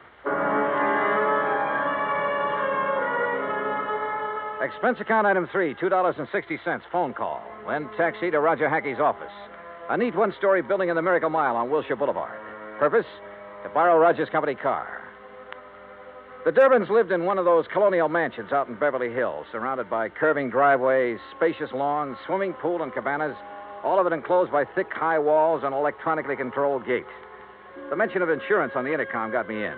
Expense account item 3, $2.60, phone call. Then taxi to Roger Hackey's office. A neat one-story building in the Miracle Mile on Wilshire Boulevard. Purpose? To borrow Roger's company car. The Durbins lived in one of those colonial mansions out in Beverly Hills, surrounded by curving driveways, spacious lawns, swimming pool, and cabanas, all of it enclosed by thick, high walls and electronically controlled gates. The mention of insurance on the intercom got me in.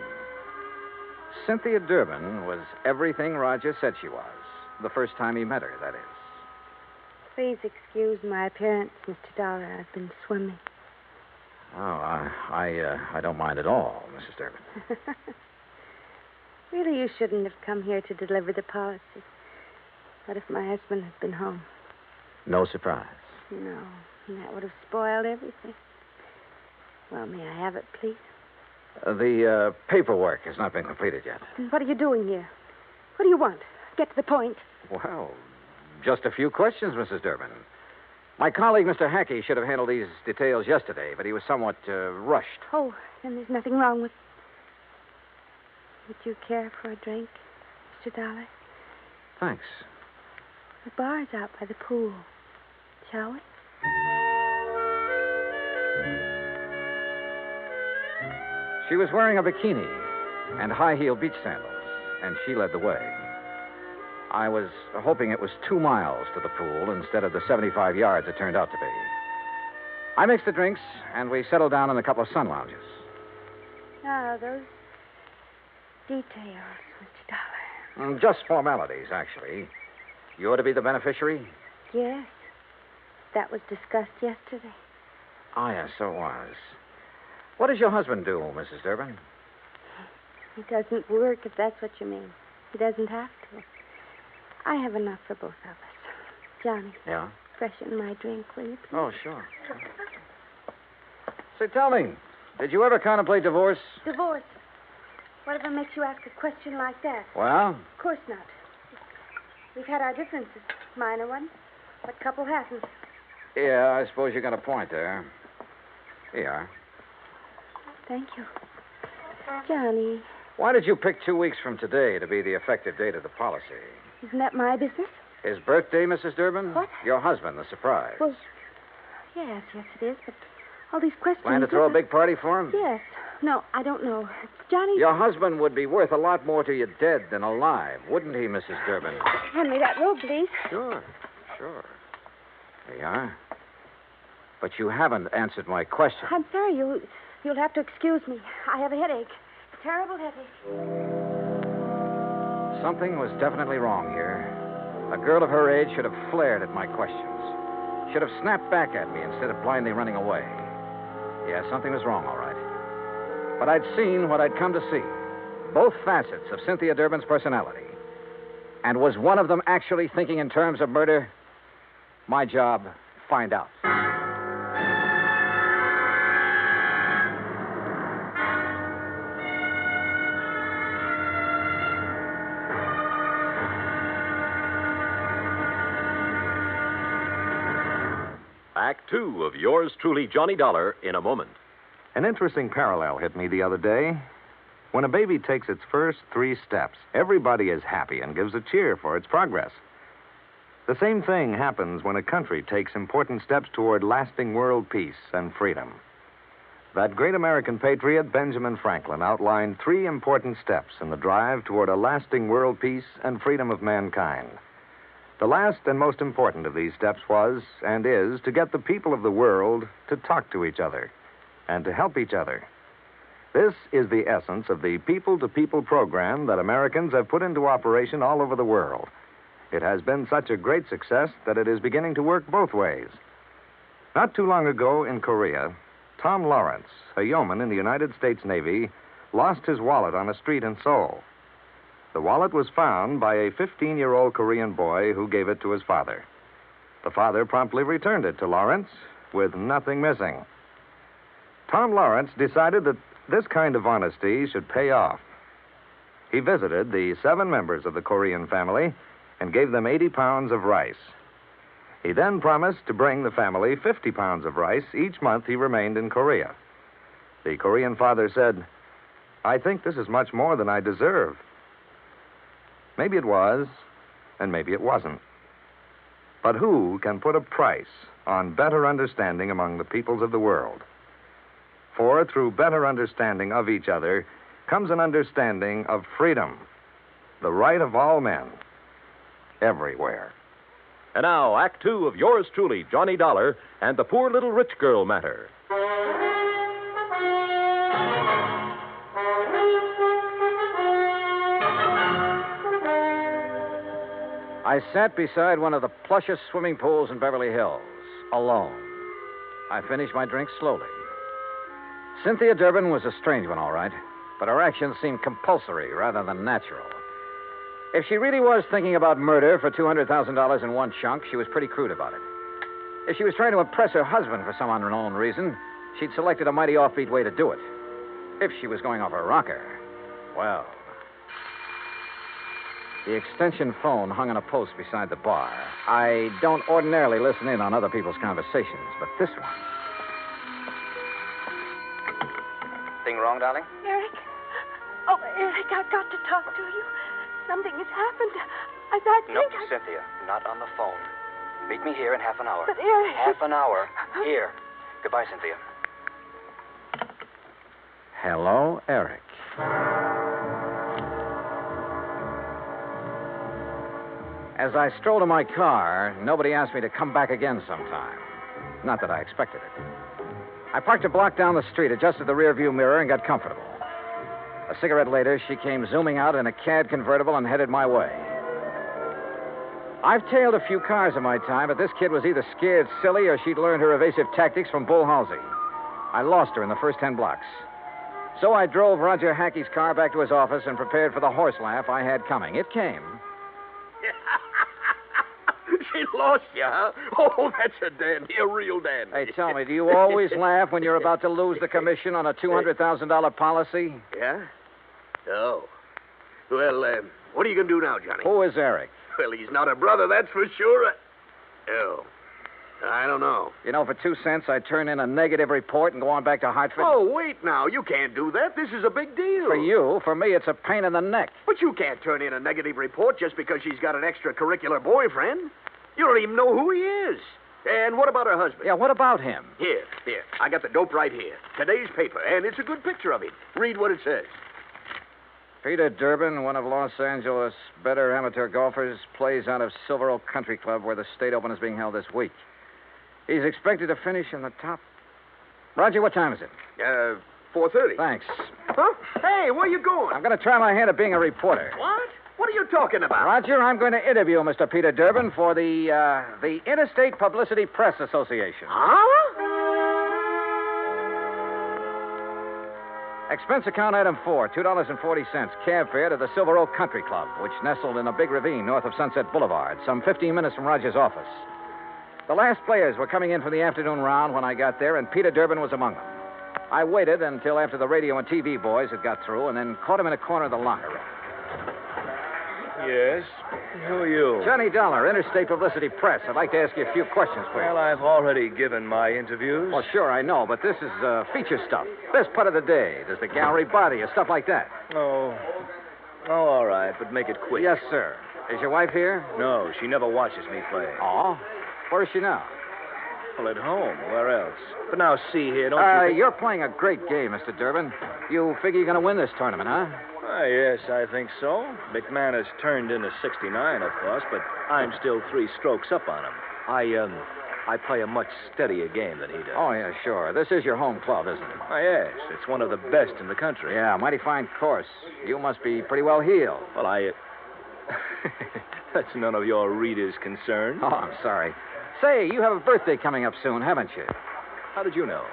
Cynthia Durbin was everything Roger said she was. The first time he met her, that is. Please excuse my appearance, Mr. Dollar. I've been swimming. Oh, I don't mind at all, Mrs. Durbin. Really, you shouldn't have come here to deliver the policy. What if my husband had been home? No surprise. No, and that would have spoiled everything. Well, may I have it, please? The paperwork has not been completed yet. Then what are you doing here? What do you want? Get to the point. Well, just a few questions, Mrs. Durbin. My colleague, Mr. Hackey, should have handled these details yesterday, but he was somewhat rushed. Oh, then there's nothing wrong with... Would you care for a drink, Mr. Dollar? Thanks. The bar's out by the pool. Shall we? She was wearing a bikini and high-heeled beach sandals, and she led the way. I was hoping it was 2 miles to the pool instead of the 75 yards it turned out to be. I mixed the drinks, and we settled down in a couple of sun lounges. Ah, those details, Mr. Dollar. Just formalities, actually. You're to be the beneficiary? Yes. That was discussed yesterday. Oh, yes, so it was. What does your husband do, Mrs. Durbin? He doesn't work, if that's what you mean. He doesn't have to. I have enough for both of us. Johnny. Yeah? Freshen my drink, will you, please? Oh, sure. Say, tell me, did you ever contemplate divorce? Divorce? Whatever makes you ask a question like that? Well? Of course not. We've had our differences, minor ones. What couple hasn't? Yeah, I suppose you got a point there. Here you are. Thank you. Johnny. Why did you pick 2 weeks from today to be the effective date of the policy? Isn't that my business? His birthday, Mrs. Durbin? What? Your husband, the surprise. Well, yes, it is, but all these questions... Plan to throw a big party for him? Yes. No, I don't know. Johnny... Your husband would be worth a lot more to you dead than alive, wouldn't he, Mrs. Durbin? Hand me that robe, please. Sure. There you are. But you haven't answered my question. I'm sorry, you'll have to excuse me. I have a headache. Terrible headache. Something was definitely wrong here. A girl of her age should have flared at my questions. Should have snapped back at me instead of blindly running away. Yeah, something was wrong, all right. But I'd seen what I'd come to see. Both facets of Cynthia Durbin's personality. And was one of them actually thinking in terms of murder? My job, find out. Act Two of yours truly, Johnny Dollar, in a moment. An interesting parallel hit me the other day. When a baby takes its first 3 steps, everybody is happy and gives a cheer for its progress. The same thing happens when a country takes important steps toward lasting world peace and freedom. That great American patriot, Benjamin Franklin, outlined 3 important steps in the drive toward a lasting world peace and freedom of mankind. The last and most important of these steps was, and is, to get the people of the world to talk to each other and to help each other. This is the essence of the people-to-people program that Americans have put into operation all over the world. It has been such a great success that it is beginning to work both ways. Not too long ago in Korea, Tom Lawrence, a yeoman in the United States Navy, lost his wallet on a street in Seoul. The wallet was found by a 15-year-old Korean boy who gave it to his father. The father promptly returned it to Lawrence with nothing missing. Tom Lawrence decided that this kind of honesty should pay off. He visited the 7 members of the Korean family and gave them 80 pounds of rice. He then promised to bring the family 50 pounds of rice each month he remained in Korea. The Korean father said, "I think this is much more than I deserve." Maybe it was, and maybe it wasn't. But who can put a price on better understanding among the peoples of the world? For through better understanding of each other comes an understanding of freedom, the right of all men, everywhere. And now, Act Two of yours truly, Johnny Dollar, and the Poor Little Rich Girl Matter. I sat beside one of the plushest swimming pools in Beverly Hills, alone. I finished my drink slowly. Cynthia Durbin was a strange one, all right, but her actions seemed compulsory rather than natural. If she really was thinking about murder for $200,000 in one chunk, she was pretty crude about it. If she was trying to impress her husband for some unknown reason, she'd selected a mighty offbeat way to do it. If she was going off her rocker, well... The extension phone hung on a post beside the bar. I don't ordinarily listen in on other people's conversations, but this one... Thing wrong, darling? Eric? Oh, Eric, I've got to talk to you. Something has happened. I No, think Cynthia, not on the phone. Meet me here in half an hour. But, Eric... Half an hour. Here. Goodbye, Cynthia. Hello, Eric. As I strolled to my car, nobody asked me to come back again sometime. Not that I expected it. I parked a block down the street, adjusted the rearview mirror, and got comfortable. A cigarette later, she came zooming out in a CAD convertible and headed my way. I've tailed a few cars in my time, but this kid was either scared silly or she'd learned her evasive tactics from Bull Halsey. I lost her in the first 10 blocks. So I drove Roger Hackey's car back to his office and prepared for the horse laugh I had coming. It came. She lost you, huh? Oh, that's a dandy, a real dandy. Hey, tell me, do you always laugh when you're about to lose the commission on a $200,000 policy? Yeah? Oh. Well, what are you going to do now, Johnny? Who is Eric? Well, he's not a brother, that's for sure. Oh. I don't know. You know, for 2 cents, I'd turn in a negative report and go on back to Hartford. Oh, wait now. You can't do that. This is a big deal. For you. For me, it's a pain in the neck. But you can't turn in a negative report just because she's got an extracurricular boyfriend. You don't even know who he is. And what about her husband? Yeah, what about him? Here. I got the dope right here. Today's paper, and it's a good picture of him. Read what it says. Peter Durbin, one of Los Angeles' better amateur golfers, plays out of Silver Oak Country Club, where the state open is being held this week. He's expected to finish in the top... Roger, what time is it? 4:30. Thanks. Huh? Hey, where you going? I'm going to try my hand at being a reporter. What? What are you talking about? Roger, I'm going to interview Mr. Peter Durbin for the Interstate Publicity Press Association. Huh? Expense account item 4, $2.40, cab fare to the Silver Oak Country Club, which nestled in a big ravine north of Sunset Boulevard, some 15 minutes from Roger's office. The last players were coming in for the afternoon round when I got there, and Peter Durbin was among them. I waited until after the radio and TV boys had got through, and then caught him in a corner of the locker room. Yes? Who are you? Johnny Dollar, Interstate Publicity Press. I'd like to ask you a few questions, please. Well, I've already given my interviews. Well, sure, I know, but this is feature stuff. Best part of the day. Does the gallery bother you? Stuff like that. Oh, all right, but make it quick. Yes, sir. Is your wife here? No, she never watches me play. Oh? Where is she now? Well, at home. Where else? But now, see here, don't you think... You're playing a great game, Mr. Durbin. You figure you're going to win this tournament, huh? Yes, I think so. McMahon has turned into 69, of course, but I'm still 3 strokes up on him. I play a much steadier game than he does. Oh, yeah, sure. This is your home club, isn't it? Oh, yes. It's one of the best in the country. Yeah, mighty fine course. You must be pretty well heeled. Well, that's none of your readers' concern. Oh, I'm sorry. Say, you have a birthday coming up soon, haven't you? How did you know?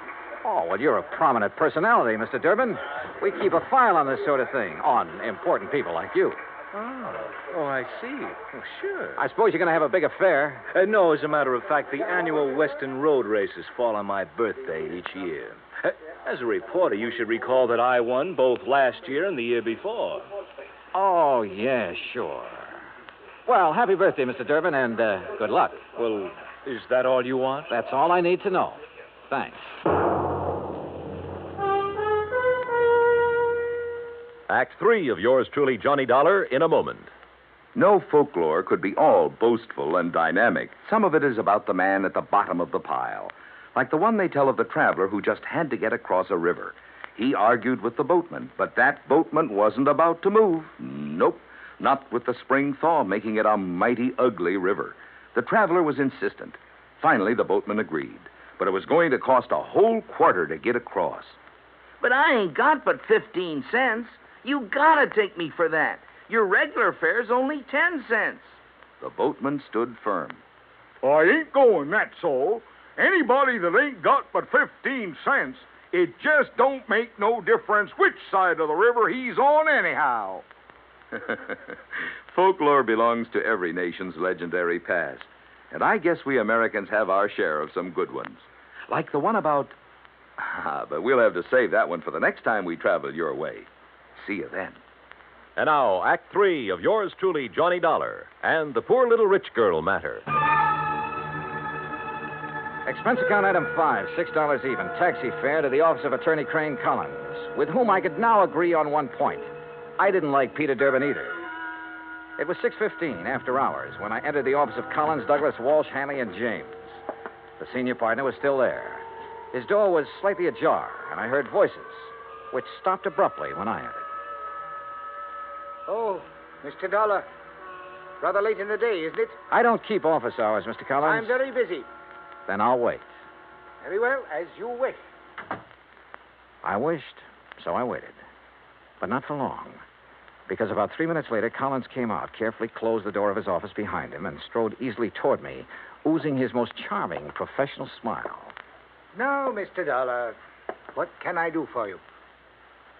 Oh, well, you're a prominent personality, Mr. Durbin. We keep a file on this sort of thing, on important people like you. Oh, I see. Oh, sure. I suppose you're going to have a big affair. No, as a matter of fact, the annual Western Road races fall on my birthday each year. As a reporter, you should recall that I won both last year and the year before. Oh, yeah, sure. Well, happy birthday, Mr. Durbin, and good luck. Well, is that all you want? That's all I need to know. Thanks. Act 3 of yours truly, Johnny Dollar, in a moment. No folklore could be all boastful and dynamic. Some of it is about the man at the bottom of the pile, like the one they tell of the traveler who just had to get across a river. He argued with the boatman, but that boatman wasn't about to move. Nope, not with the spring thaw making it a mighty ugly river. The traveler was insistent. Finally, the boatman agreed, but it was going to cost a whole quarter to get across. But I ain't got but 15 cents. You gotta take me for that. Your regular fare's only 10 cents. The boatman stood firm. I ain't going, that's all. Anybody that ain't got but 15 cents, it just don't make no difference which side of the river he's on anyhow. Folklore belongs to every nation's legendary past. And I guess we Americans have our share of some good ones. Like the one about... but we'll have to save that one for the next time we travel your way. See you then. And now, Act 3 of yours truly, Johnny Dollar, and the poor little rich girl matter. Expense account item 5, $6 even. Taxi fare to the office of Attorney Crane Collins, with whom I could now agree on one point. I didn't like Peter Durbin either. It was 6:15 after hours when I entered the office of Collins, Douglas, Walsh, Hanley, and James. The senior partner was still there. His door was slightly ajar, and I heard voices, which stopped abruptly when I entered. Oh, Mr. Dollar. Rather late in the day, isn't it? I don't keep office hours, Mr. Collins. I'm very busy. Then I'll wait. Very well, as you wish. I wished, so I waited. But not for long. Because about 3 minutes later, Collins came out, carefully closed the door of his office behind him, and strode easily toward me, oozing his most charming professional smile. Now, Mr. Dollar, what can I do for you?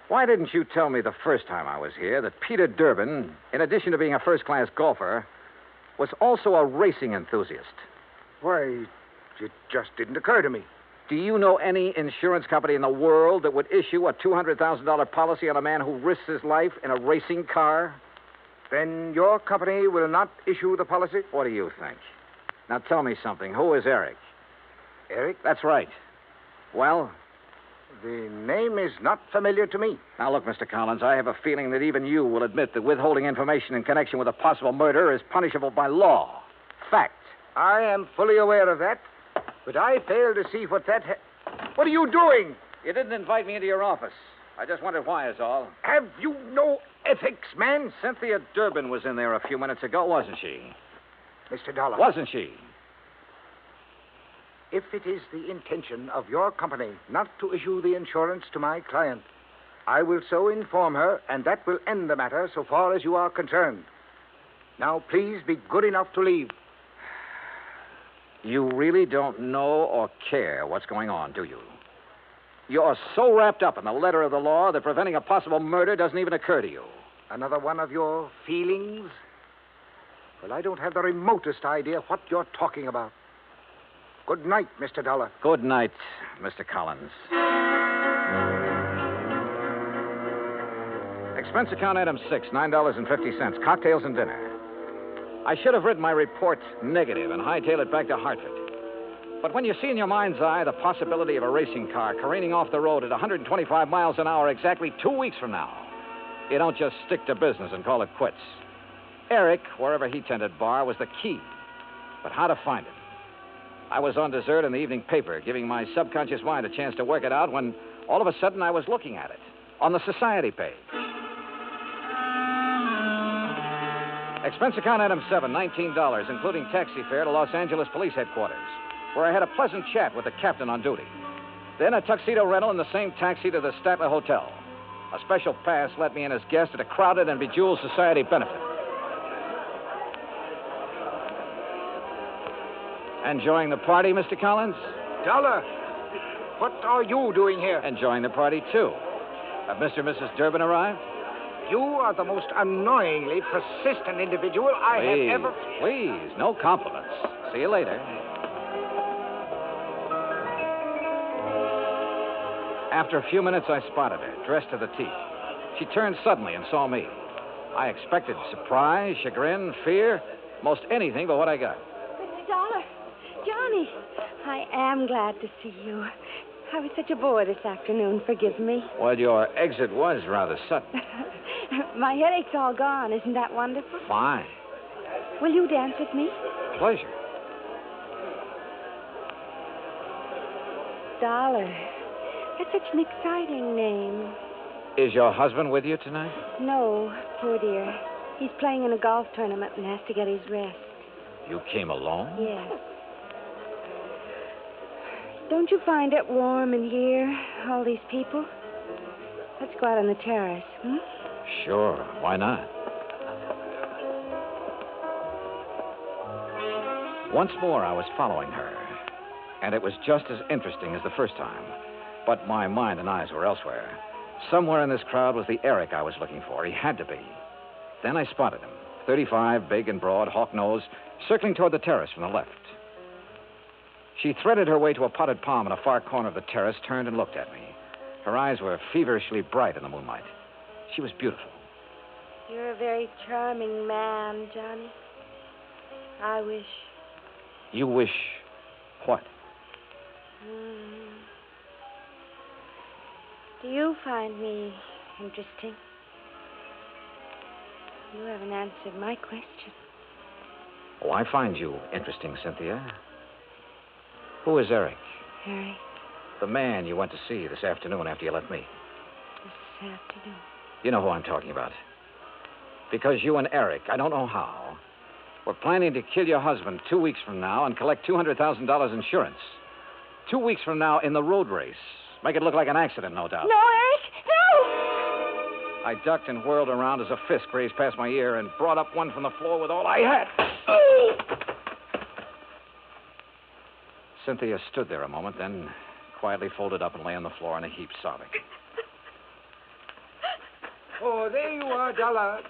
Why didn't you tell me the first time I was here that Peter Durbin, in addition to being a first-class golfer, was also a racing enthusiast? Why, it just didn't occur to me. Do you know any insurance company in the world that would issue a $200,000 policy on a man who risks his life in a racing car? Then your company will not issue the policy? What do you think? Now tell me something. Who is Eric? Eric? That's right. Well? The name is not familiar to me. Now, look, Mr. Collins, I have a feeling that even you will admit that withholding information in connection with a possible murder is punishable by law. Fact. I am fully aware of that, but I fail to see what that... What are you doing? You didn't invite me into your office. I just wondered why is all. Have you no ethics, man? Cynthia Durbin was in there a few minutes ago, wasn't she? Mr. Dollar. Wasn't she? If it is the intention of your company not to issue the insurance to my client, I will so inform her, and that will end the matter so far as you are concerned. Now, please be good enough to leave. You really don't know or care what's going on, do you? You're so wrapped up in the letter of the law that preventing a possible murder doesn't even occur to you. Another one of your feelings? Well, I don't have the remotest idea what you're talking about. Good night, Mr. Dollar. Good night, Mr. Collins. Expense account item 6, $9.50, cocktails and dinner. I should have written my report negative and hightailed it back to Hartford. But when you see in your mind's eye the possibility of a racing car careening off the road at 125 miles an hour exactly 2 weeks from now, you don't just stick to business and call it quits. Eric, wherever he tended bar, was the key. But how to find him? I was on dessert in the evening paper, giving my subconscious mind a chance to work it out when all of a sudden I was looking at it on the society page. Expense account item 7, $19, including taxi fare to Los Angeles Police Headquarters, where I had a pleasant chat with the captain on duty. Then a tuxedo rental in the same taxi to the Statler Hotel. A special pass let me in as guest at a crowded and bejeweled society benefit. Enjoying the party, Mr. Collins? Dollar, what are you doing here? Enjoying the party, too. Have Mr. and Mrs. Durbin arrived? You are the most annoyingly persistent individual I have ever... Please, no compliments. See you later. After a few minutes, I spotted her, dressed to the teeth. She turned suddenly and saw me. I expected surprise, chagrin, fear, most anything but what I got. Mr. Dollar, Johnny, I am glad to see you. I was such a bore this afternoon. Forgive me. Well, your exit was rather sudden. My headache's all gone. Isn't that wonderful? Fine. Will you dance with me? Pleasure. Dollar. That's such an exciting name. Is your husband with you tonight? No, poor dear. He's playing in a golf tournament and has to get his rest. You came alone? Yes. Don't you find it warm in here, all these people? Let's go out on the terrace, hmm? Sure. Why not? Once more, I was following her. And it was just as interesting as the first time. But my mind and eyes were elsewhere. Somewhere in this crowd was the Eric I was looking for. He had to be. Then I spotted him. 35, big and broad, hawk nose, circling toward the terrace from the left. She threaded her way to a potted palm in a far corner of the terrace, turned and looked at me. Her eyes were feverishly bright in the moonlight. She was beautiful. You're a very charming man, Johnny. I wish... You wish what? Do you find me interesting? You haven't answered my question. Oh, I find you interesting, Cynthia. Who is Eric? Eric? The man you went to see this afternoon after you left me. This afternoon? You know who I'm talking about. Because you and Eric, I don't know how, were planning to kill your husband 2 weeks from now and collect $200,000 insurance. 2 weeks from now in the road race. Make it look like an accident, no doubt. No, Eric! No! I ducked and whirled around as a fist grazed past my ear and brought up one from the floor with all I had. Oh! Cynthia stood there a moment, then quietly folded up and lay on the floor in a heap, sobbing. Oh, there you are, Dollar.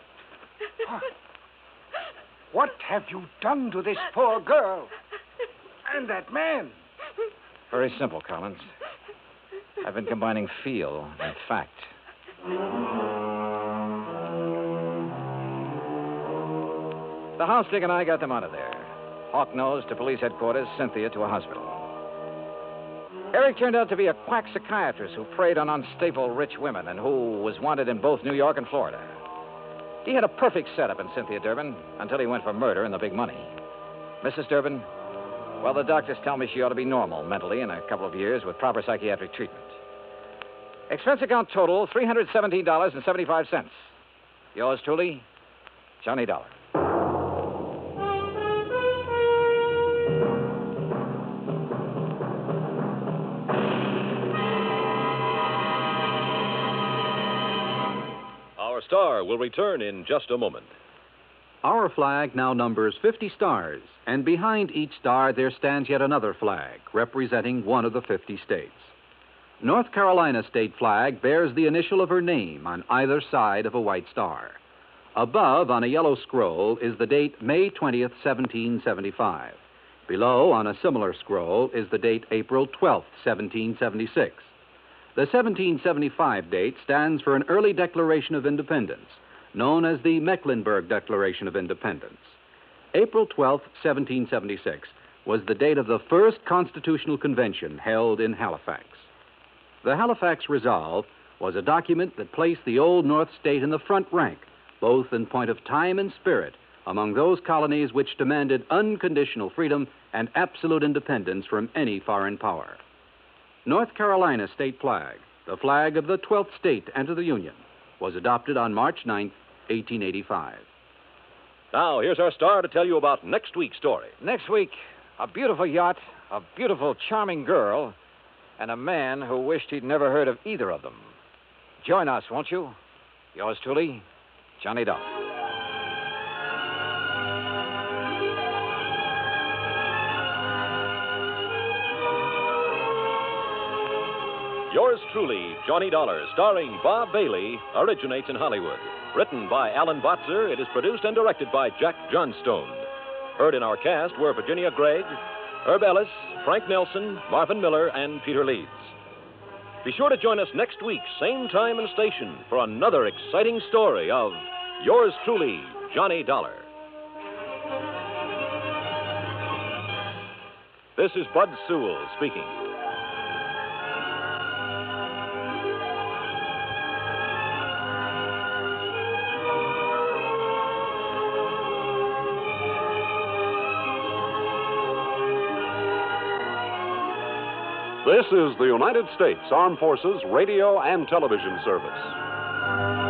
What have you done to this poor girl? And that man? Very simple, Collins. I've been combining feel and fact. The house dick and I got them out of there. Hawk-nosed to police headquarters, Cynthia to a hospital. Eric turned out to be a quack psychiatrist who preyed on unstable rich women and who was wanted in both New York and Florida. He had a perfect setup in Cynthia Durbin until he went for murder and the big money. Mrs. Durbin, well, the doctors tell me she ought to be normal mentally in a couple of years with proper psychiatric treatment. Expense account total, $317.75. Yours truly, Johnny Dollar. Our star will return in just a moment. Our flag now numbers 50 stars, and behind each star there stands yet another flag, representing one of the 50 states. North Carolina's state flag bears the initial of her name on either side of a white star. Above, on a yellow scroll, is the date May 20th, 1775. Below, on a similar scroll, is the date April 12th, 1776. The 1775 date stands for an early Declaration of Independence, known as the Mecklenburg Declaration of Independence. April 12, 1776, was the date of the first Constitutional Convention held in Halifax. The Halifax Resolve was a document that placed the Old North State in the front rank, both in point of time and spirit, among those colonies which demanded unconditional freedom and absolute independence from any foreign power. North Carolina's state flag, the flag of the 12th state to enter the Union, was adopted on March 9, 1885. Now, here's our star to tell you about next week's story. Next week, a beautiful yacht, a beautiful, charming girl, and a man who wished he'd never heard of either of them. Join us, won't you? Yours truly, Johnny Dollar. Yours truly, Johnny Dollar, starring Bob Bailey, originates in Hollywood. Written by Alan Botzer, it is produced and directed by Jack Johnstone. Heard in our cast were Virginia Gregg, Herb Ellis, Frank Nelson, Marvin Miller, and Peter Leeds. Be sure to join us next week, same time and station, for another exciting story of Yours truly, Johnny Dollar. This is Bud Sewell speaking. This is the United States Armed Forces Radio and Television Service.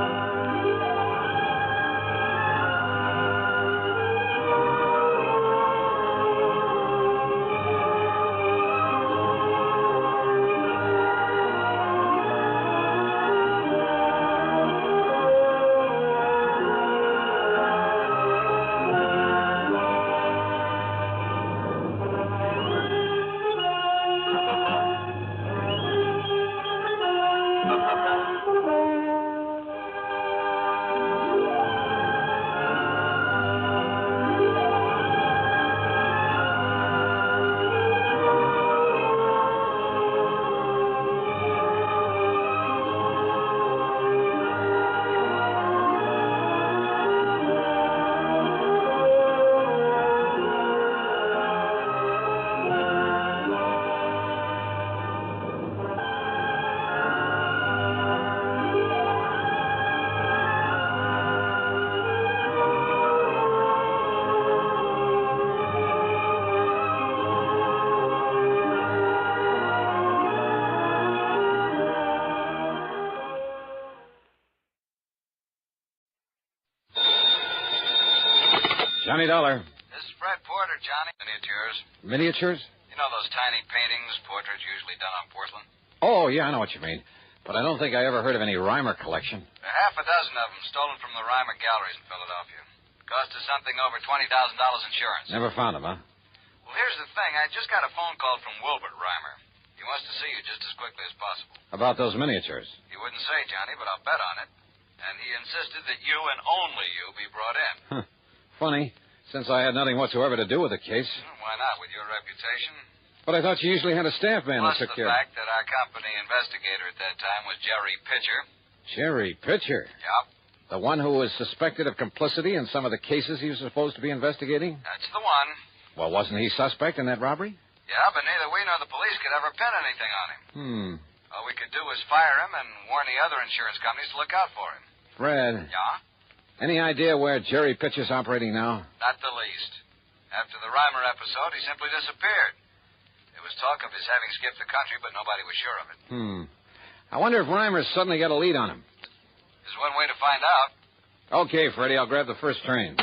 Johnny Dollar. This is Fred Porter, Johnny. Miniatures. Miniatures? You know those tiny paintings, portraits usually done on porcelain? Oh, yeah, I know what you mean. But I don't think I ever heard of any Reimer collection. There are half a dozen of them stolen from the Reimer galleries in Philadelphia. Cost us something over $20,000 insurance. Never found them, huh? Well, here's the thing. I just got a phone call from Wilbert Reimer. He wants to see you just as quickly as possible. About those miniatures. He wouldn't say, Johnny, but I'll bet on it. And he insisted that you and only you be brought in. Huh. Funny, since I had nothing whatsoever to do with the case. Why not, with your reputation? But I thought you usually had a staff man Plus that took the care. fact that our company investigator at that time was Jerry Pitcher. Jerry Pitcher? Yep. The one who was suspected of complicity in some of the cases he was supposed to be investigating? That's the one. Well, wasn't he suspect in that robbery? Yeah, but neither we nor the police could ever pin anything on him. All we could do was fire him and warn the other insurance companies to look out for him. Fred. Yeah? Any idea where Jerry Pitcher's operating now? Not the least. After the Reimer episode, he simply disappeared. There was talk of his having skipped the country, but nobody was sure of it. I wonder if Reimer's suddenly got a lead on him. There's one way to find out. Okay, Freddie, I'll grab the first train.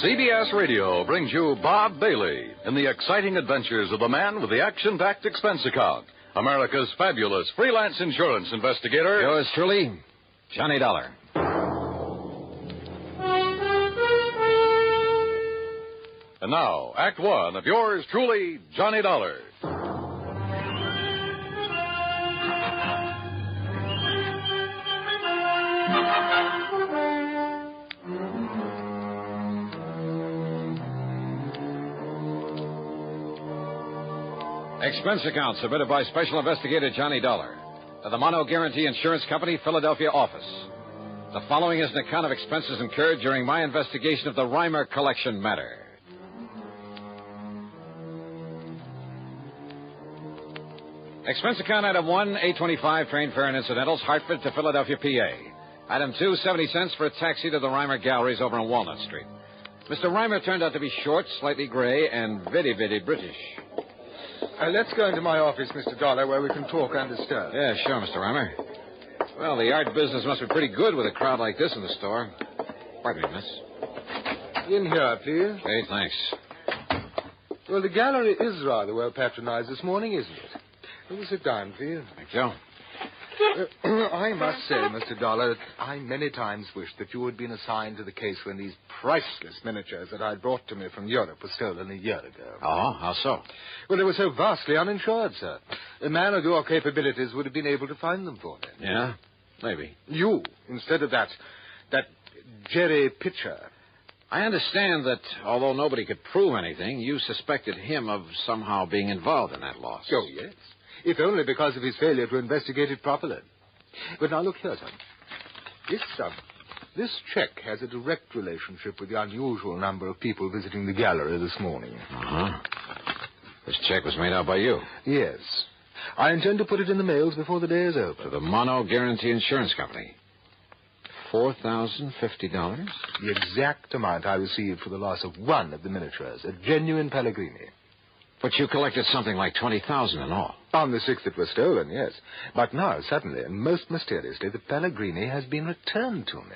CBS Radio brings you Bob Bailey in the exciting adventures of the man with the action-packed expense account, America's fabulous freelance insurance investigator. Yours truly, Johnny Dollar. And now, Act One of yours truly, Johnny Dollar. Expense account submitted by Special Investigator Johnny Dollar to the Mono Guarantee Insurance Company, Philadelphia office. The following is an account of expenses incurred during my investigation of the Reimer collection matter. Expense account item 1, $8.25 train fare and incidentals, Hartford to Philadelphia, PA. Item 2, 70 cents for a taxi to the Reimer Galleries over on Walnut Street. Mr. Reimer turned out to be short, slightly gray, and very, very British. Let's go into my office, Mr. Dollar, where we can talk undisturbed. Yeah, sure, Mr. Reimer. Well, the art business must be pretty good with a crowd like this in the store. Pardon me, miss. In here, please. Hey, thanks. Well, the gallery is rather well patronized this morning, isn't it? Will you sit down, please? Thank you. I must say, Mr. Dollar, that I many times wished that you had been assigned to the case when these priceless miniatures that I brought to me from Europe were stolen a year ago. Oh, how so? Well, they were so vastly uninsured, sir. A man of your capabilities would have been able to find them for me. Yeah, maybe. You, instead of that Jerry Pitcher. I understand that, although nobody could prove anything, you suspected him of somehow being involved in that loss. Oh, yes. If only because of his failure to investigate it properly. But now look here, son. This check has a direct relationship with the unusual number of people visiting the gallery this morning. Uh-huh. This check was made out by you? Yes. I intend to put it in the mails before the day is over. To the Mono Guarantee Insurance Company. $4,050? The exact amount I received for the loss of one of the miniatures, a genuine Pellegrini. But you collected something like $20,000 in all. On the 6th it was stolen, yes. But now, suddenly, and most mysteriously, the Pellegrini has been returned to me.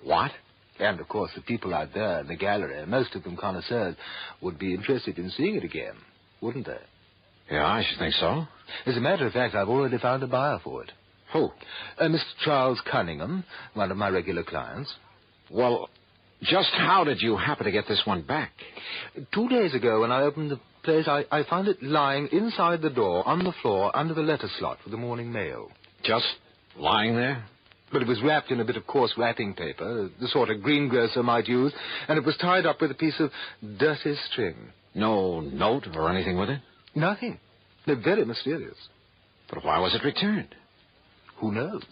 What? And, of course, the people out there in the gallery, most of them connoisseurs, would be interested in seeing it again, wouldn't they? Yeah, I should think so. As a matter of fact, I've already found a buyer for it. Who? Mr. Charles Cunningham, one of my regular clients. Well, just how did you happen to get this one back? 2 days ago, when I opened the place, I found it lying inside the door, on the floor, under the letter slot for the morning mail. Just lying there? But it was wrapped in a bit of coarse wrapping paper, the sort a greengrocer might use, and it was tied up with a piece of dirty string. No note or anything with it? Nothing. They're very mysterious. But why was it returned? Who knows?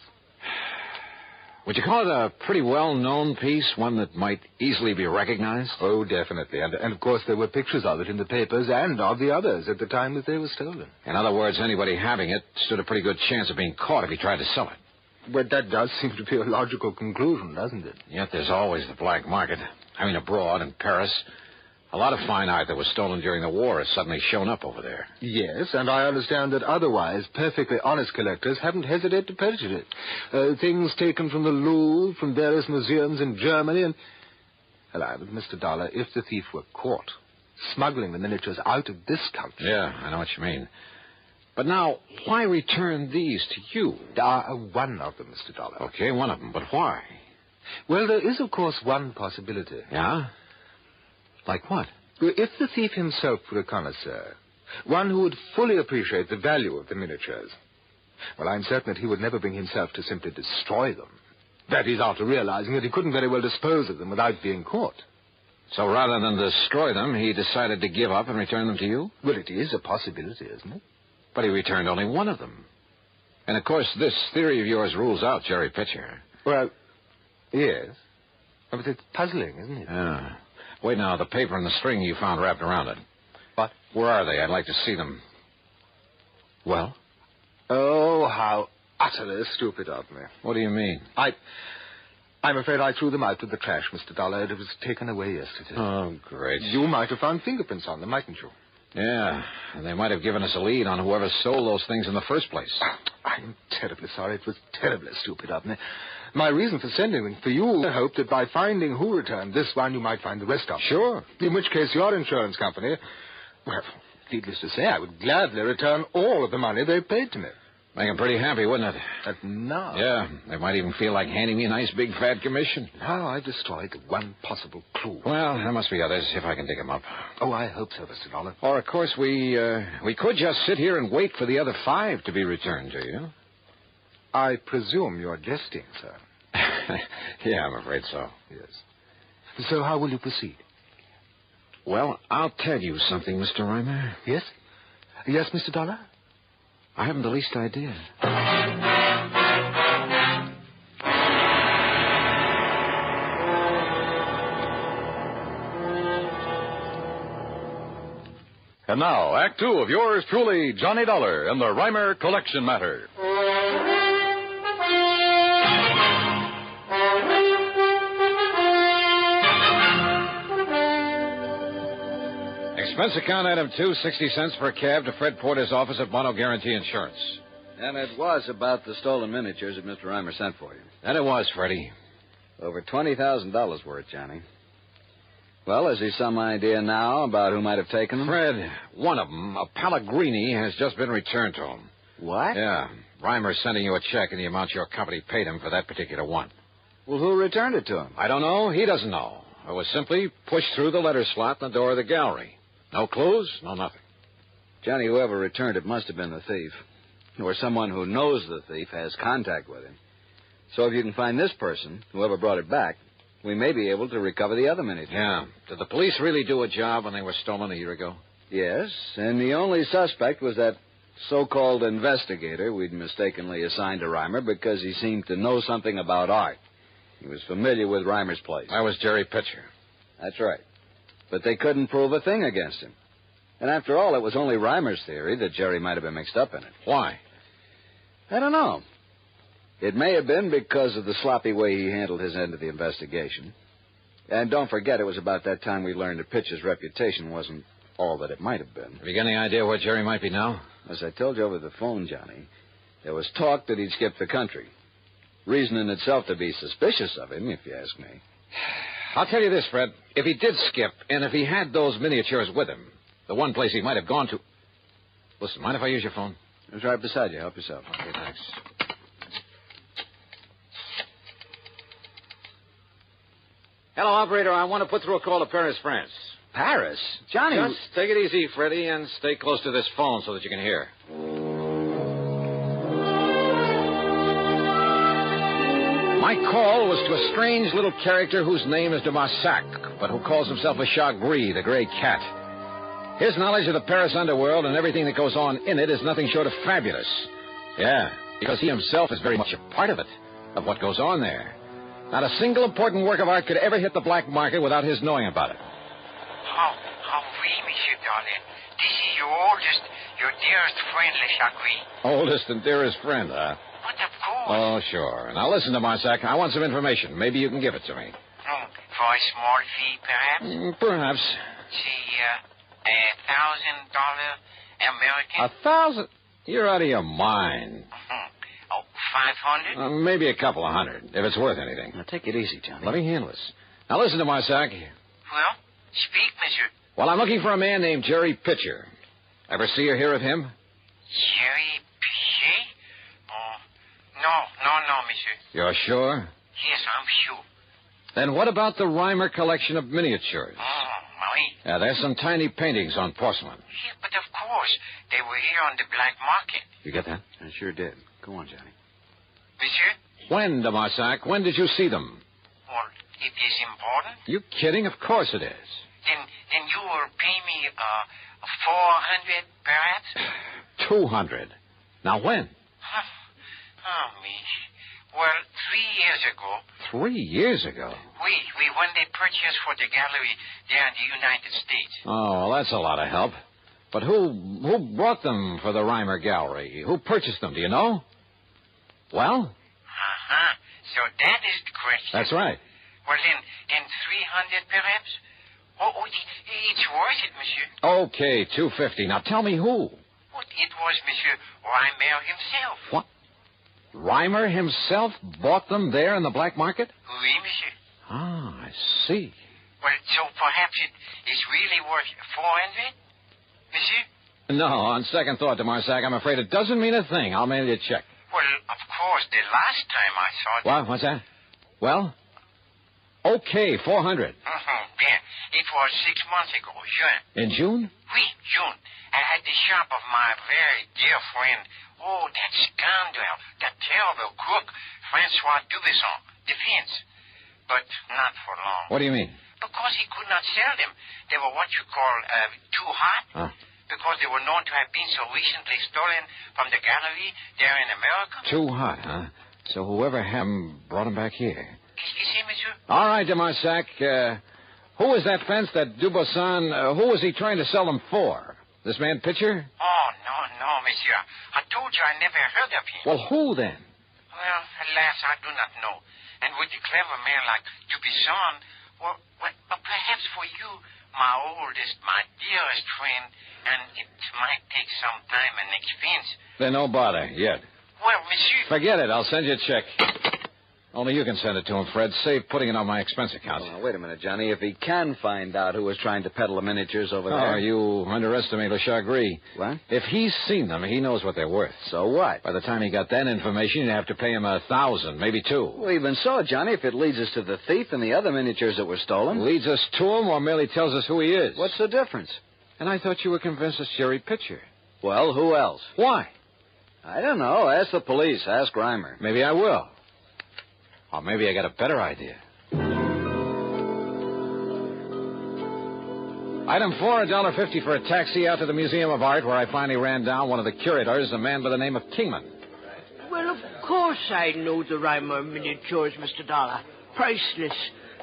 Would you call it a pretty well-known piece, one that might easily be recognized? Oh, definitely. And of course, there were pictures of it in the papers and of the others at the time that they were stolen. In other words, anybody having it stood a pretty good chance of being caught if he tried to sell it. But that does seem to be a logical conclusion, doesn't it? Yet there's always the black market. I mean, abroad, in Paris. A lot of fine art that was stolen during the war has suddenly shown up over there. Yes, and I understand that otherwise perfectly honest collectors haven't hesitated to purchase it. Things taken from the Louvre, from various museums in Germany, and... Hello, but Mr. Dollar, if the thief were caught smuggling the miniatures out of this country... Yeah, I know what you mean. But now, why return these to you? One of them, Mr. Dollar. Okay, one of them, but why? Well, there is, of course, one possibility. Yeah? Like what? If the thief himself were a connoisseur, one who would fully appreciate the value of the miniatures, well, I'm certain that he would never bring himself to simply destroy them. That is, after realizing that he couldn't very well dispose of them without being caught. So rather than destroy them, he decided to give up and return them to you? Well, it is a possibility, isn't it? But he returned only one of them. And, of course, this theory of yours rules out Jerry Pitcher. Well, yes. But it's puzzling, isn't it? Yeah. Wait now, the paper and the string you found wrapped around it. What? Where are they? I'd like to see them. Well? Oh, how utterly stupid of me. What do you mean? I'm afraid I threw them out with the trash, Mr. Dollar. It was taken away yesterday. Oh, great. You might have found fingerprints on them, mightn't you? Yeah, and they might have given us a lead on whoever stole those things in the first place. I'm terribly sorry. It was terribly stupid of me. My reason for sending them for you, I hoped that by finding who returned this one, you might find the rest of them. Sure. In which case, your insurance company, well, needless to say, I would gladly return all of the money they paid to me. Make them pretty happy, wouldn't it? But now... Yeah, they might even feel like handing me a nice big fat commission. Now I've destroyed the one possible clue. Well, there must be others, if I can dig them up. Oh, I hope so, Mr. Dollar. Or, of course, we could just sit here and wait for the other 5 to be returned to you. I presume you're jesting, sir. Yeah, I'm afraid so. Yes. So how will you proceed? Well, I'll tell you something, Mr. Reimer. Yes? Yes, Mr. Dollar? I haven't the least idea. And now, Act Two of yours truly, Johnny Dollar, in the Reimer Collection Matter. Expense account item 2, 60 cents for a cab to Fred Porter's office at Mono Guarantee Insurance. And it was about the stolen miniatures that Mr. Reimer sent for you. And it was, Freddie. Over $20,000 worth, Johnny. Well, has he some idea now about who might have taken them? Fred, one of them, a Pellegrini, has just been returned to him. What? Yeah. Reimer's sending you a check in the amount your company paid him for that particular one. Well, who returned it to him? I don't know. He doesn't know. It was simply pushed through the letter slot in the door of the gallery. No clues, no nothing. Johnny, whoever returned it must have been the thief. Or someone who knows the thief has contact with him. So if you can find this person, whoever brought it back, we may be able to recover the other miniatures. Yeah. Did the police really do a job when they were stolen a year ago? Yes, and the only suspect was that so-called investigator we'd mistakenly assigned to Reimer because he seemed to know something about art. He was familiar with Reimer's place. That was Jerry Pitcher. That's right. But they couldn't prove a thing against him. And after all, it was only Reimer's theory that Jerry might have been mixed up in it. Why? I don't know. It may have been because of the sloppy way he handled his end of the investigation. And don't forget, it was about that time we learned that Pitcher's reputation wasn't all that it might have been. Have you got any idea where Jerry might be now? As I told you over the phone, Johnny, there was talk that he'd skipped the country. Reason in itself to be suspicious of him, if you ask me. I'll tell you this, Fred. If he did skip, and if he had those miniatures with him, the one place he might have gone to... Listen, mind if I use your phone? It's right beside you. Help yourself. Okay, thanks. Hello, operator. I want to put through a call to Paris, France. Paris? Johnny... Just take it easy, Freddie, and stay close to this phone so that you can hear. My call was to a strange little character whose name is de Marsac, but who calls himself a Chat Gris, the gray cat. His knowledge of the Paris underworld and everything that goes on in it is nothing short of fabulous. Yeah, because he himself is very much a part of it, of what goes on there. Not a single important work of art could ever hit the black market without his knowing about it. How oui, Monsieur Darlin. This is your oldest, your dearest friend, Le Chat Gris. Oldest and dearest friend, huh? But of course. Oh, sure. Now listen to Marsac. I want some information. Maybe you can give it to me. For a small fee, perhaps? Perhaps. See, $1,000 American? 1,000? You're out of your mind. Oh, 500? Maybe a couple of hundred, if it's worth anything. Now, take it easy, Johnny. Let me handle this. Now, listen to Marsac. Well, speak, monsieur. Well, I'm looking for a man named Jerry Pitcher. Ever see or hear of him? Jerry Pitcher? Oh, no, monsieur. You're sure? Yes, I'm sure. Then what about the Reimer collection of miniatures? Oui. Yeah, there's some tiny paintings on porcelain. Yeah, but of course, they were here on the black market. You get that? I sure did. Go on, Johnny. Monsieur? When, de Marsac? When did you see them? Well, it is important. You kidding? Of course it is. Then you will pay me, 400, perhaps? 200. Now, when? Oh, me. Well, 3 years ago. 3 years ago? We when they purchased for the gallery there in the United States. Oh, well, that's a lot of help. But who brought them for the Reimer Gallery? Who purchased them, do you know? Well? Uh-huh. So that is the question. That's right. Well, then 300, perhaps? Oh, it's worth it, monsieur. Okay, 250. Now, tell me who. Well, it was Monsieur Reimer himself. What? Reimer himself bought them there in the black market? Oui, monsieur. Ah, I see. Well, so perhaps it is really worth 400, monsieur? No, on second thought, de Marsac, I'm afraid it doesn't mean a thing. I'll mail you a check. Well, of course, the last time I saw it... What? What's that? Well? Okay, 400. Bien. It was 6 months ago, June. In June? Oui, June. At the shop of my very dear friend... Oh, that scoundrel, that terrible crook, Francois Dubesson, defense. But not for long. What do you mean? Because he could not sell them. They were what you call too hot. Huh? because they were known to have been so recently stolen from the gallery there in America? Too hot, huh? So whoever had them brought them back here. Excuse me, monsieur? All right, de Marsac. Who was that fence that Dubuisson... who was he trying to sell them for? This man Pitcher? Oh, no, monsieur. I told you I never heard of him. Well, who then? Well, alas, I do not know. And with a clever man like Dubuisson, well, perhaps for you, my oldest, my dearest friend, and it might take some time and expense. Then no bother, yet. Well, monsieur... Forget it. I'll send you a check. Only you can send it to him, Fred. Save putting it on my expense account. Oh, wait a minute, Johnny. If he can find out who was trying to peddle the miniatures over there... Oh, you underestimate Le Chagris. What? If he's seen them, he knows what they're worth. So what? By the time he got that information, you'd have to pay him $1,000, maybe $2,000. Well, even so, Johnny, if it leads us to the thief and the other miniatures that were stolen... Leads us to him or merely tells us who he is? What's the difference? And I thought you were convinced it's Jerry Pitcher. Well, who else? Why? I don't know. Ask the police. Ask Reimer. Maybe I will. Or maybe I got a better idea. Item 4, $1.50 for a taxi out to the Museum of Art, where I finally ran down one of the curators, a man by the name of Kingman. Well, of course I know the Reimer miniatures, Mr. Dollar. Priceless.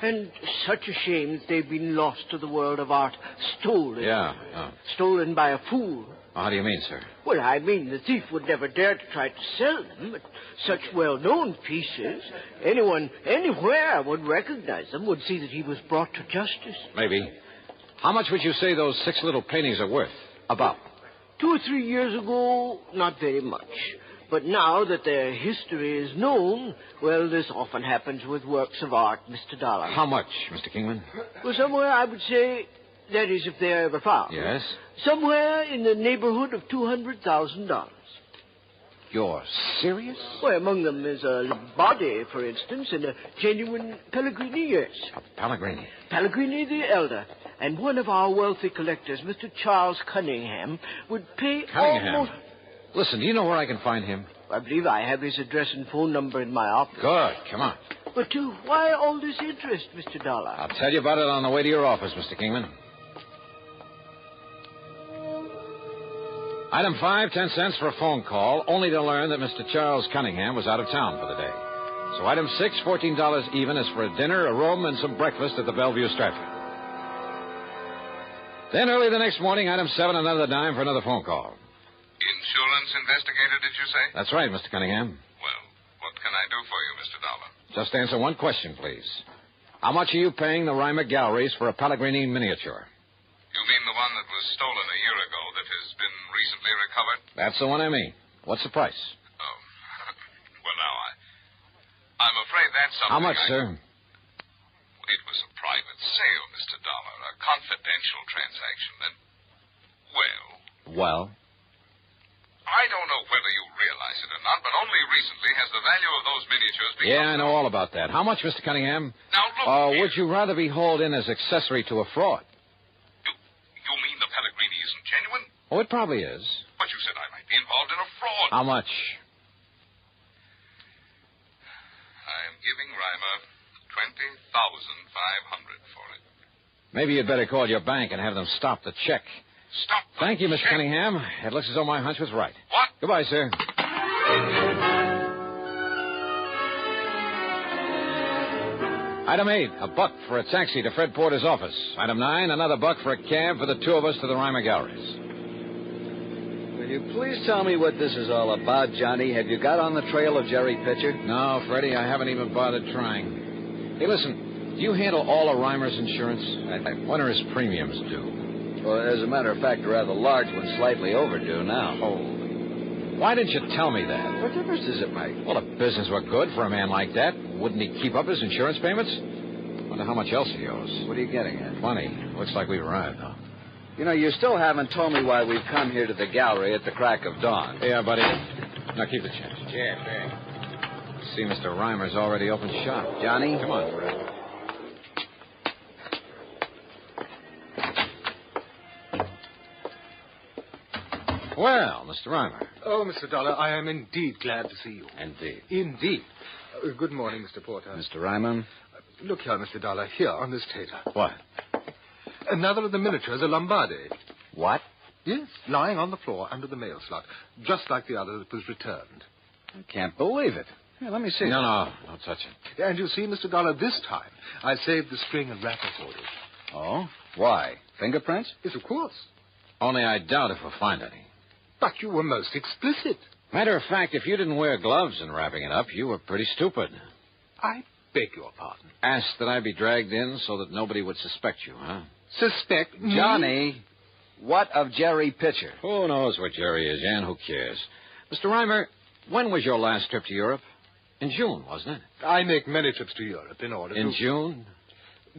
And such a shame that they've been lost to the world of art. Stolen. Yeah. Stolen by a fool. How do you mean, sir? Well, I mean the thief would never dare to try to sell them, but such well-known pieces, anyone, anywhere would recognize them, would see that he was brought to justice. Maybe. How much would you say those 6 little paintings are worth? About? 2 or 3 years ago, not very much. But now that their history is known, well, this often happens with works of art, Mr. Dollar. How much, Mr. Kingman? Well, somewhere, I would say, that is, if they're ever found. Yes? Somewhere in the neighborhood of $200,000. You're serious? Well, among them is a body, for instance, and a genuine Pellegrini, yes. A Pellegrini? Pellegrini the Elder. And one of our wealthy collectors, Mr. Charles Cunningham, would pay almost... Listen, do you know where I can find him? I believe I have his address and phone number in my office. Good. Come on. But why all this interest, Mr. Dollar? I'll tell you about it on the way to your office, Mr. Kingman. Item 5, 10 cents for a phone call, only to learn that Mr. Charles Cunningham was out of town for the day. So item 6, $14 even, is for a dinner, a room, and some breakfast at the Bellevue Stratford. Then early the next morning, item 7, another dime for another phone call. Insurance investigator, did you say? That's right, Mr. Cunningham. Well, what can I do for you, Mr. Dollar? Just answer one question, please. How much are you paying the Reimer Galleries for a Pellegrini miniature? You mean the one that was stolen a year ago that has been recently recovered? That's the one I mean. What's the price? Oh, well, now, I'm afraid that's something... How much, sir? It was a private sale, Mr. Dollar, a confidential transaction, and, Well? I don't know whether you realize it or not, but only recently has the value of those miniatures become... Yeah, I know all about that. How much, Mr. Cunningham? Now, look here. Would you rather be hauled in as accessory to a fraud? You mean the Pellegrini isn't genuine? Oh, it probably is. But you said I might be involved in a fraud. How much? I'm giving Reimer $20,500 for it. Maybe you'd better call your bank and have them stop the check. Stop the Thank you, Mr. check? Cunningham. It looks as though my hunch was right. What? Goodbye, sir. Item 8, $1 for a taxi to Fred Porter's office. Item 9, another $1 for a cab for the 2 of us to the Reimer Galleries. Will you please tell me what this is all about, Johnny? Have you got on the trail of Jerry Pitcher? No, Freddie, I haven't even bothered trying. Hey, listen, do you handle all of Reimer's insurance? When are his premiums due? Well, as a matter of fact, a rather large one, slightly overdue now. Oh. Why didn't you tell me that? What difference does it make? Well, if business were good for a man like that, wouldn't he keep up his insurance payments? Wonder how much else he owes. What are you getting at? Plenty. Looks like we've arrived, though. You know, you still haven't told me why we've come here to the gallery at the crack of dawn. Yeah, buddy. Now, keep the change. Yeah, fair. See, Mr. Reimer's already opened shop. Johnny? Come on, Fred. Well, Mr. Reimer. Oh, Mr. Dollar, I am indeed glad to see you. Indeed. Indeed. Good morning, Mr. Porter. Mr. Reimer? Look here, Mr. Dollar, here on this table. What? Another of the miniatures, a Lombardi. What? Yes, lying on the floor under the mail slot, just like the other that was returned. I can't believe it. Here, let me see. No, don't touch it. And you see, Mr. Dollar, this time I saved the string and wrapper for you. Oh? Why? Fingerprints? Yes, of course. Only I doubt if we'll find any. But you were most explicit. Matter of fact, if you didn't wear gloves in wrapping it up, you were pretty stupid. I beg your pardon. Asked that I be dragged in so that nobody would suspect you, huh? Suspect me? Johnny, what of Jerry Pitcher? Who knows what Jerry is, Jan? Who cares? Mr. Reimer, when was your last trip to Europe? In June, wasn't it? I make many trips to Europe in order to... In June?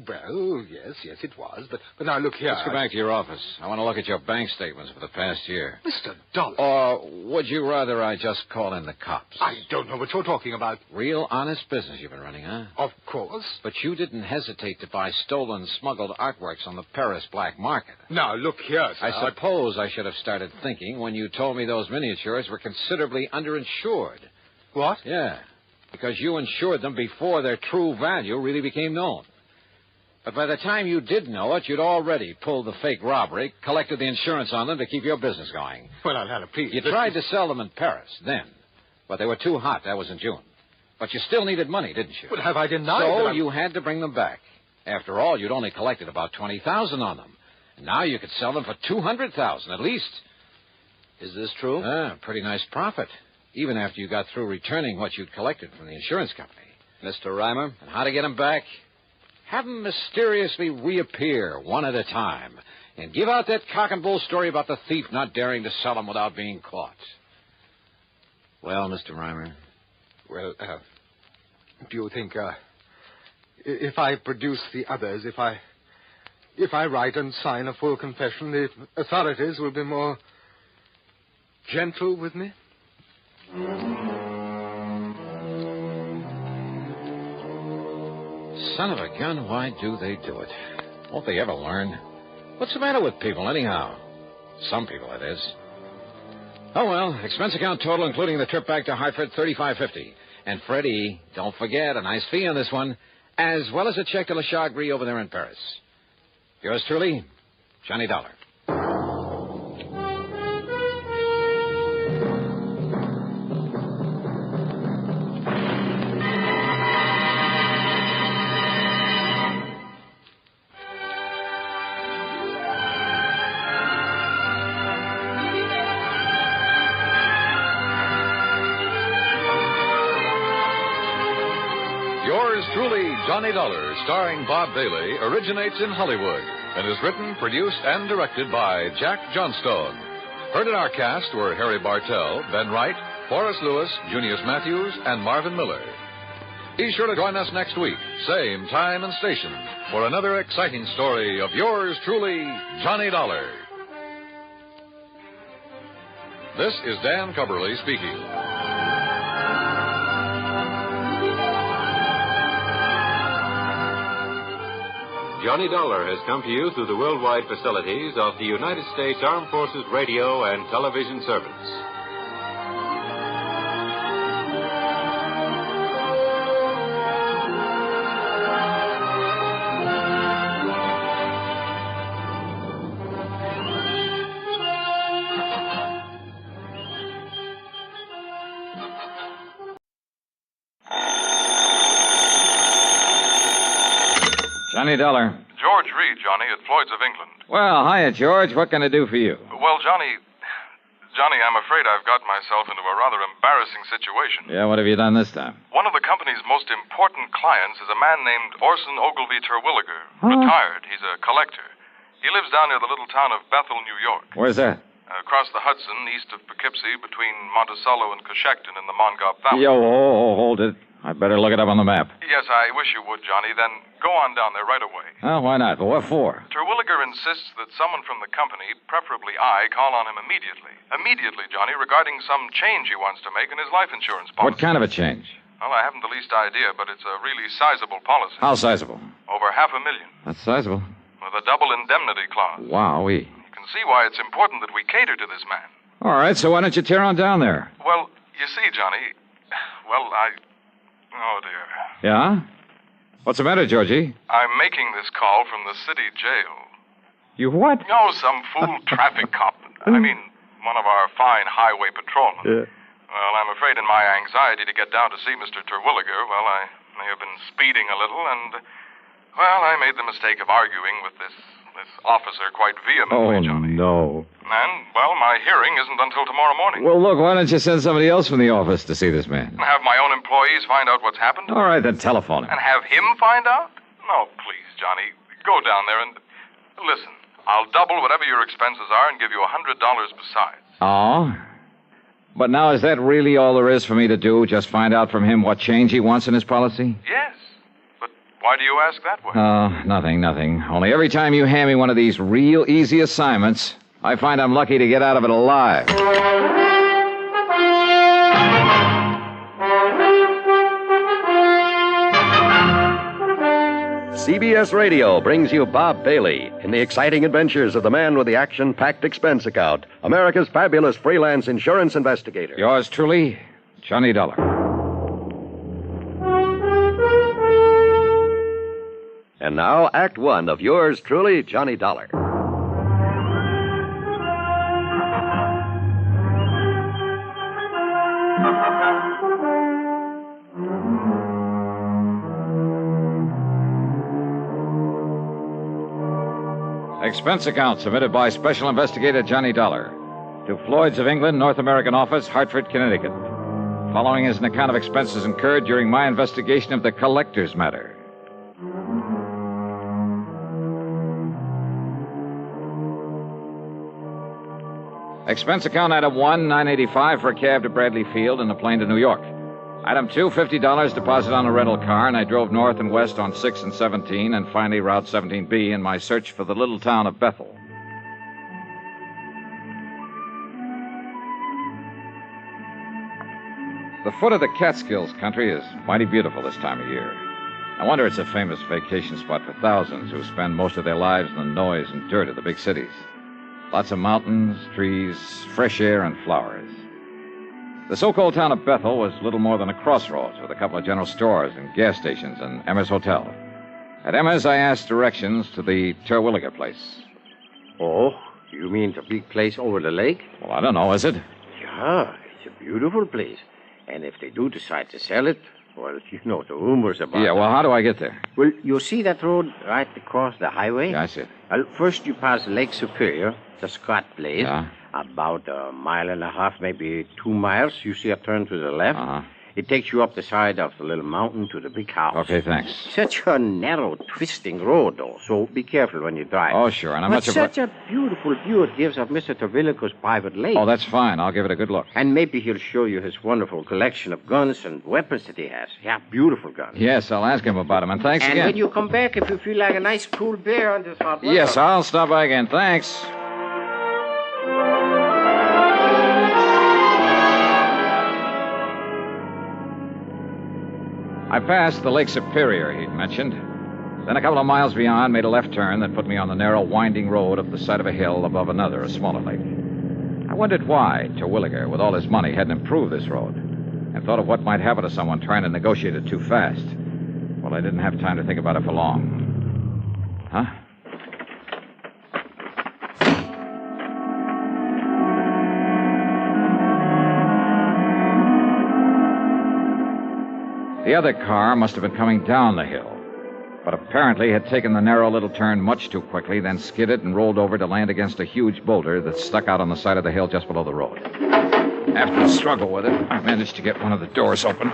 Well, yes, it was. But now, look here. Let's go back to your office. I want to look at your bank statements for the past year. Mr. Dollar. Or would you rather I just call in the cops? I don't know what you're talking about. Real honest business you've been running, huh? Of course. But you didn't hesitate to buy stolen, smuggled artworks on the Paris black market. Now, look here, sir. I suppose I should have started thinking when you told me those miniatures were considerably underinsured. What? Yeah, because you insured them before their true value really became known. But by the time you did know it, you'd already pulled the fake robbery, collected the insurance on them to keep your business going. Well, now, please. You tried to sell them in Paris then, but they were too hot. That was in June. But you still needed money, didn't you? But have I denied So that you had to bring them back. After all, you'd only collected about $20,000 on them. And now you could sell them for $200,000 at least. Is this true? Pretty nice profit, even after you got through returning what you'd collected from the insurance company. Mr. Reimer? And how to get them back? Have them mysteriously reappear one at a time and give out that cock and bull story about the thief not daring to sell them without being caught. Well, Mr. Reimer? Well, do you think, if I produce the others, if I write and sign a full confession, the authorities will be more gentle with me? Son of a gun, why do they do it? Won't they ever learn? What's the matter with people, anyhow? Some people, that is. Oh, well, expense account total, including the trip back to Hartford, $35.50. And Freddie, don't forget, a nice fee on this one, as well as a check to Le Chagris over there in Paris. Yours truly, Johnny Dollar. Yours truly, Johnny Dollar, starring Bob Bailey, originates in Hollywood and is written, produced, and directed by Jack Johnstone. Heard in our cast were Harry Bartell, Ben Wright, Forrest Lewis, Junius Matthews, and Marvin Miller. Be sure to join us next week, same time and station, for another exciting story of yours truly, Johnny Dollar. This is Dan Cubberly speaking. Johnny Dollar has come to you through the worldwide facilities of the United States Armed Forces Radio and Television Service. Johnny Dollar. George Reed, Johnny, at Floyd's of England. Well, hiya, George. What can I do for you? Well, Johnny, I'm afraid I've got myself into a rather embarrassing situation. Yeah, what have you done this time? One of the company's most important clients is a man named Orson Ogilvy Terwilliger, retired. He's a collector. He lives down near the little town of Bethel, New York. Where's that? Across the Hudson, east of Poughkeepsie, between Monticello and Coshocton in the Mongob Valley. Yo, hold it. I better look it up on the map. Yes, I wish you would, Johnny. Then go on down there right away. Oh, why not? But what for? Terwilliger insists that someone from the company, preferably I, call on him immediately. Immediately, Johnny, regarding some change he wants to make in his life insurance policy. What kind of a change? Well, I haven't the least idea, but it's a really sizable policy. How sizable? Over $500,000. That's sizable. With a double indemnity clause. Wowee. You can see why it's important that we cater to this man. All right, so why don't you tear on down there? Well, you see, Johnny, oh, dear. Yeah? What's the matter, Georgie? I'm making this call from the city jail. You what? No, some fool traffic cop. I mean, one of our fine highway patrolmen. Well, I'm afraid in my anxiety to get down to see Mr. Terwilliger, well, I may have been speeding a little, and, well, I made the mistake of arguing with this officer quite vehemently, Johnny. No. And, well, my hearing isn't until tomorrow morning. Well, look, why don't you send somebody else from the office to see this man? And have my own employees find out what's happened? All right, then telephone him. And have him find out? No, please, Johnny. Go down there and... Listen, I'll double whatever your expenses are and give you $100 besides. Oh? But now, is that really all there is for me to do? Just find out from him what change he wants in his policy? Yes. But why do you ask that way? Oh, nothing. Only every time you hand me one of these real easy assignments, I find I'm lucky to get out of it alive. CBS Radio brings you Bob Bailey in the exciting adventures of the man with the action-packed expense account, America's fabulous freelance insurance investigator. Yours truly, Johnny Dollar. And now, Act One of yours truly, Johnny Dollar. Expense account submitted by Special Investigator Johnny Dollar to Floyd's of England, North American Office, Hartford, Connecticut. Following is an account of expenses incurred during my investigation of the collector's matter. Expense account item 1, $9.85 for a cab to Bradley Field and a plane to New York. Item 2, $50 deposit on a rental car, and I drove north and west on 6 and 17 and finally Route 17B in my search for the little town of Bethel. The foot of the Catskills country is mighty beautiful this time of year. I wonder it's a famous vacation spot for thousands who spend most of their lives in the noise and dirt of the big cities. Lots of mountains, trees, fresh air, and flowers. The so-called town of Bethel was little more than a crossroads with a couple of general stores and gas stations and Emma's Hotel. At Emma's, I asked directions to the Terwilliger place. Oh, you mean the big place over the lake? Well, I don't know, is it? Yeah, it's a beautiful place. And if they do decide to sell it, well, you know the rumors about it. Yeah, well, how do I get there? Well, you see that road right across the highway? Yeah, I see it. Well, first you pass Lake Superior, the Scott place. Yeah. About a mile and a half, maybe 2 miles. You see a turn to the left. Uh-huh. It takes you up the side of the little mountain to the big house. Okay, thanks. Such a narrow, twisting road, though, so be careful when you drive. Oh, sure, and I'm but not surprised. Such a beautiful view it gives of Mr. Terwilliger's private lake. Oh, that's fine. I'll give it a good look. And maybe he'll show you his wonderful collection of guns and weapons that he has. Yeah, beautiful guns. Yes, I'll ask him about them, and thanks and again. when you come back, if you feel like a nice cool beer on this hot weather. Yes, I'll stop by again. Thanks. I passed the Lake Superior he'd mentioned. Then a couple of miles beyond, made a left turn that put me on the narrow, winding road up the side of a hill above another, a smaller lake. I wondered why Terwilliger, with all his money, hadn't improved this road, and thought of what might happen to someone trying to negotiate it too fast. Well, I didn't have time to think about it for long. Huh? The other car must have been coming down the hill, but apparently had taken the narrow little turn much too quickly, then skidded and rolled over to land against a huge boulder that stuck out on the side of the hill just below the road. After a struggle with it, I managed to get one of the doors open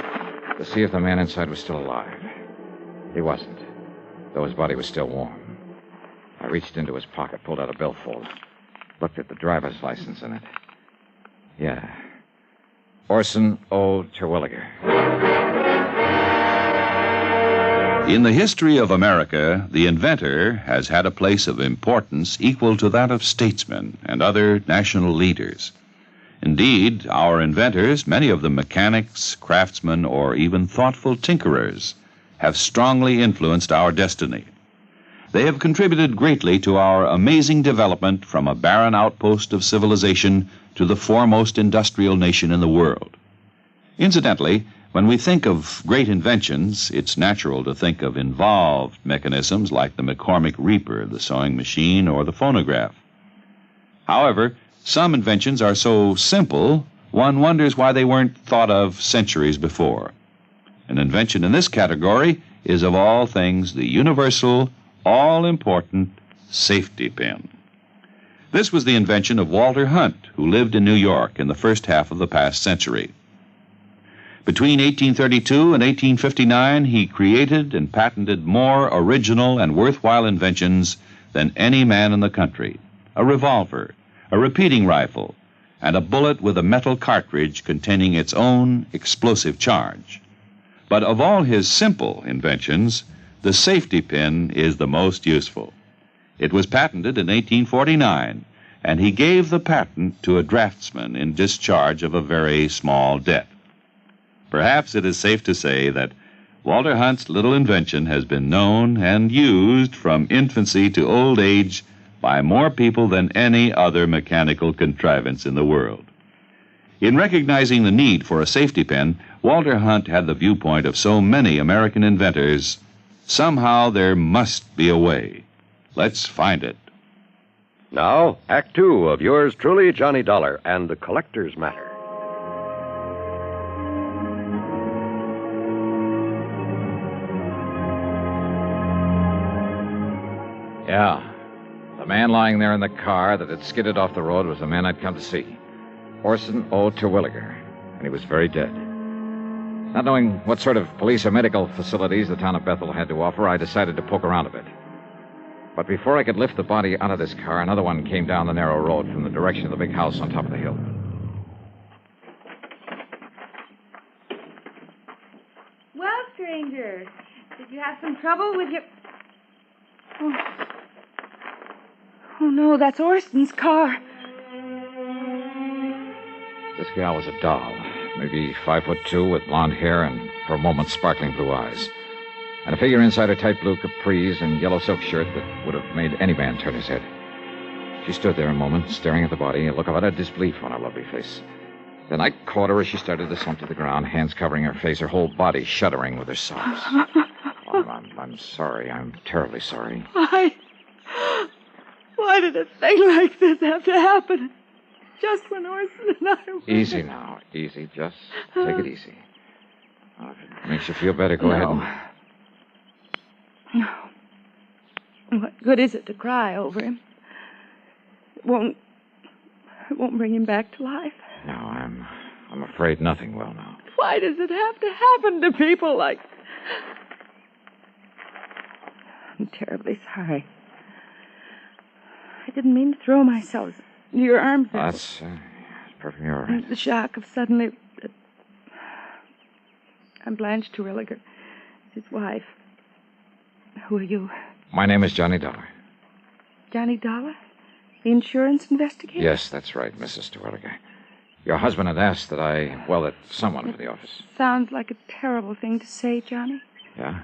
to see if the man inside was still alive. He wasn't, though his body was still warm. I reached into his pocket, pulled out a billfold, looked at the driver's license in it. Yeah. Orson O. Terwilliger. In the history of America, the inventor has had a place of importance equal to that of statesmen and other national leaders. Indeed, our inventors, many of them mechanics, craftsmen, or even thoughtful tinkerers, have strongly influenced our destiny. They have contributed greatly to our amazing development from a barren outpost of civilization to the foremost industrial nation in the world. Incidentally, When we think of great inventions, it's natural to think of involved mechanisms like the McCormick Reaper, the sewing machine, or the phonograph. However, some inventions are so simple, one wonders why they weren't thought of centuries before. An invention in this category is, of all things, the universal, all-important safety pin. This was the invention of Walter Hunt, who lived in New York in the first half of the past century. Between 1832 and 1859, he created and patented more original and worthwhile inventions than any man in the country. A revolver, a repeating rifle, and a bullet with a metal cartridge containing its own explosive charge. But of all his simple inventions, the safety pin is the most useful. It was patented in 1849, and he gave the patent to a draftsman in discharge of a very small debt. Perhaps it is safe to say that Walter Hunt's little invention has been known and used from infancy to old age by more people than any other mechanical contrivance in the world. In recognizing the need for a safety pin, Walter Hunt had the viewpoint of so many American inventors. Somehow there must be a way. Let's find it. Now, Act Two of yours truly, Johnny Dollar, and the Collector's Matter. Yeah. The man lying there in the car that had skidded off the road was the man I'd come to see. Orson O. Terwilliger. And he was very dead. Not knowing what sort of police or medical facilities the town of Bethel had to offer, I decided to poke around a bit. But before I could lift the body out of this car, another one came down the narrow road from the direction of the big house on top of the hill. Well, stranger, did you have some trouble with your... Oh, no, that's Orson's car. This gal was a doll, maybe 5'2", with blonde hair and, for a moment, sparkling blue eyes. And a figure inside her tight blue capris and yellow silk shirt that would have made any man turn his head. She stood there a moment, staring at the body, a look of utter disbelief on her lovely face. Then I caught her as she started to slump to the ground, hands covering her face, her whole body shuddering with her sobs. I'm sorry. I'm terribly sorry. Why did a thing like this have to happen? Just when Orson and I were... Easy now. Easy. Just take it easy. If it makes you feel better, go ahead and... No. What good is it to cry over him? It won't bring him back to life. No, I'm afraid nothing will now. Why does it have to happen to people like... I'm terribly sorry. I didn't mean to throw myself into your arms. That's perfectly all right. The shock of suddenly... I'm Blanche Terwilliger, his wife. Who are you? My name is Johnny Dollar. Johnny Dollar? The insurance investigator? Yes, that's right, Mrs. Terwilliger. Your husband had asked that someone for the office. Sounds like a terrible thing to say, Johnny. Yeah?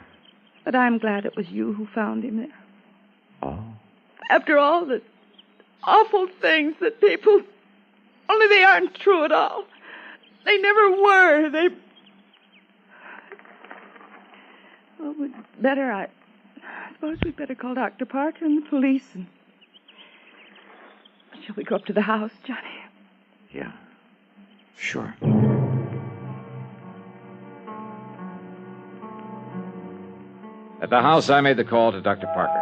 But I'm glad it was you who found him there. Oh? After all the awful things that people... Only they aren't true at all. They never were. Well, I suppose we'd better call Dr. Parker and the police and... Shall we go up to the house, Johnny? Yeah. Sure. At the house, I made the call to Dr. Parker.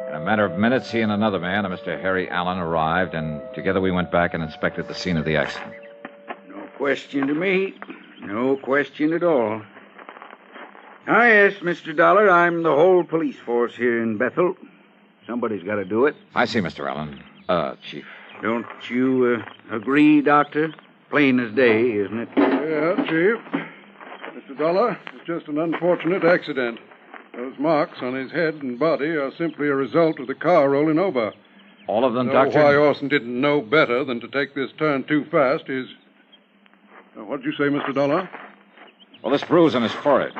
In a matter of minutes, he and another man, a Mr. Harry Allen, arrived, and together we went back and inspected the scene of the accident. No question to me. No question at all. Yes, Mr. Dollar, I'm the whole police force here in Bethel. Somebody's got to do it. I see, Mr. Allen. Chief. Don't you agree, Doctor? Plain as day, isn't it? Yeah, Chief. Mr. Dollar, it's just an unfortunate accident. Those marks on his head and body are simply a result of the car rolling over. All of them, Doctor? Why Orson didn't know better than to take this turn too fast is... What did you say, Mr. Dollar? Well, this bruise on his forehead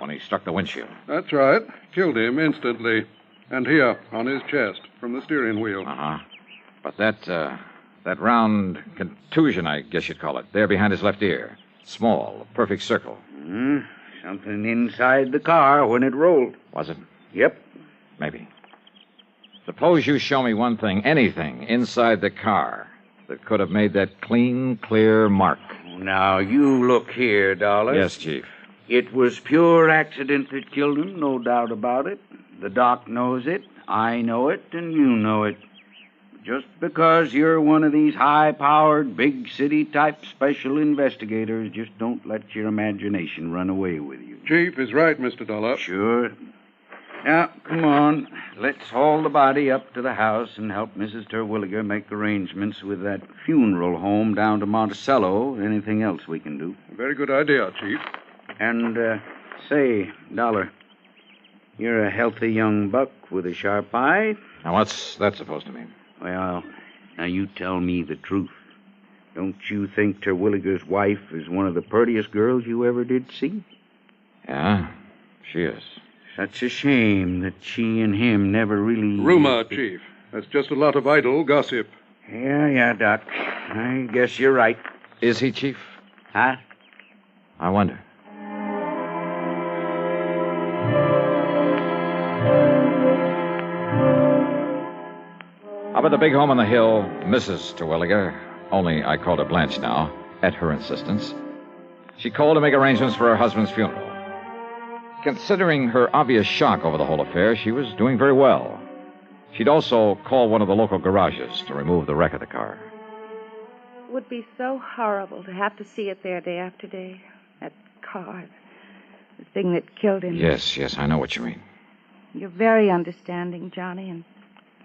when he struck the windshield. That's right. Killed him instantly. And here, on his chest, from the steering wheel. Uh-huh. But that round contusion, I guess you'd call it, there behind his left ear. Small, a perfect circle. Something inside the car when it rolled. Was it? Yep. Maybe. Suppose you show me one thing, anything, inside the car that could have made that clean, clear mark. Now, you look here, Dollar. Yes, Chief. It was pure accident that killed him, no doubt about it. The doc knows it, I know it, and you know it. Just because you're one of these high-powered, big-city-type special investigators, just don't let your imagination run away with you. Chief is right, Mr. Dollar. Sure. Now, come on. Let's haul the body up to the house and help Mrs. Terwilliger make arrangements with that funeral home down to Monticello. Anything else we can do. Very good idea, Chief. And, say, Dollar, you're a healthy young buck with a sharp eye. Now, what's that supposed to mean? Well, now you tell me the truth. Don't you think Terwilliger's wife is one of the prettiest girls you ever did see? Yeah, she is. Such a shame that she and him never really... Rumor, Chief. That's just a lot of idle gossip. Yeah, Doc. I guess you're right. Is he, Chief? Huh? I wonder. Up at the big home on the hill, Mrs. Terwilliger, only I called her Blanche now, at her insistence, she called to make arrangements for her husband's funeral. Considering her obvious shock over the whole affair, she was doing very well. She'd also called one of the local garages to remove the wreck of the car. It would be so horrible to have to see it there day after day. That car, the thing that killed him. Yes, I know what you mean. You're very understanding, Johnny, and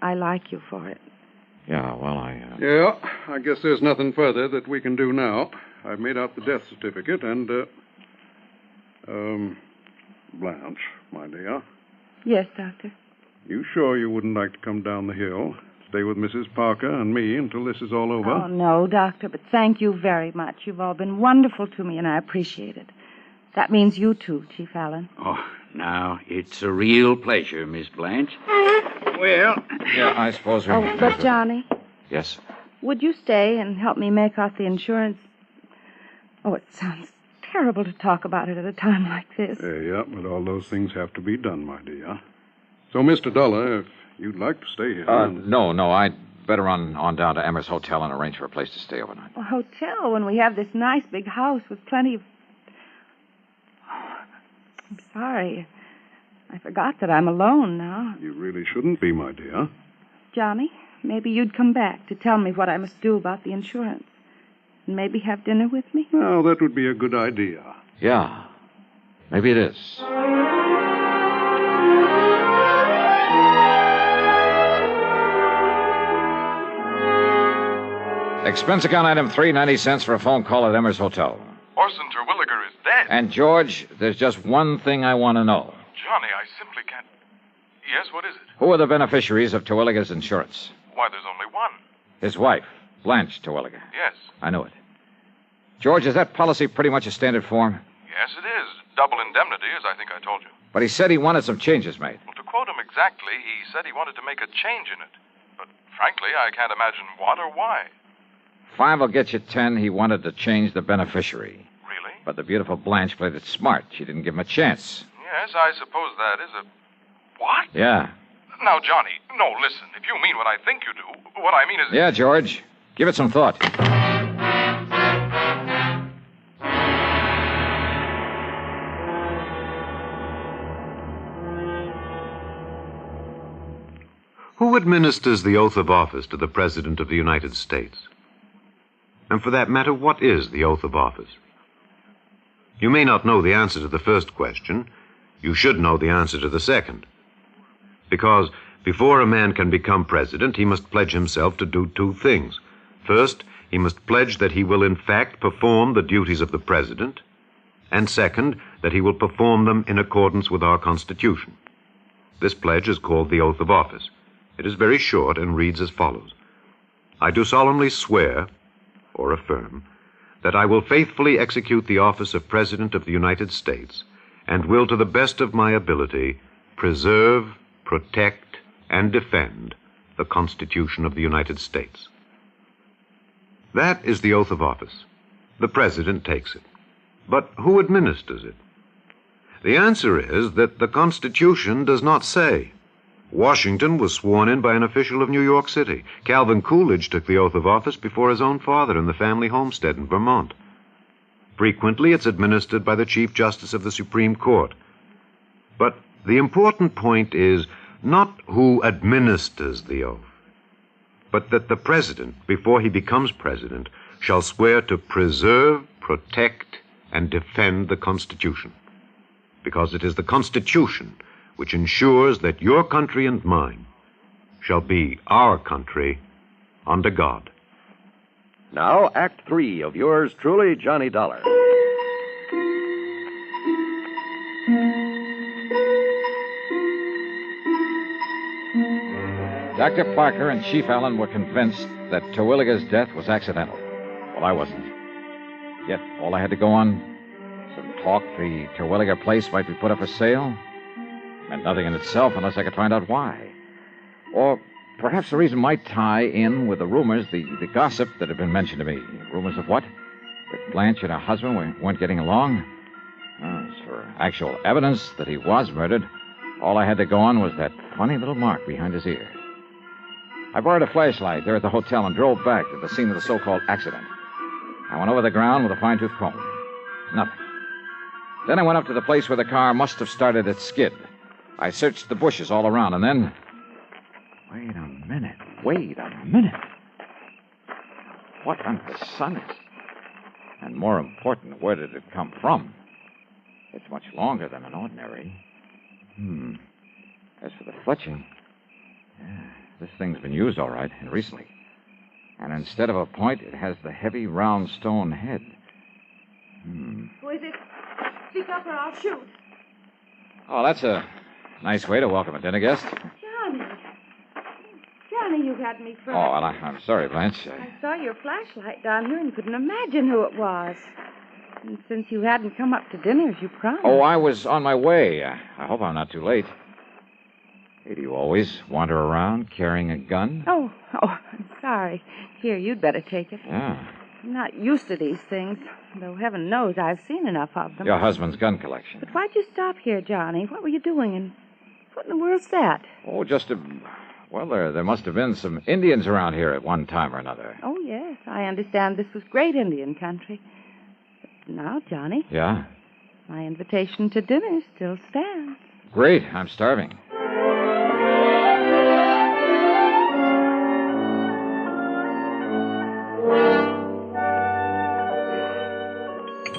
I like you for it. Yeah, well, Yeah, I guess there's nothing further that we can do now. I've made out the death certificate and, Blanche, my dear. Yes, Doctor. You sure you wouldn't like to come down the hill, stay with Mrs. Parker and me until this is all over? Oh, no, Doctor, but thank you very much. You've all been wonderful to me, and I appreciate it. That means you too, Chief Allen. Oh, now, it's a real pleasure, Miss Blanche. Well... Yeah, I suppose we... Oh, but Johnny, Yes? would you stay and help me make out the insurance? Oh, it sounds terrible to talk about it at a time like this. Yeah, but all those things have to be done, my dear. So, Mr. Dollar, if you'd like to stay here... No, I'd better run on down to Emmer's Hotel and arrange for a place to stay overnight. A hotel when we have this nice big house with plenty of... Oh, I'm sorry. I forgot that I'm alone now. You really shouldn't be, my dear. Johnny, maybe you'd come back to tell me what I must do about the insurance. And maybe have dinner with me? Well, that would be a good idea. Yeah, maybe it is. Expense account item 3, 90 cents for a phone call at Emmer's Hotel. Orson Terwilliger is dead. And, George, there's just one thing I want to know. Johnny, I simply can't... Yes, what is it? Who are the beneficiaries of Terwilliger's insurance? Why, there's only one. His wife, Blanche Terwilliger. Yes. I knew it. George, is that policy pretty much a standard form? Yes, it is. Double indemnity, as I think I told you. But he said he wanted some changes made. Well, to quote him exactly, he said he wanted to make a change in it. But frankly, I can't imagine what or why. 5 will get you 10. He wanted to change the beneficiary. Really? But the beautiful Blanche played it smart. She didn't give him a chance. Yes, I suppose that is a... What? Yeah. Now, Johnny, no, listen. If you mean what I think you do, what I mean is... Yeah, George. Give it some thought. Who administers the oath of office to the President of the United States? And for that matter, what is the oath of office? You may not know the answer to the first question. You should know the answer to the second. Because before a man can become president, he must pledge himself to do 2 things. First, he must pledge that he will in fact perform the duties of the president. And second, that he will perform them in accordance with our Constitution. This pledge is called the oath of office. It is very short and reads as follows. I do solemnly swear, or affirm, that I will faithfully execute the office of President of the United States and will, to the best of my ability, preserve, protect, and defend the Constitution of the United States. That is the oath of office. The President takes it. But who administers it? The answer is that the Constitution does not say. Washington was sworn in by an official of New York City. Calvin Coolidge took the oath of office before his own father in the family homestead in Vermont. Frequently, it's administered by the Chief Justice of the Supreme Court. But the important point is not who administers the oath, but that the president, before he becomes president, shall swear to preserve, protect, and defend the Constitution. Because it is the Constitution which ensures that your country and mine shall be our country under God. Now, Act 3 of yours truly, Johnny Dollar. Dr. Parker and Chief Allen were convinced that Terwilliger's death was accidental. Well, I wasn't. Yet, all I had to go on, some talk the Terwilliger place might be put up for sale, meant nothing in itself unless I could find out why. Or perhaps the reason might tie in with the rumors, the gossip that had been mentioned to me. Rumors of what? That Blanche and her husband weren't getting along? As for actual evidence that he was murdered, all I had to go on was that funny little mark behind his ear. I borrowed a flashlight there at the hotel and drove back to the scene of the so-called accident. I went over the ground with a fine-tooth comb. Nothing. Then I went up to the place where the car must have started its skid. I searched the bushes all around, and then... Wait a minute. What under the sun is... And more important, where did it come from? It's much longer than an ordinary. As for the fletching... this thing's been used all right, and recently. And instead of a point, it has the heavy, round stone head. Who is it? Speak up or I'll shoot. Oh, that's a nice way to welcome a dinner guest. Johnny, you had me frightened. Oh, well, I'm sorry, Blanche. I saw your flashlight down here and couldn't imagine who it was. And since you hadn't come up to dinner as you promised... Oh, I was on my way. I hope I'm not too late. Hey, do you always wander around carrying a gun? Oh, I'm sorry. Here, you'd better take it. Yeah. I'm not used to these things, though heaven knows I've seen enough of them. Your husband's gun collection. But why'd you stop here, Johnny? What were you doing, and what in the world's that? Oh, just a... Well, there must have been some Indians around here at one time or another. Oh, yes. I understand this was great Indian country. But now, Johnny... Yeah? My invitation to dinner still stands. Great. I'm starving.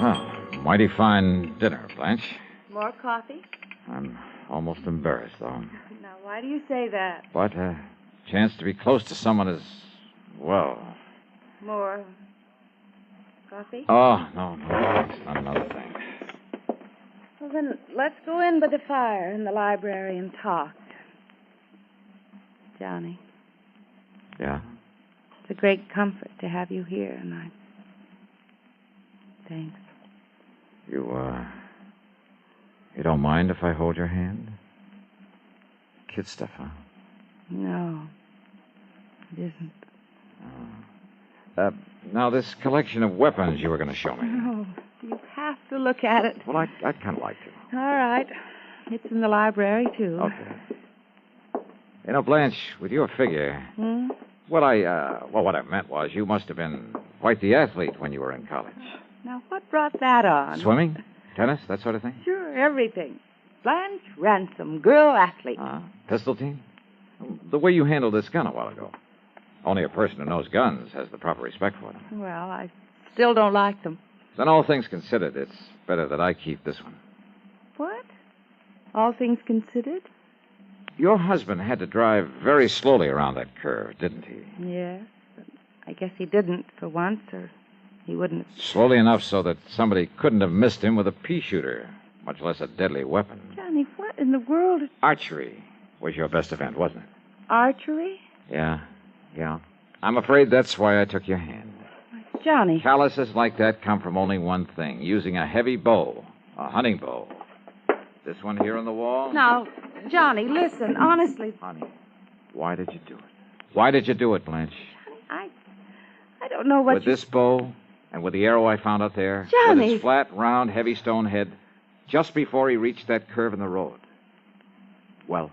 Oh, mighty fine dinner, Blanche. More coffee? I'm almost embarrassed, though. Now, why do you say that? But a chance to be close to someone is, well... More coffee? Oh, no, it's not another thing. Well, then, let's go in by the fire in the library and talk. Johnny. Yeah? It's a great comfort to have you here, and Thanks. You don't mind if I hold your hand? Kid stuff, huh? No, it isn't. Now, this collection of weapons you were going to show me. No, you have to look at it. Well, I'd kind of like to. All right. It's in the library, too. Okay. You know, Blanche, with your figure... What I meant was you must have been quite the athlete when you were in college. Now, what brought that on? Swimming? Tennis? That sort of thing? Sure, everything. Blanche Ransom, girl athlete. Pistol team? The way you handled this gun a while ago. Only a person who knows guns has the proper respect for them. Well, I still don't like them. Then all things considered, it's better that I keep this one. What? All things considered? Your husband had to drive very slowly around that curve, didn't he? Yes, but I guess he didn't for once, or he wouldn't have... Slowly enough so that somebody couldn't have missed him with a pea shooter, much less a deadly weapon. Johnny, what in the world... Archery was your best event, wasn't it? Archery? Yeah. I'm afraid that's why I took your hand. Johnny... Calluses like that come from only one thing, using a heavy bow, a hunting bow. This one here on the wall? Now, Johnny, listen, honestly... Honey, why did you do it? Why did you do it, Blanche? I don't know what With this bow And with the arrow I found out there, Johnny. with its flat, round, heavy stone head, just before he reached that curve in the road. Well,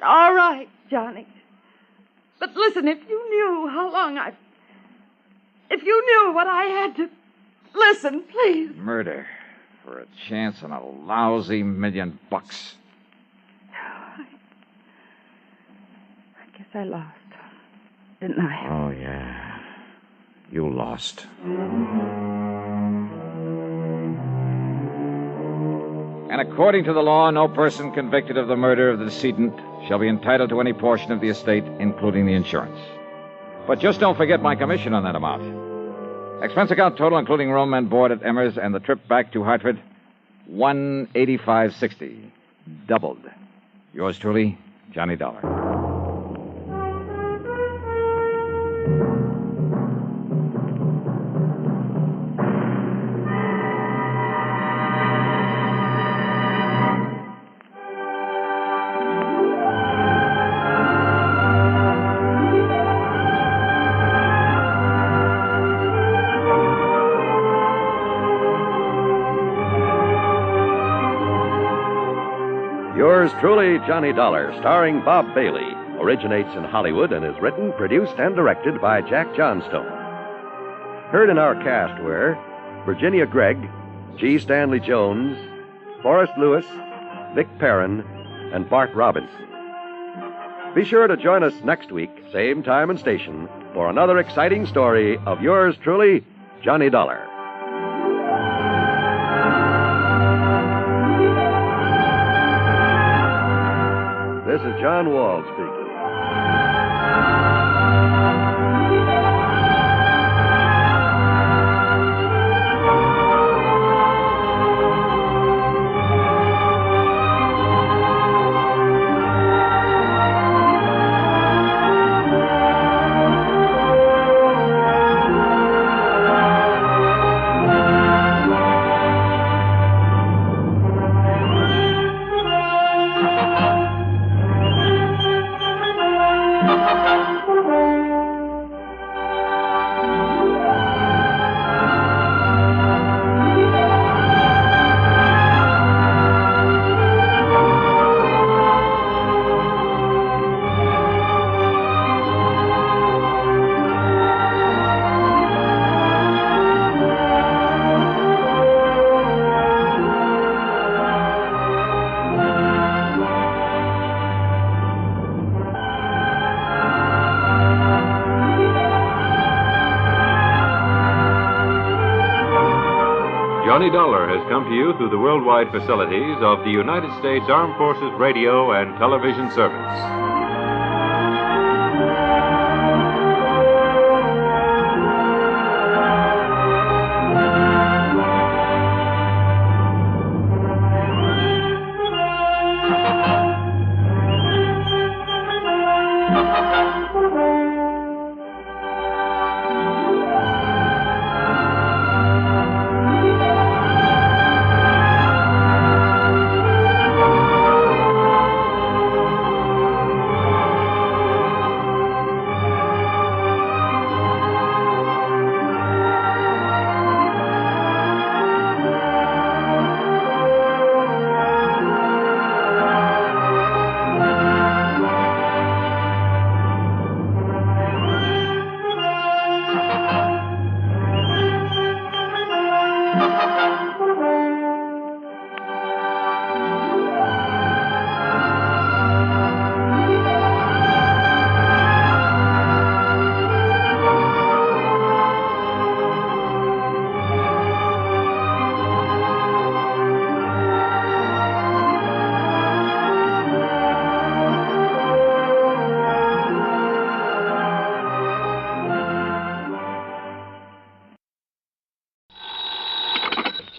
All right, Johnny. But listen, if you knew how long I've... If you knew what I had to... Listen, please. murder for a chance on a lousy $1 million. I guess I lost, didn't I? Oh, yeah. You lost. And according to the law, no person convicted of the murder of the decedent shall be entitled to any portion of the estate, including the insurance. But just don't forget my commission on that amount. Expense account total, including room and board at Emmer's and the trip back to Hartford, $185.60. Doubled. Yours truly, Johnny Dollar. Yours truly, Johnny Dollar, starring Bob Bailey, originates in Hollywood and is written, produced, and directed by Jack Johnstone. Heard in our cast were Virginia Gregg, G. Stanley Jones, Forrest Lewis, Vic Perrin, and Bart Robinson. Be sure to join us next week, same time and station, for another exciting story of yours truly, Johnny Dollar. This is John Wall speaking. Johnny Dollar has come to you through the worldwide facilities of the United States Armed Forces Radio and Television Service.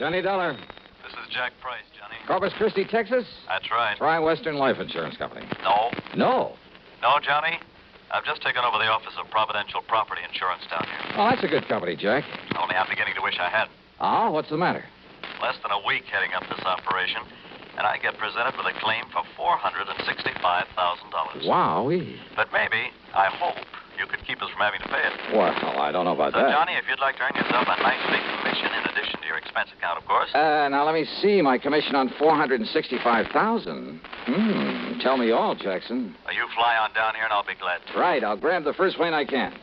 Johnny Dollar. This is Jack Price, Johnny. Corpus Christi, Texas? That's right. Try Western Life Insurance Company. No. No. No, Johnny. I've just taken over the office of Providential Property Insurance down here. Oh, that's a good company, Jack. Only I'm beginning to wish I had. Oh, what's the matter? Less than a week heading up this operation, and I get presented with a claim for $465,000. Wowee. But maybe, I hope, You could keep us from having to pay it. Well, I don't know about So, that. Johnny, if you'd like to earn yourself a nice big commission in addition to your expense account, of course. Now, let me see. My commission on $465,000. Tell me all, Jackson. You fly on down here and I'll be glad to. Right, I'll grab the first plane I can.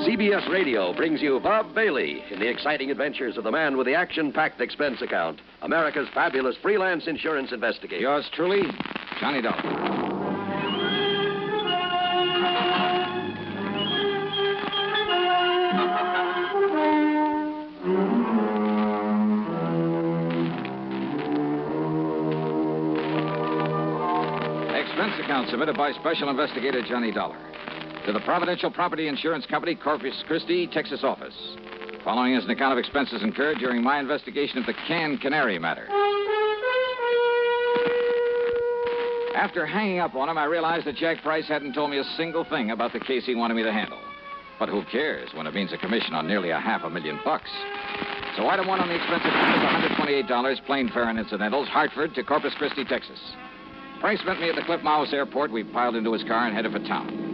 CBS Radio brings you Bob Bailey in the exciting adventures of the man with the action-packed expense account, America's fabulous freelance insurance investigator. Yours truly, Johnny Dollar. Expense account submitted by Special Investigator Johnny Dollar to the Providential Property Insurance Company, Corpus Christi, Texas office. Following is an account of expenses incurred during my investigation of the canned canary matter. After hanging up on him, I realized that Jack Price hadn't told me a single thing about the case he wanted me to handle. But who cares when it means a commission on nearly $500,000? So item one on the expense account is $128, plain fare and incidentals, Hartford to Corpus Christi, Texas. Price met me at the Cliff Mouse Airport. We piled into his car and headed for town.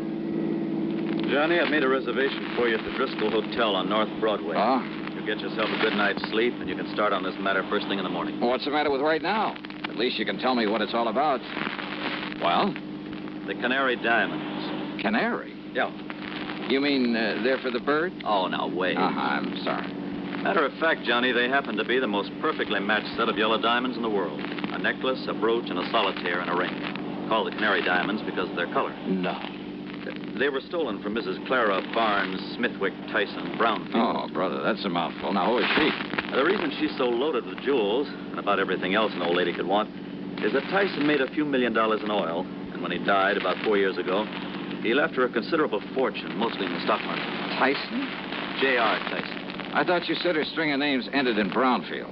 Johnny, I've made a reservation for you at the Driscoll Hotel on North Broadway. Oh? You get yourself a good night's sleep, and you can start on this matter first thing in the morning. Well, what's the matter with right now? At least you can tell me what it's all about. Well? The Canary Diamonds. Canary? Yeah. You mean they're for the bird? Oh, now, wait. I'm sorry. Matter of fact, Johnny, they happen to be the most perfectly matched set of yellow diamonds in the world. A necklace, a brooch, and a solitaire and a ring. Called the Canary Diamonds because of their color. No. They were stolen from Mrs. Clara Barnes Smithwick Tyson Brownfield. Oh, brother, that's a mouthful. Now, who is she? The reason she's so loaded with jewels, and about everything else an old lady could want, is that Tyson made a few $1 million in oil, and when he died about 4 years ago, he left her a considerable fortune, mostly in the stock market. Tyson? J.R. Tyson. I thought you said her string of names ended in Brownfield.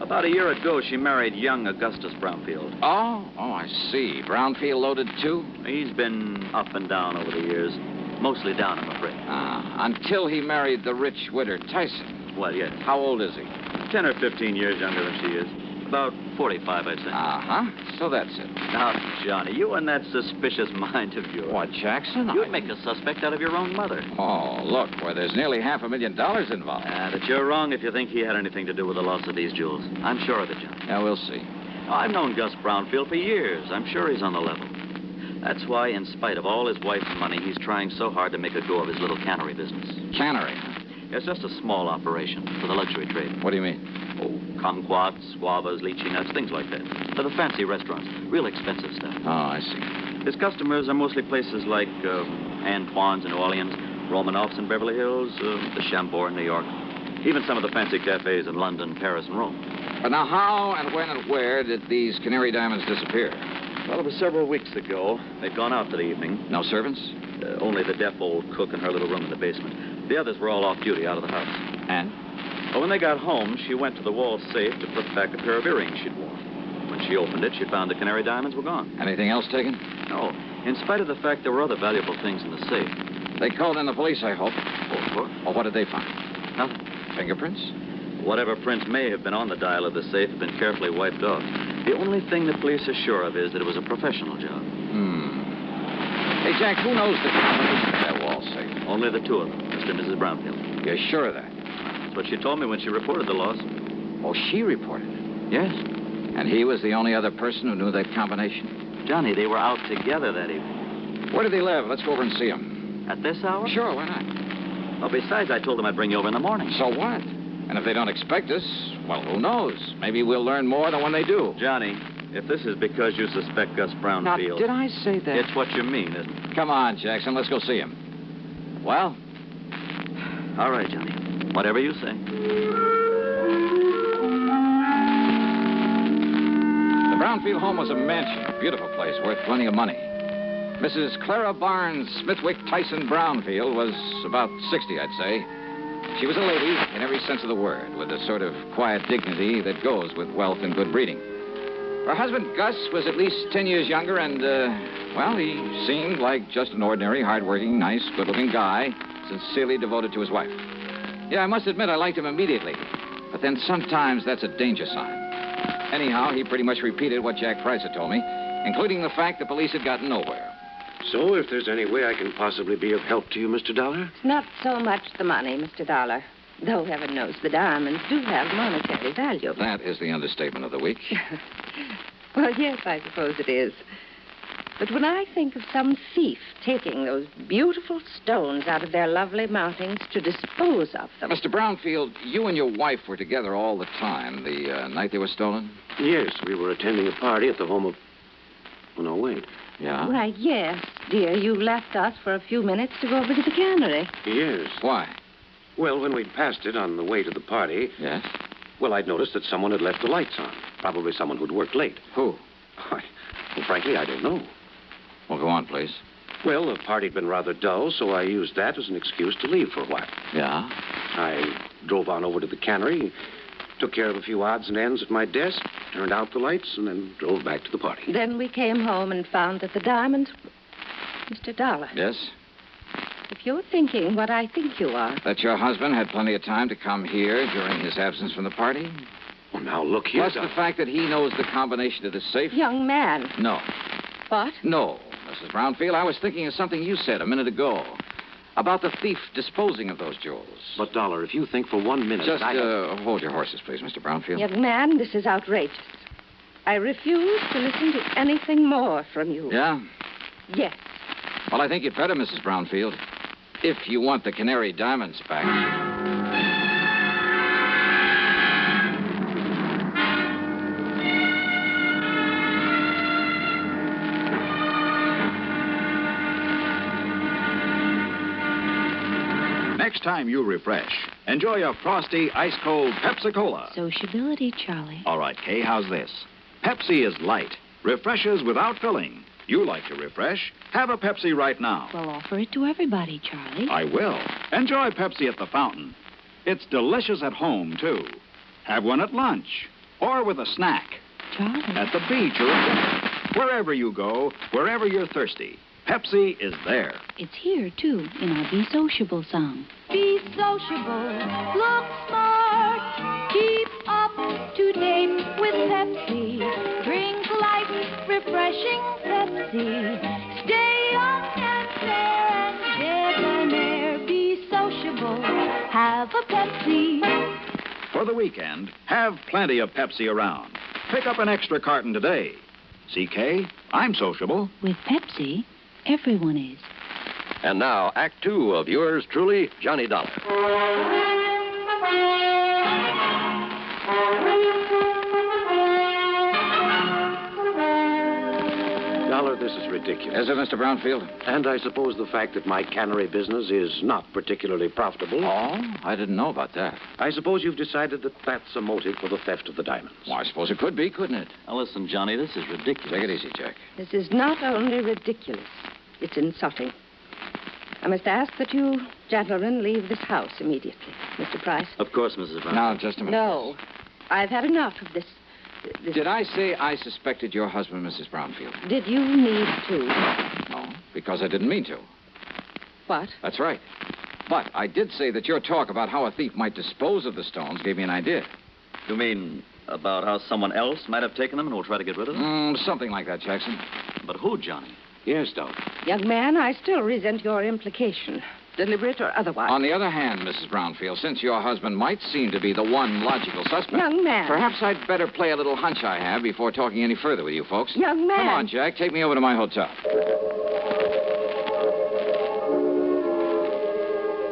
About a year ago, she married young Augustus Brownfield. Oh, I see. Brownfield loaded, too? He's been up and down over the years. Mostly down, I'm afraid. Until he married the rich widow Tyson. Well, yes. How old is he? 10 or 15 years younger than she is. About 45, I'd say. So that's it. Now, Johnny, you and that suspicious mind of yours. What, Jackson? You'd make a suspect out of your own mother. Oh, look, where there's nearly $500,000 involved. But you're wrong if you think he had anything to do with the loss of these jewels. I'm sure of it, Johnny. Yeah, we'll see. I've known Gus Brownfield for years. I'm sure he's on the level. That's why, in spite of all his wife's money, he's trying so hard to make a go of his little cannery business. Cannery? It's just a small operation for the luxury trade. What do you mean? Oh, kumquats, guavas, lychee nuts, things like that. For the fancy restaurants. Real expensive stuff. Oh, I see. His customers are mostly places like Antoine's in New Orleans, Romanoff's in Beverly Hills, the Chambord in New York. Even some of the fancy cafes in London, Paris, and Rome. But now, how and when and where did these Canary Diamonds disappear? Well, it was several weeks ago. They'd gone out for the evening. No servants? Only the deaf old cook in her little room in the basement. The others were all off duty out of the house. And? Well, when they got home, she went to the wall safe to put back a pair of earrings she'd worn. When she opened it, she found the Canary Diamonds were gone. Anything else taken? No. In spite of the fact there were other valuable things in the safe. They called in the police, I hope. Oh, of course. Well, what did they find? Nothing. Fingerprints? Whatever prints may have been on the dial of the safe have been carefully wiped off. The only thing the police are sure of is that it was a professional job. Hey, Jack, who knows the combination of that wall safe? Only the two of them, Mr. and Mrs. Brownfield. You're sure of that? That's what she told me when she reported the loss. Oh, she reported it? Yes. And he was the only other person who knew that combination? Johnny, they were out together that evening. Where do they live? Let's go over and see them. At this hour? Sure, why not? Well, besides, I told them I'd bring you over in the morning. So what? And if they don't expect us, well, who knows? Maybe we'll learn more than when they do. Johnny, if this is because you suspect Gus Brownfield... Now, did I say that? It's what you mean, isn't it? Come on, Jackson, let's go see him. Well? All right, Johnny. Whatever you say. The Brownfield home was a mansion, a beautiful place, worth plenty of money. Mrs. Clara Barnes Smithwick Tyson Brownfield was about 60, I'd say. She was a lady in every sense of the word, with the sort of quiet dignity that goes with wealth and good breeding. Her husband, Gus, was at least 10 years younger, and, well, he seemed like just an ordinary, hard-working, nice, good-looking guy, sincerely devoted to his wife. Yeah, I must admit I liked him immediately, but then sometimes that's a danger sign. Anyhow, he pretty much repeated what Jack Price had told me, including the fact the police had gotten nowhere. So, if there's any way I can possibly be of help to you, Mr. Dollar? It's not so much the money, Mr. Dollar. Though heaven knows the diamonds do have monetary value. That is the understatement of the week. Well, yes, I suppose it is. But when I think of some thief taking those beautiful stones out of their lovely mountings to dispose of them... Mr. Brownfield, you and your wife were together all the time the night they were stolen? Yes, we were attending a party at the home of... Oh, no, wait. Yeah? Why, yes, dear. You left us for a few minutes to go over to the cannery. Yes. Why? Well, when we'd passed it on the way to the party... Yes? Well, I'd noticed that someone had left the lights on. Probably someone who'd worked late. Who? Well, frankly, I don't know. Well, go on, please. Well, the party'd been rather dull, so I used that as an excuse to leave for a while. Yeah? I drove on over to the cannery, took care of a few odds and ends at my desk, turned out the lights, and then drove back to the party. Then we came home and found that the diamonds... Mr. Dollar. Yes? If you're thinking what I think you are... That your husband had plenty of time to come here during his absence from the party? Well, now, look here, Plus the fact that he knows the combination to the safe? Young man. No. What? No, Mrs. Brownfield. I was thinking of something you said a minute ago. About the thief disposing of those jewels. But, Dollar, if you think for 1 minute... Just hold your horses, please, Mr. Brownfield. Young man, this is outrageous. I refuse to listen to anything more from you. Yeah? Yes. Well, I think you'd better, Mrs. Brownfield. If you want the Canary diamonds back. Next time you refresh, enjoy a frosty, ice-cold Pepsi-Cola. Sociability, Charlie. All right, Kay, how's this? Pepsi is light, refreshes without filling. You like to refresh? Have a Pepsi right now. Well, offer it to everybody, Charlie. I will. Enjoy Pepsi at the fountain. It's delicious at home, too. Have one at lunch or with a snack. Charlie. At the beach or at dinner. Wherever you go, wherever you're thirsty, Pepsi is there. It's here, too, in our Be Sociable song. Be sociable, look smart, keep up to date with Pepsi. Drink light, refreshing Pepsi. Stay young and fair and debonair. Be sociable, have a Pepsi. For the weekend, have plenty of Pepsi around. Pick up an extra carton today. CK, I'm sociable. With Pepsi, everyone is. And now, Act 2 of yours truly, Johnny Dollar. Dollar, this is ridiculous. Is it, Mr. Brownfield? And I suppose the fact that my cannery business is not particularly profitable. Oh, I didn't know about that. I suppose you've decided that that's a motive for the theft of the diamonds. Well, I suppose it could be, couldn't it? Now, listen, Johnny, this is ridiculous. Take it easy, Jack. This is not only ridiculous, it's insulting. I must ask that you gentlemen leave this house immediately. Mr. Price? Of course, Mrs. Brown. Now, just a minute. No. I've had enough of this. Did I say I suspected your husband, Mrs. Brownfield? Did you need to? No, because I didn't mean to. What? That's right. But I did say that your talk about how a thief might dispose of the stones gave me an idea. You mean about how someone else might have taken them and will try to get rid of them? Something like that, Jackson. But who, Johnny? Yes, Doc. Young man, I still resent your implication, deliberate or otherwise. On the other hand, Mrs. Brownfield, since your husband might seem to be the one logical suspect... Young man. Perhaps I'd better play a little hunch I have before talking any further with you folks. Young man. Come on, Jack. Take me over to my hotel.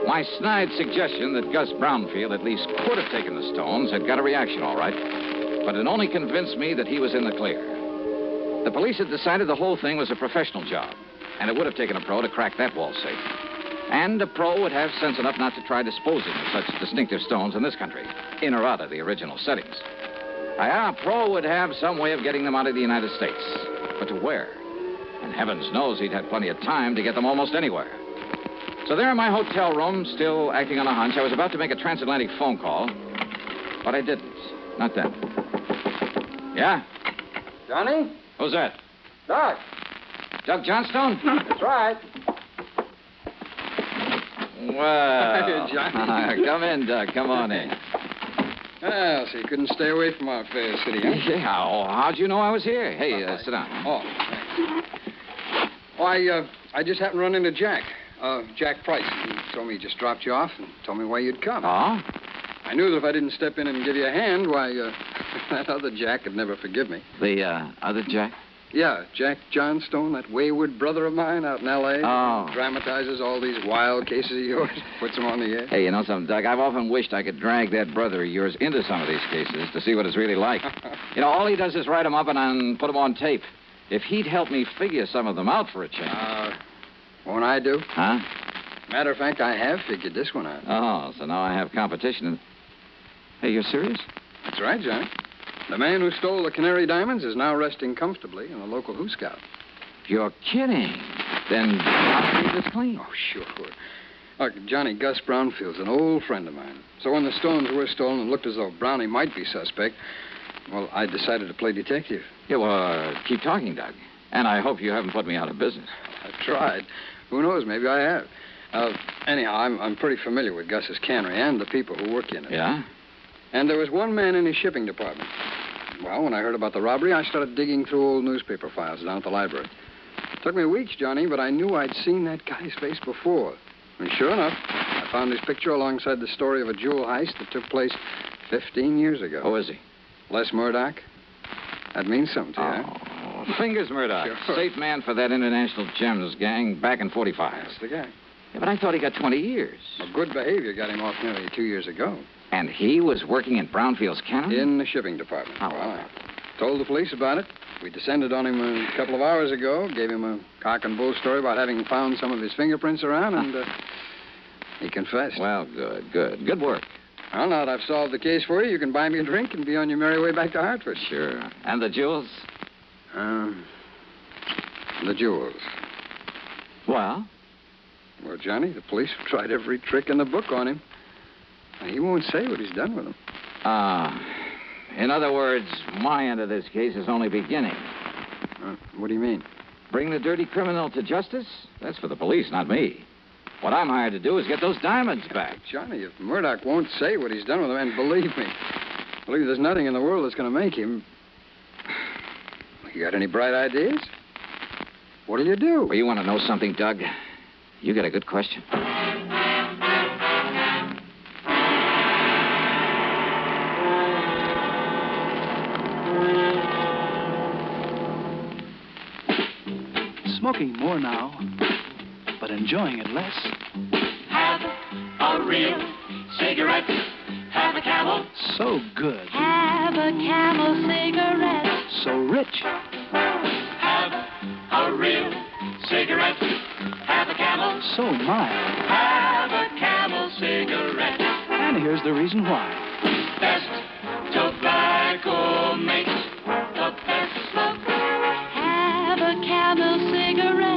My snide suggestion that Gus Brownfield at least could have taken the stones had got a reaction, all right. But it only convinced me that he was in the clear. The police had decided the whole thing was a professional job, and it would have taken a pro to crack that wall safe. And a pro would have sense enough not to try disposing of such distinctive stones in this country, in or out of the original settings. A pro would have some way of getting them out of the United States. But to where? And heavens knows he'd had plenty of time to get them almost anywhere. So there in my hotel room, still acting on a hunch, I was about to make a transatlantic phone call, but I didn't. Not then. Yeah? Johnny? Who's that? Doc. Doug Johnstone? That's right. Well, Johnny. come in, Doug. Come on in. Well, so you couldn't stay away from our fair city, huh? Yeah, how'd you know I was here? Hey, sit down. Oh, thanks. Oh, I just happened to run into Jack. Jack Price. He told me he just dropped you off and told me why you'd come. Oh? I knew that if I didn't step in and give you a hand, why, that other Jack would never forgive me. The, other Jack? Yeah, Jack Johnstone, that wayward brother of mine out in L.A. Oh. Dramatizes all these wild cases of yours, puts them on the air. Hey, you know something, Doug? I've often wished I could drag that brother of yours into some of these cases to see what it's really like. You know, all he does is write them up and put them on tape. If he'd help me figure some of them out for a change. Won't I do? Huh? Matter of fact, I have figured this one out. Oh, so now I have competition. Hey, you're serious? That's right, Johnny. The man who stole the Canary Diamonds is now resting comfortably in a local Who Scout. You're kidding. Then I'll keep this clean. Oh, sure. Look, Johnny, Gus Brownfield's an old friend of mine. So when the stones were stolen and looked as though Brownie might be suspect, well, I decided to play detective. Yeah, well, keep talking, Doug. And I hope you haven't put me out of business. I've tried. Who knows? Maybe I have. Anyhow, I'm pretty familiar with Gus's cannery and the people who work in it. Yeah? And there was one man in his shipping department. Well, when I heard about the robbery, I started digging through old newspaper files down at the library. It took me weeks, Johnny, but I knew I'd seen that guy's face before. And sure enough, I found his picture alongside the story of a jewel heist that took place 15 years ago. Who is he? Les Murdoch. That means something to you, huh? Fingers Murdoch. Sure. Safe man for that International Gems gang back in 45. That's the guy. Yeah, but I thought he got 20 years. Well, good behavior got him off nearly 2 years ago. And he was working in Brownfield's cannery? In the shipping department. Oh. Well, I told the police about it. We descended on him a couple of hours ago, gave him a cock and bull story about having found some of his fingerprints around, and he confessed. Well, good. Good work. Well, now that I've solved the case for you, you can buy me a drink and be on your merry way back to Hartford. Sure. And the jewels? The jewels. Well? Well, Johnny, the police have tried every trick in the book on him. He won't say what he's done with them. In other words, my end of this case is only beginning. What do you mean? Bring the dirty criminal to justice? That's for the police, not me. What I'm hired to do is get those diamonds back. Johnny, if Murdoch won't say what he's done with them, and believe me, there's nothing in the world that's going to make him. You got any bright ideas? What'll you do? Well, you want to know something, Doug? You got a good question. Smoking more now, but enjoying it less. Have a real cigarette. Have a Camel. So good. Have a Camel cigarette. So rich. Have a real cigarette. Have a Camel. So mild. Have a Camel cigarette. And here's the reason why. Best tobacco makes the best smoke. Have a Camel cigarette.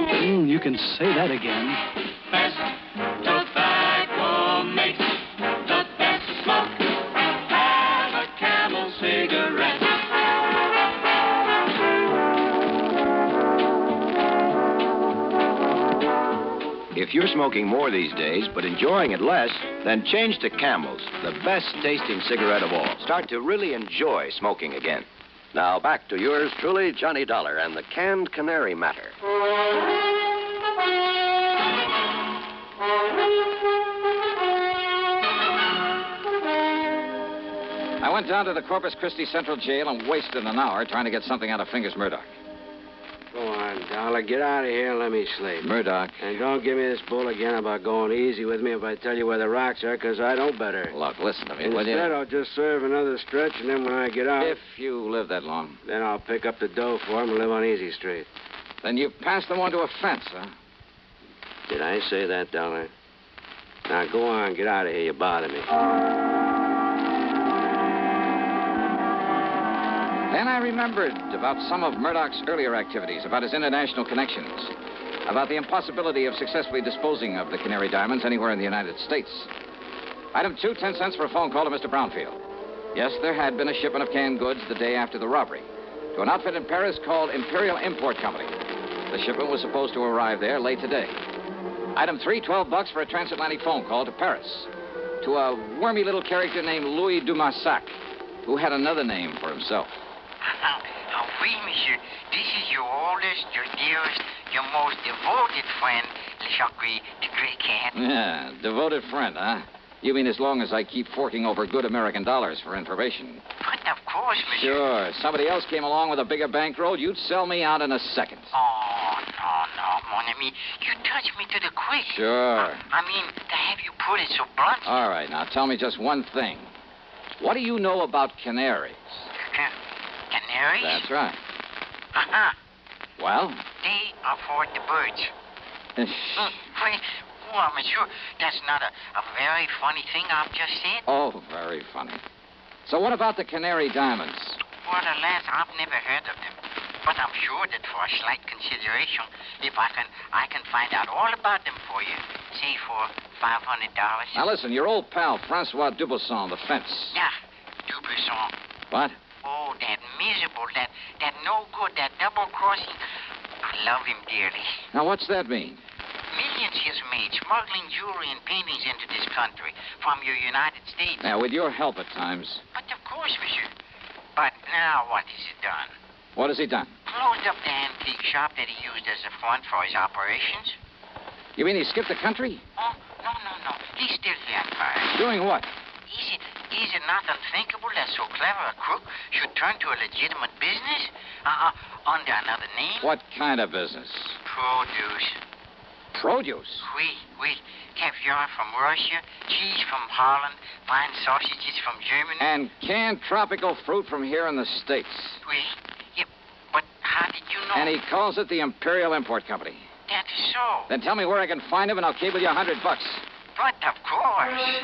You can say that again. Best tobacco makes the best smoke. Have a Camel cigarette. If you're smoking more these days, but enjoying it less, then change to Camels, the best tasting cigarette of all. Start to really enjoy smoking again. Now back to yours truly, Johnny Dollar, and the canned canary matter. I went down to the Corpus Christi Central Jail and wasted an hour trying to get something out of Fingers Murdoch. Go on, Dollar. Get out of here and let me sleep. Murdoch. And don't give me this bull again about going easy with me if I tell you where the rocks are, because I know better. Look, listen to me, will you? Instead, I'll just serve another stretch, and then when I get out... If you live that long. Then I'll pick up the dough for him and live on Easy Street. Then you passed them on to a fence, huh? Did I say that, Dollar? Now, go on. Get out of here. You bother me. Then I remembered about some of Murdoch's earlier activities, about his international connections, about the impossibility of successfully disposing of the Canary Diamonds anywhere in the United States. Item 2, 10 cents for a phone call to Mr. Brownfield. Yes, there had been a shipment of canned goods the day after the robbery to an outfit in Paris called Imperial Import Company. The shipment was supposed to arrive there late today. Item 3, $12 for a transatlantic phone call to Paris. to a wormy little character named Louis Dumassac, who had another name for himself. Oui, monsieur. This is your oldest, your dearest, your most devoted friend, Jacques the Great Cat. Yeah, devoted friend, huh? You mean as long as I keep forking over good American dollars for information? But of course, monsieur. Sure. If somebody else came along with a bigger bankroll, you'd sell me out in a second. Oh, no, mon ami. You touch me to the quick. Sure. I mean, to have you put it so bluntly. All right, now tell me just one thing. What do you know about canaries? Canaries? That's right. Uh-huh. Well? They are for the birds. Wait, well, monsieur, that's not a very funny thing I've just said. Oh, very funny. So what about the canary diamonds? Well, alas, I've never heard of them. But I'm sure that for a slight consideration, if I can find out all about them for you, say for $500. Now listen, your old pal, Francois Dubuisson, the fence. Yeah, Dubuisson. What? Oh, that miserable, that no good, that double-crossing. I love him dearly. Now, what's that mean? Millions he's made smuggling jewelry and paintings into this country from your United States. Now, with your help at times. But of course, monsieur. But now what has he done? What has he done? Closed up the antique shop that he used as a front for his operations. You mean he skipped the country? Oh, no. He's still here in Paris. Doing what? Is it not unthinkable that so clever a crook should turn to a legitimate business? Under another name? What kind of business? Produce. Produce? Oui. Caviar from Russia, cheese from Holland, fine sausages from Germany. And canned tropical fruit from here in the States. Oui. Yeah, but how did you know? And he calls it the Imperial Import Company. That is so. Then tell me where I can find him and I'll cable you $100. But of course.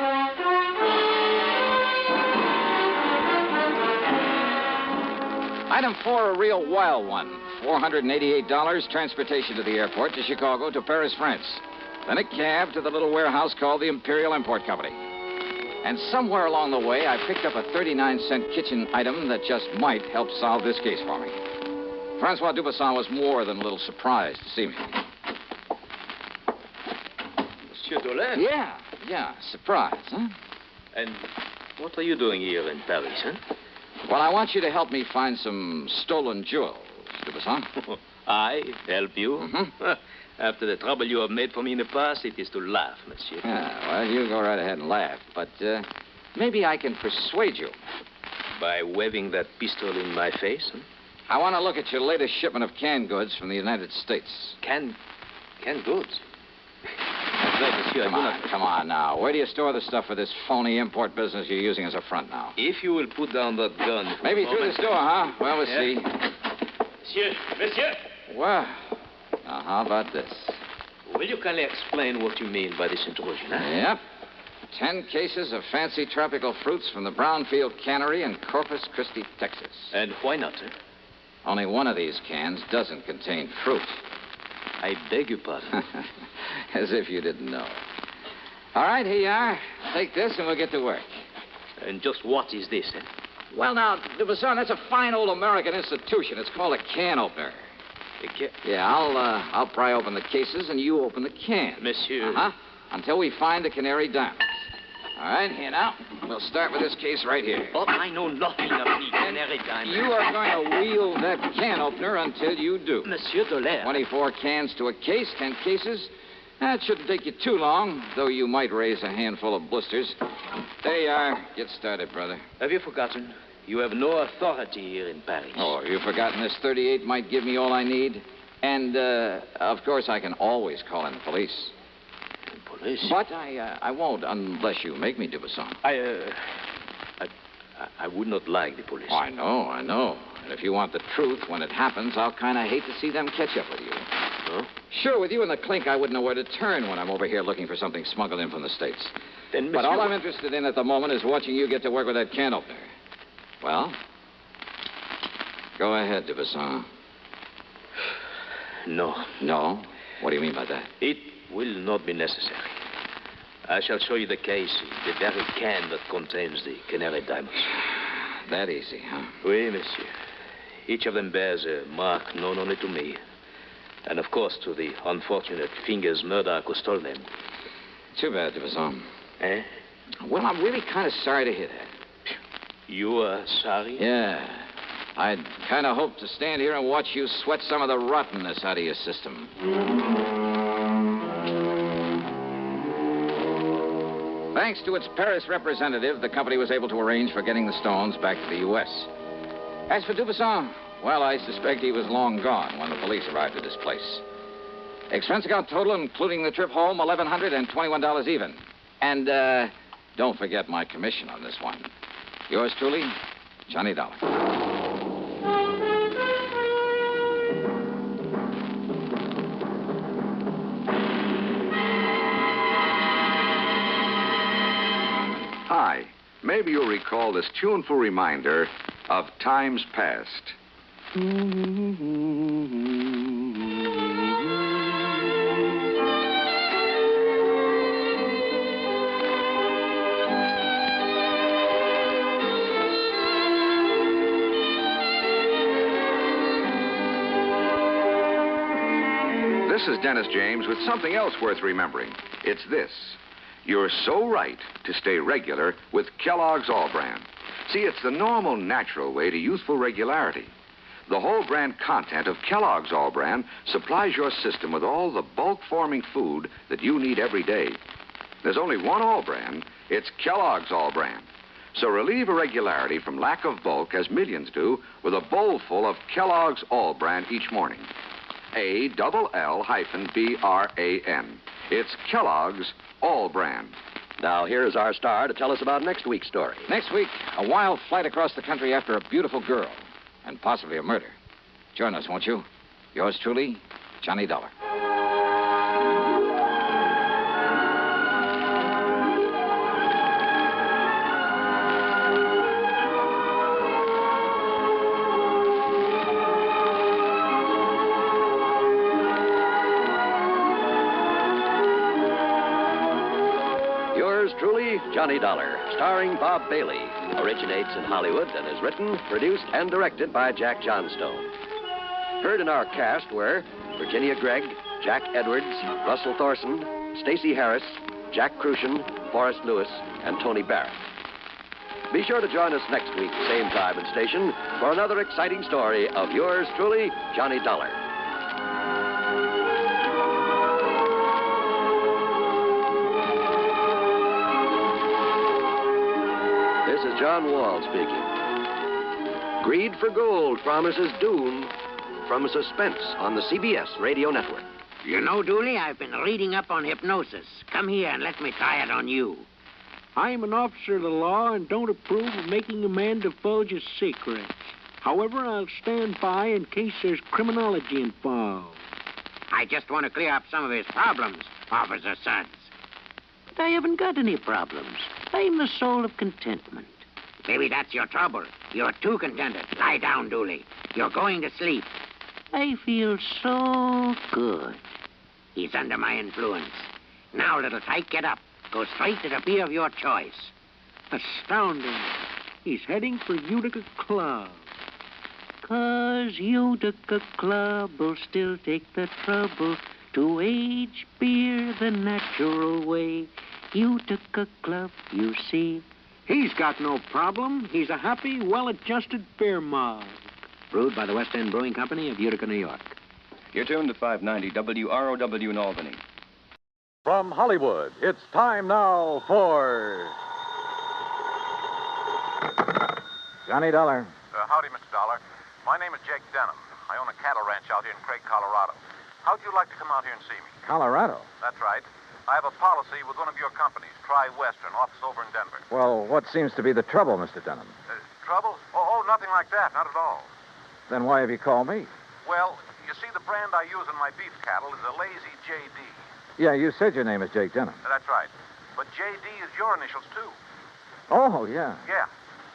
Item 4, a real wild one. $488, transportation to the airport, to Chicago, to Paris, France. Then a cab to the little warehouse called the Imperial Import Company. And somewhere along the way, I picked up a 39-cent kitchen item that just might help solve this case for me. Francois Dubuisson was more than a little surprised to see me. Monsieur Dolin? Yeah, surprise, huh? And what are you doing here in Paris, huh? Well, I want you to help me find some stolen jewels, Dubuisson. I help you? Mm-hmm. After the trouble you have made for me in the past, it is to laugh, monsieur. Yeah, well, you go right ahead and laugh. But maybe I can persuade you. By waving that pistol in my face, huh? I want to look at your latest shipment of canned goods from the United States. Canned goods? That's right, monsieur. Come on now. Where do you store the stuff for this phony import business you're using as a front now? If you will put down that gun... Maybe through this door, huh? Well, we'll see. Monsieur! Well, now, how about this? Will you kindly explain what you mean by this intrusion, huh? Yep. 10 cases of fancy tropical fruits from the Brownfield Cannery in Corpus Christi, Texas. And why not, sir? Only one of these cans doesn't contain fruit. I beg your pardon. As if you didn't know. All right, here you are. Take this and we'll get to work. And just what is this, eh? Well, now, Dubuisson, that's a fine old American institution. It's called a can opener. Yeah, I'll pry open the cases and you open the can. Monsieur. Uh-huh. Until we find the canary diamonds. All right, here now. We'll start with this case right here. Oh, I know nothing of the canary diamonds. You are going to wield that can opener until you do. Monsieur Dolin. 24 cans to a case, 10 cases. That shouldn't take you too long, though you might raise a handful of blisters. There you are. Get started, brother. Have you forgotten? You have no authority here in Paris. Oh, have you forgotten this 38 might give me all I need? And, of course, I can always call in the police. Police? But I won't unless you make me, Dubuisson. I would not like the police. Oh, I know. And if you want the truth, when it happens, I'll kind of hate to see them catch up with you. Huh? Sure, with you in the clink, I wouldn't know where to turn when I'm over here looking for something smuggled in from the States. Then, but all I'm interested in at the moment is watching you get to work with that can opener. Well, go ahead, Dubuisson. No. No? What do you mean by that? It will not be necessary. I shall show you the case, the very can that contains the canary diamonds. That easy, huh? Oui, monsieur. Each of them bears a mark known only to me. And, of course, to the unfortunate fingers murder who stole them. Too bad, Dubuisson. Eh? Well, I'm really kind of sorry to hear that. You are sorry? Yeah. I'd kind of hoped to stand here and watch you sweat some of the rottenness out of your system. Thanks to its Paris representative, the company was able to arrange for getting the stones back to the U.S. As for Dubuisson, well, I suspect he was long gone when the police arrived at his place. Expense account total, including the trip home, $1,121 even. And, don't forget my commission on this one. Yours truly, Johnny Dollar. Hi. Maybe you'll recall this tuneful reminder of times past. This is Dennis James with something else worth remembering. It's this. You're so right to stay regular with Kellogg's All-Bran. See, it's the normal, natural way to youthful regularity. The whole brand content of Kellogg's All-Bran supplies your system with all the bulk-forming food that you need every day. There's only one All-Bran. It's Kellogg's All-Bran. So relieve irregularity from lack of bulk, as millions do, with a bowl full of Kellogg's All-Bran each morning. ALL-BRAN. It's Kellogg's All-Bran. Now, here's our star to tell us about next week's story. Next week, a wild flight across the country after a beautiful girl, and possibly a murder. Join us, won't you? Yours truly, Johnny Dollar. Truly, Johnny Dollar, starring Bob Bailey, originates in Hollywood and is written, produced, and directed by Jack Johnstone. Heard in our cast were Virginia Gregg, Jack Edwards, Russell Thorson, Stacey Harris, Jack Crucian, Forrest Lewis, and Tony Barrett. Be sure to join us next week, same time and station, for another exciting story of yours truly, Johnny Dollar. This is John Wall speaking. Greed for Gold promises doom from suspense on the CBS radio network. You know, Dooley, I've been reading up on hypnosis. Come here and let me try it on you. I'm an officer of the law and don't approve of making a man divulge his secrets. However, I'll stand by in case there's criminology involved. I just want to clear up some of his problems, Officer Suggs. But I haven't got any problems. I'm the soul of contentment. Maybe that's your trouble. You're too contented. Lie down, Dooley. You're going to sleep. I feel so good. He's under my influence. Now, little tyke, get up. Go straight to the beer of your choice. Astounding. He's heading for Utica Club. 'Cause Utica Club will still take the trouble to age beer the natural way. Utica Club, you see. He's got no problem. He's a happy, well-adjusted beer mug. Brewed by the West End Brewing Company of Utica, New York. You're tuned to 590 WROW in Albany. From Hollywood, it's time now for Johnny Dollar. Howdy, Mr. Dollar. My name is Jake Denham. I own a cattle ranch out here in Craig, Colorado. How'd you like to come out here and see me? Colorado? That's right. I have a policy with one of your companies, Tri-Western, office over in Denver. Well, what seems to be the trouble, Mr. Denham? Trouble? Oh, nothing like that. Not at all. Then why have you called me? Well, you see, the brand I use in my beef cattle is a Lazy JD. Yeah, you said your name is Jake Denham. That's right. But JD is your initials, too. Oh, yeah. Yeah.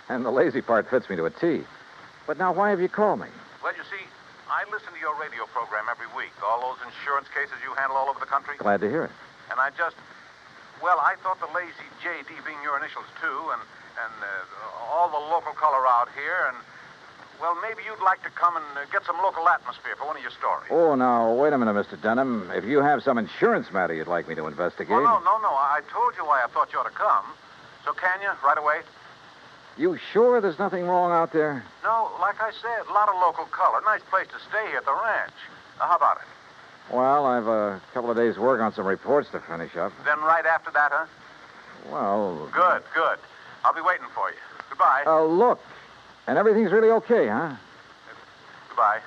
And the lazy part fits me to a T. But now why have you called me? Well, you see, I listen to your radio program every week. All those insurance cases you handle all over the country. Glad to hear it. And I thought the Lazy JD being your initials, too, and all the local color out here, and, well, maybe you'd like to come and get some local atmosphere for one of your stories. Oh, now, wait a minute, Mr. Denham. If you have some insurance matter you'd like me to investigate... Well, no. I told you why I thought you ought to come. So can you, right away? You sure there's nothing wrong out there? No, like I said, a lot of local color. Nice place to stay here at the ranch. How about it? Well, I've a couple of days' work on some reports to finish up. Then right after that, huh? Well... Good, good. I'll be waiting for you. Goodbye. Look. And everything's really okay, huh? Goodbye.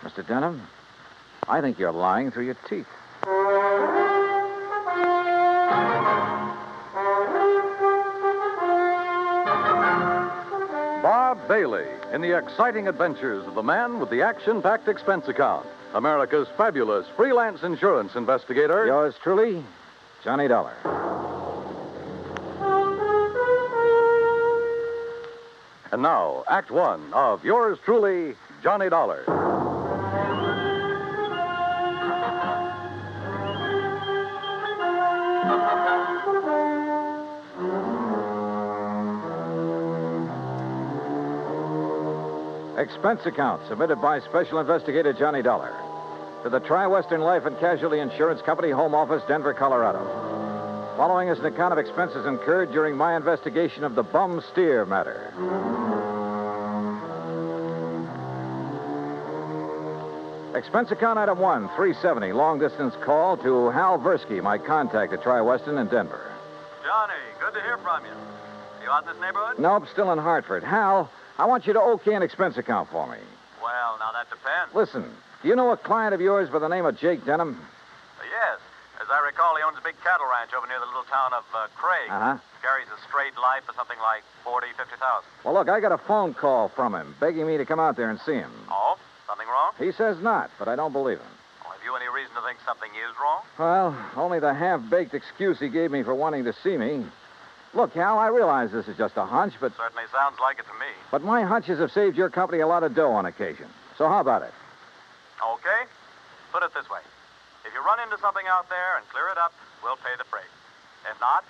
Mr. Denham, I think you're lying through your teeth. Bob Bailey in the exciting adventures of the man with the action-packed expense account. America's fabulous freelance insurance investigator. Yours truly, Johnny Dollar. And now, Act One of yours truly, Johnny Dollar. Expense account submitted by Special Investigator Johnny Dollar to the Tri-Western Life and Casualty Insurance Company, Home Office, Denver, Colorado. Following is an account of expenses incurred during my investigation of the bum steer matter. Expense account item 1, 370, long-distance call to Hal Versky, my contact at Tri-Western in Denver. Johnny, good to hear from you. You out in this neighborhood? Nope, still in Hartford. Hal, I want you to okay an expense account for me. Well, now that depends. Listen, do you know a client of yours by the name of Jake Denham? Yes. As I recall, he owns a big cattle ranch over near the little town of Craig. Uh-huh. Carries a straight life for something like 40, 50,000. Well, look, I got a phone call from him begging me to come out there and see him. Oh? Something wrong? He says not, but I don't believe him. Well, have you any reason to think something is wrong? Well, only the half-baked excuse he gave me for wanting to see me. Look, Hal, I realize this is just a hunch, but... Certainly sounds like it to me. But my hunches have saved your company a lot of dough on occasion. So how about it? Okay. Put it this way. If you run into something out there and clear it up, we'll pay the freight. If not,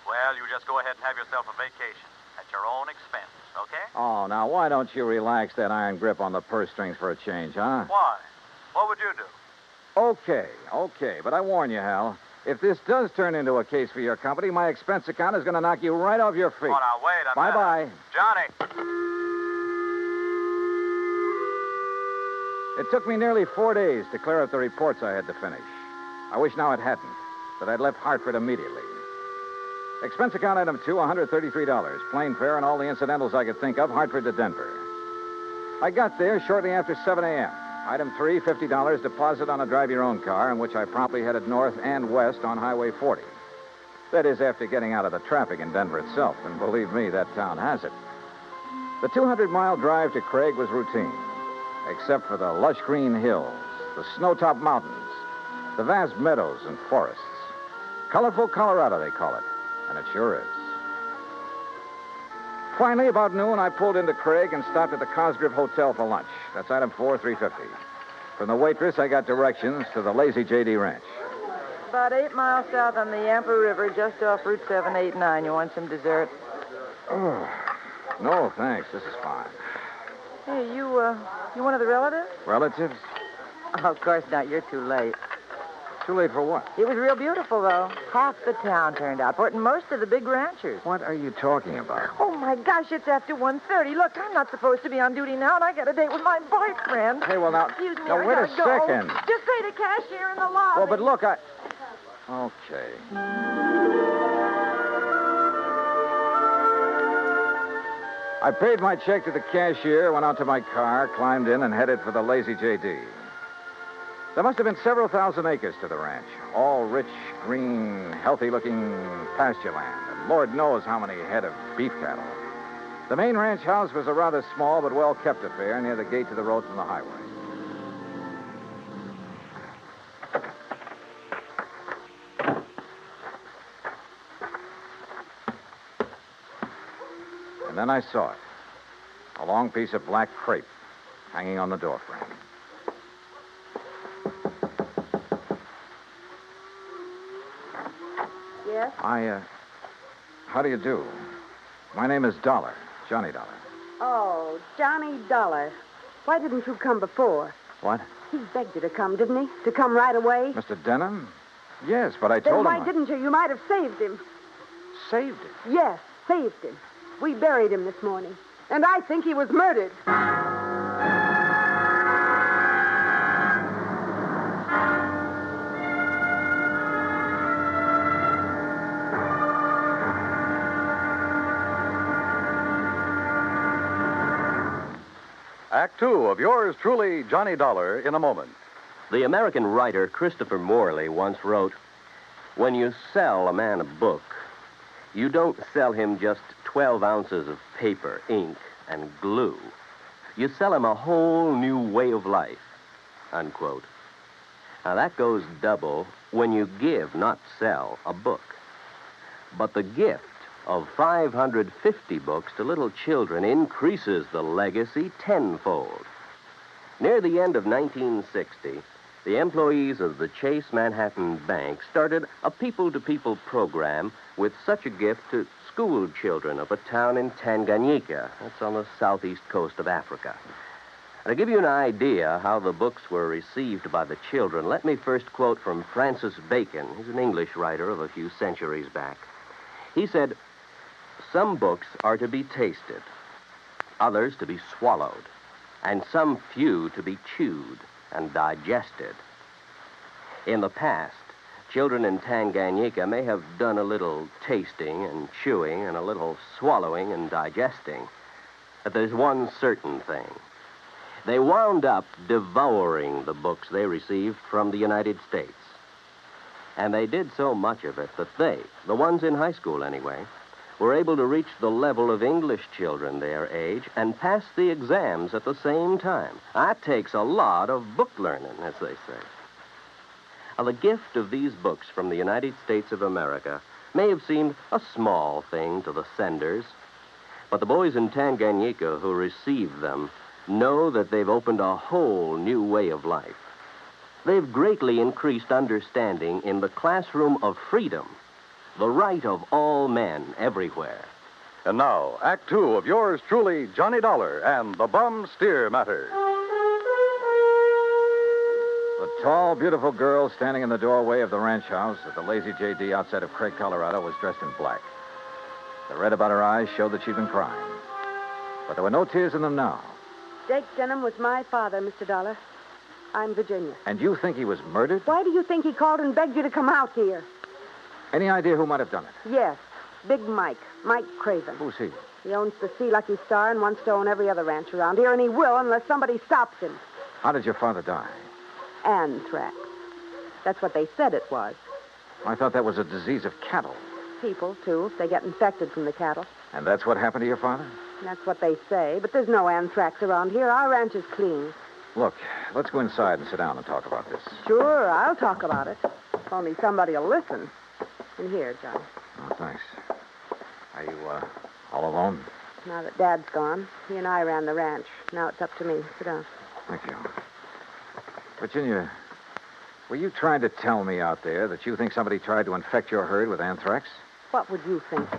well, you just go ahead and have yourself a vacation at your own expense, okay? Oh, now, why don't you relax that iron grip on the purse strings for a change, huh? Why? What would you do? Okay. But I warn you, Hal, if this does turn into a case for your company, my expense account is going to knock you right off your feet. Oh, now, wait a minute. Bye-bye. Johnny. It took me nearly 4 days to clear up the reports I had to finish. I wish now it hadn't, that I'd left Hartford immediately. Expense account item 2, $133. Plane fare and all the incidentals I could think of, Hartford to Denver. I got there shortly after 7 a.m. Item 3, $50 deposit on a drive-your-own car, in which I promptly headed north and west on Highway 40. That is, after getting out of the traffic in Denver itself, and believe me, that town has it. The 200-mile drive to Craig was routine, except for the lush green hills, the snow-topped mountains, the vast meadows and forests. Colorful Colorado, they call it, and it sure is. Finally, about noon, I pulled into Craig and stopped at the Cosgrove Hotel for lunch. That's item 4, $350. From the waitress, I got directions to the Lazy J.D. Ranch. About 8 miles south on the Yampa River, just off Route 789. You want some dessert? Oh, no, thanks. This is fine. Hey, you one of the relatives? Relatives? Oh, of course not. You're too late. Too late for what? It was real beautiful, though. Half the town turned out for it, and most of the big ranchers. What are you talking about? Oh, my gosh, it's after 1:30. Look, I'm not supposed to be on duty now, and I got a date with my boyfriend. Hey, well, now... Excuse me, now, I wait gotta a go. second. Just pay the cashier in the lobby. Well, but look, Okay. I paid my check to the cashier, went out to my car, climbed in, and headed for the Lazy J.D. There must have been several thousand acres to the ranch, all rich, green, healthy-looking pasture land, and Lord knows how many head of beef cattle. The main ranch house was a rather small but well-kept affair near the gate to the road from the highway. And then I saw it, a long piece of black crepe hanging on the doorframe. Yes? How do you do? My name is Dollar, Johnny Dollar. Oh, Johnny Dollar. Why didn't you come before? What? He begged you to come, didn't he? To come right away? Mr. Denham? Yes, but I Then told why him. didn't you? You might have saved him. Saved him? Yes, saved him. We buried him this morning. And I think he was murdered. Act two of yours truly, Johnny Dollar, in a moment. The American writer Christopher Morley once wrote, "When you sell a man a book, you don't sell him just 12 ounces of paper, ink, and glue. You sell him a whole new way of life," unquote. Now, that goes double when you give, not sell, a book. But the gift of 550 books to little children increases the legacy tenfold. Near the end of 1960, the employees of the Chase Manhattan Bank started a people-to-people program with such a gift to school children of a town in Tanganyika. That's on the southeast coast of Africa. To give you an idea how the books were received by the children, let me first quote from Francis Bacon. He's an English writer of a few centuries back. He said, "Some books are to be tasted, others to be swallowed, and some few to be chewed and digested." In the past, children in Tanganyika may have done a little tasting and chewing and a little swallowing and digesting. But there's one certain thing. They wound up devouring the books they received from the United States. And they did so much of it that they, the ones in high school anyway, were able to reach the level of English children their age and pass the exams at the same time. That takes a lot of book learning, as they say. Now, the gift of these books from the United States of America may have seemed a small thing to the senders, but the boys in Tanganyika who received them know that they've opened a whole new way of life. They've greatly increased understanding in the classroom of freedom, the right of all men everywhere. And now, Act two of yours truly, Johnny Dollar and the Bum Steer Matter. The tall, beautiful girl standing in the doorway of the ranch house at the Lazy J.D. outside of Craig, Colorado, was dressed in black. The red about her eyes showed that she'd been crying. But there were no tears in them now. Jake Denham was my father, Mr. Dollar. I'm Virginia. And you think he was murdered? Why do you think he called and begged you to come out here? Any idea who might have done it? Yes, Big Mike Craven. Who's he? He owns the Sea Lucky Star and wants to own every other ranch around here, and he will unless somebody stops him. How did your father die? Anthrax. That's what they said it was. I thought that was a disease of cattle. People, too, if they get infected from the cattle. And that's what happened to your father? That's what they say, but there's no anthrax around here. Our ranch is clean. Look, let's go inside and sit down and talk about this. Sure, I'll talk about it. If only somebody will listen. And here, John. Oh, thanks. Are you, all alone? Now that Dad's gone, he and I ran the ranch. Now it's up to me. Sit down. Thank you. Virginia, were you trying to tell me out there that you think somebody tried to infect your herd with anthrax? What would you think?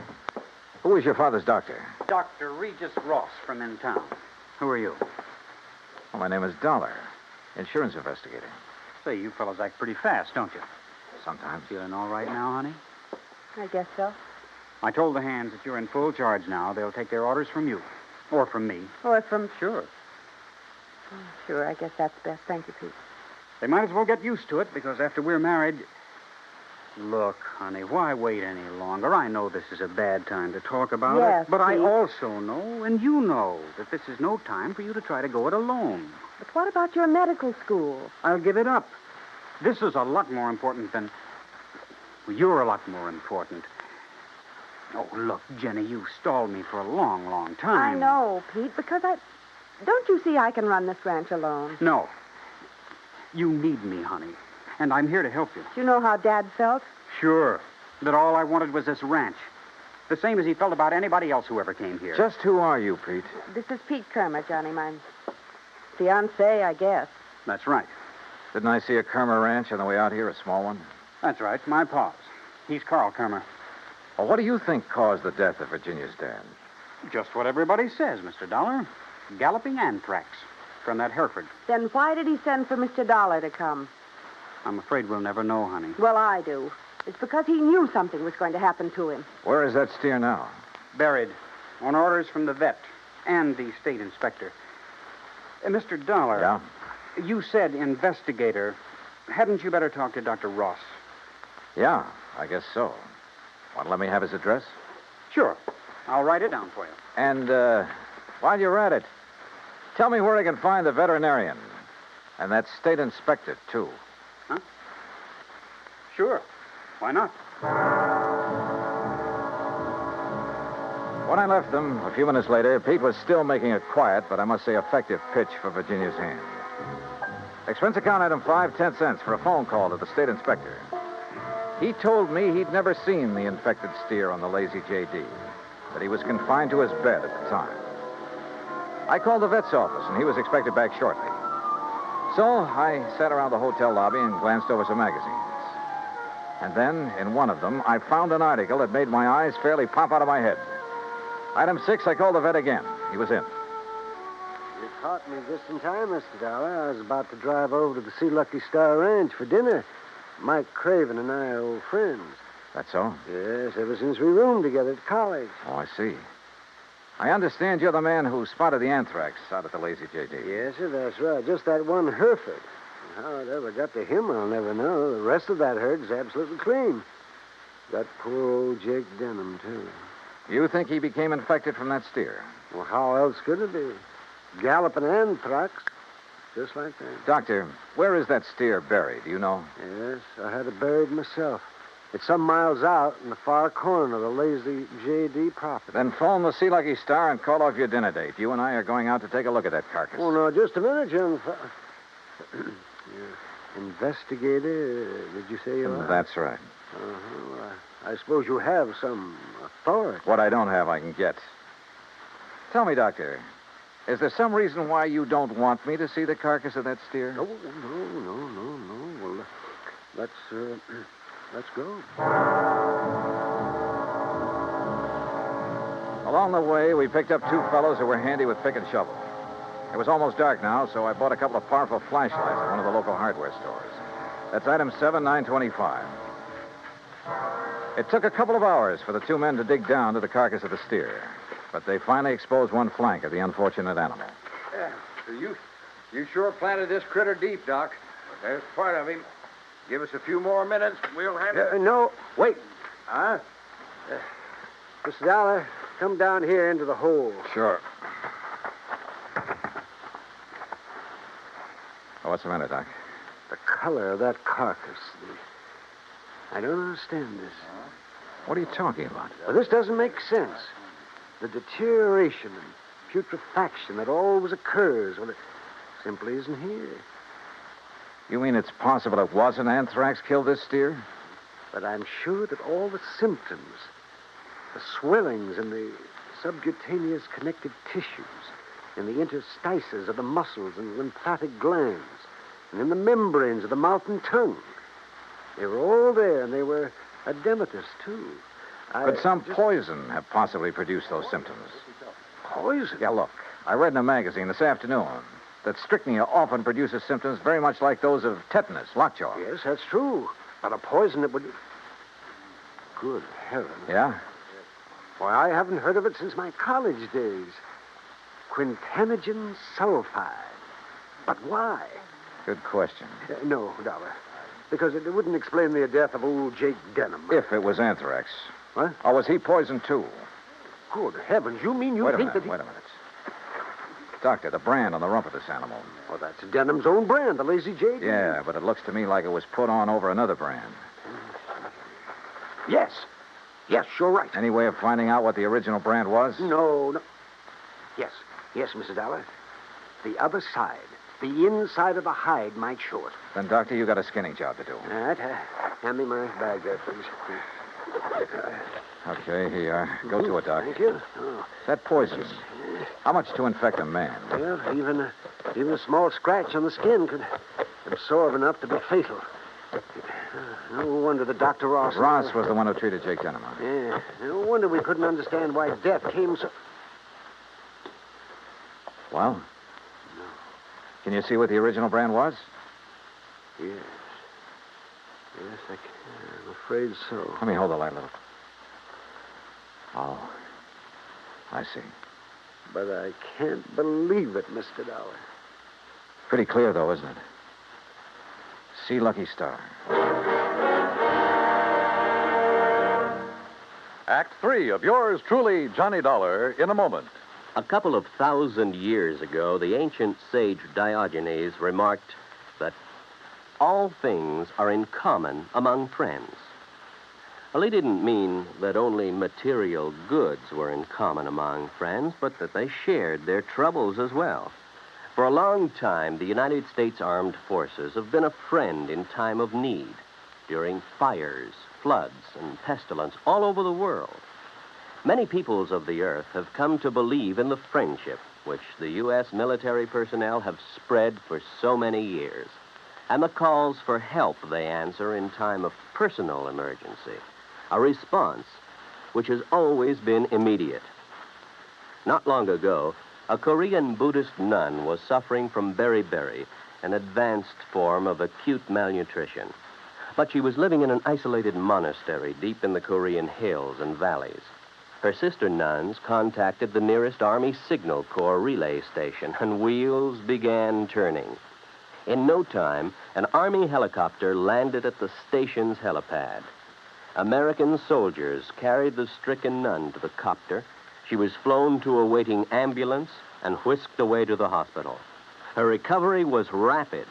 Who was your father's doctor? Dr. Regis Ross from in town. Who are you? Well, my name is Dollar, insurance investigator. Say, you fellows act pretty fast, don't you? Sometimes. Feeling all right now, honey? I guess so. I told the hands that you're in full charge now. They'll take their orders from you. Or from me. Or from... Sure. Sure, I guess that's best. Thank you, Pete. They might as well get used to it, because after we're married... Look, honey, why wait any longer? I know this is a bad time to talk about Yes, it, but I Pete. also know, and you know, that this is no time for you to try to go it alone. But what about your medical school? I'll give it up. This is a lot more important than... Well, you're a lot more important. Oh, look, Jenny, you've stalled me for a long, long time. I know, Pete, because Don't you see I can run this ranch alone? No. You need me, honey. And I'm here to help you. Do you know how Dad felt? Sure. That all I wanted was this ranch. The same as he felt about anybody else who ever came here. Just who are you, Pete? This is Pete Kermer, Johnny. My fiancé, I guess. That's right. Didn't I see a Kermer ranch on the way out here, a small one? That's right. My pa's. He's Carl Kermer. Well, what do you think caused the death of Virginia's dad? Just what everybody says, Mr. Dollar. Galloping anthrax from that Hereford. Then why did he send for Mr. Dollar to come? I'm afraid we'll never know, honey. Well, I do. It's because he knew something was going to happen to him. Where is that steer now? Buried. On orders from the vet and the state inspector. Mr. Dollar. Yeah? You said investigator. Hadn't you better talk to Dr. Ross? Yeah, I guess so. Want to let me have his address? Sure. I'll write it down for you. And, while you're at it, tell me where I can find the veterinarian. And that state inspector, too. Huh? Sure. Why not? When I left them, a few minutes later, Pete was still making a quiet, but I must say effective pitch for Virginia's hand. Expense account item 5, 10 cents for a phone call to the state inspector. He told me he'd never seen the infected steer on the Lazy JD, that he was confined to his bed at the time. I called the vet's office, and he was expected back shortly. So I sat around the hotel lobby and glanced over some magazines. And then, in one of them, I found an article that made my eyes fairly pop out of my head. Item 6, I called the vet again. He was in. You caught me just in time, Mr. Dollar. I was about to drive over to the Sea Lucky Star Ranch for dinner. Mike Craven and I are old friends. That's so? Yes, ever since we roomed together at college. Oh, I see. I understand you're the man who spotted the anthrax out at the Lazy JD. Yes, sir, that's right. Just that one Hereford. How it ever got to him, I'll never know. The rest of that herd's absolutely clean. Got poor old Jake Denham, too. You think he became infected from that steer? Well, how else could it be? Galloping anthrax. Just like that. Doctor, where is that steer buried? Do you know? Yes, I had it buried myself. It's some miles out in the far corner of the Lazy JD property. Then phone the Sea Lucky Star and call off your dinner date. You and I are going out to take a look at that carcass. Oh, no, just a minute, young Investigator, did you say you are? That's right. Well, I suppose you have some authority. What I don't have, I can get. Tell me, Doctor, is there some reason why you don't want me to see the carcass of that steer? No. Well, let's go. Along the way, we picked up two fellows who were handy with pick and shovel. It was almost dark now, so I bought a couple of powerful flashlights at one of the local hardware stores. That's item 7, 925. It took a couple of hours for the two men to dig down to the carcass of the steer, but they finally exposed one flank of the unfortunate animal. Yeah, you sure planted this critter deep, Doc. There's part of him. Give us a few more minutes, and we'll have it. No, wait. Huh? Mr. Dollar, come down here into the hole. Sure. Oh, what's the matter, Doc? The color of that carcass. I don't understand this. What are you talking about? Well, this doesn't make sense. The deterioration and putrefaction that always occurs, well, it simply isn't here. You mean it's possible it wasn't anthrax killed this steer? But I'm sure that all the symptoms, the swellings in the subcutaneous connective tissues, in the interstices of the muscles and lymphatic glands, and in the membranes of the mouth and tongue, they were all there, and they were edematous, too. Could some poison have possibly produced those symptoms? Poison? Yeah, look. I read in a magazine this afternoon that strychnia often produces symptoms very much like those of tetanus, lockjaw. Yes, that's true. But a poison that would... Good heavens. Yeah? Why, I haven't heard of it since my college days. Quintanogen sulfide. But why? Good question. No, Dollar. Because it wouldn't explain the death of old Jake Denham. If it was anthrax. What? Or was he poisoned, too? Good heavens, you mean you think that he... Wait a minute. Doctor, the brand on the rump of this animal. Well, that's Denham's own brand, the Lazy JD. Yeah, but it looks to me like it was put on over another brand. Yes. Yes, you're right. Any way of finding out what the original brand was? No. Yes, Mr. Dollar. The other side, the inside of the hide might show it. Then, Doctor, you got a skinning job to do. All right. Hand me my bag there, please. Okay, here you are. Go to it, Doc. Thank you. Oh. That poison, how much to infect a man? Well, even a small scratch on the skin could absorb enough to be fatal. No wonder the Dr. Ross... Ross was the one who treated Jake Denham. Yeah. No wonder we couldn't understand why death came so... Well? No. Can you see what the original brand was? Yes. Yes, I can. I'm afraid so. Let me hold the light a little. Oh, I see. But I can't believe it, Mr. Dollar. Pretty clear, though, isn't it? See Lucky Star. Act 3 of yours truly, Johnny Dollar, in a moment. A couple of 1,000 years ago, the ancient sage Diogenes remarked that all things are in common among friends. Well, he didn't mean that only material goods were in common among friends, but that they shared their troubles as well. For a long time, the United States Armed Forces have been a friend in time of need, during fires, floods, and pestilence all over the world. Many peoples of the earth have come to believe in the friendship which the U.S. military personnel have spread for so many years, and the calls for help they answer in time of personal emergency, a response which has always been immediate. Not long ago, a Korean Buddhist nun was suffering from beriberi, an advanced form of acute malnutrition. But she was living in an isolated monastery deep in the Korean hills and valleys. Her sister nuns contacted the nearest Army Signal Corps relay station, and wheels began turning. In no time, an Army helicopter landed at the station's helipad. American soldiers carried the stricken nun to the copter. She was flown to a waiting ambulance and whisked away to the hospital. Her recovery was rapid,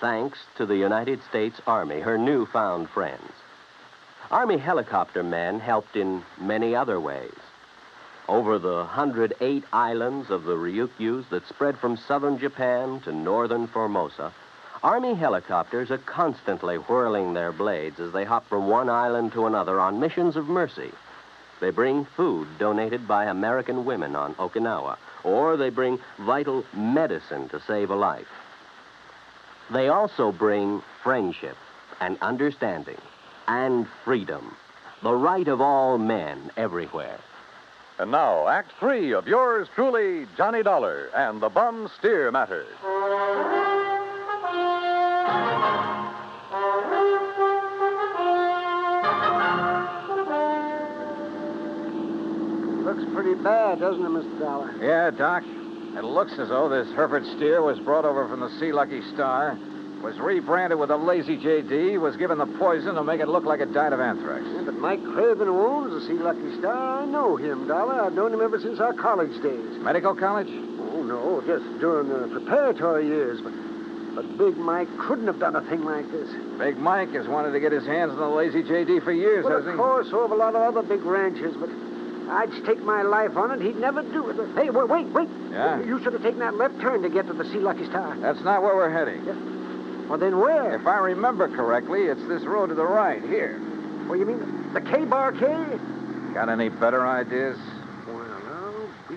thanks to the United States Army, her newfound friends. Army helicopter men helped in many other ways. Over the 108 islands of the Ryukyus that spread from southern Japan to northern Formosa, Army helicopters are constantly whirling their blades as they hop from one island to another on missions of mercy. They bring food donated by American women on Okinawa, or they bring vital medicine to save a life. They also bring friendship and understanding and freedom, the right of all men everywhere. And now, Act 3 of yours truly, Johnny Dollar and the Bum Steer Matter. Looks pretty bad, doesn't it, Mr. Dollar? Yeah, Doc. It looks as though this Hereford steer was brought over from the Sea Lucky Star, was rebranded with a Lazy JD, was given the poison to make it look like it died of anthrax. Yeah, but Mike Craven, who owns the Sea Lucky Star, I know him, Dollar. I've known him ever since our college days. Medical college? Oh, no, just during the preparatory years. But Big Mike couldn't have done a thing like this. Big Mike has wanted to get his hands on the Lazy JD for years, Well, hasn't he? of course, so have a lot of other big ranchers, but I'd stake my life on it. He'd never do it. Hey, wait. Yeah? You should have taken that left turn to get to the Sea Lucky Star. That's not where we're heading. Yeah. Well, then where? If I remember correctly, it's this road to the right, here. Well, you mean the K-Bar K? Got any better ideas? Well, I'll be...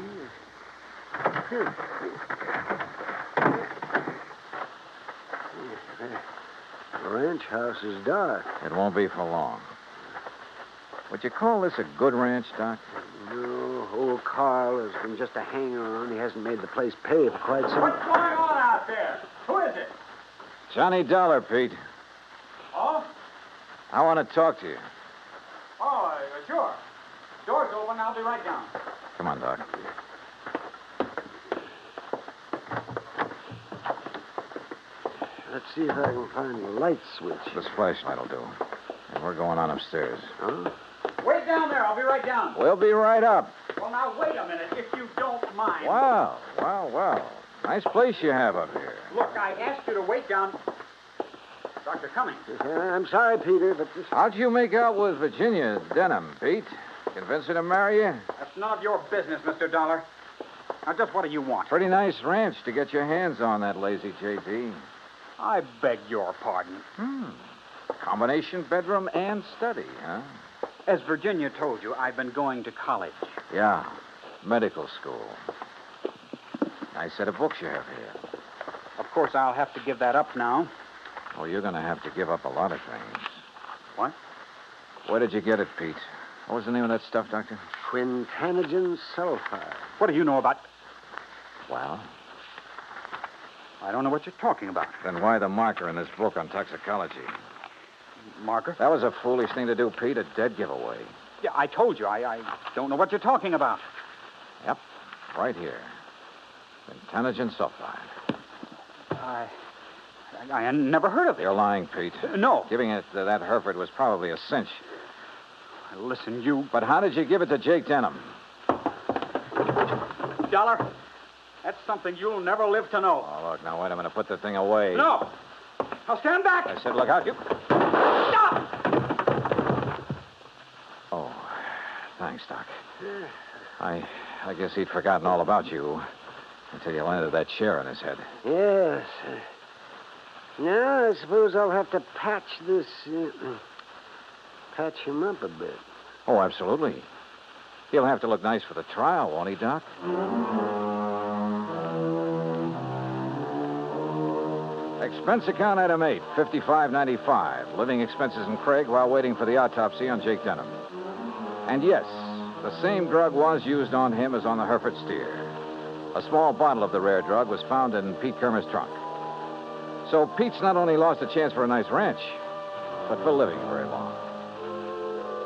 Here. The ranch house is dark. It won't be for long. Would you call this a good ranch, Doc? No, old Carl has been just a hanger-on. He hasn't made the place pay for quite some... What's going on out there? Who is it? Johnny Dollar, Pete. Oh? I want to talk to you. Oh, sure. Door's open. I'll be right down. Come on, Doc. Let's see if I can find the light switch. This flashlight will do. And we're going on upstairs. Huh? Wait down there. I'll be right down. We'll be right up. Well, now, wait a minute, if you don't mind. Wow. Nice place you have up here. Look, I asked you to wait down. Dr. Cummings. I'm sorry, Peter, but this... How'd you make out with Virginia Denham, Pete? Convince her to marry you? That's none of your business, Mr. Dollar. Now, just what do you want? Pretty nice ranch to get your hands on, that Lazy JD. I beg your pardon. Combination bedroom and study, huh? As Virginia told you, I've been going to college. Yeah, medical school. Nice set of books you have here. Of course, I'll have to give that up now. Oh, you're going to have to give up a lot of things. What? Where did you get it, Pete? What was the name of that stuff, Doctor? Quintanogen sulfide. What do you know about... Well? I don't know what you're talking about. Then why the marker in this book on toxicology? Marker? That was a foolish thing to do, Pete. A dead giveaway. Yeah, I told you. I don't know what you're talking about. Yep, right here. Intelligent sulfide. I never heard of it. You're lying, Pete. No. Giving it to that Hereford was probably a cinch. Listen, you... But how did you give it to Jake Denham? Dollar, that's something you'll never live to know. Oh, look, now, wait a minute. Put the thing away. No. Now stand back. I said, look out. You... Stop! Oh, thanks, Doc. I guess he'd forgotten all about you until you landed that chair on his head. Yes. Now, I suppose I'll have to patch him up a bit. Oh, absolutely. He'll have to look nice for the trial, won't he, Doc? Expense account item 8, $55.95. Living expenses in Craig while waiting for the autopsy on Jake Denham. And yes, the same drug was used on him as on the Hereford steer. A small bottle of the rare drug was found in Pete Kermer's trunk. So Pete's not only lost a chance for a nice ranch, but for living very long.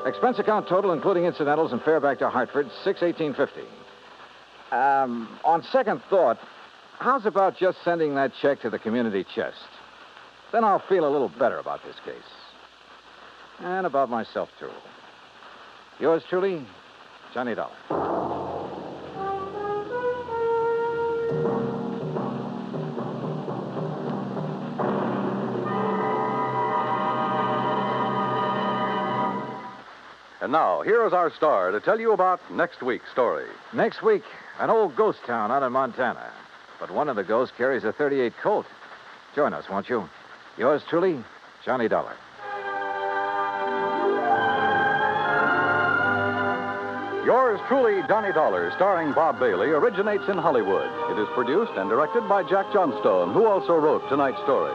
Expense account total, including incidentals and fare back to Hartford, $618.50. On second thought, how's about just sending that check to the community chest? Then I'll feel a little better about this case. And about myself, too. Yours truly, Johnny Dollar. And now, here is our star to tell you about next week's story. Next week, an old ghost town out in Montana. But one of the ghosts carries a .38 Colt. Join us, won't you? Yours truly, Johnny Dollar. Yours truly, Johnny Dollar, starring Bob Bailey, originates in Hollywood. It is produced and directed by Jack Johnstone, who also wrote tonight's story.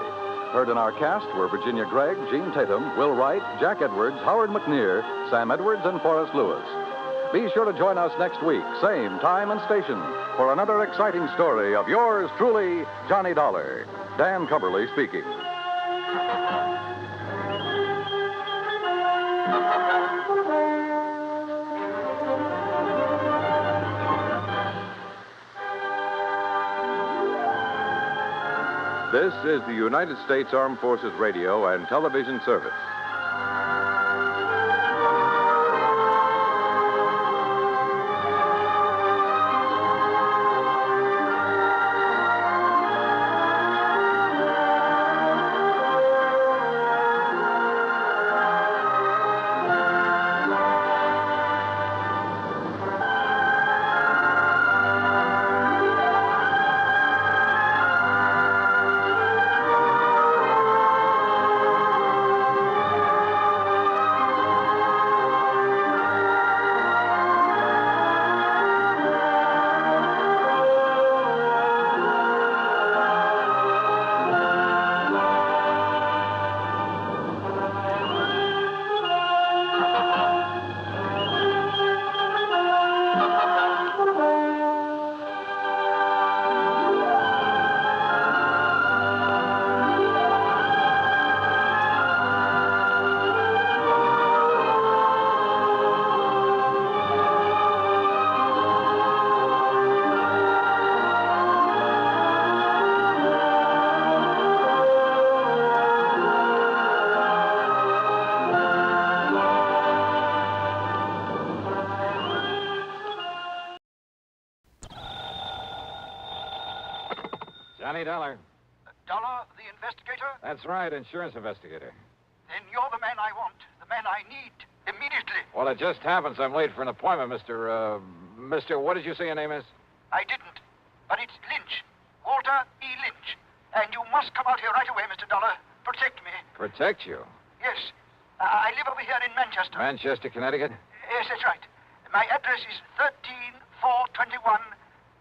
Heard in our cast were Virginia Gregg, Gene Tatum, Will Wright, Jack Edwards, Howard McNear, Sam Edwards, and Forrest Lewis. Be sure to join us next week, same time and station, for another exciting story of yours truly, Johnny Dollar. Dan Cubberly speaking. This is the United States Armed Forces Radio and Television Service. Johnny Dollar. Dollar, the investigator? That's right, insurance investigator. Then you're the man I want, the man I need, immediately. Well, it just happens I'm late for an appointment, Mr. What did you say your name is? I didn't, but it's Lynch, Walter E. Lynch. And you must come out here right away, Mr. Dollar. Protect me. Protect you? Yes. I live over here in Manchester. Manchester, Connecticut? Yes, that's right. My address is 13421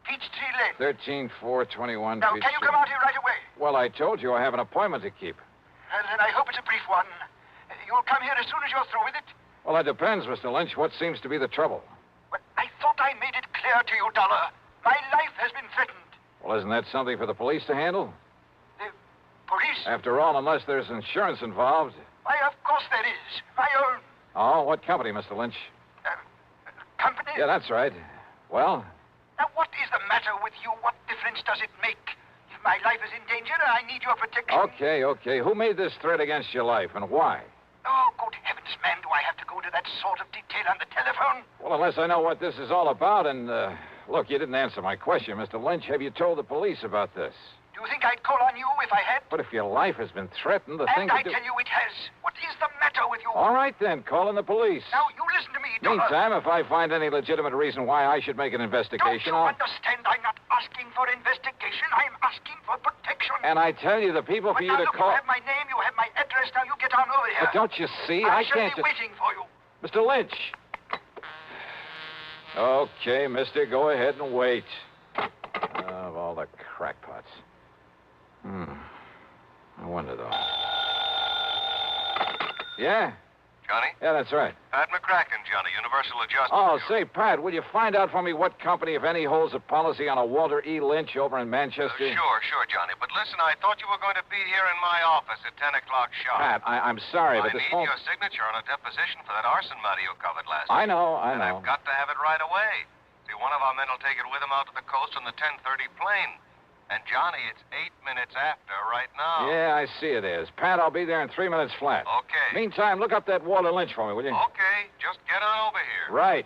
Peachtree Lane. 13421 Now, can you come out here right away? Well, I told you I have an appointment to keep. Well, then I hope it's a brief one. You'll come here as soon as you're through with it? Well, that depends, Mr. Lynch. What seems to be the trouble? Well, I thought I made it clear to you, Dollar. My life has been threatened. Well, isn't that something for the police to handle? The police? After all, unless there's insurance involved. Why, of course there is. My own Oh, what company, Mr. Lynch? company. Yeah, that's right. Well? Now, what is the matter with you? What difference does it make? If my life is in danger, I need your protection. Okay. Who made this threat against your life and why? Oh, good heavens, man, do I have to go into that sort of detail on the telephone? Well, unless I know what this is all about and, look, you didn't answer my question, Mr. Lynch. Have you told the police about this? Do you think I'd call on you if I had? But if your life has been threatened, the thing And I to do... tell you it has. What is the matter with you? All right, then. Call in the police. Now, you listen to me, Dollar. Meantime, if I find any legitimate reason why I should make an investigation, Don't you understand? I'm not asking for investigation. I'm asking for protection. And I tell you, the people for But you now, to look, call... you have my name, you have my address. Now, you get on over here. But don't you see? I can't shall be just... waiting for you. Mr. Lynch. Okay, mister, go ahead and wait. Of all the crackpots. I wonder, though. Yeah? Johnny? Yeah, that's right. Pat McCracken, Johnny, Universal Adjustment. Oh, say, Pat, will you find out for me what company, if any, holds a policy on a Walter E. Lynch over in Manchester? Sure, Johnny. But listen, I thought you were going to be here in my office at 10 o'clock sharp. Pat, I'm sorry, but this I need phone... your signature on a deposition for that arson matter you covered last I week. know. And I've got to have it right away. See, one of our men will take it with him out to the coast on the 10:30 plane. And, Johnny, it's 8 minutes after right now. Yeah, I see it is. Pat, I'll be there in 3 minutes flat. Okay. Meantime, look up that Walter Lynch for me, will you? Okay, just get on over here. Right.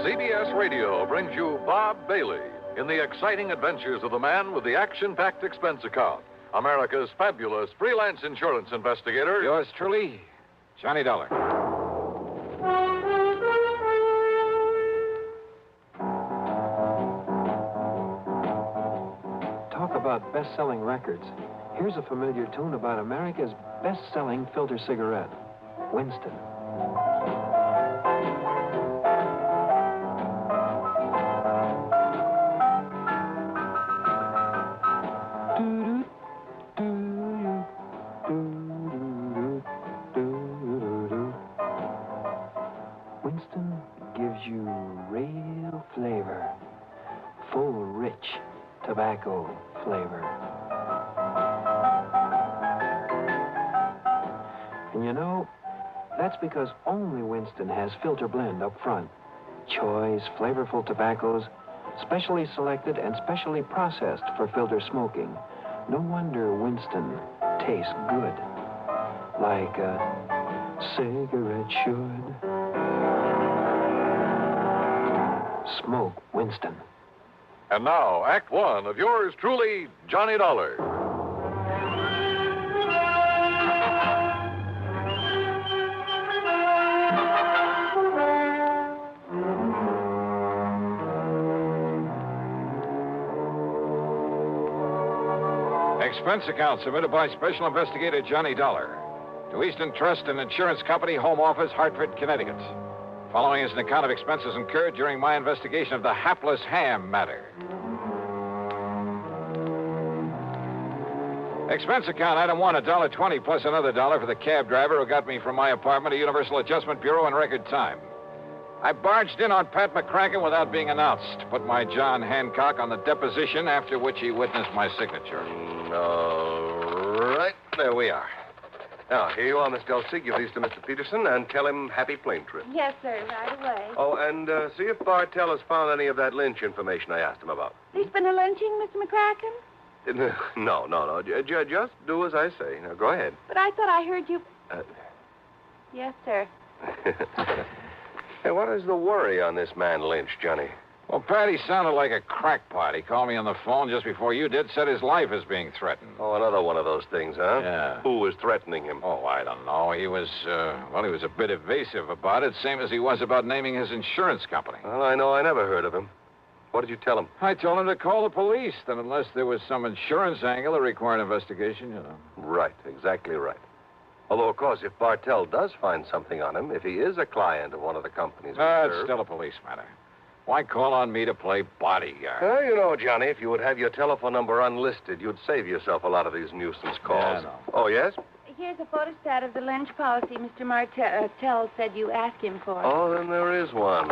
CBS Radio brings you Bob Bailey in the exciting adventures of the man with the action-packed expense account, America's fabulous freelance insurance investigator. Yours truly, Johnny Dollar. Talk about best-selling records. Here's a familiar tune about America's best-selling filter cigarette, Winston. Winston gives you real flavor, full, rich tobacco flavor. And you know, that's because only Winston has filter blend up front. Choice, flavorful tobaccos, specially selected and specially processed for filter smoking. No wonder Winston tastes good, like a cigarette should. Smoke Winston. And now, Act One of yours truly, Johnny Dollar. Expense account submitted by Special Investigator Johnny Dollar to Eastern Trust and Insurance Company, Home Office, Hartford, Connecticut. Following is an account of expenses incurred during my investigation of the hapless Ham matter. Expense account item one, $1.20 plus another $1 for the cab driver who got me from my apartment to Universal Adjustment Bureau in record time. I barged in on Pat McCracken without being announced. Put my John Hancock on the deposition, after which he witnessed my signature. All right, there we are. Now, here you are, Miss Dulcie. Give these to Mr. Peterson and tell him happy plane trip. Yes, sir, right away. Oh, and see if Bartell has found any of that Lynch information I asked him about. There's been a lynching, Mr. McCracken? No. Just do as I say. Now, go ahead. But I thought I heard you... Yes, sir. Hey, what is the worry on this man Lynch, Johnny? Well, Pat, he sounded like a crackpot. He called me on the phone just before you did, said his life is being threatened. Oh, another one of those things, huh? Yeah. Who was threatening him? Oh, I don't know. He was a bit evasive about it, same as he was about naming his insurance company. Well, I know I never heard of him. What did you tell him? I told him to call the police, that unless there was some insurance angle that required investigation, you know. Right, exactly right. Although, of course, if Bartell does find something on him, if he is a client of one of the companies we It's serve... still a police matter. Why call on me to play bodyguard? Well, you know, Johnny, if you would have your telephone number unlisted, you'd save yourself a lot of these nuisance calls. Yeah, I know. Oh, yes? Here's a photostat of the Lynch policy Mr. Martell said you asked him for. Oh, then there is one.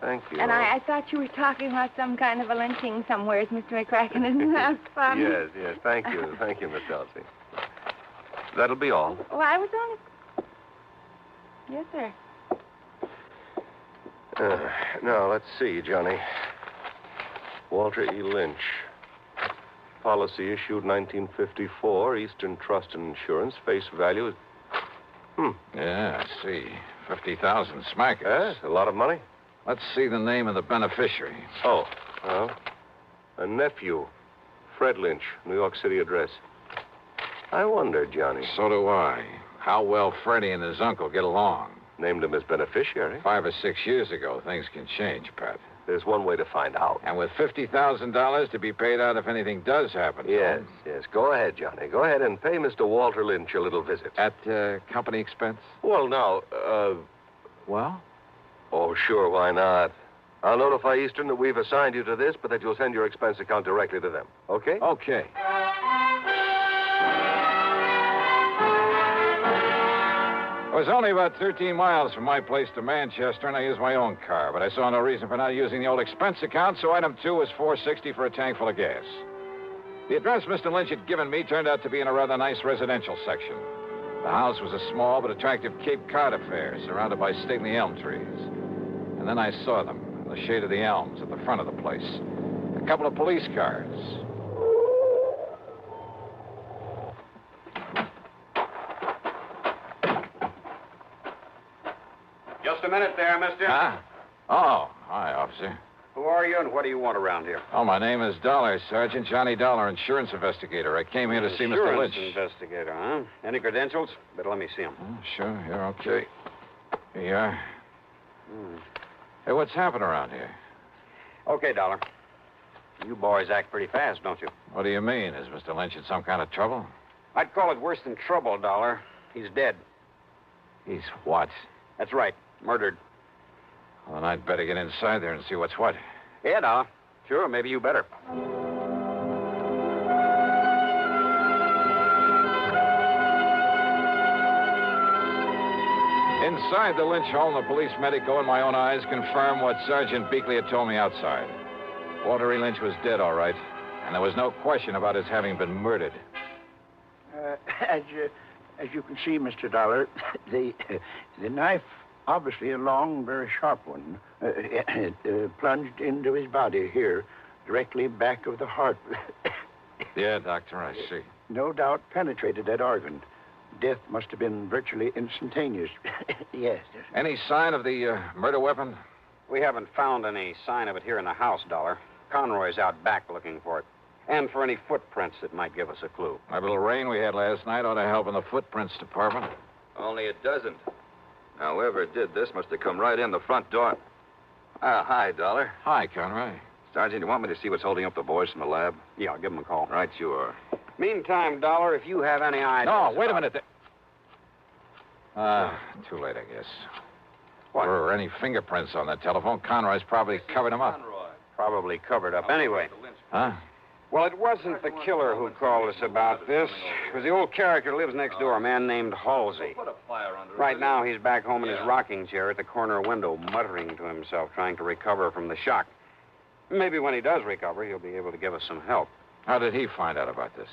Thank you. And I thought you were talking about some kind of a lynching somewhere, Mr. McCracken. Isn't that fun? Yes, yes. Thank you. Thank you, Miss Elsie. That'll be all. Well, I was only... Yes, sir. Now, let's see, Johnny. Walter E. Lynch. Policy issued 1954, Eastern Trust and Insurance. Face value. Yeah, I see. 50,000 smackers. A lot of money. Let's see the name of the beneficiary. Oh, well, a nephew, Fred Lynch, New York City address. I wonder, Johnny. So do I. How well Freddie and his uncle get along. Named him as beneficiary. 5 or 6 years ago, things can change, Pat. There's one way to find out. And with $50,000 to be paid out if anything does happen. Yes, yes. Go ahead, Johnny. Go ahead and pay Mr. Walter Lynch a little visit. At company expense? Well, now, Well? Oh, sure, why not? I'll notify Eastern that we've assigned you to this, but that you'll send your expense account directly to them. Okay? Okay. It was only about 13 miles from my place to Manchester, and I used my own car, but I saw no reason for not using the old expense account, so item 2 was $4.60 for a tank full of gas. The address Mr. Lynch had given me turned out to be in a rather nice residential section. The house was a small but attractive Cape Cod affair, surrounded by stately elm trees. And then I saw them, in the shade of the elms at the front of the place. A couple of police cars. Just a minute there, mister. Huh? Oh, hi, officer. Who are you and what do you want around here? Oh, my name is Dollar, Sergeant Johnny Dollar, insurance investigator. I came here to see Mr. Lynch. Insurance investigator, huh? Any credentials? Better let me see them. Oh, sure, you're okay. Here you are. Hey, what's happened around here? Okay, Dollar. You boys act pretty fast, don't you? What do you mean? Is Mr. Lynch in some kind of trouble? I'd call it worse than trouble, Dollar. He's dead. He's what? That's right. Murdered. Well, then I'd better get inside there and see what's what. Yeah, Dollar. Sure, maybe you better. Inside the Lynch home, the police medico and my own eyes confirmed what Sergeant Beakley had told me outside. Walter E. Lynch was dead, all right, and there was no question about his having been murdered. As you can see, Mr. Dollar, the knife, obviously a long, very sharp one, plunged into his body here, directly back of the heart. Yeah, Doctor, I see. No doubt penetrated that organ. Death must have been virtually instantaneous. Yes. Any sign of the murder weapon? We haven't found any sign of it here in the house, Dollar. Conroy's out back looking for it. And for any footprints that might give us a clue. That little rain we had last night ought to help in the footprints department. Only it doesn't. Now, whoever did this must have come right in the front door. Hi, Dollar. Hi, Conroy. Sergeant, you want me to see what's holding up the boys from the lab? Yeah, I'll give them a call. Right, you are. Meantime, Dollar, if you have any ideas... No, wait a minute. Too late, I guess. What? Were any fingerprints on that telephone? Conroy's probably covered them up. Probably covered up. Anyway. Huh? Well, it wasn't the killer who called us about this. It was the old character who lives next door, a man named Halsey. Right now, he's back home in his rocking chair at the corner window, muttering to himself, trying to recover from the shock. Maybe when he does recover, he'll be able to give us some help. How did he find out about this?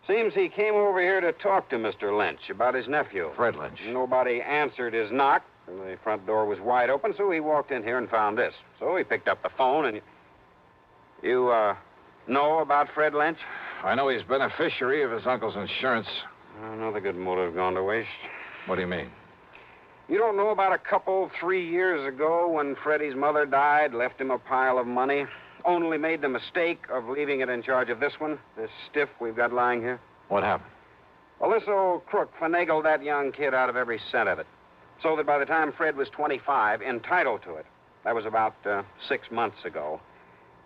Seems he came over here to talk to Mr. Lynch about his nephew. Fred Lynch. Nobody answered his knock. The front door was wide open, so he walked in here and found this. So he picked up the phone and... You, know about Fred Lynch? I know he's beneficiary of his uncle's insurance. Another good motive gone to waste. What do you mean? You don't know about a couple 3 years ago when Freddie's mother died, left him a pile of money, only made the mistake of leaving it in charge of this one, this stiff we've got lying here? What happened? Well, this old crook finagled that young kid out of every cent of it, so that by the time Fred was 25, entitled to it. That was about 6 months ago.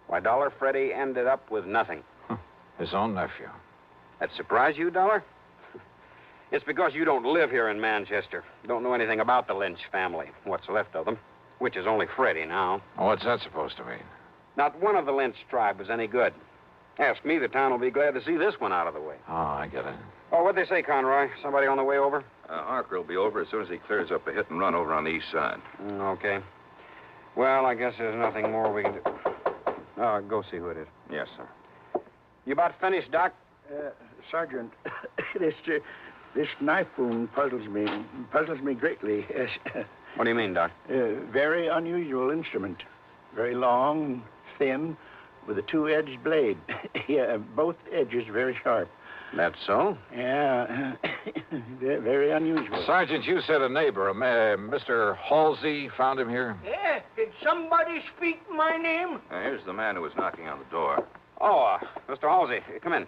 Why, Dollar, Freddie ended up with nothing. His own nephew. That surprise you, Dollar? It's because you don't live here in Manchester. Don't know anything about the Lynch family, what's left of them, which is only Freddie now. What's that supposed to mean? Not one of the Lynch tribe was any good. Ask me, the town will be glad to see this one out of the way. Oh, I get it. Oh, what'd they say, Conroy? Somebody on the way over? Harker will be over as soon as he clears up a hit and run over on the east side. Okay. Well, I guess there's nothing more we can do. Go see who it is. Yes, sir. You about finished, Doc? Sergeant, this knife wound puzzles me greatly. Yes. What do you mean, Doc? Very unusual instrument. Very long, thin, with a two-edged blade. Yeah, both edges very sharp. That's so? Yeah, very unusual. Sergeant, you said a neighbor, Mr. Halsey, found him here? Yeah, did somebody speak my name? Here's the man who was knocking on the door. Oh, Mr. Halsey, come in.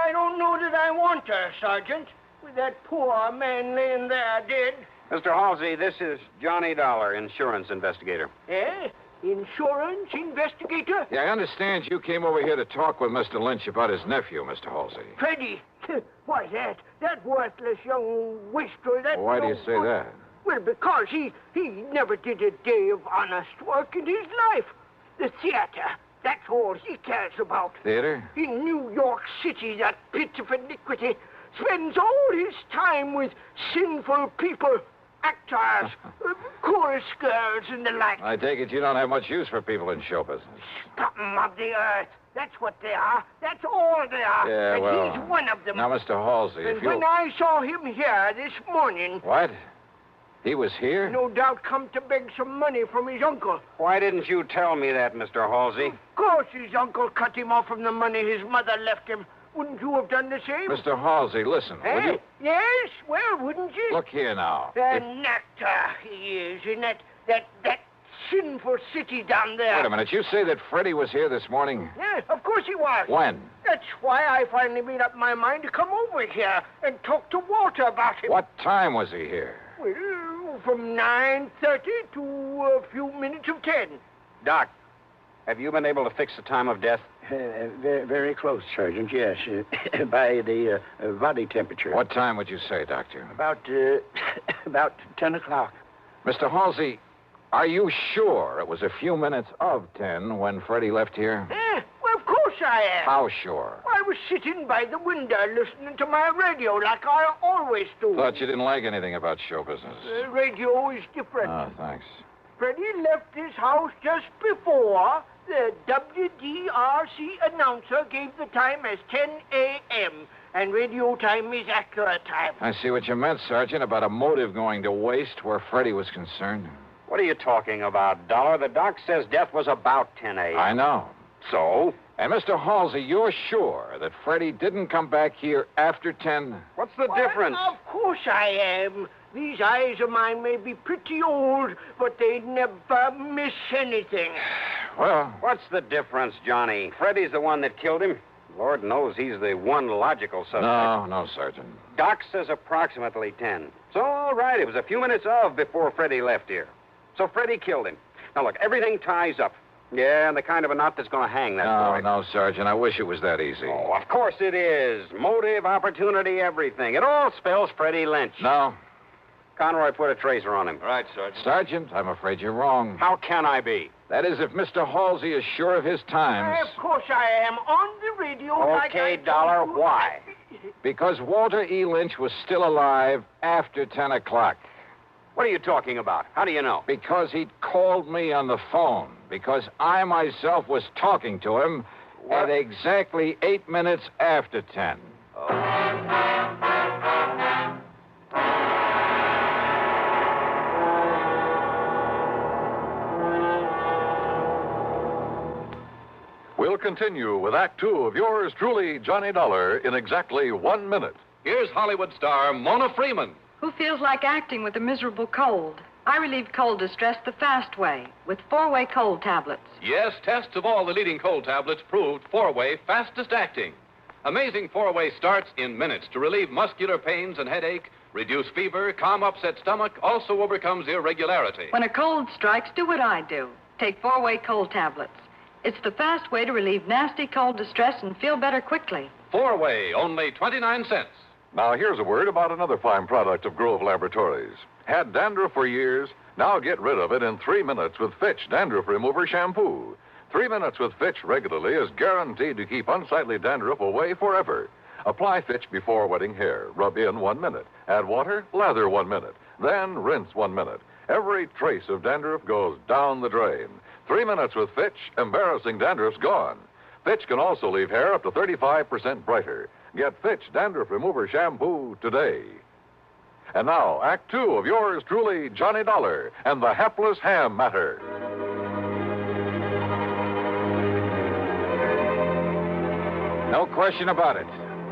I don't know that I want her, Sergeant. With that poor man laying there dead. Mr. Halsey, this is Johnny Dollar, insurance investigator. Eh? Insurance investigator? Yeah, I understand you came over here to talk with Mr. Lynch about his nephew, Mr. Halsey. Freddie. Why, that worthless young wastrel, that... Why do you say that? Well, because he never did a day of honest work in his life. The theater, that's all he cares about. Theater? In New York City, that pit of iniquity spends all his time with sinful people, actors, chorus girls, and the like. I take it you don't have much use for people in show business. Scum of the earth. That's what they are. That's all they are. Yeah, and well... he's one of them. Now, Mr. Halsey, and if you... when I saw him here this morning... What? He was here? No doubt come to beg some money from his uncle. Why didn't you tell me that, Mr. Halsey? Of course his uncle cut him off from the money his mother left him. Wouldn't you have done the same? Mr. Halsey, listen, will you... Yes? Well, wouldn't you? Look here now. An actor he is in that sinful city down there. Wait a minute. You say that Freddie was here this morning? Yeah, of course he was. When? That's why I finally made up my mind to come over here and talk to Walter about him. What time was he here? Well, from 9:30 to a few minutes of 10. Doc, have you been able to fix the time of death? Very close, Sergeant, yes. By the body temperature. What time would you say, Doctor? About 10 o'clock. Mr. Halsey, are you sure it was a few minutes of 10 when Freddie left here? Well, of course I am. How sure? I was sitting by the window listening to my radio like I always do. Thought you didn't like anything about show business. Radio is different. Oh, thanks. Freddie left this house just before the WDRC announcer gave the time as 10 a.m., and radio time is accurate time. I see what you meant, Sergeant, about a motive going to waste where Freddie was concerned. What are you talking about, Dollar? The doc says death was about 10 a.m. I know. So? And Mr. Halsey, you're sure that Freddie didn't come back here after 10? What's the difference? Of course I am. These eyes of mine may be pretty old, but they never miss anything. Well... What's the difference, Johnny? Freddie's the one that killed him. Lord knows he's the one logical suspect. No, Sergeant. Doc says approximately 10. So, all right, it was a few minutes before Freddie left here. So Freddie killed him. Now, look, everything ties up. Yeah, and the kind of a knot that's going to hang that boy. No, Sergeant. I wish it was that easy. Oh, of course it is. Motive, opportunity, everything. It all spells Freddie Lynch. No. Conroy put a tracer on him. Right, Sergeant. Sergeant, I'm afraid you're wrong. How can I be? That is, if Mr. Halsey is sure of his times. Of course I am. On the radio Okay, Dollar, why? Because Walter E. Lynch was still alive after 10 o'clock. What are you talking about? How do you know? Because he'd called me on the phone. Because I myself was talking to him at exactly 8 minutes after 10. We'll continue with Act Two of yours truly, Johnny Dollar, in exactly 1 minute. Here's Hollywood star Mona Freeman. Who feels like acting with a miserable cold? I relieve cold distress the fast way with 4-way cold tablets. Yes, tests of all the leading cold tablets proved 4-way fastest acting. Amazing 4-way starts in minutes to relieve muscular pains and headache, reduce fever, calm upset stomach, also overcomes irregularity. When a cold strikes, do what I do. Take 4-way cold tablets. It's the fast way to relieve nasty cold distress and feel better quickly. 4-way, only 29 cents. Now, here's a word about another fine product of Grove Laboratories. Had dandruff for years? Now get rid of it in 3 minutes with Fitch Dandruff Remover Shampoo. 3 minutes with Fitch regularly is guaranteed to keep unsightly dandruff away forever. Apply Fitch before wetting hair. Rub in 1 minute. Add water, lather 1 minute. Then rinse 1 minute. Every trace of dandruff goes down the drain. 3 minutes with Fitch, embarrassing dandruff's gone. Fitch can also leave hair up to 35% brighter. Get Fitch Dandruff Remover Shampoo today. And now, Act Two of yours truly, Johnny Dollar and the Hapless Ham Matter. No question about it.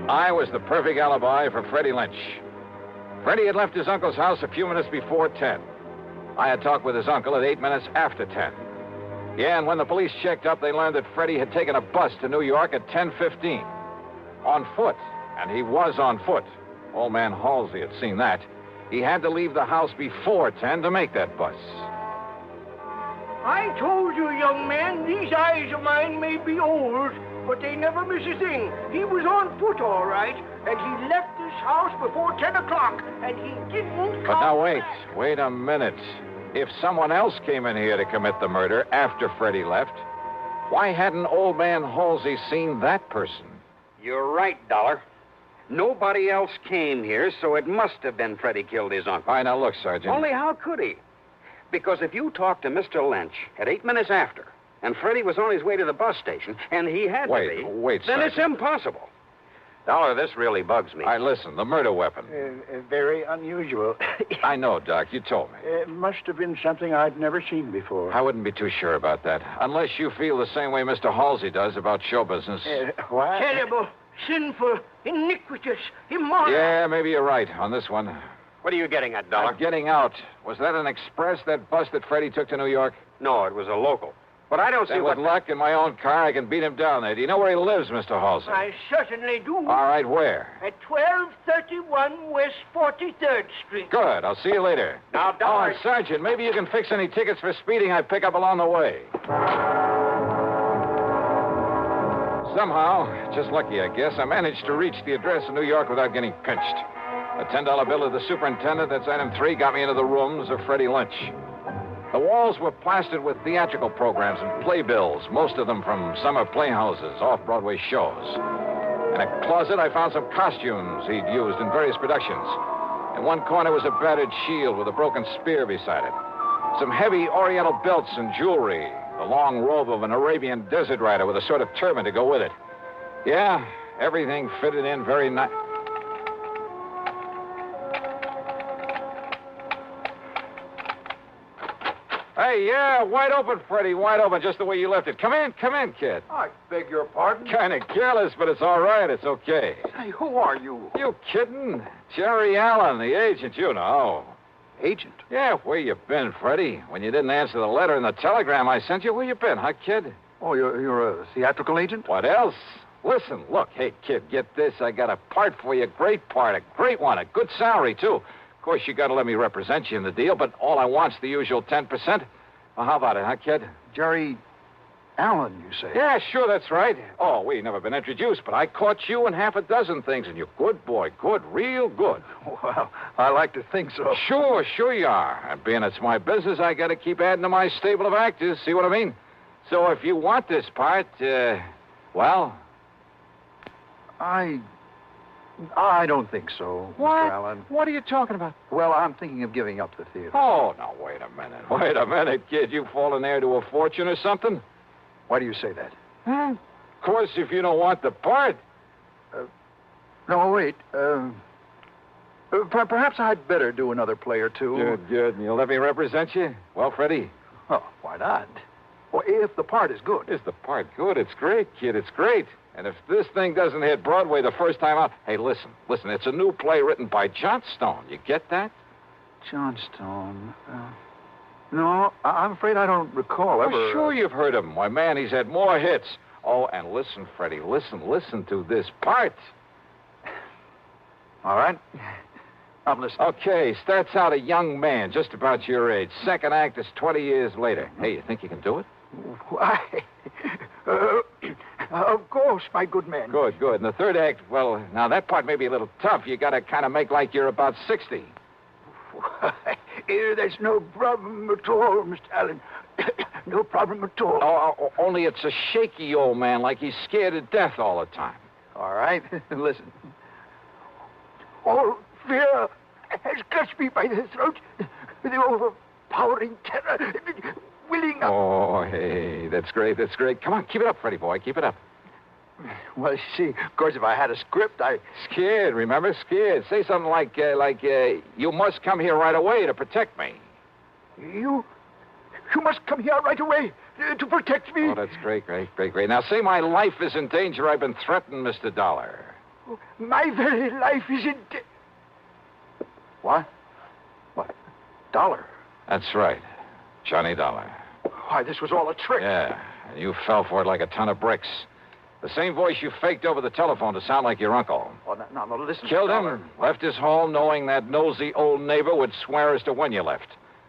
I was the perfect alibi for Freddie Lynch. Freddie had left his uncle's house a few minutes before 10. I had talked with his uncle at 8 minutes after 10. Yeah, and when the police checked up, they learned that Freddie had taken a bus to New York at 10:15. On foot, and he was on foot. Old man Halsey had seen that. He had to leave the house before 10 to make that bus. I told you, young man, these eyes of mine may be old, but they never miss a thing. He was on foot, all right, and he left this house before 10 o'clock, and he didn't But now wait a minute. If someone else came in here to commit the murder after Freddie left, why hadn't old man Halsey seen that person? You're right, Dollar. Nobody else came here, so it must have been Freddie killed his uncle. All right, now look, Sergeant. Only how could he? Because if you talked to Mr. Lynch at 8 minutes after, and Freddie was on his way to the bus station, and he had to be... Wait, then Sergeant. it's impossible. Dollar, this really bugs me. All right, listen, the murder weapon. Very unusual. I know, Doc, you told me. It must have been something I'd never seen before. I wouldn't be too sure about that, unless you feel the same way Mr. Halsey does about show business. What? Terrible, sinful, iniquitous, immoral. Yeah, maybe you're right on this one. What are you getting at, Dollar? I'm getting out. Was that an express, that bus that Freddie took to New York? No, it was a local. But I don't see Then what... with luck in my own car, I can beat him down there. Do you know where he lives, Mr. Halsey? I certainly do. All right, where? At 1231 West 43rd Street. Good. I'll see you later. Now, Dollar... Oh, and Sergeant, maybe you can fix any tickets for speeding I pick up along the way. Somehow, just lucky, I guess, I managed to reach the address in New York without getting pinched. A $10 bill of the superintendent, that's item 3, got me into the rooms of Freddie Lynch. The walls were plastered with theatrical programs and playbills, most of them from summer playhouses, off-Broadway shows. In a closet, I found some costumes he'd used in various productions. In one corner was a battered shield with a broken spear beside it. Some heavy oriental belts and jewelry. The long robe of an Arabian desert rider with a sort of turban to go with it. Yeah, everything fitted in very nice. Hey, yeah, wide open, Freddie, wide open, just the way you left it. Come in, kid. I beg your pardon? Kind of careless, but it's all right. It's okay. Hey, who are you? You kidding? Jerry Allen, the agent, you know. Agent? Yeah, where you been, Freddie? When you didn't answer the letter and the telegram I sent you, where you been, huh, kid? Oh, you're a theatrical agent? What else? Listen, look, hey, kid, get this. I got a part for you, great part, a great one, a good salary, too. Of course, you got to let me represent you in the deal, but all I want's the usual 10%. Well, how about it, huh, kid? Jerry Allen, you say? Yeah, sure, that's right. Oh, we never been introduced, but I caught you in half a dozen things, and you're good, boy, good, real good. Well, I like to think so. Sure you are. And being it's my business, I got to keep adding to my stable of actors, see what I mean? So if you want this part, well... I don't think so, What? Mr. Allen. What are you talking about? Well, I'm thinking of giving up the theater. Oh, now, wait a minute. Wait a minute, kid. You fallen heir to a fortune or something? Why do you say that? Of course, if you don't want the part. No, wait. Perhaps I'd better do another play or two. Good. And you'll let me represent you? Well, Freddie? Oh, why not? Well, if the part is good. Is the part good? It's great, kid. It's great. And if this thing doesn't hit Broadway the first time out... Hey, listen. It's a new play written by Johnstone. You get that? Johnstone? No, I'm afraid I don't recall ever... Oh, sure you've heard of him. Why, man, he's had more hits. Oh, and listen, Freddie, listen to this part. All right. I'm listening. Okay, starts out a young man, just about your age. Second act is 20 years later. Hey, you think you can do it? Why? Of course, my good man. Good. And the third act, well, now that part may be a little tough. You got to kind of make like you're about 60. Why, there's no problem at all, Mr. Allen. No problem at all. Oh, only it's a shaky old man, like he's scared to death all the time. All right, listen. All fear has clutched me by the throat. The overpowering terror. Willing up. Oh, hey, that's great, that's great. Come on, keep it up, Freddie boy, keep it up. Well, see, of course, if I had a script, Scared, remember? Scared. Say something like, you must come here right away to protect me. You must come here right away to protect me. Oh, that's great, great, great, great. Now, say my life is in danger. I've been threatened, Mr. Dollar. My very life is in What? What? Dollar? That's right. Johnny Dollar. Why, this was all a trick. Yeah, and you fell for it like a ton of bricks. The same voice you faked over the telephone to sound like your uncle. Oh, no, listen. Killed Dollar. him, left his home knowing that nosy old neighbor would swear as to when you left.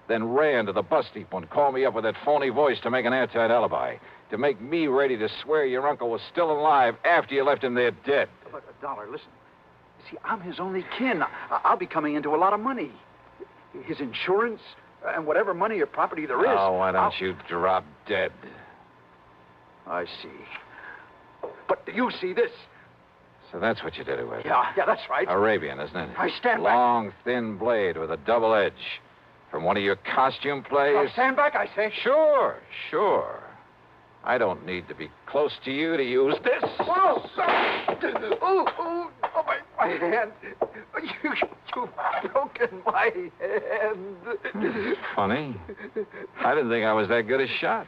Then ran to the bus depot and called me up with that phony voice to make an airtight alibi. To make me ready to swear your uncle was still alive after you left him there dead. But, Dollar, listen. See, I'm his only kin. I'll be coming into a lot of money. His insurance and whatever money or property there is. Oh, why don't you drop dead? I see. But you see this. So that's what you did it with. Yeah, that's right. Arabian, isn't it? I stand back. Long, thin blade with a double edge. From one of your costume plays? I'll stand back, I say. Sure. I don't need to be close to you to use this. Oh, oh, my hand. You've broken my hand. Funny. I didn't think I was that good a shot.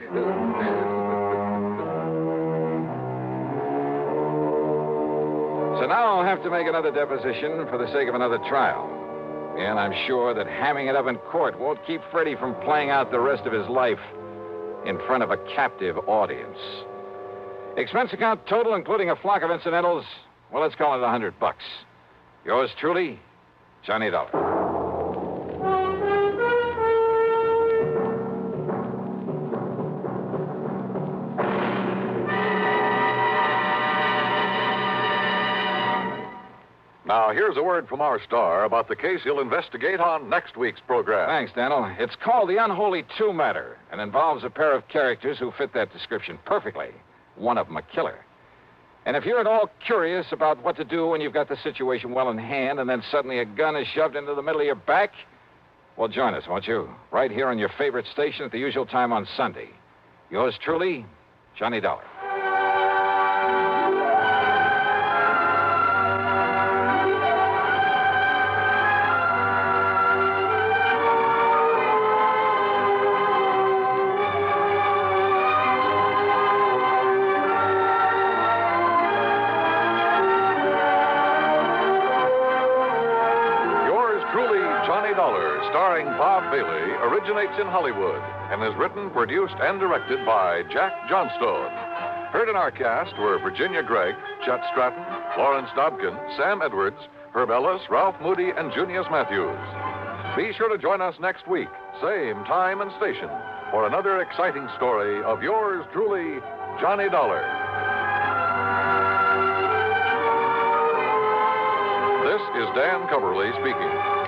So now I'll have to make another deposition for the sake of another trial. And I'm sure that hamming it up in court won't keep Freddie from playing out the rest of his life in front of a captive audience. Expense account total, including a flock of incidentals, well, let's call it $100. Yours truly, Johnny Dollar. Now, here's a word from our star about the case he'll investigate on next week's program. Thanks, Daniel. It's called The Unholy Two Matter and involves a pair of characters who fit that description perfectly. One of them a killer. And if you're at all curious about what to do when you've got the situation well in hand and then suddenly a gun is shoved into the middle of your back, well, join us, won't you? Right here on your favorite station at the usual time on Sunday. Yours truly, Johnny Dollar. Starring Bob Bailey, originates in Hollywood and is written, produced, and directed by Jack Johnstone. Heard in our cast were Virginia Gregg, Chet Stratton, Lawrence Dobkin, Sam Edwards, Herb Ellis, Ralph Moody, and Junius Matthews. Be sure to join us next week, same time and station, for another exciting story of yours truly, Johnny Dollar. This is Dan Coverly speaking.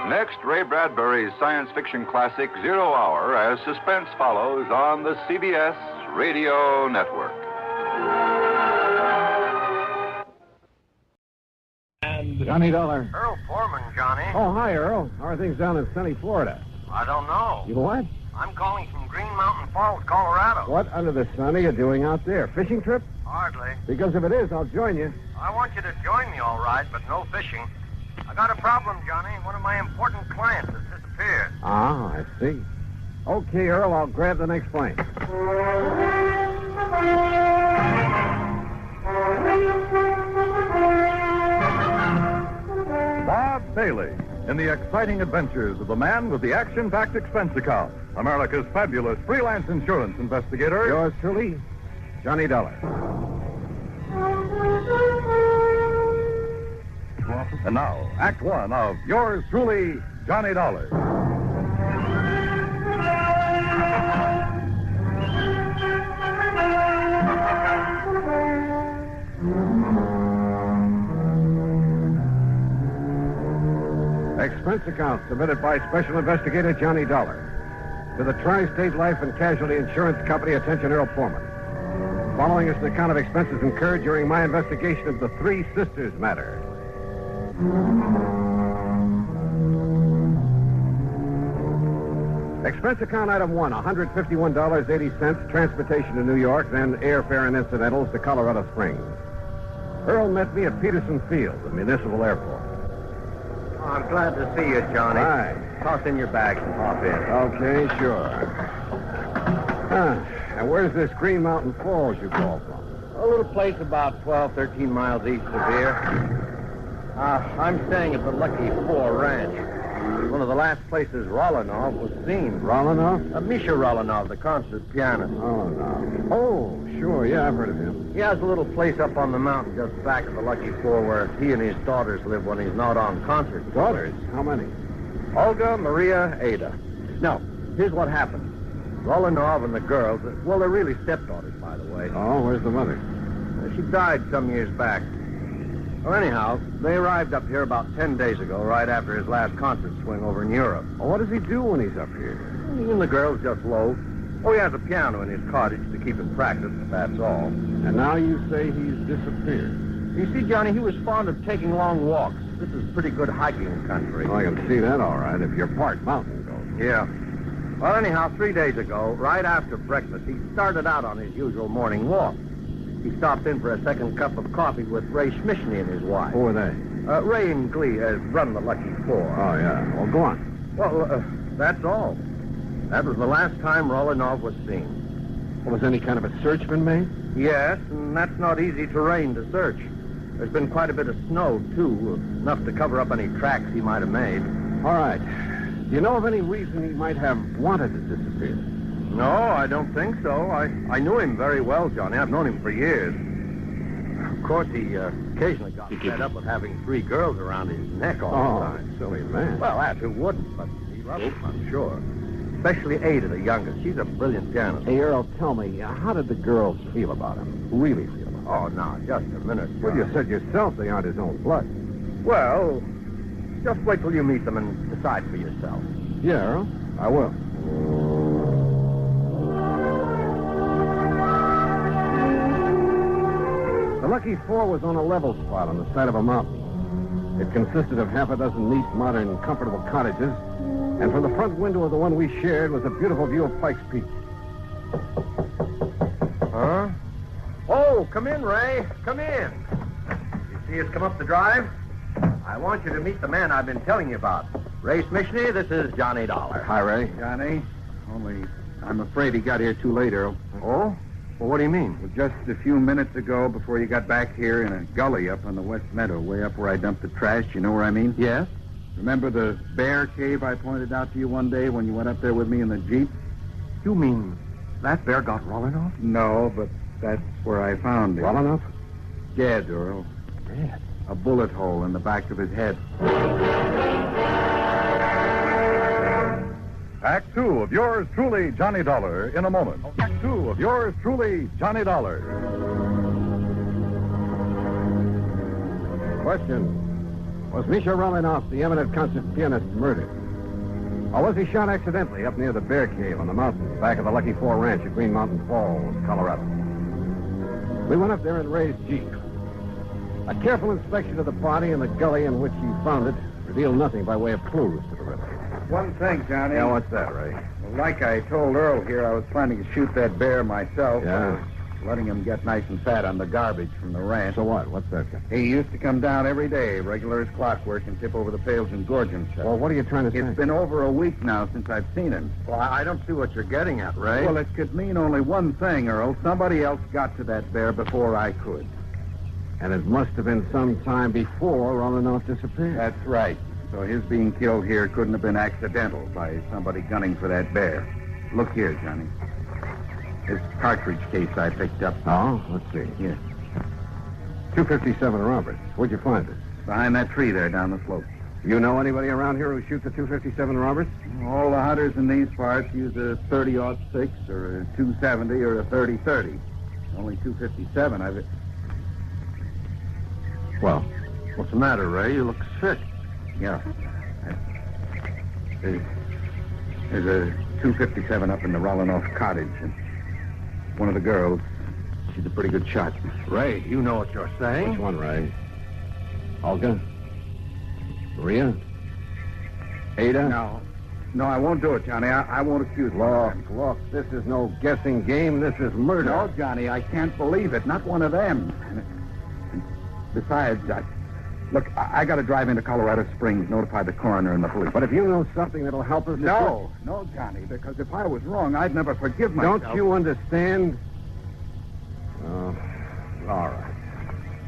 Next, Ray Bradbury's science fiction classic 0 Hour as suspense follows on the CBS Radio Network. And Johnny Dollar. Earl Foreman, Johnny. Oh, hi, Earl. How are things down in sunny Florida? I don't know. You what? I'm calling from Green Mountain Falls, Colorado. What under the sun are you doing out there? Fishing trip? Hardly. Because if it is, I'll join you. I want you to join me, all right, but no fishing. I got a problem, Johnny. One of my important clients has disappeared. Ah, I see. Okay, Earl, I'll grab the next plane. Bob Bailey, in the exciting adventures of the man with the action-packed expense account, America's fabulous freelance insurance investigator. Yours truly, Johnny Dollar. And now, Act One of yours truly, Johnny Dollar. Expense account submitted by Special Investigator Johnny Dollar. To the Tri-State Life and Casualty Insurance Company, attention Earl Foreman. Following is an account of expenses incurred during my investigation of the Three Sisters matter. Expense account item 1, $151.80, transportation to New York, then airfare and incidentals to Colorado Springs. Earl met me at Peterson Field, the municipal airport. Oh, I'm glad to see you, Johnny. Hi. Toss in your bags and hop in. Okay, sure. And where's this Green Mountain Falls you called from? A little place about 12, 13 miles east of here. I'm staying at the Lucky 4 Ranch. One of the last places Rolinov was seen. Rolinov? Misha Rolinov, the concert pianist. Oh, no. Oh, sure. Yeah, I've heard of him. He has a little place up on the mountain just back of the Lucky 4 where he and his daughters live when he's not on concert. Daughters? How many? Olga, Maria, Ada. Now, here's what happened. Rolinov and the girls, well, they're really stepdaughters, by the way. Oh, where's the mother? She died some years back. Well, anyhow, they arrived up here about 10 days ago, right after his last concert swing over in Europe. Well, what does he do when he's up here? He and the girls just loaf. Oh, he has a piano in his cottage to keep him practiced, that's all. And now you say he's disappeared. You see, Johnny, he was fond of taking long walks. This is pretty good hiking country. Well, I can see that all right, if you're part mountain goat. Yeah. Well, anyhow, 3 days ago, right after breakfast, he started out on his usual morning walk. He stopped in for a second cup of coffee with Ray Schmishny and his wife. Who are they? Ray and Glee run the Lucky 4. Oh, yeah. Well, go on. Well, that's all. That was the last time Rolinov was seen. Well, has any kind of a search been made? Yes, and that's not easy terrain to search. There's been quite a bit of snow, too, enough to cover up any tracks he might have made. All right. Do you know of any reason he might have wanted to disappear? No, I don't think so. I knew him very well, Johnny. I've known him for years. Of course, he occasionally got fed up with having 3 girls around his neck all the time. Silly man. Well, that who wouldn't, but he loved them, I'm sure. Especially Ada, the youngest. She's a brilliant pianist. Hey, Earl, tell me, how did the girls feel about him? Really feel about him? Oh, no, just a minute. Well, you said yourself they aren't his own blood. Well, just wait till you meet them and decide for yourself. Yeah, Earl, I will. The Lucky 4 was on a level spot on the side of a mountain. It consisted of half a dozen neat, modern, comfortable cottages, and from the front window of the one we shared was a beautiful view of Pike's Peak. Huh? Oh, come in, Ray. Come in. You see us come up the drive? I want you to meet the man I've been telling you about. Ray Schmishny, this is Johnny Dollar. Hi, Ray. Johnny, only I'm afraid he got here too late, Earl. Oh? Well, what do you mean? Well, just a few minutes ago, before you got back here in a gully up on the West Meadow, way up where I dumped the trash, you know where I mean? Yes. Remember the bear cave I pointed out to you one day when you went up there with me in the Jeep? You mean that bear got Rolinov? No, but that's where I found him. Rolinov? Dead, Earl. Dead? A bullet hole in the back of his head. Act 2 of yours truly, Johnny Dollar, in a moment. Act 2 of yours truly, Johnny Dollar. Question. Was Misha Rolinov, the eminent concert pianist, murdered? Or was he shot accidentally up near the Bear Cave on the mountain, back of the Lucky 4 Ranch at Green Mountain Falls, Colorado? We went up there in Ray's Jeep. A careful inspection of the body and the gully in which he found it revealed nothing by way of clues to the riddle. One thing, Johnny. Yeah, what's that, Ray? Well, like I told Earl here, I was planning to shoot that bear myself. Yeah. Letting him get nice and fat on the garbage from the ranch. So what? What's that? He used to come down every day, regular as clockwork, and tip over the pails and gorge himself. Well, what are you trying to say? It's been over a week now since I've seen him. Well, I don't see what you're getting at, Ray. Well, it could mean only one thing, Earl. Somebody else got to that bear before I could. And it must have been some time before Rolinov disappeared. That's right. So his being killed here couldn't have been accidental by somebody gunning for that bear. Look here, Johnny. This cartridge case I picked up. Oh, let's see. Here. 257 Roberts. Where'd you find it? Behind that tree there down the slope. You know anybody around here who shoots a 257 Roberts? All the hunters in these parts use a 30-06 or a 270 or a 30-30. Only 257 I've... Well, what's the matter, Ray? You look sick. Yeah. There's a 257 up in the Rolinov cottage. And one of the girls, she's a pretty good shot. Ray, you know what you're saying? Which one, Ray? Olga? Maria? Ada? No. No, I won't do it, Johnny. I won't accuse myself. Look, this is no guessing game. This is murder. No, Johnny, I can't believe it. Not one of them. Besides, look, I got to drive into Colorado Springs, notify the coroner and the police. But if you know something that'll help us... No, Johnny, because if I was wrong, I'd never forgive myself. Don't you understand? Oh, all right.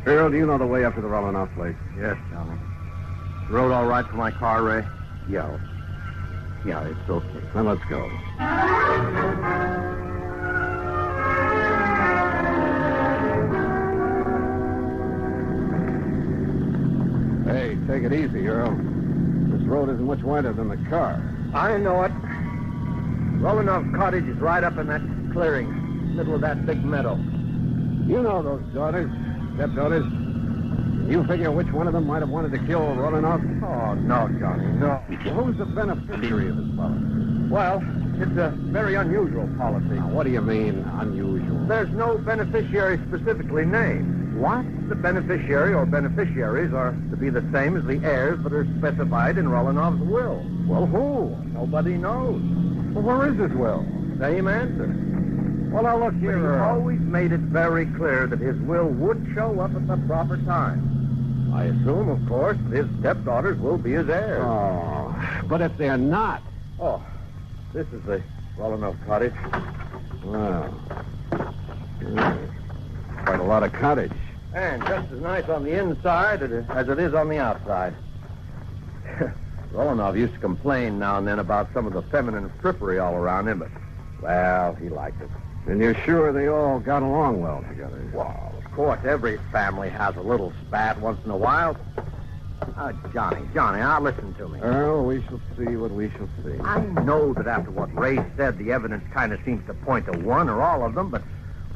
Earl, do you know the way up to the Rolling-Off place? Yes, Johnny. Road all right for my car, Ray? Yeah. Yeah, it's okay. Then let's go. Hey, take it easy, Earl. This road isn't much wider than the car. I know it. Rolling-Off Cottage is right up in that clearing, middle of that big meadow. You know those daughters, stepdaughters. You figure which one of them might have wanted to kill Rolling-Off? Oh, no, Johnny, no. Who's the beneficiary of this policy? Well, it's a very unusual policy. Now, what do you mean, unusual? There's no beneficiary specifically named. What? The beneficiary or beneficiaries are to be the same as the heirs that are specified in Rolling-Off's will. Well, who? Nobody knows. Well, where is his will? Same answer. Well, now look But here, he Earl. always made it very clear that his will would show up at the proper time. I assume, of course, that his stepdaughters will be his heirs. Oh, but if they're not... Oh, this is the Rolling-Off Cottage. Well, quite a lot of cottage. And just as nice on the inside as it is on the outside. Rolling-Off used to complain now and then about some of the feminine frippery all around him, but, well, he liked it. And you're sure they all got along well together? Well, of course, every family has a little spat once in a while. Johnny, now listen to me. Earl, we shall see what we shall see. I know that after what Ray said, the evidence kind of seems to point to one or all of them, but,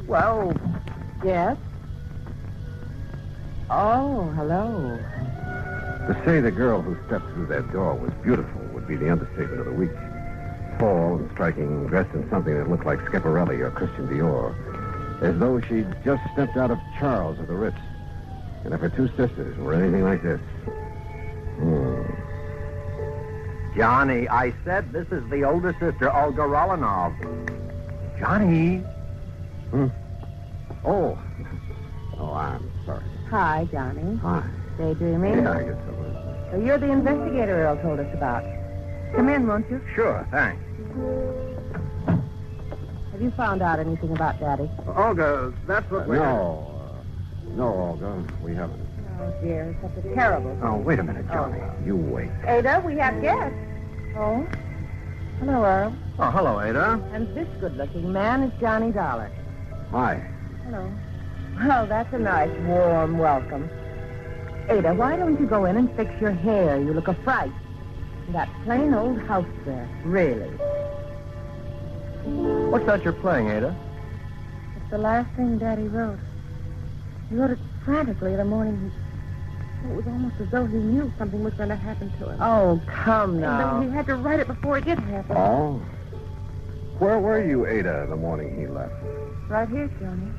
well... Yes? Oh, hello. To say the girl who stepped through that door was beautiful would be the understatement of the week. Tall and striking, dressed in something that looked like Schiaparelli or Christian Dior, as though she'd just stepped out of Charles or the Ritz. And if her two sisters were anything like this... Johnny, I said this is the older sister, Olga Rollinov. Johnny. Oh, I'm sorry. Hi, Johnny. Hi. Daydreaming? Yeah, I guess so. So you're the investigator Earl told us about. Come in, won't you? Sure, thanks. Have you found out anything about Daddy? Olga, that's what we... No, Olga, we haven't. Oh, dear, such a terrible thing. Oh, wait a minute, Johnny. You wait. Ada, we have guests. Oh? Hello, Earl. Oh, hello, Ada. And this good-looking man is Johnny Dollar. Hi. Hello. Well, that's a nice, warm welcome. Ada, why don't you go in and fix your hair? You look a fright. That plain old house dress, really. What's that you're playing, Ada? It's the last thing Daddy wrote. He wrote it frantically the morning it was almost as though he knew something was going to happen to him. Oh, come now. And then he had to write it before it did happen. Oh? Where were you, Ada, the morning he left? Right here, Johnny.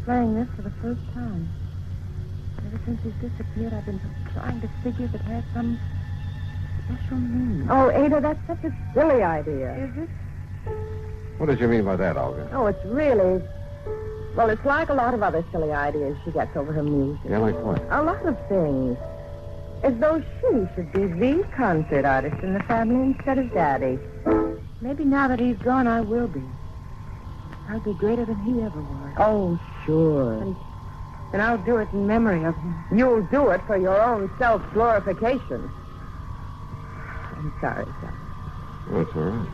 Playing this for the first time. Ever since he's disappeared, I've been trying to figure if it had some special meaning. Oh, Ada, that's such a silly idea. Is it? What did you mean by that, Olga? Oh, it's really... Well, it's like a lot of other silly ideas she gets over her music. Yeah, like what? A lot of things. As though she should be the concert artist in the family instead of Daddy. Maybe now that he's gone, I will be. I'll be greater than he ever was. Oh, sure. And I'll do it in memory of him. You'll do it for your own self-glorification. I'm sorry, son. That's all right.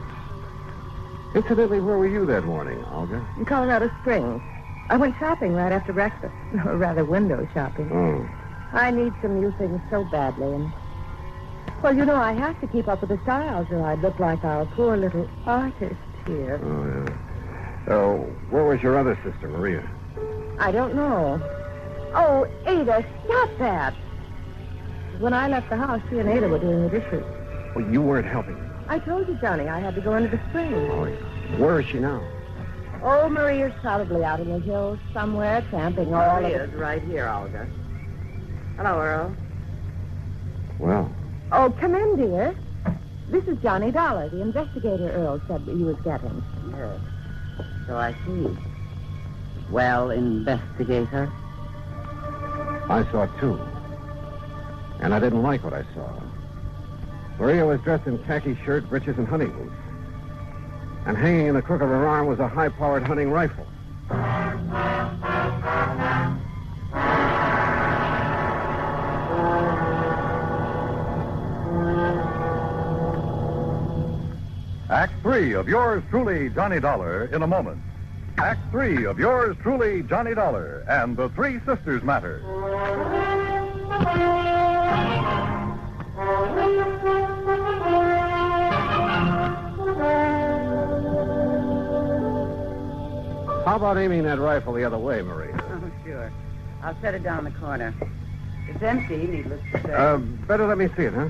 Incidentally, where were you that morning, Olga? In Colorado Springs. I went shopping right after breakfast. Or rather, window shopping. Oh. I need some new things so badly, and... Well, you know, I have to keep up with the styles, or I'd look like our poor little artist here. Oh, yeah. So, where was your other sister, Maria? I don't know. Oh, Ada, stop that! When I left the house, she and Ada were doing the dishes. Well, you weren't helping. I told you, Johnny, I had to go into the spring. Oh, yeah. Where is she now? Oh, Maria's probably out in the hills somewhere, camping all Maria's right here, Olga. Hello, Earl. Well. Oh, come in, dear. This is Johnny Dollar, the investigator Earl said that you was getting. Yes. So I see. Well, investigator? I saw two. And I didn't like what I saw. Maria was dressed in khaki shirt, breeches, and hunting boots. And hanging in the crook of her arm was a high-powered hunting rifle. Act 3 of yours truly, Johnny Dollar, in a moment. Act 3 of yours truly, Johnny Dollar, and the Three Sisters Matter. How about aiming that rifle the other way, Maria? Oh, sure. I'll set it down the corner. It's empty, needless to say. Better let me see it, huh?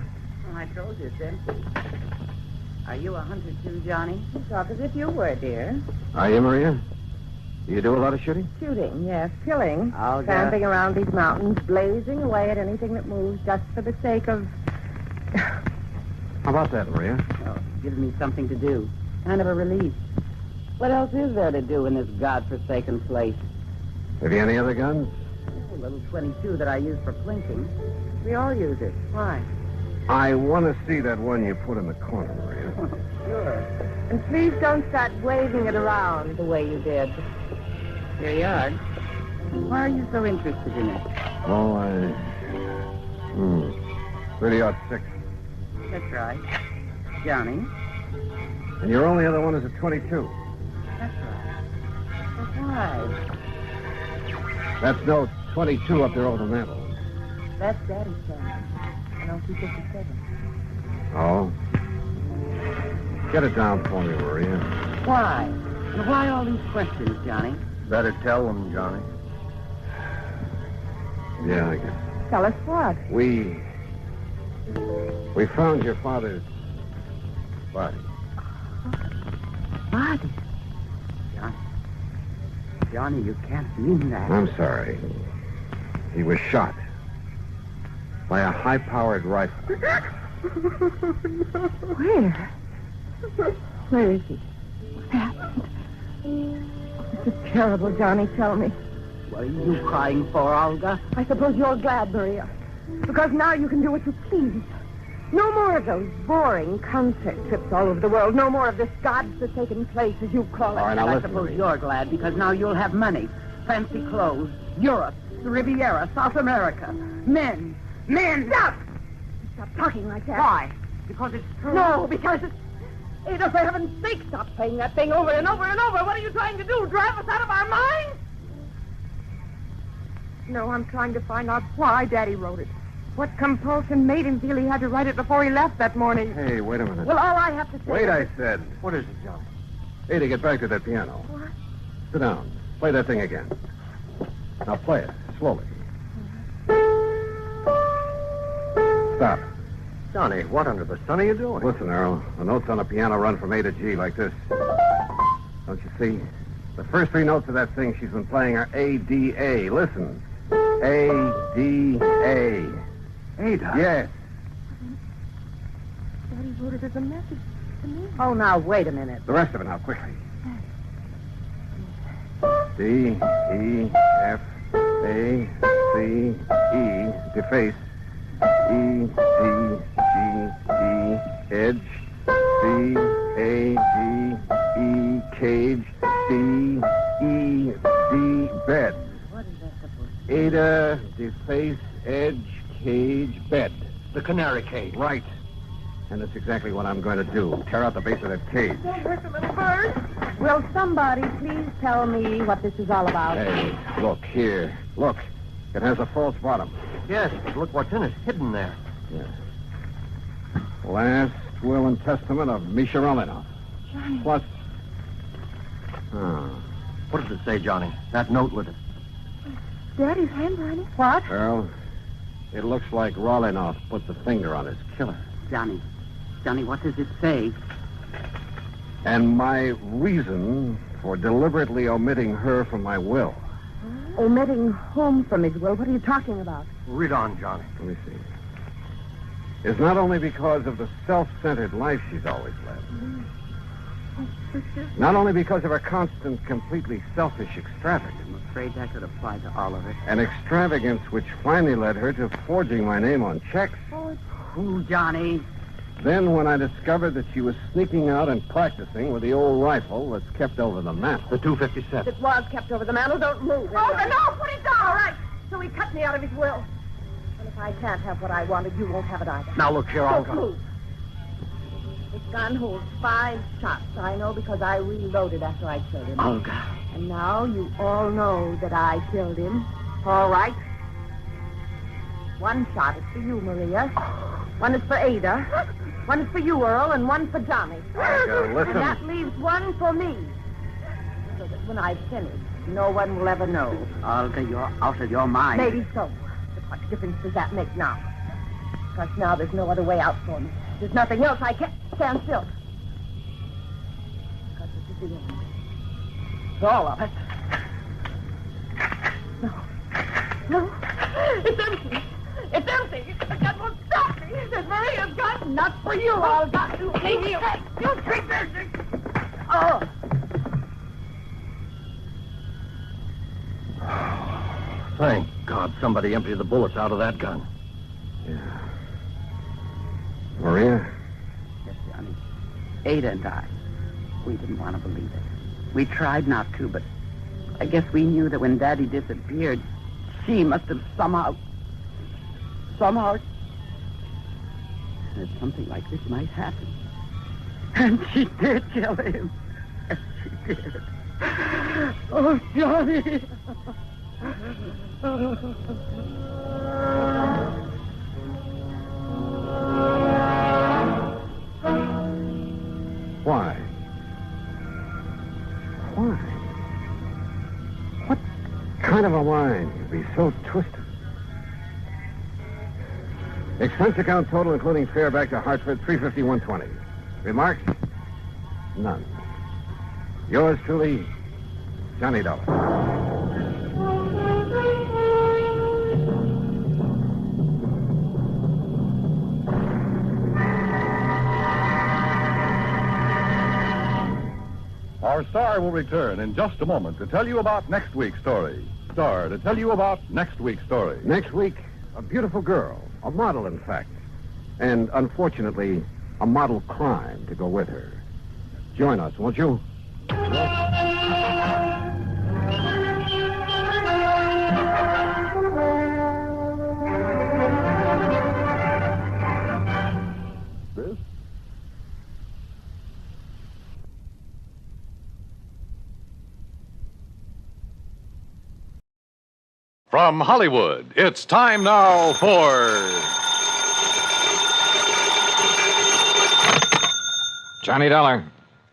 Oh, I told you it's empty. Are you a hunter too, Johnny? You talk as if you were, dear. Are you, Maria? Do you do a lot of shooting? Shooting, yes. Killing. Oh, Tramping around these mountains, blazing away at anything that moves just for the sake of... How about that, Maria? Oh, it gives me something to do. Kind of a relief. What else is there to do in this godforsaken place? Have you any other guns? A little 22 that I use for plinking. We all use it. Why? I want to see that one you put in the corner, Maria. Sure. And please don't start waving it around the way you did. Here you are. Why are you so interested in it? Oh, I... 30-06. That's right. Johnny? And your only other one is a 22. That's right. But why? That's no 22 up there over the mantel. That's Daddy's son. An LT-57. Oh? Get it down for me, Maria. Why? And why all these questions, Johnny? Better tell them, Johnny. Yeah, I guess. Tell us what? We found your father's body. Body? Johnny, you can't mean that. I'm sorry. He was shot by a high-powered rifle. Where? Where is he? What happened? This is terrible, Johnny. Tell me. What are you crying for, Olga? I suppose you're glad, Maria. Because now you can do what you please. No more of those boring concert trips all over the world. No more of this godforsaken place, as you call it. All right, now I listen, suppose Maria. you're glad because now you'll have money, fancy clothes, Europe, the Riviera, South America, men. Stop! Stop talking like that. Why? Because it's true. No, because it's... Ada, for heaven's sake, stop playing that thing over and over and over. What are you trying to do? Drive us out of our minds? No, I'm trying to find out why Daddy wrote it. What compulsion made him feel he had to write it before he left that morning? Hey, wait a minute. Well, all I have to say Wait, is... I said. What is it, Johnny? Ada, get back to that piano. What? Sit down. Play that thing again. Now play it, slowly. Stop. Johnny, what under the sun are you doing? Listen, Earl. The notes on the piano run from A to G like this. Don't you see? The first three notes of that thing she's been playing are A, D, A. Listen. A, D, A. Ada? Yes. Daddy wrote it as a message to me. Oh, now, wait a minute. The rest of it now, quickly. D, E, F, A, C, E, deface. E, D, G, E, edge. C, A, G, E, cage. D, E, D, bed. What is that supposed to Ada, deface, edge, cage, bed. The canary cage. Right. And that's exactly what I'm going to do. Tear out the base of that cage. Don't hurt them at first. Will somebody please tell me what this is all about? Hey, look here. Look. It has a false bottom. Yes, but look what's in it, hidden there. Yeah. Last will and testament of Misha Rolinoff. Johnny. Plus... What does it say, Johnny? That note with it. Daddy's handwriting. What? Earl, it looks like Rolinoff put the finger on his killer. Johnny, what does it say? And my reason for deliberately omitting her from my will. Omitting whom from his will? What are you talking about? Read on, Johnny. Let me see. is not only because of the self-centered life she's always led, not only because of her constant, completely selfish extravagance. I'm afraid that could apply to all of it. An extravagance which finally led her to forging my name on checks. Who, Johnny? Then, when I discovered that she was sneaking out and practicing with the old rifle that's kept over the mantel. The 257. It was kept over the mantel. Don't move. Oh, no, put it down. All right. So he cut me out of his will. And if I can't have what I wanted, you won't have it either. Now, look here, I'll Don't go. move. This gun holds 5 shots. I know because I reloaded after I killed him. Olga. And now you all know that I killed him. All right. 1 shot is for you, Maria. 1 is for Ada. 1 is for you, Earl, and 1 for Johnny. Olga, listen. And that leaves 1 for me. So that when I've finished, no one will ever know. Olga, you're out of your mind. Maybe so. But what difference does that make now? Because now there's no other way out for me. There's nothing else. I can't stand still. Because this is the end. For all of us. No. No. It's empty. It's empty. The gun won't stop me. There's Maria's gun. Not for you. I'll got to leave you. You treat this. Oh. Thank God somebody emptied the bullets out of that gun. Yeah. Maria? Yes, Johnny. Ada and I, we didn't want to believe it. We tried not to, but I guess we knew that when Daddy disappeared, she must have somehow said something like this might happen. And she did kill him. Yes, she did. Oh, Johnny. Why? Why? What kind of a mind could be so twisted? Expense account total, including fare back to Hartford, $351.20. Remarks? None. Yours truly, Johnny Dollar. Our star will return in just a moment to tell you about next week's story. Star to tell you about next week's story. Next week, a beautiful girl, a model, in fact, and unfortunately, a model crime to go with her. Join us, won't you? This? From Hollywood, it's time now for Johnny Dollar.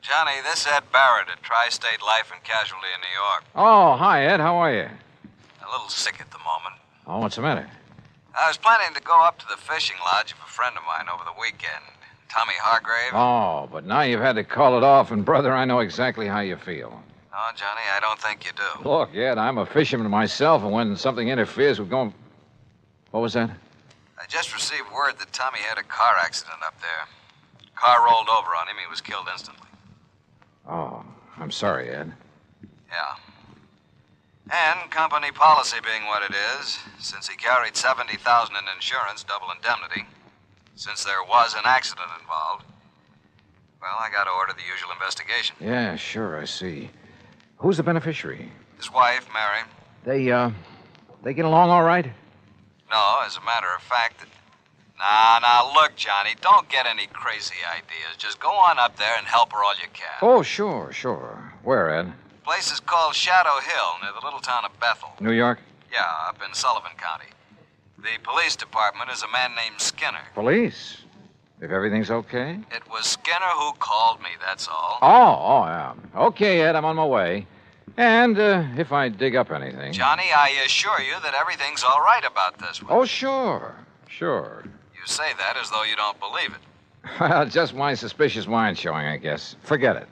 Johnny, this is Ed Barrett at Tri-State Life and Casualty in New York. Oh, hi, Ed. How are you? A little sick at the moment. Oh, what's the matter? I was planning to go up to the fishing lodge of a friend of mine over the weekend, Tommy Hargrave. Oh, but now you've had to call it off, and, brother, I know exactly how you feel. No, Johnny, I don't think you do. Look, Ed, I'm a fisherman myself, and when something interferes with going... What was that? I just received word that Tommy had a car accident up there. Car rolled over on him. He was killed instantly. Oh, I'm sorry, Ed. Yeah. And company policy being what it is, since he carried $70,000 in insurance, double indemnity, since there was an accident involved, well, I got to order the usual investigation. Yeah, sure, I see. Who's the beneficiary? His wife, Mary. They get along all right? No, as a matter of fact... Now, look, Johnny, don't get any crazy ideas. Just go on up there and help her all you can. Oh, sure. Where, Ed? The place is called Shadow Hill, near the little town of Bethel. New York? Yeah, up in Sullivan County. The police department is a man named Skinner. Police? If everything's okay? It was Skinner who called me, that's all. Oh, yeah. Okay, Ed, I'm on my way. And if I dig up anything... Johnny, I assure you that everything's all right about this one. Oh, sure. You say that as though you don't believe it. Well, just my suspicious mind showing, I guess. Forget it.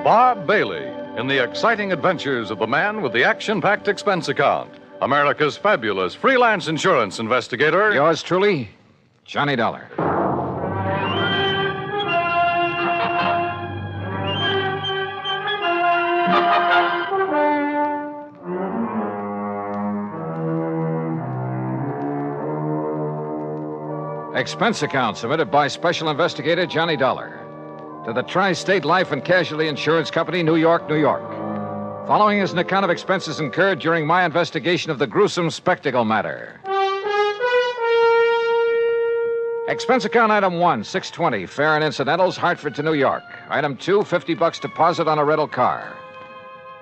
Bob in the exciting adventures of the man with the action-packed expense account, America's fabulous freelance insurance investigator. Yours truly, Johnny Dollar. Expense account submitted by Special Investigator Johnny Dollar to the Tri-State Life and Casualty Insurance Company, New York, New York. Following is an account of expenses incurred during my investigation of the gruesome spectacle matter. Expense account item 1, $620, fare and incidentals, Hartford to New York. Item 2, $50 deposit on a rental car.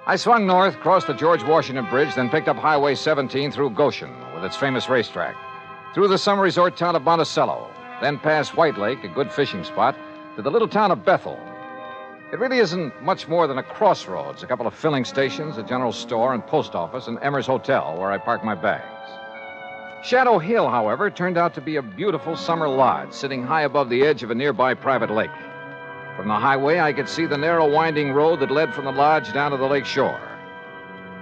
I swung north, crossed the George Washington Bridge, then picked up Highway 17 through Goshen with its famous racetrack, through the summer resort town of Monticello, then past White Lake, a good fishing spot, to the little town of Bethel. It really isn't much more than a crossroads, a couple of filling stations, a general store and post office, and Emmer's Hotel, where I park my bags. Shadow Hill, however, turned out to be a beautiful summer lodge sitting high above the edge of a nearby private lake. From the highway, I could see the narrow winding road that led from the lodge down to the lake shore.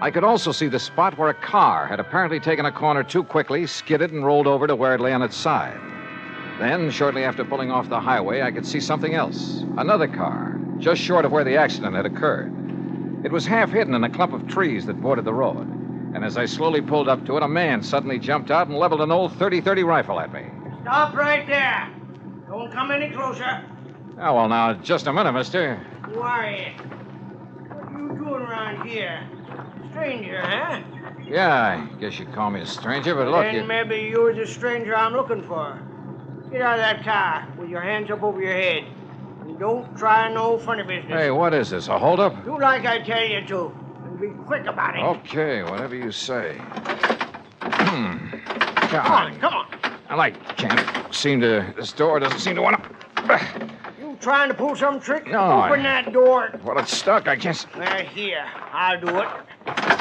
I could also see the spot where a car had apparently taken a corner too quickly, skidded, and rolled over to where it lay on its side. Then, shortly after pulling off the highway, I could see something else. Another car, just short of where the accident had occurred. It was half hidden in a clump of trees that bordered the road. And as I slowly pulled up to it, a man suddenly jumped out and leveled an old .30-30 rifle at me. Stop right there. Don't come any closer. Oh, well, now, just a minute, mister. Who are you? What are you doing around here? Stranger, huh? Yeah, I guess you'd call me a stranger, but look, Then maybe you're the stranger I'm looking for. Get out of that car with your hands up over your head. And don't try no funny business. Hey, what is this, a holdup? Do like I tell you to. And be quick about it. Okay, whatever you say. Come Come on. Can't seem to... This door doesn't seem to want to... You trying to pull some trick? No, Open that door. Well, it's stuck. I can't... Here, I'll do it.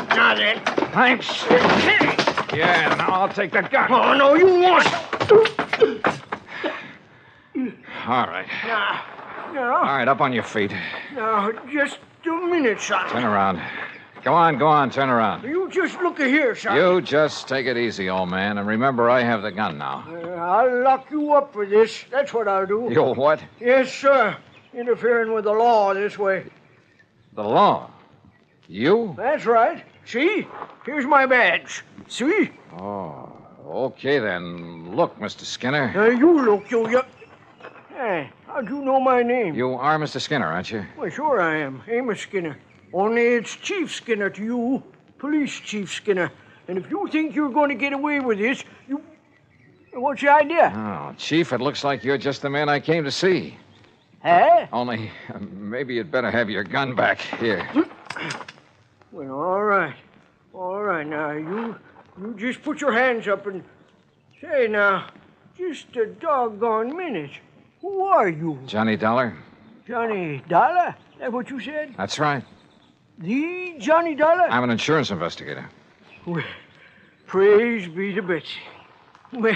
Now then. Thanks. Yeah, now I'll take that gun. Oh, no, you won't. All right. Now, All right, up on your feet. now, just a minute, son. Turn around. Go on, turn around. You just look here, son. You just take it easy, old man, and remember I have the gun now. I'll lock you up for this. That's what I'll do. You what? Yes, sir. Interfering with the law this way. The law? You? That's right. See? Here's my badge. See? Oh, okay then. Look, Mr. Skinner. You look, you... Hey, how'd you know my name? You are Mr. Skinner, aren't you? Well, sure I am. Amos Skinner. Only it's Chief Skinner to you. Police Chief Skinner. And if you think you're going to get away with this, you... What's your idea? Oh, Chief, it looks like you're just the man I came to see. Huh? Only, maybe you'd better have your gun back. Here. Well, all right. All right, now, you just put your hands up and... Say, now, just a doggone minute. Who are you? Johnny Dollar? Johnny Dollar? That what you said? That's right. The Johnny Dollar? I'm an insurance investigator. Well, praise be to Betsy. Well,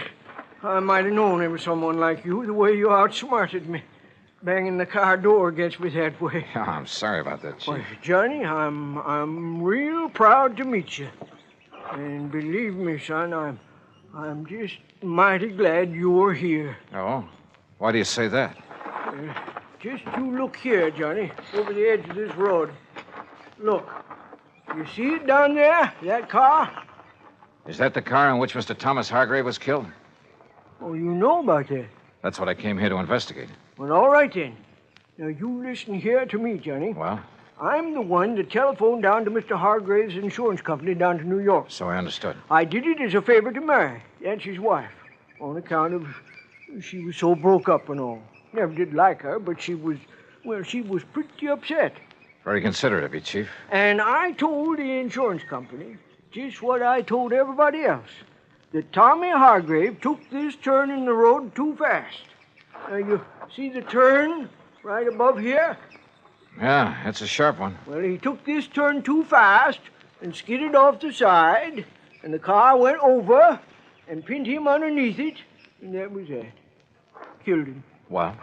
I might have known there was someone like you, the way you outsmarted me. Banging the car door against me that way. Oh, I'm sorry about that, Chief. Well, Johnny, I'm real proud to meet you. And believe me, son, I'm just mighty glad you're here. Oh? Why do you say that? Just you look here, Johnny, over the edge of this road. Look. You see it down there? That car? Is that the car in which Mr. Thomas Hargrave was killed? Oh, you know about that? That's what I came here to investigate. Well, all right then. Now, you listen here to me, Johnny. Well? I'm the one that telephoned down to Mr. Hargrave's insurance company down to New York. So I understood. I did it as a favor to Mary. That's his wife. On account of she was so broke up and all. Never did like her, but she was pretty upset. Very considerate of you, Chief. And I told the insurance company just what I told everybody else. That Tommy Hargrave took this turn in the road too fast. Now, you see the turn right above here? Yeah, that's a sharp one. Well, he took this turn too fast and skidded off the side, and the car went over and pinned him underneath it, and that was it. Killed him. Well?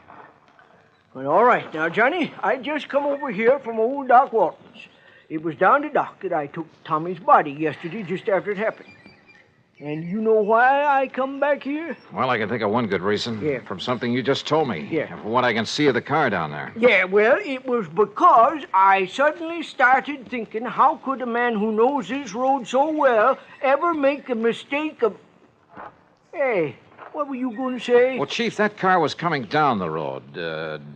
Well, all right. Now, Johnny, I just come over here from old Doc Walton's. It was down the dock that I took Tommy's body yesterday just after it happened. And you know why I come back here? Well, I can think of one good reason. Yeah. From something you just told me. Yeah. And from what I can see of the car down there. Yeah, well, it was because I suddenly started thinking, how could a man who knows this road so well ever make a mistake of... Hey, what were you going to say? Well, Chief, that car was coming down the road,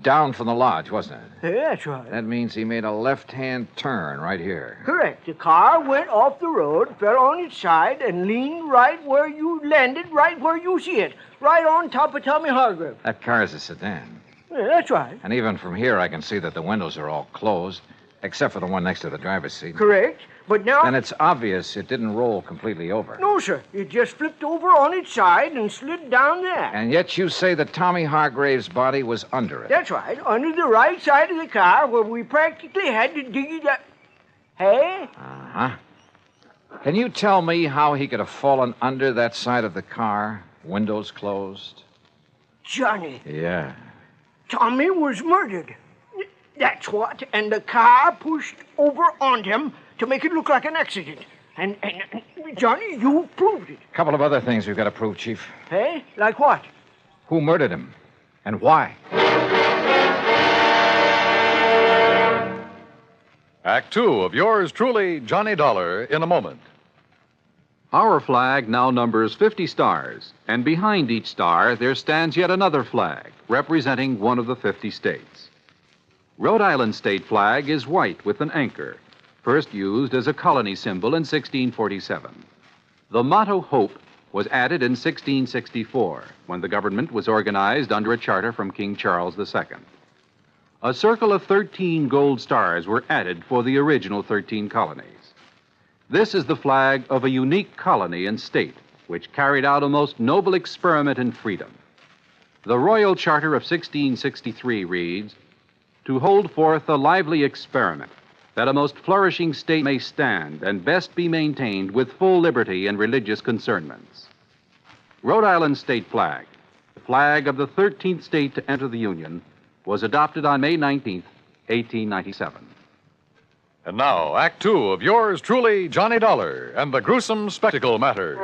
down from the lodge, wasn't it? Yeah, that's right. That means he made a left-hand turn right here. Correct. The car went off the road, fell on its side, and leaned right where you landed, right where you see it, right on top of Tommy Hargrave. That car is a sedan. Yeah, that's right. And even from here, I can see that the windows are all closed, except for the one next to the driver's seat. Correct. But now... Then it's obvious it didn't roll completely over. No, sir. It just flipped over on its side and slid down there. And yet you say that Tommy Hargrave's body was under it. That's right. Under the right side of the car where we practically had to dig it up. Hey? Uh-huh. Can you tell me how he could have fallen under that side of the car, windows closed? Johnny, Yeah. Tommy was murdered. That's what. And the car pushed over on him to make it look like an accident. And Johnny, you proved it. A couple of other things we've got to prove, Chief. Hey? Like what? Who murdered him? And why? Act two of yours truly, Johnny Dollar, in a moment. Our flag now numbers 50 stars, and behind each star there stands yet another flag, representing one of the 50 states. Rhode Island's state flag is white with an anchor, first used as a colony symbol in 1647. The motto Hope was added in 1664, when the government was organized under a charter from King Charles II. A circle of 13 gold stars were added for the original 13 colonies. This is the flag of a unique colony and state, which carried out a most noble experiment in freedom. The Royal Charter of 1663 reads, "To hold forth a lively experiment, that a most flourishing state may stand and best be maintained with full liberty and religious concernments." Rhode Island's state flag, the flag of the 13th state to enter the Union, was adopted on May 19th, 1897. And now, Act two of yours truly, Johnny Dollar, and the gruesome spectacle matter.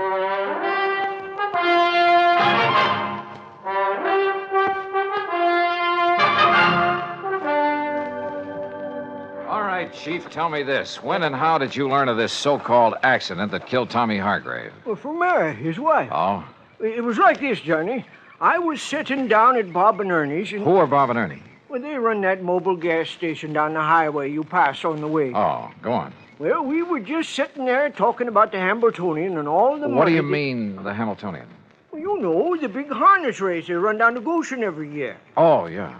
All right, Chief, tell me this. When and how did you learn of this so-called accident that killed Tommy Hargrave? Well, from Mary, his wife. Oh? It was like this, Johnny. I was sitting down at Bob and Ernie's and... Who are Bob and Ernie? Well, they run that mobile gas station down the highway you pass on the way. Oh, go on. Well, we were just sitting there talking about the Hambletonian and all the money... What do you mean, the Hamiltonian? Well, you know, the big harness race they run down to Goshen every year. Oh, yeah.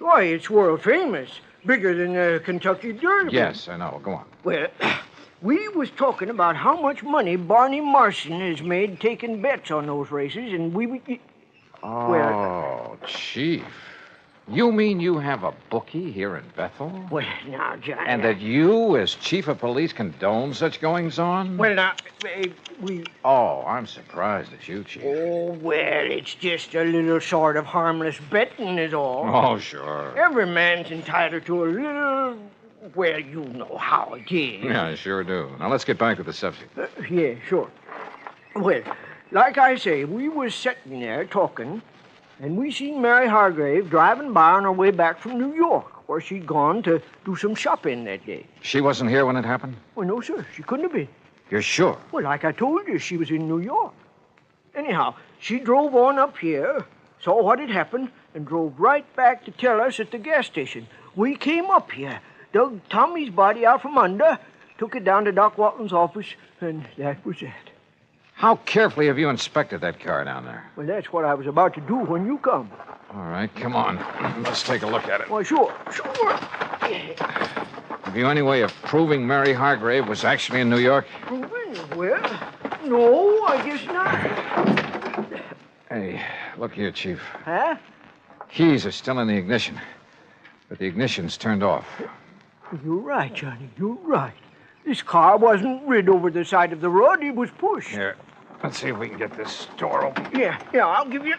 Why, it's world famous. Bigger than the Kentucky Derby. Yes, I know. Go on. Well, we was talking about how much money Barney Marson has made taking bets on those races, and we... Oh, well, Chief. You mean you have a bookie here in Bethel? Well, now, Johnny... And that you, as chief of police, condone such goings-on? Well, now, we... Oh, I'm surprised at you, Chief. Oh, well, it's just a little sort of harmless betting is all. Oh, sure. Every man's entitled to a little... Well, you know how it is. Yeah, I sure do. Now, let's get back to the subject. Yeah, sure. Well, like I say, we was sitting there talking... And we seen Mary Hargrave driving by on her way back from New York, where she'd gone to do some shopping that day. She wasn't here when it happened? Well, no, sir. She couldn't have been. You're sure? Well, like I told you, she was in New York. Anyhow, she drove on up here, saw what had happened, and drove right back to tell us at the gas station. We came up here, dug Tommy's body out from under, took it down to Doc Walton's office, and that was it. How carefully have you inspected that car down there? Well, that's what I was about to do when you come. All right, come on. Let's take a look at it. Well, sure. Have you any way of proving Mary Hargrave was actually in New York? Well, no, I guess not. Hey, look here, Chief. Huh? Keys are still in the ignition, but the ignition's turned off. You're right, Johnny. You're right. This car wasn't rid over the side of the road. It was pushed. Here, let's see if we can get this door open. Yeah, I'll give you...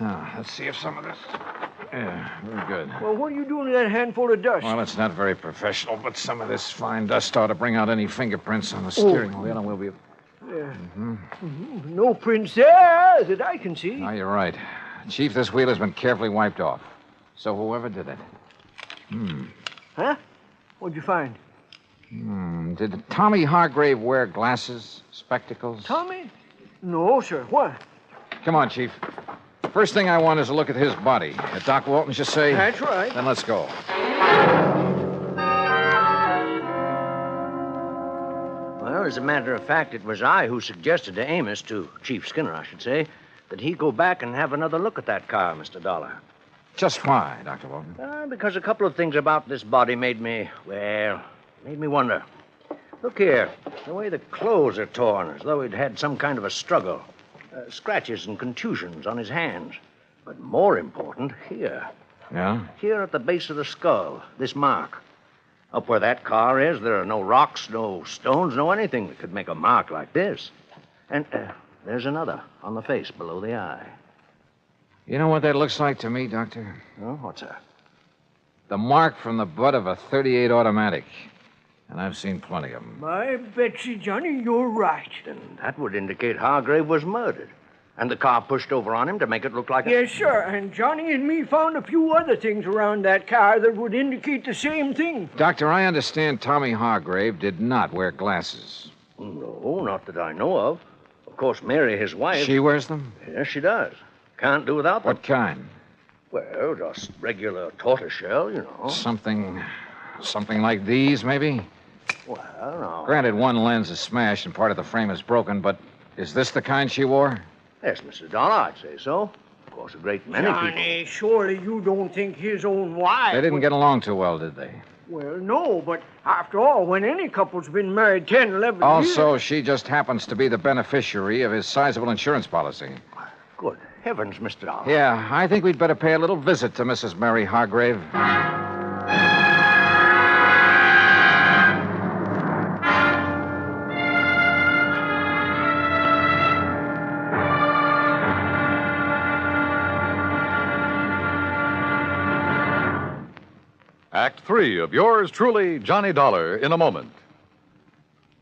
Now, let's see if some of this Yeah, very good. Well, what are you doing to that handful of dust? Well, it's not very professional, but some of this fine dust ought to bring out any fingerprints on the steering wheel, and we'll be... Yeah. No prints there that I can see. No, you're right. Chief, this wheel has been carefully wiped off. So whoever did it... Huh? What'd you find? Did Tommy Hargrave wear glasses, spectacles? Tommy? No, sir. What? Come on, Chief. First thing I want is a look at his body. Doc Walton just say... That's right. Then let's go. Well, as a matter of fact, it was I who suggested to Amos, to Chief Skinner, I should say, that he go back and have another look at that car, Mr. Dollar. Just why, Dr. Walton? Because a couple of things about this body made me wonder. Look here, the way the clothes are torn, as though he'd had some kind of a struggle. Scratches and contusions on his hands. But more important, here. Yeah? Here at the base of the skull, this mark. Up where that car is, there are no rocks, no stones, no anything that could make a mark like this. And there's another on the face below the eye. You know what that looks like to me, Doctor? Oh, what's that? The mark from the butt of a .38 automatic. And I've seen plenty of them. My Betsy, Johnny, you're right. Then that would indicate Hargrave was murdered. And the car pushed over on him to make it look like Yes, sir. And Johnny and me found a few other things around that car that would indicate the same thing. Doctor, I understand Tommy Hargrave did not wear glasses. No, not that I know of. Of course, Mary, his wife... She wears them? Yes, she does. Can't do without them. What kind? Well, just regular tortoiseshell, you know. Something like these, maybe? Well, no. Granted, one lens is smashed and part of the frame is broken, but is this the kind she wore? Yes, Mr. Dollar, I'd say so. Of course, a great many Johnny, surely you don't think his own wife... They didn't get along too well, did they? Well, no, but after all, when any couple's been married 10, 11 years... Also, she just happens to be the beneficiary of his sizable insurance policy. Good heavens, Mr. Dollar. Yeah, I think we'd better pay a little visit to Mrs. Mary Hargrave. Act 3 of yours truly, Johnny Dollar, in a moment.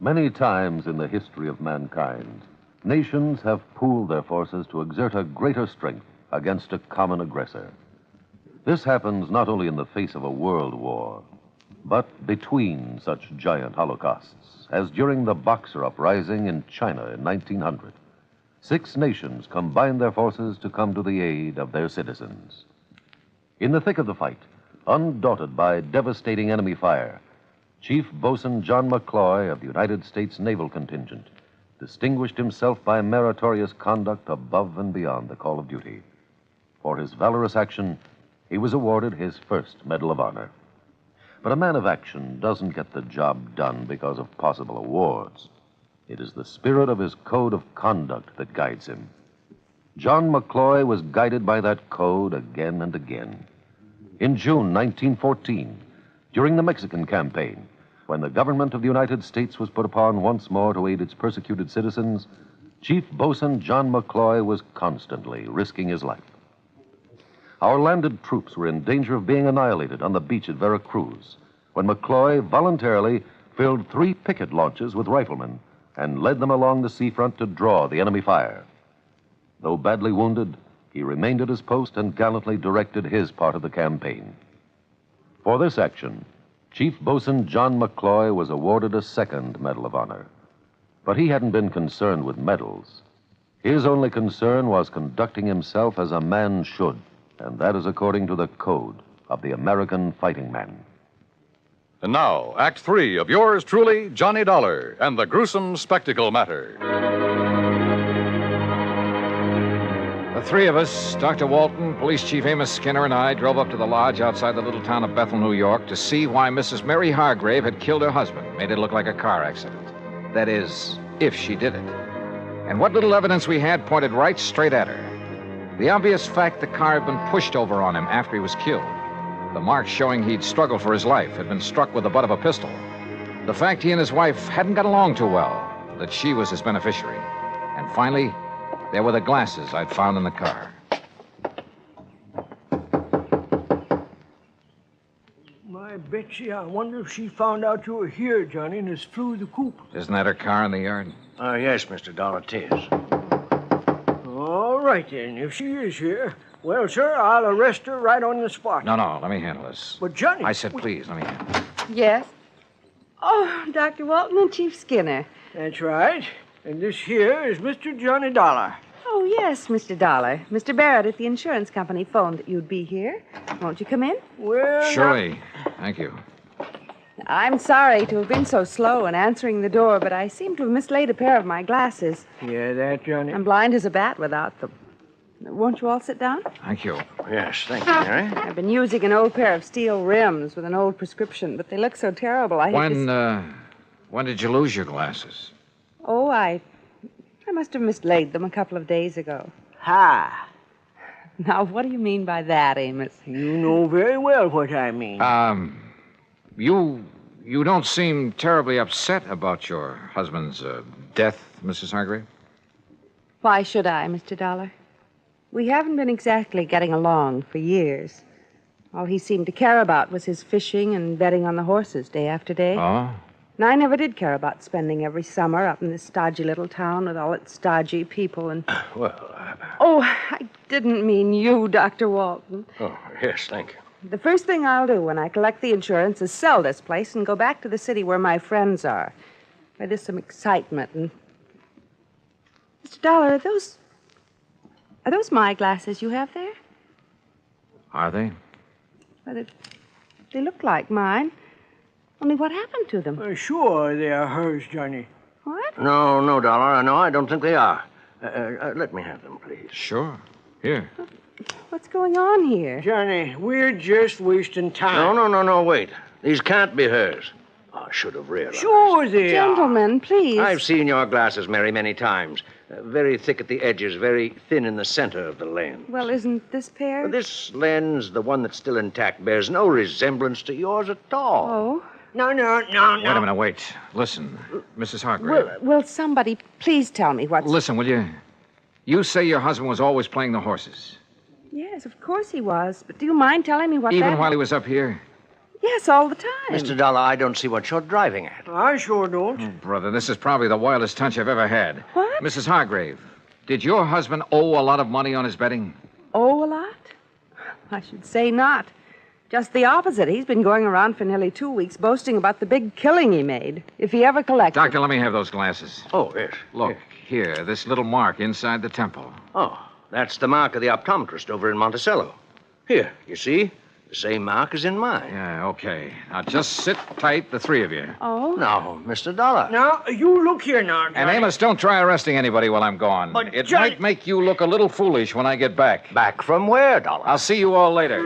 Many times in the history of mankind, nations have pooled their forces to exert a greater strength against a common aggressor. This happens not only in the face of a world war, but between such giant holocausts, as during the Boxer Uprising in China in 1900. 6 nations combined their forces to come to the aid of their citizens. In the thick of the fight, undaunted by devastating enemy fire, Chief Bosun John McCloy of the United States Naval Contingent distinguished himself by meritorious conduct above and beyond the call of duty. For his valorous action, he was awarded his first Medal of Honor. But a man of action doesn't get the job done because of possible awards. It is the spirit of his code of conduct that guides him. John McCloy was guided by that code again and again. In June 1914, during the Mexican campaign, when the government of the United States was put upon once more to aid its persecuted citizens, Chief Bosun John McCloy was constantly risking his life. Our landed troops were in danger of being annihilated on the beach at Veracruz, when McCloy voluntarily filled 3 picket launches with riflemen and led them along the seafront to draw the enemy fire. Though badly wounded, he remained at his post and gallantly directed his part of the campaign. For this action, Chief Bosun John McCloy was awarded a second Medal of Honor. But he hadn't been concerned with medals. His only concern was conducting himself as a man should, and that is according to the code of the American fighting man. And now, Act 3 of yours truly, Johnny Dollar, and the gruesome spectacle matter. The 3 of us, Dr. Walton, Police Chief Amos Skinner, and I drove up to the lodge outside the little town of Bethel, New York, to see why Mrs. Mary Hargrave had killed her husband, made it look like a car accident. That is, if she did it. And what little evidence we had pointed right straight at her. The obvious fact the car had been pushed over on him after he was killed. The marks showing he'd struggled for his life, had been struck with the butt of a pistol. The fact he and his wife hadn't got along too well, that she was his beneficiary. And finally, there were the glasses I'd found in the car. Betsy, I wonder if she found out you were here, Johnny, and has flew the coop. Isn't that her car in the yard? Yes, Mr. Dollar, it is. All right, then. If she is here, well, sir, I'll arrest her right on the spot. No, let me handle this. But, Johnny... I said please, let me handle it. Yes? Oh, Dr. Walton and Chief Skinner. That's right. And this here is Mr. Johnny Dollar. Oh, yes, Mr. Dollar. Mr. Barrett at the insurance company phoned that you'd be here. Won't you come in? Well, Surely. Thank you. I'm sorry to have been so slow in answering the door, but I seem to have mislaid a pair of my glasses. Yeah, that, Johnny. I'm blind as a bat without them. Won't you all sit down? Thank you. Yes, thank you, Mary. I've been using an old pair of steel rims with an old prescription, but they look so terrible. When did you lose your glasses? Oh, I must have mislaid them a couple of days ago. Ha! Now, what do you mean by that, Amos? You know very well what I mean. You don't seem terribly upset about your husband's death, Mrs. Hargrave? Why should I, Mr. Dollar? We haven't been exactly getting along for years. All he seemed to care about was his fishing and betting on the horses day after day. Oh? And I never did care about spending every summer up in this stodgy little town with all its stodgy people and... Oh, I didn't mean you, Dr. Walton. Oh, yes, thank you. The first thing I'll do when I collect the insurance is sell this place and go back to the city where my friends are, where there's some excitement and... Mr. Dollar, are those my glasses you have there? Are they? Well, they look like mine. Only what happened to them? Sure, they are hers, Johnny. What? No, Dollar. No, I don't think they are. Let me have them, please. Sure. Here. What's going on here? Johnny, we're just wasting time. No, wait. These can't be hers. I should have realized. Sure they are. Gentlemen, please. I've seen your glasses, Mary, many times. Very thick at the edges, very thin in the center of the lens. Well, isn't this pair? This lens, the one that's still intact, bears no resemblance to yours at all. Oh? No. Wait a minute, wait. Listen, Mrs. Hargrave. Will somebody please tell me what's... Listen, will you? You say your husband was always playing the horses. Yes, of course he was. But do you mind telling me what Even while he was up here? Yes, all the time. Mr. Dollar, I don't see what you're driving at. I sure don't. Oh, brother, this is probably the wildest hunch I've ever had. What? Mrs. Hargrave, did your husband owe a lot of money on his betting? Owe a lot? I should say not. Just the opposite. He's been going around for nearly 2 weeks boasting about the big killing he made, if he ever collected. Doctor, let me have those glasses. Oh, yes. Look, here, this little mark inside the temple. Oh, that's the mark of the optometrist over in Monticello. Here, you see? The same mark as in mine. Yeah, okay. Now, just sit tight, the three of you. Oh? No, Mr. Dollar. Now, you look here now, Johnny. And Amos, don't try arresting anybody while I'm gone. But, it Johnny... might make you look a little foolish when I get back. Back from where, Dollar? I'll see you all later.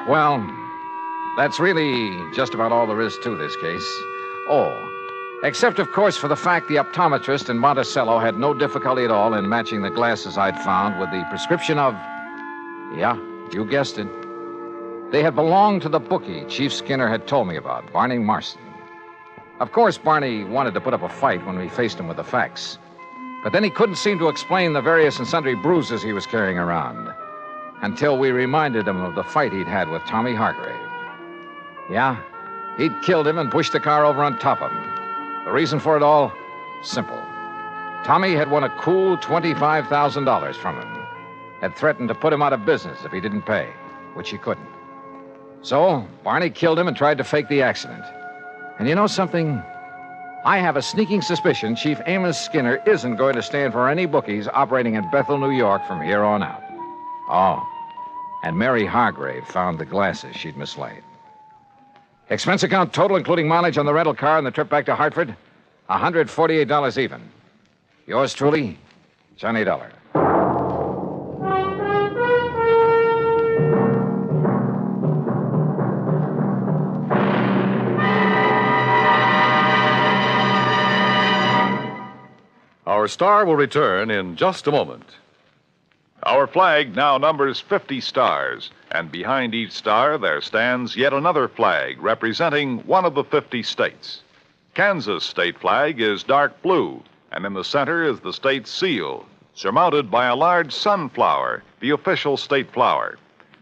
Well, that's really just about all there is to this case. Oh, except, of course, for the fact the optometrist in Monticello had no difficulty at all in matching the glasses I'd found with the prescription of... Yeah, you guessed it. They had belonged to the bookie Chief Skinner had told me about, Barney Marston. Of course, Barney wanted to put up a fight when we faced him with the facts. But then he couldn't seem to explain the various and sundry bruises he was carrying around until we reminded him of the fight he'd had with Tommy Hargrave. Yeah, he'd killed him and pushed the car over on top of him. The reason for it all? Simple. Tommy had won a cool $25,000 from him. Had threatened to put him out of business if he didn't pay, which he couldn't. So, Barney killed him and tried to fake the accident. And you know something? I have a sneaking suspicion Chief Amos Skinner isn't going to stand for any bookies operating in Bethel, New York from here on out. Oh, and Mary Hargrave found the glasses she'd mislaid. Expense account total, including mileage on the rental car and the trip back to Hartford, $148 even. Yours truly, Johnny Dollar. Our star will return in just a moment. Our flag now numbers 50 stars, and behind each star there stands yet another flag representing one of the 50 states. Kansas' state flag is dark blue, and in the center is the state's seal, surmounted by a large sunflower, the official state flower.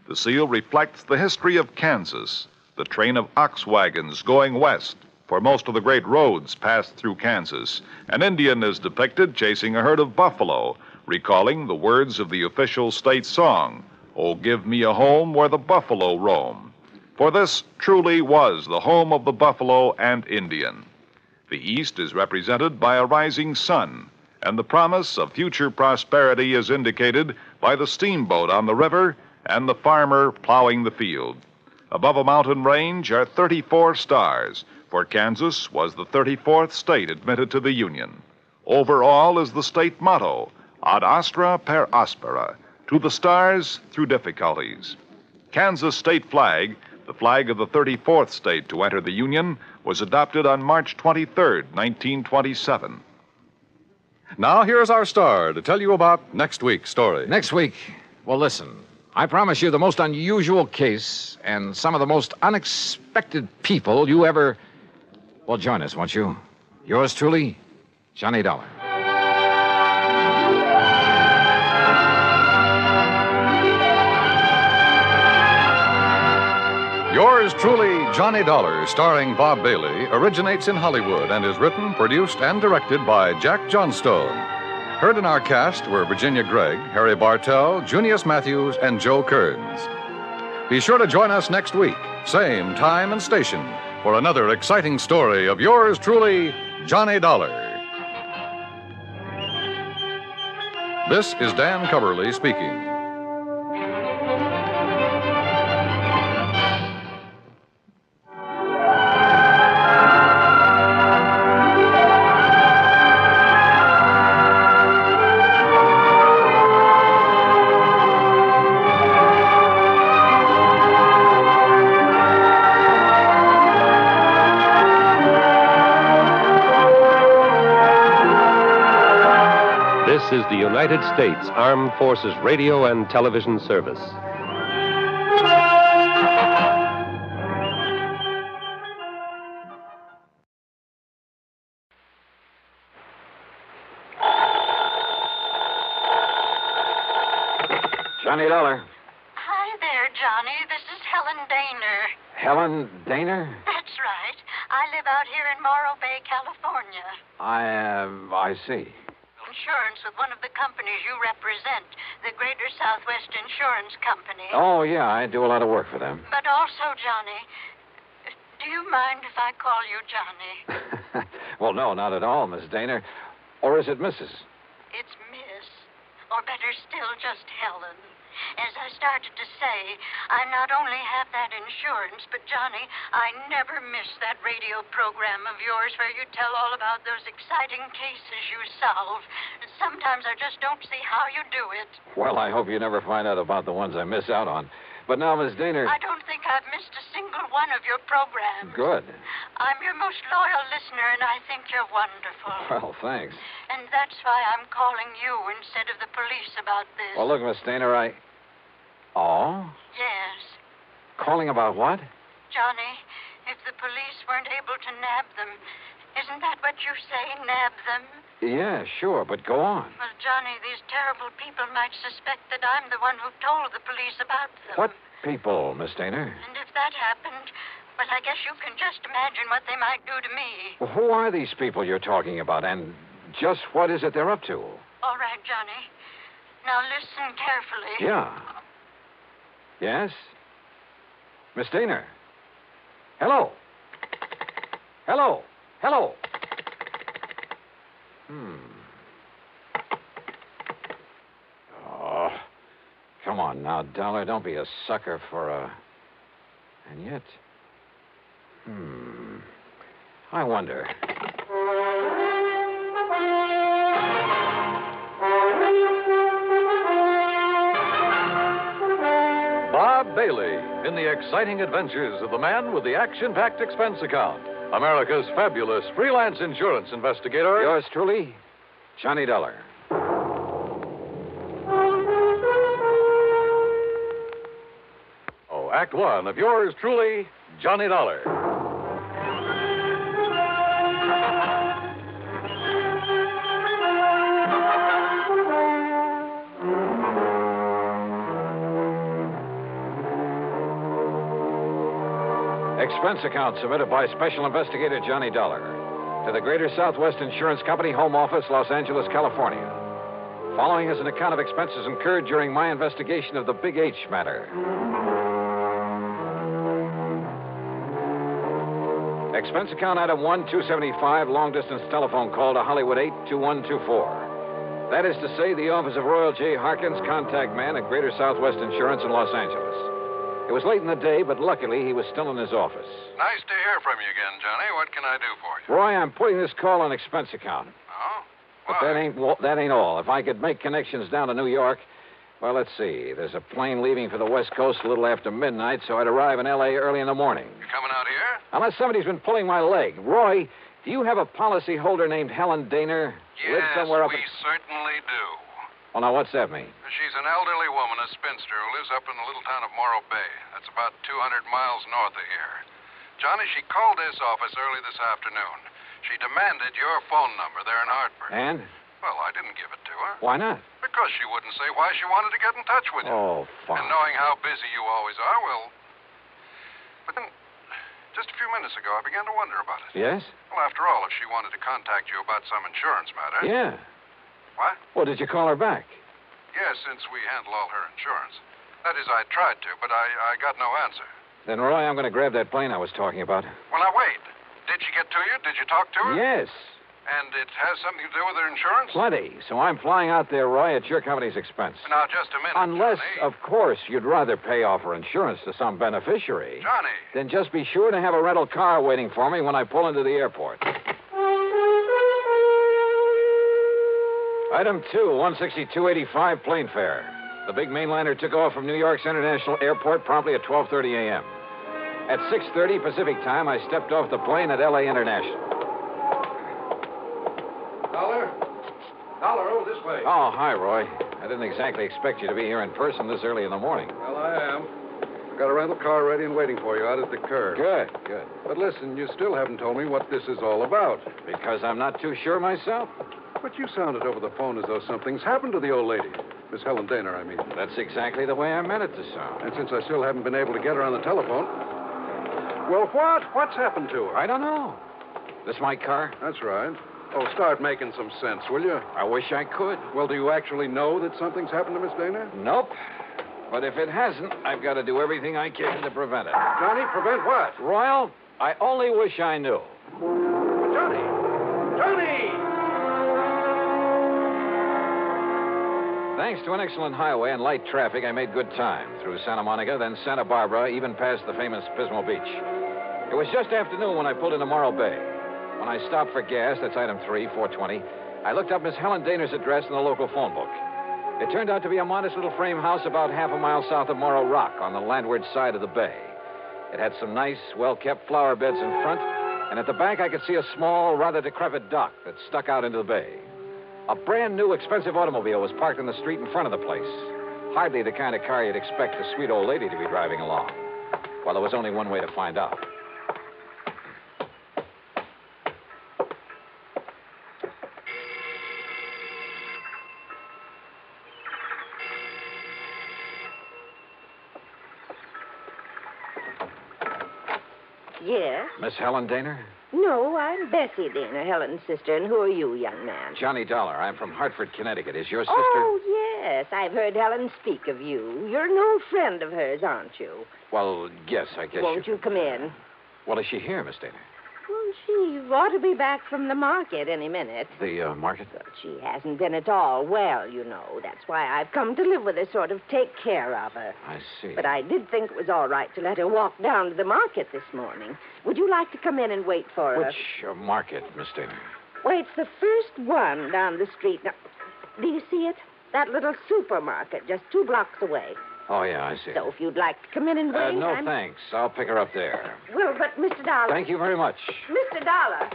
The seal reflects the history of Kansas, the train of ox wagons going west, for most of the great roads passed through Kansas. An Indian is depicted chasing a herd of buffalo, recalling the words of the official state song, "Oh, give me a home where the buffalo roam." For this truly was the home of the buffalo and Indian. The East is represented by a rising sun, and the promise of future prosperity is indicated by the steamboat on the river and the farmer plowing the field. Above a mountain range are 34 stars, for Kansas was the 34th state admitted to the Union. Over all is the state motto, Ad astra per aspera, to the stars through difficulties. Kansas state flag, the flag of the 34th state to enter the Union, was adopted on March 23, 1927. Now, here's our star to tell you about next week's story. Next week, well, listen. I promise you the most unusual case and some of the most unexpected people you ever... Well, join us, won't you? Yours truly, Johnny Dollar. Yours truly, Johnny Dollar, starring Bob Bailey, originates in Hollywood and is written, produced, and directed by Jack Johnstone. Heard in our cast were Virginia Gregg, Harry Bartell, Junius Matthews, and Joe Kearns. Be sure to join us next week, same time and station, for another exciting story of yours truly, Johnny Dollar. This is Dan Coverly speaking. This is the United States Armed Forces Radio and Television Service. Johnny Dollar. Hi there, Johnny. This is Helen Daner. Helen Daner? That's right. I live out here in Morro Bay, California. I see. Insurance with one of the companies you represent, the Greater Southwest Insurance Company. Oh, yeah, I do a lot of work for them. But also, Johnny, do you mind if I call you Johnny? Well, no, not at all, Miss Daner. Or is it Mrs.? It's Miss, or better still, just Helen. As I started to say, I not only have that insurance, but, Johnny, I never miss that radio program of yours where you tell all about those exciting cases you solve. Sometimes I just don't see how you do it. Well, I hope you never find out about the ones I miss out on. But now, Miss Daner... I don't think I've missed a single one of your programs. Good. I'm your most loyal listener, and I think you're wonderful. Well, thanks. And that's why I'm calling you instead of the police about this. Well, look, Miss Daner, Oh? Yes. Calling about what? Johnny, if the police weren't able to nab them, isn't that what you say, nab them? Yeah, sure, but go on. Well, Johnny, these terrible people might suspect that I'm the one who told the police about them. What people, Miss Daner? And if that happened, well, I guess you can just imagine what they might do to me. Well, who are these people you're talking about, and just what is it they're up to? All right, Johnny. Now listen carefully. Yeah. Yes? Miss Daner? Hello? Hello? Hello? Oh, come on now, Dollar. Don't be a sucker for a... And yet... I wonder... Bob Bailey in the exciting adventures of the man with the action-packed expense account, America's fabulous freelance insurance investigator. Yours truly, Johnny Dollar. Oh, Act One of yours truly, Johnny Dollar. Expense account submitted by Special Investigator Johnny Dollar to the Greater Southwest Insurance Company, Home Office, Los Angeles, California. Following is an account of expenses incurred during my investigation of the Big H matter. Expense account item 1, 275, long-distance telephone call to Hollywood 82124. That is to say, the office of Royal J. Harkins, contact man at Greater Southwest Insurance in Los Angeles. It was late in the day, but luckily he was still in his office. Nice to hear from you again, Johnny. What can I do for you? Roy, I'm putting this call on expense account. Oh? But that ain't all. If I could make connections down to New York, well, let's see. There's a plane leaving for the West Coast a little after midnight, so I'd arrive in L.A. early in the morning. You coming out here? Unless somebody's been pulling my leg. Roy, do you have a policy holder named Helen Daner? Yes, somewhere up we certainly do. Well, now, what's that mean? She's an elderly woman, a spinster, who lives up in the little town of Morro Bay. That's about 200 miles north of here. Johnny, she called this office early this afternoon. She demanded your phone number there in Hartford. And? Well, I didn't give it to her. Why not? Because she wouldn't say why she wanted to get in touch with you. Oh, fine. And knowing how busy you always are, well... But then, just a few minutes ago, I began to wonder about it. Yes? Well, after all, if she wanted to contact you about some insurance matter... Yeah. What? Well, did you call her back? Yes, since we handle all her insurance. That is, I tried to, but I got no answer. Then, Roy, I'm going to grab that plane I was talking about. Well, now, wait. Did she get to you? Did you talk to her? Yes. And it has something to do with her insurance? Plenty. So I'm flying out there, Roy, at your company's expense. Now, just a minute, Unless, Johnny. of course, you'd rather pay off her insurance to some beneficiary. Johnny. Then just be sure to have a rental car waiting for me when I pull into the airport. Item 2, 162.85, plane fare. The big mainliner took off from New York's International Airport promptly at 12:30 a.m. At 6:30 Pacific time, I stepped off the plane at L.A. International. Dollar, over this way. Oh, hi, Roy. I didn't exactly expect you to be here in person this early in the morning. Well, I am. I've got a rental car ready and waiting for you out at the curb. Good. But listen, you still haven't told me what this is all about. Because I'm not too sure myself. But you sounded over the phone as though something's happened to the old lady. Miss Helen Daner, I mean. That's exactly the way I meant it to sound. And since I still haven't been able to get her on the telephone... Well, what? What's happened to her? I don't know. This my car? That's right. Oh, start making some sense, will you? I wish I could. Well, do you actually know that something's happened to Miss Daner? Nope. But if it hasn't, I've got to do everything I can to prevent it. Johnny, prevent what? Royal, I only wish I knew. Johnny! Thanks to an excellent highway and light traffic, I made good time through Santa Monica, then Santa Barbara, even past the famous Pismo Beach. It was just afternoon when I pulled into Morro Bay. When I stopped for gas, that's item 3, 420, I looked up Miss Helen Daner's address in the local phone book. It turned out to be a modest little frame house about half a mile south of Morro Rock on the landward side of the bay. It had some nice, well-kept flower beds in front, and at the back I could see a small, rather decrepit dock that stuck out into the bay. A brand new, expensive automobile was parked in the street in front of the place. Hardly the kind of car you'd expect a sweet old lady to be driving along. Well, there was only one way to find out. Yes? Miss Helen Daner? No, I'm Bessie Daner, Helen's sister. And who are you, young man? Johnny Dollar. I'm from Hartford, Connecticut. Is your sister? Oh, yes. I've heard Helen speak of you. You're an old friend of hers, aren't you? Well, yes, I guess. Won't you come in? Well, is she here, Miss Daner? Well, she ought to be back from the market any minute. The market? But she hasn't been at all well, you know. That's why I've come to live with her, sort of take care of her. I see. But I did think it was all right to let her walk down to the market this morning. Would you like to come in and wait for her? Which market, Miss Daner? Well, it's the first one down the street. Now, do you see it? That little supermarket just 2 blocks away. Oh, yeah, I see. So if you'd like to come in and wait... No, thanks. I'll pick her up there. Well, but Mr. Dollar... Thank you very much. Mr. Dollar...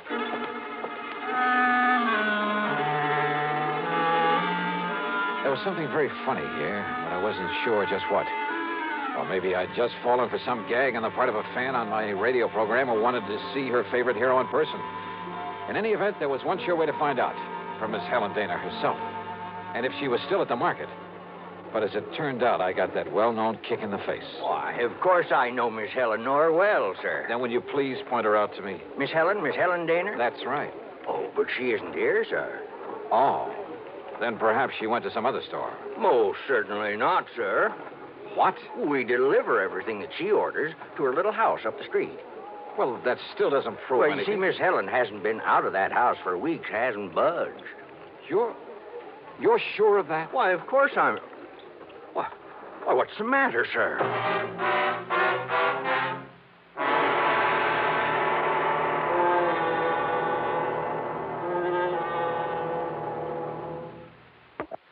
There was something very funny here, but I wasn't sure just what. Or maybe I'd just fallen for some gag on the part of a fan on my radio program who wanted to see her favorite hero in person. In any event, there was one sure way to find out, from Miss Helen Daner herself. And if she was still at the market. But as it turned out, I got that well-known kick in the face. Why, of course I know Miss Helen Noir well, sir. Then will you please point her out to me? Miss Helen Daner? That's right. Oh, but she isn't here, sir. Oh. Then perhaps she went to some other store. Most certainly not, sir. What? We deliver everything that she orders to her little house up the street. Well, that still doesn't prove Well, anything. you see, Miss Helen hasn't been out of that house for weeks, hasn't budged. You're sure of that? Why, of course I'm... Why, what's the matter, sir?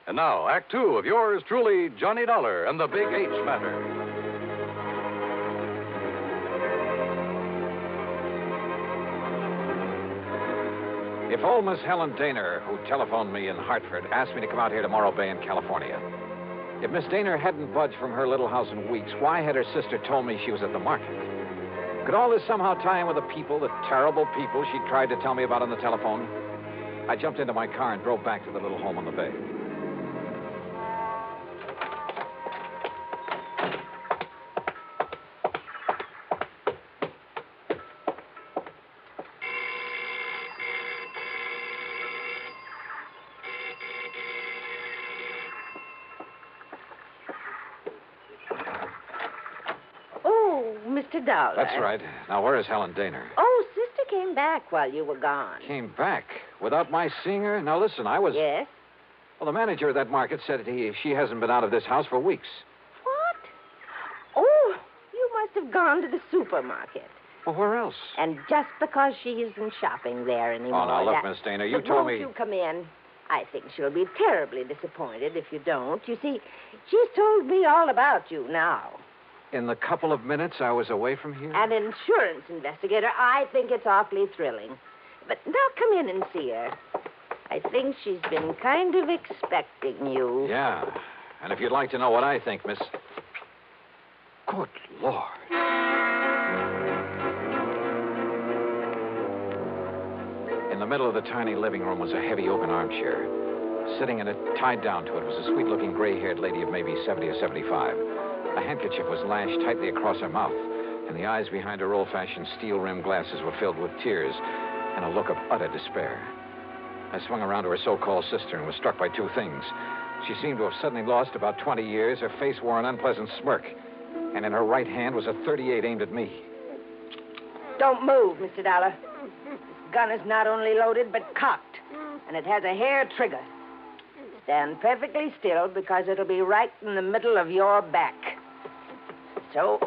And now, Act Two of yours truly, Johnny Dollar and the Big H Matter. If old Miss Helen Daner, who telephoned me in Hartford, asked me to come out here to Morro Bay in California, if Miss Daner hadn't budged from her little house in weeks, why had her sister told me she was at the market? Could all this somehow tie in with the terrible people she tried to tell me about on the telephone? I jumped into my car and drove back to the little home on the bay. Mr. Dollar. That's right. Now, where is Helen Daner? Oh, Sister came back while you were gone. Came back without my seeing her? Now, listen, I was... Yes? Well, the manager of that market said she hasn't been out of this house for weeks. What? Oh, you must have gone to the supermarket. Well, where else? And just because she isn't shopping there anymore... Oh, now, look, Miss Daner, you told me... Won't you come in? I think she'll be terribly disappointed if you don't. You see, she's told me all about you now. In the couple of minutes I was away from here? An insurance investigator. I think it's awfully thrilling. But now come in and see her. I think she's been kind of expecting you. Yeah. And if you'd like to know what I think, Miss... Good Lord. In the middle of the tiny living room was a heavy open armchair. Sitting in it, tied down to it, was a sweet-looking gray-haired lady of maybe 70 or 75. A handkerchief was lashed tightly across her mouth, and the eyes behind her old-fashioned steel-rimmed glasses were filled with tears and a look of utter despair. I swung around to her so-called sister and was struck by two things. She seemed to have suddenly lost about 20 years. Her face wore an unpleasant smirk, and in her right hand was a .38 aimed at me. Don't move, Mr. Dollar. This gun is not only loaded, but cocked, and it has a hair trigger. Stand perfectly still, because it'll be right in the middle of your back. So,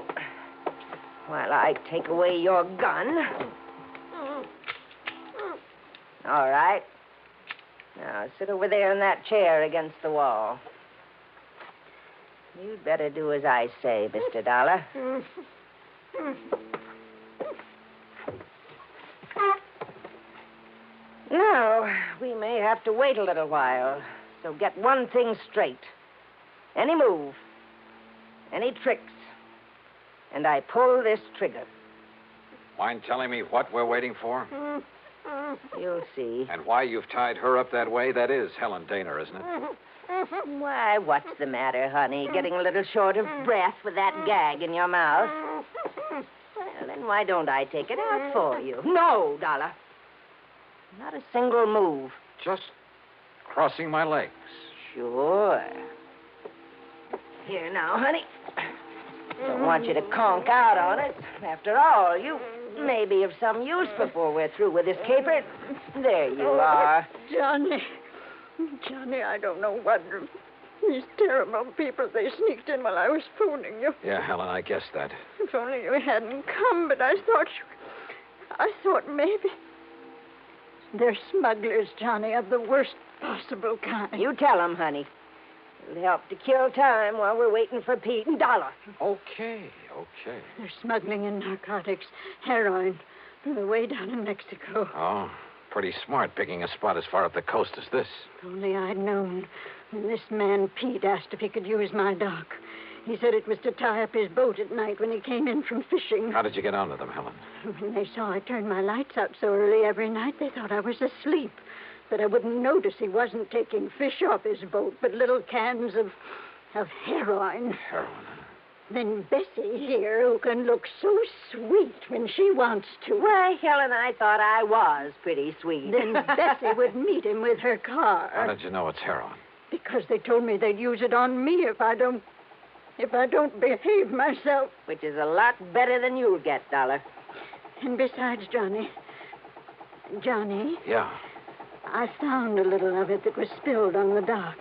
while I take away your gun... All right. Now, sit over there in that chair against the wall. You'd better do as I say, Mr. Dollar. Now, we may have to wait a little while. So get one thing straight. Any move, any tricks, and I pull this trigger. Mind telling me what we're waiting for? You'll see. And why you've tied her up that way? That is Helen Daner, isn't it? Why, what's the matter, honey? Getting a little short of breath with that gag in your mouth? Well, then why don't I take it out for you? No, Dollar. Not a single move. Just crossing my legs. Sure. Here now, honey. Don't want you to conk out on it. After all, you may be of some use before we're through with this caper. There you are. Johnny, I don't know what... These terrible people, they sneaked in while I was phoning you. Yeah, Helen, I guessed that. If only you hadn't come, but I thought maybe... They're smugglers, Johnny, of the worst possible kind. You tell them, honey. It'll help to kill time while we're waiting for Pete and Dollar. Okay. They're smuggling in narcotics, heroin, from the way down in Mexico. Oh, pretty smart picking a spot as far up the coast as this. If only I'd known. When this man, Pete, asked if he could use my dock. He said it was to tie up his boat at night when he came in from fishing. How did you get onto them, Helen? When they saw I turned my lights out so early every night, they thought I was asleep. That I wouldn't notice he wasn't taking fish off his boat, but little cans of Of heroin. Heroin. Then Bessie here, who can look so sweet when she wants to. Why, Helen, I thought I was pretty sweet. Then Bessie would meet him with her car. How did you know it's heroin? Because they told me they'd use it on me if I don't behave myself. Which is a lot better than you'll get, Dollar. And besides, Johnny, Yeah. I found a little of it that was spilled on the dock.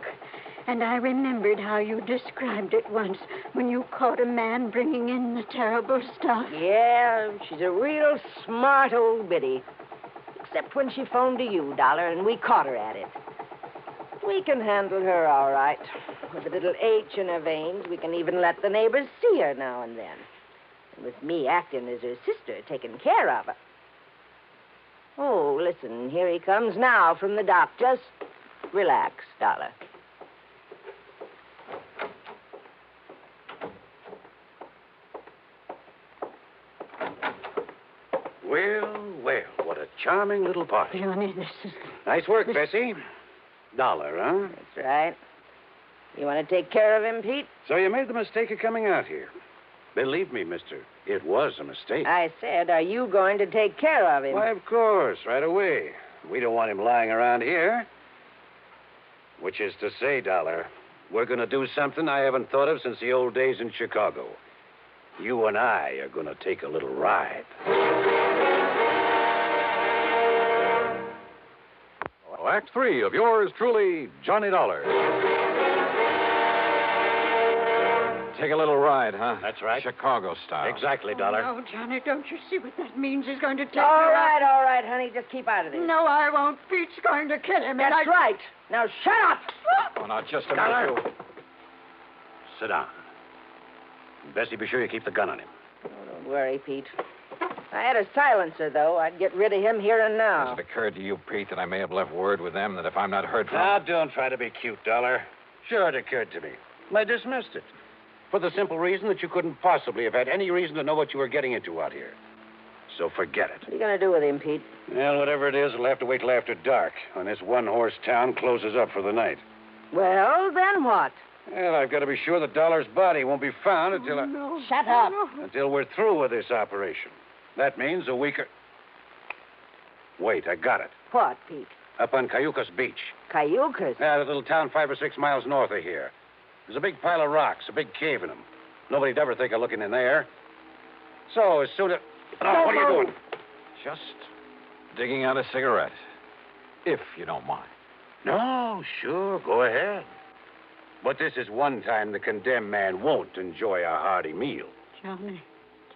And I remembered how you described it once when you caught a man bringing in the terrible stuff. Yeah, she's a real smart old biddy. Except when she phoned to you, Dollar, and we caught her at it. We can handle her all right. With a little H in her veins, we can even let the neighbors see her now and then. And with me acting as her sister, taking care of her. Oh, listen, here he comes now from the dock. Just relax, Dollar. Well, what a charming little party. Johnny, this is... Nice work, Bessie. Dollar, huh? That's right. You want to take care of him, Pete? So you made the mistake of coming out here. Believe me, mister, it was a mistake. I said, are you going to take care of him? Why, of course, right away. We don't want him lying around here. Which is to say, Dollar, we're going to do something I haven't thought of since the old days in Chicago. You and I are going to take a little ride. Act 3 of yours truly, Johnny Dollar. Take a little ride, huh? That's right. Chicago style. Exactly, Dollar. Oh, no, Johnny, don't you see what that means? He's going to take All her right, out. all right, honey. Just keep out of this. No, I won't. Pete's going to kill him. That's right. Now, shut up. Oh, now, just a Dollar. minute. You. Sit down. Bessie, be sure you keep the gun on him. Oh, don't worry, Pete. I had a silencer, though. I'd get rid of him here and now. Has it occurred to you, Pete, that I may have left word with them that if I'm not heard from... Now, don't try to be cute, Dollar. Sure, it occurred to me. I dismissed it. For the simple reason that you couldn't possibly have had any reason to know what you were getting into out here. So forget it. What are you going to do with him, Pete? Well, whatever it is, it'll have to wait till after dark, when this one-horse town closes up for the night. Well, then what? Well, I've got to be sure that Dollar's body won't be found until No. Shut up. until we're through with this operation. That means a week or... Wait, I got it. What, Pete? Up on Cayucas Beach. Cayucas? Yeah, that little town 5 or 6 miles north of here. There's a big pile of rocks, a big cave in them. Nobody'd ever think of looking in there. So as soon as... Oh, what are you doing? Just digging out a cigarette, if you don't mind. No, sure, go ahead. But this is one time the condemned man won't enjoy a hearty meal. Johnny,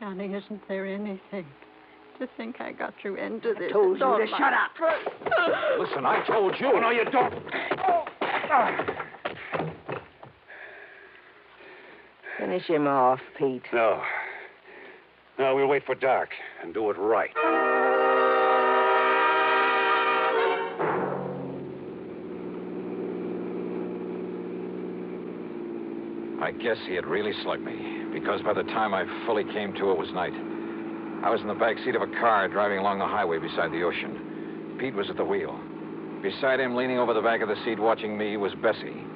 isn't there anything? To think I got you into this. I told you to shut up. Listen, I told you. Oh, no, you don't. Finish him off, Pete. No. No, we'll wait for dark and do it right. I guess he had really slugged me, because by the time I fully came to, it was night. I was in the back seat of a car driving along the highway beside the ocean. Pete was at the wheel. Beside him, leaning over the back of the seat watching me, was Bessie.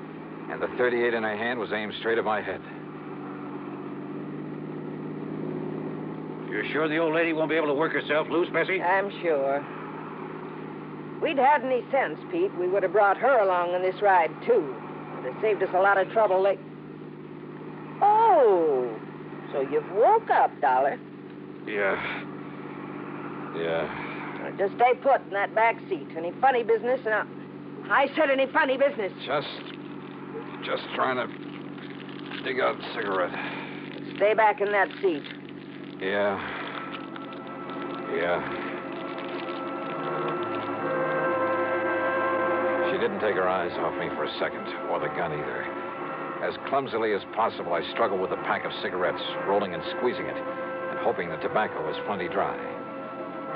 And the .38 in her hand was aimed straight at my head. You're sure the old lady won't be able to work herself loose, Bessie? I'm sure. If we'd had any sense, Pete, we would have brought her along on this ride, too. It would have saved us a lot of trouble. Oh, so you've woke up, Dollar. Yeah. Well, just stay put in that back seat. Any funny business, and I said any funny business. Just trying to dig out a cigarette. Stay back in that seat. Yeah. She didn't take her eyes off me for a second, or the gun either. As clumsily as possible, I struggled with a pack of cigarettes, rolling and squeezing it, and hoping the tobacco was plenty dry.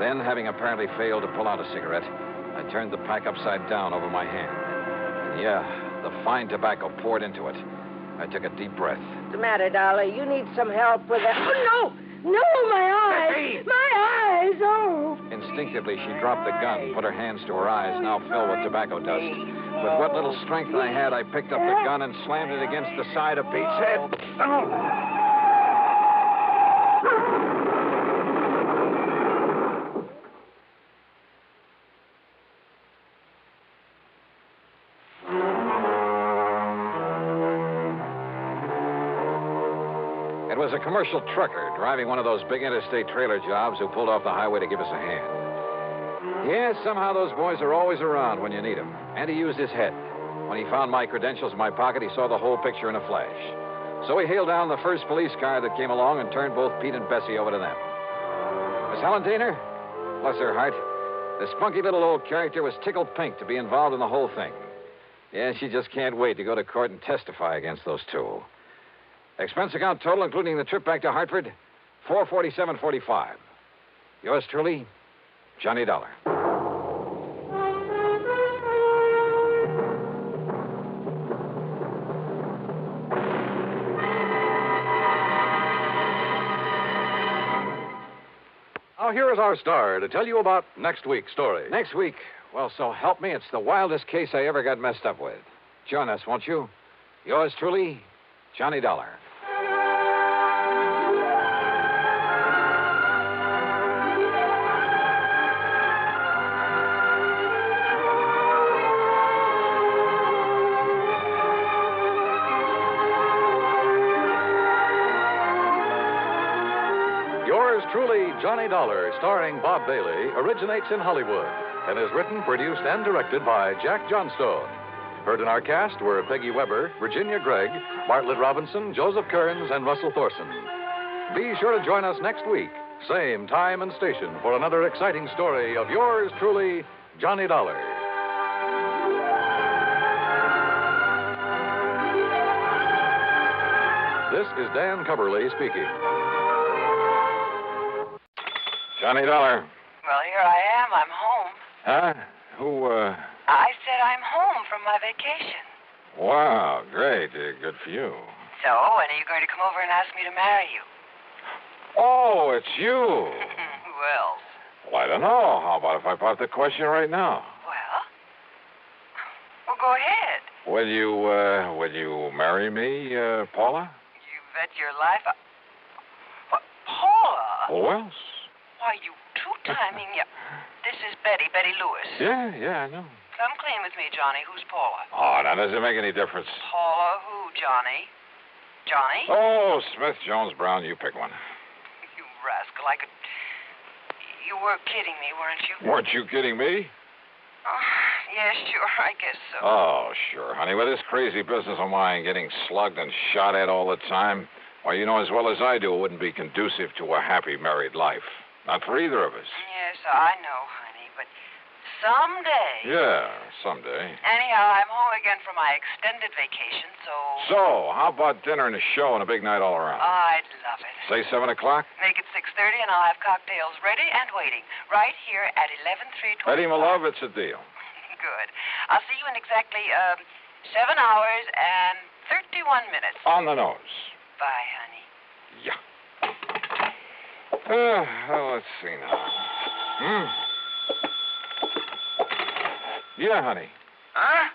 Then, having apparently failed to pull out a cigarette, I turned the pack upside down over my hand. And the fine tobacco poured into it. I took a deep breath. What's the matter, Dollar? You need some help with that. Oh, no! No, my eyes! Bessie! My eyes! Oh! Instinctively, she dropped the gun, put her hands to her eyes, now filled with tobacco dust. With what little strength I had, I picked up the gun and slammed it against the side of Pete's head. It was a commercial trucker driving one of those big interstate trailer jobs who pulled off the highway to give us a hand. Yeah, somehow those boys are always around when you need them. And he used his head. When he found my credentials in my pocket, he saw the whole picture in a flash. So he hailed down the first police car that came along and turned both Pete and Bessie over to them. Miss Helen Daner, bless her heart, the spunky little old character was tickled pink to be involved in the whole thing. Yeah, she just can't wait to go to court and testify against those two. Expense account total, including the trip back to Hartford, $447.45. Yours truly, Johnny Dollar. Now, here is our star to tell you about next week's story. Next week, well, so help me, it's the wildest case I ever got messed up with. Join us, won't you? Yours truly, Johnny Dollar. Yours truly, Johnny Dollar, starring Bob Bailey, originates in Hollywood and is written, produced, and directed by Jack Johnstone. Heard in our cast were Peggy Weber, Virginia Gregg, Bartlett Robinson, Joseph Kearns, and Russell Thorson. Be sure to join us next week, same time and station, for another exciting story of yours truly, Johnny Dollar. This is Dan Coverly speaking. Johnny Dollar. Well, here I am. I'm home. Huh? Who, I said I'm home from my vacation. Wow, great. Good for you. So, when are you going to come over and ask me to marry you? Oh, it's you. Who else? Well, I don't know. How about if I pop the question right now? Well, go ahead. Will you marry me, Paula? You bet your life. What, Paula? Who else? Why, you two-timing. This is Betty Lewis. Yeah, I know. Come clean with me, Johnny. Who's Paula? Oh, now, does it make any difference? Paula who, Johnny? Johnny? Oh, Smith, Jones, Brown, you pick one. You rascal, I could... You were kidding me, weren't you? Weren't you kidding me? Oh, yeah, sure, I guess so. Oh, sure, honey. With this crazy business of mine getting slugged and shot at all the time, why, you know as well as I do, it wouldn't be conducive to a happy married life. Not for either of us. Yes, I know, honey, but someday... Yeah, someday. Anyhow, I'm home again for my extended vacation, so... So, how about dinner and a show and a big night all around? I'd love it. Say 7 o'clock? Make it 6:30 and I'll have cocktails ready and waiting, right here at 11325. Eddie, my love, it's a deal. Good. I'll see you in exactly 7 hours and 31 minutes. On the nose. Bye, honey. Yeah. Well, let's see now. Yeah, honey. Huh?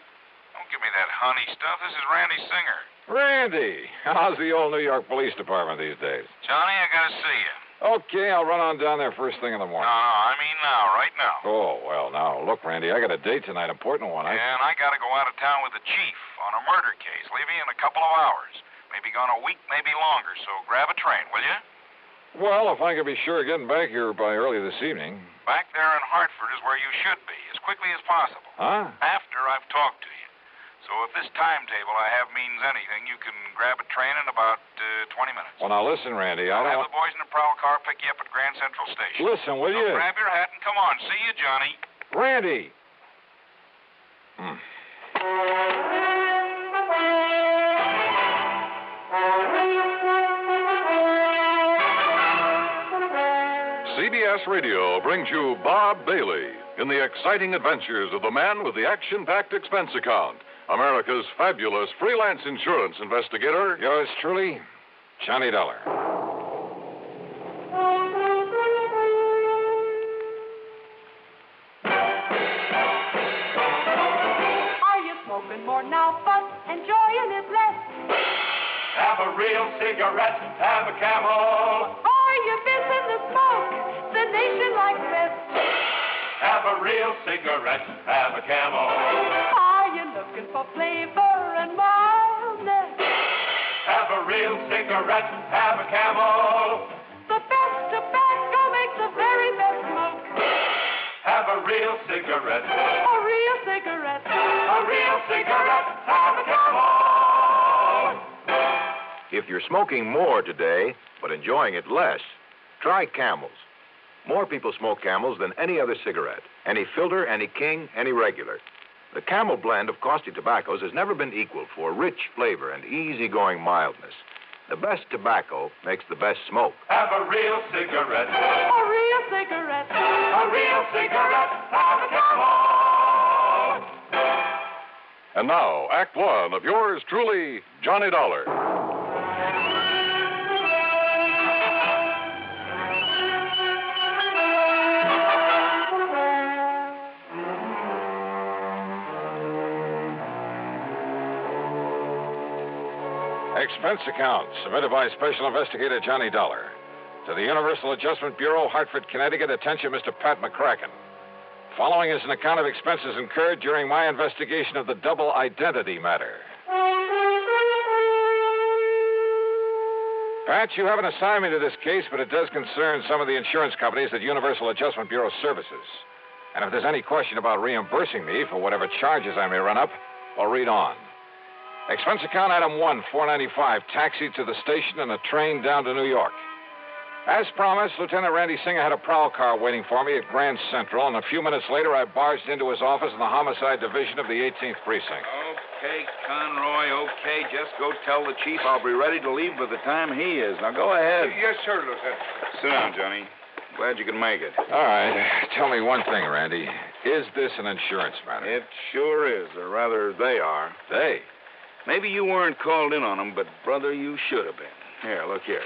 Don't give me that honey stuff. This is Randy Singer. Randy, how's the old New York Police Department these days? Johnny, I gotta see you. Okay, I'll run on down there first thing in the morning. No, I mean now, right now. Oh, well, now, look, Randy, I got a date tonight, important one. And I gotta go out of town with the chief on a murder case, leaving in a couple of hours. Maybe gone a week, maybe longer, so grab a train, will you? Well, if I can be sure of getting back here by early this evening. Back there in Hartford is where you should be, as quickly as possible. Huh? After I've talked to you. So if this timetable I have means anything, you can grab a train in about 20 minutes. Well, now, listen, Randy, I'll I don't... have the boys in the prowl car pick you up at Grand Central Station. Listen, will So you? grab your hat and come on. See you, Johnny. Randy! CBS Radio brings you Bob Bailey in the exciting adventures of the man with the action-packed expense account, America's fabulous freelance insurance investigator. Yours truly, Johnny Dollar. real cigarette, have a Camel. Are you missing the smoke? The nation likes this. Have a real cigarette, have a Camel. Are you looking for flavor and mildness? Have a real cigarette, have a Camel. The best tobacco makes the very best smoke. Have a real cigarette. A real cigarette. A real cigarette, have a Camel. If you're smoking more today, but enjoying it less, try Camels. More people smoke Camels than any other cigarette. Any filter, any king, any regular. The Camel blend of costly tobaccos has never been equaled for rich flavor and easygoing mildness. The best tobacco makes the best smoke. Have a real cigarette. A real cigarette. A real cigarette, have a Camel. And now, Act One of yours truly, Johnny Dollar. Expense account submitted by Special Investigator Johnny Dollar. To the Universal Adjustment Bureau, Hartford, Connecticut. Attention, Mr. Pat McCracken. Following is an account of expenses incurred during my investigation of the double identity matter. Pat, you haven't assigned me to this case, but it does concern some of the insurance companies that Universal Adjustment Bureau services. And if there's any question about reimbursing me for whatever charges I may run up, I'll read on. Expense account item 1, $495, taxi to the station and a train down to New York. As promised, Lieutenant Randy Singer had a prowl car waiting for me at Grand Central, and a few minutes later I barged into his office in the Homicide Division of the 18th Precinct. Okay, Conroy, okay. Just go tell the chief I'll be ready to leave by the time he is. Now, go ahead. Yes, sir, Lieutenant. Sit down, Johnny. Glad you could make it. All right. Tell me one thing, Randy. Is this an insurance matter? It sure is, or rather, they are. They? Maybe you weren't called in on them, but, brother, you should have been. Here, look here.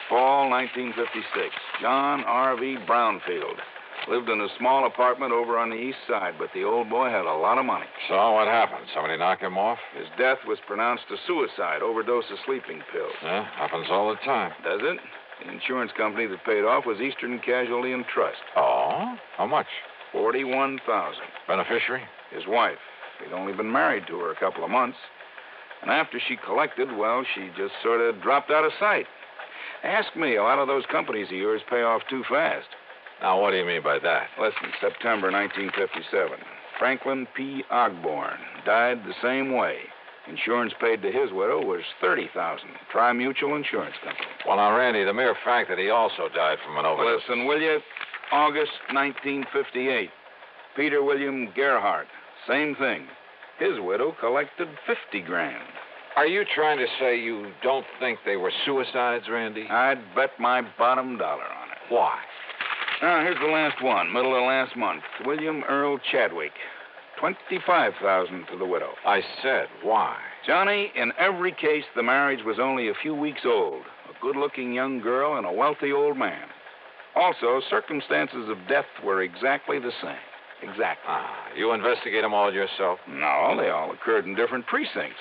Fall 1956. John R.V. Brownfield. Lived in a small apartment over on the east side, but the old boy had a lot of money. So what happened? Somebody knock him off? His death was pronounced a suicide, overdose of sleeping pills. Yeah, happens all the time. Does it? The insurance company that paid off was Eastern Casualty and Trust. Oh? How much? $41,000. Beneficiary? His wife. He'd only been married to her a couple of months. And after she collected, well, she just sort of dropped out of sight. Ask me, a lot of those companies of yours pay off too fast. Now, what do you mean by that? Listen, September 1957. Franklin P. Ogborn died the same way. Insurance paid to his widow was $30,000. Tri-Mutual Insurance Company. Well, now, Randy, the mere fact that he also died from an overdose... Listen, will you? August 1958. Peter William Gerhardt. Same thing. His widow collected $50,000. Are you trying to say you don't think they were suicides, Randy? I'd bet my bottom dollar on it. Why? Now, here's the last one, middle of last month. William Earl Chadwick. $25,000 to the widow. I said, why? Johnny, in every case, the marriage was only a few weeks old. A good-looking young girl and a wealthy old man. Also, circumstances of death were exactly the same. Exactly. You investigate them all yourself? No, they all occurred in different precincts.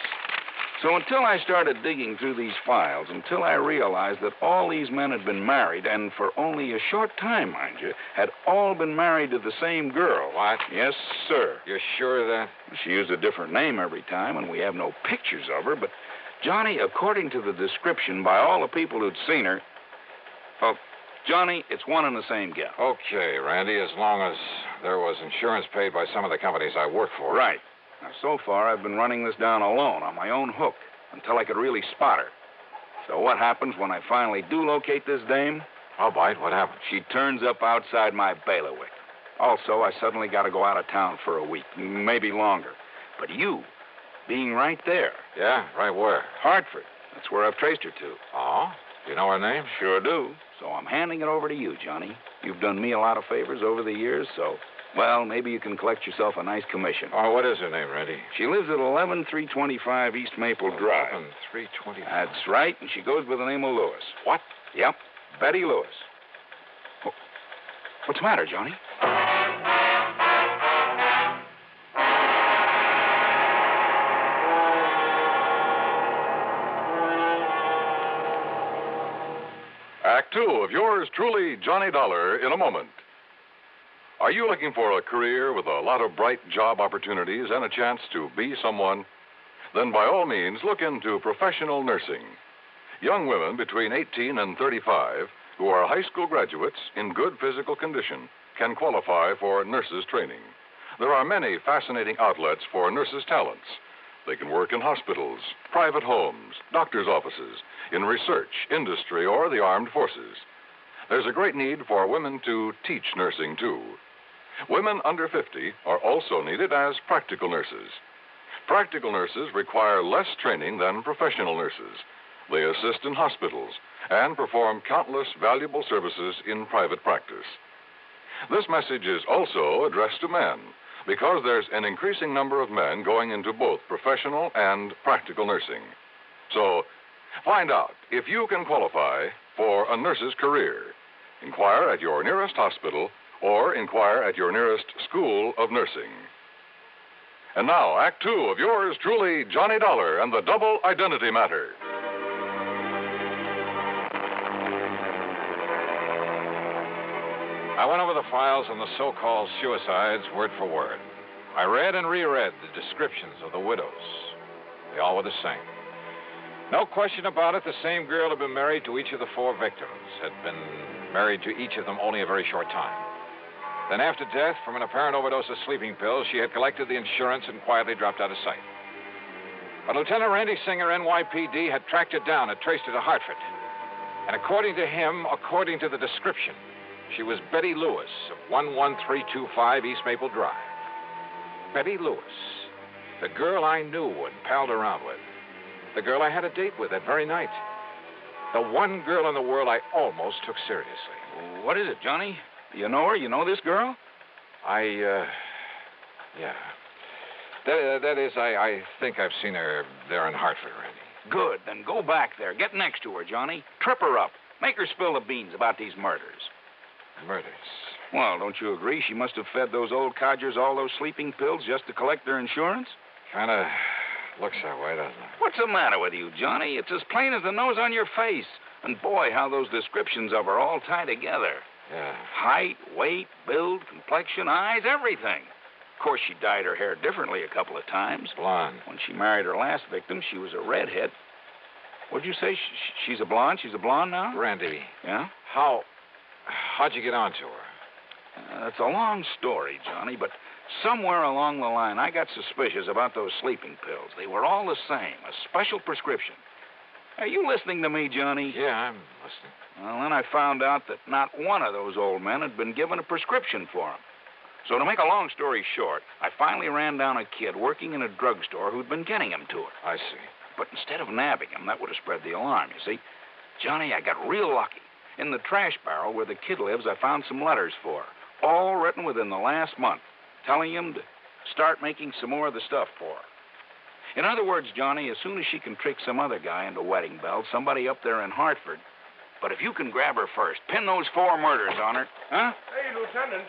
So until I started digging through these files, until I realized that all these men had been married, and for only a short time, mind you, had all been married to the same girl. What? Yes, sir. You're sure of that? She used a different name every time, and we have no pictures of her, but, Johnny, according to the description by all the people who'd seen her, well, Johnny, it's one and the same gal. Okay, Randy, as long as there was insurance paid by some of the companies I work for. Right. Now, so far, I've been running this down alone on my own hook until I could really spot her. So what happens when I finally do locate this dame? I'll bite. What happens? She turns up outside my bailiwick. Also, I suddenly got to go out of town for a week, maybe longer. But you, being right there. Yeah, right where? Hartford. That's where I've traced her to. Oh? Do you know her name? Sure do. So I'm handing it over to you, Johnny. You've done me a lot of favors over the years, so, well, maybe you can collect yourself a nice commission. Oh, what is her name, Randy? She lives at 11325 East Maple Drive. 11325. That's right, and she goes by the name of Lewis. What? Yep, Betty Lewis. What's the matter, Johnny? Act Two of yours truly, Johnny Dollar, in a moment. Are you looking for a career with a lot of bright job opportunities and a chance to be someone? Then by all means, look into professional nursing. Young women between 18 and 35 who are high school graduates in good physical condition can qualify for nurses training. There are many fascinating outlets for nurses' talents. They can work in hospitals, private homes, doctors' offices, in research, industry, or the armed forces. There's a great need for women to teach nursing, too. Women under 50 are also needed as practical nurses. Practical nurses require less training than professional nurses. They assist in hospitals and perform countless valuable services in private practice. This message is also addressed to men because there's an increasing number of men going into both professional and practical nursing. So, find out if you can qualify for a nurse's career. Inquire at your nearest hospital or inquire at your nearest school of nursing. And now, Act Two of yours truly, Johnny Dollar and the Double Identity Matter. I went over the files on the so-called suicides word for word. I read and reread the descriptions of the widows. They all were the same. No question about it, the same girl had been married to each of the 4 victims, had been married to each of them only a very short time. Then after death, from an apparent overdose of sleeping pills, she had collected the insurance and quietly dropped out of sight. But Lieutenant Randy Singer, NYPD, had tracked her down and traced her to Hartford. And according to him, according to the description, she was Betty Lewis of 11325 East Maple Drive. Betty Lewis, the girl I knew and palled around with. The girl I had a date with that very night. The one girl in the world I almost took seriously. What is it, Johnny? You know her? You know this girl? Yeah. That is, I think I've seen her there in Hartford, Randy. Good. Then go back there. Get next to her, Johnny. Trip her up. Make her spill the beans about these murders. Murders? Well, don't you agree she must have fed those old codgers all those sleeping pills just to collect their insurance? Kind of looks that way, doesn't it? What's the matter with you, Johnny? It's as plain as the nose on your face. And boy, how those descriptions of her all tie together. Yeah. Height, weight, build, complexion, eyes, everything. Of course, she dyed her hair differently a couple of times. Blonde. When she married her last victim, she was a redhead. What'd you say? She's a blonde? She's a blonde now? Randy. Yeah? How'd you get onto her? It's a long story, Johnny, but somewhere along the line, I got suspicious about those sleeping pills. They were all the same, a special prescription. Are you listening to me, Johnny? Yeah, I'm listening. Well, then I found out that not one of those old men had been given a prescription for them. So to make a long story short, I finally ran down a kid working in a drugstore who'd been getting him to her. I see. But instead of nabbing him, that would have spread the alarm, you see. Johnny, I got real lucky. In the trash barrel where the kid lives, I found some letters for her, all written within the last month, telling him to start making some more of the stuff for her. In other words, Johnny, as soon as she can trick some other guy into wedding bells, somebody up there in Hartford. But if you can grab her first, pin those 4 murders on her, huh? Hey, Lieutenant.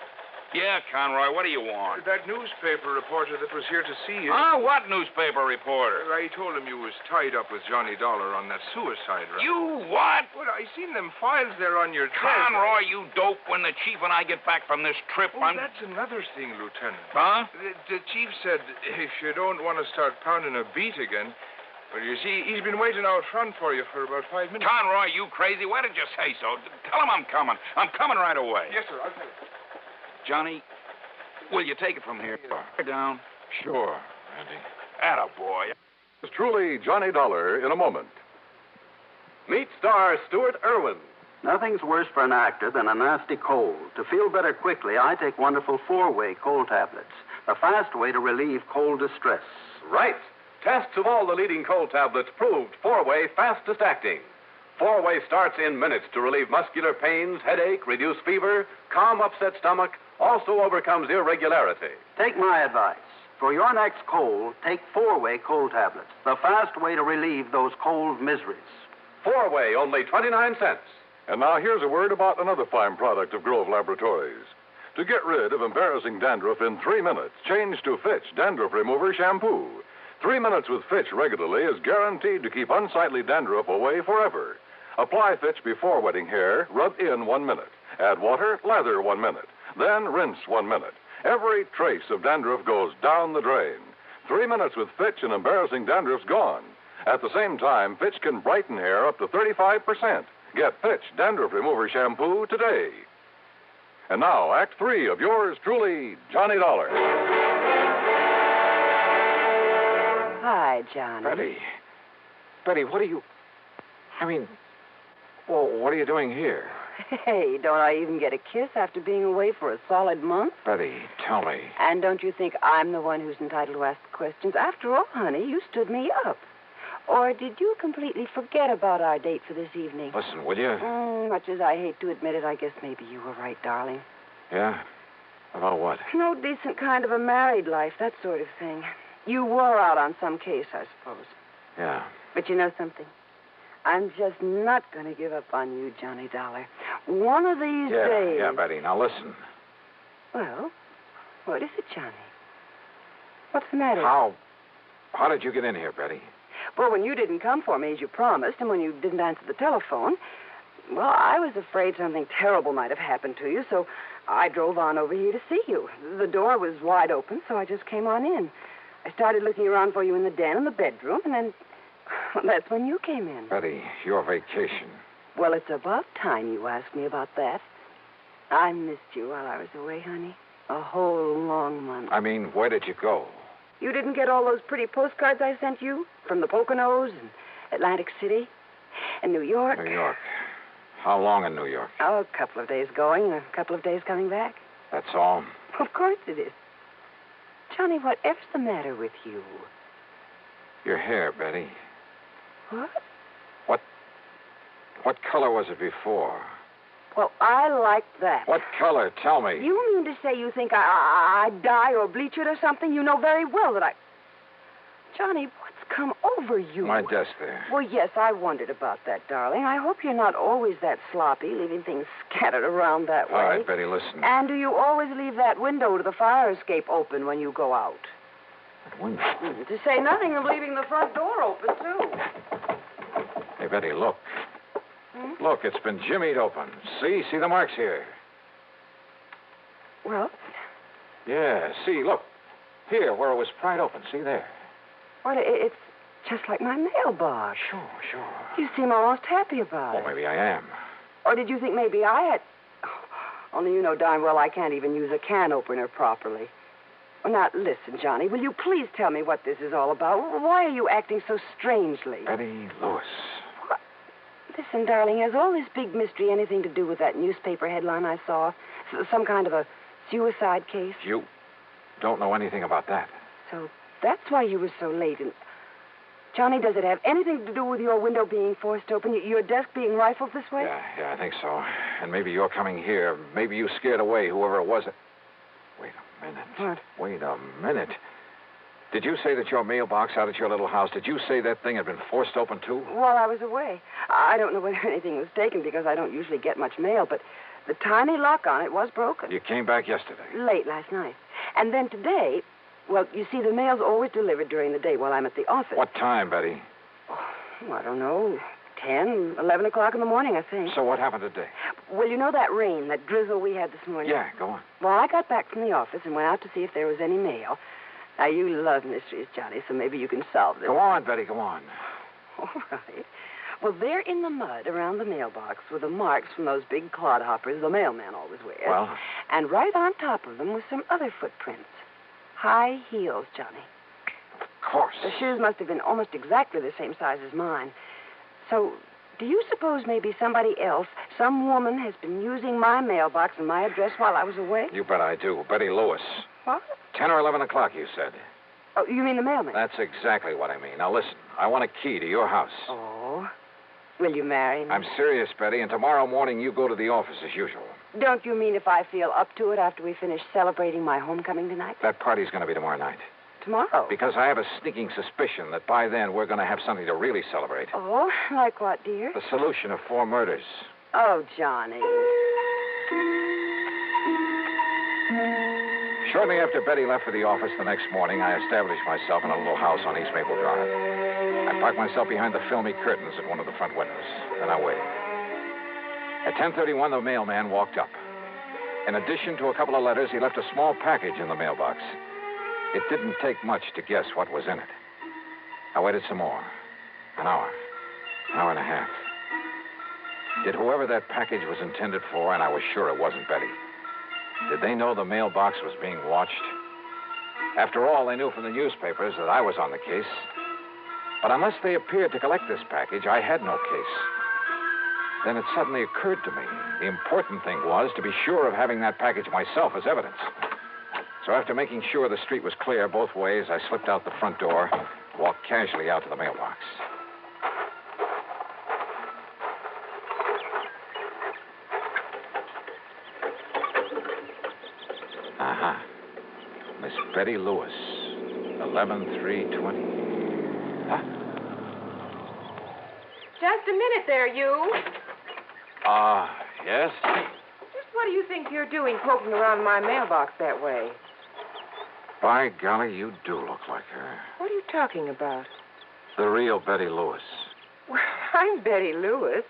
Yeah, Conroy, what do you want? That newspaper reporter that was here to see you. Ah, what newspaper reporter? I told him you was tied up with Johnny Dollar on that suicide run. You what? Well, I seen them files there on your desk. Conroy, you dope, when the chief and I get back from this trip, Oh, that's another thing, Lieutenant. Huh? The chief said if you don't want to start pounding a beat again, well, you see, he's been waiting out front for you for about 5 minutes. Conroy, you crazy? Why didn't you say so? Tell him I'm coming. I'm coming right away. Yes, sir, I'll tell you. Johnny, will you take it from here? Down. Sure, Randy. Attaboy. It's truly Johnny Dollar in a moment. Meet star Stuart Irwin. Nothing's worse for an actor than a nasty cold. To feel better quickly, I take wonderful 4-way cold tablets. A fast way to relieve cold distress. Right. Tests of all the leading cold tablets proved 4-way fastest acting. 4-way starts in minutes to relieve muscular pains, headache, reduce fever, calm upset stomach, also overcomes irregularity. Take my advice. For your next cold, take 4-way cold tablets. The fast way to relieve those cold miseries. 4-way, only 29 cents. And now here's a word about another fine product of Grove Laboratories. To get rid of embarrassing dandruff in 3 minutes, change to Fitch Dandruff Remover Shampoo. 3 minutes with Fitch regularly is guaranteed to keep unsightly dandruff away forever. Apply Fitch before wetting hair, rub in 1 minute. Add water, lather 1 minute. Then rinse 1 minute. Every trace of dandruff goes down the drain. 3 minutes with Fitch and embarrassing dandruff's gone. At the same time, Fitch can brighten hair up to 35%. Get Fitch Dandruff Remover Shampoo today. And now, Act 3 of yours truly, Johnny Dollar. Hi, Johnny. Betty, what are you... what are you doing here? Hey, don't I even get a kiss after being away for a solid month? Betty, tell me. And don't you think I'm the one who's entitled to ask the questions? After all, honey, you stood me up. Or did you completely forget about our date for this evening? Listen, will you? Much as I hate to admit it, I guess maybe you were right, darling. Yeah? About what? No decent kind of a married life, that sort of thing. You wore out on some case, I suppose. Yeah. But you know something? I'm just not going to give up on you, Johnny Dollar. One of these days... Yeah, Betty. Now, listen. Well, what is it, Johnny? What's the matter? How did you get in here, Betty? Well, when you didn't come for me as you promised, and when you didn't answer the telephone, well, I was afraid something terrible might have happened to you, so I drove on over here to see you. The door was wide open, so I just came on in. I started looking around for you in the den and the bedroom, and then that's when you came in. Betty, your vacation. Well, it's about time you asked me about that. I missed you while I was away, honey. A whole long month. I mean, where did you go? You didn't get all those pretty postcards I sent you? From the Poconos and Atlantic City and New York? New York. How long in New York? Oh, a couple of days going and a couple of days coming back. That's all? Of course it is. Johnny, whatever's the matter with you? Your hair, Betty. What? What color was it before? Well, I like that. What color? Tell me. You mean to say you think I'd dye or bleach it or something? You know very well that I... Johnny, what's come over you? My desk there. Well, yes, I wondered about that, darling. I hope you're not always that sloppy, leaving things scattered around that way. All right, Betty, listen. And do you always leave that window to the fire escape open when you go out? That window? To say nothing of leaving the front door open, too. Hey, Betty, look. Look, it's been jimmied open. See the marks here. Well? Yeah, see, look. Here, where it was pried open. See there. Well, it's just like my mailbox. Sure. You seem almost happy about it. Well, maybe I am. Or did you think maybe I had... Only you know darn well I can't even use a can opener properly. Well, now, listen, Johnny, will you please tell me what this is all about? Why are you acting so strangely? Betty Lewis. What? Listen, darling, has all this big mystery anything to do with that newspaper headline I saw? Some kind of a suicide case? You don't know anything about that. So that's why you were so late. And Johnny, does it have anything to do with your window being forced open, your desk being rifled this way? Yeah, I think so. And maybe you're coming here. Maybe you scared away whoever it was. Wait a minute. What? Wait a minute. Did you say that your mailbox out at your little house, did you say that thing had been forced open, too? While I was away. I don't know whether anything was taken because I don't usually get much mail, but the tiny lock on it was broken. You came back yesterday. Late last night. And then today, well, you see, the mail's always delivered during the day while I'm at the office. What time, Betty? Oh, I don't know. 10, 11 o'clock in the morning, I think. So what happened today? Well, you know that rain, that drizzle we had this morning? Yeah, go on. Well, I got back from the office and went out to see if there was any mail. Now, you love mysteries, Johnny, so maybe you can solve this. Go on, Betty, go on. All right. Well, there in the mud around the mailbox were the marks from those big clodhoppers the mailman always wears. Well? And right on top of them were some other footprints. High heels, Johnny. Of course. The shoes must have been almost exactly the same size as mine. So, do you suppose maybe somebody else, some woman, has been using my mailbox and my address while I was away? You bet I do. Betty Lewis. What? 10 or 11 o'clock, you said. Oh, you mean the mailman? That's exactly what I mean. Now, listen. I want a key to your house. Oh. Will you marry me? I'm serious, Betty, and tomorrow morning you go to the office as usual. Don't you mean if I feel up to it after we finish celebrating my homecoming tonight? That party's going to be tomorrow night. Tomorrow? Because I have a sneaking suspicion that by then we're going to have something to really celebrate. Oh, like what, dear? The solution of 4 murders. Oh, Johnny. Shortly after Betty left for the office the next morning, I established myself in a little house on East Maple Drive. I parked myself behind the filmy curtains at one of the front windows. Then I waited. At 10:31, the mailman walked up. In addition to a couple of letters, he left a small package in the mailbox. It didn't take much to guess what was in it. I waited some more. An hour and a half. Did whoever that package was intended for, and I was sure it wasn't Betty, did they know the mailbox was being watched? After all, they knew from the newspapers that I was on the case. But unless they appeared to collect this package, I had no case. Then it suddenly occurred to me, the important thing was to be sure of having that package myself as evidence. So after making sure the street was clear both ways, I slipped out the front door, walked casually out to the mailbox. Aha. Miss Betty Lewis, 11/3/20. Huh? Just a minute there, you. Yes? Just what do you think you're doing poking around my mailbox that way? By golly, you do look like her. What are you talking about? The real Betty Lewis. Well, I'm Betty Lewis.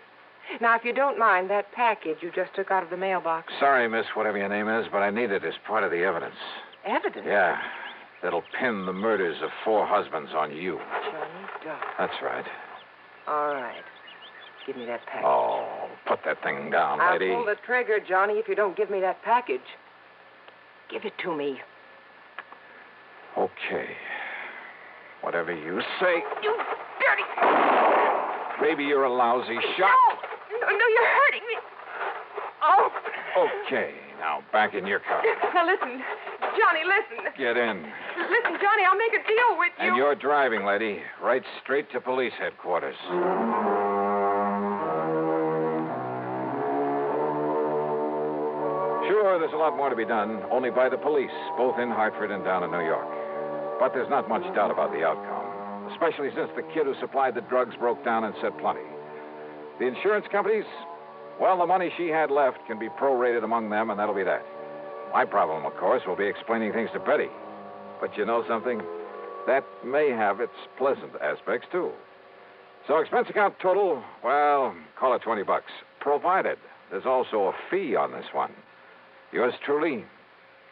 Now, if you don't mind, that package you just took out of the mailbox. Sorry, miss, whatever your name is, but I need it as part of the evidence. Evidence? Yeah. That'll pin the murders of 4 husbands on you. Johnny Dog. That's right. All right. Give me that package. Oh, put that thing down, I'll lady. pull the trigger, Johnny, if you don't give me that package. Give it to me. Okay. Whatever you say. You dirty... Maybe you're a lousy shot. No, you're hurting me. Oh. Okay, now back in your car. Now, listen. Johnny, listen. Get in. Listen, Johnny, I'll make a deal with you. And you're driving, lady. Right straight to police headquarters. Sure, there's a lot more to be done, only by the police, both in Hartford and down in New York. But there's not much doubt about the outcome, especially since the kid who supplied the drugs broke down and said plenty. The insurance companies, well, the money she had left can be prorated among them, and that'll be that. My problem, of course, will be explaining things to Betty. But you know something? That may have its pleasant aspects, too. So expense account total, well, call it $20, provided there's also a fee on this one. Yours truly,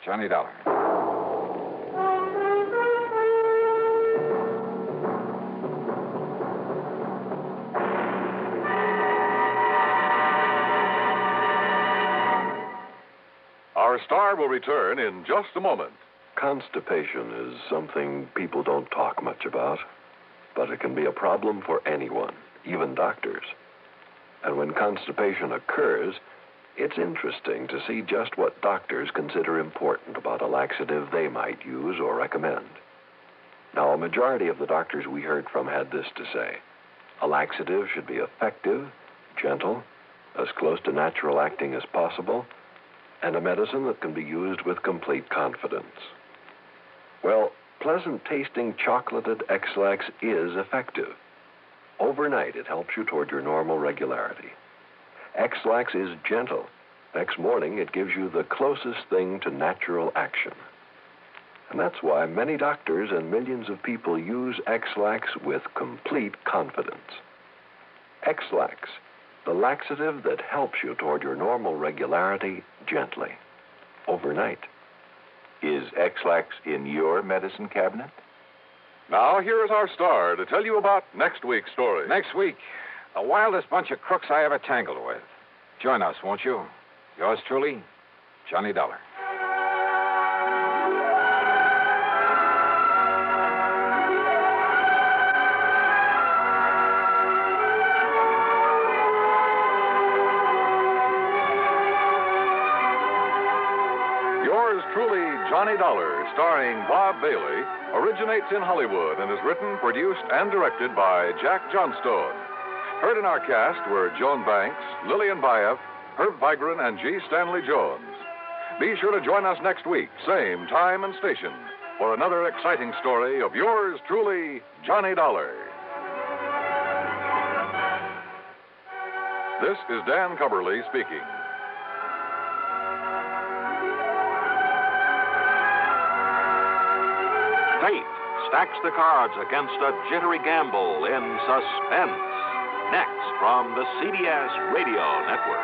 Johnny Dollar. Our star will return in just a moment. Constipation is something people don't talk much about, but it can be a problem for anyone, even doctors. And when constipation occurs, it's interesting to see just what doctors consider important about a laxative they might use or recommend. Now, a majority of the doctors we heard from had this to say. A laxative should be effective, gentle, as close to natural acting as possible, and a medicine that can be used with complete confidence. Well, pleasant-tasting chocolated X-Lax is effective. Overnight, it helps you toward your normal regularity. X-Lax is gentle. Next morning, it gives you the closest thing to natural action. And that's why many doctors and millions of people use X-Lax with complete confidence. X-Lax, the laxative that helps you toward your normal regularity gently, overnight. Is X-Lax in your medicine cabinet? Now, here is our star to tell you about next week's story. Next week, the wildest bunch of crooks I ever tangled with. Join us, won't you? Yours truly, Johnny Dollar. Yours truly, Johnny Dollar, starring Bob Bailey, originates in Hollywood and is written, produced, and directed by Jack Johnstone. Heard in our cast were Joan Banks, Lillian Baeff, Herb Vigran, and G. Stanley Jones. Be sure to join us next week, same time and station, for another exciting story of yours truly, Johnny Dollar. This is Dan Cubberly speaking. Fate stacks the cards against a jittery gamble in suspense. Next from the CBS Radio Network.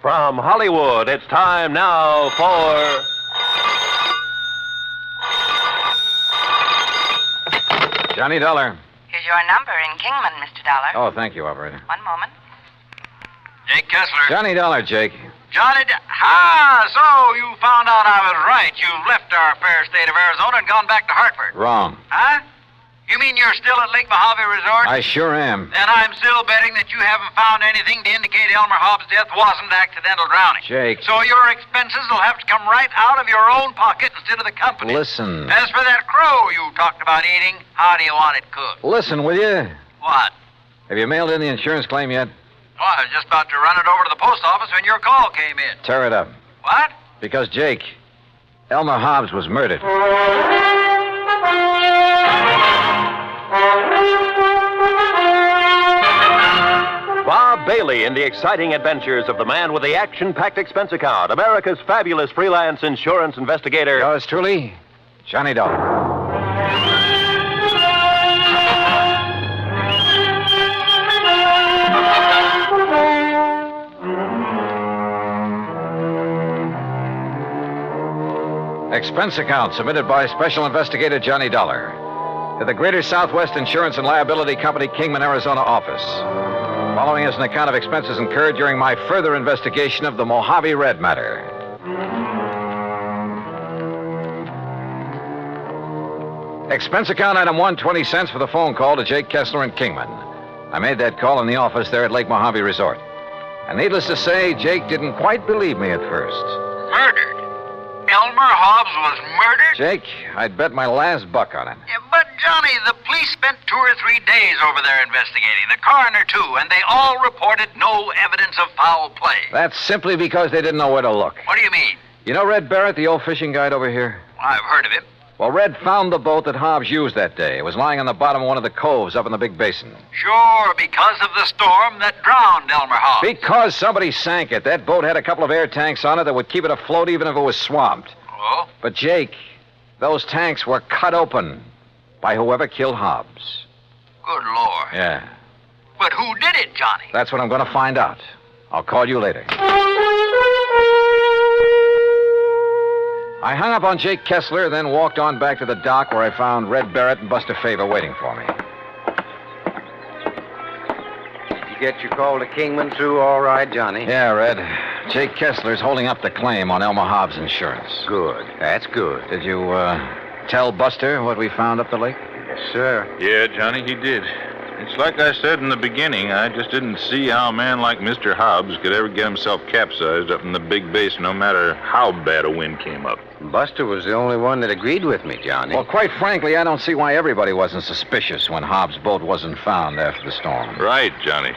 From Hollywood, it's time now for... Johnny Dollar. Here's your number in Kingman, Mr. Dollar. Oh, thank you, operator. One moment. Jake Kessler. Johnny Dollar, Jake. So you found out I was right. You've left our fair state of Arizona and gone back to Hartford. Wrong. Huh? You mean you're still at Lake Mojave Resort? I sure am. Then I'm still betting that you haven't found anything to indicate Elmer Hobbs' death wasn't accidental drowning. Jake. So your expenses will have to come right out of your own pocket instead of the company. Listen. As for that crow you talked about eating, how do you want it cooked? Listen, will you? What? Have you mailed in the insurance claim yet? Oh, I was just about to run it over to the post office when your call came in. Tear it up. What? Because, Jake, Elmer Hobbs was murdered. Bob Bailey in the exciting adventures of the man with the action-packed expense account, America's fabulous freelance insurance investigator. Yours truly, Johnny Dollar. Expense account submitted by Special Investigator Johnny Dollar to the Greater Southwest Insurance and Liability Company, Kingman, Arizona office. Following is an account of expenses incurred during my further investigation of the Mojave Red matter. Expense account item 1, 20 cents for the phone call to Jake Kessler in Kingman. I made that call in the office there at Lake Mojave Resort. And needless to say, Jake didn't quite believe me at first. Murdered? Elmer Hobbs was murdered? Jake, I'd bet my last buck on it. Yeah, but, Johnny, the police spent 2 or 3 days over there investigating. The coroner, too, and they all reported no evidence of foul play. That's simply because they didn't know where to look. What do you mean? You know Red Barrett, the old fishing guide over here? I've heard of him. Well, Red found the boat that Hobbs used that day. It was lying on the bottom of one of the coves up in the big basin. Sure, because of the storm that drowned Elmer Hobbs. Because somebody sank it. That boat had a couple of air tanks on it that would keep it afloat even if it was swamped. Oh? But, Jake, those tanks were cut open by whoever killed Hobbs. Good Lord. Yeah. But who did it, Johnny? That's what I'm going to find out. I'll call you later. I hung up on Jake Kessler, then walked on back to the dock where I found Red Barrett and Buster Favor waiting for me. You get your call to Kingman through all right, Johnny? Yeah, Red. Jake Kessler's holding up the claim on Elmer Hobbs' insurance. Good. That's good. Did you, tell Buster what we found up the lake? Yes, sir. Yeah, Johnny, he did. It's like I said in the beginning, I just didn't see how a man like Mr. Hobbs could ever get himself capsized up in the big basin, no matter how bad a wind came up. Buster was the only one that agreed with me, Johnny. Well, quite frankly, I don't see why everybody wasn't suspicious when Hobbs' boat wasn't found after the storm. Right, Johnny.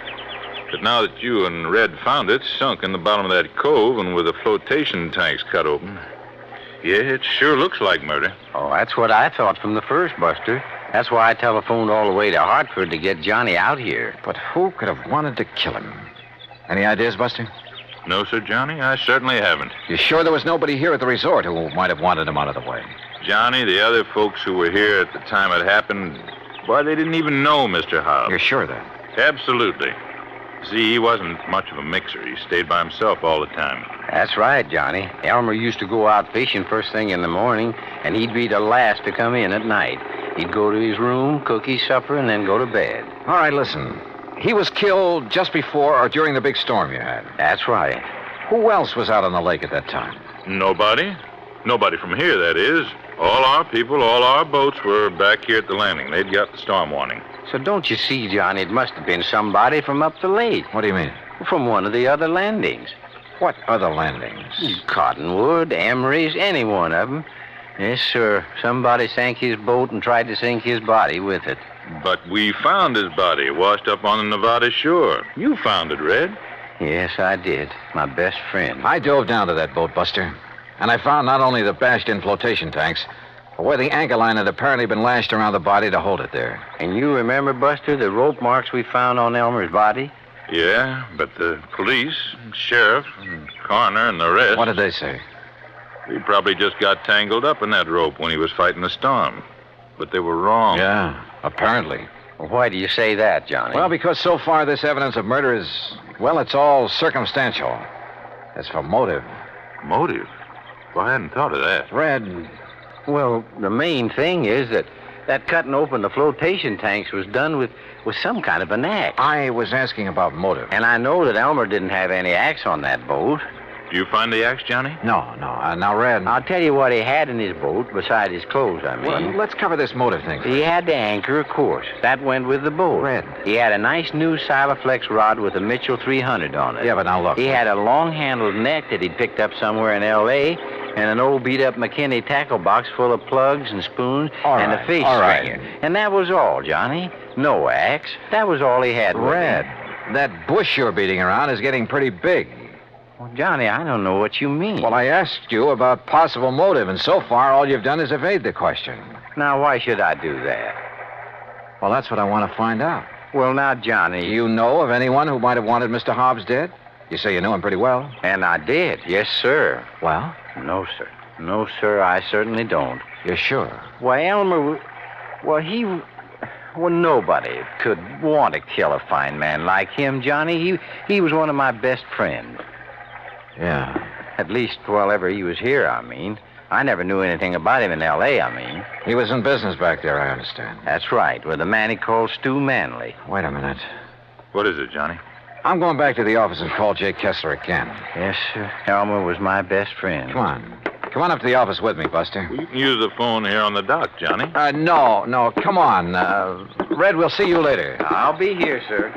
But now that you and Red found it, sunk in the bottom of that cove and with the flotation tanks cut open, yeah, it sure looks like murder. Oh, that's what I thought from the first, Buster. That's why I telephoned all the way to Hartford to get Johnny out here. But who could have wanted to kill him? Any ideas, Buster? No, sir, Johnny, I certainly haven't. You sure there was nobody here at the resort who might have wanted him out of the way? Johnny, the other folks who were here at the time it happened, why, they didn't even know Mr. Hobbs. You're sure of that? Absolutely. See, he wasn't much of a mixer. He stayed by himself all the time. That's right, Johnny. Elmer used to go out fishing first thing in the morning, and he'd be the last to come in at night. He'd go to his room, cook his supper, and then go to bed. All right, listen. He was killed just before or during the big storm you had. That's right. Who else was out on the lake at that time? Nobody. Nobody from here, that is. All our people, all our boats were back here at the landing. They'd got the storm warning. So don't you see, Johnny, it must have been somebody from up the lake. What do you mean? From one of the other landings. What other landings? Cottonwood, Emery's, any one of them. Yes, sir. Somebody sank his boat and tried to sink his body with it. But we found his body washed up on the Nevada shore. You found it, Red. Yes, I did. My best friend. I dove down to that boat, Buster. And I found not only the bashed-in flotation tanks, but where the anchor line had apparently been lashed around the body to hold it there. And you remember, Buster, the rope marks we found on Elmer's body? Yeah, but the police, sheriff, and coroner, and the rest... What did they say? He probably just got tangled up in that rope when he was fighting the storm. But they were wrong. Yeah, apparently. Well, why do you say that, Johnny? Well, because so far this evidence of murder is, well, it's all circumstantial. As for motive... Motive? Well, I hadn't thought of that. Red... Well, the main thing is that cutting open the flotation tanks was done with some kind of an axe. I was asking about motive. And I know that Elmer didn't have any axe on that boat. Did you find the axe, Johnny? No. Now, Red... I'll tell you what he had in his boat, besides his clothes, I mean. Well, let's cover this motive thing. He had the anchor, of course. That went with the boat. Red. He had a nice new Silaflex rod with a Mitchell 300 on it. Yeah, but now look. He had a long-handled net that he'd picked up somewhere in L.A., and an old beat-up McKinney tackle box full of plugs and spoons and a fish stringer. And that was all, Johnny. No axe. That was all he had. Red, that bush you're beating around is getting pretty big. Well, Johnny, I don't know what you mean. Well, I asked you about possible motive, and so far all you've done is evade the question. Now, why should I do that? Well, that's what I want to find out. Well, now, Johnny... Do you know of anyone who might have wanted Mr. Hobbs dead? You say you knew him pretty well. And I did, yes, sir. Well? No, sir. No, sir, I certainly don't. You're sure? Why, Elmer... Well, nobody could want to kill a fine man like him, Johnny. He was one of my best friends. Yeah. At least while ever he was here, I mean. I never knew anything about him in L.A., I mean. He was in business back there, I understand. That's right, with a man he called Stu Manley. Wait a minute. What is it, Johnny? I'm going back to the office and call Jake Kessler again. Yes, sir. Elmer was my best friend. Come on. Come on up to the office with me, Buster. Well, you can use the phone here on the dock, Johnny. No. Come on. Red, we'll see you later. I'll be here, sir.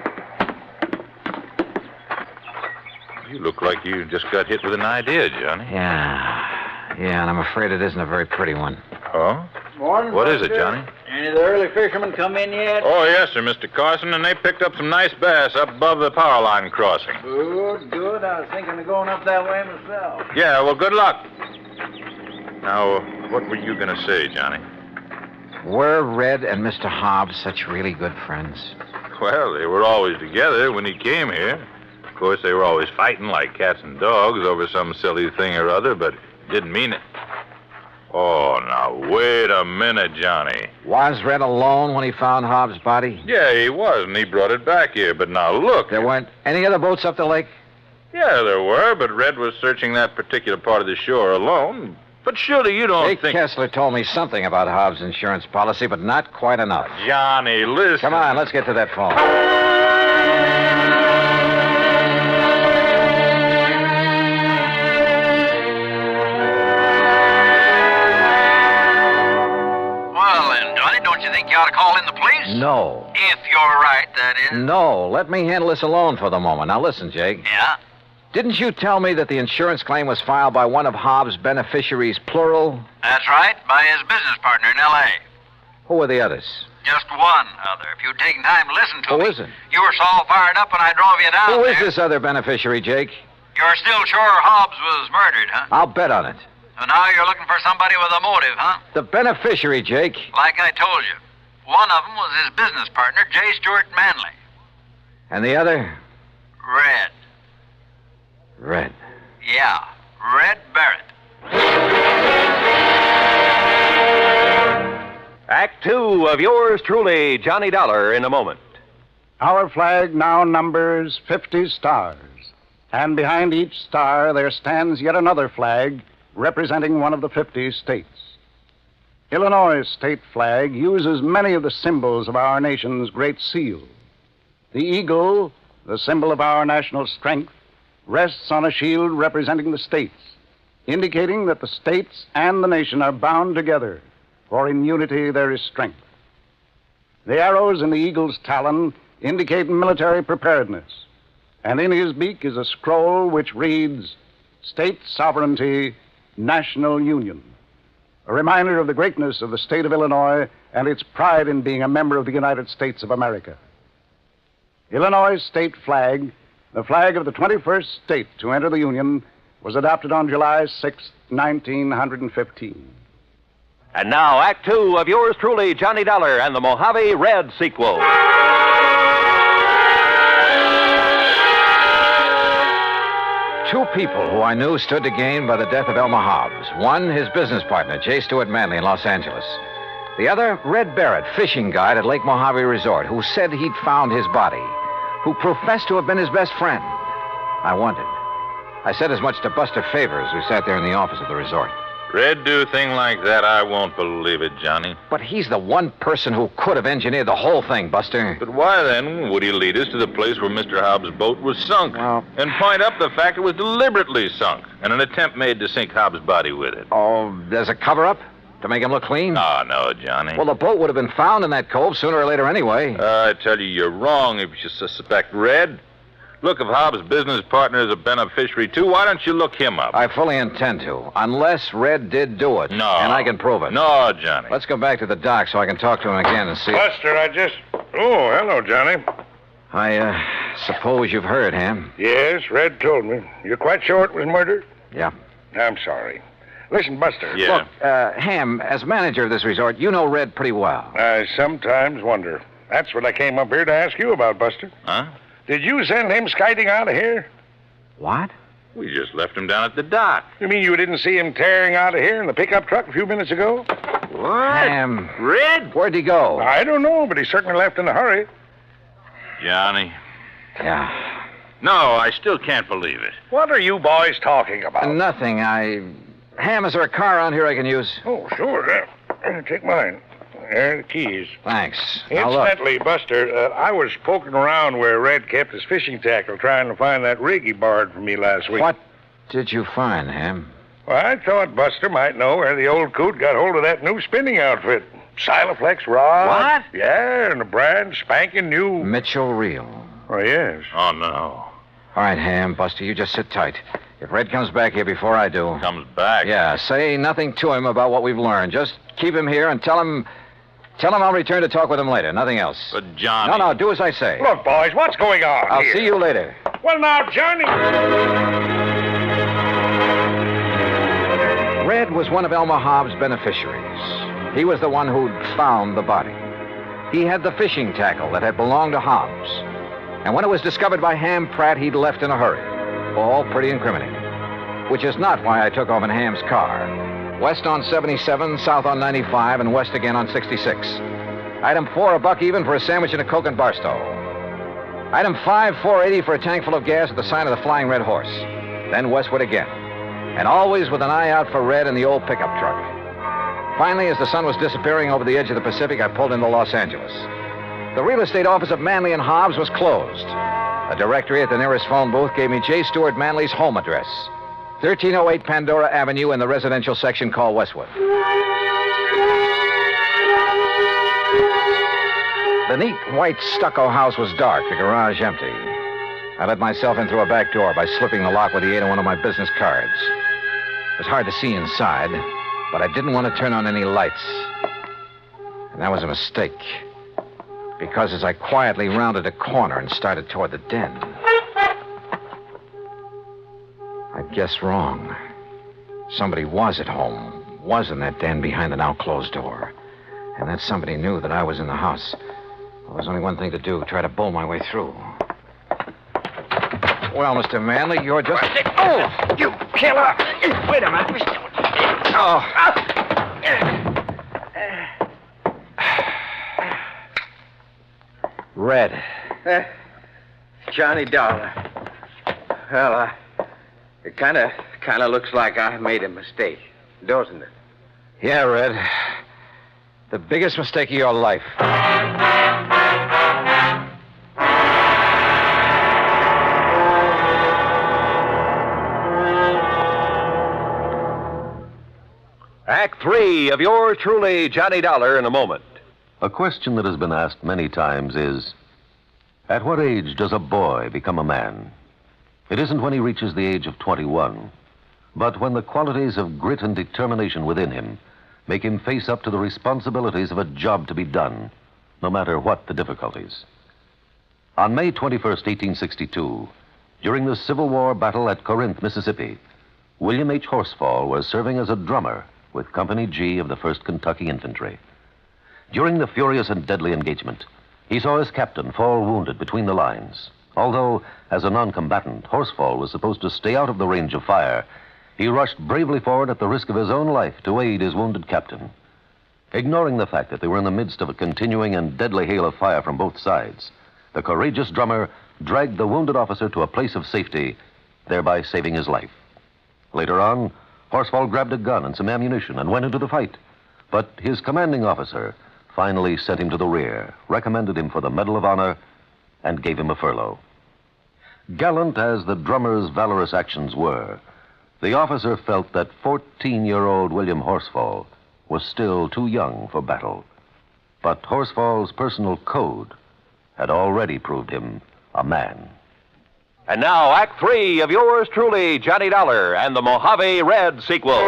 You look like you just got hit with an idea, Johnny. Yeah, and I'm afraid it isn't a very pretty one. Oh? Morning, What Buster. is it, Johnny? Any of the early fishermen come in yet? Oh, yes, sir, Mr. Carson, and they picked up some nice bass up above the power line crossing. Good. I was thinking of going up that way myself. Yeah, well, good luck. Now, what were you going to say, Johnny? Were Red and Mr. Hobbs such really good friends? Well, they were always together when he came here. Of course, they were always fighting like cats and dogs over some silly thing or other, but didn't mean it. Oh, now, wait a minute, Johnny. Was Red alone when he found Hobbs' body? Yeah, he was, and he brought it back here. But now, look. There weren't any other boats up the lake? Yeah, there were, but Red was searching that particular part of the shore alone. But surely you don't Jake think... Kessler told me something about Hobbs' insurance policy, but not quite enough. Johnny, listen. Come on, let's get to that phone. Don't you think you ought to call in the police? No. If you're right, that is. No, let me handle this alone for the moment. Now listen, Jake. Yeah? Didn't you tell me that the insurance claim was filed by one of Hobbs' beneficiaries, plural? That's right, by his business partner in L.A. Who were the others? Just one other. If you'd taken time to listen to me. Who is it? You were so all fired up when I drove you down Who there. is this other beneficiary, Jake? You're still sure Hobbs was murdered, huh? I'll bet on it. So now you're looking for somebody with a motive, huh? The beneficiary, Jake. Like I told you. One of them was his business partner, J. Stuart Manley. And the other? Red. Red. Yeah, Red Barrett. Act 2 of yours truly, Johnny Dollar, in a moment. Our flag now numbers 50 stars, and behind each star there stands yet another flag representing one of the 50 states. Illinois' state flag uses many of the symbols of our nation's great seal. The eagle, the symbol of our national strength, rests on a shield representing the states, indicating that the states and the nation are bound together, for in unity there is strength. The arrows in the eagle's talon indicate military preparedness, and in his beak is a scroll which reads, State Sovereignty, National Union, a reminder of the greatness of the state of Illinois and its pride in being a member of the United States of America. Illinois' state flag, the flag of the 21st state to enter the Union, was adopted on July 6, 1915. And now, Act Two of yours truly, Johnny Dollar and the Mojave Red sequel. Two people who I knew stood to gain by the death of Elmer Hobbs. One, his business partner, J. Stuart Manley in Los Angeles. The other, Red Barrett, fishing guide at Lake Mojave Resort, who said he'd found his body, who professed to have been his best friend. I wondered. I said as much to Buster Favors, who sat there in the office of the resort. Red do a thing like that, I won't believe it, Johnny. But he's the one person who could have engineered the whole thing, Buster. But why, then, would he lead us to the place where Mr. Hobbs' boat was sunk? And point up the fact it was deliberately sunk, and an attempt made to sink Hobbs' body with it? Oh, there's a cover-up? To make him look clean? Oh, no, Johnny. Well, the boat would have been found in that cove sooner or later anyway. I tell you, you're wrong if you suspect Red. Look, if Hobbs' business partner is a beneficiary, too, why don't you look him up? I fully intend to, unless Red did do it. No. And I can prove it. No, Johnny. Let's go back to the dock so I can talk to him again and see... Buster, Oh, hello, Johnny. I suppose you've heard, Ham? Yes, Red told me. You're quite sure it was murder? Yeah. I'm sorry. Listen, Buster. Yeah. Look, Ham, as manager of this resort, you know Red pretty well. I sometimes wonder. That's what I came up here to ask you about, Buster. Huh? Did you send him skiting out of here? What? We just left him down at the dock. You mean you didn't see him tearing out of here in the pickup truck a few minutes ago? What? Ham. Red? Where'd he go? I don't know, but he certainly left in a hurry. Johnny. Yeah. No, I still can't believe it. What are you boys talking about? Nothing. Ham, is there a car around here I can use? Oh, sure. Take mine. There are the keys. Thanks. Now, look. Incidentally, Buster, I was poking around where Red kept his fishing tackle trying to find that rig he borrowed from me last week. What did you find, Ham? Well, I thought Buster might know where the old coot got hold of that new spinning outfit. Silaflex rod. What? Yeah, and a brand spanking new... Mitchell Reel. Oh, yes. Oh, no. All right, Ham, Buster, you just sit tight. If Red comes back here before I do... Comes back? Yeah, say nothing to him about what we've learned. Just keep him here and tell him I'll return to talk with him later. Nothing else. But, Johnny... No, do as I say. Look, boys, what's going on I'll here? see you later. Well, now, Johnny... Red was one of Elmer Hobbs' beneficiaries. He was the one who'd found the body. He had the fishing tackle that had belonged to Hobbs. And when it was discovered by Ham Pratt, he'd left in a hurry. All pretty incriminating. Which is not why I took off in Ham's car. West on 77, south on 95, and west again on 66. Item 4, $1 even for a sandwich and a Coke and Barstow. Item 5, $4.80 for a tank full of gas at the sign of the Flying Red Horse. Then westward again. And always with an eye out for Red in the old pickup truck. Finally, as the sun was disappearing over the edge of the Pacific, I pulled into Los Angeles. The real estate office of Manley and Hobbs was closed. A directory at the nearest phone booth gave me J. Stuart Manley's home address. 1308 Pandora Avenue in the residential section called Westwood. The neat white stucco house was dark, the garage empty. I let myself in through a back door by slipping the lock with the aid of one of my business cards. It was hard to see inside, but I didn't want to turn on any lights. And that was a mistake. Because as I quietly rounded a corner and started toward the den, I'd guessed wrong. Somebody was at home, was in that den behind the now closed door. And that somebody knew that I was in the house. There was only one thing to do, try to bull my way through. Well, Mr. Manley, you're just... Oh, you killer! Wait a minute. Oh. Red. Johnny Dollar. Well, it kind of looks like I made a mistake, doesn't it? Yeah, Red. The biggest mistake of your life. Act 3 of yours truly, Johnny Dollar, in a moment. A question that has been asked many times is, at what age does a boy become a man? It isn't when he reaches the age of 21, but when the qualities of grit and determination within him make him face up to the responsibilities of a job to be done, no matter what the difficulties. On May 21st, 1862, during the Civil War battle at Corinth, Mississippi, William H. Horsfall was serving as a drummer with Company G of the 1st Kentucky Infantry. During the furious and deadly engagement, he saw his captain fall wounded between the lines. Although, as a non-combatant, Horsfall was supposed to stay out of the range of fire, he rushed bravely forward at the risk of his own life to aid his wounded captain. Ignoring the fact that they were in the midst of a continuing and deadly hail of fire from both sides, the courageous drummer dragged the wounded officer to a place of safety, thereby saving his life. Later on, Horsfall grabbed a gun and some ammunition and went into the fight. But his commanding officer finally sent him to the rear, recommended him for the Medal of Honor, and gave him a furlough. Gallant as the drummer's valorous actions were, the officer felt that 14-year-old William Horsfall was still too young for battle. But Horsfall's personal code had already proved him a man. And now, Act 3 of yours truly, Johnny Dollar, and the Mojave Red sequel.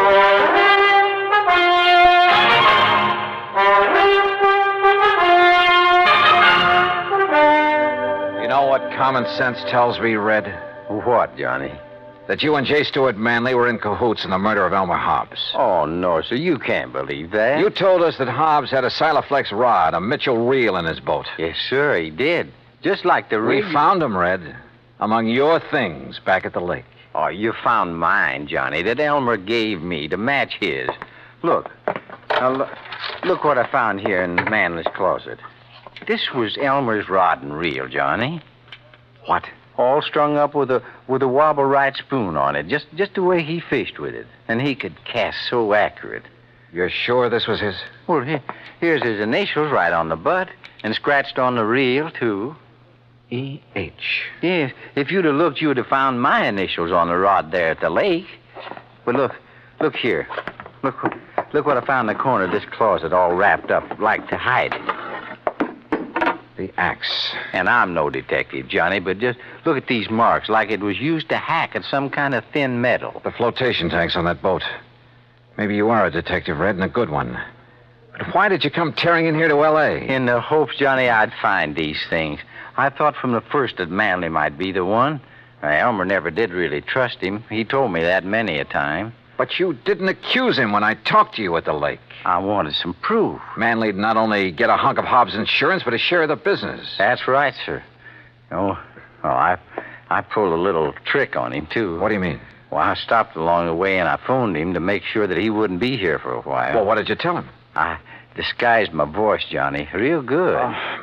You know what common sense tells me, Red? What, Johnny? That you and J. Stewart Manley were in cahoots in the murder of Elmer Hobbs. Oh, no, sir, you can't believe that. You told us that Hobbs had a Silaflex rod, a Mitchell reel in his boat. Yes, sir, he did. Just like the We reel. found him, Red, among your things back at the lake. Oh, you found mine, Johnny, that Elmer gave me to match his. Look. Now, look what I found here in Manley's closet. This was Elmer's rod and reel, Johnny. What? All strung up with a wobble right spoon on it, just the way he fished with it. And he could cast so accurate. You're sure this was his? Well, here's his initials right on the butt, and scratched on the reel, too. E.H. Yes, if you'd have looked, you would have found my initials on the rod there at the lake. But look here. Look what I found in the corner of this closet, all wrapped up, like to hide it. The axe. And I'm no detective, Johnny, but just look at these marks, like it was used to hack at some kind of thin metal. The flotation tanks on that boat. Maybe you are a detective, Red, and a good one. But why did you come tearing in here to L.A.? In the hopes, Johnny, I'd find these things. I thought from the first that Manley might be the one. Elmer never did really trust him. He told me that many a time. But you didn't accuse him when I talked to you at the lake. I wanted some proof. Manley'd not only get a hunk of Hobbs' insurance, but a share of the business. That's right, sir. I pulled a little trick on him, too. What do you mean? Well, I stopped along the way and I phoned him to make sure that he wouldn't be here for a while. Well, what did you tell him? I disguised my voice, Johnny, real good.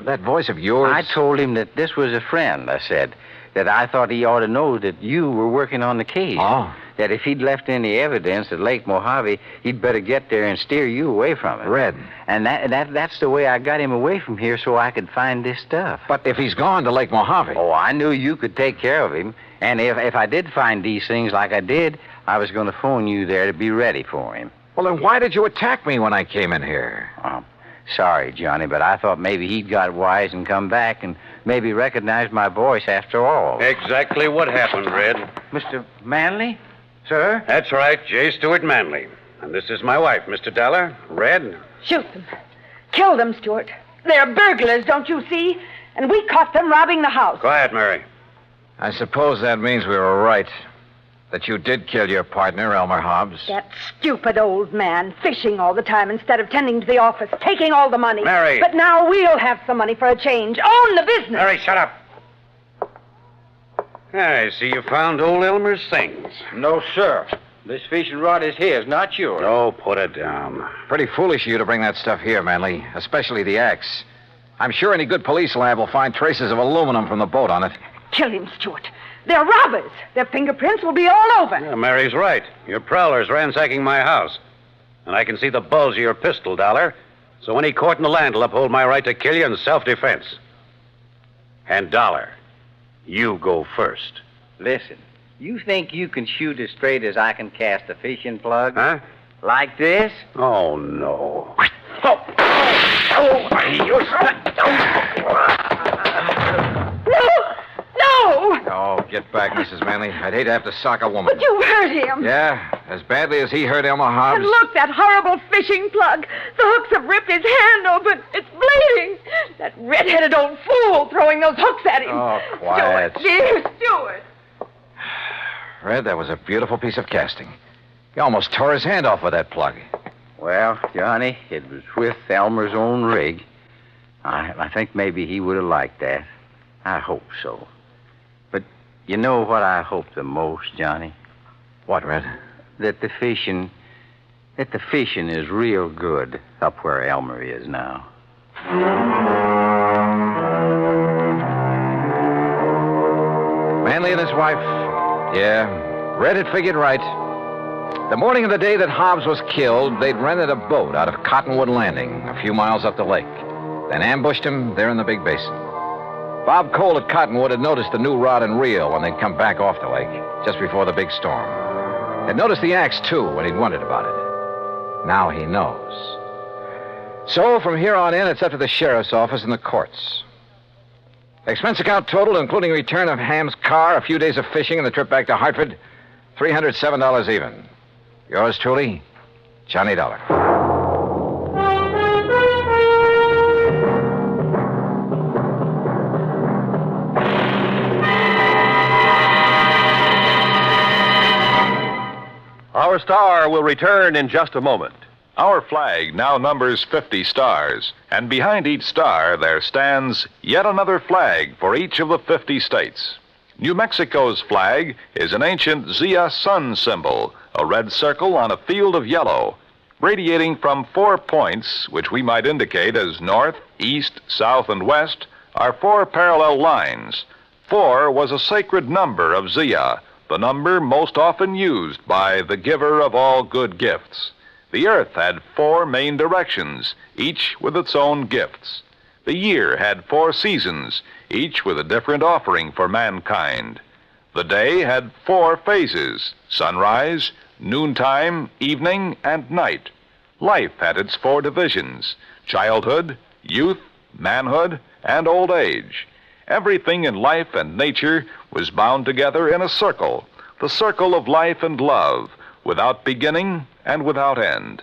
That voice of yours? I told him that this was a friend, I said. That I thought he ought to know that you were working on the case. Oh. That if he'd left any evidence at Lake Mojave, he'd better get there and steer you away from it. Red. And that's the way I got him away from here so I could find this stuff. But if he's gone to Lake Mojave... Oh, I knew you could take care of him. And if I did find these things like I did, I was going to phone you there to be ready for him. Well, then why did you attack me when I came in here? Sorry, Johnny, but I thought maybe he'd got wise and come back and maybe recognized my voice after all. Exactly what happened, Red. Mr. Manley? Sir? That's right, J. Stewart Manley. And this is my wife, Mr. Dollar. Red. Shoot them. Kill them, Stewart. They're burglars, don't you see? And we caught them robbing the house. Quiet, Mary. I suppose that means we were right. That you did kill your partner, Elmer Hobbs. That stupid old man, fishing all the time instead of tending to the office, taking all the money. Mary. But now we'll have some money for a change. Own the business. Mary, shut up. I see you found old Elmer's things. No, sir. This fishing rod is his, not yours. Oh, put it down. Pretty foolish of you to bring that stuff here, Manley, especially the axe. I'm sure any good police lab will find traces of aluminum from the boat on it. Kill him, Stewart. They're robbers. Their fingerprints will be all over. Yeah, Mary's right. Your prowler's ransacking my house. And I can see the bulge of your pistol, Dollar. So any court in the land will uphold my right to kill you in self-defense. And Dollar, you go first. Listen, you think you can shoot as straight as I can cast a fishing plug? Huh? Like this? Oh, no. No! Oh, get back, Mrs. Manley. I'd hate to have to sock a woman. But you hurt him. Yeah, as badly as he hurt Elmer Hobbs. And look, that horrible fishing plug. The hooks have ripped his hand open. It's bleeding. That red-headed old fool throwing those hooks at him. Oh, quiet. Stuart, dear Stuart. Fred, that was a beautiful piece of casting. He almost tore his hand off with that plug. Well, Johnny, it was with Elmer's own rig. I think maybe he would have liked that. I hope so. But you know what I hope the most, Johnny? What, Red? That the fishing is real good up where Elmer is now. Manley and his wife. Yeah, Red had figured right. The morning of the day that Hobbs was killed, they'd rented a boat out of Cottonwood Landing, a few miles up the lake, then ambushed him there in the big basin. Bob Cole at Cottonwood had noticed the new rod and reel when they'd come back off the lake, just before the big storm. Had noticed the axe, too, when he'd wondered about it. Now he knows. So, from here on in, it's up to the sheriff's office and the courts. Expense account total, including return of Ham's car, a few days of fishing, and the trip back to Hartford, $307 even. Yours truly, Johnny Dollar. Our star will return in just a moment. Our flag now numbers 50 stars, and behind each star there stands yet another flag for each of the 50 states. New Mexico's flag is an ancient Zia sun symbol, a red circle on a field of yellow. Radiating from 4 points, which we might indicate as north, east, south, and west, are 4 parallel lines. 4 was a sacred number of Zia, the number most often used by the giver of all good gifts. The earth had 4 main directions, each with its own gifts. The year had 4 seasons, each with a different offering for mankind. The day had 4 phases: sunrise, noontime, evening, and night. Life had its 4 divisions: childhood, youth, manhood, and old age. Everything in life and nature was bound together in a circle, the circle of life and love, without beginning and without end.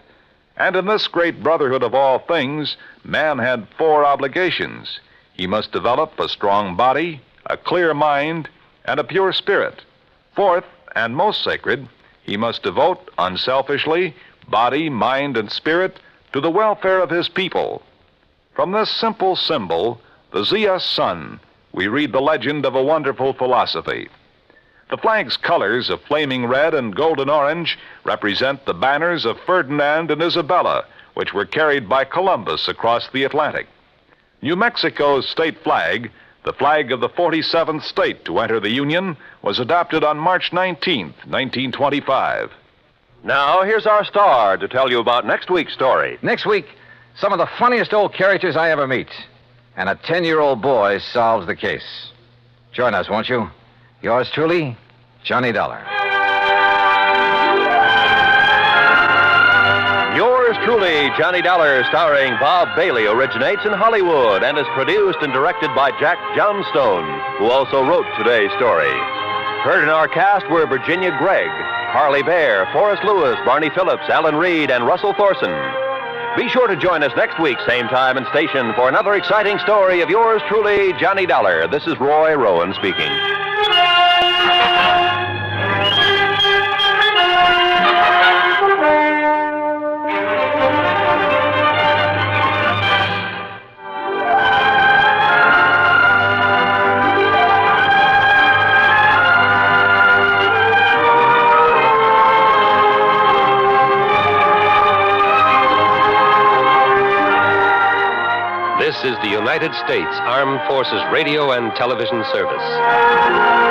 And in this great brotherhood of all things, man had 4 obligations. He must develop a strong body, a clear mind, and a pure spirit. 4th, and most sacred, he must devote unselfishly body, mind, and spirit to the welfare of his people. From this simple symbol, the Zia sun, we read the legend of a wonderful philosophy. The flag's colors of flaming red and golden orange represent the banners of Ferdinand and Isabella, which were carried by Columbus across the Atlantic. New Mexico's state flag, the flag of the 47th state to enter the Union, was adopted on March 19th, 1925. Now, here's our star to tell you about next week's story. Next week, some of the funniest old characters I ever meet. And a 10-year-old boy solves the case. Join us, won't you? Yours truly, Johnny Dollar. Yours truly, Johnny Dollar, starring Bob Bailey, originates in Hollywood and is produced and directed by Jack Johnstone, who also wrote today's story. Heard in our cast were Virginia Gregg, Harley Bear, Forrest Lewis, Barney Phillips, Alan Reed, and Russell Thorson. Be sure to join us next week, same time and station, for another exciting story of yours truly, Johnny Dollar. This is Roy Rowan speaking. This is the United States Armed Forces Radio and Television Service.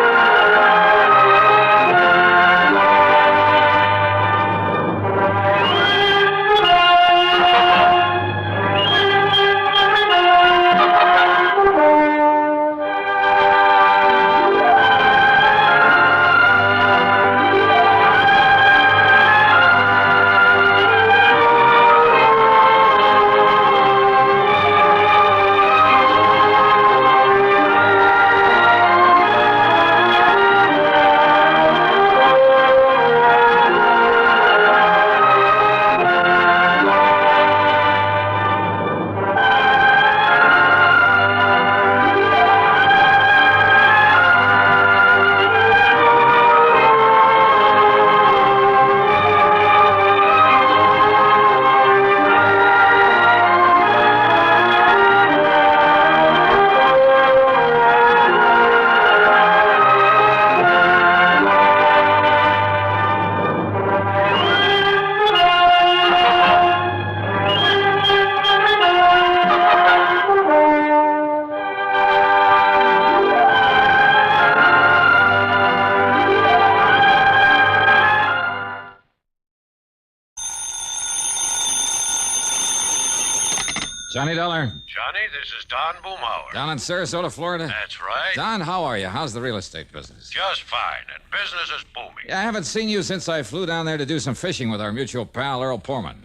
Johnny Dollar. Johnny, this is Don Boomhauer. Down in Sarasota, Florida? That's right. Don, how are you? How's the real estate business? Just fine, and business is booming. Yeah, I haven't seen you since I flew down there to do some fishing with our mutual pal, Earl Poorman.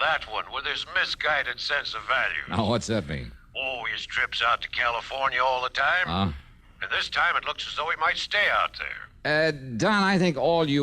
That one with his misguided sense of value. Now, what's that mean? Oh, his trips out to California all the time. Huh? And this time it looks as though he might stay out there. Don, I think all you